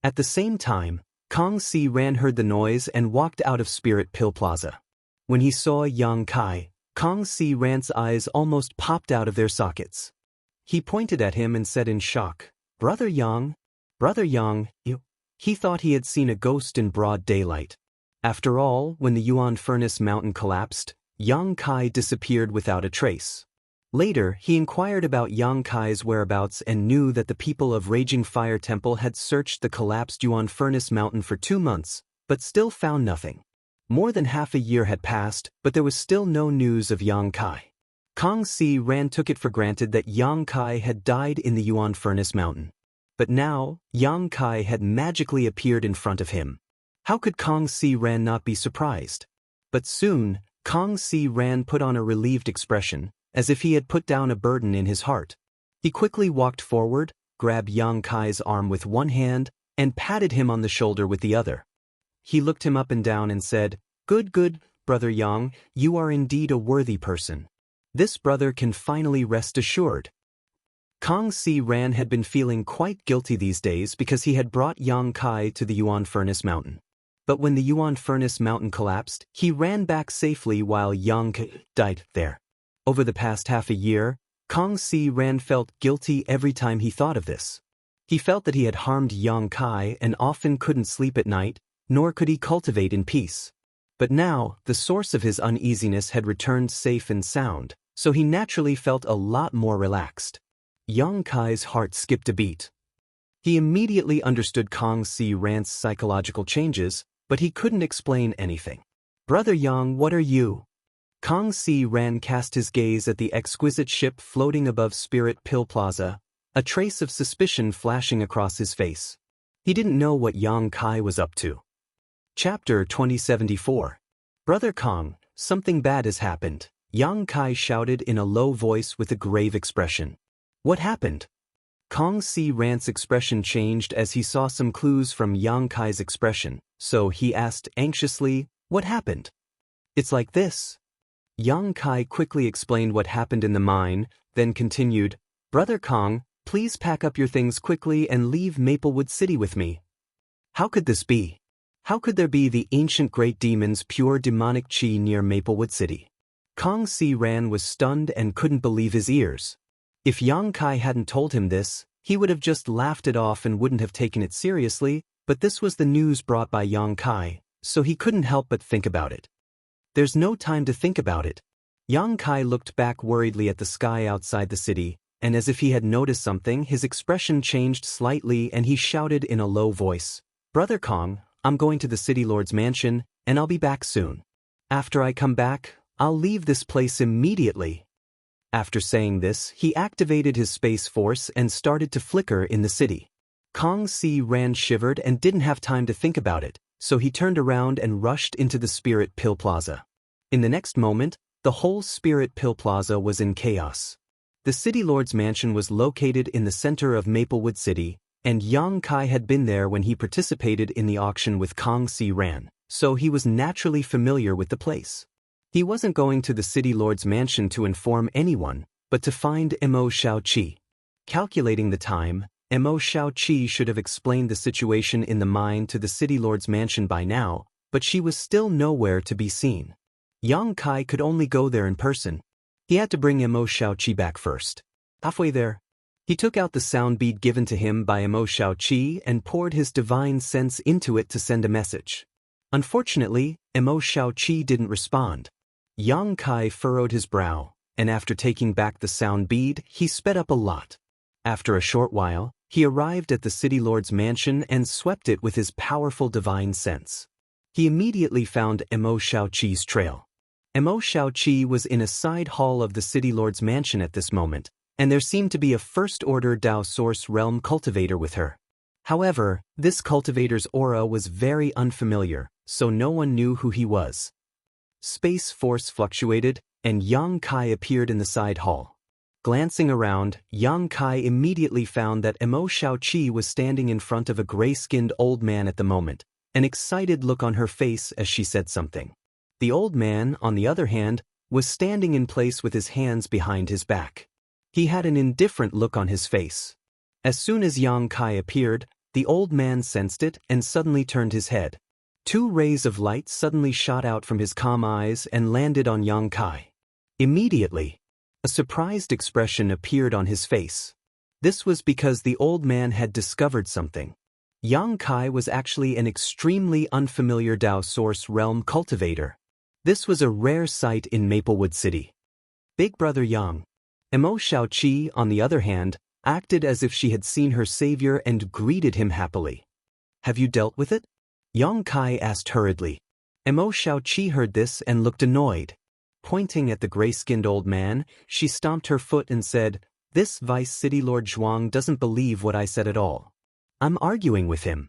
At the same time, Kong Si Ran heard the noise and walked out of Spirit Pill Plaza. When he saw Yang Kai, Kong Si Ran's eyes almost popped out of their sockets. He pointed at him and said in shock, Brother Yang, you. He thought he had seen a ghost in broad daylight. After all, when the Yuan Furnace Mountain collapsed, Yang Kai disappeared without a trace. Later, he inquired about Yang Kai's whereabouts and knew that the people of Raging Fire Temple had searched the collapsed Yuan Furnace Mountain for 2 months, but still found nothing. More than half a year had passed, but there was still no news of Yang Kai. Kong Si Ran took it for granted that Yang Kai had died in the Yuan Furnace Mountain. But now, Yang Kai had magically appeared in front of him. How could Kong Si Ran not be surprised? But soon, Kong Si Ran put on a relieved expression, as if he had put down a burden in his heart. He quickly walked forward, grabbed Yang Kai's arm with one hand, and patted him on the shoulder with the other. He looked him up and down and said, Good, Brother Yang, you are indeed a worthy person. This brother can finally rest assured. Kong Si Ran had been feeling quite guilty these days because he had brought Yang Kai to the Yuan Furnace Mountain. But when the Yuan Furnace Mountain collapsed, he ran back safely while Yang Kai died there. Over the past half a year, Kong Si Ran felt guilty every time he thought of this. He felt that he had harmed Yang Kai and often couldn't sleep at night, nor could he cultivate in peace. But now, the source of his uneasiness had returned safe and sound, so he naturally felt a lot more relaxed. Yang Kai's heart skipped a beat. He immediately understood Kong Si Ran's psychological changes, but he couldn't explain anything. Brother Yang, what are you? Kong Si Ran cast his gaze at the exquisite ship floating above Spirit Pill Plaza, a trace of suspicion flashing across his face. He didn't know what Yang Kai was up to. Chapter 2074. Brother Kong, something bad has happened, Yang Kai shouted in a low voice with a grave expression. What happened? Kong Si Ran's expression changed as he saw some clues from Yang Kai's expression, so he asked anxiously, What happened? It's like this. Yang Kai quickly explained what happened in the mine, then continued, Brother Kong, please pack up your things quickly and leave Maplewood City with me. How could this be? How could there be the ancient great demon's pure demonic chi near Maplewood City? Kong Si Ran was stunned and couldn't believe his ears. If Yang Kai hadn't told him this, he would have just laughed it off and wouldn't have taken it seriously, But this was the news brought by Yang Kai, so he couldn't help but think about it. There's no time to think about it. Yang Kai looked back worriedly at the sky outside the city, and as if he had noticed something, his expression changed slightly and he shouted in a low voice, "Brother Kong, I'm going to the city lord's mansion, and I'll be back soon. After I come back, I'll leave this place immediately." After saying this, he activated his space force and started to flicker in the city. Kong Si Ran shivered and didn't have time to think about it, so he turned around and rushed into the Spirit Pill Plaza. In the next moment, the whole Spirit Pill Plaza was in chaos. The City Lord's mansion was located in the center of Maplewood City, and Yang Kai had been there when he participated in the auction with Kong Si Ran, so he was naturally familiar with the place. He wasn't going to the City Lord's mansion to inform anyone, but to find Mo Xiaoqi. Calculating the time, Mo Xiaoqi should have explained the situation in the mine to the City Lord's mansion by now, but she was still nowhere to be seen. Yang Kai could only go there in person. He had to bring Mo Xiaoqi back first. Halfway there, he took out the sound bead given to him by Mo Xiaoqi and poured his divine sense into it to send a message. Unfortunately, Mo Xiaoqi didn't respond. Yang Kai furrowed his brow, and after taking back the sound bead, he sped up a lot. After a short while, he arrived at the City Lord's mansion and swept it with his powerful divine sense. He immediately found Mo Xiaoqi's trail. Mo Xiaoqi was in a side hall of the City Lord's mansion at this moment, and there seemed to be a first-order Dao Source Realm cultivator with her. However, this cultivator's aura was very unfamiliar, so no one knew who he was. Space force fluctuated, and Yang Kai appeared in the side hall. Glancing around, Yang Kai immediately found that Mo Xiaoqi was standing in front of a gray-skinned old man at the moment, an excited look on her face as she said something. The old man, on the other hand, was standing in place with his hands behind his back. He had an indifferent look on his face. As soon as Yang Kai appeared, the old man sensed it and suddenly turned his head. Two rays of light suddenly shot out from his calm eyes and landed on Yang Kai. Immediately, a surprised expression appeared on his face. This was because the old man had discovered something. Yang Kai was actually an extremely unfamiliar Dao Source Realm cultivator. This was a rare sight in Maplewood City. Big Brother Yang. Mo Xiaoqi, on the other hand, acted as if she had seen her savior and greeted him happily. "Have you dealt with it?" Yang Kai asked hurriedly. Mo Xiaoqi heard this and looked annoyed. Pointing at the gray-skinned old man, she stomped her foot and said, "This Vice City Lord Zhuang doesn't believe what I said at all. I'm arguing with him."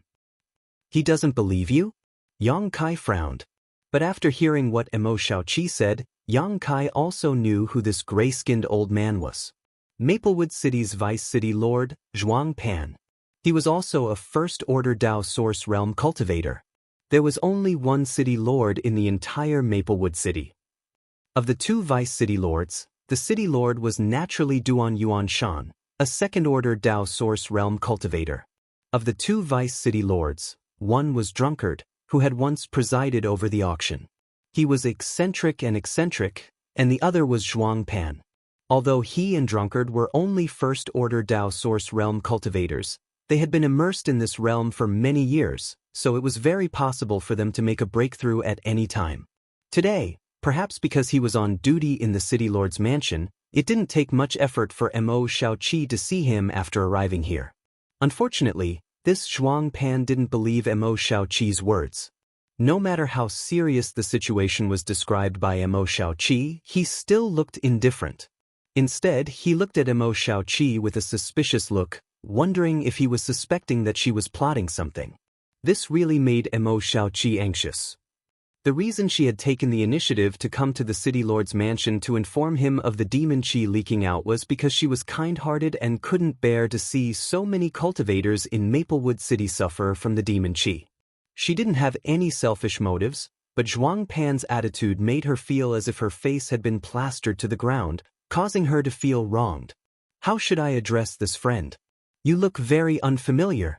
"He doesn't believe you?" Yang Kai frowned. But after hearing what Mo Xiaoqi said, Yang Kai also knew who this gray-skinned old man was. Maplewood City's Vice City Lord, Zhuang Pan. He was also a first-order Dao Source Realm cultivator. There was only one City Lord in the entire Maplewood City. Of the two Vice City Lords, the City Lord was naturally Duan Yuan Shan, a second-order Dao Source Realm cultivator. Of the two Vice City Lords, one was Drunkard, who had once presided over the auction. He was eccentric, and the other was Zhuang Pan. Although he and Drunkard were only first-order Dao Source Realm cultivators, they had been immersed in this realm for many years, so it was very possible for them to make a breakthrough at any time. Today, perhaps because he was on duty in the City Lord's mansion, it didn't take much effort for Mo Xiaoqi to see him after arriving here. Unfortunately, this Zhuang Pan didn't believe Mo Xiaoqi's words. No matter how serious the situation was described by Mo Xiaoqi, he still looked indifferent. Instead, he looked at Mo Xiaoqi with a suspicious look, wondering if he was suspecting that she was plotting something. This really made Mo Xiaoqi anxious. The reason she had taken the initiative to come to the City Lord's mansion to inform him of the demon qi leaking out was because she was kind-hearted and couldn't bear to see so many cultivators in Maplewood City suffer from the demon qi. She didn't have any selfish motives, but Zhuang Pan's attitude made her feel as if her face had been plastered to the ground, causing her to feel wronged. "How should I address this friend? You look very unfamiliar."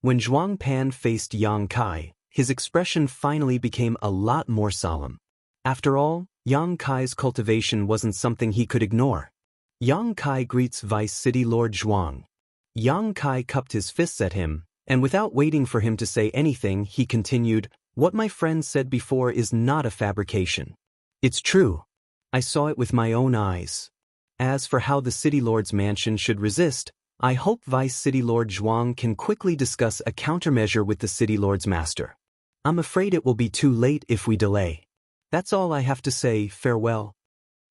When Zhuang Pan faced Yang Kai, his expression finally became a lot more solemn. After all, Yang Kai's cultivation wasn't something he could ignore. Yang Kai greets Vice City Lord Zhuang. Yang Kai cupped his fists at him, And without waiting for him to say anything, he continued, "What my friend said before is not a fabrication. It's true. I saw it with my own eyes. As for how the City Lord's mansion should resist, I hope Vice City Lord Zhuang can quickly discuss a countermeasure with the City Lord's master. I'm afraid it will be too late if we delay. That's all I have to say, farewell."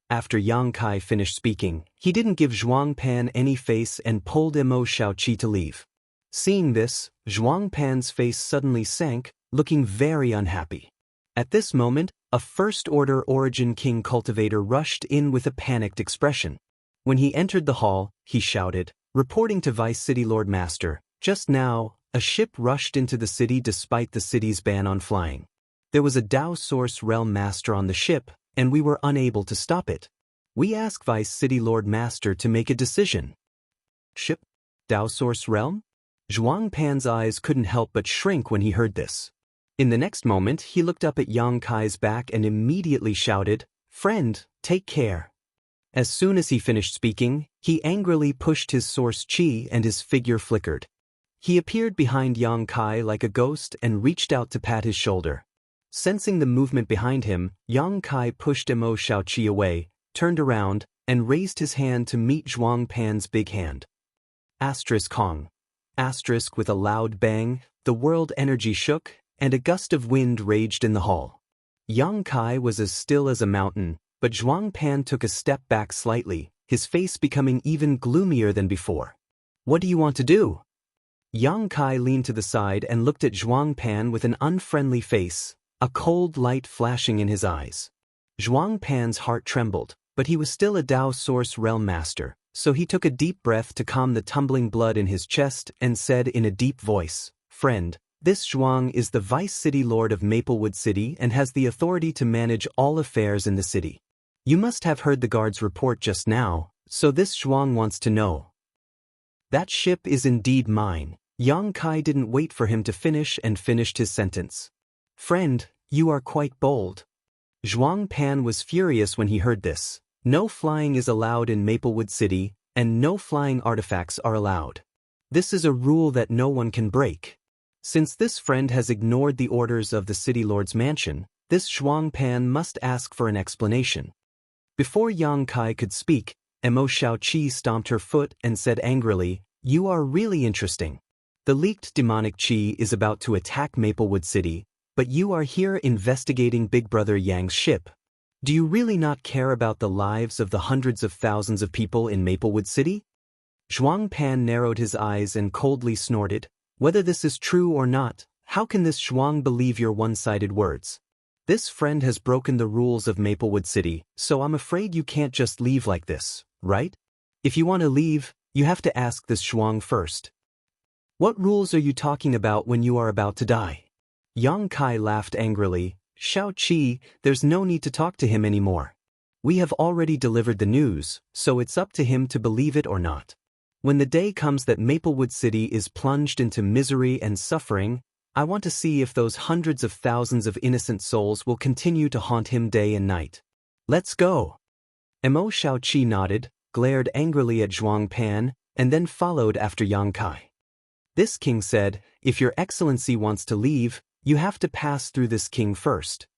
After Yang Kai finished speaking, he didn't give Zhuang Pan any face and pulled Mo Shaoqi to leave. Seeing this, Zhuang Pan's face suddenly sank, looking very unhappy. At this moment, a First-Order Origin King cultivator rushed in with a panicked expression. When he entered the hall, he shouted, reporting to Vice City Lord Master, "Just now, a ship rushed into the city despite the city's ban on flying. There was a Dao Source Realm Master on the ship, and we were unable to stop it. We ask Vice City Lord Master to make a decision." Ship? Dao Source Realm? Zhuang Pan's eyes couldn't help but shrink when he heard this. In the next moment, he looked up at Yang Kai's back and immediately shouted, "Friend, take care." As soon as he finished speaking, he angrily pushed his source chi and his figure flickered. He appeared behind Yang Kai like a ghost and reached out to pat his shoulder. Sensing the movement behind him, Yang Kai pushed Mo Shaoqi away, turned around, and raised his hand to meet Zhuang Pan's big hand. Asterisk Kong. Asterisk with a loud bang, the world energy shook, and a gust of wind raged in the hall. Yang Kai was as still as a mountain, but Zhuang Pan took a step back slightly, his face becoming even gloomier than before. "What do you want to do?" Yang Kai leaned to the side and looked at Zhuang Pan with an unfriendly face, a cold light flashing in his eyes. Zhuang Pan's heart trembled, but he was still a Dao Source Realm Master, so he took a deep breath to calm the tumbling blood in his chest and said in a deep voice, "Friend, this Zhuang is the Vice City Lord of Maplewood City and has the authority to manage all affairs in the city. You must have heard the guard's report just now, so this Zhuang wants to know." "That ship is indeed mine." Yang Kai didn't wait for him to finish and finished his sentence. "Friend, you are quite bold." Zhuang Pan was furious when he heard this. No flying is allowed in Maplewood City, and no flying artifacts are allowed. This is a rule that no one can break. Since this friend has ignored the orders of the City Lord's mansion, this Zhuang Pan must ask for an explanation. Before Yang Kai could speak, Mo Shaoqi stomped her foot and said angrily, "You are really interesting. The leaked demonic chi is about to attack Maplewood City, but you are here investigating Big Brother Yang's ship. Do you really not care about the lives of the hundreds of thousands of people in Maplewood City?" Zhuang Pan narrowed his eyes and coldly snorted, "Whether this is true or not, how can this Zhuang believe your one-sided words? This friend has broken the rules of Maplewood City, so I'm afraid you can't just leave like this, right? If you want to leave, you have to ask this Zhuang first." "What rules are you talking about when you are about to die?" Yang Kai laughed angrily. "Shaoqi, there's no need to talk to him anymore. We have already delivered the news, so it's up to him to believe it or not. When the day comes that Maplewood City is plunged into misery and suffering, I want to see if those hundreds of thousands of innocent souls will continue to haunt him day and night. Let's go." Mo Shaoqi nodded, glared angrily at Zhuang Pan, and then followed after Yang Kai. This king said, "If your excellency wants to leave, you have to pass through this king first."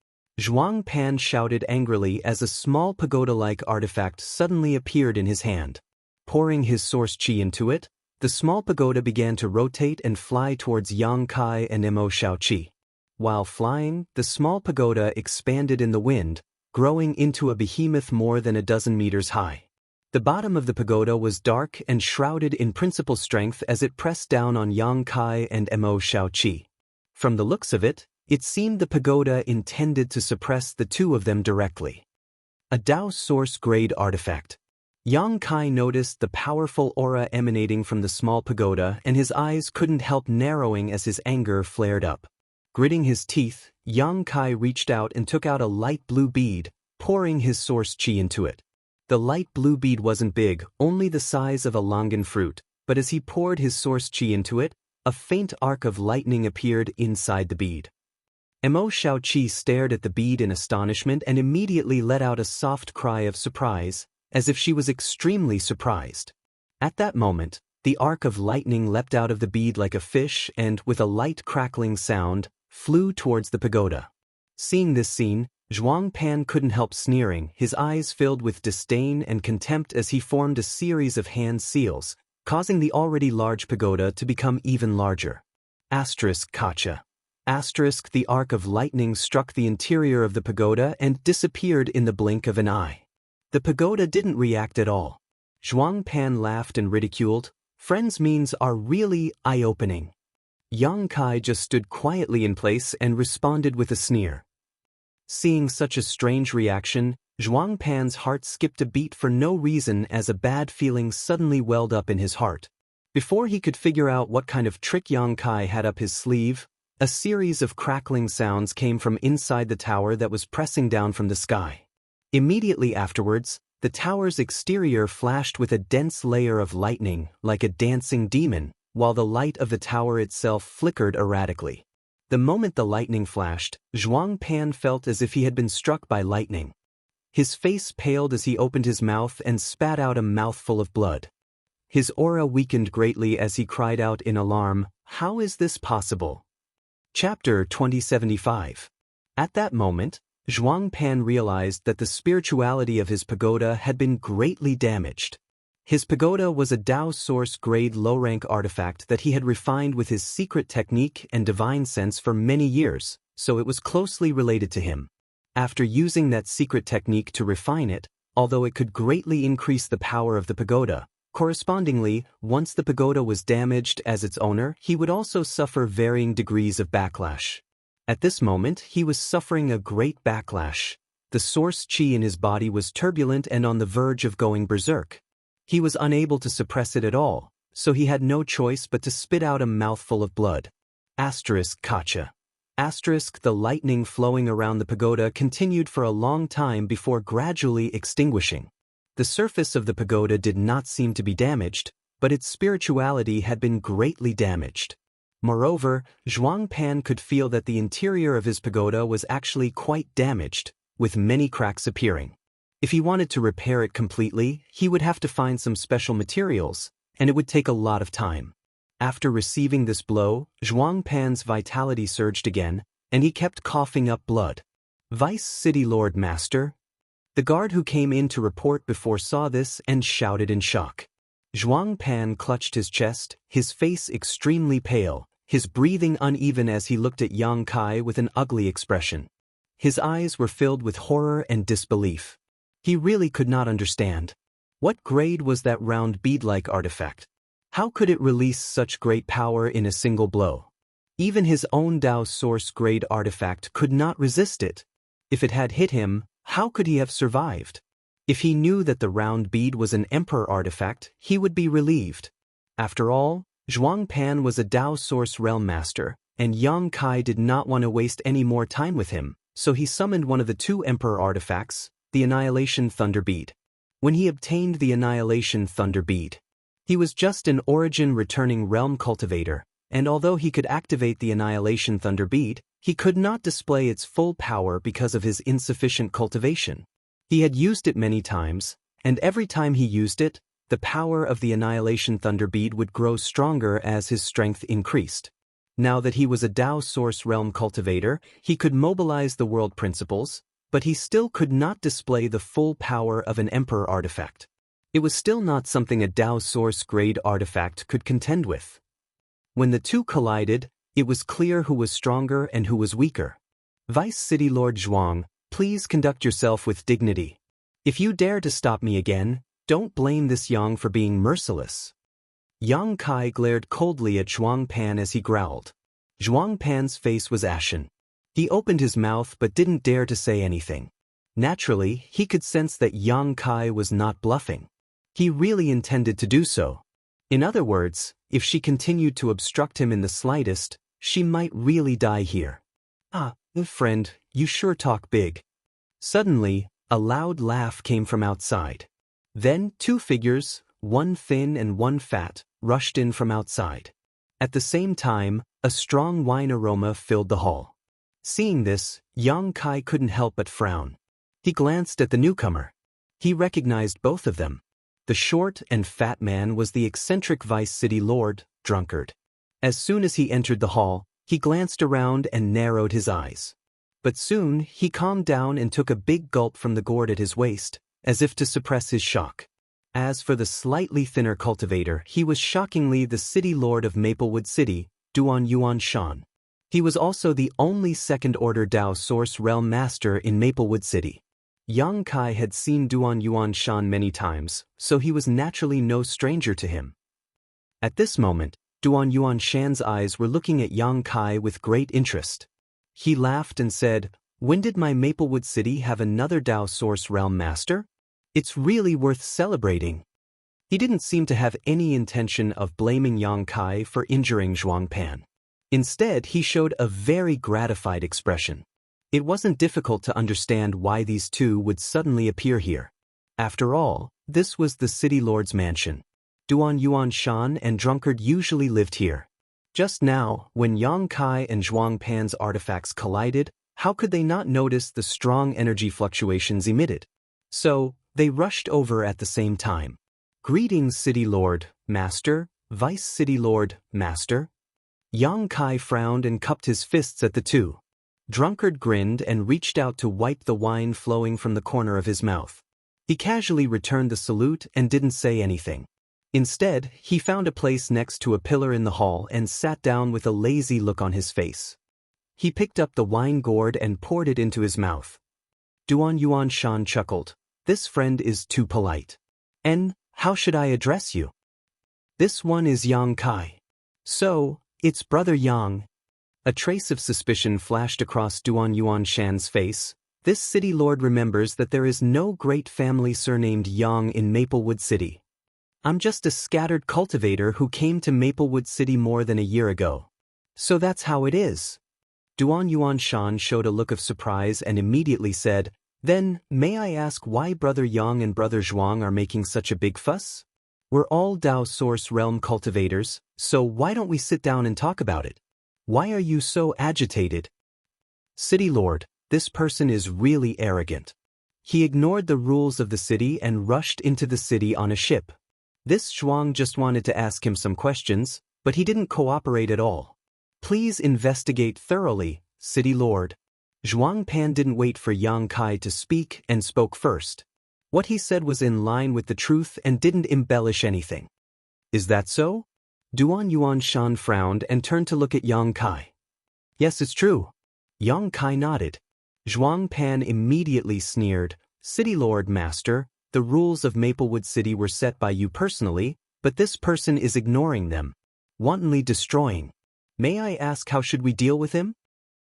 Zhuang Pan shouted angrily as a small pagoda-like artifact suddenly appeared in his hand. Pouring his source chi into it, the small pagoda began to rotate and fly towards Yang Kai and Mo Shaoqi. While flying, the small pagoda expanded in the wind, growing into a behemoth more than a dozen meters high. The bottom of the pagoda was dark and shrouded in principal strength as it pressed down on Yang Kai and Mo Shaoqi. From the looks of it, it seemed the pagoda intended to suppress the two of them directly. A Dao Source grade artifact. Yang Kai noticed the powerful aura emanating from the small pagoda and his eyes couldn't help narrowing as his anger flared up. Gritting his teeth, Yang Kai reached out and took out a light blue bead, pouring his source chi into it. The light blue bead wasn't big, only the size of a longan fruit, but as he poured his source chi into it, a faint arc of lightning appeared inside the bead. Mo Shaoqi stared at the bead in astonishment and immediately let out a soft cry of surprise, as if she was extremely surprised. At that moment, The arc of lightning leapt out of the bead like a fish and, with a light crackling sound, flew towards the pagoda. Seeing this scene, Zhuang Pan couldn't help sneering, his eyes filled with disdain and contempt as he formed a series of hand seals, causing the already large pagoda to become even larger. Kacha. The arc of lightning struck the interior of the pagoda and disappeared in the blink of an eye. The pagoda didn't react at all. Zhuang Pan laughed and ridiculed, "Friends' means are really eye-opening." Yang Kai just stood quietly in place and responded with a sneer. Seeing such a strange reaction, Zhuang Pan's heart skipped a beat for no reason as a bad feeling suddenly welled up in his heart. Before he could figure out what kind of trick Yang Kai had up his sleeve, a series of crackling sounds came from inside the tower that was pressing down from the sky. Immediately afterwards, the tower's exterior flashed with a dense layer of lightning, like a dancing demon, while the light of the tower itself flickered erratically. The moment the lightning flashed, Zhuang Pan felt as if he had been struck by lightning. His face paled as he opened his mouth and spat out a mouthful of blood. His aura weakened greatly as he cried out in alarm, "How is this possible?" Chapter 2075. At that moment, Zhuang Pan realized that the spirituality of his pagoda had been greatly damaged. His pagoda was a Dao Source grade low-rank artifact that he had refined with his secret technique and divine sense for many years, so it was closely related to him. After using that secret technique to refine it, although it could greatly increase the power of the pagoda, correspondingly, once the pagoda was damaged as its owner, he would also suffer varying degrees of backlash. At this moment, he was suffering a great backlash. The source qi in his body was turbulent and on the verge of going berserk. He was unable to suppress it at all, so he had no choice but to spit out a mouthful of blood. Kacha. The lightning flowing around the pagoda continued for a long time before gradually extinguishing. The surface of the pagoda did not seem to be damaged, but its spirituality had been greatly damaged. Moreover, Zhuang Pan could feel that the interior of his pagoda was actually quite damaged, with many cracks appearing. If he wanted to repair it completely, he would have to find some special materials, and it would take a lot of time. After receiving this blow, Zhuang Pan's vitality surged again, and he kept coughing up blood. "Vice City Lord Master?" The guard who came in to report before saw this and shouted in shock. Zhuang Pan clutched his chest, his face extremely pale, his breathing uneven as he looked at Yang Kai with an ugly expression. His eyes were filled with horror and disbelief. He really could not understand. What grade was that round bead-like artifact? How could it release such great power in a single blow? Even his own Dao Source grade artifact could not resist it. If it had hit him, how could he have survived? If he knew that the round bead was an Emperor artifact, he would be relieved. After all, Zhuang Pan was a Dao Source realm master, and Yang Kai did not want to waste any more time with him, so he summoned one of the two Emperor artifacts, the Annihilation Thunder Bead. When he obtained the Annihilation Thunder Bead, he was just an origin returning realm cultivator, and although he could activate the Annihilation Thunder Bead, he could not display its full power because of his insufficient cultivation. He had used it many times, and every time he used it, the power of the Annihilation Thunder Bead would grow stronger as his strength increased. Now that he was a Dao Source realm cultivator, he could mobilize the world principles, but he still could not display the full power of an Emperor artifact. It was still not something a Dao Source grade artifact could contend with. When the two collided, it was clear who was stronger and who was weaker. "Vice City Lord Zhuang, please conduct yourself with dignity. If you dare to stop me again, don't blame this Yang for being merciless." Yang Kai glared coldly at Zhuang Pan as he growled. Zhuang Pan's face was ashen. He opened his mouth but didn't dare to say anything. Naturally, he could sense that Yang Kai was not bluffing. He really intended to do so. In other words, if she continued to obstruct him in the slightest, she might really die here. Friend, you sure talk big." Suddenly, a loud laugh came from outside. Then, two figures, one thin and one fat, rushed in from outside. At the same time, a strong wine aroma filled the hall. Seeing this, Yang Kai couldn't help but frown. He glanced at the newcomer. He recognized both of them. The short and fat man was the eccentric vice city lord, Drunkard. As soon as he entered the hall, he glanced around and narrowed his eyes. But soon, he calmed down and took a big gulp from the gourd at his waist, as if to suppress his shock. As for the slightly thinner cultivator, he was shockingly the city lord of Maplewood City, Duan Yuan Shan. He was also the only second-order Dao Source Realm Master in Maplewood City. Yang Kai had seen Duan Yuan Shan many times, so he was naturally no stranger to him. At this moment, Duan Yuan Shan's eyes were looking at Yang Kai with great interest. He laughed and said, "When did my Maplewood City have another Dao Source Realm Master? It's really worth celebrating." He didn't seem to have any intention of blaming Yang Kai for injuring Zhuang Pan. Instead, he showed a very gratified expression. It wasn't difficult to understand why these two would suddenly appear here. After all, this was the city lord's mansion. Duan Yuan Shan and Drunkard usually lived here. Just now, when Yang Kai and Zhuang Pan's artifacts collided, how could they not notice the strong energy fluctuations emitted? So, they rushed over at the same time. "Greetings, City Lord, Master, Vice City Lord, Master." Yang Kai frowned and cupped his fists at the two. Drunkard grinned and reached out to wipe the wine flowing from the corner of his mouth. He casually returned the salute and didn't say anything. Instead, he found a place next to a pillar in the hall and sat down with a lazy look on his face. He picked up the wine gourd and poured it into his mouth. Duan Yuan Shan chuckled. "This friend is too polite. And how should I address you?" "This one is Yang Kai." "So, it's Brother Yang." A trace of suspicion flashed across Duan Yuan Shan's face. This city lord remembers that there is no great family surnamed Yang in Maplewood City. "I'm just a scattered cultivator who came to Maplewood City more than a year ago." "So that's how it is." Duan Yuan Shan showed a look of surprise and immediately said, "Then, may I ask why Brother Yang and Brother Zhuang are making such a big fuss? We're all Dao Source Realm cultivators, so why don't we sit down and talk about it? Why are you so agitated?" "City Lord, this person is really arrogant. He ignored the rules of the city and rushed into the city on a ship. This Zhuang just wanted to ask him some questions, but he didn't cooperate at all. Please investigate thoroughly, City Lord." Zhuang Pan didn't wait for Yang Kai to speak and spoke first. What he said was in line with the truth and didn't embellish anything. "Is that so?" Duan Yuan Shan frowned and turned to look at Yang Kai. "Yes, it's true." Yang Kai nodded. Zhuang Pan immediately sneered, "City Lord Master, the rules of Maplewood City were set by you personally, but this person is ignoring them, wantonly destroying. May I ask how should we deal with him?"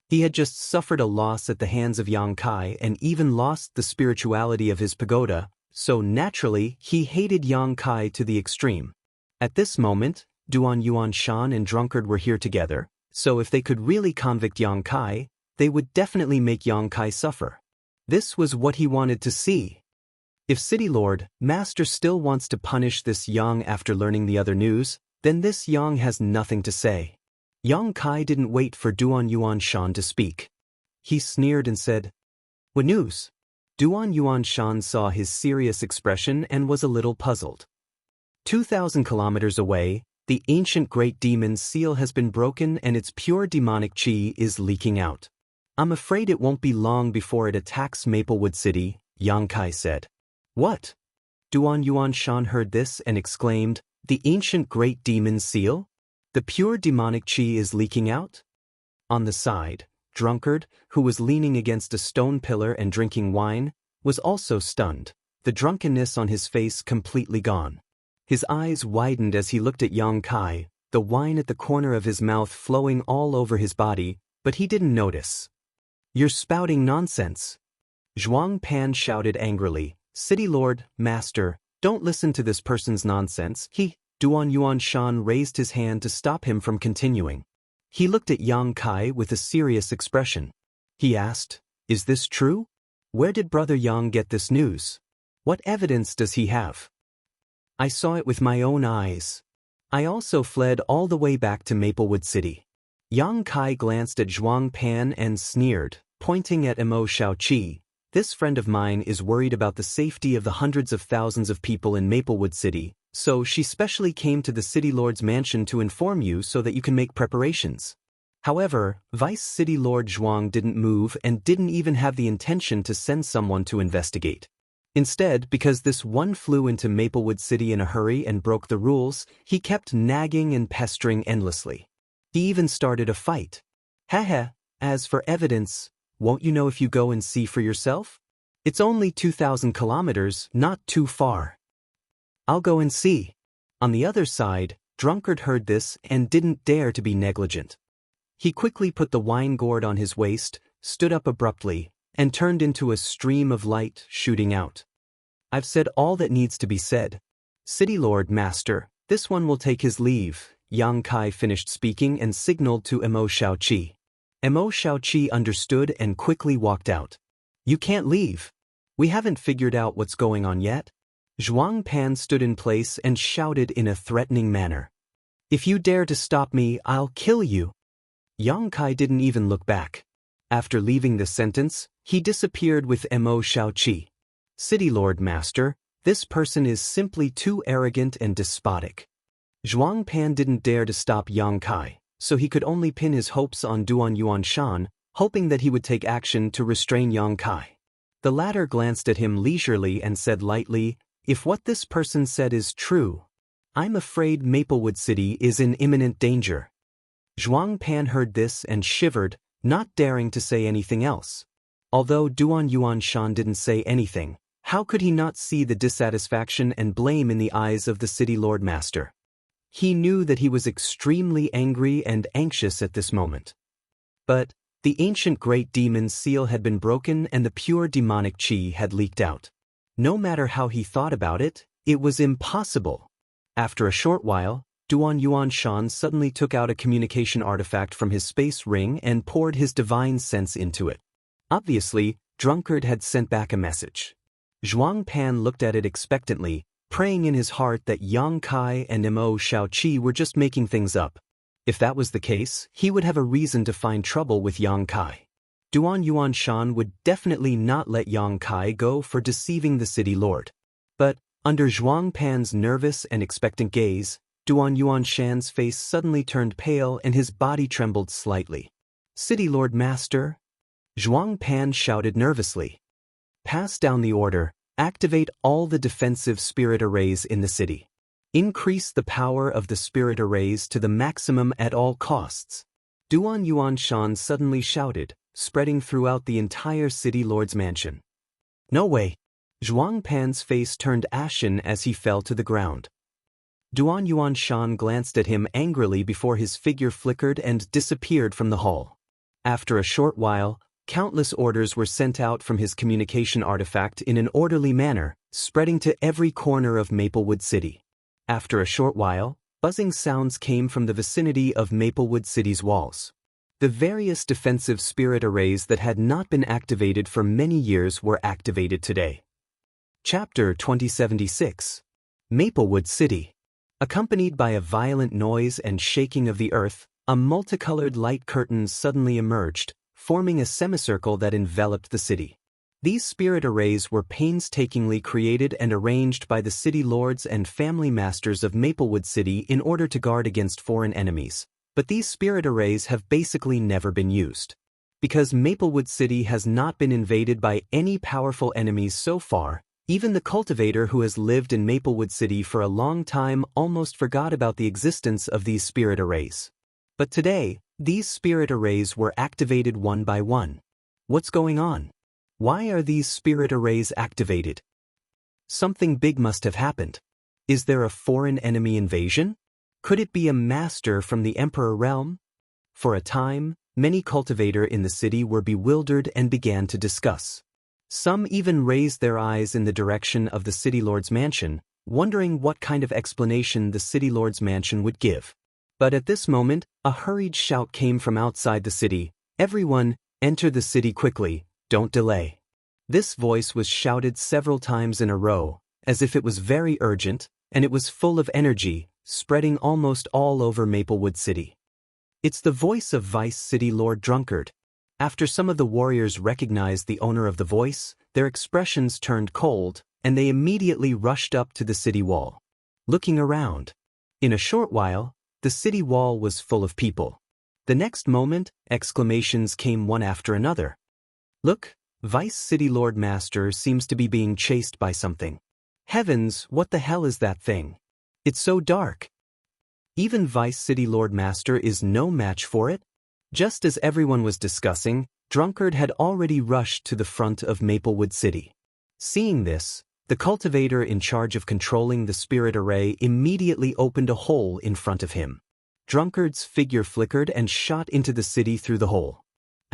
He had just suffered a loss at the hands of Yang Kai and even lost the spirituality of his pagoda, so naturally he hated Yang Kai to the extreme. At this moment, Duan Yuan Shan and Drunkard were here together, so if they could really convict Yang Kai, they would definitely make Yang Kai suffer. This was what he wanted to see. If City Lord, Master still wants to punish this Yang after learning the other news, then this Yang has nothing to say. Yang Kai didn't wait for Duan Yuan Shan to speak. He sneered and said, "What news?" Duan Yuan Shan saw his serious expression and was a little puzzled. 2,000 kilometers away, the ancient great demon's seal has been broken and its pure demonic chi is leaking out. "I'm afraid it won't be long before it attacks Maplewood City," Yang Kai said. "What?" Duan Yuan Shan heard this and exclaimed, "The ancient great demon's seal? The pure demonic chi is leaking out?" On the side, Drunkard, who was leaning against a stone pillar and drinking wine, was also stunned, the drunkenness on his face completely gone. His eyes widened as he looked at Yang Kai, the wine at the corner of his mouth flowing all over his body, but he didn't notice. "You're spouting nonsense." Zhuang Pan shouted angrily, "City Lord, Master, don't listen to this person's nonsense." Duan Yuan Shan raised his hand to stop him from continuing. He looked at Yang Kai with a serious expression. He asked, "Is this true? Where did Brother Yang get this news? What evidence does he have?" "I saw it with my own eyes. I also fled all the way back to Maplewood City." Yang Kai glanced at Zhuang Pan and sneered, pointing at Mo Shaoqi, This friend of mine is worried about the safety of the hundreds of thousands of people in Maplewood City, so she specially came to the City Lord's mansion to inform you so that you can make preparations. However, Vice City Lord Zhuang didn't move and didn't even have the intention to send someone to investigate. Instead, because this one flew into Maplewood City in a hurry and broke the rules, he kept nagging and pestering endlessly. He even started a fight. Haha, as for evidence, won't you know if you go and see for yourself? It's only 2,000 kilometers, not too far. I'll go and see. On the other side, Drunkard heard this and didn't dare to be negligent. He quickly put the wine gourd on his waist, stood up abruptly, and turned into a stream of light shooting out. I've said all that needs to be said. City Lord Master, this one will take his leave. Yang Kai finished speaking and signaled to Mo Shaoqi. Mo Shaoqi understood and quickly walked out. You can't leave. We haven't figured out what's going on yet. Zhuang Pan stood in place and shouted in a threatening manner. If you dare to stop me, I'll kill you. Yang Kai didn't even look back. After leaving the sentence, he disappeared with Mo Shaoqi. City Lord Master, this person is simply too arrogant and despotic. Zhuang Pan didn't dare to stop Yang Kai, so he could only pin his hopes on Duan Yuanshan, hoping that he would take action to restrain Yang Kai. The latter glanced at him leisurely and said lightly, if what this person said is true, I'm afraid Maplewood City is in imminent danger. Zhuang Pan heard this and shivered, not daring to say anything else. Although Duan Yuanshan didn't say anything, how could he not see the dissatisfaction and blame in the eyes of the City Lord Master? He knew that he was extremely angry and anxious at this moment. But the ancient great demon's seal had been broken and the pure demonic qi had leaked out. No matter how he thought about it, it was impossible. After a short while, Duan Yuanshan suddenly took out a communication artifact from his space ring and poured his divine sense into it. Obviously, Drunkard had sent back a message. Zhuang Pan looked at it expectantly, praying in his heart that Yang Kai and Mo Shaoqi were just making things up. If that was the case, he would have a reason to find trouble with Yang Kai. Duan Yuanshan would definitely not let Yang Kai go for deceiving the City Lord. But, under Zhuang Pan's nervous and expectant gaze, Duan Yuanshan's face suddenly turned pale and his body trembled slightly. City Lord Master? Zhuang Pan shouted nervously. Pass down the order, activate all the defensive spirit arrays in the city. Increase the power of the spirit arrays to the maximum at all costs. Duan Yuanshan suddenly shouted, spreading throughout the entire City Lord's mansion. No way! Zhuang Pan's face turned ashen as he fell to the ground. Duan Yuanshan glanced at him angrily before his figure flickered and disappeared from the hall. After a short while, countless orders were sent out from his communication artifact in an orderly manner, spreading to every corner of Maplewood City. After a short while, buzzing sounds came from the vicinity of Maplewood City's walls. The various defensive spirit arrays that had not been activated for many years were activated today. Chapter 2076. Maplewood City. Accompanied by a violent noise and shaking of the earth, a multicolored light curtain suddenly emerged, forming a semicircle that enveloped the city. These spirit arrays were painstakingly created and arranged by the city lords and family masters of Maplewood City in order to guard against foreign enemies. But these spirit arrays have basically never been used. Because Maplewood City has not been invaded by any powerful enemies so far, even the cultivator who has lived in Maplewood City for a long time almost forgot about the existence of these spirit arrays. But today, these spirit arrays were activated one by one. What's going on? Why are these spirit arrays activated? Something big must have happened. Is there a foreign enemy invasion? Could it be a master from the Emperor realm? For a time, many cultivators in the city were bewildered and began to discuss. Some even raised their eyes in the direction of the City Lord's mansion, wondering what kind of explanation the City Lord's mansion would give. But at this moment, a hurried shout came from outside the city. Everyone, enter the city quickly, don't delay. This voice was shouted several times in a row, as if it was very urgent, and it was full of energy, spreading almost all over Maplewood City. It's the voice of Vice City Lord Drunkard. After some of the warriors recognized the owner of the voice, their expressions turned cold, and they immediately rushed up to the city wall. Looking around. In a short while, the city wall was full of people. The next moment, exclamations came one after another. "Look, Vice City Lord Master seems to be being chased by something. Heavens, what the hell is that thing? It's so dark. Even Vice City Lord Master is no match for it." Just as everyone was discussing, Drunkard had already rushed to the front of Maplewood City. Seeing this, the cultivator in charge of controlling the spirit array immediately opened a hole in front of him. Drunkard's figure flickered and shot into the city through the hole.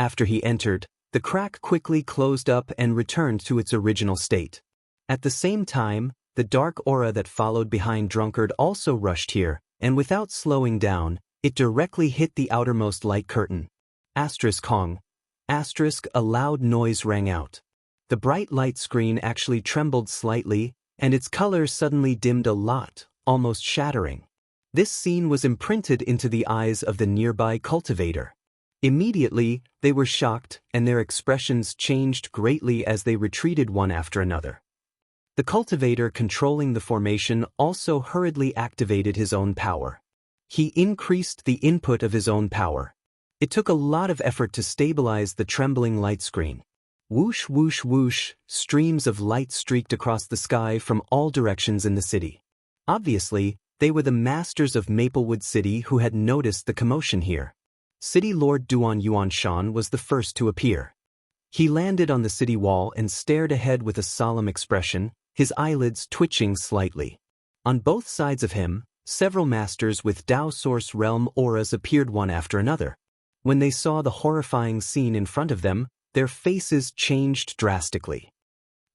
After he entered, the crack quickly closed up and returned to its original state. At the same time, the dark aura that followed behind Drunkard also rushed here, and without slowing down, it directly hit the outermost light curtain. Kong. A loud noise rang out. The bright light screen actually trembled slightly, and its color suddenly dimmed a lot, almost shattering. This scene was imprinted into the eyes of the nearby cultivator. Immediately, they were shocked, and their expressions changed greatly as they retreated one after another. The cultivator controlling the formation also hurriedly activated his own power. He increased the input of his own power. It took a lot of effort to stabilize the trembling light screen. Whoosh, whoosh, whoosh, streams of light streaked across the sky from all directions in the city. Obviously, they were the masters of Maplewood City who had noticed the commotion here. City Lord Duan Yuanshan was the first to appear. He landed on the city wall and stared ahead with a solemn expression, his eyelids twitching slightly. On both sides of him, several masters with Dao Source Realm auras appeared one after another. When they saw the horrifying scene in front of them, their faces changed drastically.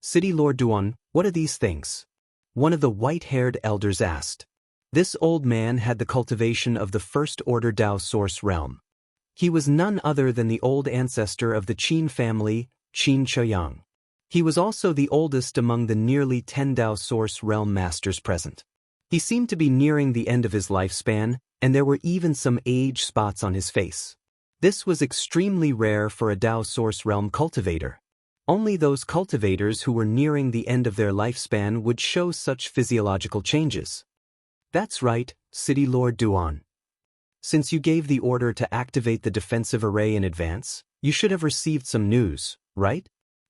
"City Lord Duan, what are these things?" one of the white-haired elders asked. This old man had the cultivation of the First Order Dao Source Realm. He was none other than the old ancestor of the Qin family, Qin Chaoyang. He was also the oldest among the nearly 10 Dao Source Realm masters present. He seemed to be nearing the end of his lifespan, and there were even some age spots on his face. This was extremely rare for a Dao Source Realm cultivator. Only those cultivators who were nearing the end of their lifespan would show such physiological changes. "That's right, City Lord Duan. Since you gave the order to activate the defensive array in advance, you should have received some news, right?"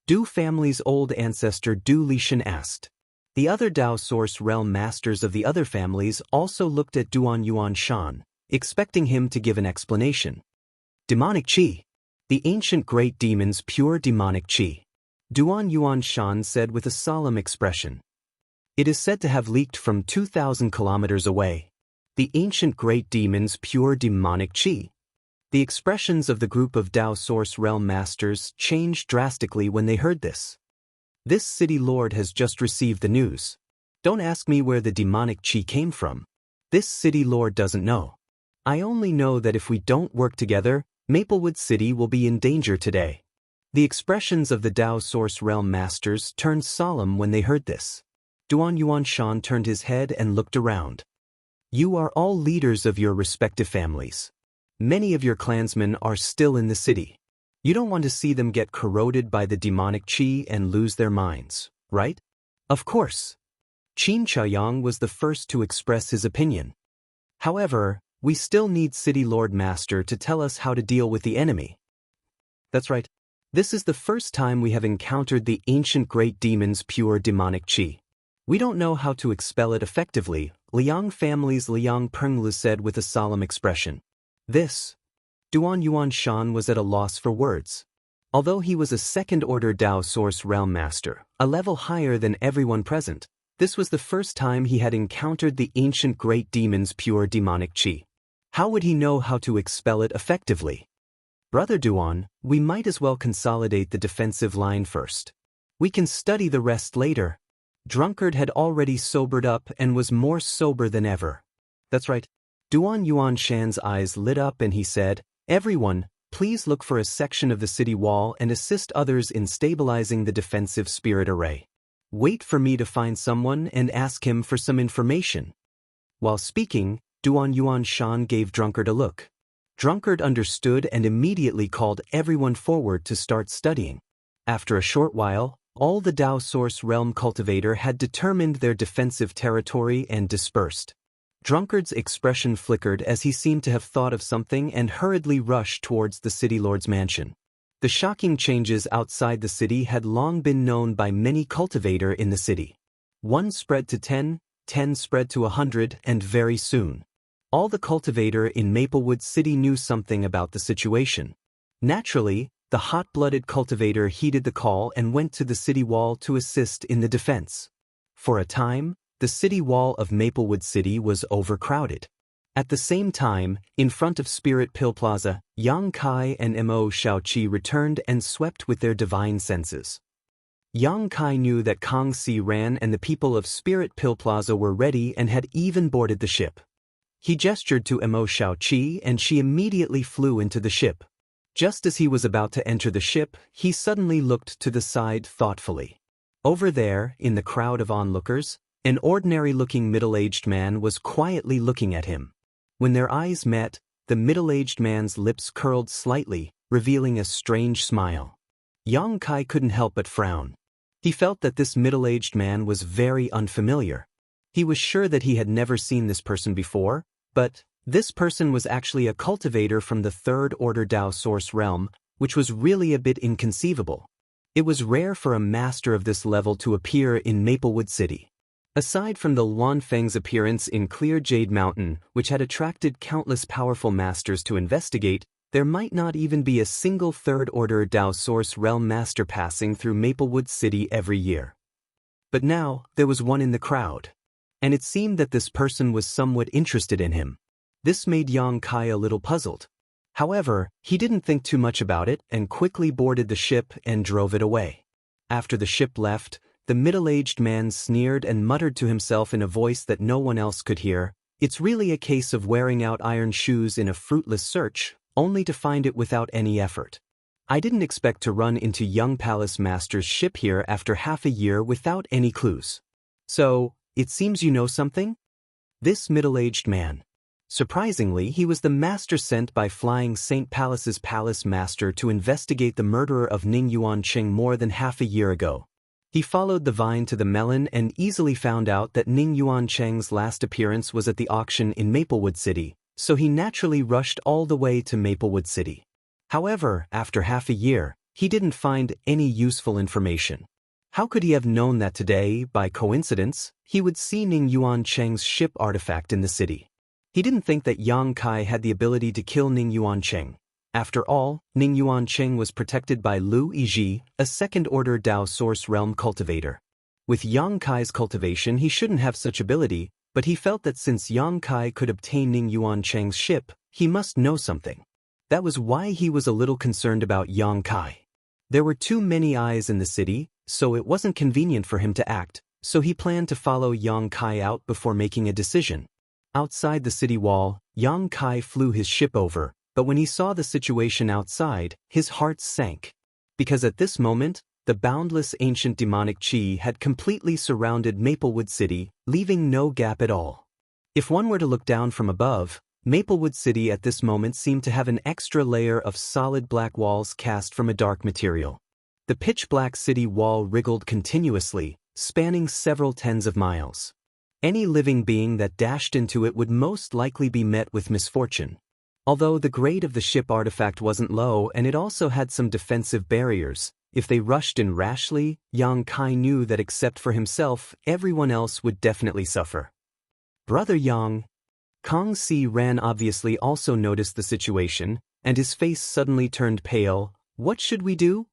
Du family's old ancestor Du Lishan asked. The other Dao Source Realm masters of the other families also looked at Duan Yuanshan, expecting him to give an explanation. "Demonic Qi. The ancient great demon's pure demonic Qi," Duan Yuanshan said with a solemn expression. "It is said to have leaked from 2,000 kilometers away. The ancient great demon's pure demonic Qi." The expressions of the group of Dao Source Realm masters changed drastically when they heard this. "This city lord has just received the news. Don't ask me where the demonic Qi came from. This city lord doesn't know. I only know that if we don't work together, Maplewood City will be in danger today." The expressions of the Dao Source Realm masters turned solemn when they heard this. Duan Yuanshan turned his head and looked around. "You are all leaders of your respective families. Many of your clansmen are still in the city. You don't want to see them get corroded by the demonic Qi and lose their minds, right?" "Of course." Qin Chaoyang was the first to express his opinion. "However, we still need City Lord Master to tell us how to deal with the enemy." "That's right. This is the first time we have encountered the ancient great demon's pure demonic Qi. We don't know how to expel it effectively," Liang family's Liang Penglu said with a solemn expression. This. Duan Yuanshan was at a loss for words. Although he was a second-order Dao Source Realm Master, a level higher than everyone present, this was the first time he had encountered the ancient great demon's pure demonic Qi. How would he know how to expel it effectively? "Brother Duan, we might as well consolidate the defensive line first. We can study the rest later." Drunkard had already sobered up and was more sober than ever. "That's right." Duan Yuanshan's eyes lit up and he said, "Everyone, please look for a section of the city wall and assist others in stabilizing the defensive spirit array. Wait for me to find someone and ask him for some information." While speaking, Duan Yuanshan gave Drunkard a look. Drunkard understood and immediately called everyone forward to start studying. After a short while, all the Tao Source Realm cultivator had determined their defensive territory and dispersed. Drunkard's expression flickered as he seemed to have thought of something and hurriedly rushed towards the city lord's mansion. The shocking changes outside the city had long been known by many cultivator in the city. 1 spread to 10, 10 spread to 100, and very soon, all the cultivator in Maplewood City knew something about the situation. Naturally, the hot-blooded cultivator heeded the call and went to the city wall to assist in the defense. For a time, the city wall of Maplewood City was overcrowded. At the same time, in front of Spirit Pill Plaza, Yang Kai and Mo Shaoqi returned and swept with their divine senses. Yang Kai knew that Kang Si Ran and the people of Spirit Pill Plaza were ready and had even boarded the ship. He gestured to Mo Shaoqi and she immediately flew into the ship. Just as he was about to enter the ship, he suddenly looked to the side thoughtfully. Over there, in the crowd of onlookers, an ordinary-looking middle-aged man was quietly looking at him. When their eyes met, the middle-aged man's lips curled slightly, revealing a strange smile. Yang Kai couldn't help but frown. He felt that this middle-aged man was very unfamiliar. He was sure that he had never seen this person before, but this person was actually a cultivator from the Third Order Tao Source Realm, which was really a bit inconceivable. It was rare for a master of this level to appear in Maplewood City. Aside from the Luan Feng's appearance in Clear Jade Mountain, which had attracted countless powerful masters to investigate, there might not even be a single Third Order Tao Source Realm master passing through Maplewood City every year. But now, there was one in the crowd. And it seemed that this person was somewhat interested in him. This made Yang Kai a little puzzled. However, he didn't think too much about it and quickly boarded the ship and drove it away. After the ship left, the middle-aged man sneered and muttered to himself in a voice that no one else could hear, "It's really a case of wearing out iron shoes in a fruitless search, only to find it without any effort. I didn't expect to run into young Palace Master's ship here after half a year without any clues. So, it seems you know something?" This middle-aged man. Surprisingly, he was the master sent by Flying Saint Palace's Palace Master to investigate the murderer of Ning Yuanqing more than half a year ago. He followed the vine to the melon and easily found out that Ning Yuanqing's last appearance was at the auction in Maplewood City, so he naturally rushed all the way to Maplewood City. However, after half a year, he didn't find any useful information. How could he have known that today, by coincidence, he would see Ning Yuanqing's ship artifact in the city? He didn't think that Yang Kai had the ability to kill Ning Yuanqing. After all, Ning Yuanqing was protected by Lu Yizhi, a second-order Tao Source Realm cultivator. With Yang Kai's cultivation he shouldn't have such ability, but he felt that since Yang Kai could obtain Ning Yuanqing's ship, he must know something. That was why he was a little concerned about Yang Kai. There were too many eyes in the city, so it wasn't convenient for him to act, so he planned to follow Yang Kai out before making a decision. Outside the city wall, Yang Kai flew his ship over, but when he saw the situation outside, his heart sank. Because at this moment, the boundless ancient demonic qi had completely surrounded Maplewood City, leaving no gap at all. If one were to look down from above, Maplewood City at this moment seemed to have an extra layer of solid black walls cast from a dark material. The pitch-black city wall wriggled continuously, spanning several tens of miles. Any living being that dashed into it would most likely be met with misfortune. Although the grade of the ship artifact wasn't low and it also had some defensive barriers, if they rushed in rashly, Yang Kai knew that except for himself, everyone else would definitely suffer. "Brother Yang." Kang Si Ran obviously also noticed the situation, and his face suddenly turned pale. "What should we do?"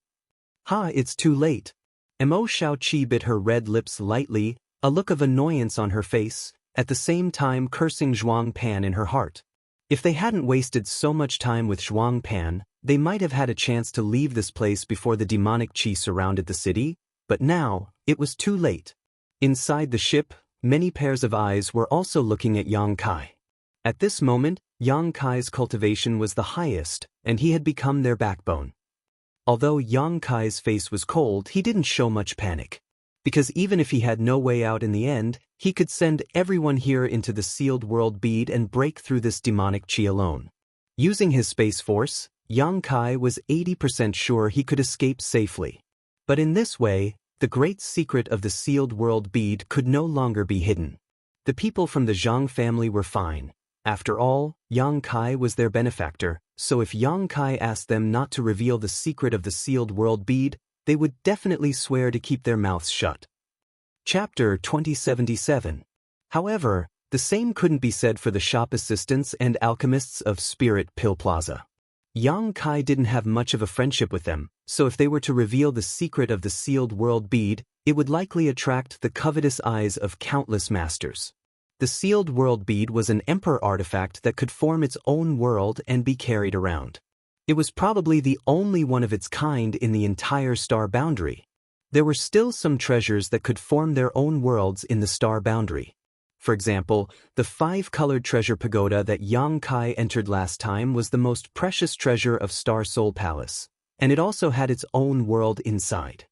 It's too late." Mo Shaoqi bit her red lips lightly, a look of annoyance on her face, at the same time cursing Zhuang Pan in her heart. If they hadn't wasted so much time with Zhuang Pan, they might have had a chance to leave this place before the demonic qi surrounded the city, but now, it was too late. Inside the ship, many pairs of eyes were also looking at Yang Kai. At this moment, Yang Kai's cultivation was the highest, and he had become their backbone. Although Yang Kai's face was cold, he didn't show much panic. Because even if he had no way out in the end, he could send everyone here into the sealed world bead and break through this demonic qi alone. Using his space force, Yang Kai was 80% sure he could escape safely. But in this way, the great secret of the sealed world bead could no longer be hidden. The people from the Zhang family were fine. After all, Yang Kai was their benefactor, so if Yang Kai asked them not to reveal the secret of the sealed world bead, they would definitely swear to keep their mouths shut. Chapter 2077. However, the same couldn't be said for the shop assistants and alchemists of Spirit Pill Plaza. Yang Kai didn't have much of a friendship with them, so if they were to reveal the secret of the sealed world bead, it would likely attract the covetous eyes of countless masters. The sealed world bead was an emperor artifact that could form its own world and be carried around. It was probably the only one of its kind in the entire star boundary. There were still some treasures that could form their own worlds in the star boundary. For example, the 5-colored treasure pagoda that Yang Kai entered last time was the most precious treasure of Star Soul Palace, and it also had its own world inside.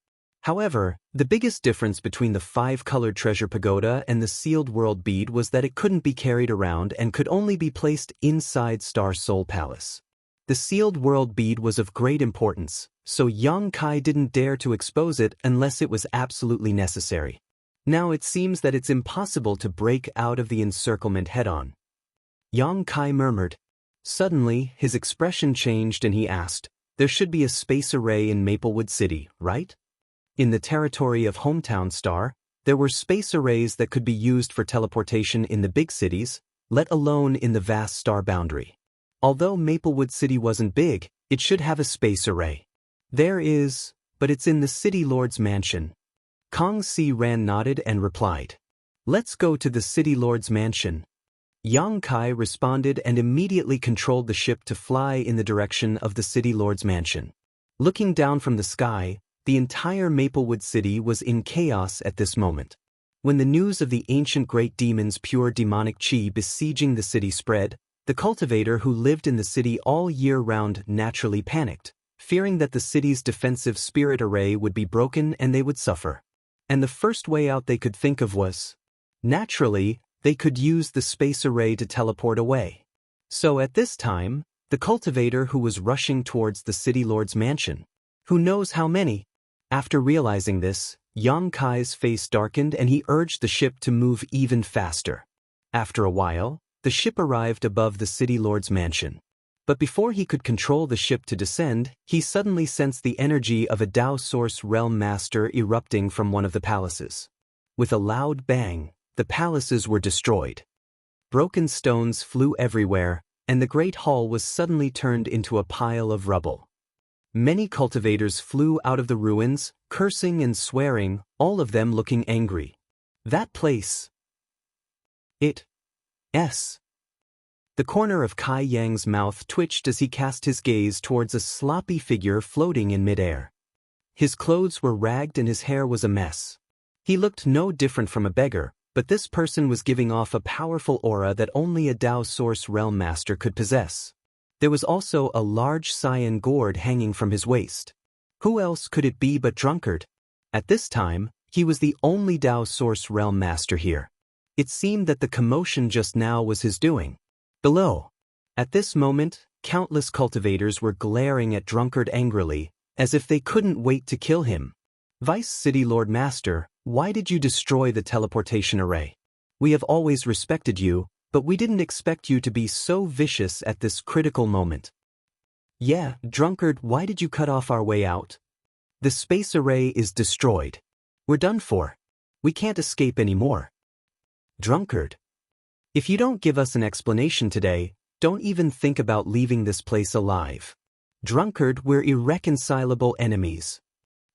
However, the biggest difference between the 5-colored treasure pagoda and the sealed world bead was that it couldn't be carried around and could only be placed inside Star Soul Palace. The sealed world bead was of great importance, so Yang Kai didn't dare to expose it unless it was absolutely necessary. Now it seems that it's impossible to break out of the encirclement head-on. Yang Kai murmured. Suddenly, his expression changed and he asked, "There should be a space array in Maplewood City, right?" In the territory of Hometown Star, there were space arrays that could be used for teleportation in the big cities, let alone in the vast star boundary. Although Maplewood City wasn't big, it should have a space array. There is, but it's in the City Lord's mansion. Kong Si Ran nodded and replied, "Let's go to the City Lord's mansion." Yang Kai responded and immediately controlled the ship to fly in the direction of the City Lord's mansion. Looking down from the sky, the entire Maplewood City was in chaos at this moment. When the news of the ancient great demon's pure demonic chi besieging the city spread, the cultivator who lived in the city all year round naturally panicked, fearing that the city's defensive spirit array would be broken and they would suffer. And the first way out they could think of was, naturally, they could use the space array to teleport away. So at this time, the cultivator who was rushing towards the City Lord's mansion, who knows how many? After realizing this, Yang Kai's face darkened and he urged the ship to move even faster. After a while, the ship arrived above the City Lord's mansion. But before he could control the ship to descend, he suddenly sensed the energy of a Dao Source Realm Master erupting from one of the palaces. With a loud bang, the palaces were destroyed. Broken stones flew everywhere, and the great hall was suddenly turned into a pile of rubble. Many cultivators flew out of the ruins, cursing and swearing, all of them looking angry. That place. The corner of Kai Yang's mouth twitched as he cast his gaze towards a sloppy figure floating in midair. His clothes were ragged and his hair was a mess. He looked no different from a beggar, but this person was giving off a powerful aura that only a Dao Source Realm Master could possess. There was also a large cyan gourd hanging from his waist. Who else could it be but Drunkard? At this time, he was the only Dao Source Realm Master here. It seemed that the commotion just now was his doing. Below. At this moment, countless cultivators were glaring at Drunkard angrily, as if they couldn't wait to kill him. Vice City Lord Master, why did you destroy the teleportation array? We have always respected you, but we didn't expect you to be so vicious at this critical moment. Yeah, Drunkard, why did you cut off our way out? The space array is destroyed. We're done for. We can't escape anymore. Drunkard. If you don't give us an explanation today, don't even think about leaving this place alive. Drunkard, we're irreconcilable enemies.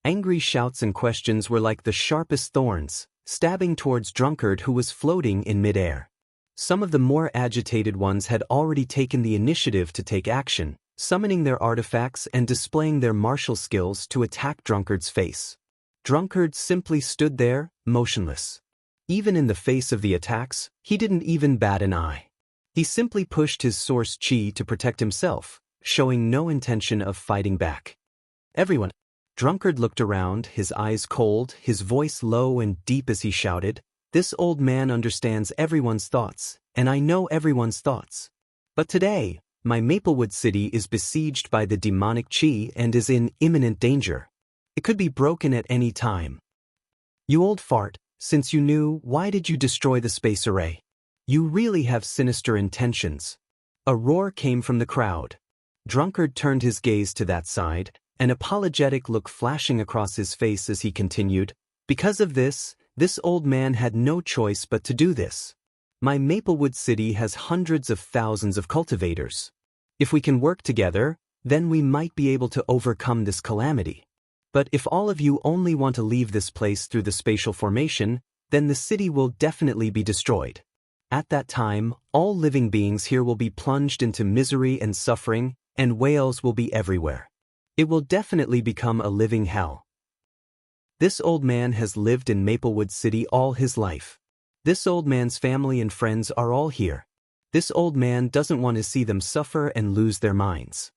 Angry shouts and questions were like the sharpest thorns, stabbing towards Drunkard who was floating in midair. Some of the more agitated ones had already taken the initiative to take action, summoning their artifacts and displaying their martial skills to attack Drunkard's face. Drunkard simply stood there, motionless. Even in the face of the attacks, he didn't even bat an eye. He simply pushed his source chi to protect himself, showing no intention of fighting back. Everyone. Drunkard looked around, his eyes cold, his voice low and deep as he shouted, "This old man understands everyone's thoughts, and I know everyone's thoughts. But today, My Maplewood City is besieged by the demonic Qi and is in imminent danger. It could be broken at any time. You old fart, since you knew, why did you destroy the space array? You really have sinister intentions. A roar came from the crowd. Drunkard turned his gaze to that side, an apologetic look flashing across his face as he continued, because of this old man had no choice but to do this. My Maplewood City has hundreds of thousands of cultivators. If we can work together, then we might be able to overcome this calamity. But if all of you only want to leave this place through the spatial formation, then the city will definitely be destroyed. At that time, all living beings here will be plunged into misery and suffering, and whales will be everywhere. It will definitely become a living hell. This old man has lived in Maplewood City all his life. This old man's family and friends are all here. This old man doesn't want to see them suffer and lose their minds.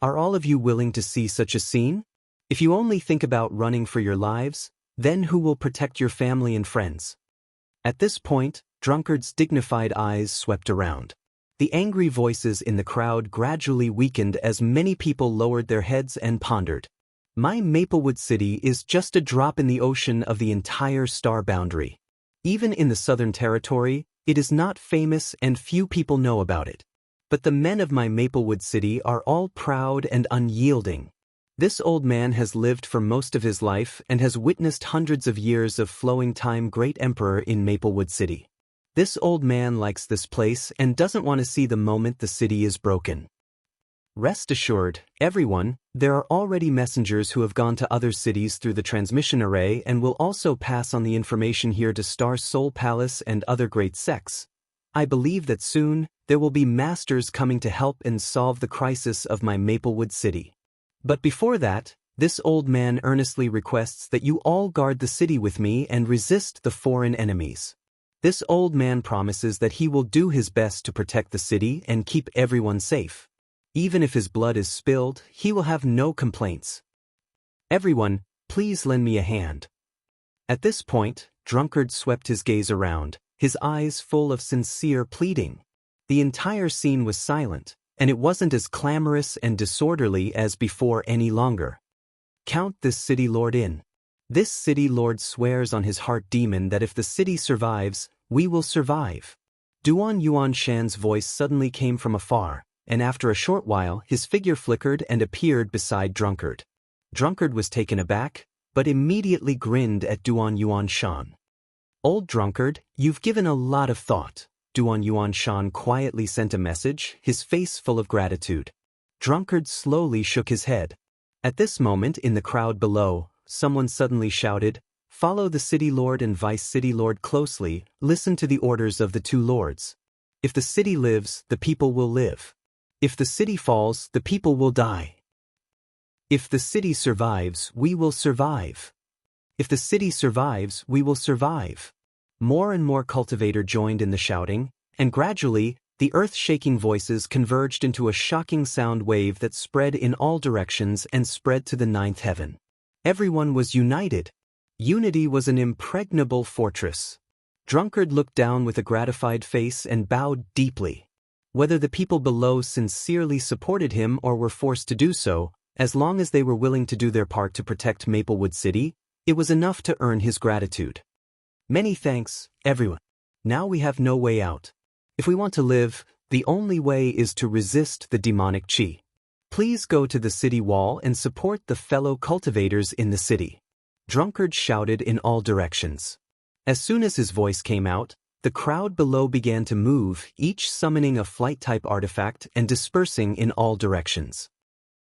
Are all of you willing to see such a scene? If you only think about running for your lives, then who will protect your family and friends? At this point, Drunkard's dignified eyes swept around. The angry voices in the crowd gradually weakened as many people lowered their heads and pondered. My Maplewood City is just a drop in the ocean of the entire star boundary. Even in the Southern Territory, it is not famous and few people know about it. But the men of my Maplewood City are all proud and unyielding. This old man has lived for most of his life and has witnessed hundreds of years of flowing time. Great Emperor in Maplewood City. This old man likes this place and doesn't want to see the moment the city is broken. Rest assured, everyone, there are already messengers who have gone to other cities through the transmission array and will also pass on the information here to Star Soul Palace and other great sects. I believe that soon, there will be masters coming to help and solve the crisis of my Maplewood City. But before that, this old man earnestly requests that you all guard the city with me and resist the foreign enemies. This old man promises that he will do his best to protect the city and keep everyone safe. Even if his blood is spilled, he will have no complaints. Everyone, please lend me a hand. At this point, Drunkard swept his gaze around, his eyes full of sincere pleading. The entire scene was silent, and it wasn't as clamorous and disorderly as before any longer. Count this city lord in. This city lord swears on his heart demon that if the city survives, we will survive. Duan Yuan Shan's voice suddenly came from afar, and after a short while his figure flickered and appeared beside Drunkard. Drunkard was taken aback, but immediately grinned at Duan Yuan Shan. Old Drunkard, you've given a lot of thought. Duan Yuan Shan quietly sent a message, his face full of gratitude. Drunkard slowly shook his head. At this moment in the crowd below, someone suddenly shouted, "Follow the city lord and vice city lord closely, listen to the orders of the two lords. If the city lives, the people will live. If the city falls, the people will die. If the city survives, we will survive. If the city survives, we will survive." More and more cultivator joined in the shouting, and gradually, the earth-shaking voices converged into a shocking sound wave that spread in all directions and spread to the ninth heaven. Everyone was united. Unity was an impregnable fortress. Drunkard looked down with a gratified face and bowed deeply. Whether the people below sincerely supported him or were forced to do so, as long as they were willing to do their part to protect Maplewood City, it was enough to earn his gratitude. Many thanks, everyone. Now we have no way out. If we want to live, the only way is to resist the demonic Qi. Please go to the city wall and support the fellow cultivators in the city. Drunkard shouted in all directions. As soon as his voice came out, the crowd below began to move, each summoning a flight-type artifact and dispersing in all directions.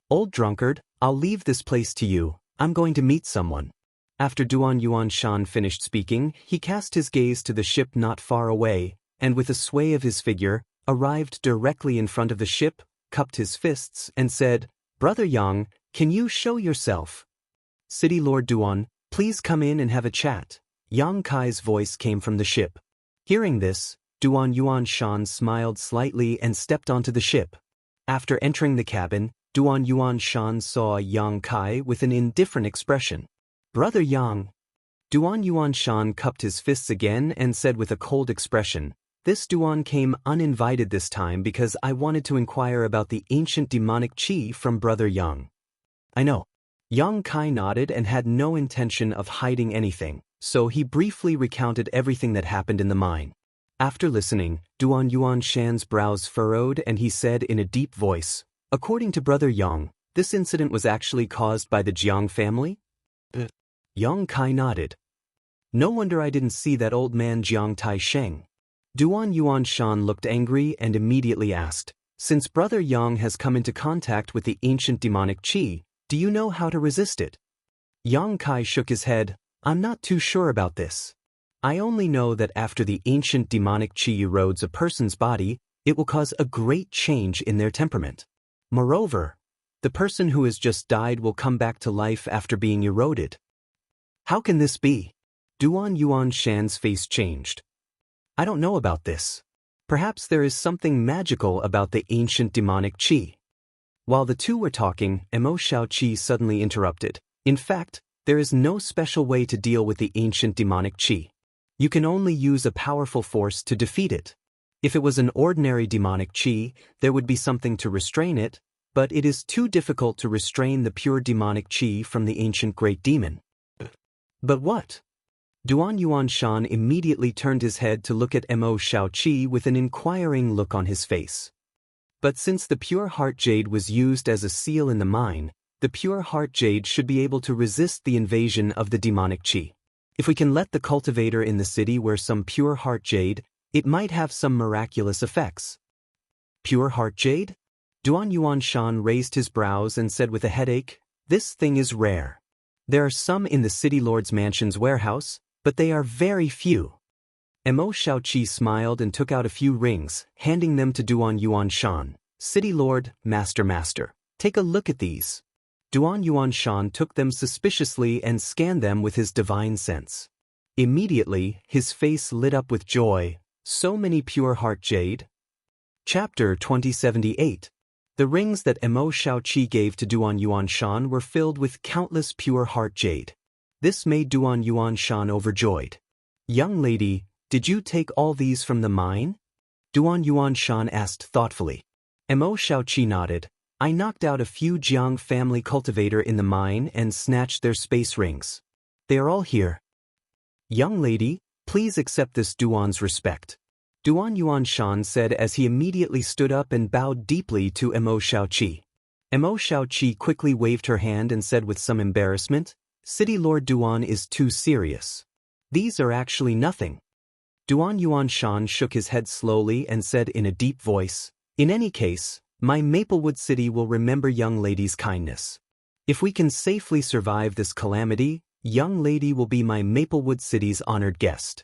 Old Drunkard, I'll leave this place to you. I'm going to meet someone. After Duan Yuan Shan finished speaking, he cast his gaze to the ship not far away, and with a sway of his figure, arrived directly in front of the ship, cupped his fists, and said, "Brother Yang, can you show yourself?" "City Lord Duan, please come in and have a chat." Yang Kai's voice came from the ship. Hearing this, Duan Yuan Shan smiled slightly and stepped onto the ship. After entering the cabin, Duan Yuan Shan saw Yang Kai with an indifferent expression. "Brother Yang." Duan Yuan Shan cupped his fists again and said with a cold expression, This Duan came uninvited this time because I wanted to inquire about the ancient demonic qi from Brother Yang. I know. Yang Kai nodded and had no intention of hiding anything, so he briefly recounted everything that happened in the mine. After listening, Duan Yuan Shan's brows furrowed and he said in a deep voice, "According to Brother Yang, this incident was actually caused by the Jiang family?" Yang Kai nodded. "No wonder I didn't see that old man Jiang Tai Sheng." Duan Yuan Shan looked angry and immediately asked, "Since Brother Yang has come into contact with the ancient demonic qi, do you know how to resist it?" Yang Kai shook his head. "I'm not too sure about this. I only know that after the ancient demonic qi erodes a person's body, it will cause a great change in their temperament. Moreover, the person who has just died will come back to life after being eroded." "How can this be?" Duan Yuan Shan's face changed. "I don't know about this. Perhaps there is something magical about the ancient demonic qi." While the two were talking, Mo Xiaoqi suddenly interrupted. "In fact, there is no special way to deal with the ancient demonic qi. You can only use a powerful force to defeat it. If it was an ordinary demonic qi, there would be something to restrain it, but it is too difficult to restrain the pure demonic qi from the ancient great demon." "But what?" Duan Yuan Shan immediately turned his head to look at Mo Xiaoqi with an inquiring look on his face. "But since the pure heart jade was used as a seal in the mine, the pure heart jade should be able to resist the invasion of the demonic qi. If we can let the cultivator in the city wear some pure heart jade, it might have some miraculous effects." "Pure heart jade?" Duan Yuan Shan raised his brows and said with a headache, "This thing is rare. There are some in the city lord's mansion's warehouse, but they are very few." Mo Xiaoqi smiled and took out a few rings, handing them to Duan Yuan Shan. "City lord, master, take a look at these." Duan Yuan Shan took them suspiciously and scanned them with his divine sense. Immediately, his face lit up with joy. So many pure heart jade. Chapter 2078. The rings that Mo Xiaoqi gave to Duan Yuan Shan were filled with countless pure heart jade. This made Duan Yuan Shan overjoyed. "Young lady, did you take all these from the mine?" Duan Yuan Shan asked thoughtfully. Mo Xiaoqi nodded. "I knocked out a few Jiang family cultivator in the mine and snatched their space rings. They are all here." "Young lady, please accept this Duan's respect," Duan Yuan Shan said as he immediately stood up and bowed deeply to Mo Xiaoqi. Mo Xiaoqi quickly waved her hand and said with some embarrassment, "City Lord Duan is too serious. These are actually nothing." Duan Yuan Shan shook his head slowly and said in a deep voice, "In any case, my Maplewood City will remember young lady's kindness. If we can safely survive this calamity, young lady will be my Maplewood City's honored guest."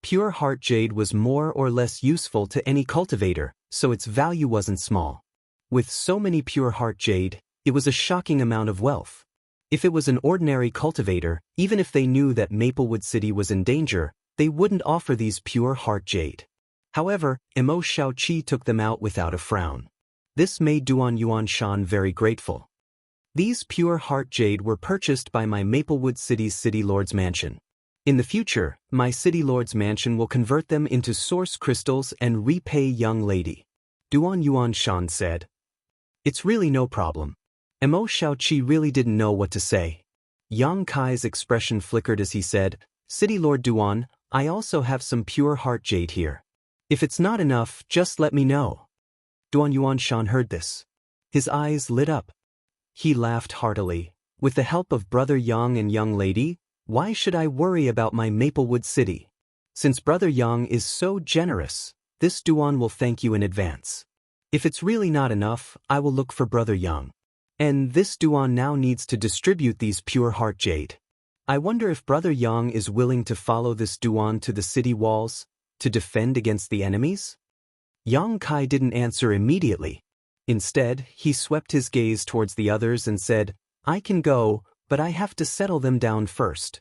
Pure heart jade was more or less useful to any cultivator, so its value wasn't small. With so many pure heart jade, it was a shocking amount of wealth. If it was an ordinary cultivator, even if they knew that Maplewood City was in danger, they wouldn't offer these pure heart jade. However, Mo Xiaoqi took them out without a frown. This made Duan Yuan Shan very grateful. "These pure heart jade were purchased by my Maplewood City's City Lord's mansion. In the future, my City Lord's mansion will convert them into source crystals and repay young lady," Duan Yuan Shan said. "It's really no problem." Mo Xiaoqi really didn't know what to say. Yang Kai's expression flickered as he said, "City Lord Duan, I also have some pure heart jade here. If it's not enough, just let me know." Duan Yuan Shan heard this. His eyes lit up. He laughed heartily. "With the help of Brother Yang and young lady, why should I worry about my Maplewood City? Since Brother Yang is so generous, this Duan will thank you in advance. If it's really not enough, I will look for Brother Yang. And this Duan now needs to distribute these pure heart jade. I wonder if Brother Yang is willing to follow this Duan to the city walls, to defend against the enemies?" Yang Kai didn't answer immediately. Instead, he swept his gaze towards the others and said, "I can go, but I have to settle them down first."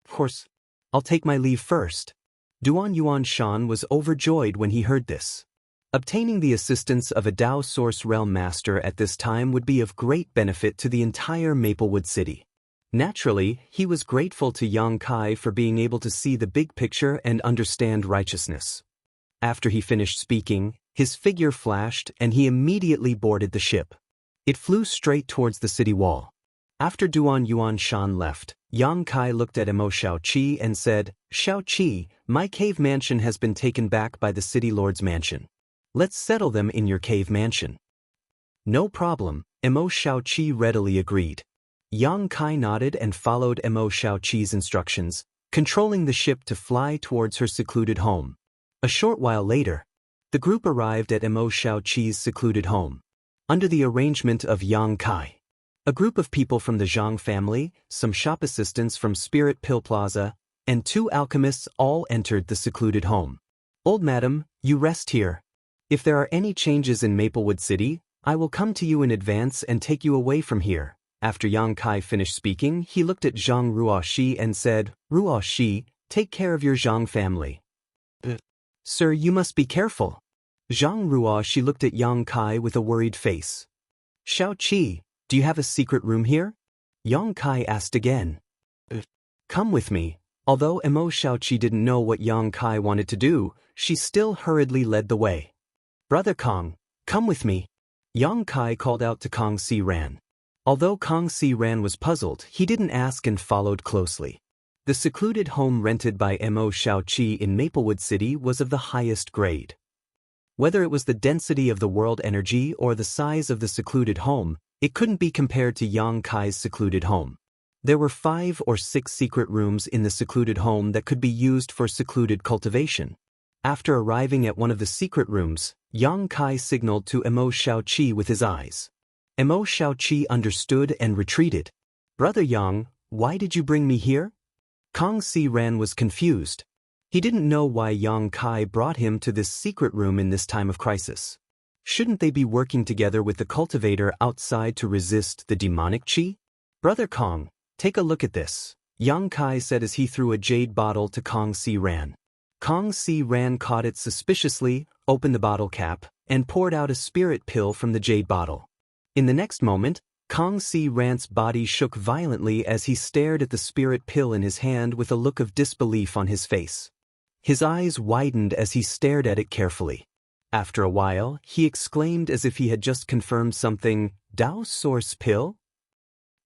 "Of course, I'll take my leave first." Duan Yuan Shan was overjoyed when he heard this. Obtaining the assistance of a Dao Source Realm Master at this time would be of great benefit to the entire Maplewood City. Naturally, he was grateful to Yang Kai for being able to see the big picture and understand righteousness. After he finished speaking, his figure flashed and he immediately boarded the ship. It flew straight towards the city wall. After Duan Yuan Shan left, Yang Kai looked at Emo Xiaoqi and said, "Xiaoqi, my cave mansion has been taken back by the city lord's mansion. Let's settle them in your cave mansion." "No problem," Emo Xiaoqi readily agreed. Yang Kai nodded and followed Emo Xiaoqi's instructions, controlling the ship to fly towards her secluded home. A short while later, the group arrived at Emo Xiaoqi's secluded home. Under the arrangement of Yang Kai, a group of people from the Zhang family, some shop assistants from Spirit Pill Plaza, and 2 alchemists all entered the secluded home. "Old madam, you rest here. If there are any changes in Maplewood City, I will come to you in advance and take you away from here." After Yang Kai finished speaking, he looked at Zhang Ruoxi and said, "Ruoxi, take care of your Zhang family." "Sir, you must be careful." Zhang Ruoxi looked at Yang Kai with a worried face. "Xiaoqi, do you have a secret room here?" Yang Kai asked again. "Come with me." Although Emo Xiaoqi didn't know what Yang Kai wanted to do, she still hurriedly led the way. "Brother Kong, come with me." Yang Kai called out to Kong Si Ran. Although Kong Si Ran was puzzled, he didn't ask and followed closely. The secluded home rented by Emo Xiaoqi in Maplewood City was of the highest grade. Whether it was the density of the world energy or the size of the secluded home, it couldn't be compared to Yang Kai's secluded home. There were 5 or 6 secret rooms in the secluded home that could be used for secluded cultivation. After arriving at one of the secret rooms, Yang Kai signaled to Emo Xiaoqi with his eyes. Emo Xiaoqi understood and retreated. "Brother Yang, why did you bring me here?" Kong Si Ran was confused. He didn't know why Yang Kai brought him to this secret room in this time of crisis. Shouldn't they be working together with the cultivator outside to resist the demonic qi? "Brother Kong, take a look at this," Yang Kai said as he threw a jade bottle to Kong Si Ran. Kong Si Ran caught it suspiciously, opened the bottle cap, and poured out a spirit pill from the jade bottle. In the next moment, Kong Si Ran's body shook violently as he stared at the spirit pill in his hand with a look of disbelief on his face. His eyes widened as he stared at it carefully. After a while, he exclaimed as if he had just confirmed something, "Dao Source Pill?"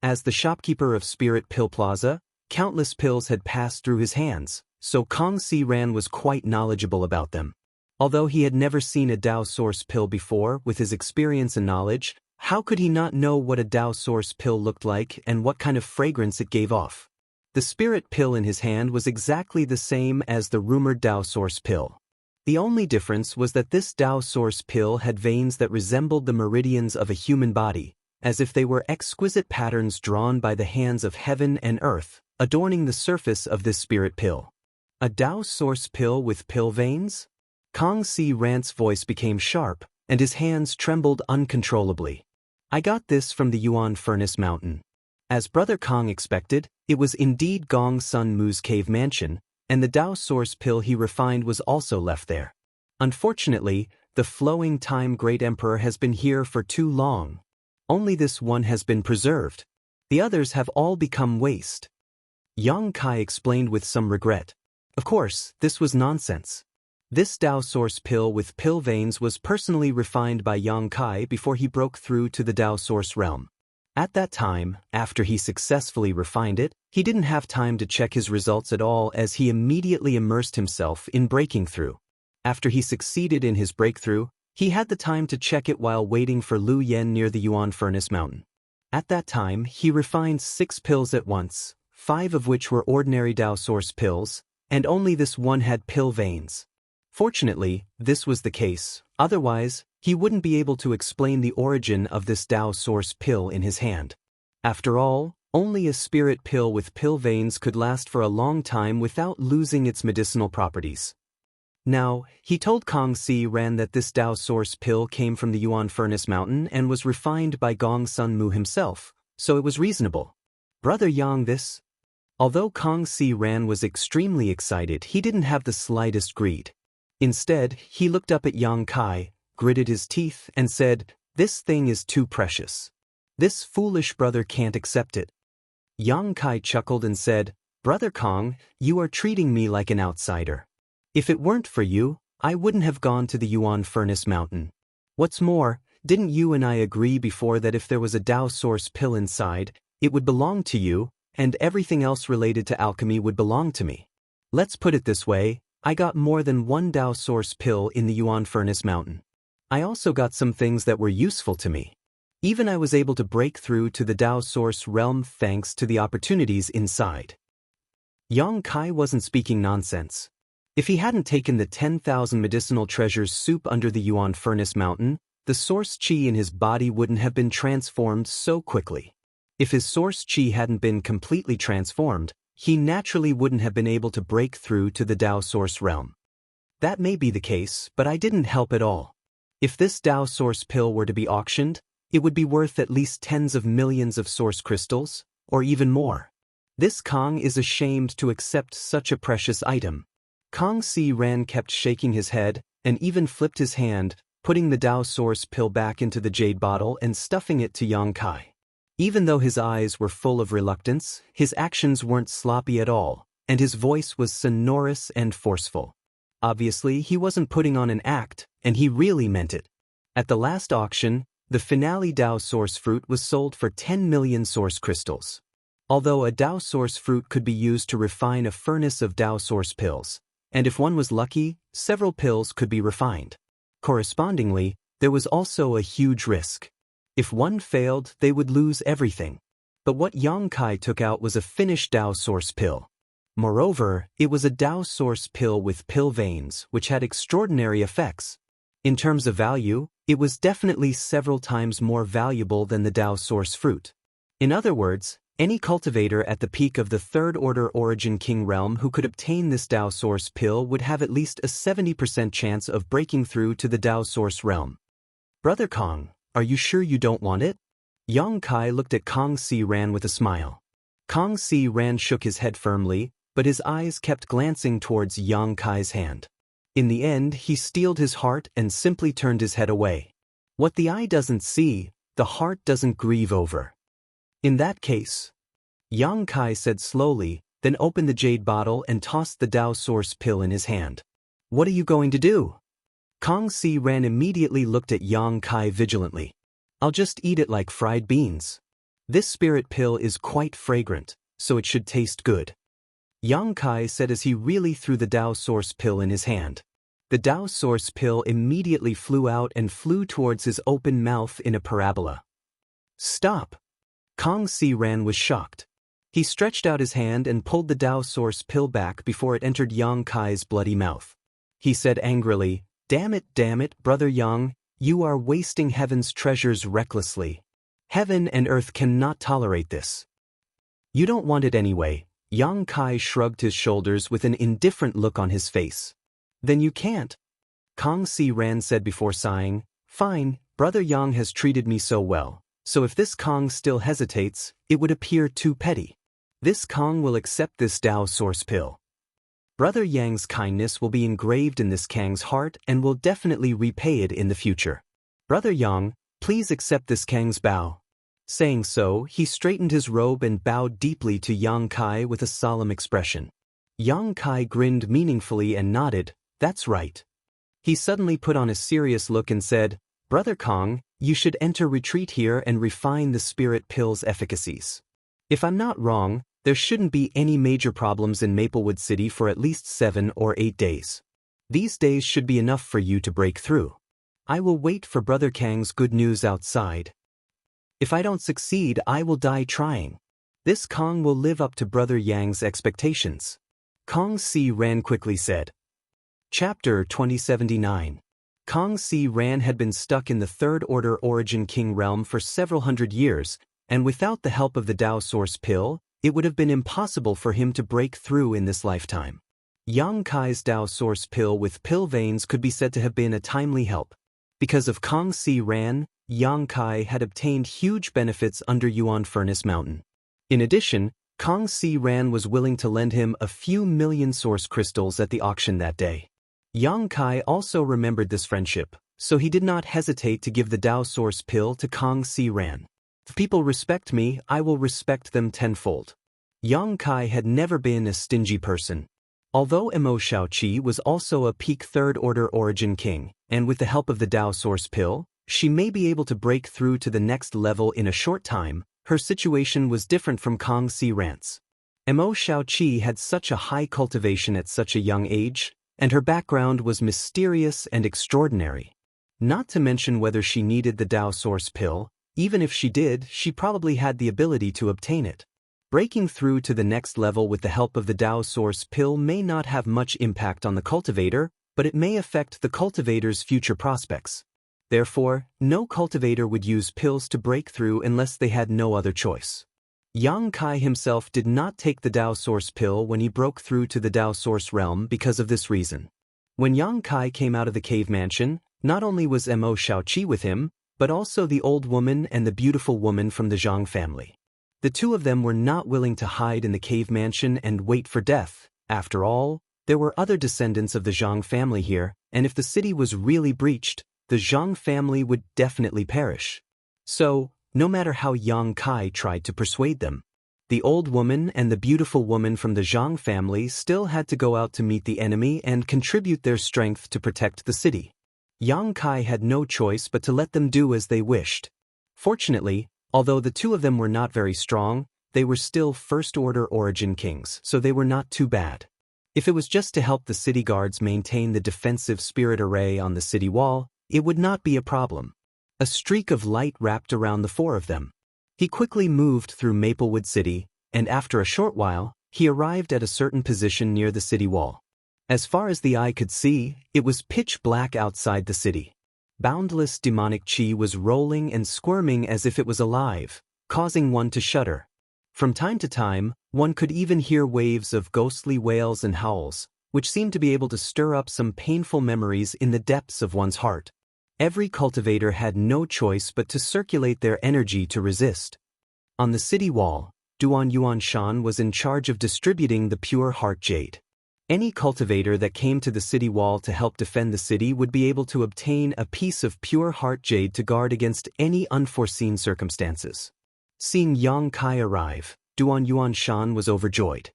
As the shopkeeper of Spirit Pill Plaza, countless pills had passed through his hands, so Kong Si Ran was quite knowledgeable about them. Although he had never seen a Dao Source Pill before, with his experience and knowledge, how could he not know what a Dao Source Pill looked like and what kind of fragrance it gave off? The spirit pill in his hand was exactly the same as the rumored Dao Source Pill. The only difference was that this Dao Source Pill had veins that resembled the meridians of a human body, as if they were exquisite patterns drawn by the hands of heaven and earth, adorning the surface of this spirit pill. A Dao Source Pill with pill veins? Kong Si Ran's voice became sharp, and his hands trembled uncontrollably. "I got this from the Yuan Furnace Mountain." As Brother Kong expected, it was indeed Gong Sun Mu's cave mansion, and the Dao Source Pill he refined was also left there. Unfortunately, the flowing time Great Emperor has been here for too long. Only this one has been preserved. The others have all become waste. Yang Kai explained with some regret. Of course, this was nonsense. This Dao Source Pill with pill veins was personally refined by Yang Kai before he broke through to the Dao Source realm. At that time, after he successfully refined it, he didn't have time to check his results at all as he immediately immersed himself in breaking through. After he succeeded in his breakthrough, he had the time to check it while waiting for Lu Yen near the Yuan Furnace Mountain. At that time, he refined 6 pills at once, 5 of which were ordinary Dao Source pills, and only this one had pill veins. Fortunately, this was the case, otherwise, he wouldn't be able to explain the origin of this Dao Source Pill in his hand. After all, only a spirit pill with pill veins could last for a long time without losing its medicinal properties. Now, he told Kong Si Ran that this Dao Source Pill came from the Yuan Furnace Mountain and was refined by Gong Sun Mu himself, so it was reasonable. "Brother Yang, this?" Although Kong Si Ran was extremely excited, he didn't have the slightest greed. Instead, he looked up at Yang Kai, gritted his teeth, and said, "This thing is too precious. This foolish brother can't accept it." Yang Kai chuckled and said, "Brother Kong, you are treating me like an outsider. If it weren't for you, I wouldn't have gone to the Yuan Furnace Mountain. What's more, didn't you and I agree before that if there was a Tao Source pill inside, it would belong to you, and everything else related to alchemy would belong to me? Let's put it this way, I got more than one Tao Source pill in the Yuan Furnace Mountain. I also got some things that were useful to me. Even I was able to break through to the Tao Source realm thanks to the opportunities inside. Yang Kai wasn't speaking nonsense. If he hadn't taken the 10,000 medicinal treasures soup under the Yuan Furnace Mountain, the source qi in his body wouldn't have been transformed so quickly. If his source qi hadn't been completely transformed, he naturally wouldn't have been able to break through to the Tao Source realm. That may be the case, but I didn't help at all. If this Tao Source pill were to be auctioned, it would be worth at least tens of millions of source crystals, or even more. This Kong is ashamed to accept such a precious item. Kong Si Ran kept shaking his head, and even flipped his hand, putting the Tao Source pill back into the jade bottle and stuffing it to Yang Kai. Even though his eyes were full of reluctance, his actions weren't sloppy at all, and his voice was sonorous and forceful. Obviously, he wasn't putting on an act, and he really meant it. At the last auction, the finale Tao Source fruit was sold for 10 million source crystals. Although a Tao Source fruit could be used to refine a furnace of Tao Source pills, and if one was lucky, several pills could be refined. Correspondingly, there was also a huge risk. If one failed, they would lose everything. But what Yang Kai took out was a finished Tao Source pill. Moreover, it was a Tao Source pill with pill veins, which had extraordinary effects. In terms of value, it was definitely several times more valuable than the Tao Source fruit. In other words, any cultivator at the peak of the Third Order Origin King realm who could obtain this Tao Source pill would have at least a 70% chance of breaking through to the Tao Source realm. Brother Kong, are you sure you don't want it? Yang Kai looked at Kong Si Ran with a smile. Kong Si Ran shook his head firmly, but his eyes kept glancing towards Yang Kai's hand. In the end, he steeled his heart and simply turned his head away. What the eye doesn't see, the heart doesn't grieve over. In that case, Yang Kai said slowly, then opened the jade bottle and tossed the Tao Source pill in his hand. What are you going to do? Kong Si Ran immediately looked at Yang Kai vigilantly. I'll just eat it like fried beans. This spirit pill is quite fragrant, so it should taste good. Yang Kai said as he really threw the Tao Source pill in his hand. The Tao Source pill immediately flew out and flew towards his open mouth in a parabola. Stop! Kong Si Ran was shocked. He stretched out his hand and pulled the Tao Source pill back before it entered Yang Kai's bloody mouth. He said angrily, damn it, Brother Yang, you are wasting heaven's treasures recklessly. Heaven and earth cannot tolerate this. You don't want it anyway. Yang Kai shrugged his shoulders with an indifferent look on his face. Then you can't. Kong Si Ran said before sighing, fine, Brother Yang has treated me so well. So if this Kong still hesitates, it would appear too petty. This Kong will accept this Tao Source pill. Brother Yang's kindness will be engraved in this Kang's heart and will definitely repay it in the future. Brother Yang, please accept this Kang's bow. Saying so, he straightened his robe and bowed deeply to Yang Kai with a solemn expression. Yang Kai grinned meaningfully and nodded, that's right. He suddenly put on a serious look and said, Brother Kong, you should enter retreat here and refine the spirit pill's efficacies. If I'm not wrong, there shouldn't be any major problems in Maplewood City for at least 7 or 8 days. These days should be enough for you to break through. I will wait for Brother Kang's good news outside. If I don't succeed, I will die trying. This Kong will live up to Brother Yang's expectations. Kong Si Ran quickly said. Chapter 2079. Kong Si Ran had been stuck in the Third Order Origin King realm for several hundred years, and without the help of the Tao Source pill, it would have been impossible for him to break through in this lifetime. Yang Kai's Tao Source pill with pill veins could be said to have been a timely help. Because of Kong Si Ran, Yang Kai had obtained huge benefits under Yuan Furnace Mountain. In addition, Kong Si Ran was willing to lend him a few million source crystals at the auction that day. Yang Kai also remembered this friendship, so he did not hesitate to give the Tao Source pill to Kong Si Ran. If people respect me, I will respect them tenfold. Yang Kai had never been a stingy person. Although Emo Shaoqi was also a peak third-order origin king, and with the help of the Tao Source Pill, she may be able to break through to the next level in a short time, her situation was different from Kang Si Rant's. Emo Shaoqi had such a high cultivation at such a young age, and her background was mysterious and extraordinary. Not to mention whether she needed the Tao Source Pill, even if she did, she probably had the ability to obtain it. Breaking through to the next level with the help of the Tao Source Pill may not have much impact on the cultivator, but it may affect the cultivator's future prospects. Therefore, no cultivator would use pills to break through unless they had no other choice. Yang Kai himself did not take the Tao Source Pill when he broke through to the Tao Source realm because of this reason. When Yang Kai came out of the cave mansion, not only was Mo Shaoqi with him, but also the old woman and the beautiful woman from the Zhang family. The two of them were not willing to hide in the cave mansion and wait for death. After all, there were other descendants of the Zhang family here, and if the city was really breached, the Zhang family would definitely perish. So, no matter how Yang Kai tried to persuade them, the old woman and the beautiful woman from the Zhang family still had to go out to meet the enemy and contribute their strength to protect the city. Yang Kai had no choice but to let them do as they wished. Fortunately, although the two of them were not very strong, they were still first-order origin kings, so they were not too bad. If it was just to help the city guards maintain the defensive spirit array on the city wall, it would not be a problem. A streak of light wrapped around the four of them. He quickly moved through Maplewood City, and after a short while, he arrived at a certain position near the city wall. As far as the eye could see, it was pitch black outside the city. Boundless demonic chi was rolling and squirming as if it was alive, causing one to shudder. From time to time, one could even hear waves of ghostly wails and howls, which seemed to be able to stir up some painful memories in the depths of one's heart. Every cultivator had no choice but to circulate their energy to resist. On the city wall, Duan Yuanshan was in charge of distributing the pure heart jade. Any cultivator that came to the city wall to help defend the city would be able to obtain a piece of pure heart jade to guard against any unforeseen circumstances. Seeing Yang Kai arrive, Duan Yuanshan was overjoyed.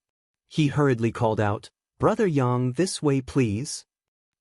He hurriedly called out, "Brother Yang, this way please."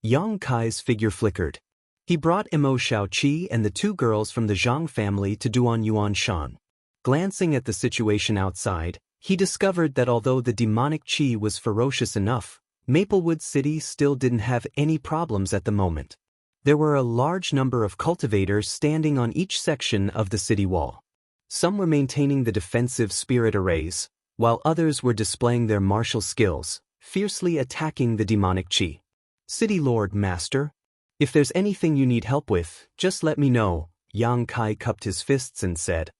Yang Kai's figure flickered. He brought Mo Shaoqi and the two girls from the Zhang family to Duan Yuanshan. Glancing at the situation outside, he discovered that although the demonic chi was ferocious enough, Maplewood City still didn't have any problems at the moment. There were a large number of cultivators standing on each section of the city wall. Some were maintaining the defensive spirit arrays, while others were displaying their martial skills, fiercely attacking the demonic chi. "City Lord Master, if there's anything you need help with, just let me know," Yang Kai cupped his fists and said.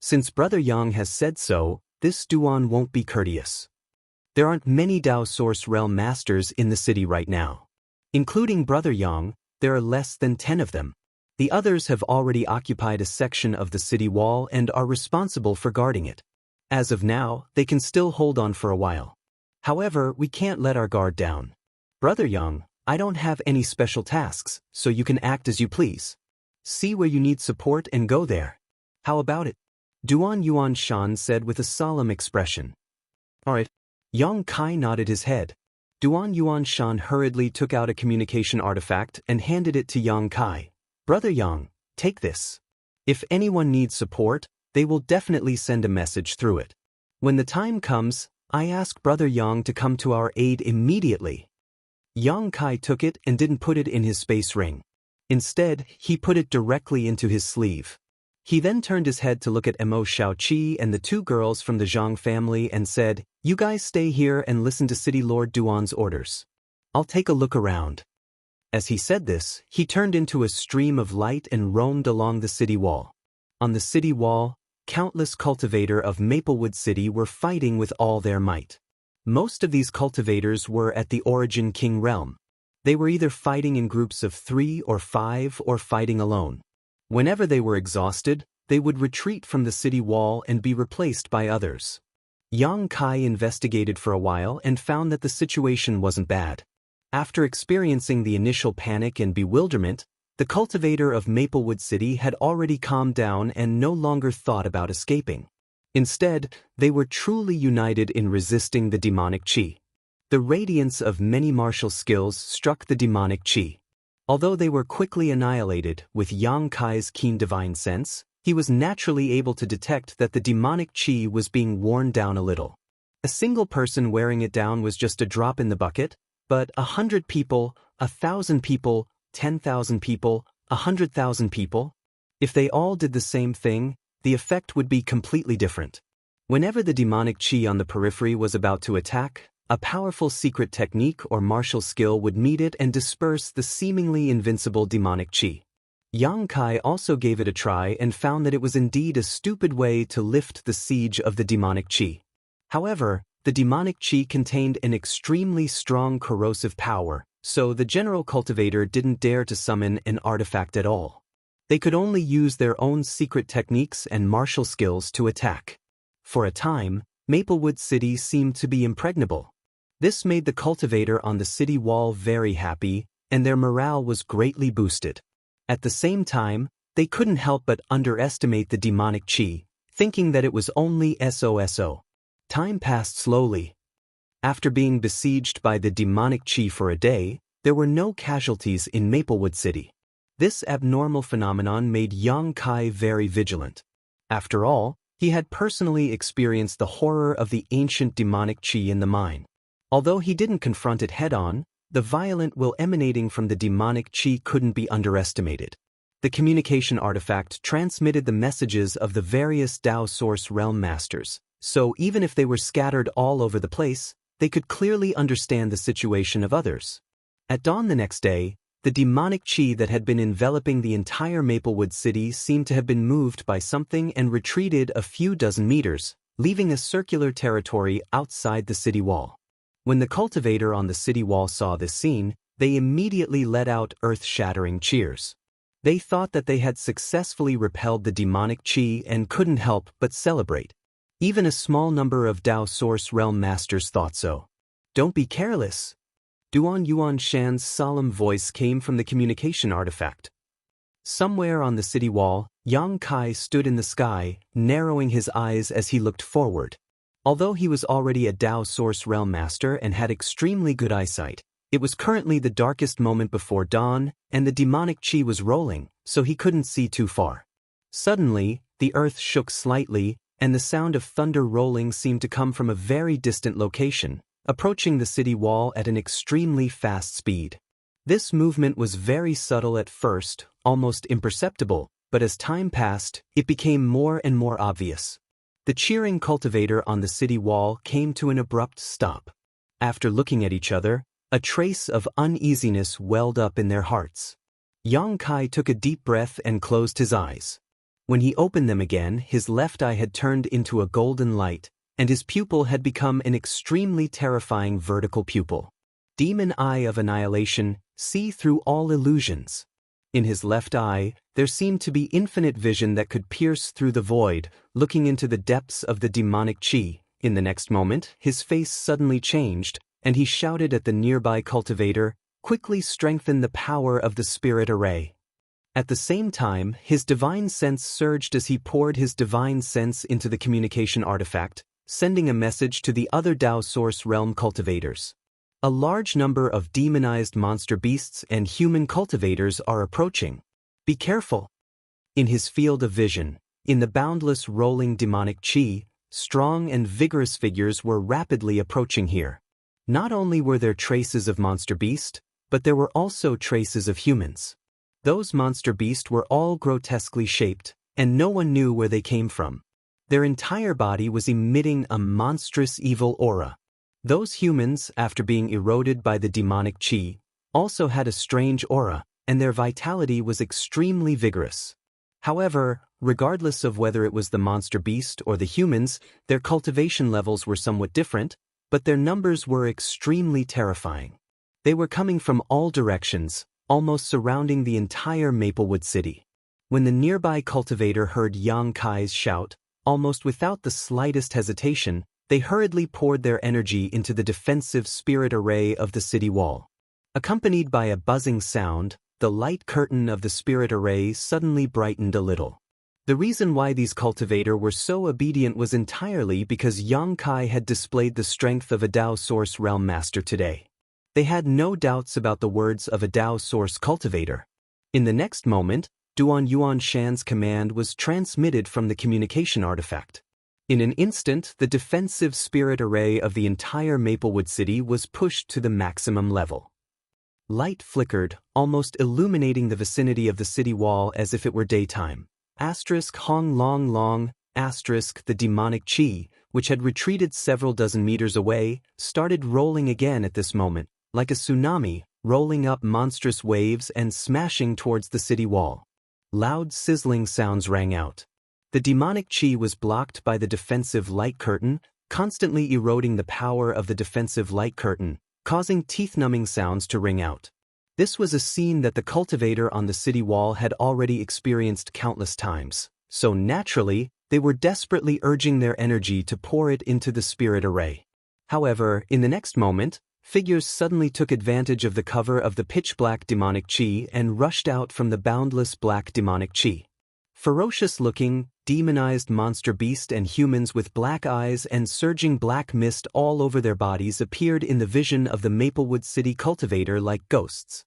"Since Brother Yang has said so, this Duan won't be courteous. There aren't many Tao Source Realm Masters in the city right now. Including Brother Yang, there are less than 10 of them. The others have already occupied a section of the city wall and are responsible for guarding it. As of now, they can still hold on for a while. However, we can't let our guard down. Brother Yang, I don't have any special tasks, so you can act as you please. See where you need support and go there. How about it?" Duan Yuanshan said with a solemn expression. "All right." Yang Kai nodded his head. Duan Yuanshan hurriedly took out a communication artifact and handed it to Yang Kai. "Brother Yang, take this. If anyone needs support, they will definitely send a message through it. When the time comes, I ask Brother Yang to come to our aid immediately." Yang Kai took it and didn't put it in his space ring. Instead, he put it directly into his sleeve. He then turned his head to look at Mo Shaoqi and the two girls from the Zhang family and said, "You guys stay here and listen to City Lord Duan's orders. I'll take a look around." As he said this, he turned into a stream of light and roamed along the city wall. On the city wall, countless cultivators of Maplewood City were fighting with all their might. Most of these cultivators were at the Origin King realm. They were either fighting in groups of 3 or 5 or fighting alone. Whenever they were exhausted, they would retreat from the city wall and be replaced by others. Yang Kai investigated for a while and found that the situation wasn't bad. After experiencing the initial panic and bewilderment, the cultivator of Maplewood City had already calmed down and no longer thought about escaping. Instead, they were truly united in resisting the demonic chi. The radiance of many martial skills struck the demonic chi. Although they were quickly annihilated with Yang Kai's keen divine sense, he was naturally able to detect that the demonic chi was being worn down a little. A single person wearing it down was just a drop in the bucket, but 100 people, 1,000 people, 10,000 people, 100,000 people? If they all did the same thing, the effect would be completely different. Whenever the demonic chi on the periphery was about to attack, a powerful secret technique or martial skill would meet it and disperse the seemingly invincible demonic chi. Yang Kai also gave it a try and found that it was indeed a stupid way to lift the siege of the demonic chi. However, the demonic chi contained an extremely strong corrosive power, so the general cultivator didn't dare to summon an artifact at all. They could only use their own secret techniques and martial skills to attack. For a time, Maplewood City seemed to be impregnable. This made the cultivator on the city wall very happy, and their morale was greatly boosted. At the same time, they couldn't help but underestimate the demonic chi, thinking that it was only SOSO. Time passed slowly. After being besieged by the demonic chi for a day, there were no casualties in Maplewood City. This abnormal phenomenon made Yang Kai very vigilant. After all, he had personally experienced the horror of the ancient demonic chi in the mine. Although he didn't confront it head-on, the violent will emanating from the demonic chi couldn't be underestimated. The communication artifact transmitted the messages of the various Dao Source Realm Masters, so even if they were scattered all over the place, they could clearly understand the situation of others. At dawn the next day, the demonic chi that had been enveloping the entire Maplewood City seemed to have been moved by something and retreated a few dozen meters, leaving a circular territory outside the city wall. When the cultivator on the city wall saw this scene, they immediately let out earth-shattering cheers. They thought that they had successfully repelled the demonic chi and couldn't help but celebrate. Even a small number of Dao Source Realm Masters thought so. "Don't be careless." Duan Yuan Shan's solemn voice came from the communication artifact. Somewhere on the city wall, Yang Kai stood in the sky, narrowing his eyes as he looked forward. Although he was already a Dao Source Realm Master and had extremely good eyesight, it was currently the darkest moment before dawn, and the demonic chi was rolling, so he couldn't see too far. Suddenly, the earth shook slightly, and the sound of thunder rolling seemed to come from a very distant location, approaching the city wall at an extremely fast speed. This movement was very subtle at first, almost imperceptible, but as time passed, it became more and more obvious. The cheering cultivator on the city wall came to an abrupt stop. After looking at each other, a trace of uneasiness welled up in their hearts. Yang Kai took a deep breath and closed his eyes. When he opened them again, his left eye had turned into a golden light, and his pupil had become an extremely terrifying vertical pupil. Demon Eye of Annihilation, see through all illusions. In his left eye, there seemed to be infinite vision that could pierce through the void, looking into the depths of the demonic chi. In the next moment, his face suddenly changed, and he shouted at the nearby cultivator, "Quickly strengthen the power of the spirit array." At the same time, his divine sense surged as he poured his divine sense into the communication artifact, sending a message to the other Dao Source Realm cultivators. A large number of demonized monster beasts and human cultivators are approaching. Be careful. In his field of vision, in the boundless rolling demonic chi, strong and vigorous figures were rapidly approaching here. Not only were there traces of monster beast, but there were also traces of humans. Those monster beasts were all grotesquely shaped, and no one knew where they came from. Their entire body was emitting a monstrous evil aura. Those humans, after being eroded by the demonic chi, also had a strange aura, and their vitality was extremely vigorous. However, regardless of whether it was the monster beast or the humans, their cultivation levels were somewhat different, but their numbers were extremely terrifying. They were coming from all directions, almost surrounding the entire Maplewood City. When the nearby cultivator heard Yang Kai's shout, almost without the slightest hesitation, they hurriedly poured their energy into the defensive spirit array of the city wall. Accompanied by a buzzing sound, the light curtain of the spirit array suddenly brightened a little. The reason why these cultivators were so obedient was entirely because Yang Kai had displayed the strength of a Dao Source Realm Master today. They had no doubts about the words of a Dao Source cultivator. In the next moment, Duan Yuan Shan's command was transmitted from the communication artifact. In an instant, the defensive spirit array of the entire Maplewood City was pushed to the maximum level. Light flickered, almost illuminating the vicinity of the city wall as if it were daytime. Hong Long Long, the demonic chi, which had retreated several dozen meters away, started rolling again at this moment, like a tsunami, rolling up monstrous waves and smashing towards the city wall. Loud sizzling sounds rang out. The demonic chi was blocked by the defensive light curtain, constantly eroding the power of the defensive light curtain, causing teeth-numbing sounds to ring out. This was a scene that the cultivator on the city wall had already experienced countless times, so naturally, they were desperately urging their energy to pour it into the spirit array. However, in the next moment, figures suddenly took advantage of the cover of the pitch-black demonic chi and rushed out from the boundless black demonic chi. Ferocious-looking, demonized monster beast and humans with black eyes and surging black mist all over their bodies appeared in the vision of the Maplewood City cultivator like ghosts.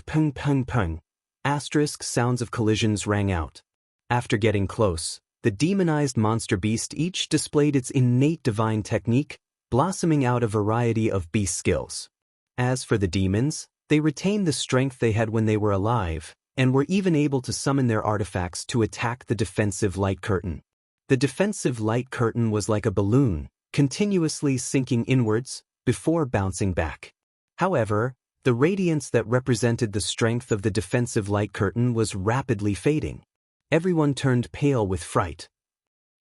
Pung pung pung. Sounds of collisions rang out. After getting close, the demonized monster beast each displayed its innate divine technique, blossoming out a variety of beast skills. As for the demons, they retained the strength they had when they were alive, and were even able to summon their artifacts to attack the defensive light curtain. The defensive light curtain was like a balloon, continuously sinking inwards, before bouncing back. However, the radiance that represented the strength of the defensive light curtain was rapidly fading. Everyone turned pale with fright.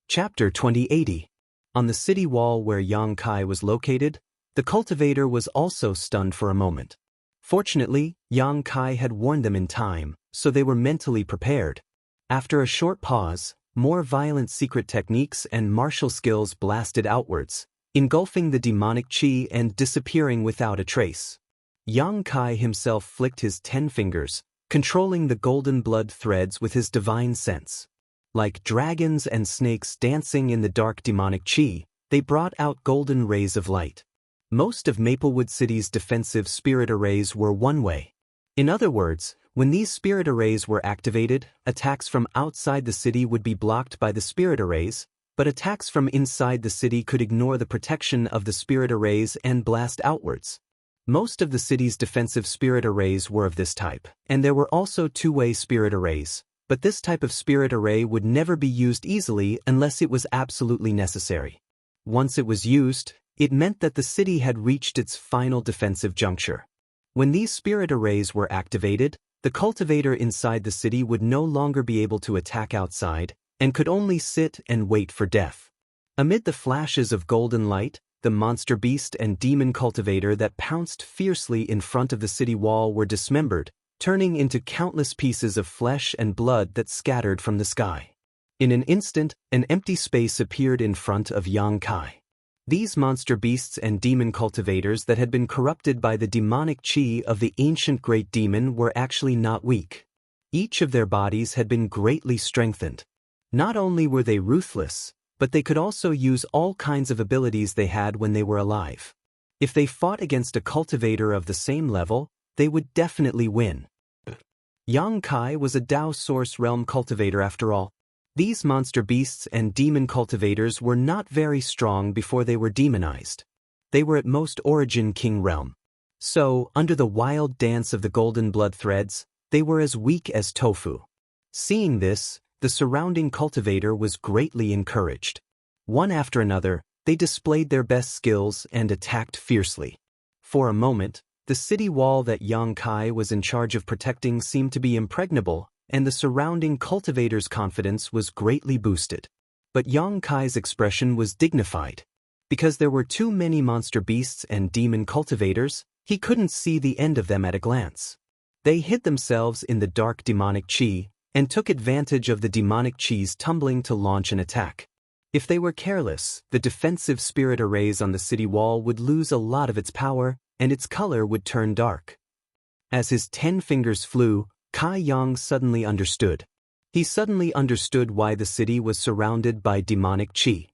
Chapter 2080. On the city wall where Yang Kai was located, the cultivator was also stunned for a moment. Fortunately, Yang Kai had warned them in time, so they were mentally prepared. After a short pause, more violent secret techniques and martial skills blasted outwards, engulfing the demonic chi and disappearing without a trace. Yang Kai himself flicked his 10 fingers, controlling the golden blood threads with his divine sense. Like dragons and snakes dancing in the dark demonic chi, they brought out golden rays of light. Most of Maplewood City's defensive spirit arrays were one-way. In other words, when these spirit arrays were activated, attacks from outside the city would be blocked by the spirit arrays, but attacks from inside the city could ignore the protection of the spirit arrays and blast outwards. Most of the city's defensive spirit arrays were of this type, and there were also two-way spirit arrays, but this type of spirit array would never be used easily unless it was absolutely necessary. Once it was used, it meant that the city had reached its final defensive juncture. When these spirit arrays were activated, the cultivator inside the city would no longer be able to attack outside, and could only sit and wait for death. Amid the flashes of golden light, the monster beast and demon cultivator that pounced fiercely in front of the city wall were dismembered, turning into countless pieces of flesh and blood that scattered from the sky. In an instant, an empty space appeared in front of Yang Kai. These monster beasts and demon cultivators that had been corrupted by the demonic chi of the ancient great demon were actually not weak. Each of their bodies had been greatly strengthened. Not only were they ruthless, but they could also use all kinds of abilities they had when they were alive. If they fought against a cultivator of the same level, they would definitely win. Yang Kai was a Dao Source Realm cultivator after all. These monster beasts and demon cultivators were not very strong before they were demonized. They were at most Origin King Realm. So, under the wild dance of the golden blood threads, they were as weak as tofu. Seeing this, the surrounding cultivator was greatly encouraged. One after another, they displayed their best skills and attacked fiercely. For a moment, the city wall that Yang Kai was in charge of protecting seemed to be impregnable, and the surrounding cultivator's confidence was greatly boosted. But Yang Kai's expression was dignified. Because there were too many monster beasts and demon cultivators, he couldn't see the end of them at a glance. They hid themselves in the dark demonic chi, and took advantage of the demonic chi's tumbling to launch an attack. If they were careless, the defensive spirit arrays on the city wall would lose a lot of its power, and its color would turn dark. As his 10 fingers flew, Kai Yang suddenly understood. He suddenly understood why the city was surrounded by demonic chi.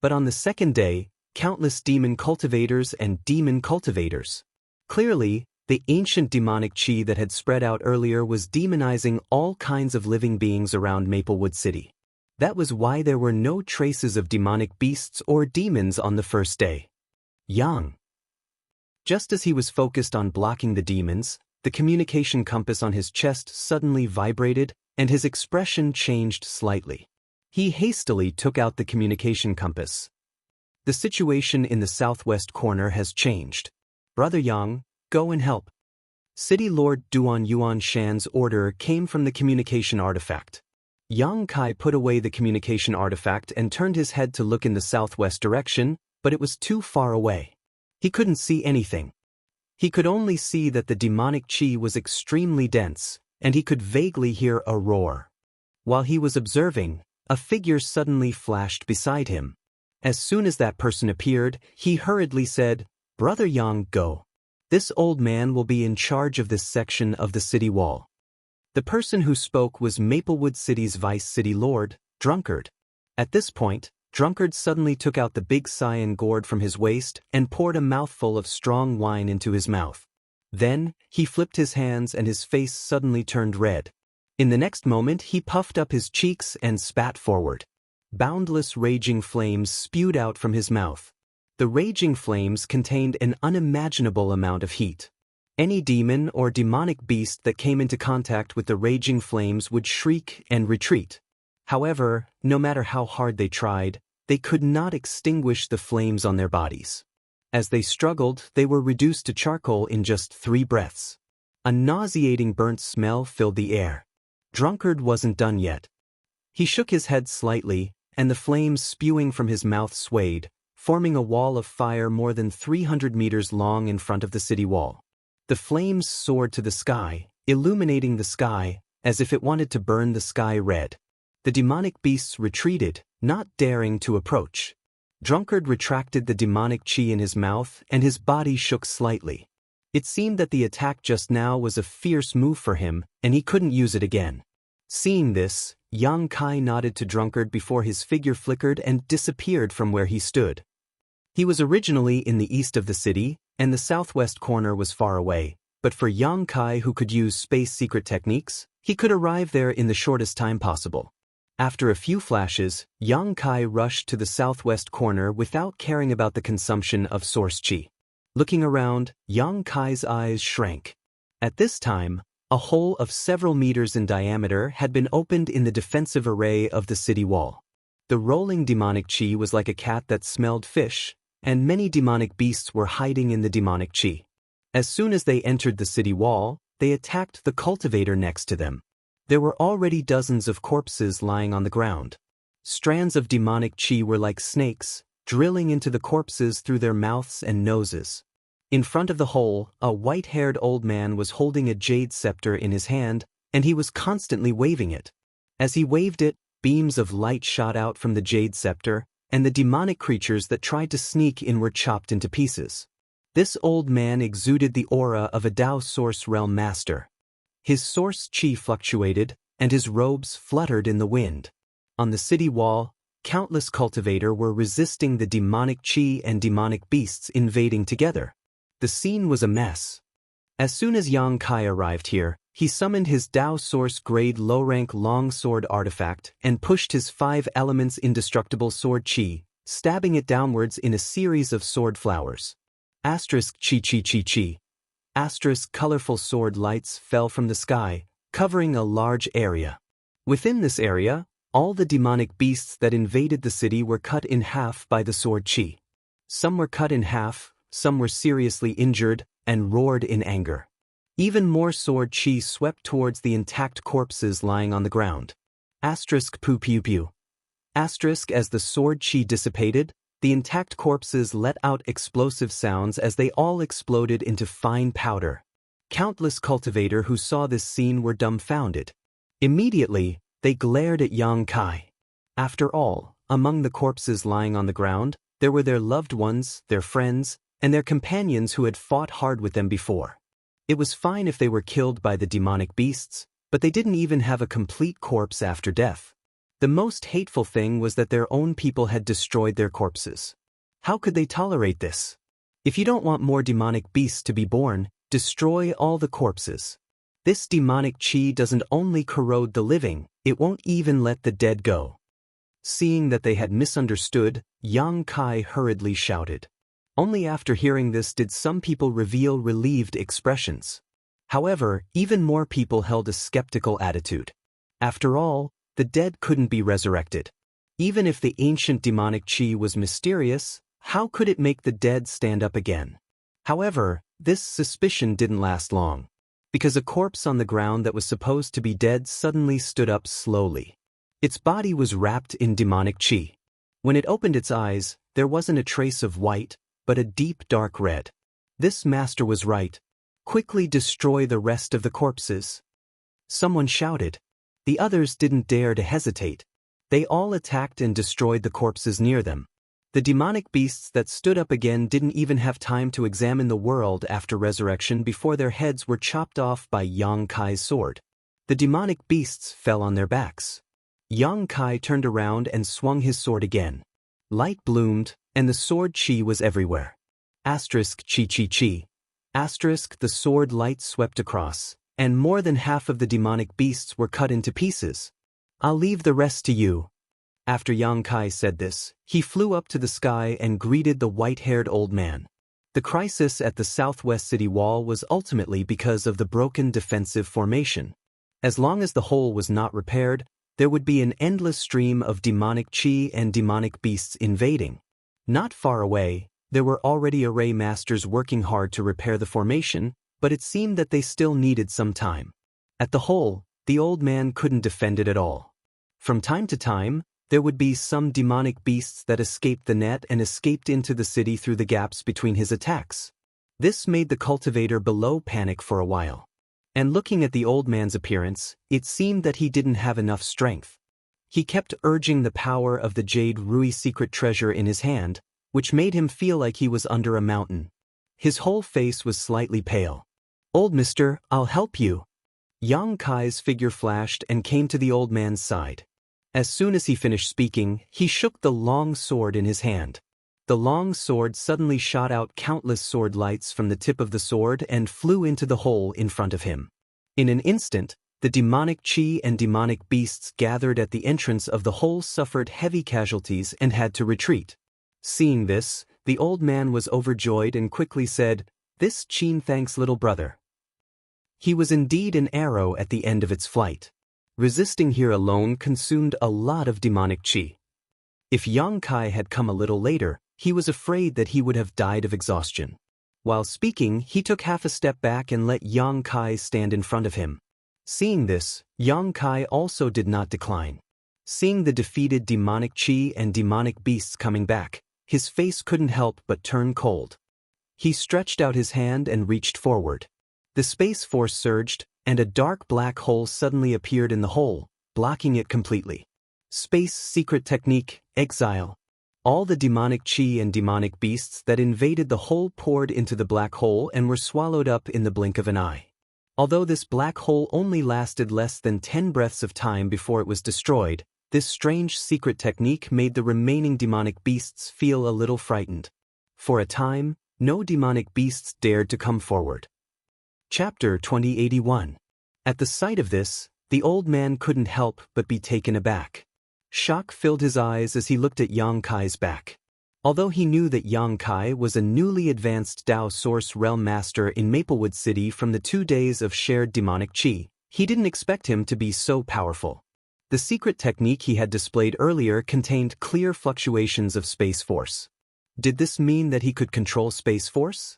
But on the second day, countless demon cultivators and demon cultivators. Clearly, the ancient demonic chi that had spread out earlier was demonizing all kinds of living beings around Maplewood City. That was why there were no traces of demonic beasts or demons on the first day. Yang. Just as he was focused on blocking the demons, the communication compass on his chest suddenly vibrated, and his expression changed slightly. He hastily took out the communication compass. The situation in the southwest corner has changed. Brother Yang, go and help. City Lord Duan Yuan Shan's order came from the communication artifact. Yang Kai put away the communication artifact and turned his head to look in the southwest direction, but it was too far away. He couldn't see anything. He could only see that the demonic chi was extremely dense, and he could vaguely hear a roar. While he was observing, a figure suddenly flashed beside him. As soon as that person appeared, he hurriedly said, "Brother Yang, go. This old man will be in charge of this section of the city wall." The person who spoke was Maplewood City's Vice City Lord, Drunkard. At this point, Drunkard suddenly took out the big cyan gourd from his waist and poured a mouthful of strong wine into his mouth. Then, he flipped his hands and his face suddenly turned red. In the next moment, he puffed up his cheeks and spat forward. Boundless raging flames spewed out from his mouth. The raging flames contained an unimaginable amount of heat. Any demon or demonic beast that came into contact with the raging flames would shriek and retreat. However, no matter how hard they tried, they could not extinguish the flames on their bodies. As they struggled, they were reduced to charcoal in just 3 breaths. A nauseating burnt smell filled the air. Drunkard wasn't done yet. He shook his head slightly, and the flames spewing from his mouth swayed, forming a wall of fire more than 300 meters long in front of the city wall. The flames soared to the sky, illuminating the sky, as if it wanted to burn the sky red. The demonic beasts retreated, not daring to approach. Drunkard retracted the demonic chi in his mouth, and his body shook slightly. It seemed that the attack just now was a fierce move for him, and he couldn't use it again. Seeing this, Yang Kai nodded to Drunkard before his figure flickered and disappeared from where he stood. He was originally in the east of the city, and the southwest corner was far away, but for Yang Kai, who could use space secret techniques, he could arrive there in the shortest time possible. After a few flashes, Yang Kai rushed to the southwest corner without caring about the consumption of source chi. Looking around, Yang Kai's eyes shrank. At this time, a hole of several meters in diameter had been opened in the defensive array of the city wall. The rolling demonic chi was like a cat that smelled fish, and many demonic beasts were hiding in the demonic chi. As soon as they entered the city wall, they attacked the cultivator next to them. There were already dozens of corpses lying on the ground. Strands of demonic chi were like snakes, drilling into the corpses through their mouths and noses. In front of the hole, a white-haired old man was holding a jade scepter in his hand, and he was constantly waving it. As he waved it, beams of light shot out from the jade scepter, and the demonic creatures that tried to sneak in were chopped into pieces. This old man exuded the aura of a Tao Source Realm Master. His source chi fluctuated, and his robes fluttered in the wind. On the city wall, countless cultivator were resisting the demonic chi and demonic beasts invading together. The scene was a mess. As soon as Yang Kai arrived here, he summoned his Tao Source grade low-rank longsword artifact and pushed his 5 elements indestructible sword chi, stabbing it downwards in a series of sword flowers. Asterisk chi chi chi chi. Asterisk colorful sword lights fell from the sky, covering a large area. Within this area, all the demonic beasts that invaded the city were cut in half by the sword chi. Some were cut in half, some were seriously injured, and roared in anger. Even more sword chi swept towards the intact corpses lying on the ground. Asterisk pu pew pew. Asterisk as the sword chi dissipated, the intact corpses let out explosive sounds as they all exploded into fine powder. Countless cultivator who saw this scene were dumbfounded. Immediately, they glared at Yang Kai. After all, among the corpses lying on the ground, there were their loved ones, their friends, and their companions who had fought hard with them before. It was fine if they were killed by the demonic beasts, But they didn't even have a complete corpse after death. The most hateful thing was that their own people had destroyed their corpses. How could they tolerate this? If you don't want more demonic beasts to be born, destroy all the corpses. This demonic chi doesn't only corrode the living, it won't even let the dead go. Seeing that they had misunderstood, Yang Kai hurriedly shouted. Only after hearing this did some people reveal relieved expressions. However, even more people held a skeptical attitude. After all, the dead couldn't be resurrected. Even if the ancient demonic chi was mysterious, how could it make the dead stand up again? However, this suspicion didn't last long, because a corpse on the ground that was supposed to be dead suddenly stood up slowly. Its body was wrapped in demonic chi. When it opened its eyes, there wasn't a trace of white, but a deep dark red. This master was right. Quickly destroy the rest of the corpses. Someone shouted. The others didn't dare to hesitate. They all attacked and destroyed the corpses near them. The demonic beasts that stood up again didn't even have time to examine the world after resurrection before their heads were chopped off by Yang Kai's sword. The demonic beasts fell on their backs. Yang Kai turned around and swung his sword again. Light bloomed, and the sword chi was everywhere. Asterisk chi chi chi. Asterisk the sword light swept across, and more than half of the demonic beasts were cut into pieces. I'll leave the rest to you. After Yang Kai said this, he flew up to the sky and greeted the white-haired old man. The crisis at the southwest city wall was ultimately because of the broken defensive formation. As long as the hole was not repaired, there would be an endless stream of demonic chi and demonic beasts invading. Not far away, there were already array masters working hard to repair the formation, but it seemed that they still needed some time. At the hole, the old man couldn't defend it at all. From time to time, there would be some demonic beasts that escaped the net and escaped into the city through the gaps between his attacks. This made the cultivator below panic for a while. And looking at the old man's appearance, it seemed that he didn't have enough strength. He kept urging the power of the Jade Rui secret treasure in his hand, which made him feel like he was under a mountain. His whole face was slightly pale. Old mister, I'll help you. Yang Kai's figure flashed and came to the old man's side. As soon as he finished speaking, he shook the long sword in his hand. The long sword suddenly shot out countless sword lights from the tip of the sword and flew into the hole in front of him. In an instant, the demonic chi and demonic beasts gathered at the entrance of the hole suffered heavy casualties and had to retreat. Seeing this, the old man was overjoyed and quickly said, "This Chin thanks little brother." He was indeed an arrow at the end of its flight. Resisting here alone consumed a lot of demonic chi. If Yang Kai had come a little later, he was afraid that he would have died of exhaustion. While speaking, he took half a step back and let Yang Kai stand in front of him. Seeing this, Yang Kai also did not decline. Seeing the defeated demonic chi and demonic beasts coming back, his face couldn't help but turn cold. He stretched out his hand and reached forward. The space force surged, and a dark black hole suddenly appeared in the hole, blocking it completely. Space secret technique, exile. All the demonic chi and demonic beasts that invaded the hole poured into the black hole and were swallowed up in the blink of an eye. Although this black hole only lasted less than 10 breaths of time before it was destroyed, this strange secret technique made the remaining demonic beasts feel a little frightened. For a time, no demonic beasts dared to come forward. Chapter 2081. At the sight of this, the old man couldn't help but be taken aback. Shock filled his eyes as he looked at Yang Kai's back. Although he knew that Yang Kai was a newly advanced Dao Source Realm Master in Maplewood City from the 2 days of shared demonic chi, he didn't expect him to be so powerful. The secret technique he had displayed earlier contained clear fluctuations of space force. Did this mean that he could control space force?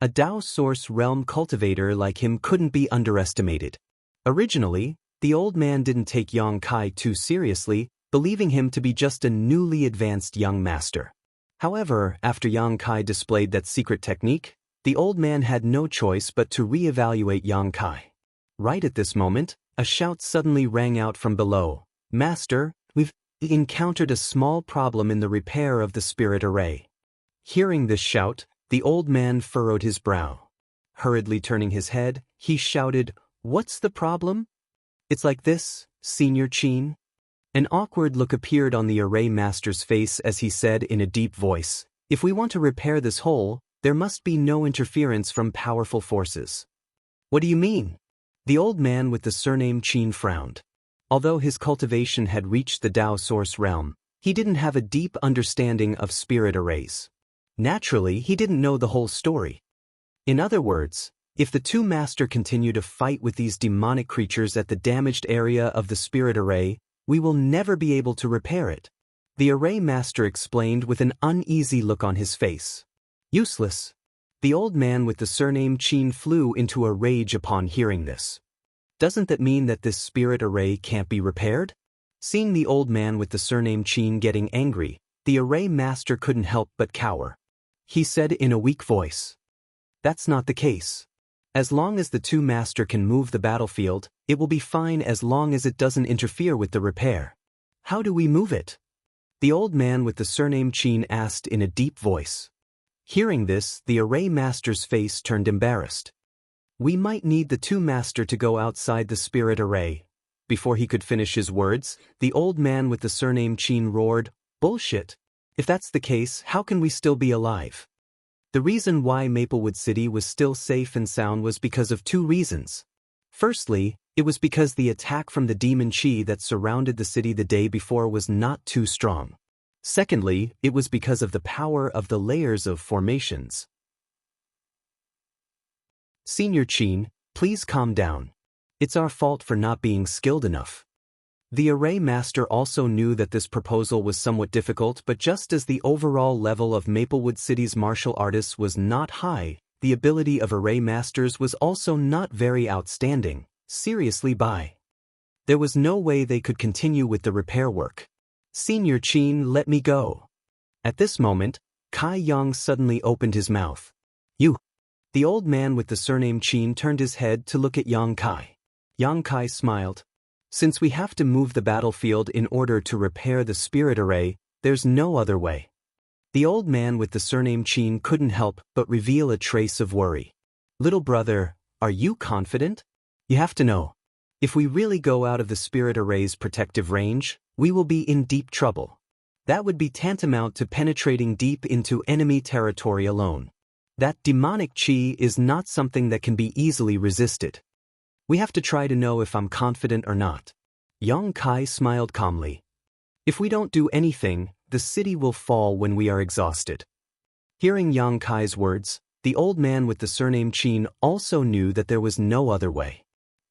A Dao Source Realm cultivator like him couldn't be underestimated. Originally, the old man didn't take Yang Kai too seriously, believing him to be just a newly advanced young master. However, after Yang Kai displayed that secret technique, the old man had no choice but to re-evaluate Yang Kai. Right at this moment, a shout suddenly rang out from below. "Master, we've encountered a small problem in the repair of the spirit array." Hearing this shout, the old man furrowed his brow. Hurriedly turning his head, he shouted, "What's the problem?" It's like this, Senior Chin. An awkward look appeared on the array master's face as he said in a deep voice, if we want to repair this hole, there must be no interference from powerful forces. What do you mean? The old man with the surname Chin frowned. Although his cultivation had reached the Tao source realm, he didn't have a deep understanding of spirit arrays. Naturally, he didn't know the whole story. In other words, if the two master continue to fight with these demonic creatures at the damaged area of the spirit array, we will never be able to repair it. The array master explained with an uneasy look on his face. Useless. The old man with the surname Chin flew into a rage upon hearing this. Doesn't that mean that this spirit array can't be repaired? Seeing the old man with the surname Chin getting angry, the array master couldn't help but cower. He said in a weak voice, "That's not the case. As long as the two master can move the battlefield, it will be fine as long as it doesn't interfere with the repair." How do we move it? The old man with the surname Chin asked in a deep voice. Hearing this, the array master's face turned embarrassed. We might need the two master to go outside the spirit array. Before he could finish his words, the old man with the surname Chin roared, "Bullshit! If that's the case, how can we still be alive?" The reason why Maplewood City was still safe and sound was because of two reasons. Firstly, it was because the attack from the demon chi that surrounded the city the day before was not too strong. Secondly, it was because of the power of the layers of formations. Senior Chin, please calm down. It's our fault for not being skilled enough. The array master also knew that this proposal was somewhat difficult, but just as the overall level of Maplewood City's martial artists was not high, the ability of array masters was also not very outstanding. Seriously by. There was no way they could continue with the repair work. Senior Chin, let me go. At this moment, Kai Yang suddenly opened his mouth. You. The old man with the surname Chin turned his head to look at Yang Kai. Yang Kai smiled. Since we have to move the battlefield in order to repair the spirit array, there's no other way. The old man with the surname Chin couldn't help but reveal a trace of worry. Little brother, are you confident? You have to know. If we really go out of the spirit array's protective range, we will be in deep trouble. That would be tantamount to penetrating deep into enemy territory alone. That demonic chi is not something that can be easily resisted. We have to try to know if I'm confident or not. Yang Kai smiled calmly. If we don't do anything, the city will fall when we are exhausted. Hearing Yang Kai's words, the old man with the surname Chin also knew that there was no other way.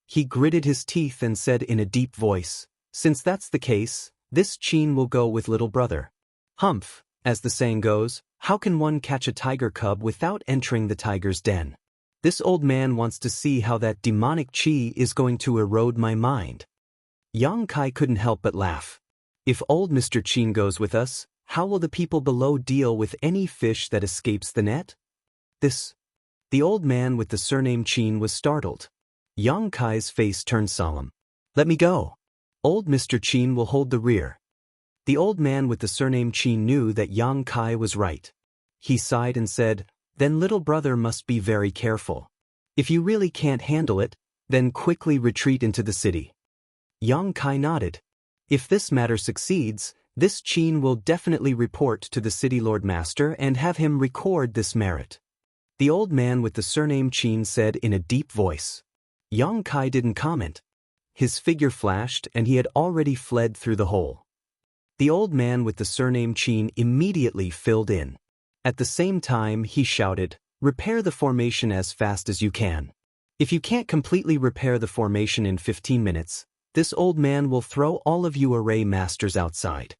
He gritted his teeth and said in a deep voice, since that's the case, this Chin will go with little brother. Humph, as the saying goes, how can one catch a tiger cub without entering the tiger's den? This old man wants to see how that demonic chi is going to erode my mind. Yang Kai couldn't help but laugh. If old Mr. Chin goes with us, how will the people below deal with any fish that escapes the net? The old man with the surname Chin was startled. Yang Kai's face turned solemn. Let me go. Old Mr. Chin will hold the rear. The old man with the surname Chin knew that Yang Kai was right. He sighed and said, then little brother must be very careful. If you really can't handle it, then quickly retreat into the city. Yang Kai nodded. If this matter succeeds, this Chin will definitely report to the city lord master and have him record this merit. The old man with the surname Chin said in a deep voice. Yang Kai didn't comment. His figure flashed and he had already fled through the hole. The old man with the surname Chin immediately filled in. At the same time, he shouted, repair the formation as fast as you can. If you can't completely repair the formation in 15 minutes, this old man will throw all of you array masters outside.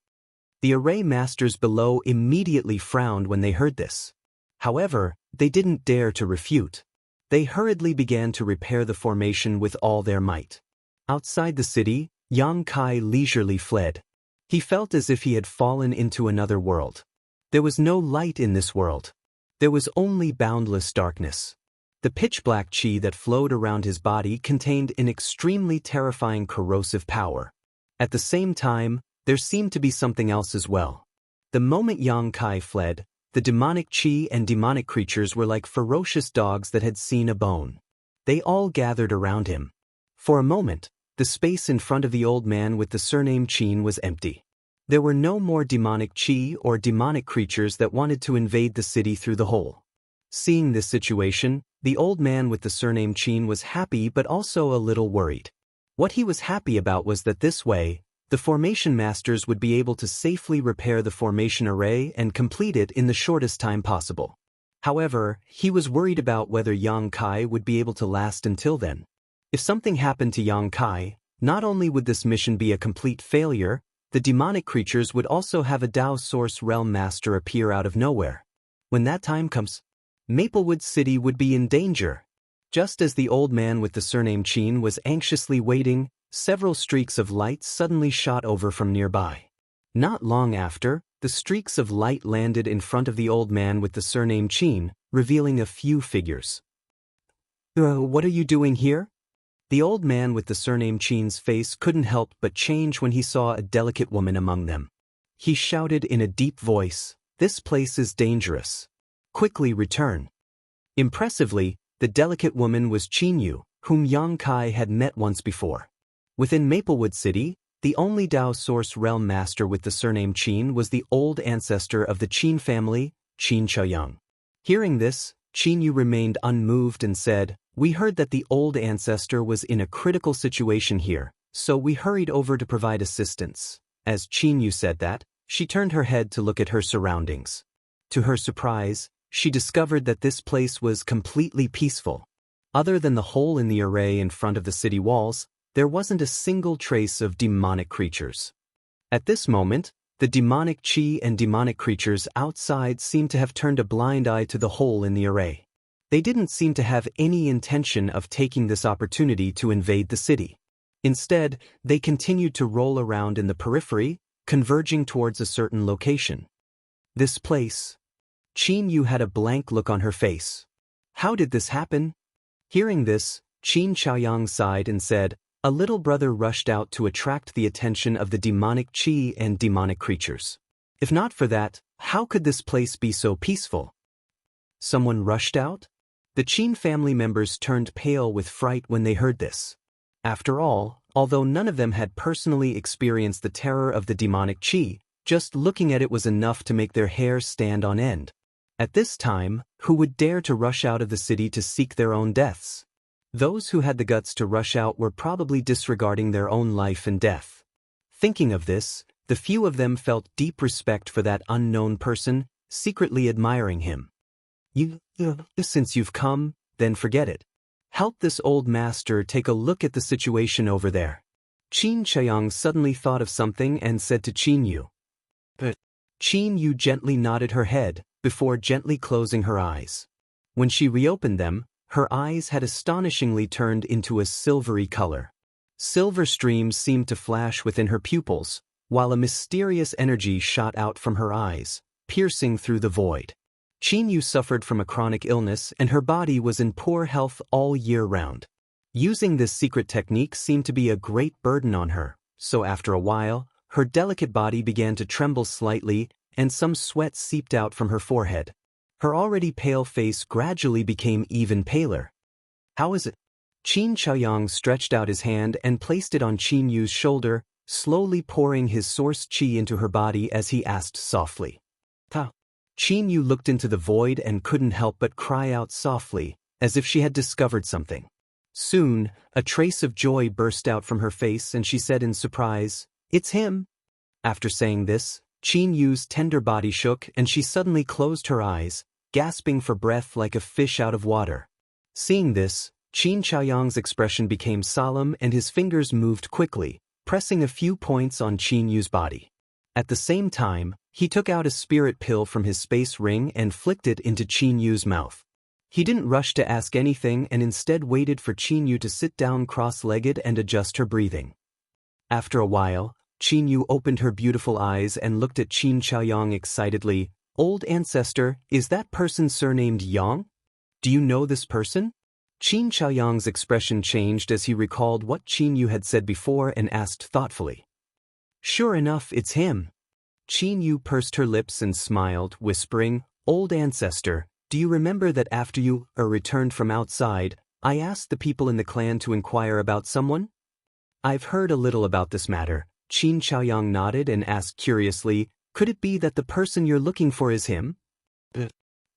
The array masters below immediately frowned when they heard this. However, they didn't dare to refute. They hurriedly began to repair the formation with all their might. Outside the city, Yang Kai leisurely fled. He felt as if he had fallen into another world. There was no light in this world. There was only boundless darkness. The pitch-black chi that flowed around his body contained an extremely terrifying corrosive power. At the same time, there seemed to be something else as well. The moment Yang Kai fled, the demonic chi and demonic creatures were like ferocious dogs that had seen a bone. They all gathered around him. For a moment, the space in front of the old man with the surname Qin was empty. There were no more demonic qi or demonic creatures that wanted to invade the city through the hole. Seeing this situation, the old man with the surname Qin was happy but also a little worried. What he was happy about was that this way, the formation masters would be able to safely repair the formation array and complete it in the shortest time possible. However, he was worried about whether Yang Kai would be able to last until then. If something happened to Yang Kai, not only would this mission be a complete failure, the demonic creatures would also have a Dao Source Realm Master appear out of nowhere. When that time comes, Maplewood City would be in danger. Just as the old man with the surname Qin was anxiously waiting, several streaks of light suddenly shot over from nearby. Not long after, the streaks of light landed in front of the old man with the surname Qin, revealing a few figures. What are you doing here?" The old man with the surname Qin's face couldn't help but change when he saw a delicate woman among them. He shouted in a deep voice, "This place is dangerous. Quickly return." Impressively, the delicate woman was Qin Yu, whom Yang Kai had met once before. Within Maplewood City, the only Dao Source Realm Master with the surname Qin was the old ancestor of the Qin family, Qin Chaoyang. Hearing this, Qin Yu remained unmoved and said, "We heard that the old ancestor was in a critical situation here, so we hurried over to provide assistance." As Qin Yu said that, she turned her head to look at her surroundings. To her surprise, she discovered that this place was completely peaceful. Other than the hole in the array in front of the city walls, there wasn't a single trace of demonic creatures. At this moment, the demonic qi and demonic creatures outside seemed to have turned a blind eye to the hole in the array. They didn't seem to have any intention of taking this opportunity to invade the city. Instead, they continued to roll around in the periphery, converging towards a certain location. This place. Qin Yu had a blank look on her face. How did this happen? Hearing this, Qin Chaoyang sighed and said, "A little brother rushed out to attract the attention of the demonic qi and demonic creatures. If not for that, how could this place be so peaceful?" Someone rushed out? The Qin family members turned pale with fright when they heard this. After all, although none of them had personally experienced the terror of the demonic qi, just looking at it was enough to make their hair stand on end. At this time, who would dare to rush out of the city to seek their own deaths? Those who had the guts to rush out were probably disregarding their own life and death. Thinking of this, the few of them felt deep respect for that unknown person, secretly admiring him. Since you've come, then forget it. Help this old master take a look at the situation over there." Qin Chaoyang suddenly thought of something and said to Qin Yu. But Qin Yu gently nodded her head, before gently closing her eyes. When she reopened them, her eyes had astonishingly turned into a silvery color. Silver streams seemed to flash within her pupils, while a mysterious energy shot out from her eyes, piercing through the void. Qin Yu suffered from a chronic illness and her body was in poor health all year round. Using this secret technique seemed to be a great burden on her, so after a while, her delicate body began to tremble slightly and some sweat seeped out from her forehead. Her already pale face gradually became even paler. "How is it?" Qin Chaoyang stretched out his hand and placed it on Qin Yu's shoulder, slowly pouring his source qi into her body as he asked softly. "How?" Qin Yu looked into the void and couldn't help but cry out softly, as if she had discovered something. Soon, a trace of joy burst out from her face and she said in surprise, "It's him." After saying this, Qin Yu's tender body shook and she suddenly closed her eyes, gasping for breath like a fish out of water. Seeing this, Qin Chaoyang's expression became solemn and his fingers moved quickly, pressing a few points on Qin Yu's body. At the same time, he took out a spirit pill from his space ring and flicked it into Qin Yu's mouth. He didn't rush to ask anything and instead waited for Qin Yu to sit down cross-legged and adjust her breathing. After a while, Qin Yu opened her beautiful eyes and looked at Qin Chaoyang excitedly. "Old ancestor, is that person surnamed Yang? Do you know this person?" Qin Chaoyang's expression changed as he recalled what Qin Yu had said before and asked thoughtfully. "Sure enough, it's him." Qin Yu pursed her lips and smiled, whispering, "Old ancestor, do you remember that after you returned from outside, I asked the people in the clan to inquire about someone?" I've heard a little about this matter. Qin Chaoyang nodded and asked curiously, could it be that the person you're looking for is him?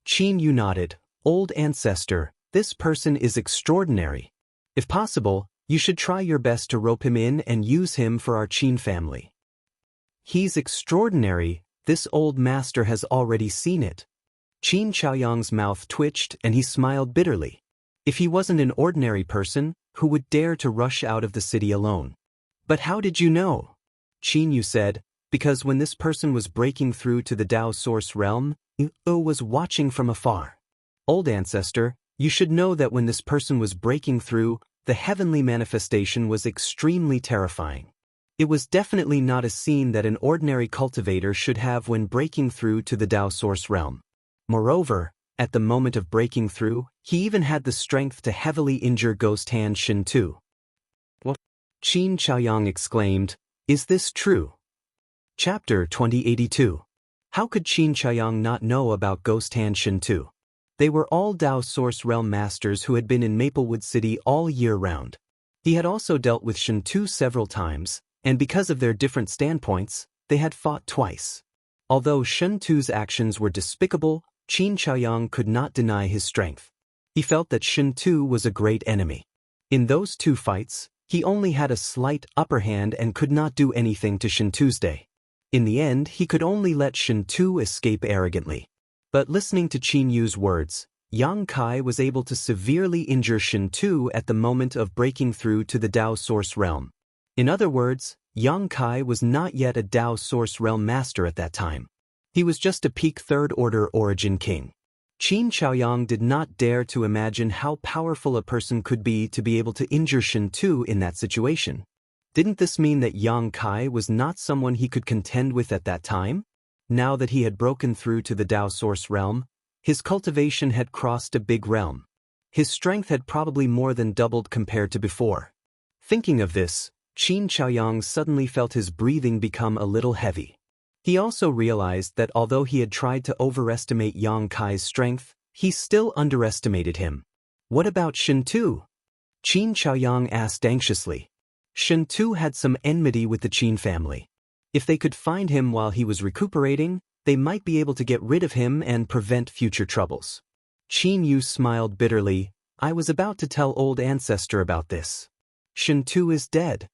Qin Yu nodded. Old ancestor, this person is extraordinary. If possible, you should try your best to rope him in and use him for our Qin family. He's extraordinary, this old master has already seen it. Qin Chaoyang's mouth twitched and he smiled bitterly. If he wasn't an ordinary person, who would dare to rush out of the city alone? But how did you know? Qin Yu said, because when this person was breaking through to the Dao source realm, Yu was watching from afar. Old ancestor, you should know that when this person was breaking through, the heavenly manifestation was extremely terrifying. It was definitely not a scene that an ordinary cultivator should have when breaking through to the Dao source realm. Moreover, at the moment of breaking through, he even had the strength to heavily injure Ghost Hand Shin Tu. What? Qin Chaoyang exclaimed, is this true? Chapter 2082. How could Qin Chaoyang not know about Ghost Hand Shin Tu? They were all Dao Source Realm Masters who had been in Maplewood City all year round. He had also dealt with Shin Tu several times, and because of their different standpoints, they had fought twice. Although Shin Tu's actions were despicable, Qin Chaoyang could not deny his strength. He felt that Shin Tu was a great enemy. In those two fights, he only had a slight upper hand and could not do anything to Shin Tuesday. In the end, he could only let Shin Tu escape arrogantly. But listening to Qin Yu's words, Yang Kai was able to severely injure Shin Tu at the moment of breaking through to the Dao Source Realm. In other words, Yang Kai was not yet a Dao Source Realm Master at that time. He was just a peak third-order origin king. Qin Chaoyang did not dare to imagine how powerful a person could be to be able to injure Shin Tu in that situation. Didn't this mean that Yang Kai was not someone he could contend with at that time? Now that he had broken through to the Dao Source Realm, his cultivation had crossed a big realm. His strength had probably more than doubled compared to before. Thinking of this, Qin Chaoyang suddenly felt his breathing become a little heavy. He also realized that although he had tried to overestimate Yang Kai's strength, he still underestimated him. What about Shin Tu? Qin Chaoyang asked anxiously. Shin Tu had some enmity with the Qin family. If they could find him while he was recuperating, they might be able to get rid of him and prevent future troubles. Qin Yu smiled bitterly. I was about to tell old ancestor about this. Shin Tu is dead.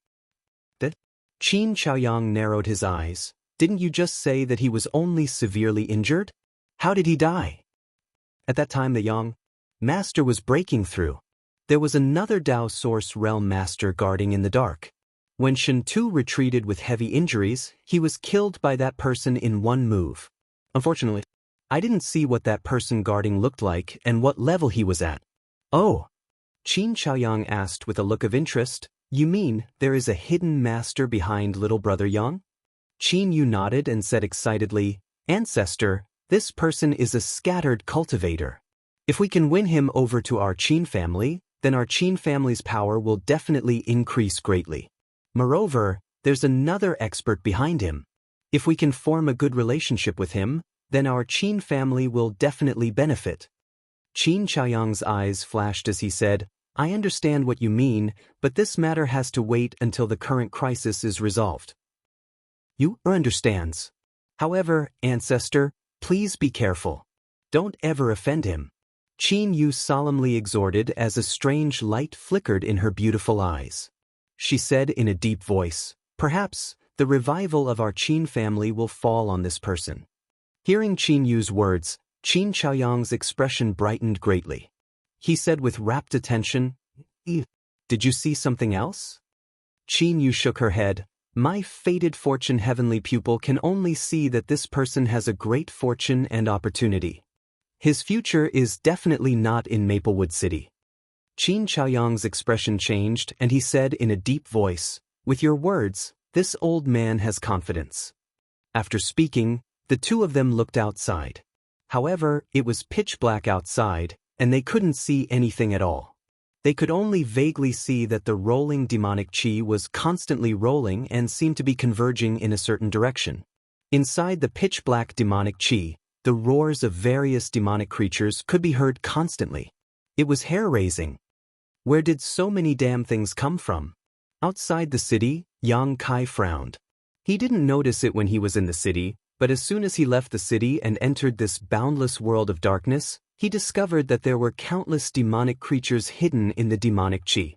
Qin Chaoyang narrowed his eyes. Didn't you just say that he was only severely injured? How did he die? At that time the Yang Master was breaking through. There was another Dao Source Realm Master guarding in the dark. When Shin Tu retreated with heavy injuries, he was killed by that person in one move. Unfortunately, I didn't see what that person guarding looked like and what level he was at. Oh, Qin Chaoyang asked with a look of interest, you mean there is a hidden master behind little brother Yang? Qin Yu nodded and said excitedly, Ancestor, this person is a scattered cultivator. If we can win him over to our Qin family, then our Qin family's power will definitely increase greatly. Moreover, there's another expert behind him. If we can form a good relationship with him, then our Qin family will definitely benefit. Qin Chaoyang's eyes flashed as he said, I understand what you mean, but this matter has to wait until the current crisis is resolved. You understands. However, ancestor, please be careful. Don't ever offend him. Qin Yu solemnly exhorted as a strange light flickered in her beautiful eyes. She said in a deep voice, perhaps, the revival of our Qin family will fall on this person. Hearing Qin Yu's words, Qin Chaoyang's expression brightened greatly. He said with rapt attention, Did you see something else? Qin Yu shook her head. My fated fortune heavenly pupil can only see that this person has a great fortune and opportunity. His future is definitely not in Maplewood City. Qin Chaoyang's expression changed and he said in a deep voice, with your words, this old man has confidence. After speaking, the two of them looked outside. However, it was pitch black outside, and they couldn't see anything at all. They could only vaguely see that the rolling demonic chi was constantly rolling and seemed to be converging in a certain direction. Inside the pitch black demonic chi, the roars of various demonic creatures could be heard constantly. It was hair-raising. Where did so many damn things come from? Outside the city, Yang Kai frowned. He didn't notice it when he was in the city, but as soon as he left the city and entered this boundless world of darkness, he discovered that there were countless demonic creatures hidden in the demonic chi.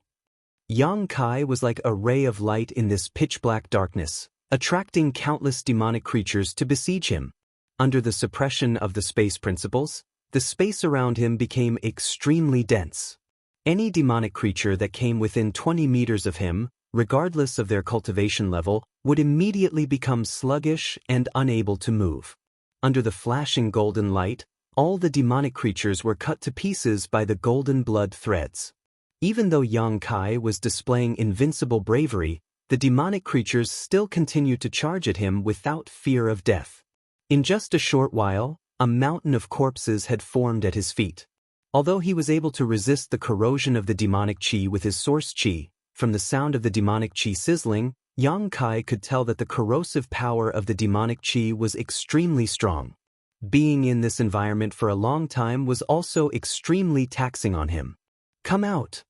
Yang Kai was like a ray of light in this pitch-black darkness, attracting countless demonic creatures to besiege him. Under the suppression of the space principles, the space around him became extremely dense. Any demonic creature that came within 20 meters of him, regardless of their cultivation level, would immediately become sluggish and unable to move. Under the flashing golden light, all the demonic creatures were cut to pieces by the golden blood threads. Even though Yang Kai was displaying invincible bravery, the demonic creatures still continued to charge at him without fear of death. In just a short while, a mountain of corpses had formed at his feet. Although he was able to resist the corrosion of the demonic chi with his source chi, from the sound of the demonic chi sizzling, Yang Kai could tell that the corrosive power of the demonic chi was extremely strong. Being in this environment for a long time was also extremely taxing on him. "Come out!"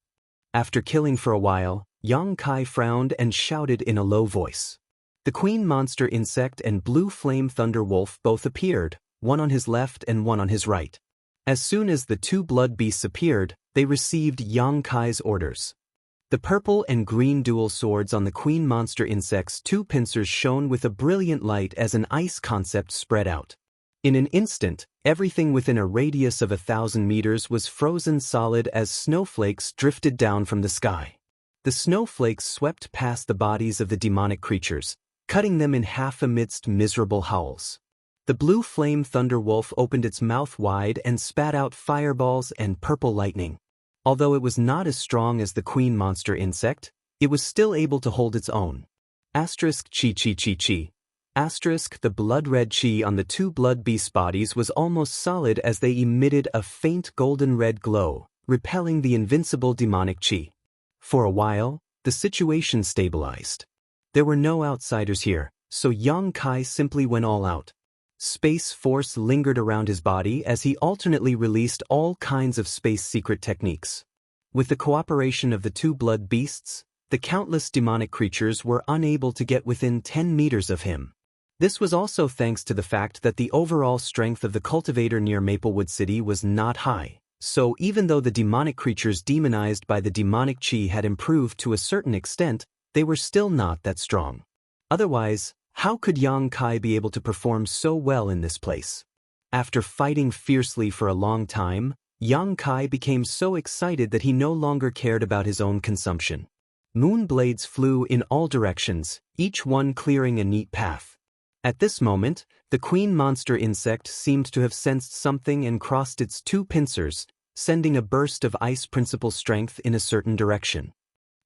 After killing for a while, Yang Kai frowned and shouted in a low voice. The queen monster insect and blue flame thunder wolf both appeared, one on his left and one on his right. As soon as the two blood beasts appeared, they received Yang Kai's orders. The purple and green dual swords on the queen monster insect's two pincers shone with a brilliant light as an ice concept spread out. In an instant, everything within a radius of 1,000 meters was frozen solid as snowflakes drifted down from the sky. The snowflakes swept past the bodies of the demonic creatures, cutting them in half amidst miserable howls. The blue flame thunder wolf opened its mouth wide and spat out fireballs and purple lightning. Although it was not as strong as the queen monster insect, it was still able to hold its own. Asterisk chi chi chi chi. Asterisk the blood-red chi on the two blood beast bodies was almost solid as they emitted a faint golden-red glow, repelling the invincible demonic chi. For a while, the situation stabilized. There were no outsiders here, so Yang Kai simply went all out. Space force lingered around his body as he alternately released all kinds of space secret techniques. With the cooperation of the two blood beasts, the countless demonic creatures were unable to get within 10 meters of him. This was also thanks to the fact that the overall strength of the cultivator near Maplewood City was not high, so even though the demonic creatures demonized by the demonic chi had improved to a certain extent, they were still not that strong. Otherwise, how could Yang Kai be able to perform so well in this place? After fighting fiercely for a long time, Yang Kai became so excited that he no longer cared about his own consumption. Moon blades flew in all directions, each one clearing a neat path. At this moment, the queen monster insect seemed to have sensed something and crossed its two pincers, sending a burst of ice principle strength in a certain direction.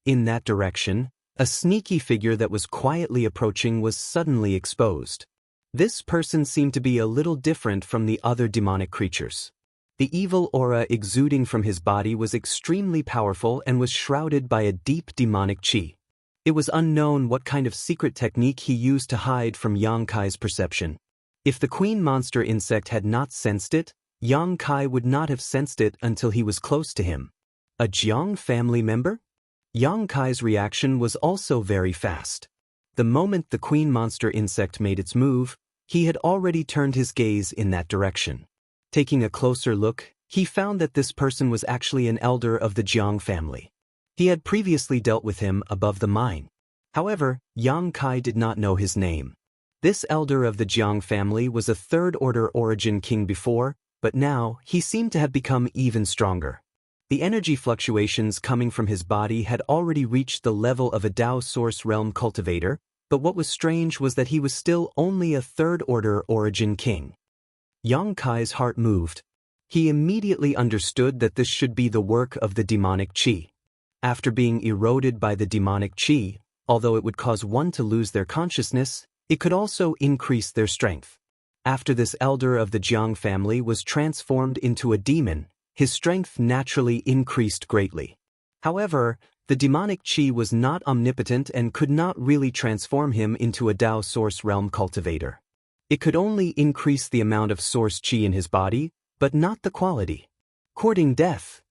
In that direction, a sneaky figure that was quietly approaching was suddenly exposed. This person seemed to be a little different from the other demonic creatures. The evil aura exuding from his body was extremely powerful and was shrouded by a deep demonic chi. It was unknown what kind of secret technique he used to hide from Yang Kai's perception. If the queen monster insect had not sensed it, Yang Kai would not have sensed it until he was close to him. A Jiang family member? Yang Kai's reaction was also very fast. The moment the queen monster insect made its move, he had already turned his gaze in that direction. Taking a closer look, he found that this person was actually an elder of the Jiang family. He had previously dealt with him above the mine. However, Yang Kai did not know his name. This elder of the Jiang family was a third-order origin king before, but now he seemed to have become even stronger. The energy fluctuations coming from his body had already reached the level of a Dao Source Realm cultivator, but what was strange was that he was still only a third-order origin king. Yang Kai's heart moved. He immediately understood that this should be the work of the demonic chi. After being eroded by the demonic chi, although it would cause one to lose their consciousness, it could also increase their strength. After this elder of the Jiang family was transformed into a demon, his strength naturally increased greatly. However, the demonic chi was not omnipotent and could not really transform him into a Dao Source Realm cultivator. It could only increase the amount of source chi in his body, but not the quality. Courting death.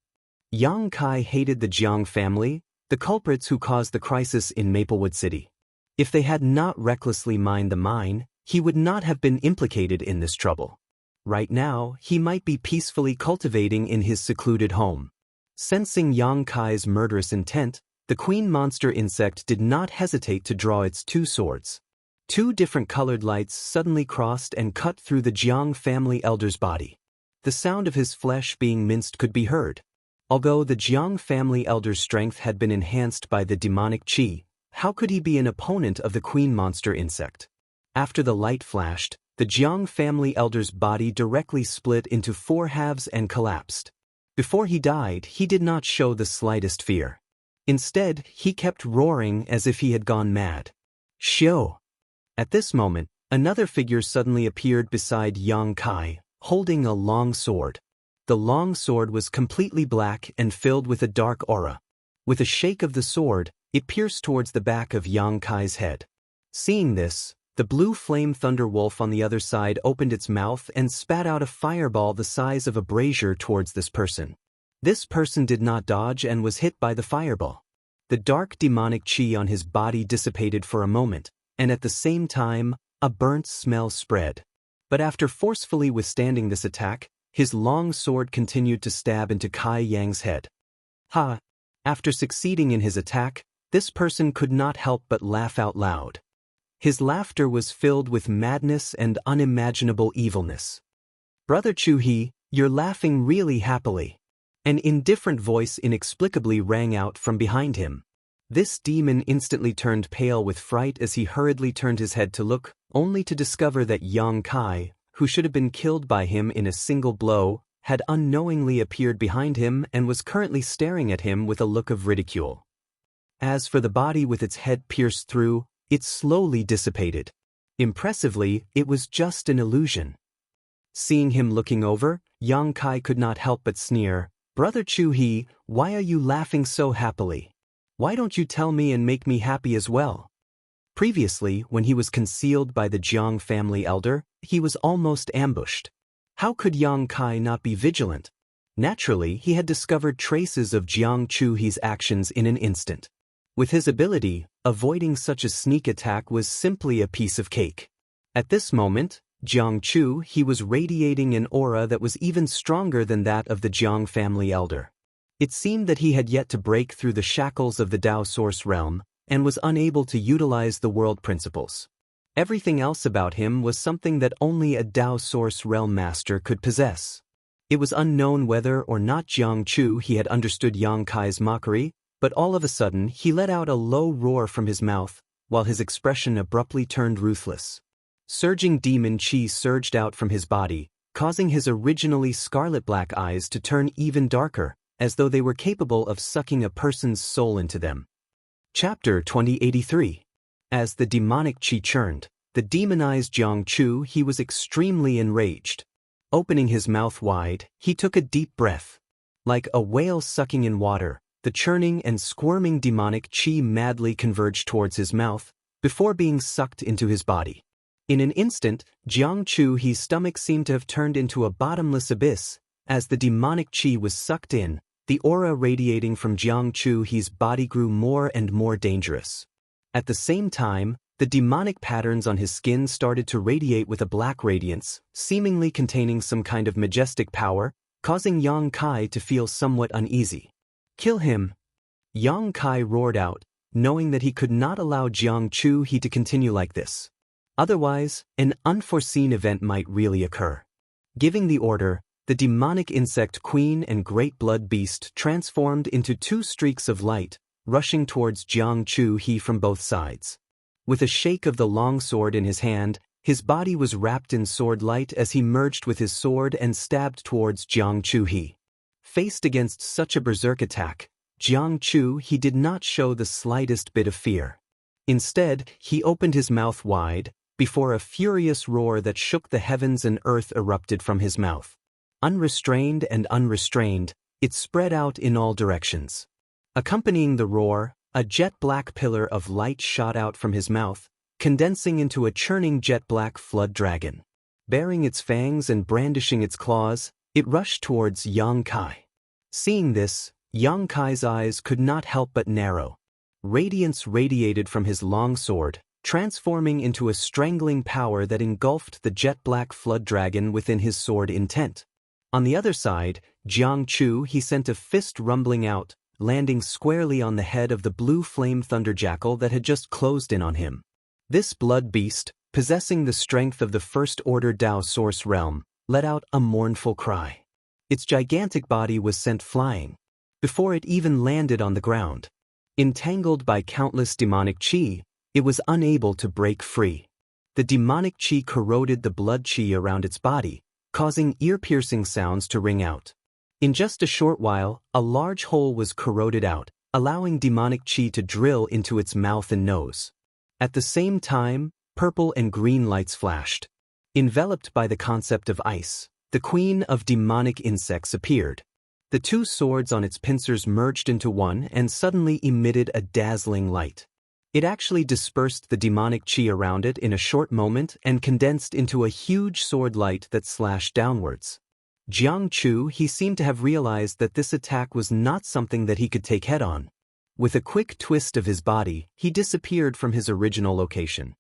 Yang Kai hated the Jiang family, the culprits who caused the crisis in Maplewood City. If they had not recklessly mined the mine, he would not have been implicated in this trouble. Right now, he might be peacefully cultivating in his secluded home. Sensing Yang Kai's murderous intent, the queen monster insect did not hesitate to draw its two swords. Two different colored lights suddenly crossed and cut through the Jiang family elder's body. The sound of his flesh being minced could be heard. Although the Jiang family elder's strength had been enhanced by the demonic qi, how could he be an opponent of the queen monster insect? After the light flashed, the Jiang family elder's body directly split into 4 halves and collapsed. Before he died, he did not show the slightest fear. Instead, he kept roaring as if he had gone mad. Shio! At this moment, another figure suddenly appeared beside Yang Kai, holding a long sword. The long sword was completely black and filled with a dark aura. With a shake of the sword, it pierced towards the back of Yang Kai's head. Seeing this, the blue flame thunder wolf on the other side opened its mouth and spat out a fireball the size of a brazier towards this person. This person did not dodge and was hit by the fireball. The dark demonic qi on his body dissipated for a moment, and at the same time, a burnt smell spread. But after forcefully withstanding this attack, his long sword continued to stab into Kai Yang's head. Ha! After succeeding in his attack, this person could not help but laugh out loud. His laughter was filled with madness and unimaginable evilness. Brother Chu-hee, you're laughing really happily. An indifferent voice inexplicably rang out from behind him. This demon instantly turned pale with fright as he hurriedly turned his head to look, only to discover that Yang Kai, who should have been killed by him in a single blow, had unknowingly appeared behind him and was currently staring at him with a look of ridicule. As for the body with its head pierced through, it slowly dissipated. Impressively, it was just an illusion. Seeing him looking over, Yang Kai could not help but sneer, "Brother Chu-hee, why are you laughing so happily? Why don't you tell me and make me happy as well?" Previously, when he was concealed by the Jiang family elder, he was almost ambushed. How could Yang Kai not be vigilant? Naturally, he had discovered traces of Jiang Chu-hee's actions in an instant. With his ability, avoiding such a sneak attack was simply a piece of cake. At this moment, Jiang Chu-hee was radiating an aura that was even stronger than that of the Jiang family elder. It seemed that he had yet to break through the shackles of the Dao Source realm, and was unable to utilize the world principles. Everything else about him was something that only a Dao Source realm master could possess. It was unknown whether or not Jiang Chu-hee had understood Yang Kai's mockery, but all of a sudden he let out a low roar from his mouth, while his expression abruptly turned ruthless. Surging demon qi surged out from his body, causing his originally scarlet-black eyes to turn even darker, as though they were capable of sucking a person's soul into them. Chapter 2083. As the demonic qi churned, the demonized Jiang Chu-hee was extremely enraged. Opening his mouth wide, he took a deep breath. Like a whale sucking in water, the churning and squirming demonic qi madly converged towards his mouth, before being sucked into his body. In an instant, Jiang Chu-hee's stomach seemed to have turned into a bottomless abyss. As the demonic qi was sucked in, the aura radiating from Jiang Chu-hee's body grew more and more dangerous. At the same time, the demonic patterns on his skin started to radiate with a black radiance, seemingly containing some kind of majestic power, causing Yang Kai to feel somewhat uneasy. "Kill him!" Yang Kai roared out, knowing that he could not allow Jiang Chu-hee to continue like this. Otherwise, an unforeseen event might really occur. Giving the order, the demonic insect queen and great blood beast transformed into 2 streaks of light, rushing towards Jiang Chu-hee from both sides. With a shake of the long sword in his hand, his body was wrapped in sword light as he merged with his sword and stabbed towards Jiang Chu-hee. Faced against such a berserk attack, Jiang Chu-hee did not show the slightest bit of fear. Instead, he opened his mouth wide, before a furious roar that shook the heavens and earth erupted from his mouth. Unrestrained and unrestrained, it spread out in all directions. Accompanying the roar, a jet-black pillar of light shot out from his mouth, condensing into a churning jet-black flood dragon. Baring its fangs and brandishing its claws, it rushed towards Yang Kai. Seeing this, Yang Kai's eyes could not help but narrow. Radiance radiated from his long sword, transforming into a strangling power that engulfed the jet-black flood dragon within his sword intent. On the other side, Jiang Chu he sent a fist rumbling out, landing squarely on the head of the blue flame thunderjackal that had just closed in on him. This blood beast, possessing the strength of the first-order Dao source realm, let out a mournful cry. Its gigantic body was sent flying, before it even landed on the ground. Entangled by countless demonic chi, it was unable to break free. The demonic chi corroded the blood chi around its body, causing ear-piercing sounds to ring out. In just a short while, a large hole was corroded out, allowing demonic chi to drill into its mouth and nose. At the same time, purple and green lights flashed. Enveloped by the concept of ice, the queen of demonic insects appeared. The two swords on its pincers merged into one and suddenly emitted a dazzling light. It actually dispersed the demonic chi around it in a short moment and condensed into a huge sword light that slashed downwards. Jiang Chu he seemed to have realized that this attack was not something that he could take head-on. With a quick twist of his body, he disappeared from his original location.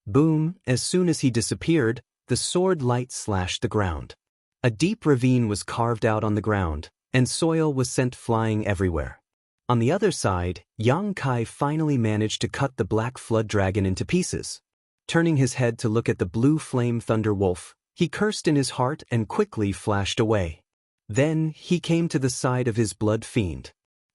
Boom! As soon as he disappeared, the sword light slashed the ground. A deep ravine was carved out on the ground, and soil was sent flying everywhere. On the other side, Yang Kai finally managed to cut the black flood dragon into pieces. Turning his head to look at the blue flame thunder wolf, he cursed in his heart and quickly flashed away. Then, he came to the side of his blood fiend.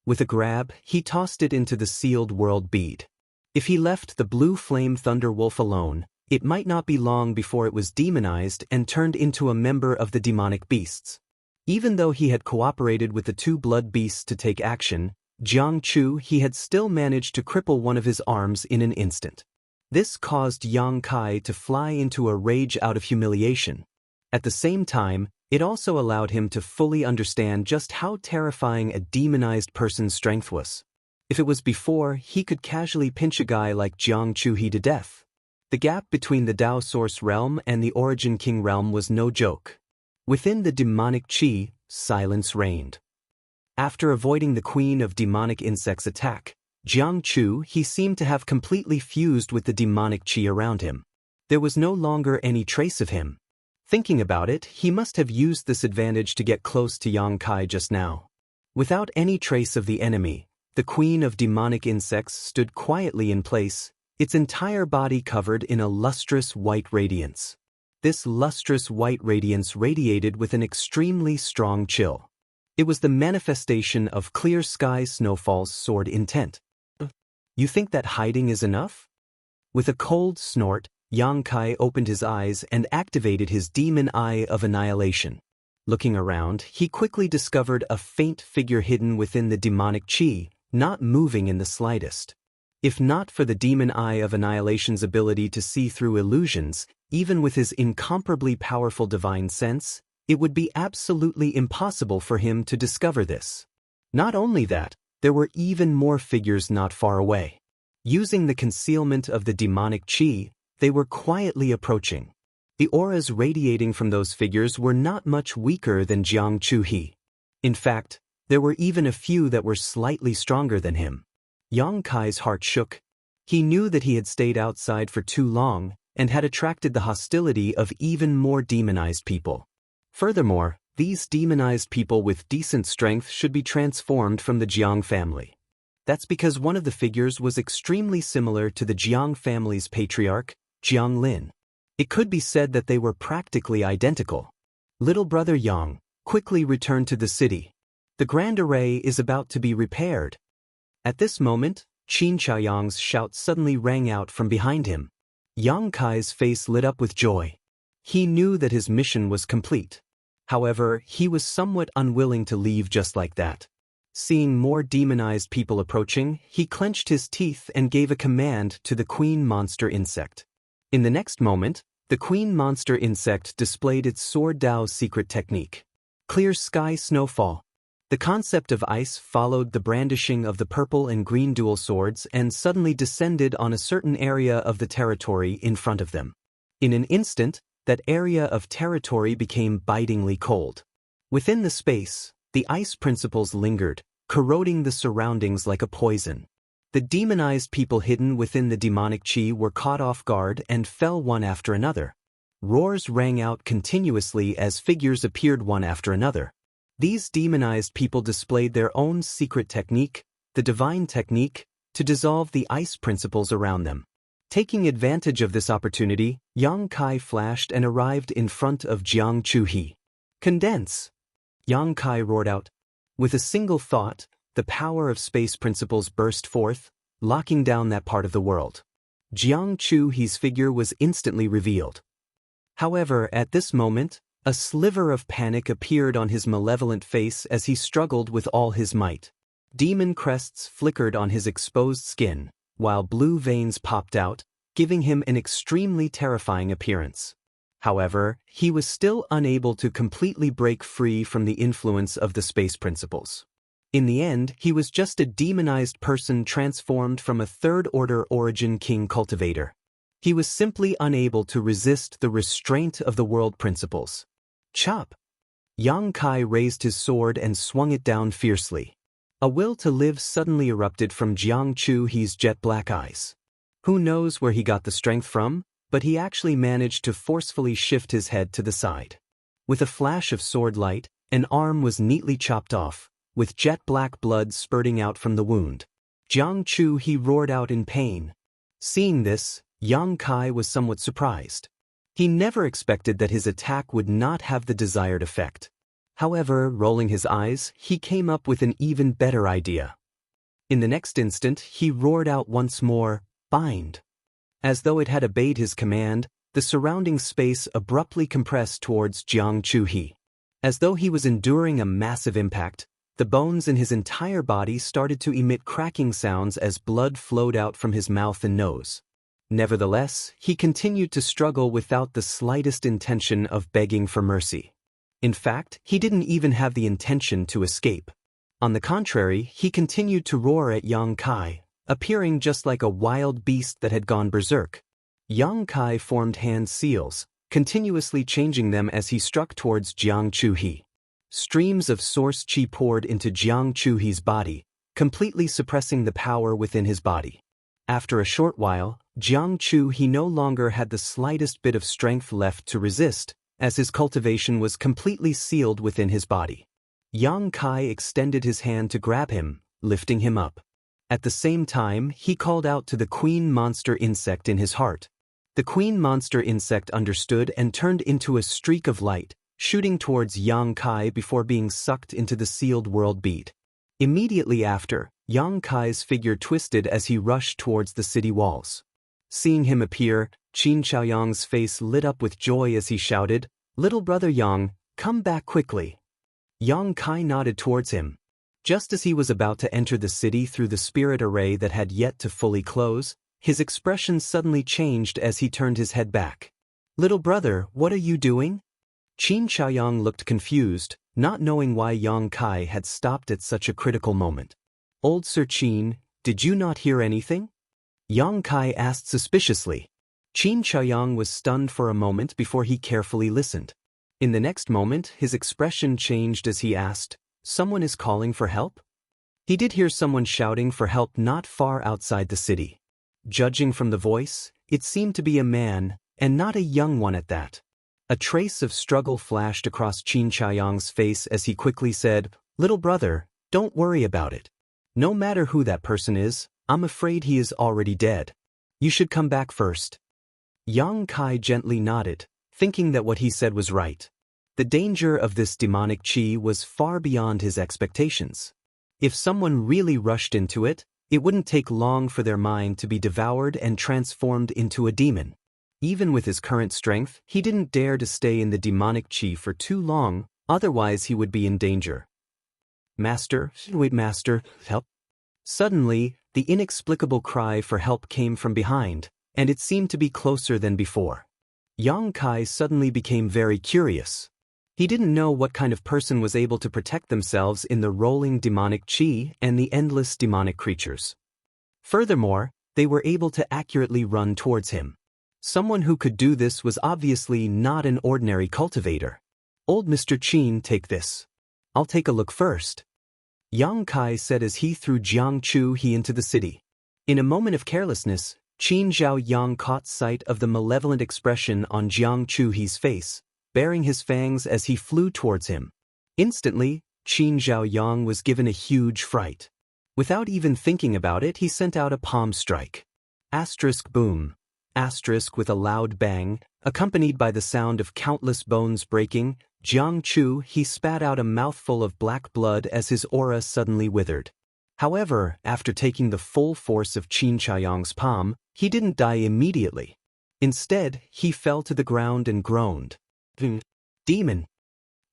With a grab, he tossed it into the sealed world bead. If he left the blue flame thunder wolf alone, it might not be long before it was demonized and turned into a member of the demonic beasts. Even though he had cooperated with the two blood beasts to take action, Jiang Chu he had still managed to cripple one of his arms in an instant. This caused Yang Kai to fly into a rage out of humiliation. At the same time, it also allowed him to fully understand just how terrifying a demonized person's strength was. If it was before, he could casually pinch a guy like Jiang Chu he to death. The gap between the Dao Source realm and the Origin King realm was no joke. Within the demonic chi, silence reigned. After avoiding the Queen of Demonic Insects' attack, Jiang Chu he seemed to have completely fused with the demonic chi around him. There was no longer any trace of him. Thinking about it, he must have used this advantage to get close to Yang Kai just now. Without any trace of the enemy, the Queen of Demonic Insects stood quietly in place, its entire body covered in a lustrous white radiance. This lustrous white radiance radiated with an extremely strong chill. It was the manifestation of Clear Sky Snowfall's sword intent. You think that hiding is enough? With a cold snort, Yang Kai opened his eyes and activated his demon eye of annihilation. Looking around, he quickly discovered a faint figure hidden within the demonic chi, not moving in the slightest. If not for the demon eye of annihilation's ability to see through illusions, even with his incomparably powerful divine sense, it would be absolutely impossible for him to discover this. Not only that, there were even more figures not far away. Using the concealment of the demonic chi, they were quietly approaching. The auras radiating from those figures were not much weaker than Jiang Chu he. In fact, there were even a few that were slightly stronger than him. Yang Kai's heart shook. He knew that he had stayed outside for too long and had attracted the hostility of even more demonized people. Furthermore, these demonized people with decent strength should be transformed from the Jiang family. That's because one of the figures was extremely similar to the Jiang family's patriarch, Jiang Lin. It could be said that they were practically identical. Little brother Yang, quickly return to the city. The Grand Array is about to be repaired. At this moment, Qin Chaoyang's shout suddenly rang out from behind him. Yang Kai's face lit up with joy. He knew that his mission was complete. However, he was somewhat unwilling to leave just like that. Seeing more demonized people approaching, he clenched his teeth and gave a command to the Queen Monster Insect. In the next moment, the Queen Monster Insect displayed its Sword Dao's secret technique. Clear Sky Snowfall. The concept of ice followed the brandishing of the purple and green dual swords and suddenly descended on a certain area of the territory in front of them. In an instant, that area of territory became bitingly cold. Within the space, the ice principles lingered, corroding the surroundings like a poison. The demonized people hidden within the demonic chi were caught off guard and fell one after another. Roars rang out continuously as figures appeared one after another. These demonized people displayed their own secret technique, the divine technique, to dissolve the ice principles around them. Taking advantage of this opportunity, Yang Kai flashed and arrived in front of Jiang Chuhi. "Condense!" Yang Kai roared out. With a single thought, the power of space principles burst forth, locking down that part of the world. Jiang Chuhi's figure was instantly revealed. However, at this moment, a sliver of panic appeared on his malevolent face as he struggled with all his might. Demon crests flickered on his exposed skin, while blue veins popped out, giving him an extremely terrifying appearance. However, he was still unable to completely break free from the influence of the space principles. In the end, he was just a demonized person transformed from a third-order origin king cultivator. He was simply unable to resist the restraint of the world principles. Chop! Yang Kai raised his sword and swung it down fiercely. A will to live suddenly erupted from Jiang Chuhi's jet-black eyes. Who knows where he got the strength from, but he actually managed to forcefully shift his head to the side. With a flash of sword light, an arm was neatly chopped off, with jet-black blood spurting out from the wound. Jiang Chuhi roared out in pain. Seeing this, Yang Kai was somewhat surprised. He never expected that his attack would not have the desired effect. However, rolling his eyes, he came up with an even better idea. In the next instant, he roared out once more, "Bind!" As though it had obeyed his command, the surrounding space abruptly compressed towards Jiang Chuhi. As though he was enduring a massive impact, the bones in his entire body started to emit cracking sounds as blood flowed out from his mouth and nose. Nevertheless, he continued to struggle without the slightest intention of begging for mercy. In fact, he didn't even have the intention to escape. On the contrary, he continued to roar at Yang Kai, appearing just like a wild beast that had gone berserk. Yang Kai formed hand seals, continuously changing them as he struck towards Jiang Chuhi. Streams of source chi poured into Jiang Chuhi's body, completely suppressing the power within his body. After a short while, Jiang Chuhi no longer had the slightest bit of strength left to resist, as his cultivation was completely sealed within his body. Yang Kai extended his hand to grab him, lifting him up. At the same time, he called out to the queen monster insect in his heart. The queen monster insect understood and turned into a streak of light, shooting towards Yang Kai before being sucked into the sealed world bead. Immediately after, Yang Kai's figure twisted as he rushed towards the city walls. Seeing him appear, Qin Xiaoyang's face lit up with joy as he shouted, "Little brother Yang, come back quickly." Yang Kai nodded towards him. Just as he was about to enter the city through the spirit array that had yet to fully close, his expression suddenly changed as he turned his head back. "Little brother, what are you doing?" Qin Xiaoyang looked confused, not knowing why Yang Kai had stopped at such a critical moment. "Old Sir Qin, did you not hear anything?" Yang Kai asked suspiciously. Qin Xiaoyang was stunned for a moment before he carefully listened. In the next moment, his expression changed as he asked, "Someone is calling for help?" He did hear someone shouting for help not far outside the city. Judging from the voice, it seemed to be a man, and not a young one at that. A trace of struggle flashed across Qin Xiaoyang's face as he quickly said, "Little brother, don't worry about it. No matter who that person is, I'm afraid he is already dead. You should come back first." Yang Kai gently nodded, thinking that what he said was right. The danger of this demonic chi was far beyond his expectations. If someone really rushed into it, it wouldn't take long for their mind to be devoured and transformed into a demon. Even with his current strength, he didn't dare to stay in the demonic chi for too long, otherwise he would be in danger. "Master, wait, master, help." Suddenly, the inexplicable cry for help came from behind, and it seemed to be closer than before. Yang Kai suddenly became very curious. He didn't know what kind of person was able to protect themselves in the rolling demonic chi and the endless demonic creatures. Furthermore, they were able to accurately run towards him. Someone who could do this was obviously not an ordinary cultivator. "Old Mr. Qin, take this. I'll take a look first." Yang Kai said as he threw Jiang Chu-he into the city. In a moment of carelessness, Qin Zhao Yang caught sight of the malevolent expression on Jiang Chu-he's face, baring his fangs as he flew towards him. Instantly, Qin Zhao Yang was given a huge fright. Without even thinking about it, he sent out a palm strike. Asterisk boom. Asterisk with a loud bang, accompanied by the sound of countless bones breaking, Jiang Chu-he spat out a mouthful of black blood as his aura suddenly withered. However, after taking the full force of Qin Chaoyang's palm, he didn't die immediately. Instead, he fell to the ground and groaned. Demon!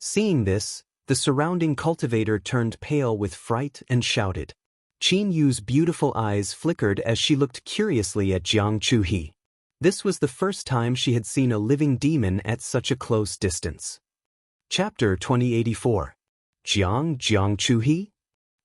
Seeing this, the surrounding cultivator turned pale with fright and shouted. Qin Yu's beautiful eyes flickered as she looked curiously at Jiang Chu-he. This was the first time she had seen a living demon at such a close distance. Chapter 2084. Jiang Chu-he?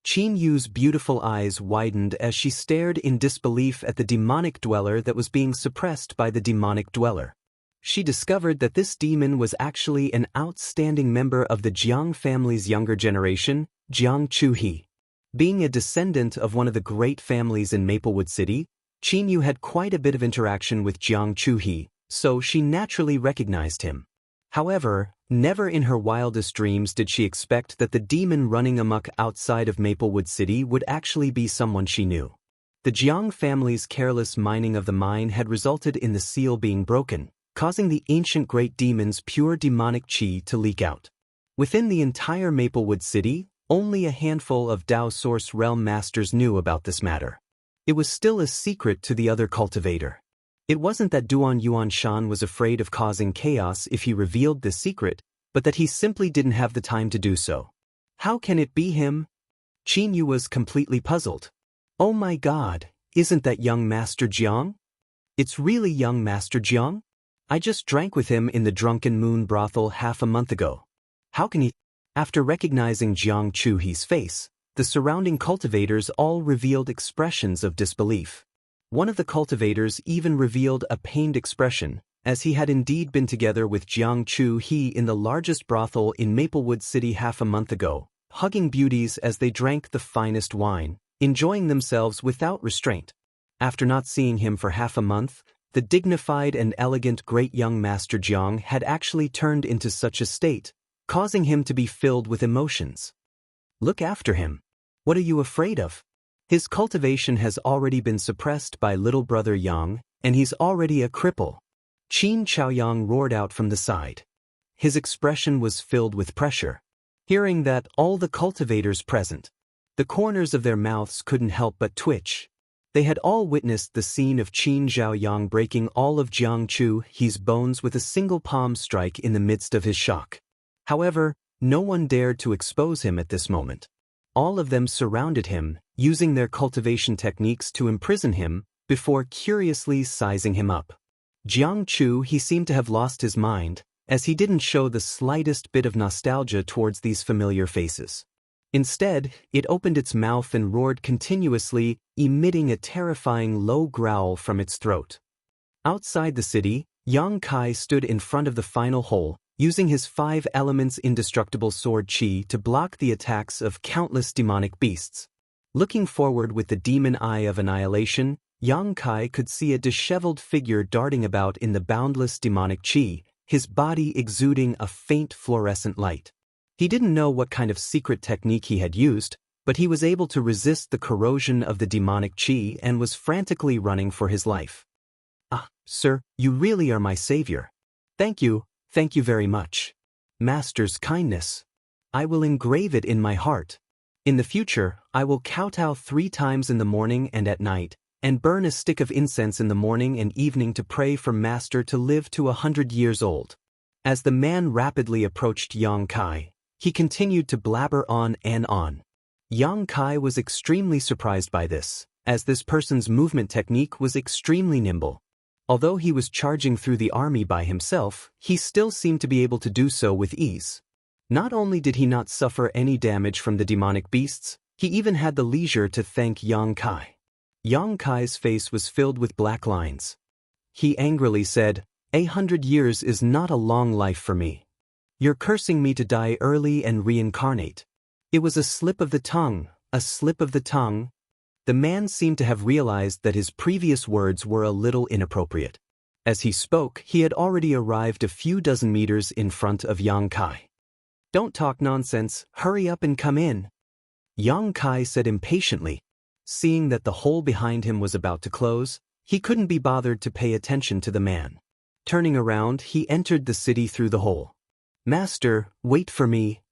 Qin Yu's beautiful eyes widened as she stared in disbelief at the demonic dweller that was being suppressed by the demonic dweller. She discovered that this demon was actually an outstanding member of the Jiang family's younger generation, Jiang Chu-he. Being a descendant of one of the great families in Maplewood City, Qin Yu had quite a bit of interaction with Jiang Chu-he, so she naturally recognized him. However, never in her wildest dreams did she expect that the demon running amok outside of Maplewood City would actually be someone she knew. The Jiang family's careless mining of the mine had resulted in the seal being broken, causing the ancient great demon's pure demonic qi to leak out. Within the entire Maplewood City, only a handful of Dao Source Realm Masters knew about this matter. It was still a secret to the other cultivator. It wasn't that Duan Yuanshan was afraid of causing chaos if he revealed this secret, but that he simply didn't have the time to do so. How can it be him? Qin Yu was completely puzzled. Oh my god, isn't that young Master Jiang? It's really young Master Jiang? I just drank with him in the Drunken Moon brothel half a month ago. How can he? After recognizing Jiang Chu-he's face, the surrounding cultivators all revealed expressions of disbelief. One of the cultivators even revealed a pained expression, as he had indeed been together with Jiang Chu-he in the largest brothel in Maplewood City half a month ago, hugging beauties as they drank the finest wine, enjoying themselves without restraint. After not seeing him for half a month, the dignified and elegant great young Master Jiang had actually turned into such a state, causing him to be filled with emotions. Look after him. What are you afraid of? His cultivation has already been suppressed by little brother Yang, and he's already a cripple. Qin Chaoyang roared out from the side. His expression was filled with pressure. Hearing that, all the cultivators present, the corners of their mouths couldn't help but twitch. They had all witnessed the scene of Qin Zhaoyang breaking all of Jiang Chu-he's bones with a single palm strike in the midst of his shock. However, no one dared to expose him at this moment. All of them surrounded him, using their cultivation techniques to imprison him, before curiously sizing him up. Jiang Chu-he seemed to have lost his mind, as he didn't show the slightest bit of nostalgia towards these familiar faces. Instead, it opened its mouth and roared continuously, emitting a terrifying low growl from its throat. Outside the city, Yang Kai stood in front of the final hole, using his 5 elements indestructible sword qi to block the attacks of countless demonic beasts. Looking forward with the demon eye of annihilation, Yang Kai could see a disheveled figure darting about in the boundless demonic qi, his body exuding a faint fluorescent light. He didn't know what kind of secret technique he had used, but he was able to resist the corrosion of the demonic qi and was frantically running for his life. Ah, sir, you really are my savior. Thank you very much. Master's kindness. I will engrave it in my heart. In the future, I will kowtow 3 times in the morning and at night, and burn a stick of incense in the morning and evening to pray for Master to live to 100 years old. As the man rapidly approached Yang Kai, he continued to blabber on and on. Yang Kai was extremely surprised by this, as this person's movement technique was extremely nimble. Although he was charging through the army by himself, he still seemed to be able to do so with ease. Not only did he not suffer any damage from the demonic beasts, he even had the leisure to thank Yang Kai. Yang Kai's face was filled with black lines. He angrily said, 100 years is not a long life for me. You're cursing me to die early and reincarnate. It was a slip of the tongue, a slip of the tongue. The man seemed to have realized that his previous words were a little inappropriate. As he spoke, he had already arrived a few dozen meters in front of Yang Kai. "Don't talk nonsense, hurry up and come in," Yang Kai said impatiently. Seeing that the hole behind him was about to close, he couldn't be bothered to pay attention to the man. Turning around, he entered the city through the hole. "Master, wait for me,"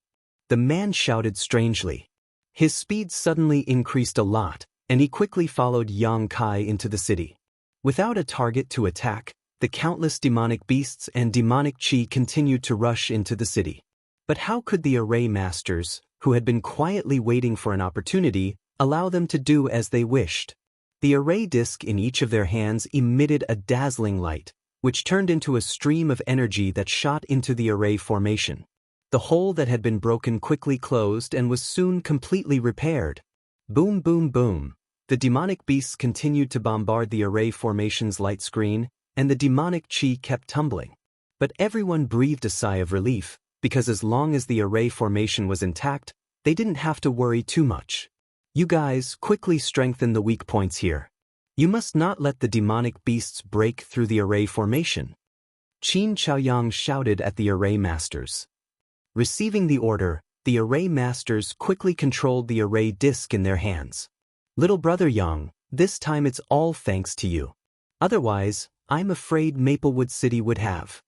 the man shouted strangely. His speed suddenly increased a lot, and he quickly followed Yang Kai into the city. Without a target to attack, the countless demonic beasts and demonic chi continued to rush into the city. But how could the array masters, who had been quietly waiting for an opportunity, allow them to do as they wished? The array disc in each of their hands emitted a dazzling light, which turned into a stream of energy that shot into the array formation. The hole that had been broken quickly closed and was soon completely repaired. Boom, boom, boom. The demonic beasts continued to bombard the array formation's light screen, and the demonic chi kept tumbling. But everyone breathed a sigh of relief, because as long as the array formation was intact, they didn't have to worry too much. "You guys, quickly strengthen the weak points here. You must not let the demonic beasts break through the array formation," Qin Chaoyang shouted at the array masters. Receiving the order, the array masters quickly controlled the array disc in their hands. "Little brother Yang, this time it's all thanks to you. Otherwise, I'm afraid Maplewood City would have."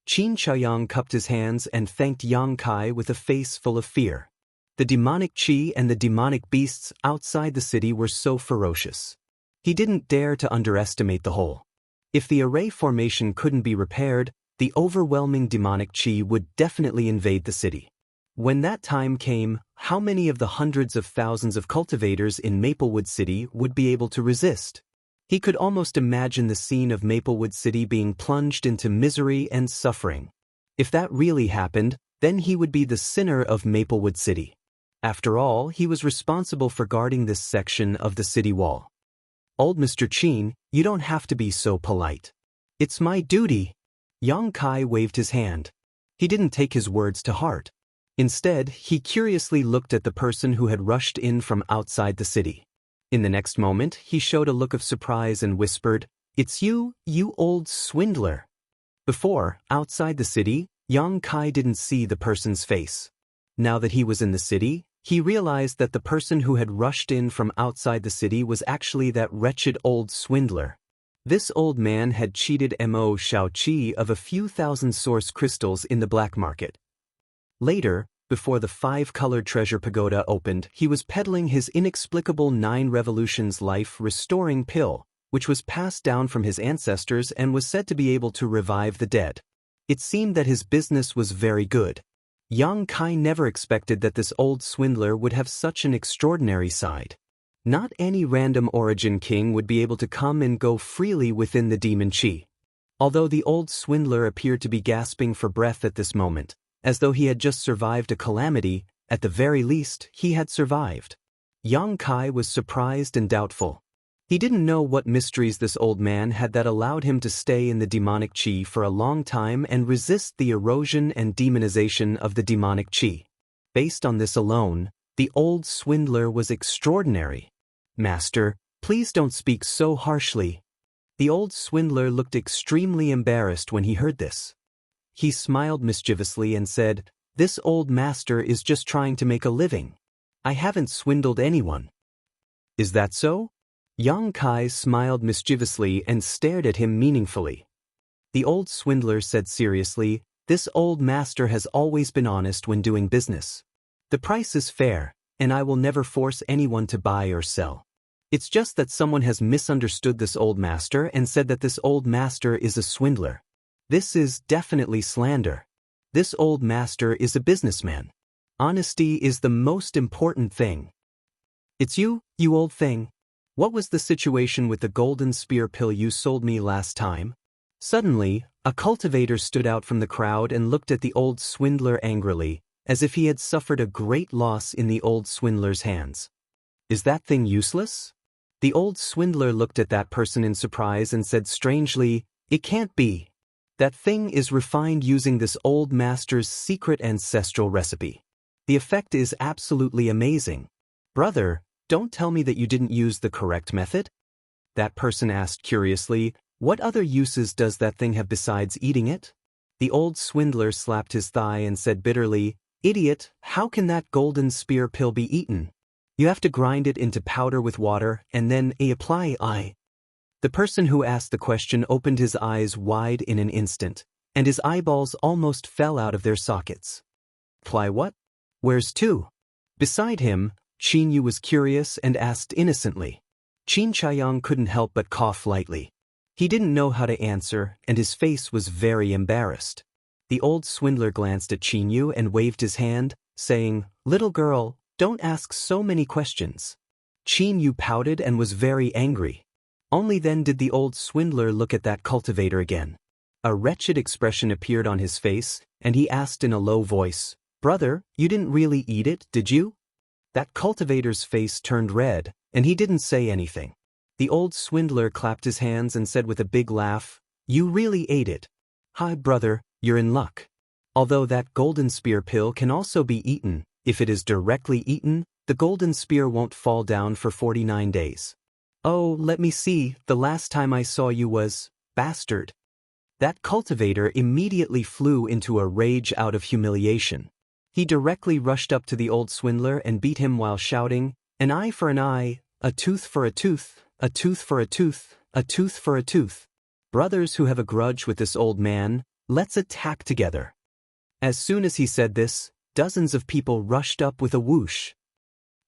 Qin Chaoyang cupped his hands and thanked Yang Kai with a face full of fear. The demonic chi and the demonic beasts outside the city were so ferocious. He didn't dare to underestimate the whole. If the array formation couldn't be repaired, the overwhelming demonic chi would definitely invade the city. When that time came, how many of the hundreds of thousands of cultivators in Maplewood City would be able to resist? He could almost imagine the scene of Maplewood City being plunged into misery and suffering. If that really happened, then he would be the sinner of Maplewood City. After all, he was responsible for guarding this section of the city wall. "Old Mr. Qin, you don't have to be so polite. It's my duty." Yang Kai waved his hand. He didn't take his words to heart. Instead, he curiously looked at the person who had rushed in from outside the city. In the next moment, he showed a look of surprise and whispered, "It's you, you old swindler." Before, outside the city, Yang Kai didn't see the person's face. Now that he was in the city, he realized that the person who had rushed in from outside the city was actually that wretched old swindler. This old man had cheated Mo Xiaoqi of a few thousand source crystals in the black market. Later, before the 5-colored treasure pagoda opened, he was peddling his inexplicable 9 revolutions life-restoring pill, which was passed down from his ancestors and was said to be able to revive the dead. It seemed that his business was very good. Yang Kai never expected that this old swindler would have such an extraordinary side. Not any random origin king would be able to come and go freely within the demon chi. Although the old swindler appeared to be gasping for breath at this moment, as though he had just survived a calamity, at the very least, he had survived. Yang Kai was surprised and doubtful. He didn't know what mysteries this old man had that allowed him to stay in the demonic chi for a long time and resist the erosion and demonization of the demonic chi. Based on this alone, the old swindler was extraordinary. "Master, please don't speak so harshly." The old swindler looked extremely embarrassed when he heard this. He smiled mischievously and said, "This old master is just trying to make a living. I haven't swindled anyone." "Is that so?" Yang Kai smiled mischievously and stared at him meaningfully. The old swindler said seriously, "This old master has always been honest when doing business. The price is fair, and I will never force anyone to buy or sell. It's just that someone has misunderstood this old master and said that this old master is a swindler. This is definitely slander. This old master is a businessman. Honesty is the most important thing." "It's you, you old thing. What was the situation with the golden spear pill you sold me last time?" Suddenly, a cultivator stood out from the crowd and looked at the old swindler angrily, as if he had suffered a great loss in the old swindler's hands. "Is that thing useless?" The old swindler looked at that person in surprise and said strangely, "It can't be. That thing is refined using this old master's secret ancestral recipe." The effect is absolutely amazing. Brother, don't tell me that you didn't use the correct method? That person asked curiously, what other uses does that thing have besides eating it? The old swindler slapped his thigh and said bitterly, Idiot, how can that golden spear pill be eaten? You have to grind it into powder with water and then apply I. The person who asked the question opened his eyes wide in an instant, and his eyeballs almost fell out of their sockets. Apply what? Where's to? Beside him, Qin Yu was curious and asked innocently. Qin Chaiyang couldn't help but cough lightly. He didn't know how to answer, and his face was very embarrassed. The old swindler glanced at Qin Yu and waved his hand, saying, Little girl, don't ask so many questions. Qin Yu pouted and was very angry. Only then did the old swindler look at that cultivator again. A wretched expression appeared on his face, and he asked in a low voice, Brother, you didn't really eat it, did you? That cultivator's face turned red, and he didn't say anything. The old swindler clapped his hands and said with a big laugh, You really ate it. Hi, brother, you're in luck. Although that golden spear pill can also be eaten, if it is directly eaten, the golden spear won't fall down for 49 days. Oh, let me see, the last time I saw you was, bastard. That cultivator immediately flew into a rage out of humiliation. He directly rushed up to the old swindler and beat him while shouting, An eye for an eye, a tooth for a tooth, a tooth for a tooth, a tooth for a tooth. Brothers who have a grudge with this old man, let's attack together. As soon as he said this, dozens of people rushed up with a whoosh.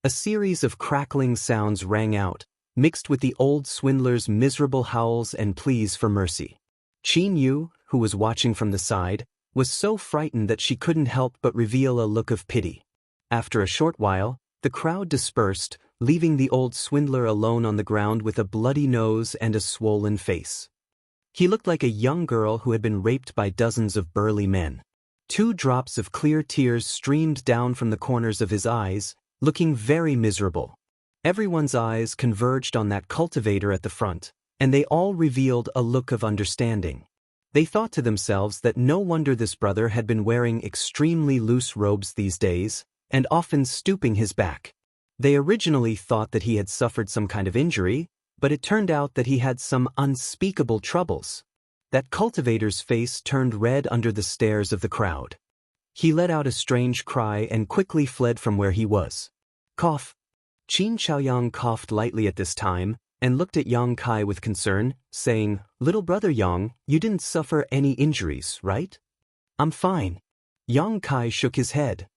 A series of crackling sounds rang out, mixed with the old swindler's miserable howls and pleas for mercy. Qin Yu, who was watching from the side, was so frightened that she couldn't help but reveal a look of pity. After a short while, the crowd dispersed, leaving the old swindler alone on the ground with a bloody nose and a swollen face. He looked like a young girl who had been raped by dozens of burly men. 2 drops of clear tears streamed down from the corners of his eyes, looking very miserable. Everyone's eyes converged on that cultivator at the front, and they all revealed a look of understanding. They thought to themselves that no wonder this brother had been wearing extremely loose robes these days, and often stooping his back. They originally thought that he had suffered some kind of injury, but it turned out that he had some unspeakable troubles. That cultivator's face turned red under the stares of the crowd. He let out a strange cry and quickly fled from where he was. Cough. Qin Chaoyang coughed lightly at this time, and looked at Yang Kai with concern, saying, Little brother Yang, you didn't suffer any injuries, right? I'm fine. Yang Kai shook his head.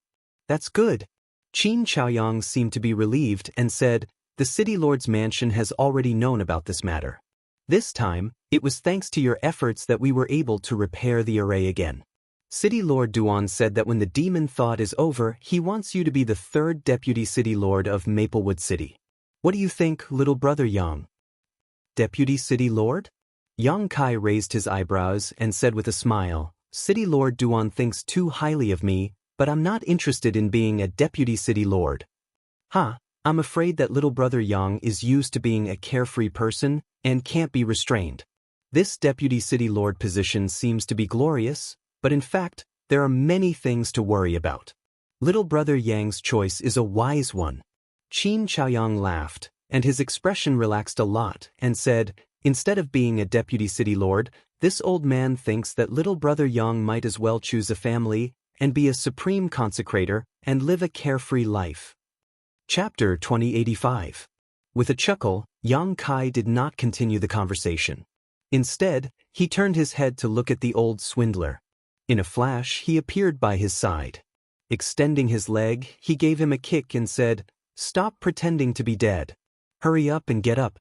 That's good. Qin Chaoyang seemed to be relieved and said, The city lord's mansion has already known about this matter. This time, it was thanks to your efforts that we were able to repair the array again. City Lord Duan said that when the demon thought is over, he wants you to be the 3rd Deputy City Lord of Maplewood City. What do you think, little brother Yang? Deputy City Lord? Yang Kai raised his eyebrows and said with a smile, City Lord Duan thinks too highly of me, but I'm not interested in being a Deputy City Lord. I'm afraid that little brother Yang is used to being a carefree person and can't be restrained. This Deputy City Lord position seems to be glorious, but in fact, there are many things to worry about. Little brother Yang's choice is a wise one. Qin Chaoyang laughed, and his expression relaxed a lot, and said, Instead of being a Deputy City Lord, this old man thinks that little brother Yang might as well choose a family and be a supreme consecrator and live a carefree life. Chapter 2085. With a chuckle, Yang Kai did not continue the conversation. Instead, he turned his head to look at the old swindler. In a flash, he appeared by his side. Extending his leg, he gave him a kick and said, Stop pretending to be dead. Hurry up and get up.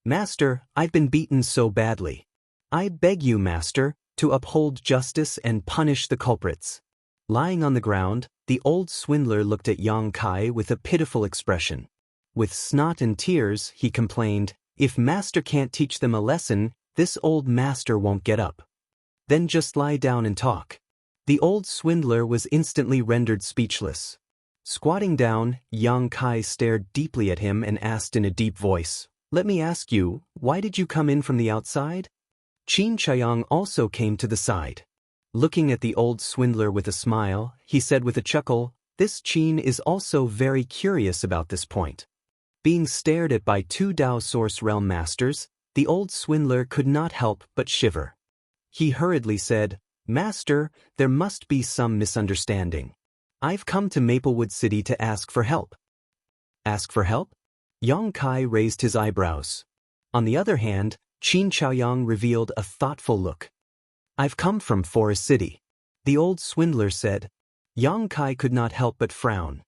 Master, I've been beaten so badly. I beg you, Master, to uphold justice and punish the culprits. Lying on the ground, the old swindler looked at Yang Kai with a pitiful expression. With snot and tears, he complained, If Master can't teach them a lesson, this old master won't get up. Then just lie down and talk. The old swindler was instantly rendered speechless. Squatting down, Yang Kai stared deeply at him and asked in a deep voice, Let me ask you, why did you come in from the outside? Qin Chaoyang also came to the side. Looking at the old swindler with a smile, he said with a chuckle, This Qin is also very curious about this point. Being stared at by two Dao Source Realm Masters, the old swindler could not help but shiver. He hurriedly said, "Master, there must be some misunderstanding. I've come to Maplewood City to ask for help." Ask for help? Yang Kai raised his eyebrows. On the other hand, Qin Chaoyang revealed a thoughtful look. "I've come from Forest City," the old swindler said. Yang Kai could not help but frown.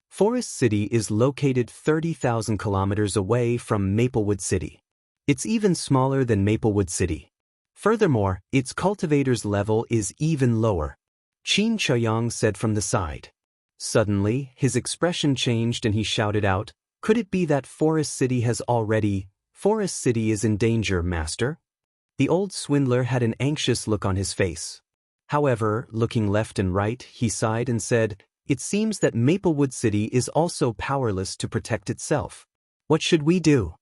Forest City is located 30,000 kilometers away from Maplewood City. It's even smaller than Maplewood City. Furthermore, its cultivators' level is even lower, Qin Chaoyang said from the side. Suddenly, his expression changed and he shouted out, "Could it be that Forest City Forest City is in danger, Master?" The old swindler had an anxious look on his face. However, looking left and right, he sighed and said, "It seems that Maplewood City is also powerless to protect itself. What should we do?"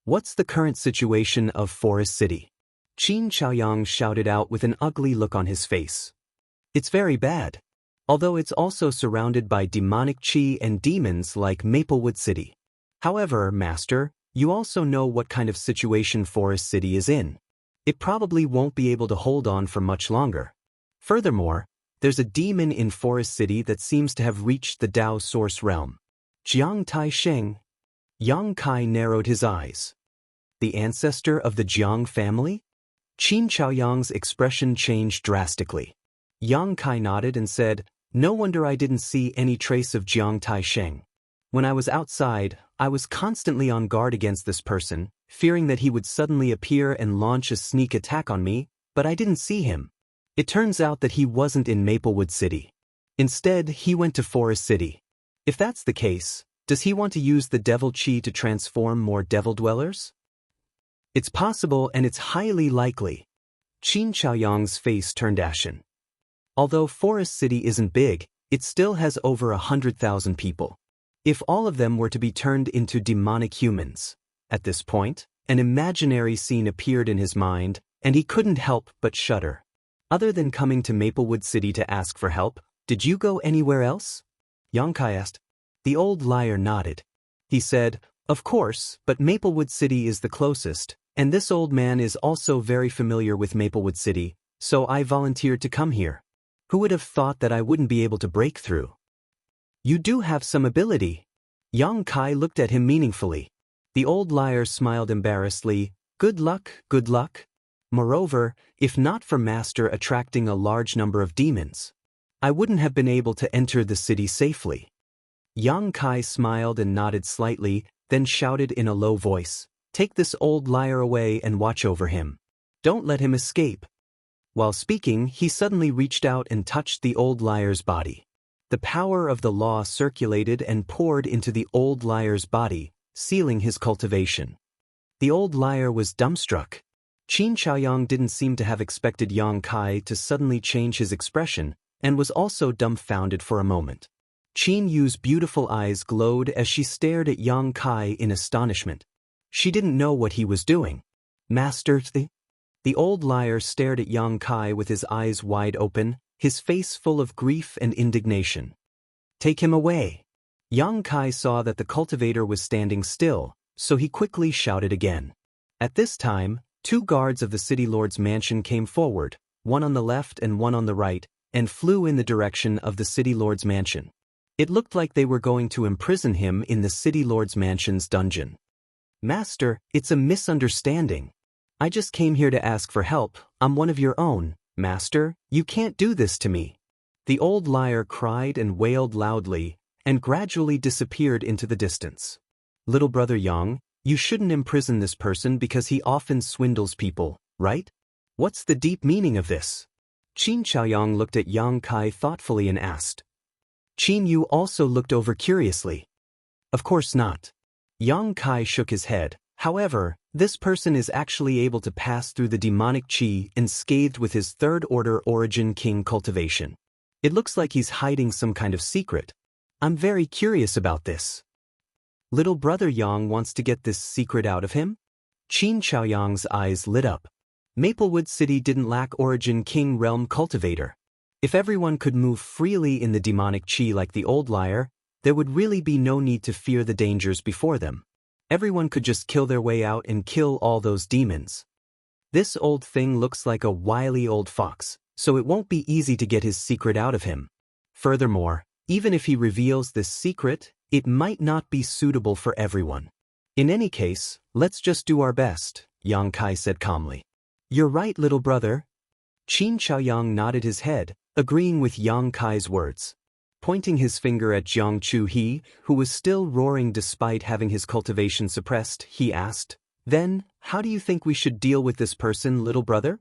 "What's the current situation of Forest City?" Qin Chaoyang shouted out with an ugly look on his face. "It's very bad. Although it's also surrounded by demonic qi and demons like Maplewood City. However, Master, you also know what kind of situation Forest City is in. It probably won't be able to hold on for much longer. Furthermore, there's a demon in Forest City that seems to have reached the Dao Source Realm." Jiang Tai Sheng. Yang Kai narrowed his eyes. The ancestor of the Jiang family? Qin Chaoyang's expression changed drastically. Yang Kai nodded and said, "No wonder I didn't see any trace of Jiang Tai Sheng. When I was outside, I was constantly on guard against this person, fearing that he would suddenly appear and launch a sneak attack on me, but I didn't see him. It turns out that he wasn't in Maplewood City. Instead, he went to Forest City. If that's the case, does he want to use the devil chi to transform more devil dwellers?" "It's possible and it's highly likely." Qin Chaoyang's face turned ashen. Although Forest City isn't big, it still has over 100,000 people. If all of them were to be turned into demonic humans. At this point, an imaginary scene appeared in his mind, and he couldn't help but shudder. "Other than coming to Maplewood City to ask for help, did you go anywhere else?" Yang Kai asked. The old liar nodded. He said, "Of course, but Maplewood City is the closest, and this old man is also very familiar with Maplewood City, so I volunteered to come here. Who would have thought that I wouldn't be able to break through?" "You do have some ability." Yang Kai looked at him meaningfully. The old liar smiled embarrassedly. Good luck. Moreover, if not for Master attracting a large number of demons, I wouldn't have been able to enter the city safely." Yang Kai smiled and nodded slightly, then shouted in a low voice, "Take this old liar away and watch over him. Don't let him escape." While speaking, he suddenly reached out and touched the old liar's body. The power of the law circulated and poured into the old liar's body, sealing his cultivation. The old liar was dumbstruck. Qin Chaoyang didn't seem to have expected Yang Kai to suddenly change his expression, and was also dumbfounded for a moment. Qin Yu's beautiful eyes glowed as she stared at Yang Kai in astonishment. She didn't know what he was doing. "Master, the old liar stared at Yang Kai with his eyes wide open, his face full of grief and indignation. "Take him away." Yang Kai saw that the cultivator was standing still, so he quickly shouted again. At this time, two guards of the city lord's mansion came forward, one on the left and one on the right, and flew in the direction of the city lord's mansion. It looked like they were going to imprison him in the city lord's mansion's dungeon. "Master, it's a misunderstanding. I just came here to ask for help. I'm one of your own. Master, you can't do this to me." The old liar cried and wailed loudly, and gradually disappeared into the distance. "Little brother Yang, you shouldn't imprison this person because he often swindles people, right? What's the deep meaning of this?" Qin Chaoyang looked at Yang Kai thoughtfully and asked. Qin Yu also looked over curiously. "Of course not." Yang Kai shook his head. "However, this person is actually able to pass through the demonic qi unscathed with his third-order origin king cultivation. It looks like he's hiding some kind of secret. I'm very curious about this." "Little brother Yang wants to get this secret out of him?" Qin Chaoyang's eyes lit up. Maplewood City didn't lack origin king realm cultivator. If everyone could move freely in the demonic chi like the old liar, there would really be no need to fear the dangers before them. Everyone could just kill their way out and kill all those demons. This old thing looks like a wily old fox, so it won't be easy to get his secret out of him. Furthermore, even if he reveals this secret, it might not be suitable for everyone. In any case, let's just do our best, Yang Kai said calmly. You're right, little brother. Qin Chaoyang nodded his head, agreeing with Yang Kai's words. Pointing his finger at Jiang Chu-hee, who was still roaring despite having his cultivation suppressed, he asked, Then, how do you think we should deal with this person, little brother?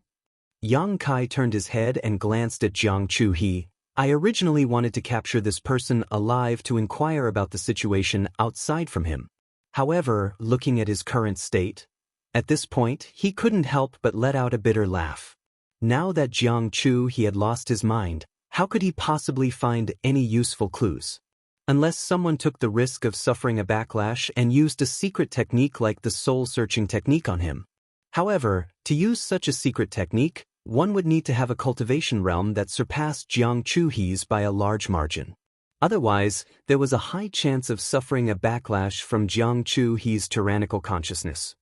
Yang Kai turned his head and glanced at Jiang Chu-hee. I originally wanted to capture this person alive to inquire about the situation outside from him. However, looking at his current state, at this point, he couldn't help but let out a bitter laugh. Now that Jiang Chu-hee had lost his mind, how could he possibly find any useful clues? Unless someone took the risk of suffering a backlash and used a secret technique like the soul-searching technique on him. However, to use such a secret technique, one would need to have a cultivation realm that surpassed Jiang Chu-hee's by a large margin. Otherwise, there was a high chance of suffering a backlash from Jiang Chu-hee's tyrannical consciousness.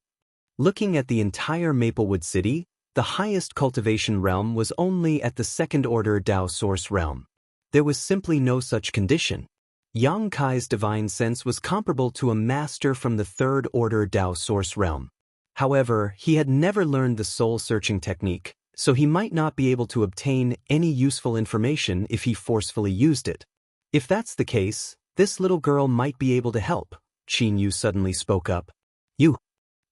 Looking at the entire Maplewood City, the highest cultivation realm was only at the second-order Dao Source realm. There was simply no such condition. Yang Kai's divine sense was comparable to a master from the third-order Dao Source realm. However, he had never learned the soul-searching technique, so he might not be able to obtain any useful information if he forcefully used it. If that's the case, this little girl might be able to help, Qin Yu suddenly spoke up. You.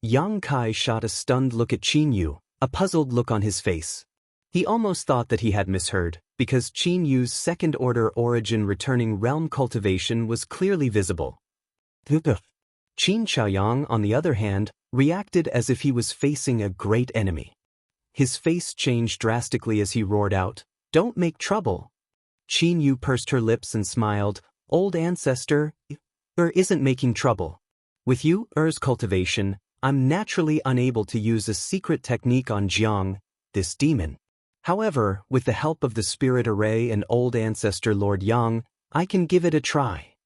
Yang Kai shot a stunned look at Qin Yu, a puzzled look on his face. He almost thought that he had misheard, because Qin Yu's second-order origin returning realm cultivation was clearly visible. Qin Chaoyang, on the other hand, reacted as if he was facing a great enemy. His face changed drastically as he roared out, Don't make trouble. Qin Yu pursed her lips and smiled, Old ancestor, isn't making trouble. With Yu's cultivation, I'm naturally unable to use a secret technique on Jiang, this demon. However, with the help of the spirit array and old ancestor Lord Yang, I can give it a try.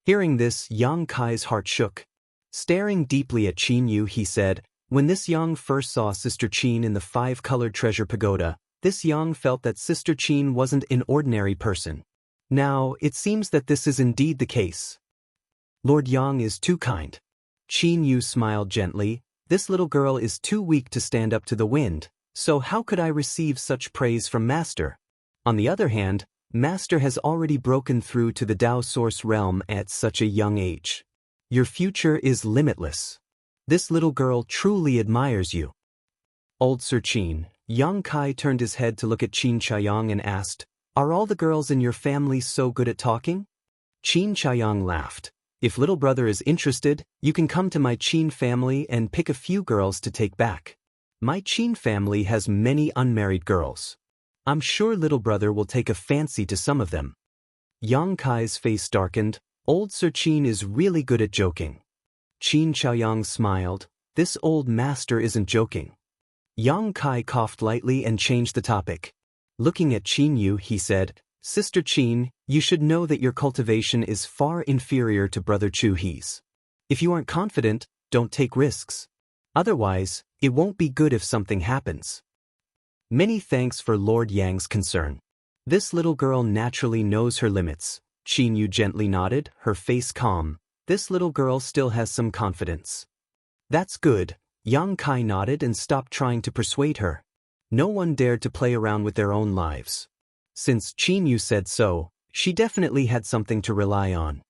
Hearing this, Yang Kai's heart shook. Staring deeply at Qin Yu, he said, When this Yang first saw Sister Qin in the five-colored treasure pagoda, this Yang felt that Sister Qin wasn't an ordinary person. Now, it seems that this is indeed the case. Lord Yang is too kind. Qin Yu smiled gently, This little girl is too weak to stand up to the wind, so how could I receive such praise from Master? On the other hand, Master has already broken through to the Dao Source realm at such a young age. Your future is limitless. This little girl truly admires you. Old Sir Qin, Yang Kai turned his head to look at Qin Chaoyang and asked, Are all the girls in your family so good at talking? Qin Chaoyang laughed. If little brother is interested, you can come to my Qin family and pick a few girls to take back. My Qin family has many unmarried girls. I'm sure little brother will take a fancy to some of them. Yang Kai's face darkened. Old Sir Qin is really good at joking. Qin Chaoyang smiled. This old master isn't joking. Yang Kai coughed lightly and changed the topic. Looking at Qin Yu, he said, Sister Qin, you should know that your cultivation is far inferior to Brother Chu-hee's. If you aren't confident, don't take risks. Otherwise, it won't be good if something happens. Many thanks for Lord Yang's concern. This little girl naturally knows her limits. Qin Yu gently nodded, her face calm. This little girl still has some confidence. That's good. Yang Kai nodded and stopped trying to persuade her. No one dared to play around with their own lives. Since Qin Yu said so, she definitely had something to rely on.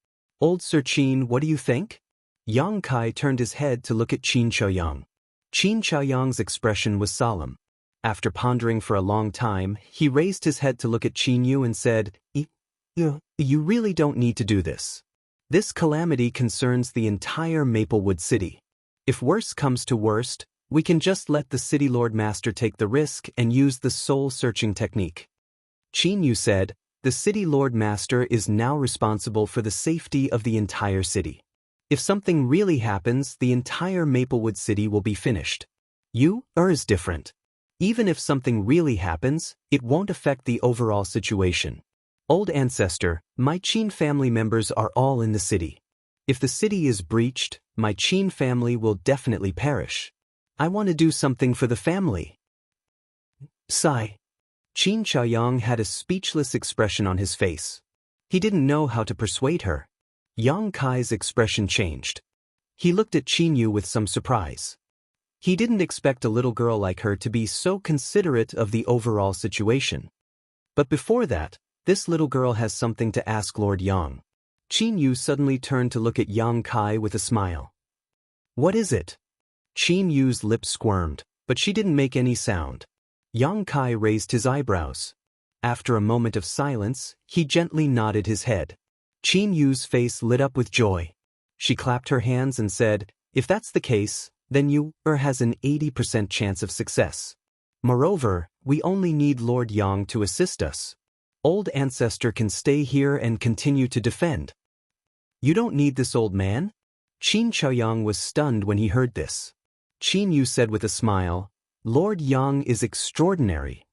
Old Sir Qin, what do you think? Yang Kai turned his head to look at Qin Chaoyang. Qin Chaoyang's expression was solemn. After pondering for a long time, he raised his head to look at Qin Yu and said, You really don't need to do this. This calamity concerns the entire Maplewood City. If worse comes to worst, we can just let the City Lord Master take the risk and use the soul-searching technique. Qin Yu said, The City Lord Master is now responsible for the safety of the entire city. If something really happens, the entire Maplewood City will be finished. You is different. Even if something really happens, it won't affect the overall situation. Old ancestor, my Qin family members are all in the city. If the city is breached, my Qin family will definitely perish. I want to do something for the family. Sigh. Qin Chaoyang had a speechless expression on his face. He didn't know how to persuade her. Yang Kai's expression changed. He looked at Qin Yu with some surprise. He didn't expect a little girl like her to be so considerate of the overall situation. But before that, this little girl has something to ask Lord Yang. Qin Yu suddenly turned to look at Yang Kai with a smile. What is it? Qin Yu's lips squirmed, but she didn't make any sound. Yang Kai raised his eyebrows. After a moment of silence, he gently nodded his head. Qin Yu's face lit up with joy. She clapped her hands and said, if that's the case, then you has an 80% chance of success. Moreover, we only need Lord Yang to assist us. Old ancestor can stay here and continue to defend. You don't need this old man? Qin Chaoyang was stunned when he heard this. Qin Yu said with a smile, Lord Yang is extraordinary.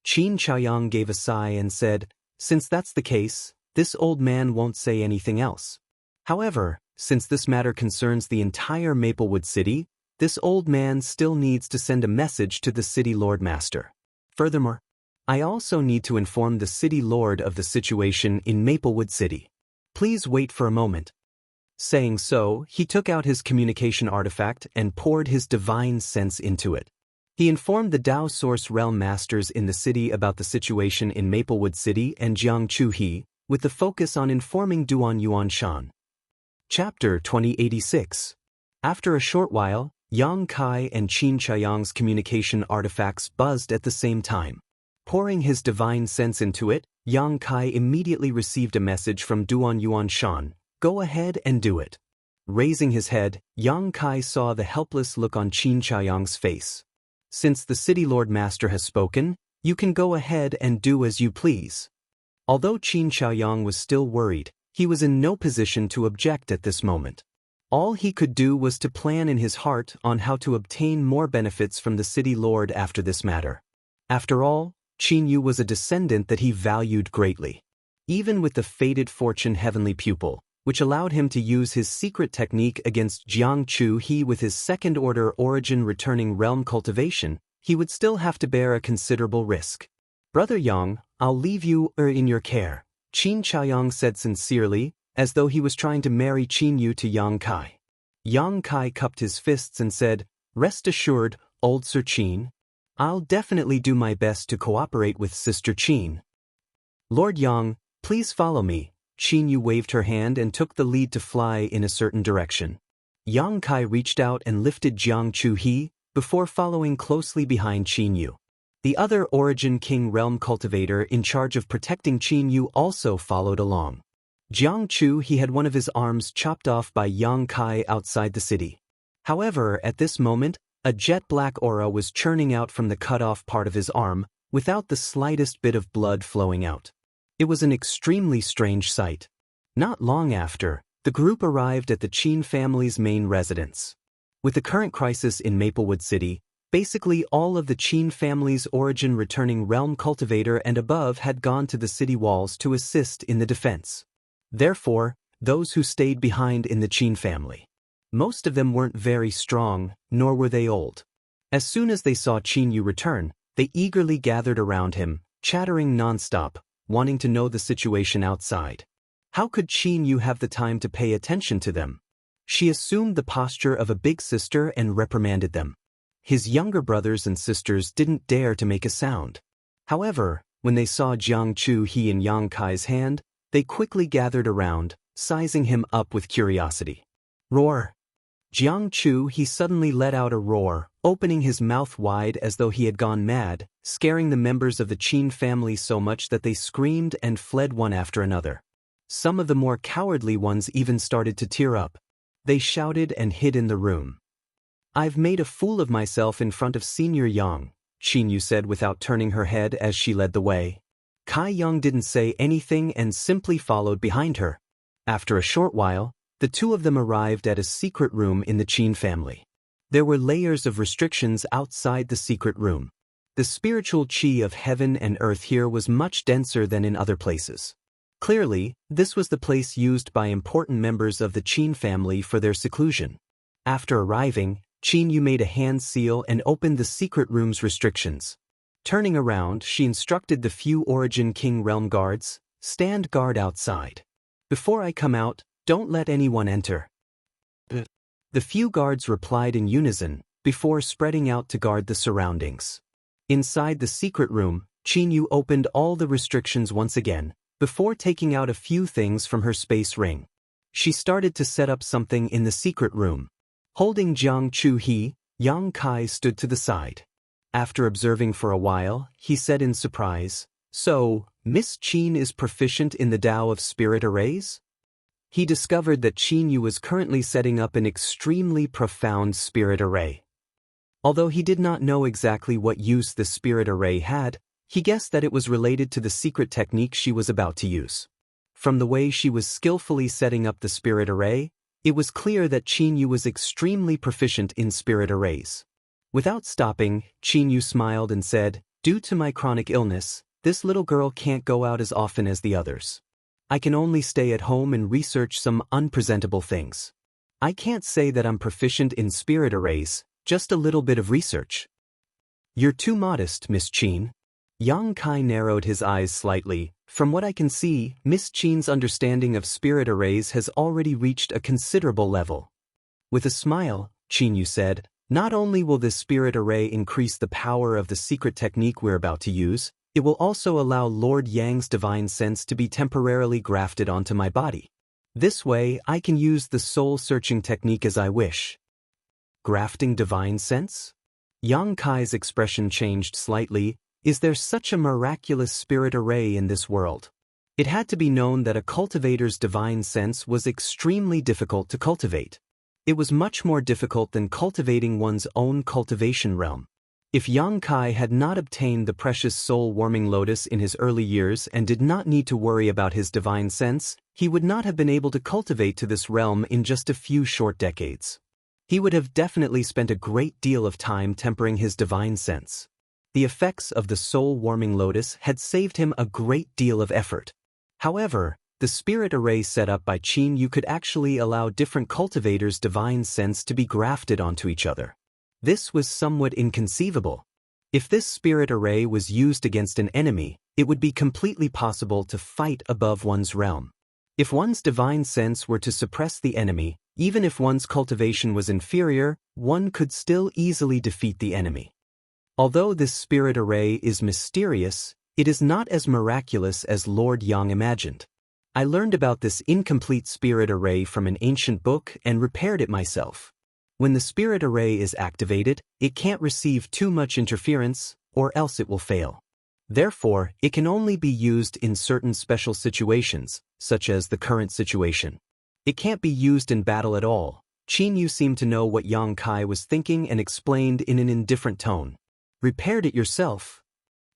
Qin Chaoyang gave a sigh and said, since that's the case, this old man won't say anything else. However, since this matter concerns the entire Maplewood City, this old man still needs to send a message to the City Lord Master. Furthermore, I also need to inform the City Lord of the situation in Maplewood City. Please wait for a moment. Saying so, he took out his communication artifact and poured his divine sense into it. He informed the Dao Source Realm Masters in the city about the situation in Maplewood City and Jiangchu He, with the focus on informing Duan Yuanshan. Chapter 2086. After a short while, Yang Kai and Qin Chaoyang's communication artifacts buzzed at the same time. Pouring his divine sense into it, Yang Kai immediately received a message from Duan Yuanshan, go ahead and do it. Raising his head, Yang Kai saw the helpless look on Qin Chaoyang's face. Since the City Lord Master has spoken, you can go ahead and do as you please. Although Qin Chaoyang was still worried, he was in no position to object at this moment. All he could do was to plan in his heart on how to obtain more benefits from the City Lord after this matter. After all, Qin Yu was a descendant that he valued greatly. Even with the fated fortune heavenly pupil, which allowed him to use his secret technique against Jiangchu He with his second-order origin returning realm cultivation, he would still have to bear a considerable risk. Brother Yang, I'll leave you in your care, Qin Chaoyang said sincerely, as though he was trying to marry Qin Yu to Yang Kai. Yang Kai cupped his fists and said, rest assured, old Sir Qin. I'll definitely do my best to cooperate with Sister Qin. Lord Yang, please follow me. Qin Yu waved her hand and took the lead to fly in a certain direction. Yang Kai reached out and lifted Jiangchu He, before following closely behind Qin Yu. The other Origin King Realm Cultivator in charge of protecting Qin Yu also followed along. Jiangchu He had one of his arms chopped off by Yang Kai outside the city. However, at this moment, a jet-black aura was churning out from the cut-off part of his arm, without the slightest bit of blood flowing out. It was an extremely strange sight. Not long after, the group arrived at the Qin family's main residence. With the current crisis in Maplewood City, basically all of the Qin family's origin returning realm cultivator and above had gone to the city walls to assist in the defense. Therefore, those who stayed behind in the Qin family. Most of them weren't very strong, nor were they old. As soon as they saw Qin Yu return, they eagerly gathered around him, chattering nonstop, wanting to know the situation outside. How could Qin Yu have the time to pay attention to them? She assumed the posture of a big sister and reprimanded them. His younger brothers and sisters didn't dare to make a sound. However, when they saw Jiangchu He in Yang Kai's hand, they quickly gathered around, sizing him up with curiosity. Roar! Jiangchu He suddenly let out a roar, opening his mouth wide as though he had gone mad, scaring the members of the Qin family so much that they screamed and fled one after another. Some of the more cowardly ones even started to tear up. They shouted and hid in the room. I've made a fool of myself in front of Senior Yang, Qin Yu said without turning her head as she led the way. Kai Yang didn't say anything and simply followed behind her. After a short while, the two of them arrived at a secret room in the Qin family. There were layers of restrictions outside the secret room. The spiritual chi of heaven and earth here was much denser than in other places. Clearly, this was the place used by important members of the Qin family for their seclusion. After arriving, Qin Yu made a hand seal and opened the secret room's restrictions. Turning around, she instructed the few Origin King realm guards, "Stand guard outside. Before I come out, don't let anyone enter." The few guards replied in unison, before spreading out to guard the surroundings. Inside the secret room, Qin Yu opened all the restrictions once again, before taking out a few things from her space ring. She started to set up something in the secret room. Holding Jiang Chu He, Yang Kai stood to the side. After observing for a while, he said in surprise, "So, Miss Qin is proficient in the Tao of Spirit Arrays?" He discovered that Qin Yu was currently setting up an extremely profound spirit array. Although he did not know exactly what use the spirit array had, he guessed that it was related to the secret technique she was about to use. From the way she was skillfully setting up the spirit array, it was clear that Qin Yu was extremely proficient in spirit arrays. Without stopping, Qin Yu smiled and said, "Due to my chronic illness, this little girl can't go out as often as the others. I can only stay at home and research some unpresentable things. I can't say that I'm proficient in spirit arrays, just a little bit of research." "You're too modest, Miss Qin." Yang Kai narrowed his eyes slightly. "From what I can see, Miss Qin's understanding of spirit arrays has already reached a considerable level." With a smile, Qin Yu said, "Not only will this spirit array increase the power of the secret technique we're about to use, it will also allow Lord Yang's divine sense to be temporarily grafted onto my body. This way, I can use the soul-searching technique as I wish." "Grafting divine sense?" Yang Kai's expression changed slightly. "Is there such a miraculous spirit array in this world?" It had to be known that a cultivator's divine sense was extremely difficult to cultivate. It was much more difficult than cultivating one's own cultivation realm. If Yang Kai had not obtained the precious soul-warming lotus in his early years and did not need to worry about his divine sense, he would not have been able to cultivate to this realm in just a few short decades. He would have definitely spent a great deal of time tempering his divine sense. The effects of the soul-warming lotus had saved him a great deal of effort. However, the spirit array set up by Qin Yu could actually allow different cultivators' divine sense to be grafted onto each other. This was somewhat inconceivable. If this spirit array was used against an enemy, it would be completely possible to fight above one's realm. If one's divine sense were to suppress the enemy, even if one's cultivation was inferior, one could still easily defeat the enemy. Although this spirit array is mysterious, it is not as miraculous as Lord Yang imagined. I learned about this incomplete spirit array from an ancient book and repaired it myself. When the spirit array is activated, it can't receive too much interference, or else it will fail. Therefore, it can only be used in certain special situations, such as the current situation. It can't be used in battle at all. Qin Yu seemed to know what Yang Kai was thinking and explained in an indifferent tone. "Repaired it yourself?"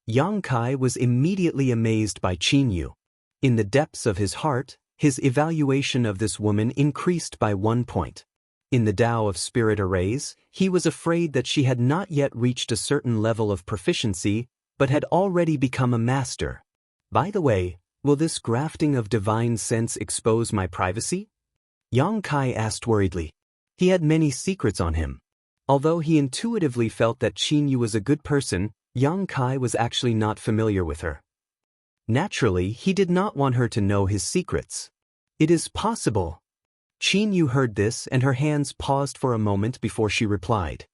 Yang Kai was immediately amazed by Qin Yu. In the depths of his heart, his evaluation of this woman increased by 1 point. In the Tao of Spirit Arrays, he was afraid that she had not yet reached a certain level of proficiency, but had already become a master. "By the way, will this grafting of divine sense expose my privacy?" Yang Kai asked worriedly. He had many secrets on him. Although he intuitively felt that Qin Yu was a good person, Yang Kai was actually not familiar with her. Naturally, he did not want her to know his secrets. "It is possible." Qin Yu heard this and her hands paused for a moment before she replied.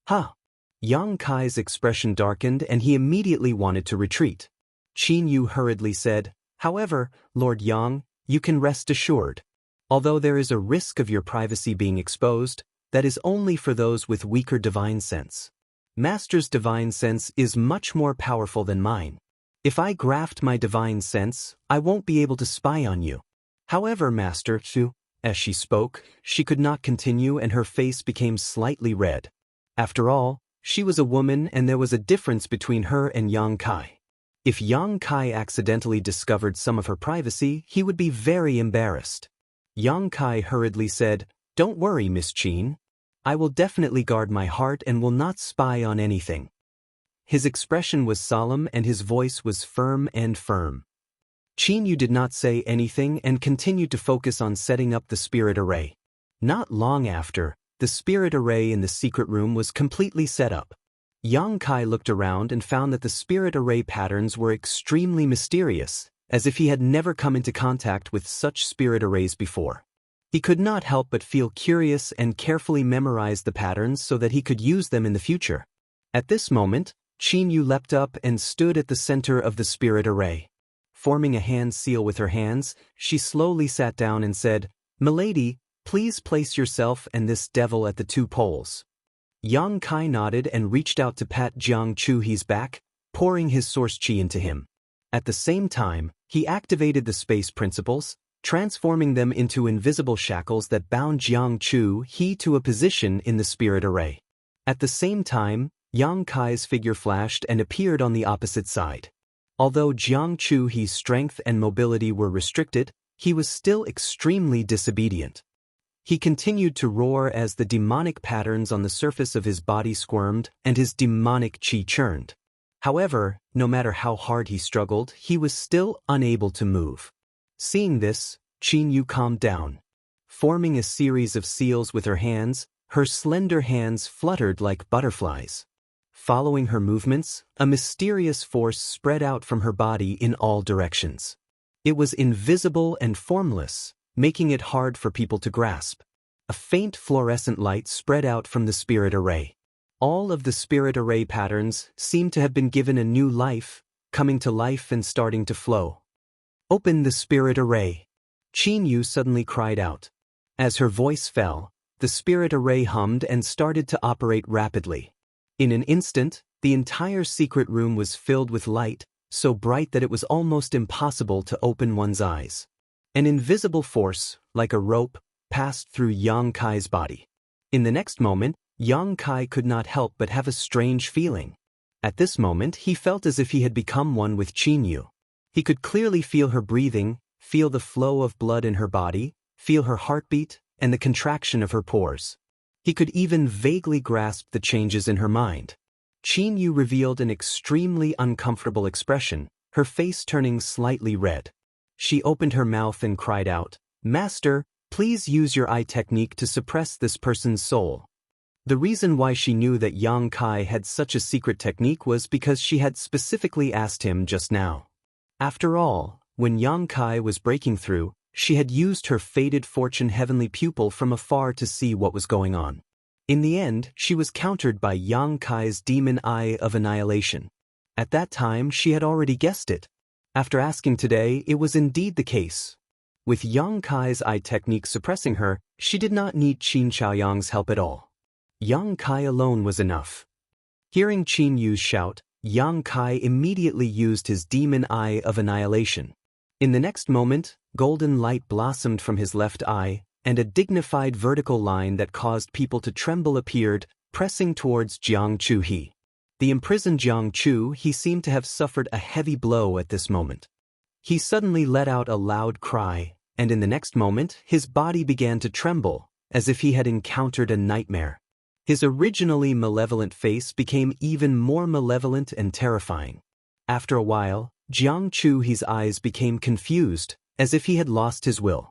"Huh." Yang Kai's expression darkened and he immediately wanted to retreat. Qin Yu hurriedly said, "However, Lord Yang, you can rest assured. Although there is a risk of your privacy being exposed, that is only for those with weaker divine sense. Master's divine sense is much more powerful than mine. If I graft my divine sense, I won't be able to spy on you. However, Master Chu," as she spoke, she could not continue and her face became slightly red. After all, she was a woman and there was a difference between her and Yang Kai. If Yang Kai accidentally discovered some of her privacy, he would be very embarrassed. Yang Kai hurriedly said, "Don't worry, Miss Qin. I will definitely guard my heart and will not spy on anything." His expression was solemn and his voice was firm. Qin Yu did not say anything and continued to focus on setting up the spirit array. Not long after, the spirit array in the secret room was completely set up. Yang Kai looked around and found that the spirit array patterns were extremely mysterious, as if he had never come into contact with such spirit arrays before. He could not help but feel curious and carefully memorize the patterns so that he could use them in the future. At this moment, Qin Yu leapt up and stood at the center of the spirit array. Forming a hand seal with her hands, she slowly sat down and said, "Milady, please place yourself and this devil at the 2 poles." Yang Kai nodded and reached out to pat Jiang Chuhi's back, pouring his source qi into him. At the same time, he activated the space principles, transforming them into invisible shackles that bound Jiang Chuhi to a position in the spirit array. At the same time, Yang Kai's figure flashed and appeared on the opposite side. Although Jiang Chuhi's strength and mobility were restricted, he was still extremely disobedient. He continued to roar as the demonic patterns on the surface of his body squirmed and his demonic qi churned. However, no matter how hard he struggled, he was still unable to move. Seeing this, Qin Yu calmed down. Forming a series of seals with her hands, her slender hands fluttered like butterflies. Following her movements, a mysterious force spread out from her body in all directions. It was invisible and formless, making it hard for people to grasp. A faint fluorescent light spread out from the spirit array. All of the spirit array patterns seemed to have been given a new life, coming to life and starting to flow. "Open the spirit array!" Qin Yu suddenly cried out. As her voice fell, the spirit array hummed and started to operate rapidly. In an instant, the entire secret room was filled with light, so bright that it was almost impossible to open one's eyes. An invisible force, like a rope, passed through Yang Kai's body. In the next moment, Yang Kai could not help but have a strange feeling. At this moment, he felt as if he had become one with Qin Yu. He could clearly feel her breathing, feel the flow of blood in her body, feel her heartbeat, and the contraction of her pores. He could even vaguely grasp the changes in her mind. Qin Yu revealed an extremely uncomfortable expression, her face turning slightly red. She opened her mouth and cried out, "Master, please use your eye technique to suppress this person's soul." The reason why she knew that Yang Kai had such a secret technique was because she had specifically asked him just now. After all, when Yang Kai was breaking through, she had used her faded fortune heavenly pupil from afar to see what was going on. In the end, she was countered by Yang Kai's demon eye of annihilation. At that time, she had already guessed it. After asking today, it was indeed the case. With Yang Kai's eye technique suppressing her, she did not need Qin Chaoyang's help at all. Yang Kai alone was enough. Hearing Qin Yu's shout, Yang Kai immediately used his demon eye of annihilation. In the next moment, golden light blossomed from his left eye, and a dignified vertical line that caused people to tremble appeared, pressing towards Jiang Chuhi. The imprisoned Jiang Chuhi seemed to have suffered a heavy blow at this moment. He suddenly let out a loud cry, and in the next moment, his body began to tremble, as if he had encountered a nightmare. His originally malevolent face became even more malevolent and terrifying. After a while, Jiang Chuhi's eyes became confused, as if he had lost his will.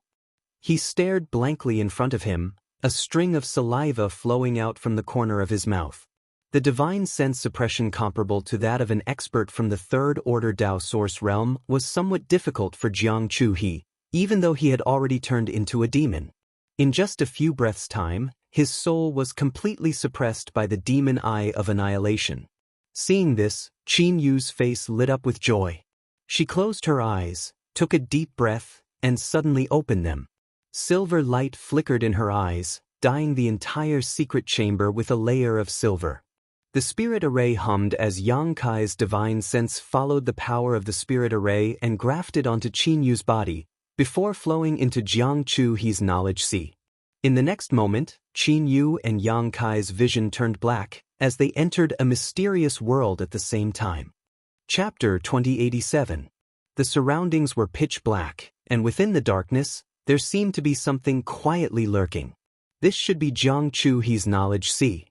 He stared blankly in front of him, a string of saliva flowing out from the corner of his mouth. The divine sense suppression comparable to that of an expert from the third-order Dao source realm was somewhat difficult for Jiang Chuhi, even though he had already turned into a demon. In just a few breaths' time, his soul was completely suppressed by the demon eye of annihilation. Seeing this, Qin Yu's face lit up with joy. She closed her eyes, took a deep breath, and suddenly opened them. Silver light flickered in her eyes, dyeing the entire secret chamber with a layer of silver. The spirit array hummed as Yang Kai's divine sense followed the power of the spirit array and grafted onto Qin Yu's body, before flowing into Jiang Chuhi's knowledge sea. In the next moment, Qin Yu and Yang Kai's vision turned black, as they entered a mysterious world at the same time. Chapter 2087. The surroundings were pitch black, and within the darkness, there seemed to be something quietly lurking. This should be Jiang Chuhi's knowledge sea.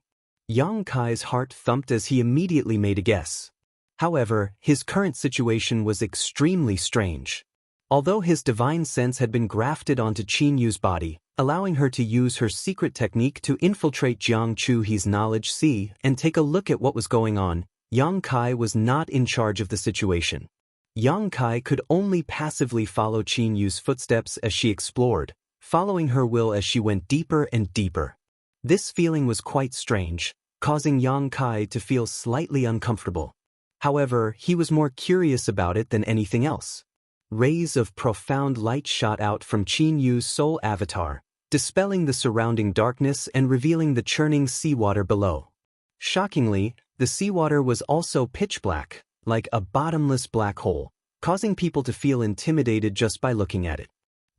Yang Kai's heart thumped as he immediately made a guess. However, his current situation was extremely strange. Although his divine sense had been grafted onto Qin Yu's body, allowing her to use her secret technique to infiltrate Jiang Chuhi's knowledge sea and take a look at what was going on, Yang Kai was not in charge of the situation. Yang Kai could only passively follow Qin Yu's footsteps as she explored, following her will as she went deeper and deeper. This feeling was quite strange, causing Yang Kai to feel slightly uncomfortable. However, he was more curious about it than anything else. Rays of profound light shot out from Qin Yu's soul avatar, dispelling the surrounding darkness and revealing the churning seawater below. Shockingly, the seawater was also pitch black, like a bottomless black hole, causing people to feel intimidated just by looking at it.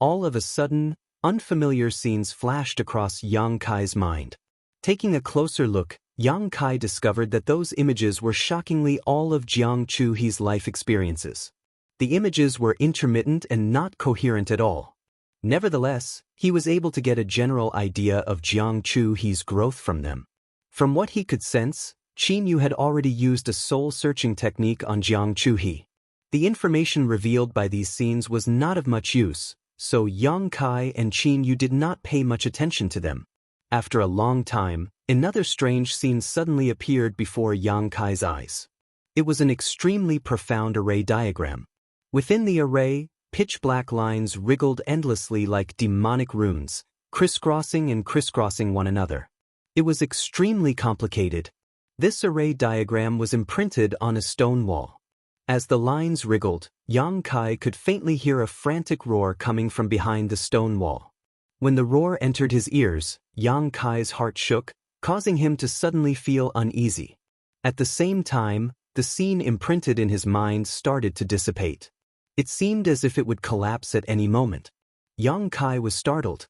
All of a sudden, unfamiliar scenes flashed across Yang Kai's mind. Taking a closer look, Yang Kai discovered that those images were shockingly all of Jiang Chuhi's life experiences. The images were intermittent and not coherent at all. Nevertheless, he was able to get a general idea of Jiang Chuhi's growth from them. From what he could sense, Qin Yu had already used a soul-searching technique on Jiang Chuhi. The information revealed by these scenes was not of much use, so Yang Kai and Qin Yu did not pay much attention to them. After a long time, another strange scene suddenly appeared before Yang Kai's eyes. It was an extremely profound array diagram. Within the array, pitch-black lines wriggled endlessly like demonic runes, crisscrossing and crisscrossing one another. It was extremely complicated. This array diagram was imprinted on a stone wall. As the lines wriggled, Yang Kai could faintly hear a frantic roar coming from behind the stone wall. When the roar entered his ears, Yang Kai's heart shook, causing him to suddenly feel uneasy. At the same time, the scene imprinted in his mind started to dissipate. It seemed as if it would collapse at any moment. Yang Kai was startled.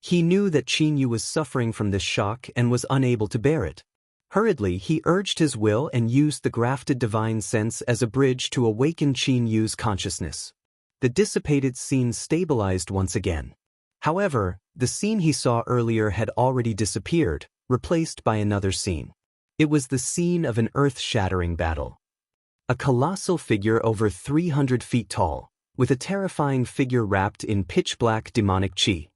He knew that Qin Yu was suffering from this shock and was unable to bear it. Hurriedly, he urged his will and used the grafted divine sense as a bridge to awaken Qin Yu's consciousness. The dissipated scene stabilized once again. However, the scene he saw earlier had already disappeared, replaced by another scene. It was the scene of an earth-shattering battle. A colossal figure over 300 feet tall, with a terrifying figure wrapped in pitch-black demonic qi.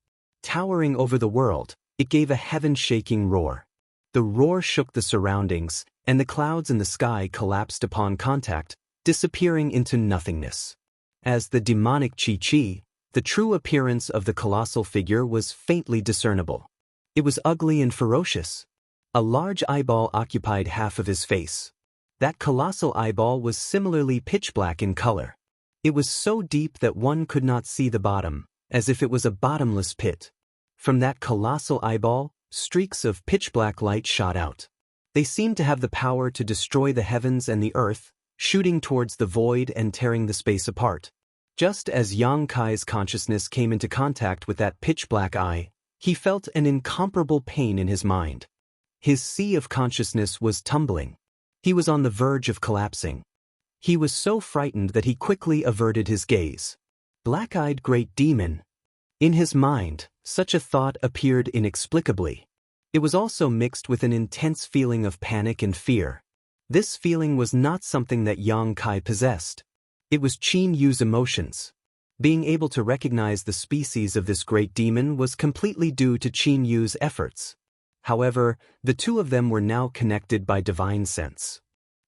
Towering over the world, it gave a heaven-shaking roar. The roar shook the surroundings, and the clouds in the sky collapsed upon contact, disappearing into nothingness. As the demonic qi, the true appearance of the colossal figure was faintly discernible. It was ugly and ferocious. A large eyeball occupied half of his face. That colossal eyeball was similarly pitch-black in color. It was so deep that one could not see the bottom, as if it was a bottomless pit. From that colossal eyeball, streaks of pitch-black light shot out. They seemed to have the power to destroy the heavens and the earth, shooting towards the void and tearing the space apart. Just as Yang Kai's consciousness came into contact with that pitch-black eye, he felt an incomparable pain in his mind. His sea of consciousness was tumbling. He was on the verge of collapsing. He was so frightened that he quickly averted his gaze. Black-eyed great demon. In his mind, such a thought appeared inexplicably. It was also mixed with an intense feeling of panic and fear. This feeling was not something that Yang Kai possessed. It was Qin Yu's emotions. Being able to recognize the species of this great demon was completely due to Qin Yu's efforts. However, the two of them were now connected by divine sense.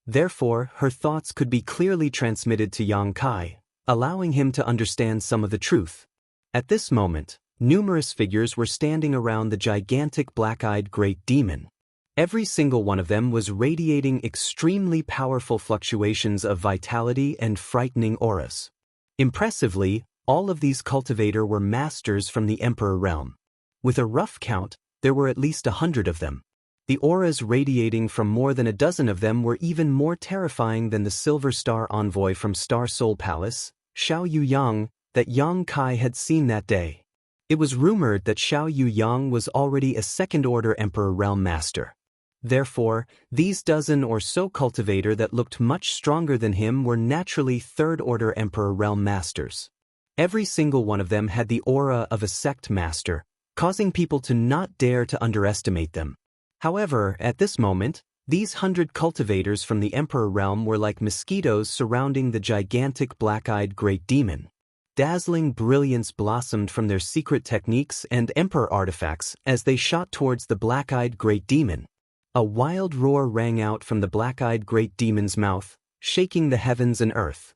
Therefore, her thoughts could be clearly transmitted to Yang Kai, allowing him to understand some of the truth. At this moment, numerous figures were standing around the gigantic black-eyed great demon. Every single one of them was radiating extremely powerful fluctuations of vitality and frightening auras. Impressively, all of these cultivators were masters from the Emperor realm. With a rough count, there were at least 100 of them. The auras radiating from more than a dozen of them were even more terrifying than the Silver Star envoy from Star Soul Palace, Xiao Yuyang, that Yang Kai had seen that day. It was rumored that Xiao Yuyang was already a second-order Emperor Realm Master. Therefore, these dozen or so cultivators that looked much stronger than him were naturally third-order Emperor Realm Masters. Every single one of them had the aura of a sect master, causing people to not dare to underestimate them. However, at this moment, these 100 cultivators from the Emperor realm were like mosquitoes surrounding the gigantic black-eyed great demon. Dazzling brilliance blossomed from their secret techniques and Emperor artifacts as they shot towards the black-eyed great demon. A wild roar rang out from the black-eyed great demon's mouth, shaking the heavens and earth.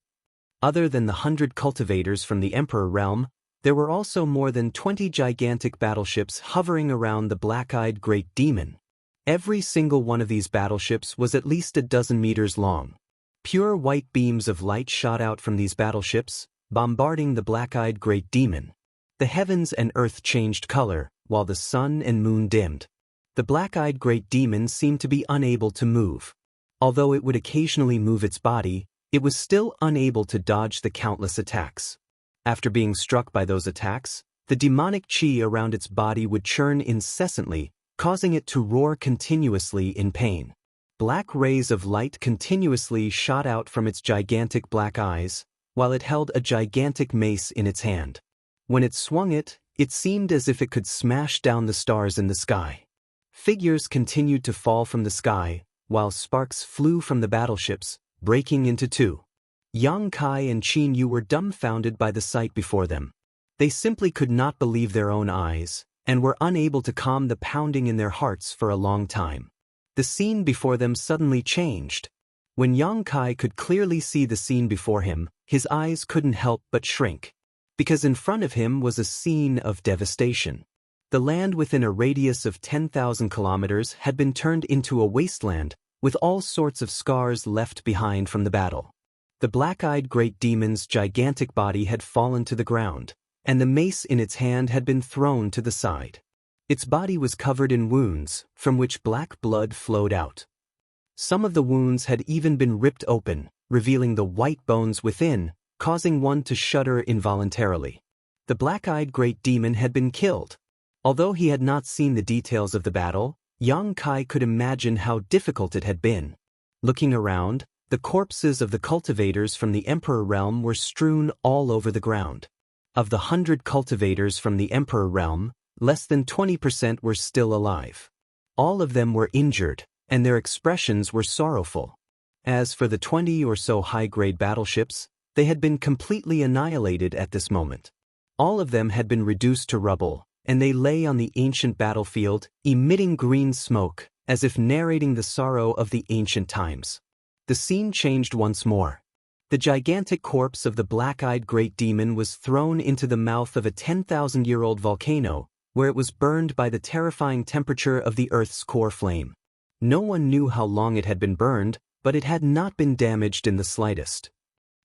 Other than the 100 cultivators from the Emperor realm, there were also more than 20 gigantic battleships hovering around the black-eyed great demon. Every single one of these battleships was at least a dozen meters long. Pure white beams of light shot out from these battleships, bombarding the black-eyed great demon. The heavens and earth changed color, while the sun and moon dimmed. The black-eyed great demon seemed to be unable to move. Although it would occasionally move its body, it was still unable to dodge the countless attacks. After being struck by those attacks, the demonic chi around its body would churn incessantly, causing it to roar continuously in pain. Black rays of light continuously shot out from its gigantic black eyes, while it held a gigantic mace in its hand. When it swung it, it seemed as if it could smash down the stars in the sky. Figures continued to fall from the sky, while sparks flew from the battleships, breaking into two. Yang Kai and Qin Yu were dumbfounded by the sight before them. They simply could not believe their own eyes, and were unable to calm the pounding in their hearts for a long time. The scene before them suddenly changed. When Yang Kai could clearly see the scene before him, his eyes couldn't help but shrink. Because in front of him was a scene of devastation. The land within a radius of 10,000 kilometers had been turned into a wasteland, with all sorts of scars left behind from the battle. The black-eyed great demon's gigantic body had fallen to the ground, and the mace in its hand had been thrown to the side. Its body was covered in wounds, from which black blood flowed out. Some of the wounds had even been ripped open, revealing the white bones within, causing one to shudder involuntarily. The black-eyed great demon had been killed. Although he had not seen the details of the battle, Yang Kai could imagine how difficult it had been. Looking around, the corpses of the cultivators from the Emperor realm were strewn all over the ground. Of the 100 cultivators from the Emperor realm, less than 20% were still alive. All of them were injured, and their expressions were sorrowful. As for the 20 or so high-grade battleships, they had been completely annihilated at this moment. All of them had been reduced to rubble, and they lay on the ancient battlefield, emitting green smoke, as if narrating the sorrow of the ancient times. The scene changed once more. The gigantic corpse of the black-eyed great demon was thrown into the mouth of a 10,000-year-old volcano, where it was burned by the terrifying temperature of the Earth's core flame. No one knew how long it had been burned, but it had not been damaged in the slightest.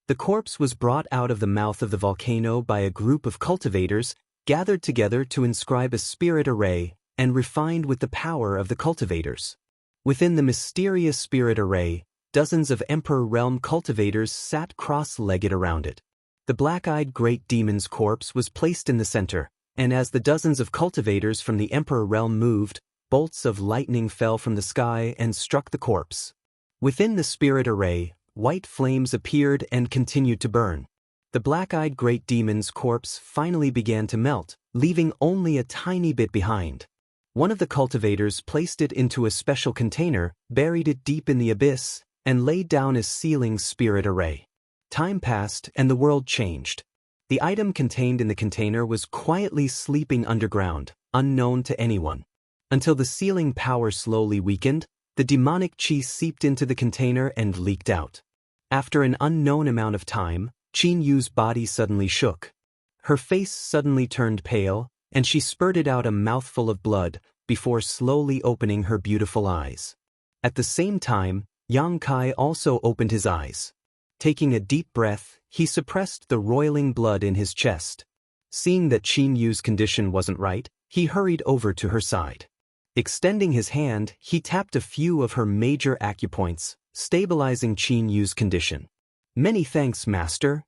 The corpse was brought out of the mouth of the volcano by a group of cultivators gathered together to inscribe a spirit array and refined with the power of the cultivators. Within the mysterious spirit array, dozens of Emperor Realm cultivators sat cross-legged around it. The black-eyed great demon's corpse was placed in the center, and as the dozens of cultivators from the Emperor Realm moved, bolts of lightning fell from the sky and struck the corpse. Within the spirit array, white flames appeared and continued to burn. The black-eyed great demon's corpse finally began to melt, leaving only a tiny bit behind. One of the cultivators placed it into a special container, buried it deep in the abyss, and laid down a sealing spirit array. Time passed and the world changed. The item contained in the container was quietly sleeping underground, unknown to anyone. Until the sealing power slowly weakened, the demonic chi seeped into the container and leaked out. After an unknown amount of time, Qin Yu's body suddenly shook. Her face suddenly turned pale, and she spurted out a mouthful of blood before slowly opening her beautiful eyes. At the same time, Yang Kai also opened his eyes. Taking a deep breath, he suppressed the roiling blood in his chest. Seeing that Qin Yu's condition wasn't right, he hurried over to her side. Extending his hand, he tapped a few of her major acupoints, stabilizing Qin Yu's condition. "Many thanks, Master."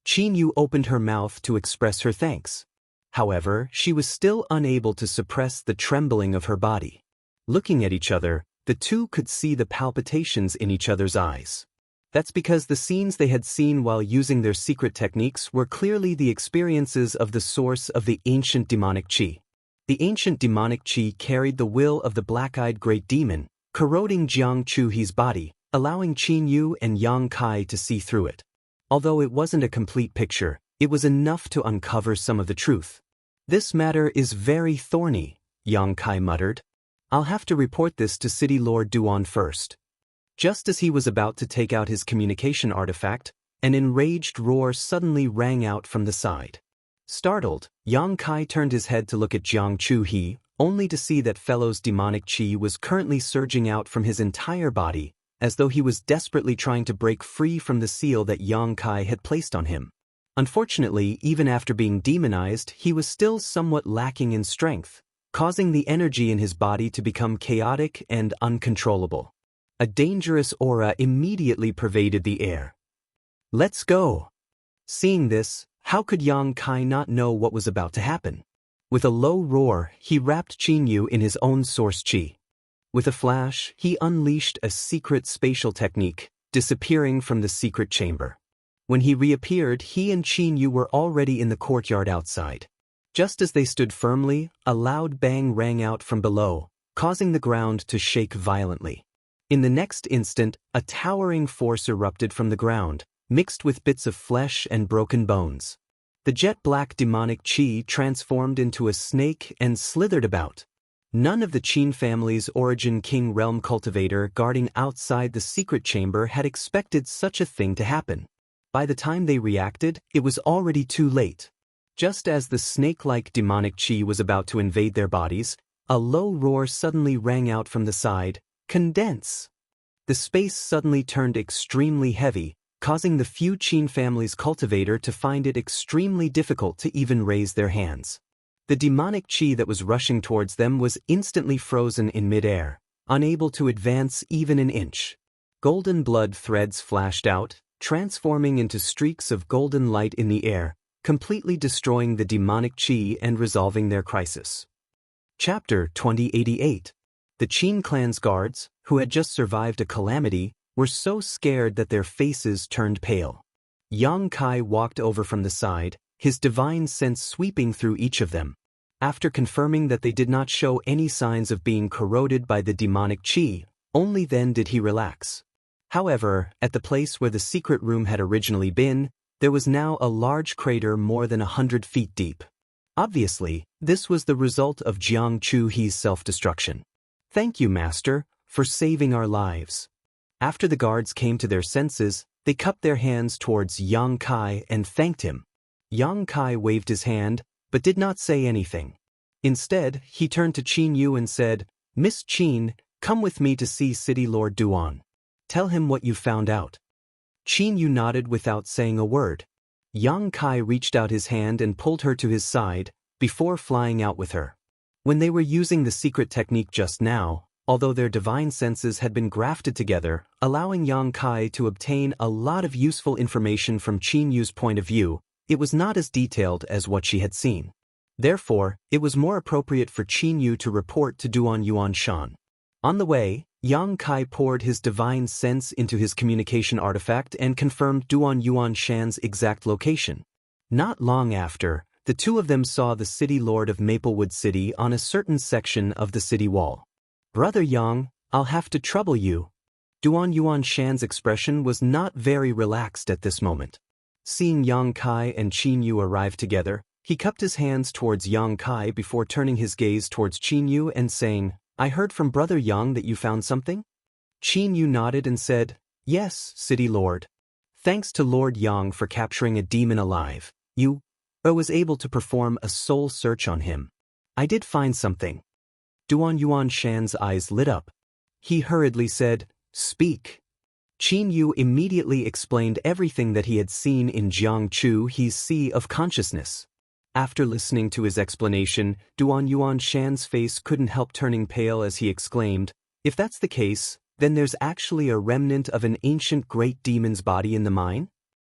Qin Yu opened her mouth to express her thanks. However, she was still unable to suppress the trembling of her body. Looking at each other, the two could see the palpitations in each other's eyes. That's because the scenes they had seen while using their secret techniques were clearly the experiences of the source of the ancient demonic chi. The ancient demonic qi carried the will of the black-eyed great demon, corroding Jiang Chuhi's body, allowing Qin Yu and Yang Kai to see through it. Although it wasn't a complete picture, it was enough to uncover some of the truth. "This matter is very thorny," Yang Kai muttered. "I'll have to report this to City Lord Duan first." Just as he was about to take out his communication artifact, an enraged roar suddenly rang out from the side. Startled, Yang Kai turned his head to look at Jiang Chuhi, only to see that fellow's demonic qi was currently surging out from his entire body, as though he was desperately trying to break free from the seal that Yang Kai had placed on him. Unfortunately, even after being demonized, he was still somewhat lacking in strength, causing the energy in his body to become chaotic and uncontrollable. A dangerous aura immediately pervaded the air. "Let's go!" Seeing this, how could Yang Kai not know what was about to happen? With a low roar, he wrapped Qin Yu in his own source qi. With a flash, he unleashed a secret spatial technique, disappearing from the secret chamber. When he reappeared, he and Qin Yu were already in the courtyard outside. Just as they stood firmly, a loud bang rang out from below, causing the ground to shake violently. In the next instant, a towering force erupted from the ground, mixed with bits of flesh and broken bones. The jet-black demonic qi transformed into a snake and slithered about. None of the Qin family's origin king realm cultivator guarding outside the secret chamber had expected such a thing to happen. By the time they reacted, it was already too late. Just as the snake-like demonic qi was about to invade their bodies, a low roar suddenly rang out from the side, "Condense!" The space suddenly turned extremely heavy, causing the few Qin family's cultivator to find it extremely difficult to even raise their hands. The demonic qi that was rushing towards them was instantly frozen in midair, unable to advance even an inch. Golden blood threads flashed out, transforming into streaks of golden light in the air, completely destroying the demonic qi and resolving their crisis. Chapter 2088. The Qin clan's guards, who had just survived a calamity, were so scared that their faces turned pale. Yang Kai walked over from the side, his divine sense sweeping through each of them. After confirming that they did not show any signs of being corroded by the demonic qi, only then did he relax. However, at the place where the secret room had originally been, there was now a large crater more than 100 feet deep. Obviously, this was the result of Jiang Chuhi's self-destruction. "Thank you, Master, for saving our lives." After the guards came to their senses, they cupped their hands towards Yang Kai and thanked him. Yang Kai waved his hand, but did not say anything. Instead, he turned to Qin Yu and said, "Miss Qin, come with me to see City Lord Duan. Tell him what you found out." Qin Yu nodded without saying a word. Yang Kai reached out his hand and pulled her to his side, before flying out with her. When they were using the secret technique just now, although their divine senses had been grafted together, allowing Yang Kai to obtain a lot of useful information from Qin Yu's point of view, it was not as detailed as what she had seen. Therefore, it was more appropriate for Qin Yu to report to Duan Yuanshan. On the way, Yang Kai poured his divine sense into his communication artifact and confirmed Duan Yuanshan's exact location. Not long after, the two of them saw the city lord of Maplewood City on a certain section of the city wall. "Brother Yang, I'll have to trouble you." Duan Yuanshan's expression was not very relaxed at this moment. Seeing Yang Kai and Qin Yu arrive together, he cupped his hands towards Yang Kai before turning his gaze towards Qin Yu and saying, "I heard from Brother Yang that you found something?" Qin Yu nodded and said, "Yes, City Lord. Thanks to Lord Yang for capturing a demon alive, I was able to perform a soul search on him. I did find something." Duan Yuanshan's eyes lit up. He hurriedly said, "Speak." Qin Yu immediately explained everything that he had seen in Jiang Chuhi's Sea of Consciousness. After listening to his explanation, Duan Yuanshan's face couldn't help turning pale as he exclaimed, "If that's the case, then there's actually a remnant of an ancient great demon's body in the mine?"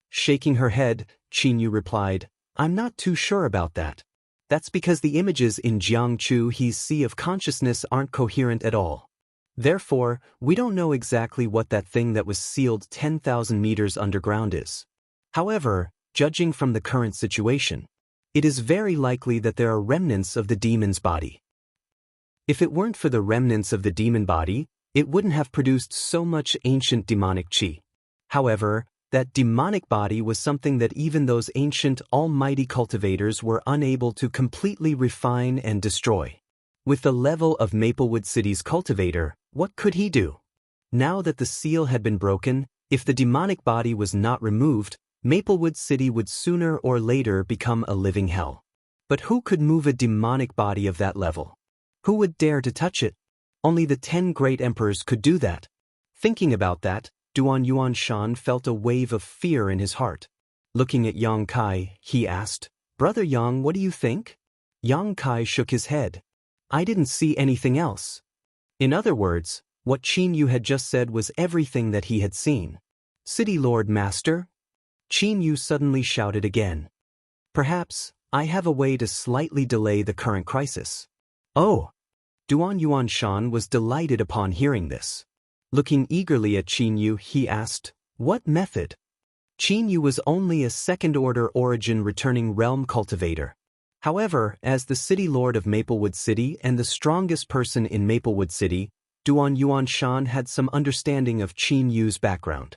Shaking her head, Qin Yu replied, "I'm not too sure about that. That's because the images in Jiang Chuhi's Sea of Consciousness aren't coherent at all. Therefore, we don't know exactly what that thing that was sealed 10,000 meters underground is. However, judging from the current situation, it is very likely that there are remnants of the demon's body. If it weren't for the remnants of the demon body, it wouldn't have produced so much ancient demonic chi. However, that demonic body was something that even those ancient almighty cultivators were unable to completely refine and destroy. With the level of Maplewood City's cultivator, what could he do? Now that the seal had been broken, if the demonic body was not removed, Maplewood City would sooner or later become a living hell. But who could move a demonic body of that level? Who would dare to touch it? Only the 10 great emperors could do that. Thinking about that, Duan Yuanshan felt a wave of fear in his heart. Looking at Yang Kai, he asked, "Brother Yang, what do you think?" Yang Kai shook his head. "I didn't see anything else." In other words, what Qin Yu had just said was everything that he had seen. "City Lord Master?" Qin Yu suddenly shouted again. "Perhaps, I have a way to slightly delay the current crisis." "Oh!" Duan Yuanshan was delighted upon hearing this. Looking eagerly at Qin Yu, he asked, "What method?" Qin Yu was only a second-order origin returning realm cultivator. However, as the city lord of Maplewood City and the strongest person in Maplewood City, Duan Yuanshan had some understanding of Qin Yu's background.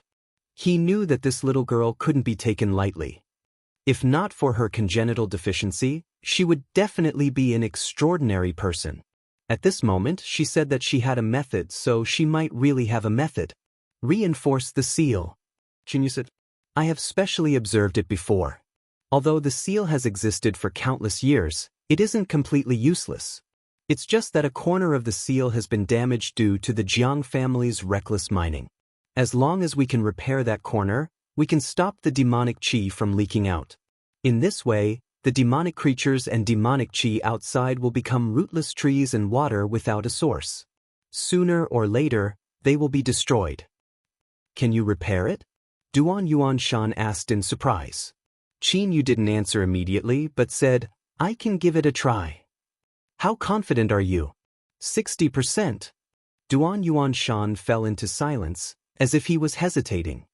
He knew that this little girl couldn't be taken lightly. If not for her congenital deficiency, she would definitely be an extraordinary person. At this moment, she said that she had a method, so she might really have a method. Reinforce the seal. Qin Yu said, "I have specially observed it before. Although the seal has existed for countless years, it isn't completely useless. It's just that a corner of the seal has been damaged due to the Jiang family's reckless mining. As long as we can repair that corner, we can stop the demonic chi from leaking out. In this way, the demonic creatures and demonic chi outside will become rootless trees and water without a source. Sooner or later, they will be destroyed." "Can you repair it?" Duan Yuanshan asked in surprise. Qin Yu didn't answer immediately, but said, "I can give it a try." "How confident are you?" 60%. Duan Yuanshan fell into silence, as if he was hesitating.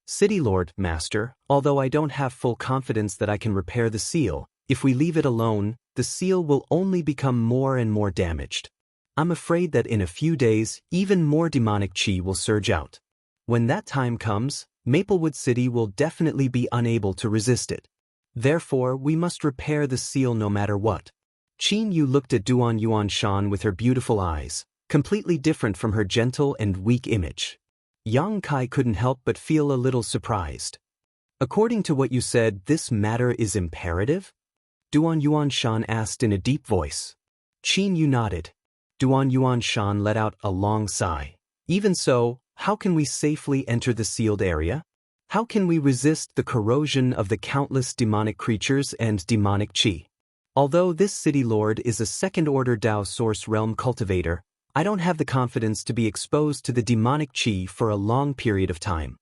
"City Lord, Master, although I don't have full confidence that I can repair the seal, if we leave it alone, the seal will only become more and more damaged. I'm afraid that in a few days, even more demonic chi will surge out. When that time comes, Maplewood City will definitely be unable to resist it. Therefore, we must repair the seal no matter what." Qin Yu looked at Duan Yuanshan with her beautiful eyes, completely different from her gentle and weak image. Yang Kai couldn't help but feel a little surprised. "According to what you said, this matter is imperative?" Duan Yuanshan asked in a deep voice. Qin Yu nodded. Duan Yuanshan let out a long sigh. "Even so, how can we safely enter the sealed area? How can we resist the corrosion of the countless demonic creatures and demonic chi? Although this city lord is a second-order Dao source realm cultivator, I don't have the confidence to be exposed to the demonic chi for a long period of time."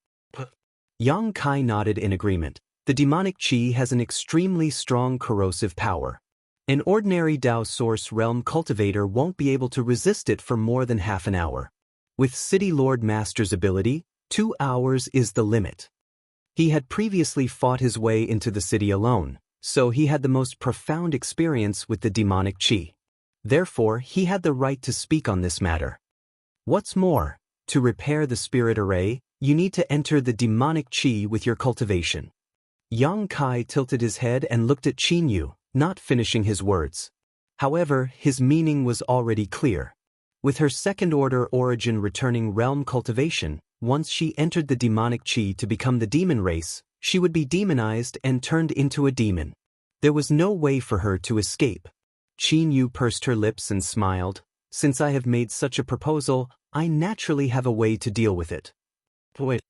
Yang Kai nodded in agreement. The demonic chi has an extremely strong corrosive power. An ordinary Dao source realm cultivator won't be able to resist it for more than half an hour. With City Lord Master's ability, 2 hours is the limit. He had previously fought his way into the city alone, so he had the most profound experience with the demonic chi. Therefore, he had the right to speak on this matter. What's more, to repair the spirit array, you need to enter the demonic chi with your cultivation. Yang Kai tilted his head and looked at Qin Yu, not finishing his words. However, his meaning was already clear. With her second-order origin returning realm cultivation, once she entered the demonic chi to become the demon race, she would be demonized and turned into a demon. There was no way for her to escape. Qin Yu pursed her lips and smiled. "Since I have made such a proposal, I naturally have a way to deal with it." Wait.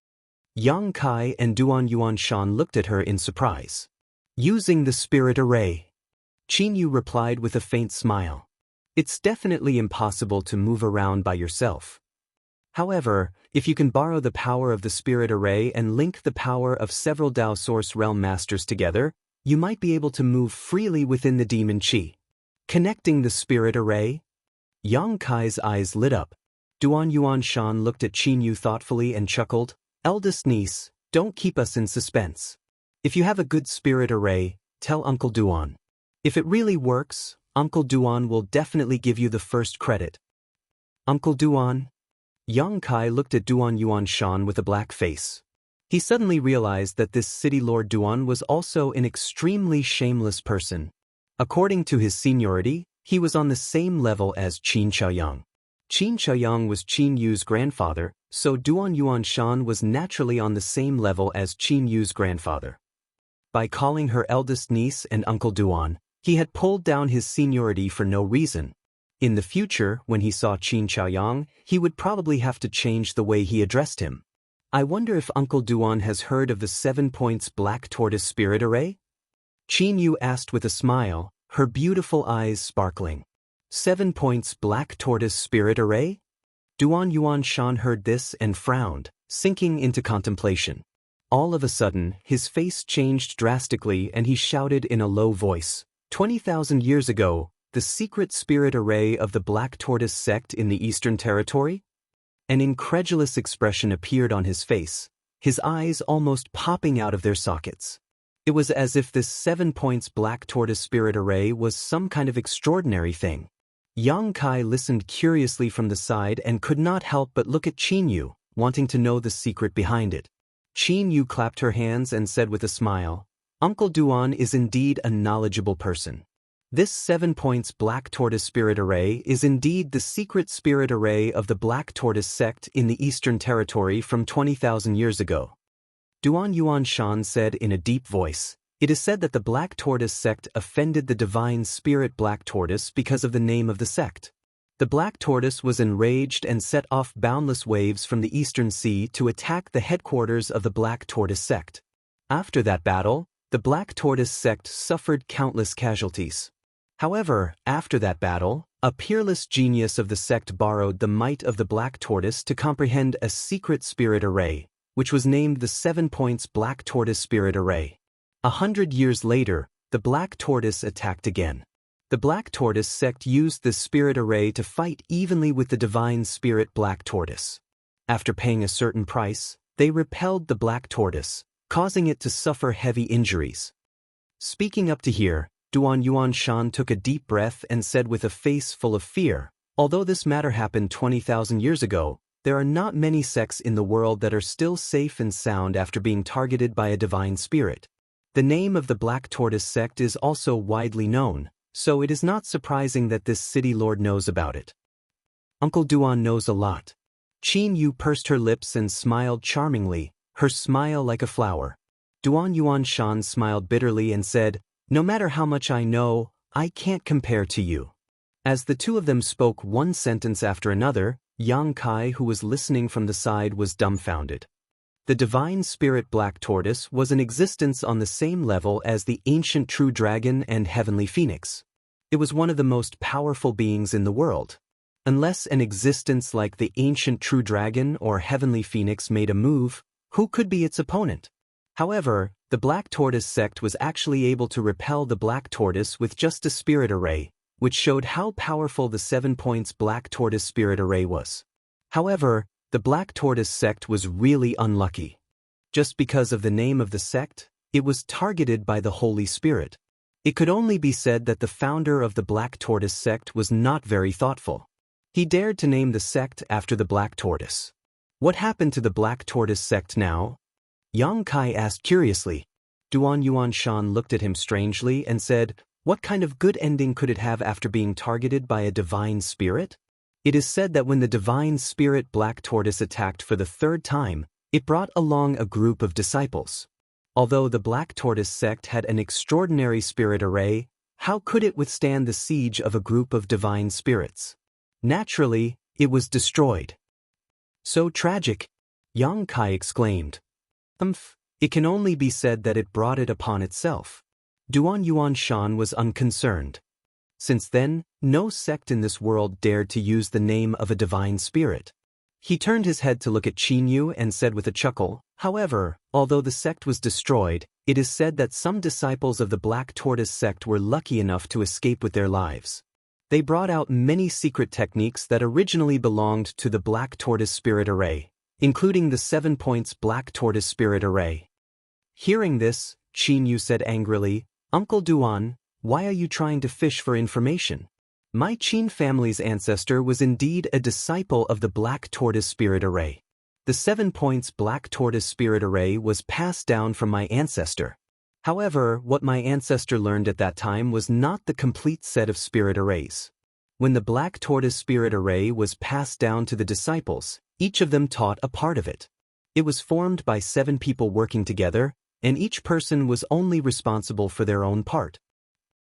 Yang Kai and Duan Yuanshan looked at her in surprise. "Using the spirit array." Qin Yu replied with a faint smile. "It's definitely impossible to move around by yourself. However, if you can borrow the power of the spirit array and link the power of several Dao Source Realm Masters together, you might be able to move freely within the demon chi." Connecting the spirit array? Yang Kai's eyes lit up. Duan Yuanshan looked at Qin Yu thoughtfully and chuckled. "Eldest niece, don't keep us in suspense. If you have a good spirit array, tell Uncle Duan. If it really works, Uncle Duan will definitely give you the first credit. Uncle Duan? Yang Kai looked at Duan Yuanshan with a black face. He suddenly realized that this city lord Duan was also an extremely shameless person. According to his seniority, he was on the same level as Qin Chaoyang. Qin Chaoyang was Qin Yu's grandfather, so Duan Yuanshan was naturally on the same level as Qin Yu's grandfather. By calling her eldest niece and Uncle Duan, he had pulled down his seniority for no reason. In the future, when he saw Qin Chaoyang, he would probably have to change the way he addressed him. I wonder if Uncle Duan has heard of the 7 points black tortoise spirit array? Qin Yu asked with a smile, her beautiful eyes sparkling. 7 points black tortoise spirit array? Duan Yuanshan heard this and frowned, sinking into contemplation. All of a sudden, his face changed drastically and he shouted in a low voice, 20,000 years ago, the secret spirit array of the Black Tortoise sect in the Eastern Territory? An incredulous expression appeared on his face, his eyes almost popping out of their sockets. It was as if this 7 points Black Tortoise spirit array was some kind of extraordinary thing. Yang Kai listened curiously from the side and could not help but look at Qin Yu, wanting to know the secret behind it. Qin Yu clapped her hands and said with a smile, Uncle Duan is indeed a knowledgeable person. This 7 points Black Tortoise spirit array is indeed the secret spirit array of the Black Tortoise sect in the Eastern Territory from 20,000 years ago. Duan Yuanshan said in a deep voice, it is said that the Black Tortoise sect offended the divine spirit Black Tortoise because of the name of the sect. The Black Tortoise was enraged and set off boundless waves from the Eastern Sea to attack the headquarters of the Black Tortoise sect. After that battle, the Black Tortoise sect suffered countless casualties. However, after that battle, a peerless genius of the sect borrowed the might of the Black Tortoise to comprehend a secret spirit array, which was named the 7 points Black Tortoise spirit array. 100 years later, the Black Tortoise attacked again. The Black Tortoise sect used this spirit array to fight evenly with the divine spirit Black Tortoise. After paying a certain price, they repelled the Black Tortoise, causing it to suffer heavy injuries. Speaking up to here, Duan Yuanshan took a deep breath and said with a face full of fear, although this matter happened 20,000 years ago, there are not many sects in the world that are still safe and sound after being targeted by a divine spirit. The name of the Black Tortoise sect is also widely known, so it is not surprising that this city lord knows about it. Uncle Duan knows a lot. Qin Yu pursed her lips and smiled charmingly, her smile like a flower. Duan Yuanshan smiled bitterly and said, no matter how much I know, I can't compare to you. As the two of them spoke one sentence after another, Yang Kai, who was listening from the side, was dumbfounded. The divine spirit Black Tortoise was in existence on the same level as the ancient true dragon and heavenly phoenix. It was one of the most powerful beings in the world. Unless an existence like the ancient true dragon or heavenly phoenix made a move, who could be its opponent? However, the Black Tortoise sect was actually able to repel the Black Tortoise with just a spirit array, which showed how powerful the 7 points Black Tortoise spirit array was. However, the Black Tortoise sect was really unlucky. Just because of the name of the sect, it was targeted by the Holy Spirit. It could only be said that the founder of the Black Tortoise sect was not very thoughtful. He dared to name the sect after the Black Tortoise. What happened to the Black Tortoise sect now? Yang Kai asked curiously. Duan Yuanshan looked at him strangely and said, what kind of good ending could it have after being targeted by a divine spirit? It is said that when the divine spirit Black Tortoise attacked for the 3rd time, it brought along a group of disciples. Although the Black Tortoise sect had an extraordinary spirit array, how could it withstand the siege of a group of divine spirits? Naturally, it was destroyed. So tragic, Yang Kai exclaimed. It can only be said that it brought it upon itself. Duan Yuanshan was unconcerned. Since then, no sect in this world dared to use the name of a divine spirit. He turned his head to look at Qin Yu and said with a chuckle, however, although the sect was destroyed, it is said that some disciples of the Black Tortoise sect were lucky enough to escape with their lives. They brought out many secret techniques that originally belonged to the Black Tortoise spirit array, including the 7 points Black Tortoise spirit array. Hearing this, Qin Yu said angrily, Uncle Duan, why are you trying to fish for information? My Qin family's ancestor was indeed a disciple of the Black Tortoise Spirit Array. The 7 points Black Tortoise Spirit Array was passed down from my ancestor. However, what my ancestor learned at that time was not the complete set of spirit arrays. When the Black Tortoise Spirit Array was passed down to the disciples, each of them taught a part of it. It was formed by 7 people working together, and each person was only responsible for their own part.